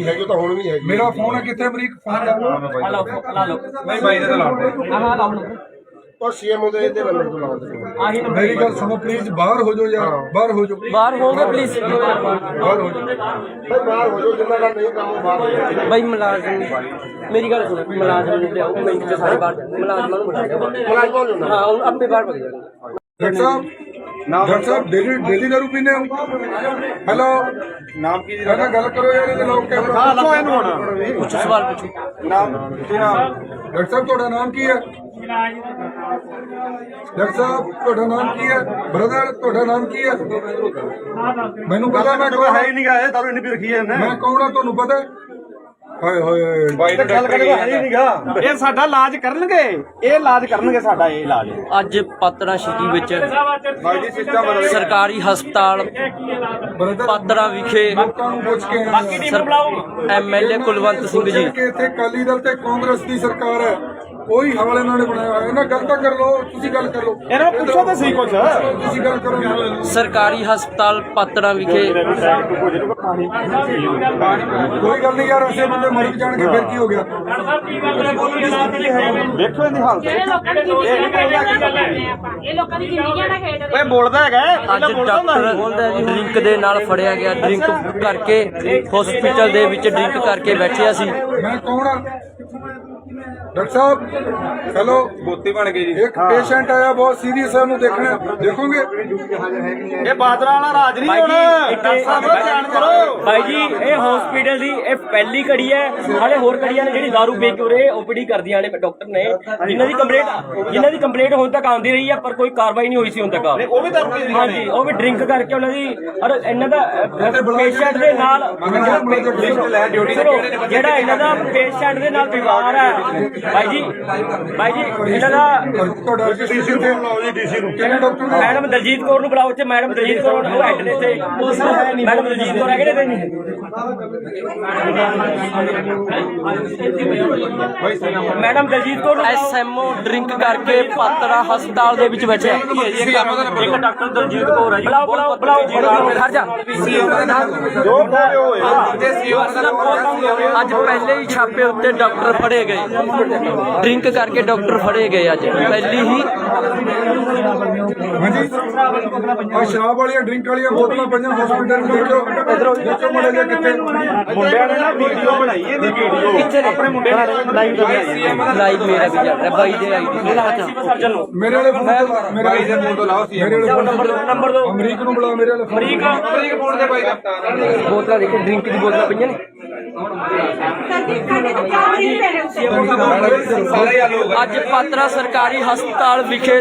ਹੈਗੀ ਤਾਂ ਹੁਣ ਵੀ ਹੈਗੀ ਮੇਰਾ ਫੋਨ ਹੈ ਕਿੱਥੇ ਅਮਰੀਕ ਫੋਨ ਦਾ ਲਾ ਲਓ ਨਹੀਂ ਬਾਈ ਦਾ ਲਾ ਦੇ ਔਰ ਸੀਐਮਓ ਦੇ ਨੰਬਰ ਤੋਂ ਲਾਉਂਦੇ ਮੇਰੀ ਗੱਲ ਸੁਣੋ ਪਲੀਜ਼ ਬਾਹਰ ਹੋ ਜਾਓ ਯਾਰ ਬਾਹਰ ਹੋ ਜਾਓ ਬਾਹਰ ਹੋਗੇ ਪਲੀਜ਼ ਬਾਹਰ ਹੋ ਜਾਓ ਬਾਹਰ ਹੋ ਜਾਓ ਜਿੰਨਾ ਦਾ ਨਹੀਂ ਕੰਮ ਬਾਹਰ ਭਾਈ ਮੁਲਾਜ਼ਮ ਮੇਰੀ ਗੱਲ ਸੁਣੋ ਮੁਲਾਜ਼ਮ ਨੂੰ ਲਿਆਓ ਮਿੰਟ ਚ ਸਾਰੇ ਬਾਹਰ ਮੁਲਾਜ਼ਮਾਂ ਨੂੰ ਬੁਲਾਓ ਹਾਂ ਹੁਣ ਆਪੇ ਬਾਹਰ ਭੱਜ ਜਾਣਗੇ ਡਾਕਟਰ ਸਾਹਿਬ ਡੇਲੀ ਦਾਰੂ ਪੀਂਦੇ ਹੋ ਹੈਲੋ ਨਾਮ ਕੀ ਜੀ ਕਹਿੰਦਾ ਗੱਲ ਕਰੋ ਯਾਰ ਇਹਦੇ ਲੋਕ ਕੈਮਰਾ ਹਾਂ ਲਓ ਇਹਨੂੰ ਹੁਣ ਪੁੱਛੋ ਸਵਾਲ ਪੁੱਛੋ ਨਾਮ ਕੀ ਨਾਮ ਡਾਕਟਰ ਸਾਹਿਬ ਤੁਹਾਡਾ ਨਾਮ ਕੀ ਹੈ ਡਾਕਟਰ ਸਾਹਿਬ ਤੁਹਾਡਾ ਨਾਮ ਕੀ ਹੈ ਬ੍ਰਦਰ ਤੁਹਾਡਾ ਨਾਮ ਕੀ ਹੈ ਮੈਨੂੰ ਪਤਾ ਮੈਂ ਕੌਣ ਹੈ ਹੀ ਨਹੀਂ ਗਾ ਦਾਰੂ ਇੰਨੀ ਪੀ ਰੱਖੀ ਹੈ ਮੈਂ ਕੌਣ ਆ ਤੁਹਾਨੂੰ ਪਤਾ ਹਾਏ ਹਾਏ ਬਾਈ ਦਾ ਗੱਲ ਕਰੇ ਹੈ ਹੀ ਨਹੀਂ ਗਾ ਇਹ ਸਾਡਾ ਇਲਾਜ ਕਰਨਗੇ ਇਹ ਇਲਾਜ ਕਰਨਗੇ ਸਾਡਾ ਇਹ ਇਲਾਜ ਅੱਜ ਪਾਤੜਾ ਸਿਟੀ ਵਿੱਚ ਬਾਈ ਜੀ ਸਿਸਟਮ ਬਦਲ ਗਿਆ ਸਰਕਾਰੀ ਹਸਪਤਾਲ ਪਾਤੜਾ ਵਿਖੇ ਲੋਕਾਂ ਨੂੰ ਪੁੱਛ ਕੇ ਐਮਐਲਏ ਕੁਲਵੰਤ ਸਿੰਘ ਜੀ ਕਿ ਇੱਥੇ ਅਕਾਲੀ ਦਲ ਤੇ ਕਾਂਗਰਸ ਦੀ ਸਰਕਾਰ ਹੈ ਉਹੀ ਹਾਲ ਇਹਨਾਂ ਨੇ ਬਣਾਇਆ ਹੋਇਆ ਇਹਨਾਂ ਗੱਲ ਤਾਂ ਕਰ ਲਓ ਤੁਸੀਂ ਗੱਲ ਕਰ ਲਓ ਇਹਨਾਂ ਨੂੰ ਪੁੱਛੋ ਤਾਂ ਸਹੀ ਕੁਝ ਤੁਸੀਂ ਗੱਲ ਕਰੋ ਸਰਕਾਰੀ ਹਸਪਤਾਲ ਪਾਤੜਾ ਵਿਖੇ ਕੋਈ ਗੱਲ ਨਹੀਂ ਯਾਰ ਐਸੇ ਬੰਦੇ ਮਰ ਜਾਣਗੇ ਫਿਰ ਕੀ ਹੋ ਗਿਆ ਦੇਖੋ ਇਹਦੀ ਹਾਲਤ ਜਿਹੜੇ ਲੋਕਾਂ ਦੀ ਇਹ ਲੋਕਾਂ ਦੀ ਜ਼ਿੰਦਗੀਆਂ ਦਾ ਖੇਡ ਓਏ ਬੋਲਦਾ ਹੈਗਾ ਅੱਜ ਡਾਕਟਰ ਡਰਿੰਕ ਦੇ ਨਾਲ ਫੜਿਆ ਗਿਆ ਡਰਿੰਕ ਕਰਕੇ ਹਸਪੀਟਲ ਦੇ ਵਿੱਚ ਡਰਿੰਕ ਕਰਕੇ ਬੈਠਿਆ ਸੀ ਮੈਂ ਕੌਣ ਆ डॉक्टर साहब हेलो ਬੋਤੀ ਬਣ ਗਈ ਜੀ एक पेशेंट आया बहुत सीरियस है ਉਹਨੂੰ देखना देखोगे ਇਹ ਬਾਦਰਾ ਵਾਲਾ ਰਾਜ ਨਹੀਂ ਹੁਣ ਡਾਕਟਰ ਸਾਹਿਬ ਧਿਆਨ ਕਰੋ ਭਾਈ ਜੀ ਇਹ ਹਸਪੀਟਲ ਦੀ ਇਹ ਪਹਿਲੀ ਕੜੀ ਹੈ ਹਾਲੇ ਹੋਰ ਕੜੀਆਂ ਨੇ ਜਿਹੜੀ ਦਾਰੂ ਵੇਚ ਕੇ ਉਰੇ ਓਪੀਡੀ ਕਰਦੀਆਂ ਨੇ ਡਾਕਟਰ ਨੇ ਜਿਨ੍ਹਾਂ ਦੀ ਕੰਪਲੇਂਟ ਹੁਣ ਤੱਕ ਆਉਂਦੀ ਰਹੀ ਹੈ ਪਰ ਕੋਈ ਕਾਰਵਾਈ ਨਹੀਂ ਹੋਈ ਸੀ ਹੁਣ ਤੱਕ ਉਹ ਵੀ ਦਾਰੂ ਪੀਂਦੀਆਂ ਹਾਂਜੀ ਉਹ ਵੀ ਡਰਿੰਕ ਕਰਕੇ ਉਹਨਾਂ ਦੀ ਔਰ ਇਹਨਾਂ ਦਾ ਪੇਸ਼ੈਂਟ ਦੇ ਨਾਲ ਸੁਣੋ ਜਿਹੜਾ ਇਹਨਾਂ ਦਾ ਪੇਸ਼ੈਂਟ ਦੇ ਨਾਲ ਵਿਵਹਾਰ ਹੈ ਭਾਈ ਜੀ ਇਹਨਾਂ ਦਾ ਤੁਹਾਡਾ ਡੀਸੀ ਨੂੰ ਬੁਲਾਓ ਜੀ ਡੀਸੀ ਨੂੰ ਕਿਹੜੇ ਡਾਕਟਰ ਨੂੰ ਮੈਡਮ ਦਲਜੀਤ ਕੌਰ ਨੂੰ ਬੁਲਾਓ ਇੱਥੇ ਮੈਡਮ ਦਲਜੀਤ ਕੌਰ ਉਹ ਹੈਡ ਨੇ ਇੱਥੇ ਮੈਡਮ ਦਲਜੀਤ ਕੌਰ ਹੈਗੇ ਨੇ ਇੱਥੇ madam Daljit Kaur SMO drink ਕਰਕੇ ਪਾਤੜਾ ਹਸਪਤਾਲ ਦੇ ਵਿੱਚ ਬੈਠੇ ਇੱਕ ਡਾਕਟਰ ਦਲਜੀਤ ਕੌਰ ਹੈ ਜੀ ਬੁਲਾਓ ਖੜ ਜਾ ਅੱਜ ਪਹਿਲੇ ਹੀ ਛਾਪੇ ਉੱਤੇ ਡਾਕਟਰ ਫੜੇ ਗਏ ਡਰਿੰਕ ਕਰਕੇ ਡਾਕਟਰ ਫੜੇ ਗਏ ਅੱਜ ਪਹਿਲੀ ਹੀ ਹਾਂਜੀ ਆ ਸ਼ਰਾਬ ਵਾਲੀਆਂ ਡਰਿੰਕ ਵਾਲੀਆਂ ਬੋਤਲਾਂ ਪਈਆਂ ਹਸਪੀਟਲ ਨੂੰ ਦੇਖੋ ਦੇਖੋ ਮੁੰਡੇ ਦੇ ਕਿੱਥੇ ਮੁੰਡਿਆਂ ਨੇ ਨਾ ਵੀਡੀਓ ਬਣਾਈ ਇਹਦੀ ਵੀਡੀਓ ਕਿੱਥੇ ਨੇ ਆਪਣੇ ਮੁੰਡੇ ਨੇ ਲਾਈਵ ਮੇਰਾ ਵੀ ਚੱਲ ਰਿਹਾ ਬਾਈ ਦੇ ਆਈਡੀ ਸਰਜਨ ਨੂੰ ਮੇਰੇ ਵਾਲੇ ਫੋਨ ਮੇਰੇ ਬਾਈ ਦੇ ਮੂੰਹ ਤੋਂ ਲਾਓ ਸੀ ਮੇਰੇ ਵਾਲੇ ਨੰਬਰ ਦੋ ਅਮਰੀਕ ਨੂੰ ਬੁਲਾ ਮੇਰੇ ਵਾਲੇ ਅਮਰੀਕ ਫੋਨ ਦੇ ਬਾਈ ਦਾ ਬੋਤਲਾਂ ਦੇਖੋ ਡਰਿੰਕ ਦੀ ਬੋਤਲਾਂ ਪਈਆਂ ਨੇ ਅੱਜ ਪਾਤਰਾ ਸਰਕਾਰੀ ਹਸਪਤਾਲ ਵਿਖੇ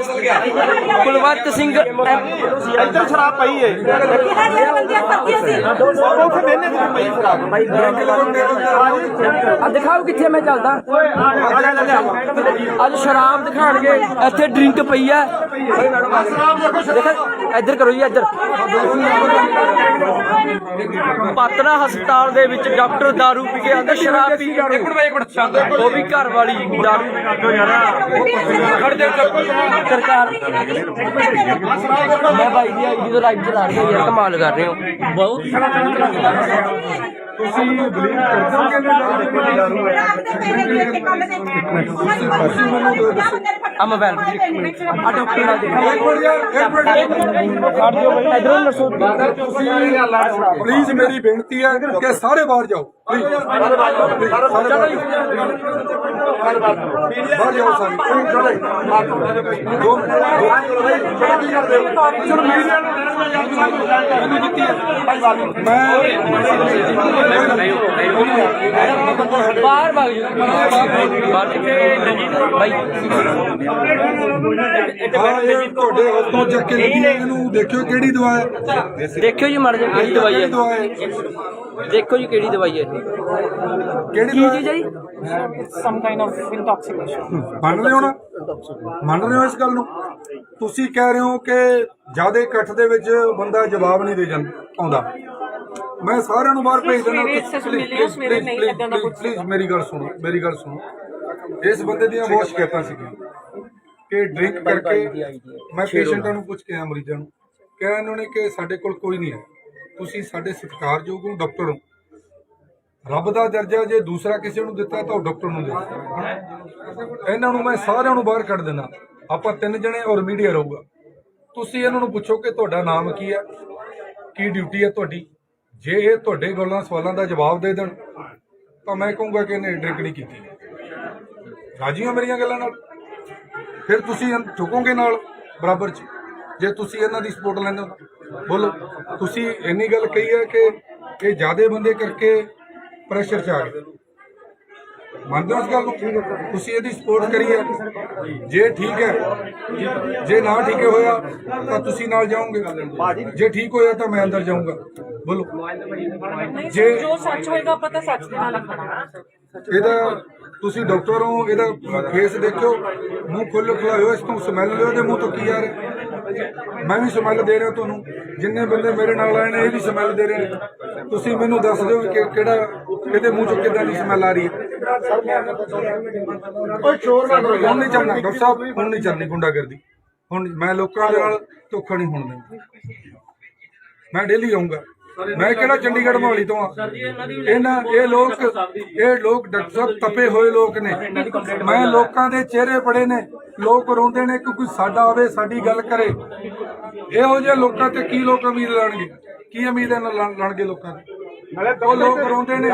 ਕੁਲਵੰਤ ਸਿੰਘ ਇੱਧਰ ਸ਼ਰਾਬ ਪਈ ਏ ਉੱਥੇ ਬਹਿਨੇ ਤੇ ਪਈ ਸ਼ਰਾਬ ਦਿਖਾਓ ਕਿੱਥੇ ਮੈਂ ਚੱਲਦਾ ਅੱਜ ਸ਼ਰਾਬ ਦਿਖਾਣਗੇ ਇੱਥੇ ਡਰਿੰਕ ਪਈ ਹੈ ਦੇਖ ਇੱਧਰ ਕਰੋ ਜੀ ਇੱਧਰ ਪਾਤਰਾ ਹਸਪਤਾਲ ਦੇ ਵਿੱਚ ਡਾਕਟਰ ਦਾਰੂ ਪੀ ਕੇ ਆਂਦੇ ਸ਼ਰਾਬ ਪੀ ਕੇ ਉਹ ਵੀ ਘਰ ਵਾਲੀ ਦਾਰੂ ਸਰਕਾਰ ਮੈਂ ਭਾਈ ਦੀ ਆਈਡੀ ਤੋਂ ਲਾਈਵ ਚਲਾ ਰਿਹਾ ਯਾਰ ਕਮਾਲ ਕਰ ਰਹੇ ਹੋ ਬਹੁਤ ਤੁਸੀਂ ਬਲੀਵ ਕਰਦੇ ਹੋ ਕਿ ਆ ਮੋਬਾਈਲ ਆ ਡਾਕਟਰ ਨਾਲ ਦੇਖੋ ਇਧਰੋਂ ਦੱਸੋ ਪਲੀਜ਼ ਮੇਰੀ ਬੇਨਤੀ ਹੈ ਕਿ ਸਾਰੇ ਬਾਹਰ ਜਾਓ ਬਾਹਰ ਜਾਓ ਸਾਰੇ ਬਾਹਰ ਭਾਗ ਜਾਓ ਬਾਹਰ ਕਿੱਥੇ ਭਾਈ ਤੁਹਾਡੇ ਹੱਥੋਂ ਚੱਕ ਕੇ ਲੱਗੀ ਹੈ, ਇਹਨੂੰ ਦੇਖਿਓ ਕਿਹੜੀ ਦਵਾ ਹੈ ਦੇਖਿਓ ਜੀ ਮਰ ਜਾ ਕਿਹੜੀ ਦਵਾਈ ਹੈ ਦਵਾ ਹੈ ਦੇਖੋ ਜੀ ਕਿਹੜੀ ਦਵਾਈ ਹੈ ਕਿਹੜੀ ਕੀ ਦਵਾ ਚੀਜ਼ ਹੈ ਜੀ It's some kind of intoxication. ਮੰਨ ਰਹੇ ਹੋ ਨਾ ਮੰਨ ਰਹੇ ਹੋ ਇਸ ਗੱਲ ਨੂੰ ਤੁਸੀਂ ਕਹਿ ਰਹੇ ਹੋ ਕਿ ਜਿਆਦਾ ਇਕੱਠ ਦੇ ਵਿੱਚ ਬੰਦਾ ਜਵਾਬ ਨਹੀਂ ਦੇ ਜਾਂਦਾ ਆਉਂਦਾ ਮੈਂ ਸਾਰਿਆਂ ਨੂੰ ਬਾਹਰ ਭੇਜ ਦਿੰਦਾ ਪਲੀਜ਼ ਮੇਰੀ ਗੱਲ ਸੁਣੋ ਇਸ ਬੰਦੇ ਦੀਆਂ ਬਹੁਤ ਸ਼ਿਕਾਇਤਾਂ ਸੀਗੀਆਂ ਕਿ ਡਰਿੰਕ ਕਰਕੇ ਮੈਂ ਪੇਸ਼ੈਂਟਾਂ ਨੂੰ ਪੁੱਛ ਕੇ ਆਇਆ ਮਰੀਜ਼ਾਂ ਨੂੰ ਕਿਹਾ ਇਹਨਾਂ ਨੇ ਕਿ ਸਾਡੇ ਕੋਲ ਕੋਈ ਨਹੀਂ ਹੈ ਤੁਸੀਂ ਸਾਡੇ ਸਤਿਕਾਰਯੋਗ ਹੋ ਡਾਕਟਰ ਹੋ ਰੱਬ ਦਾ ਦਰਜਾ ਜੇ ਦੂਸਰਾ ਕਿਸੇ ਨੂੰ ਦਿੱਤਾ ਤਾਂ ਉਹ ਡਾਕਟਰ ਨੂੰ ਦੇ ਇਹਨਾਂ ਨੂੰ ਮੈਂ ਸਾਰਿਆਂ ਨੂੰ ਬਾਹਰ ਕੱਢ ਦੇਣਾ ਆਪਾਂ 3 ਜਣੇ ਔਰ ਮੀਡੀਆ ਰਹੂਗਾ ਤੁਸੀਂ ਇਹਨਾਂ ਨੂੰ ਪੁੱਛੋ ਕਿ ਤੁਹਾਡਾ ਨਾਮ ਕੀ ਹੈ ਕੀ ਡਿਊਟੀ ਹੈ ਤੁਹਾਡੀ ਜੇ ਇਹ ਤੁਹਾਡੇ ਗੱਲਾਂ ਸਵਾਲਾਂ ਦਾ ਜਵਾਬ ਦੇ ਦੇਣ ਤਾਂ ਮੈਂ ਕਹੂੰਗਾ ਕਿ ਇਹਨੇ ਡਰਿੰਕ ਨਹੀਂ ਕੀਤੀ ਰਾਜੀ ਹੋ ਮੇਰੀਆਂ ਗੱਲਾਂ ਨਾਲ ਫਿਰ ਤੁਸੀਂ ਝੁਕੋਗੇ ਨਾਲ ਬਰਾਬਰ 'ਚ ਜੇ ਤੁਸੀਂ ਇਹਨਾਂ ਦੀ ਸਪੋਰਟ ਲੈਂਦੇ ਹੋ ਬੋਲੋ ਤੁਸੀਂ ਇੰਨੀ ਗੱਲ ਕਹੀ ਹੈ ਕਿ ਇਹ ਜ਼ਿਆਦੇ ਬੰਦੇ ਕਰਕੇ ਪ੍ਰੈਸ਼ਰ 'ਚ ਆ ਗਏ ਮੰਨਦੇ ਹੋ ਇਸ ਗੱਲ ਨੂੰ ਤੁਸੀਂ ਇਹਦੀ ਸਪੋਰਟ ਕਰੀ ਹੈ ਜੇ ਠੀਕ ਹੈ ਜੇ ਨਾ ਠੀਕ ਹੋਇਆ ਤਾਂ ਤੁਸੀਂ ਨਾਲ ਜਾਓਗੇ ਜੇ ਠੀਕ ਹੋਇਆ ਤਾਂ ਮੈਂ ਅੰਦਰ ਜਾਊਂਗਾ ਬੋਲੋ ਜੇ जो सच होएगा पता सच के नाल खड़ा ਇਹਦਾ ਤੁਸੀਂ ਡਾਕਟਰ ਹੋ ਇਹਦਾ ਫੇਸ ਦੇਖਿਓ ਮੂੰਹ ਖੁੱਲ੍ਹ ਖੁਲਾਇਓ ਇਸ ਤੋਂ ਸਮੈਲ ਲਿਓ ਇਹਦੇ ਮੂੰਹ ਤੋਂ ਕੀ ਆ ਰਿਹਾ ਮੈਂ ਵੀ ਸਮੈਲ ਦੇ ਰਿਹਾ ਤੁਹਾਨੂੰ ਜਿੰਨੇ ਬੰਦੇ ਮੇਰੇ ਨਾਲ ਆਏ ਨੇ ਇਹ ਵੀ ਸਮੈਲ ਦੇ ਰਹੇ ਨੇ ਤੁਸੀਂ ਮੈਨੂੰ ਦੱਸ ਦਿਓ ਕਿ ਕਿਹੜਾ ਇਹਦੇ ਮੂੰਹ ਚੋਂ ਕਿੱਦਾਂ ਦੀ ਸਮੈਲ ਆ ਰਹੀ ਹੈ ਹੁਣ ਨਹੀਂ ਚੱਲਣਾ ਡਾਕਟਰ ਸਾਹਿਬ ਹੁਣ ਨਹੀਂ ਚੱਲਣੀ ਗੁੰਡਾਗਰਦੀ ਹੁਣ ਮੈਂ ਲੋਕਾਂ ਦੇ ਨਾਲ ਧੋਖਾ ਨਹੀਂ ਹੋਣ ਦਿੰਦਾ ਮੈਂ ਡੇਲੀ ਆਉਂਗਾ ਮੈਂ ਕਿਹੜਾ ਚੰਡੀਗੜ੍ਹ ਮੋਹਾਲੀ ਤੋਂ ਆ ਇਹ ਲੋਕ ਡਾਕਟਰ ਸਾਹਿਬ ਤਪੇ ਹੋਏ ਲੋਕ ਨੇ ਮੈਂ ਲੋਕਾਂ ਦੇ ਚਿਹਰੇ ਪੜੇ ਨੇ ਲੋਕ ਰੋਂਦੇ ਨੇ ਕਿ ਕੋਈ ਸਾਡਾ ਆਵੇ ਸਾਡੀ ਗੱਲ ਕਰੇ ਇਹੋ ਜਿਹੇ ਲੋਕਾਂ ਤੇ ਕੀ ਲੋਕ ਉਮੀਦ ਲਾਣਗੇ ਕੀ ਉਮੀਦ ਲਾਣਗੇ ਲੋਕਾਂ ਦੀ ਉਹ ਲੋਕ ਰੋਂਦੇ ਨੇ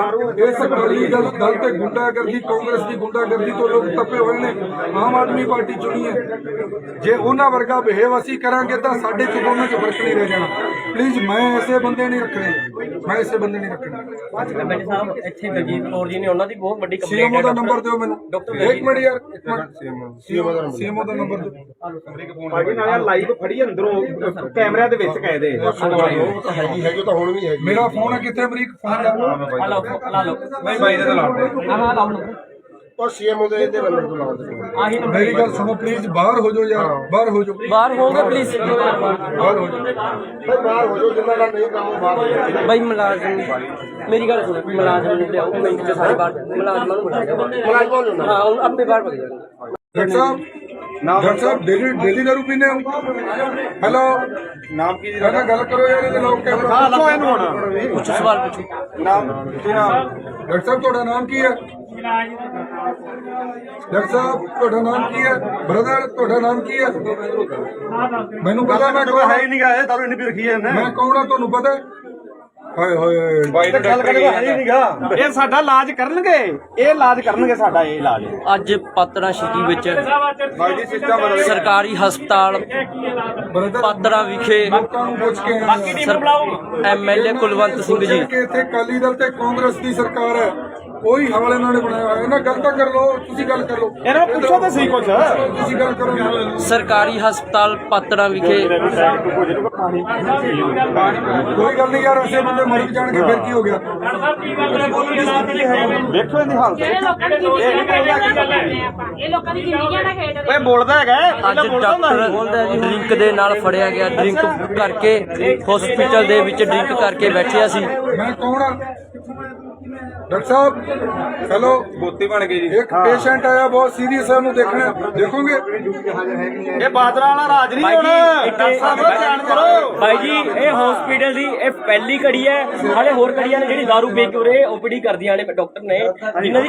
ਇਸ ਅਕਾਲੀ ਦਲ ਤੇ ਗੁੰਡਾਗਰਦੀ, ਕਾਂਗਰਸ ਦੀ ਗੁੰਡਾਗਰਦੀ ਤੋਂ ਲੋਕ ਤੱਪੇ ਹੋਏ ਨੇ। ਆਮ ਆਦਮੀ ਪਾਰਟੀ ਚੁਣੀ ਹੈ, ਜੇ ਉਹਨਾਂ ਵਰਗਾ ਬਿਹੇਵ ਅਸੀਂ ਕਰਾਂਗੇ ਤਾਂ ਸਾਡੇ ਚ ਦੋਨਾਂ ਚ ਫਰਕ ਨਹੀਂ ਰਹਿ ਜਾਣਾ। ਪਲੀਜ਼ ਮੈਂ ਐਸੇ ਬੰਦੇ ਨਹੀਂ ਰੱਖਣੇ, ਮੈਂ ਐਸੇ ਬੰਦੇ ਨਹੀਂ ਰੱਖਣੇ। ਐਮਐਲਏ ਸਾਹਿਬ ਇੱਥੇ ਦਲਜੀਤ ਕੌਰ ਜੀ ਨੇ, ਉਹਨਾਂ ਦੀ ਬਹੁਤ ਵੱਡੀ ਸੀਐਮਓ ਕੰਪਲੇਂਟ ਦਾ ਹੈ। ਨੰਬਰ ਦਿਓ ਮੈਨੂੰ। ਇੱਕ ਮਿੰਟ ਯਾਰ, ਸੀਐਮਓ ਦਾ ਨੰਬਰ ਦਿਓ। ਭਾਜੀ ਨਾਲ ਲਾਈਵ ਫੜੀ ਅੰਦਰੋਂ ਕੈਮਰਿਆਂ ਦੇ ਵਿੱਚ ਕਹੇ ਦੇ ਉਹ ਤਾਂ ਹੈਗੀ ਤਾਂ ਹੁਣ ਵੀ ਹੈਗੀ। ਮੇਰਾ ਫੋਨ ਹੈ ਕਿੱਥੇ? ਅਮਰੀਕ ਫੋਨ ਲਾ ਲਾ ਲਓ ਨਹੀਂ ਬਾਈ ਦਾ ਲਾ ਉਹ ਸੀਐਮਓ ਦੇ ਇਹਦੇ ਨੰਬਰ ਤੋਂ ਲਾਉਂਦੇ ਆਹੀ ਨੰਬਰ ਮੇਰੀ ਗੱਲ ਸੁਣੋ ਪਲੀਜ਼, ਬਾਹਰ ਹੋ ਜਾਓ ਯਾਰ, ਬਾਹਰ ਹੋ ਜਾਓ, ਬਾਹਰ ਹੋਗੇ ਪਲੀਜ਼। ਬਾਹਰ ਹੋ ਜਾਓ। ਭਾਈ ਬਾਹਰ ਹੋ ਜਾਓ, ਜਿੰਨਾ ਦਾ ਨਹੀਂ ਕੰਮ ਉਹ ਬਾਹਰ ਹੋ ਜਾਓ। ਬਾਈ ਮੁਲਾਜ਼ਮ, ਮੇਰੀ ਗੱਲ ਸੁਣੋ, ਮੁਲਾਜ਼ਮ ਨੂੰ ਲਿਆਓ ਮਿੰਟ ਚ ਸਾਰੇ ਬਾਹਰ ਜਾਂਦੇ। ਮੁਲਾਜ਼ਮਾਂ ਨੂੰ ਬੁਲਾਓ, ਮੁਲਾਜ਼ਮਾਂ ਨੂੰ ਹਾਂ ਹੁਣ ਆਪੇ ਬਾਹਰ ਭੱਜ ਜਾਣਗੇ। ਡਾਕਟਰ ਸਾਹਿਬ ਡੇਲੀ ਦਾਰੂ ਪੀਂਦੇ ਹੋ? ਹੈਲੋ, ਨਾਮ ਕੀ ਕਹਿੰਦਾ ਗੱਲ ਕਰੋ ਯਾਰ, ਇਹਦੇ ਲੋਕ ਕੈਮਰਾ। ਹਾਂ ਲੱਭੋ ਇਹਨੂੰ ਹੁਣ ਪੁੱਛੋ ਸਵਾਲ ਪੁੱਛੋ। ਨਾਮ ਕੀ ਨਾਮ? ਡਾਕਟਰ ਸਾਹਿਬ ਤੁਹਾਡਾ ਨਾਮ ਕੀ ਹੈ? ਡਾਕਟਰ ਸਾਹਿਬ ਤੁਹਾਡਾ ਨਾਮ ਕੀ ਹੈ? ਬ੍ਰਦਰ ਤੁਹਾਡਾ ਨਾਮ ਕੀ ਹੈ? ਮੈਨੂੰ ਪਤਾ ਮੈਂ ਕੌਣ ਹੈ ਹੀ ਨਹੀਂ ਗਾ, ਦਾਰੂ ਇੰਨੀ ਪੀ ਰੱਖੀ ਹੈ ਮੈਂ ਕੌਣ ਆ ਤੁਹਾਨੂੰ ਪਤਾ? ਹਾਏ ਹੋਏ ਬਾਈ ਦਾ ਗੱਲ ਕਰੇਗਾ ਹੈ ਹੀ ਨਹੀਂ ਗਾ। ਇਹ ਸਾਡਾ ਇਲਾਜ ਕਰਨਗੇ, ਇਹ ਇਲਾਜ ਕਰਨਗੇ ਸਾਡਾ, ਇਹ ਇਲਾਜ ਅੱਜ ਪਾਤੜਾ ਸਿਟੀ ਵਿੱਚ ਬਾਈ ਦੀ ਸਿਸਟਮ ਬਦਲ ਗਿਆ। ਸਰਕਾਰੀ ਹਸਪਤਾਲ ਬ੍ਰਦਰ ਪਾਤੜਾ ਵਿਖੇ ਲੋਕਾਂ ਨੂੰ ਪੁੱਛ ਕੇ ਆਇਆ ਐਮਐਲਏ ਕੁਲਵੰਤ ਸਿੰਘ ਜੀ ਕਿ ਇੱਥੇ ਅਕਾਲੀ ਦਲ ਤੇ ਕਾਂਗਰਸ ਦੀ ਸਰਕਾਰ ਹੈ, ਉਹੀ ਹਾਲ ਇਹਨਾਂ ਨੇ ਬਣਾਇਆ ਹੋਇਆ। ਇਹਨਾਂ ਗੱਲ ਤਾਂ ਕਰ ਲਓ, ਤੁਸੀਂ ਗੱਲ ਕਰ ਲਓ, ਇਹਨਾਂ ਨੂੰ ਪੁੱਛੋ ਤਾਂ ਸਹੀ ਕੁਛ। ਤੁਸੀਂ ਗੱਲ ਕਰੋ। ਸਰਕਾਰੀ ਹਸਪਤਾਲ ਪਾਤੜਾ ਵਿਖੇ ਕੋਈ ਗੱਲ ਨਹੀਂ ਯਾਰ, ਐਸੇ ਬੰਦੇ ਮਰ ਜਾਣਗੇ ਫਿਰ ਕੀ ਹੋ ਗਿਆ? ਵੇਖੋ ਇਹਦੀ ਹਾਲਤ। ਇਹ ਲੋਕਾਂ ਦੀ ਜ਼ਿੰਦਗੀ ਇਹ ਲੋਕਾਂ ਦੀ ਜ਼ਿੰਦਗੀਆਂ ਦਾ ਖੇਡ ਓਏ ਬੋਲਦਾ ਹੈਗਾ, ਅੱਜ ਡਾਕਟਰ ਡਰਿੰਕ ਦੇ ਨਾਲ ਫੜਿਆ ਗਿਆ। ਡਰਿੰਕ ਕਰਕੇ ਹਸਪੀਟਲ ਦੇ ਵਿੱਚ ਡਰਿੰਕ ਕਰਕੇ ਬੈਠਿਆ ਸੀ। ਮੈਂ ਕੌਣ ਆ? ਡਾਕਟਰ ਸਾਹਿਬ ਹੈਲੋ, ਬੋਤੀ ਬਣ ਗਈ ਜੀ। ਇੱਕ ਪੇਸ਼ੈਂਟ ਆਇਆ ਬਹੁਤ ਸੀਰੀਅਸ ਹੈ, ਉਹਨੂੰ ਦੇਖਣਾ, ਦੇਖੋਗੇ? ਇਹ ਬਾਦਰਾ ਵਾਲਾ ਰਾਜ ਨਹੀਂ ਹੁਣ। ਡਾਕਟਰ ਸਾਹਿਬ ਧਿਆਨ ਕਰੋ। ਭਾਈ ਜੀ ਇਹ ਹਸਪੀਟਲ ਦੀ ਇਹ ਪਹਿਲੀ ਕੜੀ ਹੈ। ਹਾਲੇ ਹੋਰ ਕੜੀਆਂ ਨੇ ਜਿਹੜੀ ਦਾਰੂ ਵੇਚ ਕੇ ਉਰੇ ਓਪੀਡੀ ਕਰਦੀਆਂ ਨੇ ਡਾਕਟਰ ਨੇ, ਜਿਨ੍ਹਾਂ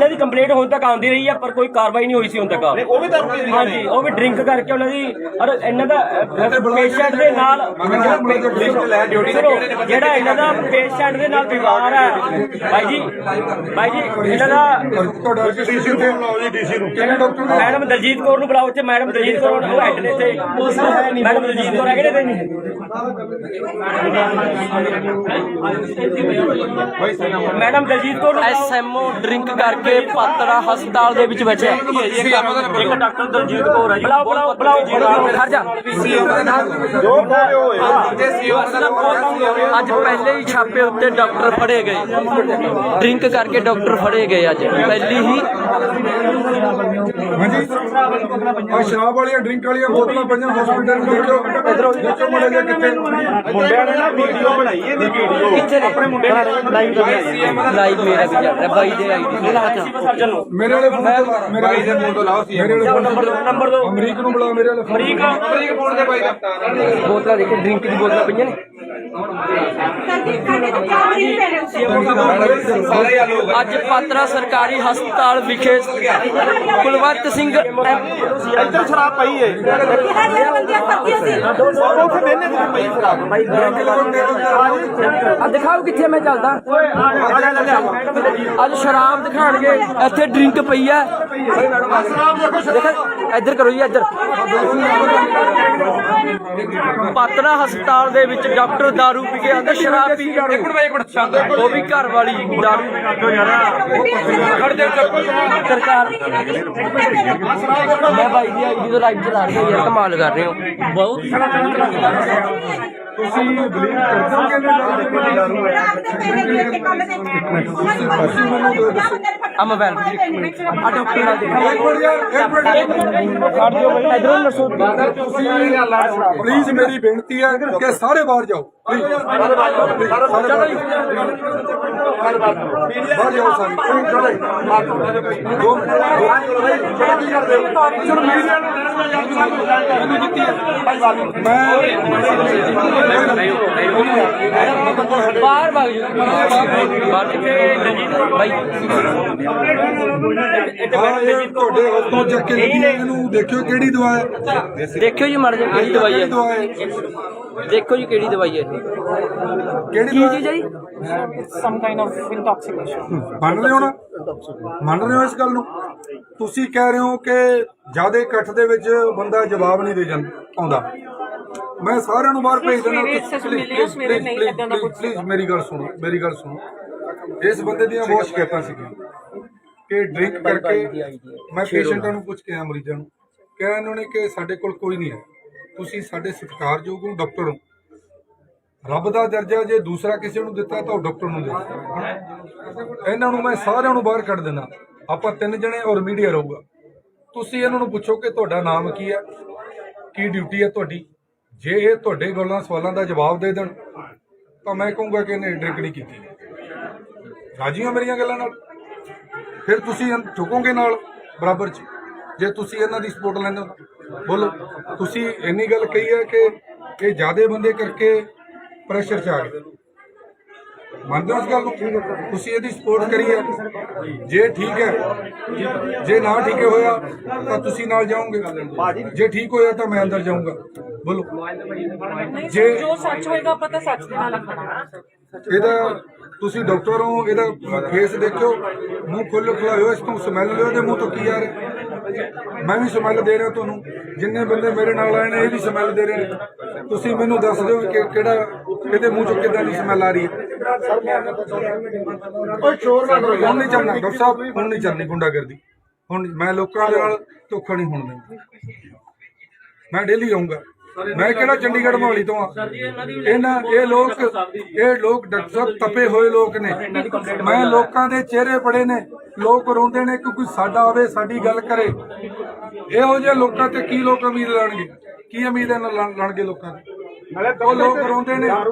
ਦੀ ਕੰਪਲੇਂਟ ਹੁਣ ਤੱਕ ਆਉਂਦੀ ਰਹੀ ਹੈ, ਪਰ ਕੋਈ ਕਾਰਵਾਈ ਨਹੀਂ ਹੋਈ ਸੀ ਹੁਣ ਤੱਕ। ਉਹ ਵੀ ਦਾਰੂ ਪੀ ਰਹੀ ਹਾਂਜੀ, ਉਹ ਵੀ ਡਰਿੰਕ ਕਰਕੇ ਉਹਨਾਂ ਦੀ ਔਰ ਇਹਨਾਂ ਦਾ ਪੇਸ਼ੈਂਟ ਦੇ ਨਾਲ ਸੁਣੋ, ਜਿਹੜਾ ਇਹਨਾਂ ਦਾ ਪੇਸ਼ੈਂਟ ਦੇ ਨਾਲ ਵਿਵਹਾਰ ਹੈ ਭਾਈ ਜੀ ਇਹਨਾਂ ਦਾ। ਤੁਹਾਡਾ ਡੀਸੀ ਨੂੰ ਕਿਹਨੇ ਡਾਕਟਰ ਨੇ? ਮੈਡਮ ਦਲਜੀਤ ਕੌਰ ਨੂੰ ਬੁਲਾਓ ਇੱਥੇ। ਮੈਡਮ ਦਲਜੀਤ ਕੌਰ ਉਹ ਹੈਡ ਨੇ ਇੱਥੇ। ਮੈਡਮ ਦਲਜੀਤ ਕੌਰ ਹੈਗੇ ਨੇ ਇੱਥੇ। Madam Daljit Kaur SMO drink ਕਰਕੇ ਪਾਤੜਾ ਹਸਪਤਾਲ ਦੇ ਵਿੱਚ ਬੈਠਿਆ। ਇੱਕ ਡਾਕਟਰ ਦਲਜੀਤ ਕੌਰ ਹੈ ਜੀ। ਬੁਲਾਓ ਖੜ ਜਾ। ਅੱਜ ਪਹਿਲੇ ਹੀ ਛਾਪੇ ਉੱਤੇ ਡਾਕਟਰ ਫੜੇ ਗਏ, ਡਰਿੰਕ ਕਰਕੇ ਡਾਕਟਰ ਫੜੇ ਗਏ ਅੱਜ ਪਹਿਲੀ ਹੀ। ਹਾਂਜੀ, ਆ ਸ਼ਰਾਬ ਵਾਲੀਆਂ ਡਰਿੰਕ ਵਾਲੀਆਂ ਬੋਤਲਾਂ ਪਈਆਂ ਹਸਪੀਟਲ ਨੂੰ। ਦੇਖੋ ਮੁੰਡੇ ਦੇ ਕਿੱਥੇ? ਮੁੰਡਿਆਂ ਨੇ ਨਾ ਵੀਡੀਓ ਬਣਾਈ, ਇਹਦੀ ਵੀਡੀਓ ਕਿੱਥੇ ਨੇ? ਆਪਣੇ ਮੁੰਡੇ ਨੇ ਲਾਈਵ ਲਾਈਵ ਮੇਰਾ ਵੀ ਚੱਲ ਰਿਹਾ ਬਾਈ ਦੇ ਆਈਡੀ। ਮੇਰੇ ਵਾਲੇ ਫੋਨ ਤੋਂ, ਮੇਰੇ ਵਾਲੇ ਫੋਨ ਤੋਂ ਲਾਓ ਸੀ। ਮੇਰੇ ਵਾਲੇ ਨੰਬਰ ਦੋ। ਅਮਰੀਕ ਨੂੰ ਬੁਲਾ, ਮੇਰੇ ਵਾਲੇ ਅਮਰੀਕ ਫੋਨ ਦੇ ਬਾਈ ਦਾ ਬੋਤਲਾਂ ਦੇਖੋ, ਡਰਿੰਕ ਦੀ ਬੋਤਲਾਂ ਪਈਆਂ ਨੇ। ਅੱਜ ਪਾਤੜਾ ਸਰਕਾਰੀ ਹਸਪਤਾਲ ਵਿਖੇ ਕੁਲਵੰਤ ਸਿੰਘ ਇੱਧਰ ਸ਼ਰਾਬ ਪਈ ਏ। ਉੱਥੇ ਬਹਿਨੇ ਤੇ ਪਈ ਸ਼ਰਾਬ। ਆ ਦਿਖਾਓ ਕਿੱਥੇ ਮੈਂ ਚੱਲਦਾ। ਅੱਜ ਸ਼ਰਾਬ ਦਿਖਾਣਗੇ, ਇੱਥੇ ਡਰਿੰਕ ਪਈ ਹੈ। ਦੇਖੋ ਇੱਧਰ ਕਰੋ ਜੀ, ਇੱਧਰ। ਪਾਤੜਾ ਹਸਪਤਾਲ ਦੇ ਵਿੱਚ ਡਾਕਟਰ ਦਾਰੂ ਪੀ ਕੇ ਆਂਦੇ, ਸ਼ਰਾਬ ਪੀ ਕੇ, ਉਹ ਵੀ ਘਰ ਵਾਲੀ ਦਾਰੂ। ਸਰਕਾਰ ਮੈਂ ਬਾਈ ਦੀ ਆਈਡੀ ਤੋਂ ਲਾਈਵ ਚਲਾ ਰਹੀ ਹਾਂ ਯਾਰ, ਕਮਾਲ ਕਰ ਰਹੇ ਹੋ ਬਹੁਤ। ਤੁਸੀਂ ਬਲੀਵ ਕਰਦੇ ਹੋ ਕਿ ਆ ਮੋਬਾਈਲ ਆ ਡਾਕਟਰ ਨਾਲ ਦਿਖਾਓ। ਇਧਰੋਂ ਦੱਸੋ। ਪਲੀਜ਼ ਮੇਰੀ ਬੇਨਤੀ ਹੈ ਕਿ ਸਾਰੇ ਬਾਹਰ ਜਾਓ, ਬਾਹਰ ਜਾਓ ਸਾਰੇ। ਬਾਹਰ ਭਾਗ ਜਾਓ, ਬਾਹਰ ਭਾਈ। ਤੁਹਾਡੇ ਹੱਥੋਂ ਚੱਕ ਕੇ ਇਹਨੂੰ ਦੇਖਿਓ ਕਿਹੜੀ ਦਵਾ ਹੈ। ਦੇਖਿਓ ਜੀ ਮਰ ਕਿਹੜੀ ਦਵਾਈ ਦਵਾ ਹੈ ਹੈ ਦੇਖੋ ਜੀ ਕਿਹੜੀ ਦਵਾਈ ਹੈ ਇਹ ਕਿਹੜੀ ਕੀ ਦਵਾ ਚੀਜ਼ ਹੈ ਜੀ It's some kind of intoxication. ਮੰਨ ਰਹੇ ਹੋ ਨਾ ਮੰਨ ਰਹੇ ਹੋ ਇਸ ਗੱਲ ਨੂੰ ਤੁਸੀਂ ਕਹਿ ਰਹੇ ਹੋ ਕਿ ਜਿਆਦਾ ਇਕੱਠ ਦੇ ਵਿੱਚ ਬੰਦਾ ਜਵਾਬ ਨਹੀਂ ਦੇ ਜਾਂਦਾ ਆਉਂਦਾ ਮੈਂ ਸਾਰਿਆਂ ਨੂੰ ਬਾਹਰ ਭੇਜ ਦਿੰਦਾ ਪਲੀਜ਼ ਮੇਰੀ ਗੱਲ ਸੁਣੋ ਇਸ ਬੰਦੇ ਦੀਆਂ ਬਹੁਤ ਸ਼ਿਕਾਇਤਾਂ ਸੀਗੀਆਂ ਕਿ ਡਰਿੰਕ ਕਰਕੇ ਮੈਂ ਪੇਸ਼ੈਂਟਾਂ ਨੂੰ ਪੁੱਛ ਕੇ ਆਇਆ ਮਰੀਜ਼ਾਂ ਨੂੰ ਕਿਹਾ ਇਹਨਾਂ ਨੇ ਕਿ ਸਾਡੇ ਕੋਲ ਕੋਈ ਨਹੀਂ ਹੈ ਤੁਸੀਂ ਸਾਡੇ ਸਤਿਕਾਰਯੋਗ ਹੋ ਡਾਕਟਰ ਹੋ ਰੱਬ ਦਾ ਦਰਜਾ ਜੇ ਦੂਸਰਾ ਕਿਸੇ ਨੂੰ ਦਿੱਤਾ ਤਾਂ ਉਹ ਡਾਕਟਰ ਨੂੰ ਦਿੱਤਾ ਇਹਨਾਂ ਨੂੰ ਮੈਂ ਸਾਰਿਆਂ ਨੂੰ ਬਾਹਰ ਕੱਢ ਦਿੰਦਾ ਆਪਾਂ 3 ਜਣੇ ਔਰ ਮੀਡੀਆ ਰਹੂਗਾ ਤੁਸੀਂ ਇਹਨਾਂ ਨੂੰ ਪੁੱਛੋ ਕਿ ਤੁਹਾਡਾ ਨਾਮ ਕੀ ਹੈ ਕੀ ਡਿਊਟੀ ਹੈ ਤੁਹਾਡੀ ਜੇ ਇਹ ਤੁਹਾਡੇ ਗੱਲਾਂ ਸਵਾਲਾਂ ਦਾ ਜਵਾਬ ਦੇ ਦੇਣ ਤਾਂ ਮੈਂ ਕਹੂੰਗਾ ਕਿ ਇਹਨੇ ਡਰਿੰਕ ਨਹੀਂ ਕੀਤੀ ਰਾਜੀ ਹੋ ਮੇਰੀਆਂ ਗੱਲਾਂ ਨਾਲ ਫਿਰ ਤੁਸੀਂ ਝੁਕੋਗੇ ਨਾਲ ਬਰਾਬਰ ਚ ਜੇ ਤੁਸੀਂ ਇਹਨਾਂ ਦੀ ਸਪੋਰਟ ਲੈਂਦੇ ਹੋ ਬੋਲੋ ਤੁਸੀਂ ਇੰਨੀ ਗੱਲ ਕਹੀ ਹੈ ਕਿ ਇਹ ਜ਼ਿਆਦੇ ਬੰਦੇ ਕਰਕੇ ਪ੍ਰੈਸ਼ਰ ਚ ਆ ਗਏ ਮੰਨਦੇ ਹੋ ਇਸ ਗੱਲ ਨੂੰ ਤੁਸੀਂ ਇਹਦੀ ਸਪੋਰਟ ਕਰੀ ਹੈ ਜੇ ਠੀਕ ਹੈ ਜੇ ਨਾ ਠੀਕ ਹੋਇਆ ਤਾਂ ਤੁਸੀਂ ਨਾਲ ਜਾਓਗੇ ਜੇ ਠੀਕ ਹੋਇਆ ਤਾਂ ਮੈਂ ਅੰਦਰ ਜਾਊਂਗਾ ਬੋਲੋ नहीं, जे- जो सच होएगा पता सच के नाल खड़ा ਇਹਦਾ ਤੁਸੀਂ ਡਾਕਟਰ ਹੋ ਇਹਦਾ ਫੇਸ ਦੇਖਿਓ ਮੂੰਹ ਖੁੱਲ੍ਹ ਖੁਲਾਇਓ ਇਸ ਤੋਂ ਸਮੈਲ ਲਿਓ ਇਹਦੇ ਮੂੰਹ ਤੋਂ ਕੀ ਆ ਰਿਹਾ ਮੈਂ ਵੀ ਸਮੈਲ ਦੇ ਰਿਹਾ ਤੁਹਾਨੂੰ ਜਿੰਨੇ ਬੰਦੇ ਮੇਰੇ ਨਾਲ ਆਏ ਨੇ ਇਹ ਵੀ ਸਮੈਲ ਦੇ ਰਹੇ ਨੇ ਤੁਸੀਂ ਮੈਨੂੰ ਦੱਸ ਦਿਓ ਕਿ ਕਿਹੜਾ ਇਹਦੇ ਮੂੰਹ ਚੋਂ ਕਿੱਦਾਂ ਦੀ ਸਮੈਲ ਆ ਰਹੀ ਹੈ ਓਏ ਸ਼ੋਰ ਨਾ ਕਰੋ ਹੁਣ ਨਹੀਂ ਚੱਲਣਾ ਡਾਕਟਰ ਸਾਹਿਬ ਹੁਣ ਨਹੀਂ ਚੱਲਣੀ ਗੁੰਡਾਗਰਦੀ ਹੁਣ ਮੈਂ ਲੋਕਾਂ ਦੇ ਨਾਲ ਧੋਖਾ ਨਹੀਂ ਹੋਣ ਦਿੰਦਾ ਮੈਂ ਡੇਲੀ ਆਉਂਗਾ ਮੈਂ ਕਿਹੜਾ ਚੰਡੀਗੜ੍ਹ ਮੋਹਾਲੀ ਤੋਂ ਆ ਇਹ ਲੋਕ ਡਾਕਟਰ ਸਾਹਿਬ ਤਪੇ ਹੋਏ ਲੋਕ ਨੇ ਮੈਂ ਲੋਕਾਂ ਦੇ ਚਿਹਰੇ ਪੜੇ ਨੇ ਲੋਕ ਰੋਂਦੇ ਨੇ ਕਿ ਕੋਈ ਸਾਡਾ ਆਵੇ ਸਾਡੀ ਗੱਲ ਕਰੇ ਇਹੋ ਜਿਹੇ ਲੋਕਾਂ ਤੇ ਕੀ ਲੋਕ ਉਮੀਦ ਲਾਣਗੇ ਕੀ ਉਮੀਦ ਇਹਨਾਂ ਲਾਣਗੇ ਲੋਕਾਂ ਦੀ ਉਹ ਲੋਕ ਰੋਂਦੇ ਨੇ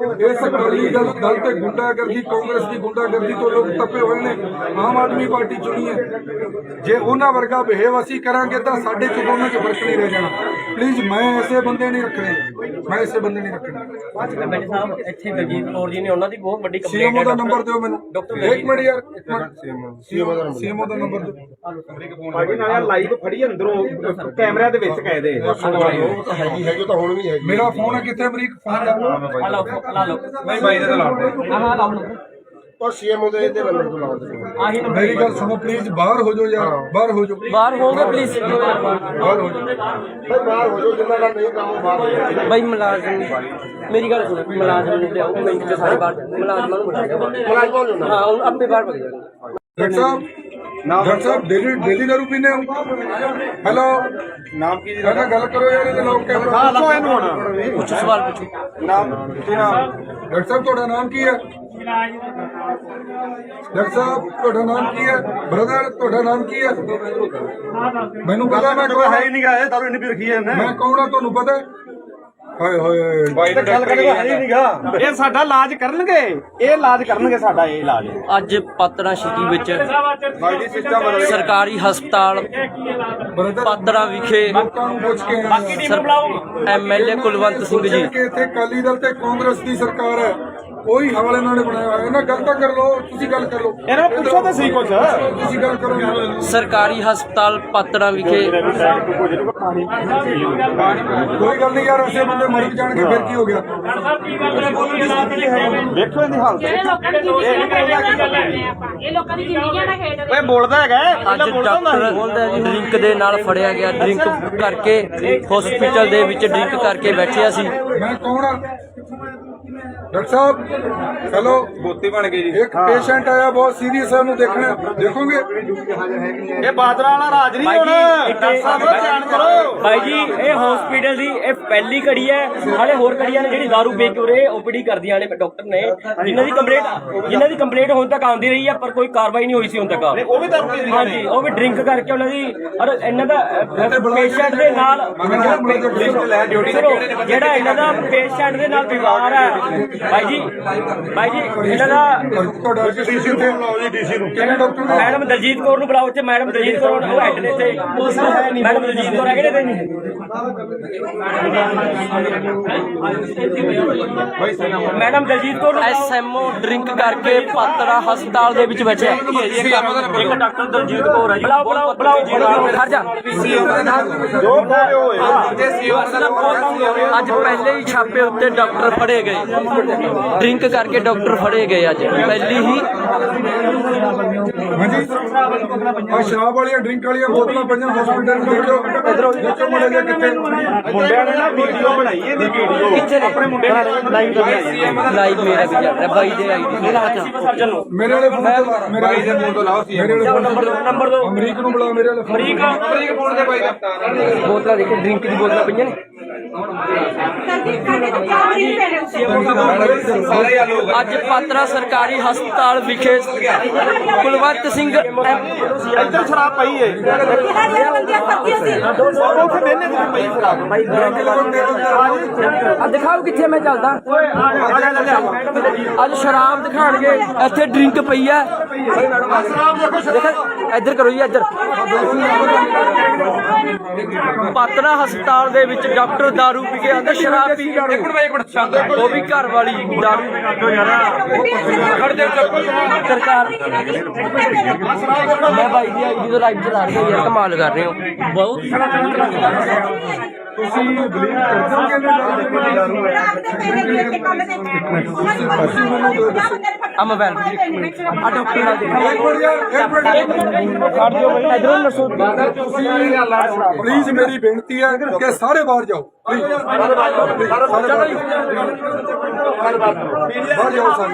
ਇਸ ਅਕਾਲੀ ਦਲ ਤੇ ਗੁੰਡਾਗਰਦੀ ਕਾਂਗਰਸ ਦੀ ਗੁੰਡਾਗਰਦੀ ਤੋਂ ਲੋਕ ਤਪੇ ਹੋਏ ਨੇ ਆਮ ਆਦਮੀ ਪਾਰਟੀ ਚੁਣੀ ਹੈ ਜੇ ਉਹਨਾਂ ਵਰਗਾ ਬਿਹੇਵ ਅਸੀਂ ਕਰਾਂਗੇ ਤਾਂ ਸਾਡੇ ਚ ਦੋਨਾਂ ਚ ਫਰਕ ਨਹੀਂ ਰਹਿ ਜਾਣਾ ਪਲੀਜ਼ ਮੈਂ ਐਸੇ ਬੰਦੇ ਨਹੀਂ ਰੱਖਣੇ ਐਮਐਲਏ ਸਾਹਿਬ ਇੱਥੇ ਬਲਜੀਤ ਕੌਰ ਜੀ ਨੇ ਉਹਨਾਂ ਦੀ ਬਹੁਤ ਵੱਡੀ ਕੰਪਲੇਂਟ ਸੀਐਮਓ ਦਾ ਨੰਬਰ ਦਿਓ ਮੈਨੂੰ ਇੱਕ ਮਿੰਟ ਯਾਰ ਸੀਐਮਓ ਦਾ ਨੰਬਰ ਦਿਓ ਭਾਜੀ ਨਾਲ ਲਾਈਵ ਫੜੀ ਅੰਦਰੋਂ ਕੈਮਰਿਆਂ ਦੇ ਵਿੱਚ ਕਹੇ ਦੇ ਉਹ ਤਾਂ ਹੈਗੀ ਤਾਂ ਹੁਣ ਵੀ ਹੈਗੀ ਮੇਰਾ ਫੋਨ ਕਿੱਥੇ ਅਮਰੀਕ ਫੋਨ ਲਾ ਲਾ ਲਓ ਨਹੀਂ ਬਾਈ ਦਾ ਲਾ ਉਹ ਸੀਐਮਓ ਦੇ ਇਹਦੇ ਨੰਬਰ ਤੋਂ ਲਾਉਂਦੇ ਆਹੀ ਨੰਬਰ ਮੇਰੀ ਗੱਲ ਸੁਣੋ ਪਲੀਜ਼ ਬਾਹਰ ਹੋ ਜਾਓ ਯਾਰ ਬਾਹਰ ਹੋ ਜਾਓ ਬਾਹਰ ਹੋਗੇ ਪਲੀਜ਼ ਬਾਹਰ ਹੋ ਜਾਓ ਭਾਈ ਬਾਹਰ ਹੋ ਜਾਓ ਜਿੰਨਾ ਦਾ ਨਹੀਂ ਕੰਮ ਉਹ ਬਾਹਰ ਹੋ ਜਾਓ ਬਾਈ ਮੁਲਾਜ਼ਮ ਮੇਰੀ ਗੱਲ ਸੁਣੋ ਮੁਲਾਜ਼ਮ ਨੂੰ ਲਿਆਓ ਮਿੰਟ ਚ ਸਾਰੇ ਬਾਹਰ ਮੁਲਾਜ਼ਮਾਂ ਨੂੰ ਬੁਲਾਓ ਹਾਂ ਹੁਣ ਆਪੇ ਬਾਹਰ ਭੱਜ ਜਾਣਗੇ ਡਾਕਟਰ ਸਾਹਿਬ ਡੇਲੀ ਦਾਰੂ ਪੀਂਦੇ ਹੋ ਹੈਲੋ ਨਾਮ ਕੀ ਪਹਿਲਾਂ ਗੱਲ ਕਰੋ ਯਾਰ ਇਹਦੇ ਲੋਕ ਕੈਮਰਾ ਦੱਸੋ ਇਹਨੂੰ ਹੁਣ ਪੁੱਛੋ ਸਵਾਲ ਪੁੱਛੋ ਨਾਮ ਕੀ ਨਾਮ ਡਾਕਟਰ ਸਾਹਿਬ ਤੁਹਾਡਾ ਨਾਮ ਕੀ ਹੈ ਡਾਕਟਰ ਸਾਹਿਬ ਤੁਹਾਡਾ ਨਾਮ ਕੀ ਹੈ ਬ੍ਰਦਰ ਤੁਹਾਡਾ ਨਾਮ ਕੀ ਹੈ ਮੈਨੂੰ ਪਤਾ ਮੈਂ ਕੌਣ ਹੈ ਹੀ ਨਹੀਂ ਗਾ ਇਹ ਦਾਰੂ ਇੰਨੀ ਪੀ ਰੱਖੀ ਹੈ ਮੈਂ ਕੌਣ ਆ ਤੁਹਾਨੂੰ ਪਤਾ ਹਾਏ ਹੋਏ ਬਾਈ ਦਾ ਗੱਲ ਕਰੇਗਾ ਹੈ ਹੀ ਨਹੀਂ ਗਾ ਇਹ ਸਾਡਾ ਇਲਾਜ ਕਰਨਗੇ ਇਹ ਇਲਾਜ ਕਰਨਗੇ ਸਾਡਾ ਇਹ ਇਲਾਜ ਅੱਜ ਪਾਤੜਾ ਸਿਟੀ ਵਿੱਚ ਬਾਈ ਦੀ ਸਿਸਟਮ ਬਦਲ ਗਿਆ ਸਰਕਾਰੀ ਹਸਪਤਾਲ ਬ੍ਰਦਰ ਪਾਤੜਾ ਵਿਖੇ ਲੋਕਾਂ ਨੂੰ ਪੁੱਛ ਕੇ ਆਇਆ ਐਮਐਲਏ ਕੁਲਵੰਤ ਸਿੰਘ ਜੀ ਕਿ ਇੱਥੇ ਅਕਾਲੀ ਦਲ ਤੇ ਕਾਂਗਰਸ ਦੀ ਸਰਕਾਰ ਹੈ ਉਹੀ ਹਾਲ ਇਹਨਾਂ ਨੇ ਬਣਾਇਆ ਹੋਇਆ ਇਹਨਾਂ ਗੱਲ ਤਾਂ ਕਰ ਲਓ ਤੁਸੀਂ ਗੱਲ ਕਰ ਲਓ ਇਹਨਾਂ ਨੂੰ ਪੁੱਛੋ ਤਾਂ ਸਹੀ ਕੁਛ ਤੁਸੀਂ ਗੱਲ ਕਰੋ ਸਰਕਾਰੀ ਹਸਪਤਾਲ ਪਾਤੜਾ ਵਿਖੇ ਕੋਈ ਗੱਲ ਨਹੀਂ ਯਾਰ ਐਸੇ ਬੰਦੇ ਮਰ ਜਾਣਗੇ ਫਿਰ ਕੀ ਹੋ ਗਿਆ ਵੇਖੋ ਇਹਦੀ ਹਾਲਤ ਇਹ ਲੋਕਾਂ ਦੀ ਜ਼ਿੰਦਗੀ ਇਹ ਲੋਕਾਂ ਦੀ ਜ਼ਿੰਦਗੀਆਂ ਦਾ ਖੇਡ ਓਏ ਬੋਲਦਾ ਹੈਗਾ ਅੱਜ ਡਾਕਟਰ ਡਰਿੰਕ ਦੇ ਨਾਲ ਫੜਿਆ ਗਿਆ ਡਰਿੰਕ ਕਰਕੇ ਹਸਪੀਟਲ ਦੇ ਵਿੱਚ ਡਰਿੰਕ ਕਰਕੇ ਬੈਠਿਆ ਸੀ ਮੈਂ ਕੌਣ ਆ ਡਾਕਟਰ ਸਾਹਿਬ ਹੈਲੋ ਬੋਤੀ ਬਣ ਗਈ ਜੀ ਇੱਕ ਪੇਸ਼ੈਂਟ ਆਇਆ ਬਹੁਤ ਸੀਰੀਅਸ ਹੈ ਉਹਨੂੰ ਦੇਖਣਾ ਦੇਖੋਗੇ ਇਹ ਬਾਦਰਾ ਵਾਲਾ ਰਾਜ ਨਹੀਂ ਹੁਣ ਡਾਕਟਰ ਸਾਹਿਬ ਧਿਆਨ ਕਰੋ ਭਾਈ ਜੀ ਇਹ ਹਸਪੀਟਲ ਦੀ ਇਹ ਪਹਿਲੀ ਕੜੀ ਹੈ ਹਾਲੇ ਹੋਰ ਕੜੀਆਂ ਨੇ ਜਿਹੜੀ ਦਾਰੂ ਵੇਚ ਕੇ ਉਰੇ ਓਪੀਡੀ ਕਰਦੀਆਂ ਨੇ ਡਾਕਟਰ ਨੇ ਜਿਨ੍ਹਾਂ ਦੀ ਕੰਪਲੇਂਟ ਹੁਣ ਤੱਕ ਆਉਂਦੀ ਰਹੀ ਹੈ ਪਰ ਕੋਈ ਕਾਰਵਾਈ ਨਹੀਂ ਹੋਈ ਸੀ ਹੁਣ ਤੱਕ ਉਹ ਵੀ ਦਾਰੂ ਪੀ ਰਹੀ ਹਾਂਜੀ ਉਹ ਵੀ ਡਰਿੰਕ ਕਰਕੇ ਉਹਨਾਂ ਦੀ ਔਰ ਇਹਨਾਂ ਦਾ ਪੇਸ਼ੈਂਟ ਦੇ ਨਾਲ ਜਿਹੜਾ ਇਹਨਾਂ ਦਾ ਪੇਸ਼ੈਂਟ ਦੇ ਨਾਲ ਵਿਵਹਾਰ ਹੈ ਭਾਈ ਜੀ ਇਹਨਾਂ ਦਾ ਤੁਹਾਡਾ ਡੀਸੀ ਤੇ ਬੁਲਾਓ ਜੀ, ਡੀਸੀ ਨੂੰ ਕਿਹੜੇ ਡਾਕਟਰ ਨੇ? ਮੈਡਮ ਦਲਜੀਤ ਕੌਰ ਨੂੰ ਬੁਲਾਓ ਇੱਥੇ। ਮੈਡਮ ਦਲਜੀਤ ਕੌਰ ਉਹ ਹੈਡ ਨੇ ਇੱਥੇ। ਮੈਡਮ ਦਲਜੀਤ ਕੌਰ ਹੈਗੇ ਨੇ ਇੱਥੇ। Madam Daljit Kaur SMO drink ਕਰਕੇ ਪਾਤੜਾ ਹਸਪਤਾਲ ਦੇ ਵਿੱਚ ਬੈਠੇ ਇੱਕ ਡਾਕਟਰ ਦਲਜੀਤ ਕੌਰ ਹੈ ਜੀ। ਬੁਲਾਓ ਖੜ ਜਾ। ਅੱਜ ਪਹਿਲੇ ਹੀ ਛਾਪੇ ਉੱਤੇ ਡਾਕਟਰ ਫੜੇ ਗਏ, ਡਰਿੰਕ ਕਰਕੇ ਡਾਕਟਰ ਫੜੇ ਗਏ ਅੱਜ ਪਹਿਲੀ ਹੀ। ਹਾਂਜੀ ਆ ਸ਼ਰਾਬ ਵਾਲੀਆਂ ਡਰਿੰਕ ਵਾਲੀਆਂ ਬੋਤਲਾਂ ਪਈਆਂ ਹਸਪੀਟਲ ਨੂੰ ਦੇਖੋ ਦੇਖੋ ਮੁੰਡੇ ਦੇ ਕਿੱਥੇ ਮੁੰਡਿਆਂ ਨੇ ਨਾ ਵੀਡੀਓ ਬਣਾਈ ਇਹਦੀ ਵੀਡੀਓ ਕਿੱਥੇ ਨੇ ਆਪਣੇ ਮੁੰਡੇ ਨੇ ਲਾਈਵ ਲਾਈਵ ਮੇਰਾ ਵੀ ਚੱਲ ਰਿਹਾ ਬਾਈ ਦੇ ਆਈਡੀ ਸਰਜਨ ਨੂੰ ਮੇਰੇ ਵਾਲੇ ਫੋਨ ਤੋਂ ਮੇਰੇ ਵਾਲੇ ਫੋਨ ਤੋਂ ਲਾਓ ਸੀ ਮੇਰੇ ਵਾਲੇ ਨੰਬਰ ਦੋ ਅਮਰੀਕ ਨੂੰ ਬੁਲਾ ਮੇਰੇ ਵਾਲੇ ਅਮਰੀਕ ਫੋਨ ਦੇ ਬਾਈ ਦਾ ਬੋਤਲਾਂ ਦੇਖੋ ਡਰਿੰਕ ਦੀ ਬੋਤਲਾਂ ਪਈਆਂ ਨੇ। ਅੱਜ ਪਾਤੜਾ ਸਰਕਾਰੀ ਹਸਪਤਾਲ ਵਿਖੇ ਕੁਲਵੰਤ ਸਿੰਘ ਇੱਧਰ ਸ਼ਰਾਬ ਪਈ ਏ ਉੱਥੇ ਬਹਿਨੇ ਤੇ ਪਈ ਸ਼ਰਾਬ ਆ ਦਿਖਾਓ ਕਿੱਥੇ ਮੈਂ ਚੱਲਦਾ। ਅੱਜ ਸ਼ਰਾਬ ਦਿਖਾਣਗੇ ਇੱਥੇ ਡਰਿੰਕ ਪਈ ਆ। ਦੇਖੋ ਇੱਧਰ ਕਰੋ ਜੀ ਇੱਧਰ। ਪਾਤੜਾ ਹਸਪਤਾਲ ਦੇ ਵਿੱਚ ਡਾਕਟਰ ਦਾਰੂ ਪੀ ਕੇ ਆਂਦੇ ਸ਼ਰਾਬ ਪੀ ਕੇ ਉਹ ਵੀ ਘਰ ਵਾਲੀ ਦਾਰੂ ਸਰਕਾਰ। ਮੈਂ ਬਾਈ ਦੀ ਆਈਡੀ ਤੋਂ ਲਾਈਵ ਚਲਾ ਰਹੀ ਹਾਂ ਯਾਰ, ਕਮਾਲ ਕਰ ਰਹੇ ਹੋ ਬਹੁਤ। ਤੁਸੀਂ ਬਲੀਵ ਕਰਦੇ ਹੋ ਆ ਮੋਬਾਈਲ ਆ ਡਾਕਟਰ ਨਾਲ ਦੇਖੋ ਇਧਰੋਂ ਦੱਸੋ। ਪਲੀਜ਼ ਮੇਰੀ ਬੇਨਤੀ ਹੈ ਕਿ ਸਾਰੇ ਬਾਹਰ ਜਾਓ ਪਲੀਜ਼ ਬਾਹਰ ਜਾਓ ਸਾਰੇ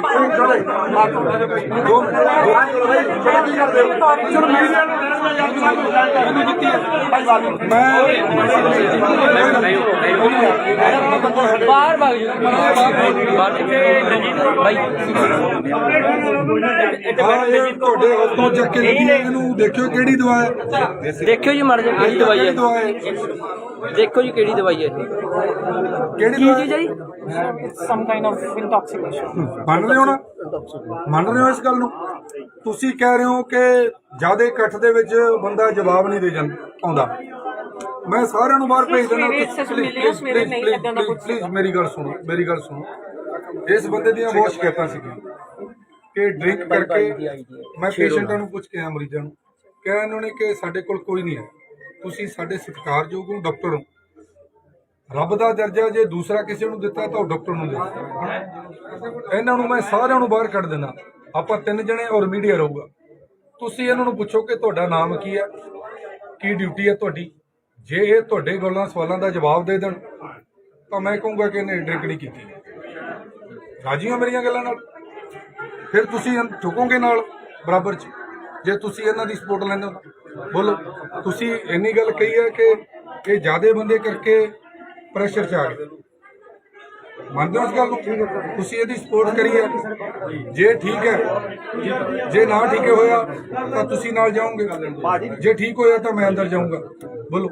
ਬਾਹਰ ਭਾਗ ਜੀ ਬਾਹਰ ਇੱਥੇ ਦਲਜੀਤ ਬਾਈ ਤੁਹਾਡੇ ਹੱਥੋਂ ਚੱਕ ਕੇ ਇਹਨੂੰ ਦੇਖਿਓ ਕਿਹੜੀ ਦਵਾ ਹੈ। ਦੇਖਿਓ ਜੀ ਮਰ ਜਾ ਕਿਹੜੀ ਦਵਾਈ ਹੈ। ਦਵਾ ਹੈ ਦੇਖੋ ਜੀ ਕਿਹੜੀ ਦਵਾਈ ਹੈ ਕਿਹੜੀ ਕੀ ਚੀਜ਼ ਹੈ ਜੀ। Some kind of intoxication. ਮੰਨ ਰਹੇ ਹੋ ਨਾ, ਮੰਨ ਰਹੇ ਹੋ ਇਸ ਗੱਲ ਨੂੰ? ਤੁਸੀਂ ਕਹਿ ਰਹੇ ਹੋ ਕਿ ਜਿਆਦਾ ਇਕੱਠ ਦੇ ਵਿੱਚ ਬੰਦਾ ਜਵਾਬ ਨਹੀਂ ਦੇ ਜਾਂਦਾ ਆਉਂਦਾ। ਮੈਂ ਸਾਰਿਆਂ ਨੂੰ ਬਾਹਰ ਭੇਜ ਦਿੰਦਾ। ਪਲੀਜ਼ ਮੇਰੀ ਗੱਲ ਸੁਣੋ ਇਸ ਬੰਦੇ ਦੀਆਂ ਬਹੁਤ ਸ਼ਿਕਾਇਤਾਂ ਸੀਗੀਆਂ ਕਿ ਡਰਿੰਕ ਕਰਕੇ ਮੈਂ ਪੇਸ਼ੈਂਟਾਂ ਨੂੰ ਪੁੱਛ ਕੇ ਆਇਆ, ਮਰੀਜ਼ਾਂ ਨੂੰ ਕਿਹਾ ਇਹਨਾਂ ਨੇ ਕਿ ਸਾਡੇ ਕੋਲ ਕੋਈ ਨਹੀਂ ਹੈ। ਤੁਸੀਂ ਸਾਡੇ ਸਤਿਕਾਰਯੋਗ ਹੋ, ਡਾਕਟਰ ਹੋ, ਰੱਬ ਦਾ ਦਰਜਾ ਜੇ ਦੂਸਰਾ ਕਿਸੇ ਨੂੰ ਦਿੱਤਾ ਤਾਂ ਉਹ ਡਾਕਟਰ ਨੂੰ ਦੇ। ਇਹਨਾਂ ਨੂੰ ਮੈਂ ਸਾਰਿਆਂ ਨੂੰ ਬਾਹਰ ਕੱਢ ਦੇਣਾ। ਆਪਾਂ 3 ਜਣੇ ਔਰ ਮੀਡੀਆ ਰਹੂਗਾ। ਤੁਸੀਂ ਇਹਨਾਂ ਨੂੰ ਪੁੱਛੋ ਕਿ ਤੁਹਾਡਾ ਨਾਮ ਕੀ ਹੈ, ਕੀ ਡਿਊਟੀ ਹੈ ਤੁਹਾਡੀ। ਜੇ ਇਹ ਤੁਹਾਡੇ ਗੱਲਾਂ ਸਵਾਲਾਂ ਦਾ ਜਵਾਬ ਦੇ ਦੇਣ ਤਾਂ ਮੈਂ ਕਹੂੰਗਾ ਕਿ ਇਹਨੇ ਡਰਿੰਕ ਨਹੀਂ ਕੀਤੀ। ਰਾਜੀ ਹੋ ਮੇਰੀਆਂ ਗੱਲਾਂ ਨਾਲ? ਫਿਰ ਤੁਸੀਂ ਝੁਕੋਗੇ ਨਾਲ ਬਰਾਬਰ 'ਚ ਜੇ ਤੁਸੀਂ ਇਹਨਾਂ ਦੀ ਸਪੋਰਟ ਲੈਂਦੇ ਹੋ। ਬੋਲੋ ਤੁਸੀਂ ਇੰਨੀ ਗੱਲ ਕਹੀ ਹੈ ਕਿ ਇਹ ਜ਼ਿਆਦੇ ਬੰਦੇ ਕਰਕੇ ਪ੍ਰੈਸ਼ਰ 'ਚ ਆ ਗਏ। ਮੰਨਦੇ ਹੋ ਇਸ ਗੱਲ ਨੂੰ? ਤੁਸੀਂ ਇਹਦੀ ਸਪੋਰਟ ਕਰੀ ਹੈ। ਜੇ ਠੀਕ ਹੈ, ਜੇ ਨਾ ਠੀਕ ਹੋਇਆ ਤਾਂ ਤੁਸੀਂ ਨਾਲ ਜਾਓਗੇ, ਜੇ ਠੀਕ ਹੋਇਆ ਤਾਂ ਮੈਂ ਅੰਦਰ ਜਾਊਂਗਾ। ਬੋਲੋ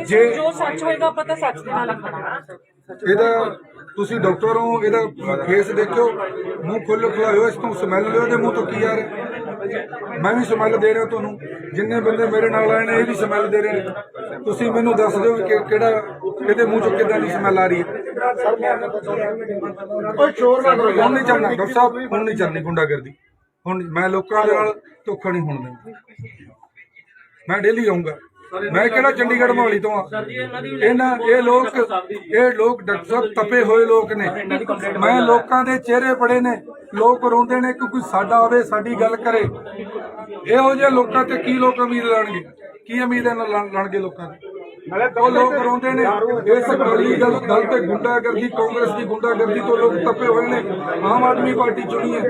ਜੇ ਜੋ ਸੱਚ ਹੋਏਗਾ ਪਤਾ ਸੱਚ ਦੇ ਨਾਲ ਖੜਾ। ਇਹਦਾ ਤੁਸੀਂ ਡਾਕਟਰ ਹੋ, ਇਹਦਾ ਫੇਸ ਦੇਖਿਓ, ਮੂੰਹ ਖੁੱਲ੍ਹਾ ਹੋਇਆ, ਇਸ ਤੋਂ ਸਮੈਲ ਲਿਓ ਇਹਦੇ ਮੂੰਹ ਤੋਂ ਕੀ ਆ ਰਿਹਾ। ਮੈਂ ਵੀ ਸਮੈਲ ਦੇ ਰਿਹਾ ਤੁਹਾਨੂੰ, ਜਿੰਨੇ ਬੰਦੇ ਮੇਰੇ ਨਾਲ ਆਏ ਨੇ ਇਹ ਵੀ ਸਮੈਲ ਦੇ ਰਹੇ ਨੇ। ਤੁਸੀਂ ਮੈਨੂੰ ਦੱਸ ਦਿਓ ਕਿ ਕਿਹੜਾ ਇਹਦੇ ਮੂੰਹ ਚੋਂ ਕਿੱਦਾਂ ਦੀ ਸਮੈਲ ਆ ਰਹੀ ਹੈ। ਹੁਣ ਨਹੀਂ ਚੱਲਣਾ ਡਾਕਟਰ ਸਾਹਿਬ, ਹੁਣ ਨਹੀਂ ਚੱਲਣੀ ਗੁੰਡਾਗਰਦੀ। ਹੁਣ ਮੈਂ ਲੋਕਾਂ ਦੇ ਨਾਲ ਧੋਖਾ ਨਹੀਂ ਹੋਣ ਦੇਣਾ। ਮੈਂ ਡੇਲੀ ਆਊਂਗਾ। ਮੈਂ ਕਿਹੜਾ ਚੰਡੀਗੜ੍ਹ ਮੋਹਾਲੀ ਤੋਂ ਆ। ਇਹ ਲੋਕ ਡਾਕਟਰ ਸਾਹਿਬ ਤਪੇ ਹੋਏ ਲੋਕ ਨੇ। ਮੈਂ ਲੋਕਾਂ ਦੇ ਚਿਹਰੇ ਪੜੇ ਨੇ, ਲੋਕ ਰੋਂਦੇ ਨੇ ਕਿ ਕੋਈ ਸਾਡਾ ਆਵੇ, ਸਾਡੀ ਗੱਲ ਕਰੇ। ਇਹੋ ਜਿਹੇ ਲੋਕਾਂ ਤੇ ਕੀ ਲੋਕ ਉਮੀਦ ਲਾਣਗੇ? ਕੀ ਉਮੀਦ ਲਾਣਗੇ ਲੋਕਾਂ ਦੀ? ਉਹ ਲੋਕ ਰੋਂਦੇ ਨੇ। ਇਸ ਬੜੀ ਗੱਲ ਤੇ ਗੁੰਡਾਗਰਦੀ, ਕਾਂਗਰਸ ਦੀ ਗੁੰਡਾਗਰਦੀ ਤੋਂ ਲੋਕ ਤਪੇ ਹੋਏ ਨੇ। ਆਮ ਆਦਮੀ ਪਾਰਟੀ ਚੁਣੀ ਹੈ।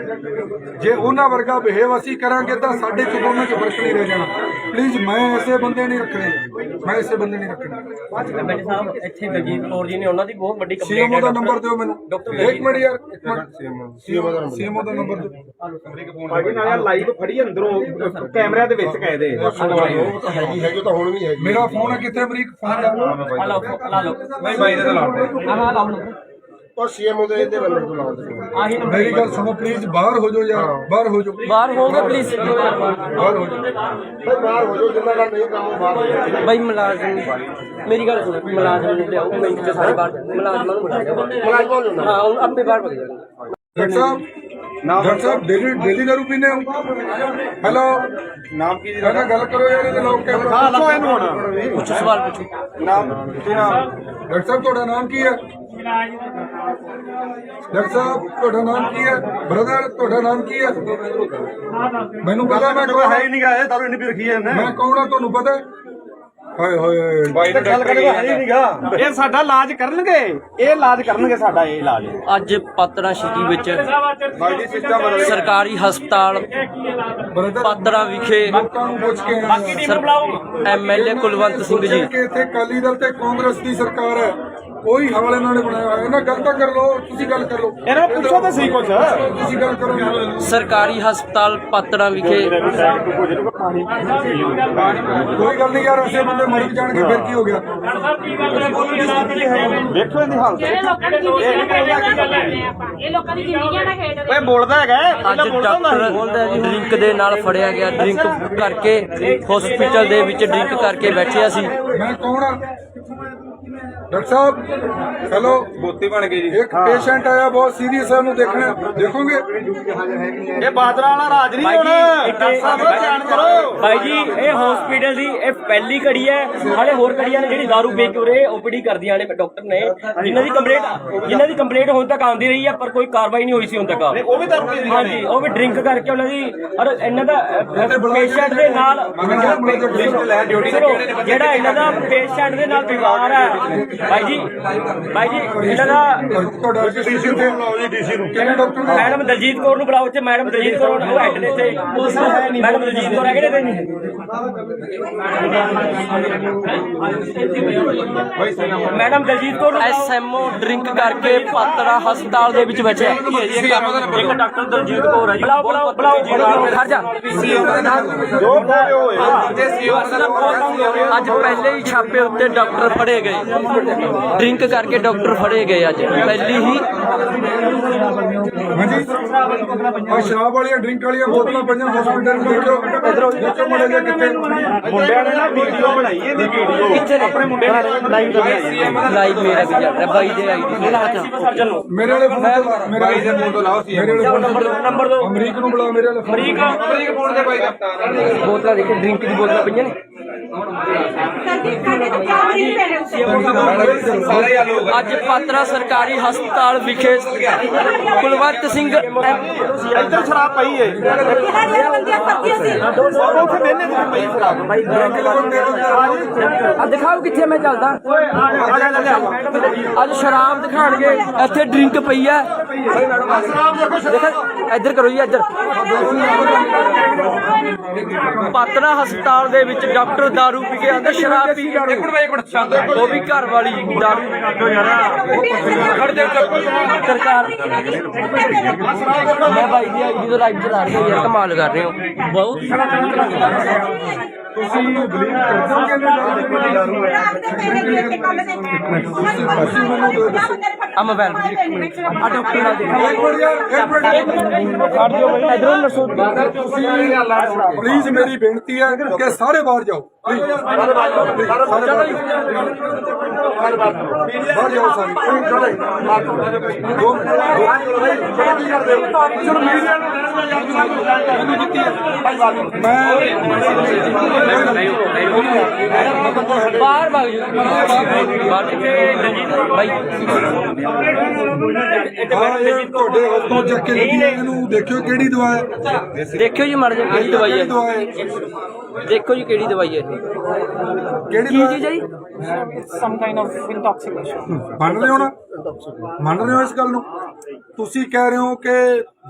ਜੇ ਉਹਨਾਂ ਵਰਗਾ ਬਿਹੇਵ ਅਸੀਂ ਕਰਾਂਗੇ ਤਾਂ ਸਾਡੇ ਚ ਦੋਨਾਂ ਚ ਫਰਕ ਨਹੀਂ ਰਹਿ ਜਾਣਾ। ਪਲੀਜ਼ ਮੈਂ ਐਸੇ ਬੰਦੇ ਨਹੀਂ ਰੱਖਣੇ, ਮੈਂ ਐਸੇ ਬੰਦੇ ਨਹੀਂ ਰੱਖਣੇ। ਬੈਠੇ ਸਾਹਿਬ ਇੱਥੇ ਦਲਜੀਤ ਕੌਰ ਜੀ ਨੇ, ਉਹਨਾਂ ਦੀ ਬਹੁਤ ਵੱਡੀ ਕੰਪਲੇਂਟ ਸੀਐਮਓ ਹੈ। ਦਾ ਨੰਬਰ ਦਿਓ ਮੈਨੂੰ। ਇੱਕ ਮਿੰਟ ਯਾਰ, ਸੀਐਮਓ ਦਾ ਨੰਬਰ ਦਿਓ। ਭਾਜੀ ਨਾਲ ਲਾਈਵ ਫੜੀ ਅੰਦਰੋਂ ਕੈਮਰਿਆਂ ਦੇ ਵਿੱਚ ਕਹੇ ਦੇ। ਉਹ ਤਾਂ ਹੈਗੀ ਤਾਂ ਹੁਣ ਵੀ ਹੈਗੀ। ਮੇਰਾ ਫੋਨ ਕਿੱਥੇ ਅਮਰੀਕ? ਫੋਨ ਲਾ ਲਾ ਲਓ ਨਹੀਂ ਬਾਈ ਦੇ ਲਾ ਔਰ ਸੀਐਮਓ ਦੇ ਇਹਦੇ ਨੰਬਰ ਤੋਂ ਲਾਉਂਦੇ ਮੇਰੀ ਗੱਲ ਸੁਣੋ ਪਲੀਜ਼, ਬਾਹਰ ਹੋ ਜਾਓ ਯਾਰ, ਬਾਹਰ ਹੋ ਜਾਓ, ਬਾਹਰ ਹੋਗੇ ਪਲੀਜ਼ ਬਾਹਰ ਹੋ ਜਾਓ। ਭਾਈ ਬਾਹਰ ਹੋ ਜਾਓ, ਜਿੰਨਾ ਦਾ ਨਹੀਂ ਕੰਮ ਉਹ ਬਾਹਰ ਹੋ ਜਾਓ। ਬਾਈ ਮੁਲਾਜ਼ਮ ਮੇਰੀ ਗੱਲ ਸੁਣੋ, ਮੁਲਾਜ਼ਮ ਨੂੰ ਲਿਆਓ ਮਿੰਟ ਚ ਸਾਰੇ ਬਾਹਰ ਮੁਲਾਜ਼ਮਾਂ ਨੂੰ ਬੁਲਾਓ। ਹਾਂ ਉਹ ਆਪੇ ਬਾਹਰ ਭੱਜ ਜਾਣਗੇ। ਡਾਕਟਰ ਸਾਹਿਬ ਡੇਲੀ ਦਾਰੂ ਪੀਂਦੇ ਹੋ? ਹੈਲੋ, ਨਾਮ ਕੀ ਇਹਨਾਂ ਗੱਲ ਕਰੋ ਯਾਰ, ਇਹਦੇ ਲੋਕ ਹਾਂ ਕੈਮਰਾ। ਲੋ ਇਹਨੂੰ ਹੁਣ ਪੁੱਛੋ ਸਵਾਲ ਪੁੱਛੋ। ਨਾਮ ਕੀ ਨਾਮ ਡਾਕਟਰ ਸਾਹਿਬ ਤੁਹਾਡਾ ਨਾਮ ਕੀ ਹੈ? ਡਾਕਟਰ ਸਾਹਿਬ ਤੁਹਾਡਾ ਨਾਮ ਕੀ ਹੈ? ਬ੍ਰਦਰ ਤੁਹਾਡਾ ਨਾਮ ਕੀ ਹੈ? ਮੈਨੂੰ ਪਤਾ, ਮੈਂ ਕੌਣ ਹੈ ਹੀ ਨਹੀਂ ਗਾ, ਇਹ ਦਾਰੂ ਇੰਨੀ ਪੀ ਰੱਖੀ ਹੈ ਇਹਨੇ। ਮੈਂ ਕੌਣ ਆ ਤੁਹਾਨੂੰ ਪਤਾ? ਹਾਏ ਹੋਏ ਬਾਈ ਗੱਲ ਕਰੇ ਹੈ ਹੀ ਨਹੀਂ ਗਾ। ਇਹ ਸਾਡਾ ਇਲਾਜ ਕਰਨਗੇ, ਇਹ ਇਲਾਜ ਕਰਨਗੇ ਸਾਡਾ ਇਹ ਇਲਾਜ। ਅੱਜ ਪਾਤੜਾ ਸਿਟੀ ਵਿੱਚ ਬਾਈ ਜੀ ਸਿਸਟਮ ਬਦਲ ਸਰਕਾਰੀ ਹਸਪਤਾਲ ਬ੍ਰਦਰ ਪਾਤੜਾ ਵਿਖੇ ਲੋਕਾਂ ਨੂੰ ਪੁੱਛ ਕੇ ਐਮਐਲਏ ਕੁਲਵੰਤ ਸਿੰਘ ਜੀ ਕਿ ਇੱਥੇ ਅਕਾਲੀ ਦਲ ਤੇ ਕਾਂਗਰਸ ਦੀ ਸਰਕਾਰ ਹੈ, ਕੋਈ ਹਵਾਲੇ ਨਾਲ ਬਣਾਇਆ ਹੋਇਆ। ਇਹਨਾਂ ਗੱਲ ਤਾਂ ਕਰ ਲਓ, ਤੁਸੀਂ ਗੱਲ ਕਰ ਲਓ, ਇਹਨਾਂ ਨੂੰ ਪੁੱਛੋ ਤਾਂ ਸਹੀ ਕੁਛ। ਤੁਸੀਂ ਗੱਲ ਕਰੋ। ਸਰਕਾਰੀ ਹਸਪਤਾਲ ਪਾਤੜਾ ਵਿਖੇ ਕੋਈ ਗੱਲ ਨਹੀਂ ਯਾਰ, ਅਸੀਂ ਬੰਦੇ ਮਰ ਜਾਣਗੇ ਫਿਰ ਕੀ ਹੋ ਗਿਆ? ਦੇਖੋ ਇਹਦੀ ਹਾਲਤ। ਜਿਹੜੇ ਲੋਕਾਂ ਦੀ ਜ਼ਿੰਦਗੀ ਨਾਲ ਖੇਡਦੇ ਆਪਾਂ, ਇਹ ਲੋਕਾਂ ਦੀ ਜ਼ਿੰਦਗੀਆਂ ਨਾਲ ਖੇਡਦੇ ਓਏ ਬੋਲਦਾ ਹੈਗਾ, ਅੱਜ ਡਾਕਟਰ ਡਰਿੰਕ ਦੇ ਨਾਲ ਫੜਿਆ ਗਿਆ। ਡਰਿੰਕ ਕਰਕੇ ਹਸਪੀਟਲ ਦੇ ਵਿੱਚ ਡਰਿੰਕ ਕਰਕੇ ਬੈਠਿਆ ਸੀ। ਮੈਂ ਕੌਣ ਆ? ਡਾਕਟਰ ਸਾਹਿਬ ਹੈਲੋ, ਬੋਤੀ ਬਣ ਗਈ ਜੀ। ਇੱਕ ਪੇਸ਼ੈਂਟ ਆਇਆ ਬਹੁਤ ਸੀਰੀਅਸ ਹੈ, ਉਹਨੂੰ ਦੇਖਣਾ, ਦੇਖੋਗੇ? ਇਹ ਬਾਦਰਾ ਵਾਲਾ ਰਾਜ ਨਹੀਂ ਹੁਣ। ਡਾਕਟਰ ਸਾਹਿਬ ਧਿਆਨ ਕਰੋ। ਭਾਈ ਜੀ ਇਹ ਹਸਪੀਟਲ ਦੀ ਇਹ ਪਹਿਲੀ ਘੜੀ ਹੈ। ਹਾਲੇ ਹੋਰ ਘੜੀਆਂ ਨੇ ਜਿਹੜੀ ਦਾਰੂ ਪੀ ਕੇ ਉਰੇ ਓਪੀਡੀ ਕਰਦੀਆਂ ਨੇ ਡਾਕਟਰ ਨੇ, ਜਿਨ੍ਹਾਂ ਦੀ ਕੰਪਲੇਂਟ ਹੁਣ ਤੱਕ ਆਉਂਦੀ ਰਹੀ ਹੈ, ਪਰ ਕੋਈ ਕਾਰਵਾਈ ਨਹੀਂ ਹੋਈ ਸੀ ਹੁਣ ਤੱਕ। ਉਹ ਵੀ ਦਾਰੂ ਪੀ ਹਾਂਜੀ ਉਹ ਵੀ ਡਰਿੰਕ ਕਰਕੇ ਉਹਨਾਂ ਦੀ ਔਰ ਇਹਨਾਂ ਦਾ ਪੇਸ਼ੈਂਟ ਦੇ ਨਾਲ ਸੁਣੋ, ਜਿਹੜਾ ਇਹਨਾਂ ਦਾ ਪੇਸ਼ੈਂਟ ਦੇ ਨਾਲ ਵਿਵਹਾਰ ਹੈ ਭਾਈ ਜੀ ਇਹਨਾਂ ਦਾ ਤੁਹਾਡਾ ਡੀਸੀ ਤੇ ਬੁਲਾਓ ਜੀ, ਡੀਸੀ ਨੂੰ। ਕਿਹੜੇ ਡਾਕਟਰ ਨੇ? ਮੈਡਮ ਦਲਜੀਤ ਕੌਰ ਨੂੰ ਬੁਲਾਓ। ਮੈਡਮ ਦਲਜੀਤ ਕੌਰ ਉਹ ਹੈਡ ਨੇ ਇੱਥੇ। ਮੈਡਮ ਦਲਜੀਤ ਕੌਰ ਹੈਗੇ ਨੇ madam Daljit Kaur SMO drink ਕਰਕੇ ਪਾਤੜਾ ਹਸਪਤਾਲ ਦੇ ਵਿੱਚ ਬੈਠੇ ਇੱਕ ਡਾਕਟਰ ਦਲਜੀਤ ਕੌਰ ਹੈ ਜੀ। ਬੁਲਾਓ ਖੜ ਜਾ। ਅੱਜ ਪਹਿਲੇ ਹੀ ਛਾਪੇ ਉੱਤੇ ਡਾਕਟਰ ਫੜੇ ਗਏ। ਡਰਿੰਕ ਕਰਕੇ ਡਾਕਟਰ ਫੜੇ ਗਏ ਅੱਜ ਪਹਿਲੀ ਹੀ। ਹਾਂਜੀ, ਆ ਸ਼ਰਾਬ ਵਾਲੀਆਂ ਡਰਿੰਕ ਵਾਲੀਆਂ ਬੋਤਲਾਂ ਪਈਆਂ ਹਸਪੀਟਲ ਵਿੱਚ। ਦੇਖੋ ਦੇਖੋ ਮੜੇ ਜੇ ਕਿੱਥੇ ਮੁੰਡਿਆਂ ਨੇ ਨਾ ਵੀਡੀਓ ਬਣਾਈ ਇਹਦੀ ਵੀਡੀਓ ਕਿੱਥੇ ਨੇ? ਆਪਣੇ ਮੁੰਡੇ ਨੇ ਲਾਈਵ ਲਾਈਵ ਮੇਰਾ ਵੀ ਚੱਲ ਰਿਹਾ ਬਾਈ ਦੇ ਆਈਡੀ ਸਰਜਨ ਨੂੰ ਮੇਰੇ ਵਾਲੇ ਫੋਨ ਤੋਂ ਬਾਈ ਦੇ ਫੋਨ ਤੋਂ ਲਾਓ ਸੀ। ਮੇਰੇ ਵਾਲੇ ਨੰਬਰ ਦੋ ਅਮਰੀਕ ਨੂੰ ਬੁਲਾ, ਮੇਰੇ ਵਾਲੇ ਅਮਰੀਕ ਫੋਨ ਦੇ ਬਾਈ ਦਾ ਬੋਤਲਾਂ ਦੇਖੇ ਡਰਿੰਕ ਦੀ ਬੋਤਲਾਂ ਪਈਆਂ ਨੇ। ਅੱਜ ਪਾਤੜਾ ਸਰਕਾਰੀ ਹਸਪਤਾਲ ਵਿਖੇ ਕੁਲਵੰਤ ਸਿੰਘ ਇੱਧਰ ਸ਼ਰਾਬ ਪਈ ਏ। ਉੱਥੇ ਵੇਲੇ ਤੇ ਪਈ ਸ਼ਰਾਬ। ਆ ਦਿਖਾਓ ਕਿੱਥੇ ਮੈਂ ਚੱਲਦਾ। ਅੱਜ ਸ਼ਰਾਬ ਦਿਖਾਣਗੇ, ਇੱਥੇ ਡਰਿੰਕ ਪਈ ਹੈ। ਦੇਖੋ ਇੱਧਰ ਕਰੋ ਜੀ, ਇੱਧਰ। ਪਾਤੜਾ ਹਸਪਤਾਲ ਦੇ ਵਿੱਚ ਡਾਕਟਰ ਦਾਰੂ ਪੀ ਕੇ ਆਂਦਾ, ਸ਼ਰਾਬ ਪੀ ਕੇ ਉਹ ਵੀ ਘਰ ਵਾਲੀ ਦਾਰੂ। ਸਰਕਾਰ ਮੈਂ ਭਾਈ ਦੀ ਆਈਡੀ ਤੋਂ ਲਾਈਵ ਚਲਾ ਰਹੀ ਹਾਂ ਯਾਰ, ਕਮਾਲ ਕਰ ਰਹੇ ਹੋ ਬਹੁਤ। ਤੁਸੀਂ ਬਲੀਵ ਕਰਦੇ ਹੋ ਕਿ ਇਹਨੇ ਦਾਰੂ ਹੈ? ਆ ਮੋਬਾਈਲ ਆ ਡਾਕਟਰ ਨਾਲ ਦੇਖੋ। ਇੱਕ ਮਿੰਟ ਯਾਰ, ਇੱਕ ਮਿੰਟ ਇਧਰੋਂ ਨਰਸੋ। ਪਲੀਜ਼ ਮੇਰੀ ਬੇਨਤੀ ਹੈ ਕਿ ਸਾਰੇ ਬਾਹਰ ਜਾਓ, ਪਲੀਜ਼ ਬਾਹਰ ਜਾਓ ਸਾਰੇ। ਬਾਹਰ ਭਾਗ ਜਾਓ ਬਾਹਰ ਭਾਈ। ਤੁਹਾਡੇ ਹੱਥੋਂ ਚੱਕ ਕੇ ਲੱਗੀ ਹੈ, ਇਹਨੂੰ ਦੇਖਿਓ ਕਿਹੜੀ ਦਵਾ ਹੈ। ਦੇਖਿਓ ਜੀ ਮਰ ਜਾ ਕਿਹੜੀ ਦਵਾਈ ਹੈ। ਦਵਾ ਹੈ ਦੇਖੋ ਜੀ ਕਿਹੜੀ ਦਵਾਈ ਹੈ ਇਹ। ਕਿਹੜੀ ਕੀ ਦਵਾ ਚੀਜ਼ ਹੈ ਜੀ? Some kind of intoxication. ਮੰਨ ਰਹੇ ਹੋ ਨਾ? ਮੰਨ ਰਹੇ ਹੋ ਇਸ ਗੱਲ ਨੂੰ? ਤੁਸੀਂ ਕਹਿ ਰਹੇ ਹੋ ਕਿ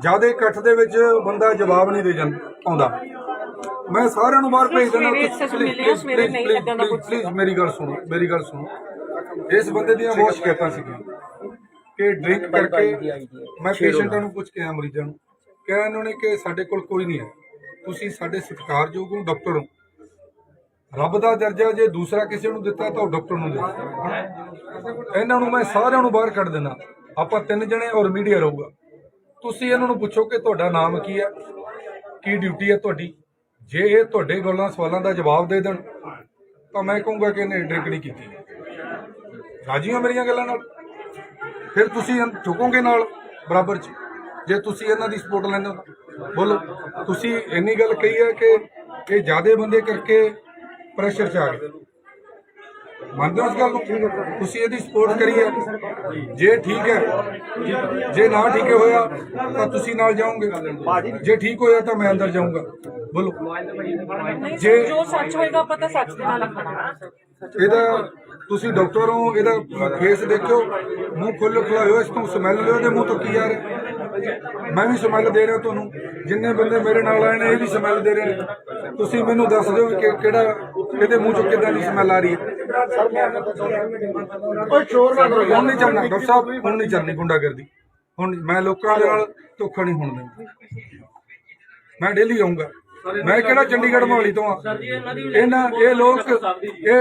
ਜਿਆਦਾ ਇਕੱਠ ਦੇ ਵਿੱਚ ਬੰਦਾ ਜਵਾਬ ਨਹੀਂ ਦੇ ਜਾਂਦਾ ਆਉਂਦਾ। ਮੈਂ ਸਾਰਿਆਂ ਨੂੰ ਬਾਹਰ ਭੇਜ ਦਿੰਦਾ। ਪਲੀਜ਼ ਮੇਰੀ ਗੱਲ ਸੁਣੋ, ਮੇਰੀ ਗੱਲ ਸੁਣੋ। ਇਸ ਬੰਦੇ ਦੀਆਂ ਬਹੁਤ ਸ਼ਿਕਾਇਤਾਂ ਸੀਗੀਆਂ ਕਿ ਡਰਿੰਕ ਕਰਕੇ ਮੈਂ ਪੇਸ਼ੈਂਟਾਂ ਨੂੰ ਪੁੱਛ ਕੇ ਆਇਆ, ਮਰੀਜ਼ਾਂ ਨੂੰ ਕਿਹਾ ਇਹਨਾਂ ਨੇ ਕਿ ਸਾਡੇ ਕੋਲ ਕੋਈ ਨਹੀਂ ਹੈ। ਤੁਸੀਂ ਸਾਡੇ ਸਤਿਕਾਰਯੋਗ ਹੋ, ਡਾਕਟਰ ਹੋ। ਰੱਬ ਦਾ ਦਰਜਾ ਜੇ ਦੂਸਰਾ ਕਿਸੇ ਨੂੰ ਦਿੱਤਾ ਤਾਂ ਉਹ ਡਾਕਟਰ ਨੂੰ ਦਿੱਤਾ। ਇਹਨਾਂ ਨੂੰ ਮੈਂ ਸਾਰਿਆਂ ਨੂੰ ਬਾਹਰ ਕੱਢ ਦੇਣਾ। ਆਪਾਂ 3 ਜਣੇ ਔਰ ਮੀਡੀਆ ਰਹੂਗਾ। ਤੁਸੀਂ ਇਹਨਾਂ ਨੂੰ ਪੁੱਛੋ ਕਿ ਤੁਹਾਡਾ ਨਾਮ ਕੀ ਹੈ, ਕੀ ਡਿਊਟੀ ਹੈ ਤੁਹਾਡੀ। ਜੇ ਇਹ ਤੁਹਾਡੇ ਗੱਲਾਂ ਸਵਾਲਾਂ ਦਾ ਜਵਾਬ ਦੇ ਦੇਣ ਤਾਂ ਮੈਂ ਕਹੂੰਗਾ ਕਿ ਇਹਨੇ ਡਰਿੰਕ ਨਹੀਂ ਕੀਤੀ। ਰਾਜੀ ਹੋ ਮੇਰੀਆਂ ਗੱਲਾਂ ਨਾਲ? ਫਿਰ ਤੁਸੀਂ ਝੁਕੋਗੇ ਨਾਲ ਬਰਾਬਰ 'ਚ ਜੇ ਤੁਸੀਂ ਇਹਨਾਂ ਦੀ ਸਪੋਰਟ ਲੈਂਦੇ ਹੋ ਤਾਂ। ਬੋਲੋ, ਤੁਸੀਂ ਇੰਨੀ ਗੱਲ ਕਹੀ ਹੈ ਕਿ ਇਹ ਜ਼ਿਆਦੇ ਬੰਦੇ ਕਰਕੇ ਪ੍ਰੈਸ਼ਰ 'ਚ ਆ ਗਏ। ਮੰਨਦੇ ਹੋ ਇਸ ਗੱਲ ਨੂੰ? ਤੁਸੀਂ ਇਹਦੀ ਸਪੋਰਟ ਕਰੀ ਹੈ। ਜੇ ਠੀਕ ਹੈ, ਜੇ ਨਾ ਠੀਕ ਹੋਇਆ ਤਾਂ ਤੁਸੀਂ ਨਾਲ ਜਾਓਗੇ, ਜੇ ਠੀਕ ਹੋਇਆ ਤਾਂ ਮੈਂ ਅੰਦਰ ਜਾਊਂਗਾ। ਬੋਲੋ, ਜੇ ਜੋ ਸੱਚ ਹੋਏਗਾ ਪਤਾ ਸੱਚ ਦੇ ਨਾਲ ਖੜਾ। ਇਹਦਾ ਤੁਸੀਂ ਡਾਕਟਰ ਹੋ, ਇਹਦਾ ਫੇਸ ਦੇਖਿਓ, ਮੂੰਹ ਖੁੱਲਾਇਓ, ਇਸ ਤੋਂ ਸਮੈਲ ਲਿਓ, ਇਹਦੇ ਮੂੰਹ ਤੋਂ ਕੀ ਆ ਰਿਹਾ। ਮੈਂ ਵੀ ਸਮੈਲ ਦੇ ਰਿਹਾ ਤੁਹਾਨੂੰ, ਜਿੰਨੇ ਬੰਦੇ ਮੇਰੇ ਨਾਲ ਆਏ ਨੇ ਇਹ ਵੀ ਸਮੈਲ ਦੇ ਰਹੇ ਨੇ। ਤੁਸੀਂ ਮੈਨੂੰ ਦੱਸ ਦਿਓ ਕਿ ਕਿਹੜਾ ਇਹਦੇ ਮੂੰਹ ਚੋਂ ਕਿੱਦਾਂ ਦੀ ਸਮੈਲ ਆ ਰਹੀ ਹੈ। ਓਏ ਸ਼ੋਰ ਨਾ ਕਰੋ। ਹੁਣ ਨਹੀਂ ਚੱਲਣਾ ਡਾਕਟਰ ਸਾਹਿਬ, ਹੁਣ ਨਹੀਂ ਚੱਲਣੀ ਗੁੰਡਾਗਰਦੀ। ਹੁਣ ਮੈਂ ਲੋਕਾਂ ਦੇ ਨਾਲ ਧੋਖਾ ਨਹੀਂ ਹੋਣ ਦੇਣਾ। ਮੈਂ ਡੇਲੀ ਆਉਂਗਾ। ਮੈਂ ਕਿਹੜਾ ਚੰਡੀਗੜ੍ਹ ਮੋਹਾਲੀ ਤੋਂ ਆ। ਇਹ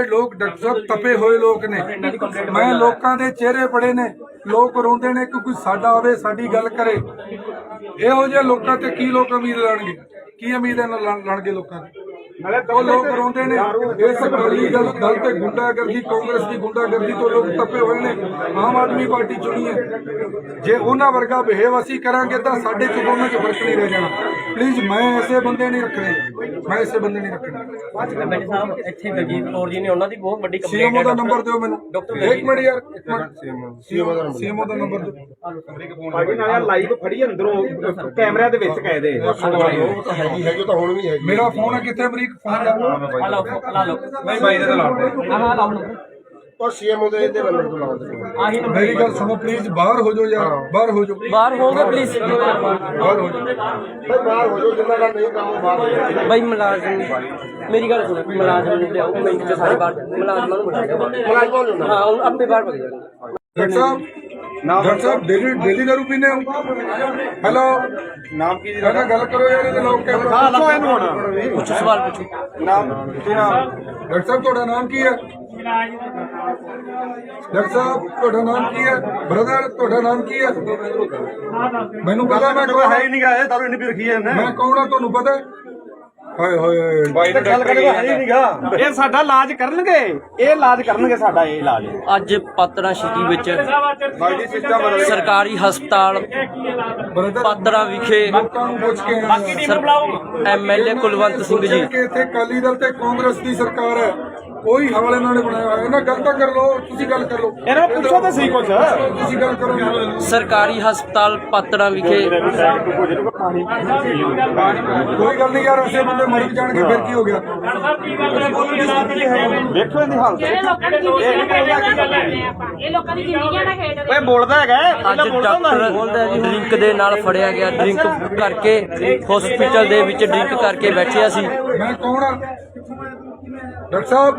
ਲੋਕ ਡਾਕਟਰ ਸਾਹਿਬ ਤਪੇ ਹੋਏ ਲੋਕ ਨੇ। ਮੈਂ ਲੋਕਾਂ ਦੇ ਚਿਹਰੇ ਪੜੇ ਨੇ, ਲੋਕ ਰੋਂਦੇ ਨੇ ਕਿ ਕੋਈ ਸਾਡਾ ਆਵੇ, ਸਾਡੀ ਗੱਲ ਕਰੇ। ਇਹੋ ਜਿਹੇ ਲੋਕਾਂ ਤੇ ਕੀ ਲੋਕ ਉਮੀਦ ਲਾਣਗੇ? ਕੀ ਉਮੀਦ ਲਾਣਗੇ ਲੋਕਾਂ ਦੀ? ਉਹ ਲੋਕ ਰੋਂਦੇ ਨੇ ਇਸ ਅਕਾਲੀ ਦਲ ਤੇ ਗੁੰਡਾਗਰਦੀ, ਕਾਂਗਰਸ ਦੀ ਗੁੰਡਾਗਰਦੀ ਤੋਂ ਲੋਕ ਤਪੇ ਹੋਏ ਨੇ। ਆਮ ਆਦਮੀ ਪਾਰਟੀ ਚੁਣੀ ਹੈ। ਜੇ ਉਹਨਾਂ ਵਰਗਾ ਬਿਹੇਵ ਅਸੀਂ ਕਰਾਂਗੇ ਤਾਂ ਸਾਡੇ ਚ ਦੋਨਾਂ ਚ ਫਰਕ ਨਹੀਂ ਰਹਿ ਜਾਣਾ। ਪਲੀਜ਼ ਮੈਂ ਐਸੇ ਬੰਦੇ ਨਹੀਂ ਰੱਖਣੇ, ਮੈਂ ਐਸੇ ਬੰਦੇ ਨਹੀਂ ਰੱਖਣੇ। ਮੈਡਮ ਸਾਹਿਬ ਇੱਥੇ ਦਲਜੀਤ ਕੌਰ ਜੀ ਨੇ, ਉਹਨਾਂ ਦੀ ਬਹੁਤ ਵੱਡੀ ਕੰਪਲੇਂਟ ਸੀਐਮਓ ਹੈ। ਦਾ ਨੰਬਰ ਦਿਓ ਮੈਨੂੰ। ਇੱਕ ਮਿੰਟ ਯਾਰ, ਇੱਕ ਮਿੰਟ। ਸੀਐਮਓ ਦਾ ਨੰਬਰ ਦਿਓ। ਭਾਜੀ ਨਾਲ ਲਾਈਵ ਫੜੀ ਅੰਦਰੋਂ ਕੈਮਰਿਆਂ ਦੇ ਵਿੱਚ ਕਹਦੇ ਹੈਗੇ ਤਾਂ ਹੁਣ ਵੀ ਹੈਗੇ। ਮੇਰਾ ਫੋਨ ਹੈ ਕਿੱਥੇ? ਅਮਰੀਕ ਫੋਨ ਲਾ ਲਓ ਨਹੀਂ ਬਾਈ ਦੇ ਲਾਉਣ ਔਰ ਸੀਐਮਓ ਦੇ ਨੰਬਰ ਤੋਂ ਲਾਉਂਦੇ। ਮੇਰੀ ਗੱਲ ਸੁਣੋ ਪਲੀਜ਼, ਬਾਹਰ ਹੋ ਜਾਓ ਯਾਰ, ਬਾਹਰ ਹੋ ਜਾਓ, ਬਾਹਰ ਹੋਗੇ ਪਲੀਜ਼। ਬਾਹਰ ਹੋ ਜਾਓ। ਬਾਹਰ ਹੋ ਜਾਓ, ਜਿੰਨਾ ਦਾ ਨਹੀਂ ਕੰਮ ਬਾਹਰ ਹੋ ਜਾਓ। ਬਾਈ ਮੁਲਾਜ਼ਮ, ਮੇਰੀ ਗੱਲ ਸੁਣੋ, ਮੁਲਾਜ਼ਮ ਨੂੰ ਲਿਆਓ ਮਿੰਟ ਚ ਸਾਰੇ ਬਾਹਰ। ਮੁਲਾਜ਼ਮਾਂ ਨੂੰ ਬਿਠਾਓ। ਹਾਂ ਹੁਣ ਆਪੇ ਬਾਹਰ ਭੱਜ ਜਾਣਗੇ। ਡਾਕਟਰ ਸਾਹਿਬ ਡੇਲੀ ਦਾਰੂ ਪੀਨੇ ਹੋ? ਹੈਲੋ, ਨਾਮ ਕੀ ਜੀ? ਇਹਨਾਂ ਗੱਲ ਕਰੋ ਯਾਰ, ਇਹਦੇ ਲੋਕ ਹਾਂ ਲਓ ਇਹਨੂੰ ਹੁਣ ਪੁੱਛੋ, ਸਵਾਲ ਪੁੱਛੋ। ਨਾਮ ਕੀ ਨਾਮ? ਡਾਕਟਰ ਸਾਹਿਬ ਤੁਹਾਡਾ ਨਾਮ ਕੀ ਹੈ? ਡਾਕਟਰ ਸਾਹਿਬ ਤੁਹਾਡਾ ਨਾਮ ਕੀ ਹੈ? ਬ੍ਰਦਰ ਤੁਹਾਡਾ ਨਾਮ ਕੀ ਹੈ? ਮੈਨੂੰ ਪਤਾ, ਮੈਂ ਕੌਣ ਹੈ ਹੀ ਨਹੀਂ ਗਾ, ਦਾਰੂ ਇੰਨੀ ਪੀ ਰੱਖੀ ਹੈ ਇਹਨੇ। ਮੈਂ ਕੌਣ ਆ ਤੁਹਾਨੂੰ ਪਤਾ? ਹਾਏ ਹੋਏ ਬਾਈ ਗੱਲ ਕਰੇਗਾ ਹੈ ਹੀ ਨਹੀਂਗਾ। ਇਹ ਸਾਡਾ ਇਲਾਜ ਕਰਨਗੇ, ਇਹ ਇਲਾਜ ਕਰਨਗੇ ਸਾਡਾ, ਇਹ ਇਲਾਜ। ਅੱਜ ਪਾਤੜਾ ਸਿਟੀ ਵਿੱਚ ਬਾਈ ਜੀ ਸਿਸਟਮ ਸਰਕਾਰੀ ਹਸਪਤਾਲ ਪਾਤੜਾ ਵਿਖੇ ਲੋਕਾਂ ਨੂੰ ਪੁੱਛ ਕੇ ਬਾਕੀ ਟੀਮ ਨੂੰ ਬੁਲਾਓ। ਐਮਐਲਏ ਕੁਲਵੰਤ ਸਿੰਘ ਜੀ, ਕਿ ਇੱਥੇ ਅਕਾਲੀ ਦਲ ਤੇ ਕਾਂਗਰਸ ਦੀ ਸਰਕਾਰ ਹੈ, ਕੋਈ ਹਵਾਲੇ ਇਹਨਾਂ ਨੇ ਬਣਾਇਆ ਹੋਇਆ। ਇਹਨਾਂ ਗੱਲ ਤਾਂ ਕਰ ਲਓ, ਤੁਸੀਂ ਗੱਲ ਕਰ ਲਓ। ਇਹਨਾਂ ਨੂੰ ਪੁੱਛੋ ਤਾਂ ਸਹੀ ਕੁਛ। ਤੁਸੀਂ ਗੱਲ ਕਰੋ। ਸਰਕਾਰੀ ਹਸਪਤਾਲ ਪਾਤੜਾ ਵਿਖੇ ਕੋਈ ਗੱਲ ਨਹੀਂ ਯਾਰ, ਐਸੇ ਬੰਦੇ ਮਰ ਜਾਣਗੇ ਫਿਰ ਕੀ ਹੋ ਗਿਆ? ਦੇਖੋ ਇਹਦੀ ਹਾਲਤ। ਜਿਹੜੇ ਲੋਕਾਂ ਦੀ ਜ਼ਿੰਦਗੀਆਂ ਨਾਲ ਖੇਡਦੇ ਆਪਾਂ, ਇਹ ਲੋਕਾਂ ਦੀ ਜ਼ਿੰਦਗੀਆਂ ਨਾਲ ਖੇਡਦੇ। ਓਏ ਬੋਲਦਾ ਹੈਗਾ, ਅੱਜ ਡਾਕਟਰ ਡਰਿੰਕ ਦੇ ਨਾਲ ਫੜਿਆ ਗਿਆ। ਡਰਿੰਕ ਕਰਕੇ ਹਸਪੀਟਲ ਦੇ ਵਿੱਚ ਡਰਿੰਕ ਕਰਕੇ ਬੈਠਿਆ ਸੀ। ਮੈਂ ਕੌਣ ਆ? ਡਾਕਟਰ ਸਾਹਿਬ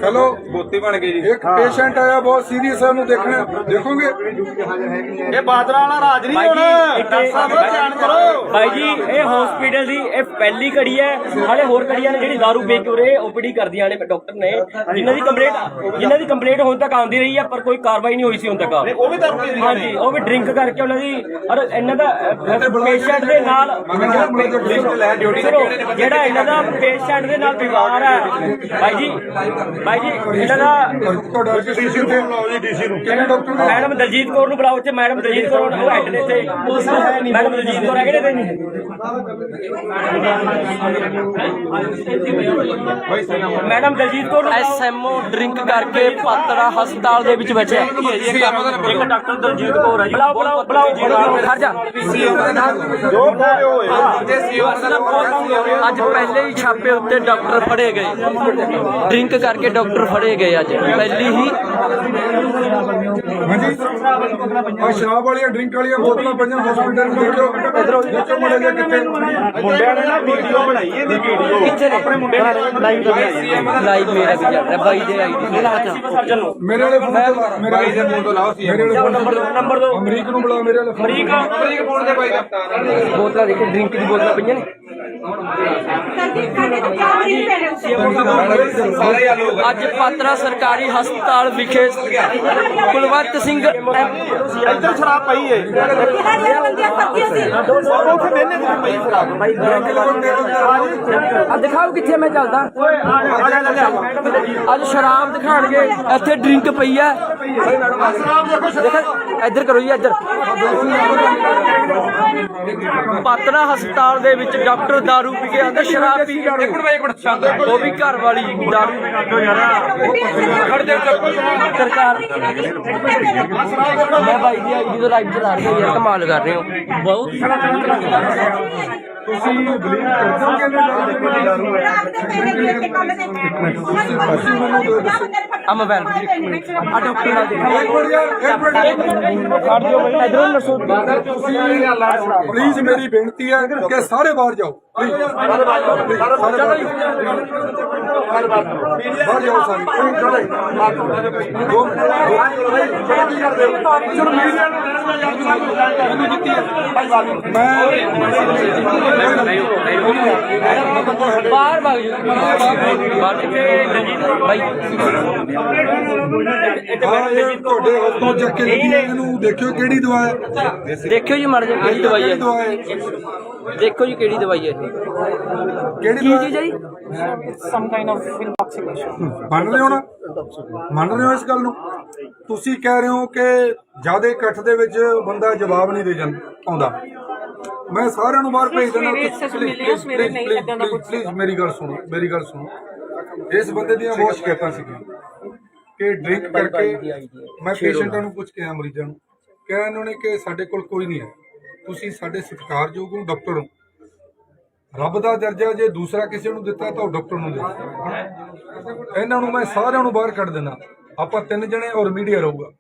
ਚਲੋ, ਬੋਤੀ ਬਣ ਗਈ ਜੀ। ਇੱਕ ਪੇਸ਼ੈਂਟ ਆਇਆ ਬਹੁਤ ਸੀਰੀਅਸ ਹੈ, ਉਹਨੂੰ ਦੇਖਣਾ, ਦੇਖੋਗੇ? ਇਹ ਬਾਦਰਾ ਵਾਲਾ ਰਾਜ ਨਹੀਂ ਹੁਣ। ਡਾਕਟਰ ਸਾਹਿਬ ਧਿਆਨ ਕਰੋ। ਭਾਈ ਜੀ ਇਹ ਹਸਪੀਟਲ ਦੀ ਇਹ ਪਹਿਲੀ ਘੜੀ ਹੈ। ਹਾਲੇ ਹੋਰ ਘੜੀਆਂ ਨੇ ਜਿਹੜੀ ਦਾਰੂ ਪੀ ਕੇ ਉਰੇ ਓਪੀਡੀ ਕਰਦੀਆਂ ਨੇ ਡਾਕਟਰ ਨੇ, ਜਿਨ੍ਹਾਂ ਦੀ ਕੰਪਲੇਂਟ ਹੁਣ ਤੱਕ ਆਉਂਦੀ ਰਹੀ ਹੈ ਪਰ ਕੋਈ ਕਾਰਵਾਈ ਨਹੀਂ ਹੋਈ ਸੀ ਹੁਣ ਤੱਕ। ਉਹ ਵੀ ਦਾਰੂ ਪੀ ਹਾਂਜੀ, ਉਹ ਵੀ ਡਰਿੰਕ ਕਰਕੇ ਉਹਨਾਂ ਦੀ ਔਰ ਇਹਨਾਂ ਦਾ ਪੇਸ਼ੈਂਟ ਦੇ ਨਾਲ ਸੁਣੋ, ਜਿਹੜਾ ਇਹਨਾਂ ਦਾ ਪੇਸ਼ੈਂਟ ਦੇ ਨਾਲ ਵਿਵਹਾਰ ਹੈ ਭਾਈ ਜੀ ਇਹਨਾਂ ਦਾ। ਤੁਹਾਡਾ ਡੀਸੀ ਤੇ ਬੁਲਾਓ ਜੀ, ਡੀਸੀ ਨੂੰ। ਕਿਹੜੇ ਡਾਕਟਰ ਨੇ? ਮੈਡਮ ਦਲਜੀਤ ਕੌਰ ਨੂੰ ਬੁਲਾਓ। ਮੈਡਮ ਦਲਜੀਤ ਕੌਰ ਉਹ ਹੈਡ ਨੇ ਇੱਥੇ। ਮੈਡਮ ਦਲਜੀਤ ਕੌਰ ਹੈਗੇ ਨੇ। Madam Daljit Kaur SMO drink ਕਰਕੇ ਪਾਤੜਾ ਹਸਪਤਾਲ ਦੇ ਵਿੱਚ ਬੈਠਿਆ। ਇੱਕ ਡਾਕਟਰ ਦਲਜੀਤ ਕੌਰ ਹੈ ਜੀ। ਬੁਲਾਓ ਖੜ ਜਾ। ਜੋ ਬੋਲੇ ਹੋਏਗਾ। ਅੱਜ ਪਹਿਲੇ ਹੀ ਛਾਪੇ ਉੱਤੇ ਡਾਕਟਰ ਫੜੇ ਗਏ। ਡਰਿੰਕ ਕਰਕੇ ਡਾਕਟਰ ਫੜੇ ਗਏ ਅੱਜ ਪਹਿਲੀ ਹੀ। ਹਾਂਜੀ, ਆ ਸ਼ਰਾਬ ਵਾਲੀਆਂ ਡਰਿੰਕ ਵਾਲੀਆਂ ਬੋਤਲਾਂ ਪਈਆਂ ਹਸਪੀਟਲ ਵਿੱਚ। ਦੇਖੋ ਮੜੇ ਜੇ ਕਿੱਥੇ ਮੁੰਡਿਆਂ ਨੇ ਨਾ ਵੀਡੀਓ ਬਣਾਈ, ਇਹਦੀ ਵੀਡੀਓ ਕਿੱਥੇ ਨੇ? ਆਪਣੇ ਮੁੰਡੇ ਨੇ ਲਾਈਵ ਲਾਈਵ ਮੇਰਾ ਵੀ ਚੱਲ ਰਿਹਾ ਬਾਈ ਦੇ ਆਈਡੀ ਸਰਜਨ ਨੂੰ ਮੇਰੇ ਵਾਲੇ ਫੋਨ ਤੇ, ਮੇਰੇ ਵਾਲੇ ਫੋਨ ਤੋਂ ਲਾਓ ਸੀ। ਮੇਰੇ ਵਾਲੇ ਨੰਬਰ ਦੋ। ਅਮਰੀਕ ਨੂੰ ਬੁਲਾ, ਮੇਰੇ ਵਾਲੇ ਅਮਰੀਕ ਫੋਨ ਦੇ ਬਾਈ ਦਾ ਬੋਤਲਾਂ ਦੇਖੇ, ਡਰਿੰਕ ਦੀ ਬੋਤਲਾਂ ਪਈਆਂ ਨੇ। ਅੱਜ ਪਾਤਰਾ ਸਰਕਾਰੀ ਹਸਪਤਾਲ ਵਿਖੇ ਕੁਲਵੰਤ ਸਿੰਘ ਇੱਧਰ ਸ਼ਰਾਬ ਪਈ ਏ ਉੱਥੇ ਵੇਨੇ ਤੇ ਪਈ ਸ਼ਰਾਬ ਆ ਦਿਖਾਓ ਕਿੱਥੇ ਮੈਂ ਚੱਲਦਾ ਅੱਜ ਸ਼ਰਾਬ ਦਿਖਾਣਗੇ ਇੱਥੇ ਡਰਿੰਕ ਪਈ ਹੈ ਇੱਧਰ ਕਰੋ ਜੀ ਇੱਧਰ ਪਾਤਰਾ ਹਸਪਤਾਲ ਦੇ ਵਿੱਚ ਡਾਕਟਰ ਦਾਰੂ ਪੀ ਕੇ ਆਂਦਾ ਸ਼ਰਾਬ ਪੀ ਕੇ ਉਹ ਵੀ ਘਰ ਵਾਲੀ ਦਾਰੂ ਸਰਕਾਰ ਮੈਂ ਭਾਈ ਜੀ ਆਈਡੀ ਤੋਂ ਲਾਈਵ ਚਲਾ ਰਹੀ ਹਾਂ ਯਾਰ ਕਮਾਲ ਕਰ ਰਹੇ ਹੋ ਬਹੁਤ ਤੁਸੀਂ ਬਲੀਵ ਕਰਦੇ ਹੋ ਕਿ ਆ ਮੋਬਾਈਲ ਆ ਡਾਕਟਰ ਨਾਲ ਇਧਰੋਂ ਨਰਸੋ ਪਲੀਜ਼ ਮੇਰੀ ਬੇਨਤੀ ਹੈ ਕਿ ਸਾਰੇ ਬਾਹਰ ਜਾਓ ਬਾਹਰ ਜਾਓ ਸਾਰੇ ਬਾਹਰ ਭਾਗ ਜੀ ਬਾਹਰ ਭਾਈ ਇਹ ਤੁਹਾਡੇ ਹੱਥੋਂ ਚੱਕ ਕੇ ਲੱਗੀ ਹੈ, ਇਹਨੂੰ ਦੇਖਿਓ ਕਿਹੜੀ ਦਵਾ ਹੈ ਦੇਖਿਓ ਜੀ ਮਰ ਜਾ ਕਿਹੜੀ ਦਵਾਈ ਹੈ ਦਵਾ ਹੈ ਦੇਖੋ ਜੀ ਕਿਹੜੀ ਦਵਾਈ ਹੈ ਕਿਹੜੀ ਕੀ ਦਵਾ ਚੀਜ਼ ਹੈ ਜੀ some kind of intoxication. ਮੰਨ ਰਹੇ ਹੋ ਨਾ ਮੰਨ ਰਹੇ ਹੋ ਇਸ ਗੱਲ ਨੂੰ ਤੁਸੀਂ ਕਹਿ ਰਹੇ ਹੋ ਕਿ ਜਿਆਦਾ ਇਕੱਠ ਦੇ ਵਿੱਚ ਬੰਦਾ ਜਵਾਬ ਨਹੀਂ ਦੇ ਜਾਂਦਾ ਆਉਂਦਾ ਮੈਂ ਸਾਰਿਆਂ ਨੂੰ ਬਾਹਰ ਭੇਜ ਦਿੰਦਾ ਪਲੀਜ਼ ਮੇਰੀ ਗੱਲ ਸੁਣੋ ਇਸ ਬੰਦੇ ਦੀਆਂ ਬਹੁਤ ਸ਼ਿਕਾਇਤਾਂ ਸੀਗੀਆਂ ਕਿ ਡਰਿੰਕ ਕਰਕੇ ਮੈਂ ਪੇਸ਼ੈਂਟਾਂ ਨੂੰ ਪੁੱਛ ਕੇ ਆਇਆ ਮਰੀਜ਼ਾਂ ਨੂੰ ਕਿਹਾ ਇਹਨਾਂ ਨੇ ਕਿ ਸਾਡੇ ਕੋਲ ਕੋਈ ਨਹੀਂ ਹੈ ਤੁਸੀਂ ਸਾਡੇ ਸਤਿਕਾਰਯੋਗ ਹੋ ਡਾਕਟਰ ਹੋ ਰੱਬ ਦਾ ਦਰਜਾ ਜੇ ਦੂਸਰਾ ਕਿਸੇ ਨੂੰ ਦਿੱਤਾ ਤਾਂ ਉਹ ਡਾਕਟਰ ਨੂੰ ਦਿੱਤਾ ਇਹਨਾਂ ਨੂੰ ਮੈਂ ਸਾਰਿਆਂ ਨੂੰ ਬਾਹਰ ਕੱਢ ਦੇਣਾ ਆਪਾਂ 3 ਜਣੇ ਔਰ ਮੀਡੀਆ ਰਹੂਗਾ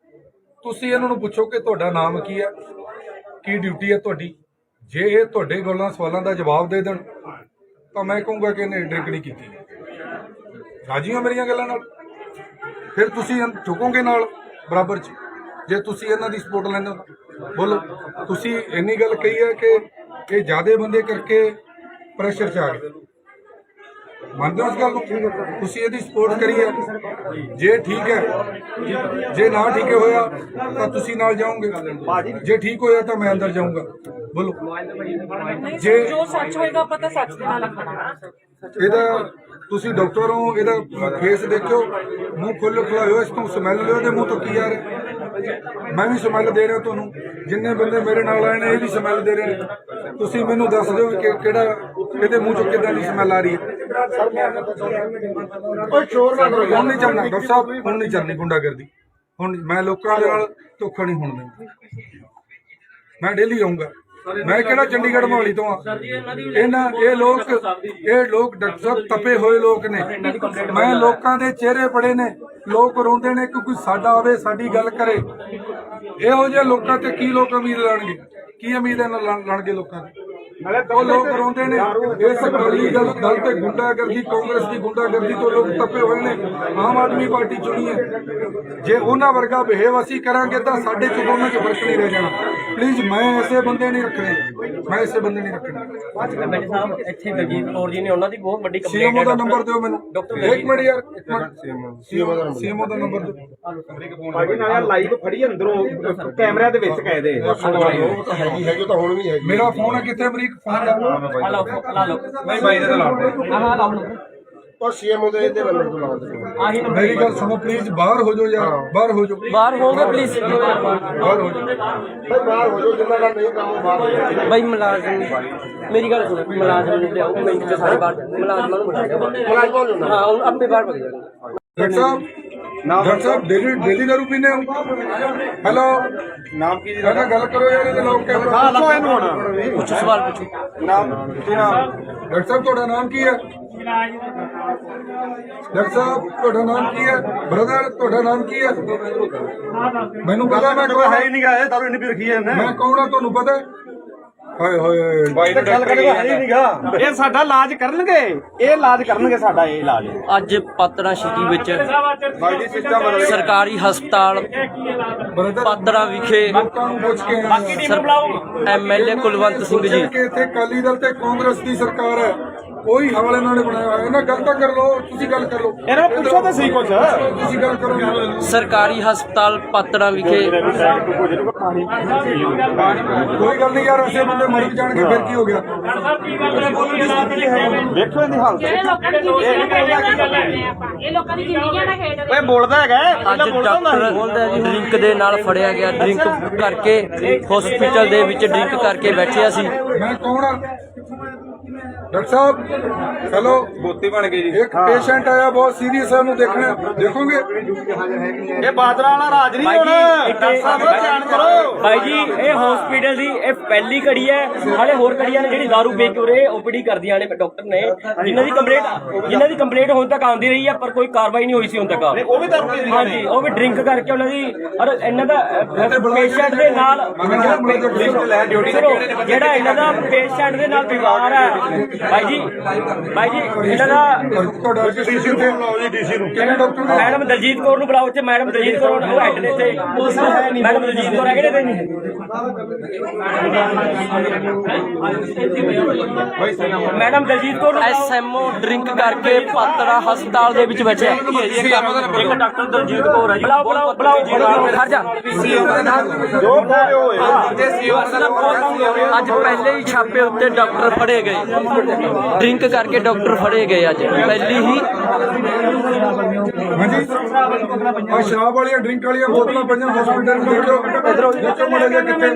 ਤੁਸੀਂ ਇਹਨਾਂ ਨੂੰ ਪੁੱਛੋ ਕਿ ਤੁਹਾਡਾ ਨਾਮ ਕੀ ਹੈ ਕੀ ਡਿਊਟੀ ਹੈ ਤੁਹਾਡੀ ਜੇ ਇਹ ਤੁਹਾਡੇ ਗੱਲਾਂ ਸਵਾਲਾਂ ਦਾ ਜਵਾਬ ਦੇ ਦੇਣ ਤਾਂ ਮੈਂ ਕਹੂੰਗਾ ਕਿ ਇਹਨੇ ਡਰਿੰਕ ਨਹੀਂ ਕੀਤੀ ਰਾਜੀ ਹੋ ਮੇਰੀਆਂ ਗੱਲਾਂ ਨਾਲ ਫਿਰ ਤੁਸੀਂ ਝੁਕੋਗੇ ਨਾਲ ਬਰਾਬਰ ਚ ਜੇ ਤੁਸੀਂ ਇਹਨਾਂ ਦੀ ਸਪੋਰਟ ਲੈਂਦੇ ਹੋ ਬੋਲੋ ਤੁਸੀਂ ਇੰਨੀ ਗੱਲ ਕਹੀ ਹੈ ਕਿ ਇਹ ਜ਼ਿਆਦੇ ਬੰਦੇ ਕਰਕੇ ਪ੍ਰੈਸ਼ਰ ਚ ਆ ਗਏ ਮੰਨਦੇ ਹੋ ਇਸ ਗੱਲ ਨੂੰ ਤੁਸੀਂ ਇਹਦੀ ਸਪੋਰਟ ਕਰੀ ਹੈ ਜੇ ਠੀਕ ਹੈ ਜੇ ਨਾ ਠੀਕ ਹੋਇਆ ਤਾਂ ਤੁਸੀਂ ਨਾਲ ਜਾਓਗੇ ਜੇ ਠੀਕ ਹੋਇਆ ਤਾਂ ਮੈਂ ਅੰਦਰ ਜਾਊਂਗਾ ਬੋਲੋ ਜੇ ਜੋ ਸੱਚ ਹੋਏਗਾ ਆਪਾਂ ਤਾਂ ਸੱਚ ਦੇ ਨਾਲ ਖੜਾ ਇਹਦਾ ਤੁਸੀਂ ਡਾਕਟਰ ਹੋ ਇਹਦਾ ਫੇਸ ਦੇਖਿਓ ਮੂੰਹ ਖੁੱਲ੍ਹਾ ਹੋਇਆ ਇਸ ਤੋਂ ਸਮੈਲ ਲਿਓ ਇਹਦੇ ਮੂੰਹ ਤੋਂ ਕੀ ਆ ਰਿਹਾ ਮੈਂ ਵੀ ਸਮੈਲ ਦੇ ਰਿਹਾ ਤੁਹਾਨੂੰ ਜਿੰਨੇ ਬੰਦੇ ਮੇਰੇ ਨਾਲ ਆਏ ਨੇ ਇਹ ਵੀ ਸਮੈਲ ਦੇ ਰਹੇ ਨੇ ਤੁਸੀਂ ਮੈਨੂੰ ਦੱਸ ਦਿਓ ਕਿ ਕਿਹੜਾ ਇਹਦੇ ਮੂੰਹ ਚੋਂ ਕਿੱਦਾਂ ਦੀ ਸਮੈਲ ਆ ਰਹੀ ਹੈ ਕੋਈ ਸ਼ੋਰ ਨਾ ਕਰੋ ਹੁਣ ਨਹੀਂ ਚੱਲਣਾ ਡਾਕਟਰ ਸਾਹਿਬ ਹੁਣ ਨਹੀਂ ਚੱਲਣੀ ਗੁੰਡਾਗਰਦੀ ਹੁਣ ਮੈਂ ਲੋਕਾਂ ਦੇ ਨਾਲ ਧੋਖਾ ਨਹੀਂ ਹੋਣ ਦਿੰਦਾ ਮੈਂ ਡੇਲੀ ਆਉਂਗਾ ਮੈਂ ਕਿਹੜਾ ਚੰਡੀਗੜ੍ਹ ਮੋਹਾਲੀ ਤੋਂ ਆ ਇਹ ਲੋਕ ਡਾਕਟਰ ਸਾਹਿਬ ਤਪੇ ਹੋਏ ਲੋਕ ਨੇ ਮੈਂ ਲੋਕਾਂ ਦੇ ਚਿਹਰੇ ਪੜੇ ਨੇ ਲੋਕ ਰੋਂਦੇ ਨੇ ਕਿ ਕੋਈ ਸਾਡਾ ਆਵੇ ਸਾਡੀ ਗੱਲ ਕਰੇ ਇਹੋ ਜਿਹੇ ਲੋਕਾਂ ਤੇ ਕੀ ਲੋਕ ਉਮੀਦ ਲਾਣਗੇ ਕੀ ਉਮੀਦ ਲਾਣਗੇ ਲੋਕਾਂ ਦੀ ਉਹ ਲੋਕ ਰੋਂਦੇ ਨੇ ਇਸ ਗੱਲ ਤੇ ਗੁੰਡਾਗਰਦੀ ਕਾਂਗਰਸ ਦੀ ਗੁੰਡਾਗਰਦੀ ਤੋਂ ਲੋਕ ਤਪੇ ਹੋਏ ਨੇ ਆਮ ਆਦਮੀ ਪਾਰਟੀ ਚੁਣੀ ਹੈ ਜੇ ਉਹਨਾਂ ਵਰਗਾ ਬਿਹੇਵ ਅਸੀਂ ਕਰਾਂਗੇ ਤਾਂ ਸਾਡੇ ਚ ਦੋਨਾਂ ਚ ਫਰਕ ਨਹੀਂ ਰਹਿ ਜਾਣਾ ਪਲੀਜ਼ ਮੈਂ ਐਸੇ ਬੰਦੇ ਨਹੀਂ ਰੱਖਣੇ ਐਮਐਲਏ ਸਾਹਿਬ ਇੱਥੇ ਦਲਜੀਤ ਕੌਰ ਜੀ ਨੇ ਉਹਨਾਂ ਦੀ ਬਹੁਤ ਵੱਡੀ ਕੰਪਲੇਂਟ ਸੀਐਮਓ ਦਾ ਨੰਬਰ ਦਿਓ ਮੈਨੂੰ ਇੱਕ ਮਿੰਟ ਯਾਰ ਸੀਐਮਓ ਦਾ ਨੰਬਰ ਦਿਓ ਬਾਕੀ ਨਾਲ ਲਾਈਵ ਫੜੀ ਅੰਦਰੋਂ ਕੈਮਰਿਆਂ ਦੇ ਵਿੱਚ ਕਾਇਦੇ ਹੈਗੀ ਤਾਂ ਹੁਣ ਵੀ ਹੈਗੀ ਮੇਰਾ ਫੋਨ ਹੈ ਕਿੱਥੇ ਅਮਰੀਕ ਫੋਨ ਲਾ ਲਓ ਨਹੀਂ ਬਾਈ ਇਹਦਾ ਲਾ ਦੇ ਔਰ ਸੀਐਮਓ ਦੇ ਨੰਬਰ ਤੋਂ ਲਾ ਦੇ ਮੇਰੀ ਗੱਲ ਸੁਣੋ ਪਲੀਜ਼ ਬਾਹਰ ਹੋ ਜਾਓ ਯਾਰ ਬਾਹਰ ਹੋ ਜਾਓ ਬਾਹਰ ਹੋਗੇ ਪਲੀਜ਼ ਬਾਹਰ ਹੋ ਜਾਓ ਬਾਹਰ ਹੋ ਜਾਓ ਜਿੰਨਾ ਦਾ ਨਹੀਂ ਕੰਮ ਬਾਹਰ ਭਾਈ ਮੁਲਾਜ਼ਮ ਮੇਰੀ ਗੱਲ ਸੁਣੋ ਮੁਲਾਜ਼ਮ ਨੂੰ ਲਿਆਓ ਮਿੰਟ ਚ ਸਾਰੇ ਬਾਹਰ ਮੁਲਾਜ਼ਮਾਂ ਨੂੰ ਬਿਠਾਓ ਹਾਂ ਹੁਣ ਆਪੇ ਬਾਹਰ ਭੱਜ ਜਾਣਗੇ ਡਾਕਟਰ ਸਾਹਿਬ ਡੇਲੀ ਦਾਰੂ ਪੀਨੇ ਹੋ ਹੈਲੋ ਨਾਮ ਕੀ ਇਹਨਾਂ ਗੱਲ ਕਰੋ ਯਾਰ ਇਹਦੇ ਲੋਕ ਹਾਂ ਲੱਖੋ ਇਹਨੂੰ ਹੁਣ ਪੁੱਛੋ ਸਵਾਲ ਪੁੱਛੋ ਨਾਮ ਕੀ ਨਾਮ ਡਾਕਟਰ ਸਾਹਿਬ ਤੁਹਾਡਾ ਨਾਮ ਕੀ ਹੈ ਡਾਕਟਰ ਸਾਹਿਬ ਤੁਹਾਡਾ ਨਾਮ ਕੀ ਹੈ ਬ੍ਰਦਰ ਤੁਹਾਡਾ ਨਾਮ ਕੀ ਹੈ ਮੈਨੂੰ ਪਤਾ ਮੈਂ ਹੈ ਹੀ ਨਹੀਂ ਗਾ ਇਹ ਦਾਰੂ ਇੰਨੀ ਪੀ ਰੱਖੀ ਹੈ ਇਹਨੇ ਮੈਂ ਕੌਣ ਆ ਤੁਹਾਨੂੰ ਪਤਾ ਹਾਏ ਹੋਏ ਤੇ ਗੱਲ ਕਰੇ ਹੈ ਹੀ ਨਹੀਂਗਾ ਇਹ ਸਾਡਾ ਇਲਾਜ ਕਰਨਗੇ ਇਹ ਇਲਾਜ ਕਰਨਗੇ ਸਾਡਾ ਇਹ ਇਲਾਜ ਅੱਜ ਪਾਤੜਾ ਸਿਟੀ ਵਿੱਚ ਸਰਕਾਰੀ ਹਸਪਤਾਲ ਪਾਤੜਾ ਵਿਖੇ ਲੋਕਾਂ ਨੂੰ ਪੁੱਛ ਕੇ ਐਮਐਲਏ ਕੁਲਵੰਤ ਸਿੰਘ ਜੀ ਕਿ ਇੱਥੇ ਅਕਾਲੀ ਦਲ ਤੇ ਕਾਂਗਰਸ ਦੀ ਸਰਕਾਰ ਹੈ ਕੋਈ ਹਵਾਲਾ ਇਹਨਾਂ ਨੇ ਬਣਾਇਆ ਹੋਇਆ ਇਹਨਾਂ ਗੱਲ ਤਾਂ ਕਰ ਲਓ ਤੁਸੀਂ ਗੱਲ ਕਰ ਲਓ ਇਹਨਾਂ ਨੂੰ ਪੁੱਛੋ ਤਾਂ ਸਹੀ ਕੁਛ ਤੁਸੀਂ ਗੱਲ ਕਰੋ ਸਰਕਾਰੀ ਹਸਪਤਾਲ ਪਾਤੜਾ ਵਿਖੇ ਕੋਈ ਗੱਲ ਨਹੀਂ ਯਾਰ ਅਸੀਂ ਬੰਦੇ ਮਰ ਜਾਣਗੇ ਫਿਰ ਕੀ ਹੋ ਗਿਆ ਵੇਖੋ ਇਹਦੀ ਹਾਲਤ ਜਿਹੜੇ ਲੋਕਾਂ ਦੀ ਜ਼ਿੰਦਗੀਆਂ ਦਾ ਖੇਡ ਕਰਦੇ ਆਪਾਂ ਇਹ ਲੋਕਾਂ ਦੀ ਜ਼ਿੰਦਗੀਆਂ ਦਾ ਖੇਡ ਓਏ ਬੋਲਦਾ ਹੈਗਾ ਅੱਜ ਡਾਕਟਰ ਡਰਿੰਕ ਦੇ ਨਾਲ ਫੜਿਆ ਗਿਆ ਡਰਿੰਕ ਕਰਕੇ ਹਸਪੀਟਲ ਦੇ ਵਿੱਚ ਡਰਿੰਕ ਕਰਕੇ ਬੈਠਿਆ ਸੀ ਮੈਂ ਕੌਣ ਆ ਡਾਕਟਰ ਸਾਹਿਬ ਚਲੋ ਬੋਤੀ ਬਣ ਗਈ ਜੀ ਇੱਕ ਪੇਸ਼ੈਂਟ ਆਇਆ ਬਹੁਤ ਸੀਰੀਅਸ ਹੈ ਉਹਨੂੰ ਦੇਖਣਾ ਦੇਖੋਗੇ ਇਹ ਬਾਦਰਾ ਵਾਲਾ ਰਾਜ ਨਹੀਂ ਹੁਣ ਡਾਕਟਰ ਸਾਹਿਬ ਧਿਆਨ ਕਰੋ ਭਾਈ ਜੀ ਇਹ ਹਸਪੀਟਲ ਦੀ ਇਹ ਪਹਿਲੀ ਘੜੀ ਹੈ ਹਾਲੇ ਹੋਰ ਘੜੀਆਂ ਨੇ ਜਿਹੜੀ ਦਾਰੂ ਵੇਚ ਕੇ ਉਰੇ ਓਪੀਡੀ ਕਰਦੀਆਂ ਨੇ ਡਾਕਟਰ ਨੇ ਜਿਨ੍ਹਾਂ ਦੀ ਕੰਪਲੇਂਟ ਹੁਣ ਤੱਕ ਆਉਂਦੀ ਰਹੀ ਹੈ ਪਰ ਕੋਈ ਕਾਰਵਾਈ ਨਹੀਂ ਹੋਈ ਸੀ ਹੁਣ ਤੱਕ ਉਹ ਵੀ ਦਾਰੂ ਪੀਂਦੇ ਹਾਂਜੀ ਉਹ ਵੀ ਡਰਿੰਕ ਕਰਕੇ ਉਹਨਾਂ ਦੀ ਔਰ ਇਹਨਾਂ ਦਾ ਪੇਸ਼ੈਂਟ ਦੇ ਨਾਲ ਸੁਣੋ, ਜਿਹੜਾ ਇਹਨਾਂ ਦਾ ਪੇਸ਼ੈਂਟ ਦੇ ਨਾਲ ਵਿਵਹਾਰ ਹੈ ਭਾਈ ਜੀ ਇਹਨਾਂ ਦਾ ਤੁਹਾਡਾ ਡੀਸੀ ਨੂੰ ਬੁਲਾਓ ਜੀ ਡੀਸੀ ਨੂੰ ਕਿਹੜੇ ਡਾਕਟਰ ਨੇ ਮੈਡਮ ਦਲਜੀਤ ਕੌਰ ਨੂੰ ਬੁਲਾਓ ਇੱਥੇ ਮੈਡਮ ਦਲਜੀਤ ਕੌਰ ਉਹ ਹੈਡ ਨੇ ਇੱਥੇ ਮੈਡਮ ਦਲਜੀਤ ਕੌਰ ਹੈਗੇ ਨੇ madam Daljit Kaur SMO drink ਕਰਕੇ ਪਾਤੜਾ ਹਸਪਤਾਲ ਦੇ ਵਿੱਚ ਬੈਠਿਆ ਇੱਕ ਡਾਕਟਰ ਦਲਜੀਤ ਕੌਰ ਹੈ ਜੀ ਬੁਲਾਓ ਖੜ ਜਾ ਜੋ ਬੋਲੇ ਹੋਏਗਾ ਅੱਜ ਪਹਿਲੇ ਹੀ ਛਾਪੇ ਉੱਤੇ ਡਾਕਟਰ ਫੜੇ ਗਏ ਡਰਿੰਕ ਕਰਕੇ ਡਾਕਟਰ ਫੜੇ ਗਏ ਅੱਜ ਪਹਿਲੀ ਹੀ ਹਾਂਜੀ ਆ ਸ਼ਰਾਬ ਵਾਲੀਆਂ ਡਰਿੰਕ ਵਾਲੀਆਂ ਬੋਤਲਾਂ ਪਈਆਂ ਹਸਪੀਟਲ ਵਿੱਚ ਦੇਖੋ ਮੜੇ ਜੇ ਕਿੱਥੇ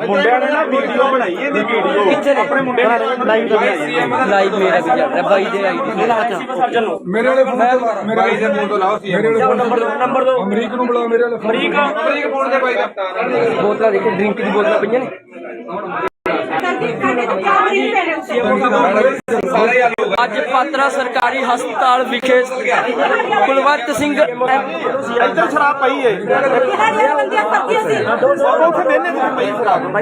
ਮੁੰਡਿਆਂ ਨੇ ਨਾ ਵੀਡੀਓ ਬਣਾਈ ਇਹਦੀ ਵੀਡੀਓ ਆਪਣੇ ਮੁੰਡਿਆਂ ਨੇ ਲਾਈਵ ਲਾਈਵ ਮੇਰਾ ਵੀ ਚੱਲ ਰਿਹਾ ਬਾਈ ਦੇ ਆਈਡੀ ਸਰਜਨ ਨੂੰ ਮੇਰੇ ਵਾਲੇ ਫੋਨ ਤੋਂ ਮੇਰੇ ਵਾਲੇ ਫੋਨ ਤੋਂ ਲਾਓ ਸੀ ਮੇਰੇ ਵਾਲੇ ਨੰਬਰ ਦੋ ਅਮਰੀਕ ਨੂੰ ਬੁਲਾਓ ਮੇਰੇ ਵਾਲੇ ਅਮਰੀਕ ਫੋਨ ਦੇ ਬਾਈ ਦਾ ਬੋਤਲਾਂ ਦੇਖੋ ਡਰਿੰਕ ਦੀ ਬੋਤਲਾਂ ਪਈਆਂ ਨੇ ਅੱਜ ਪਾਤੜਾ ਸਰਕਾਰੀ ਹਸਪਤਾਲ ਵਿਖੇ ਕੁਲਵੰਤ ਸਿੰਘ ਇੱਧਰ ਸ਼ਰਾਬ ਪਈ ਏ ਉੱਥੇ ਵੇਨੇ ਤੇ ਪਈ ਸ਼ਰਾਬ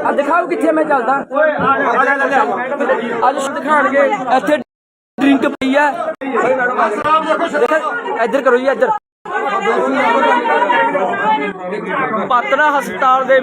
ਆ ਦਿਖਾਓ ਕਿੱਥੇ ਮੈਂ ਚੱਲਦਾ ਅੱਜ ਦਿਖਾਣਗੇ ਇੱਥੇ ਡਰਿੰਕ ਪਈ ਆ ਇੱਧਰ ਕਰੋ ਜੀ ਇੱਧਰ ਪਾਤੜਾ ਹਸਪਤਾਲ ਦੇ ਵਿੱਚ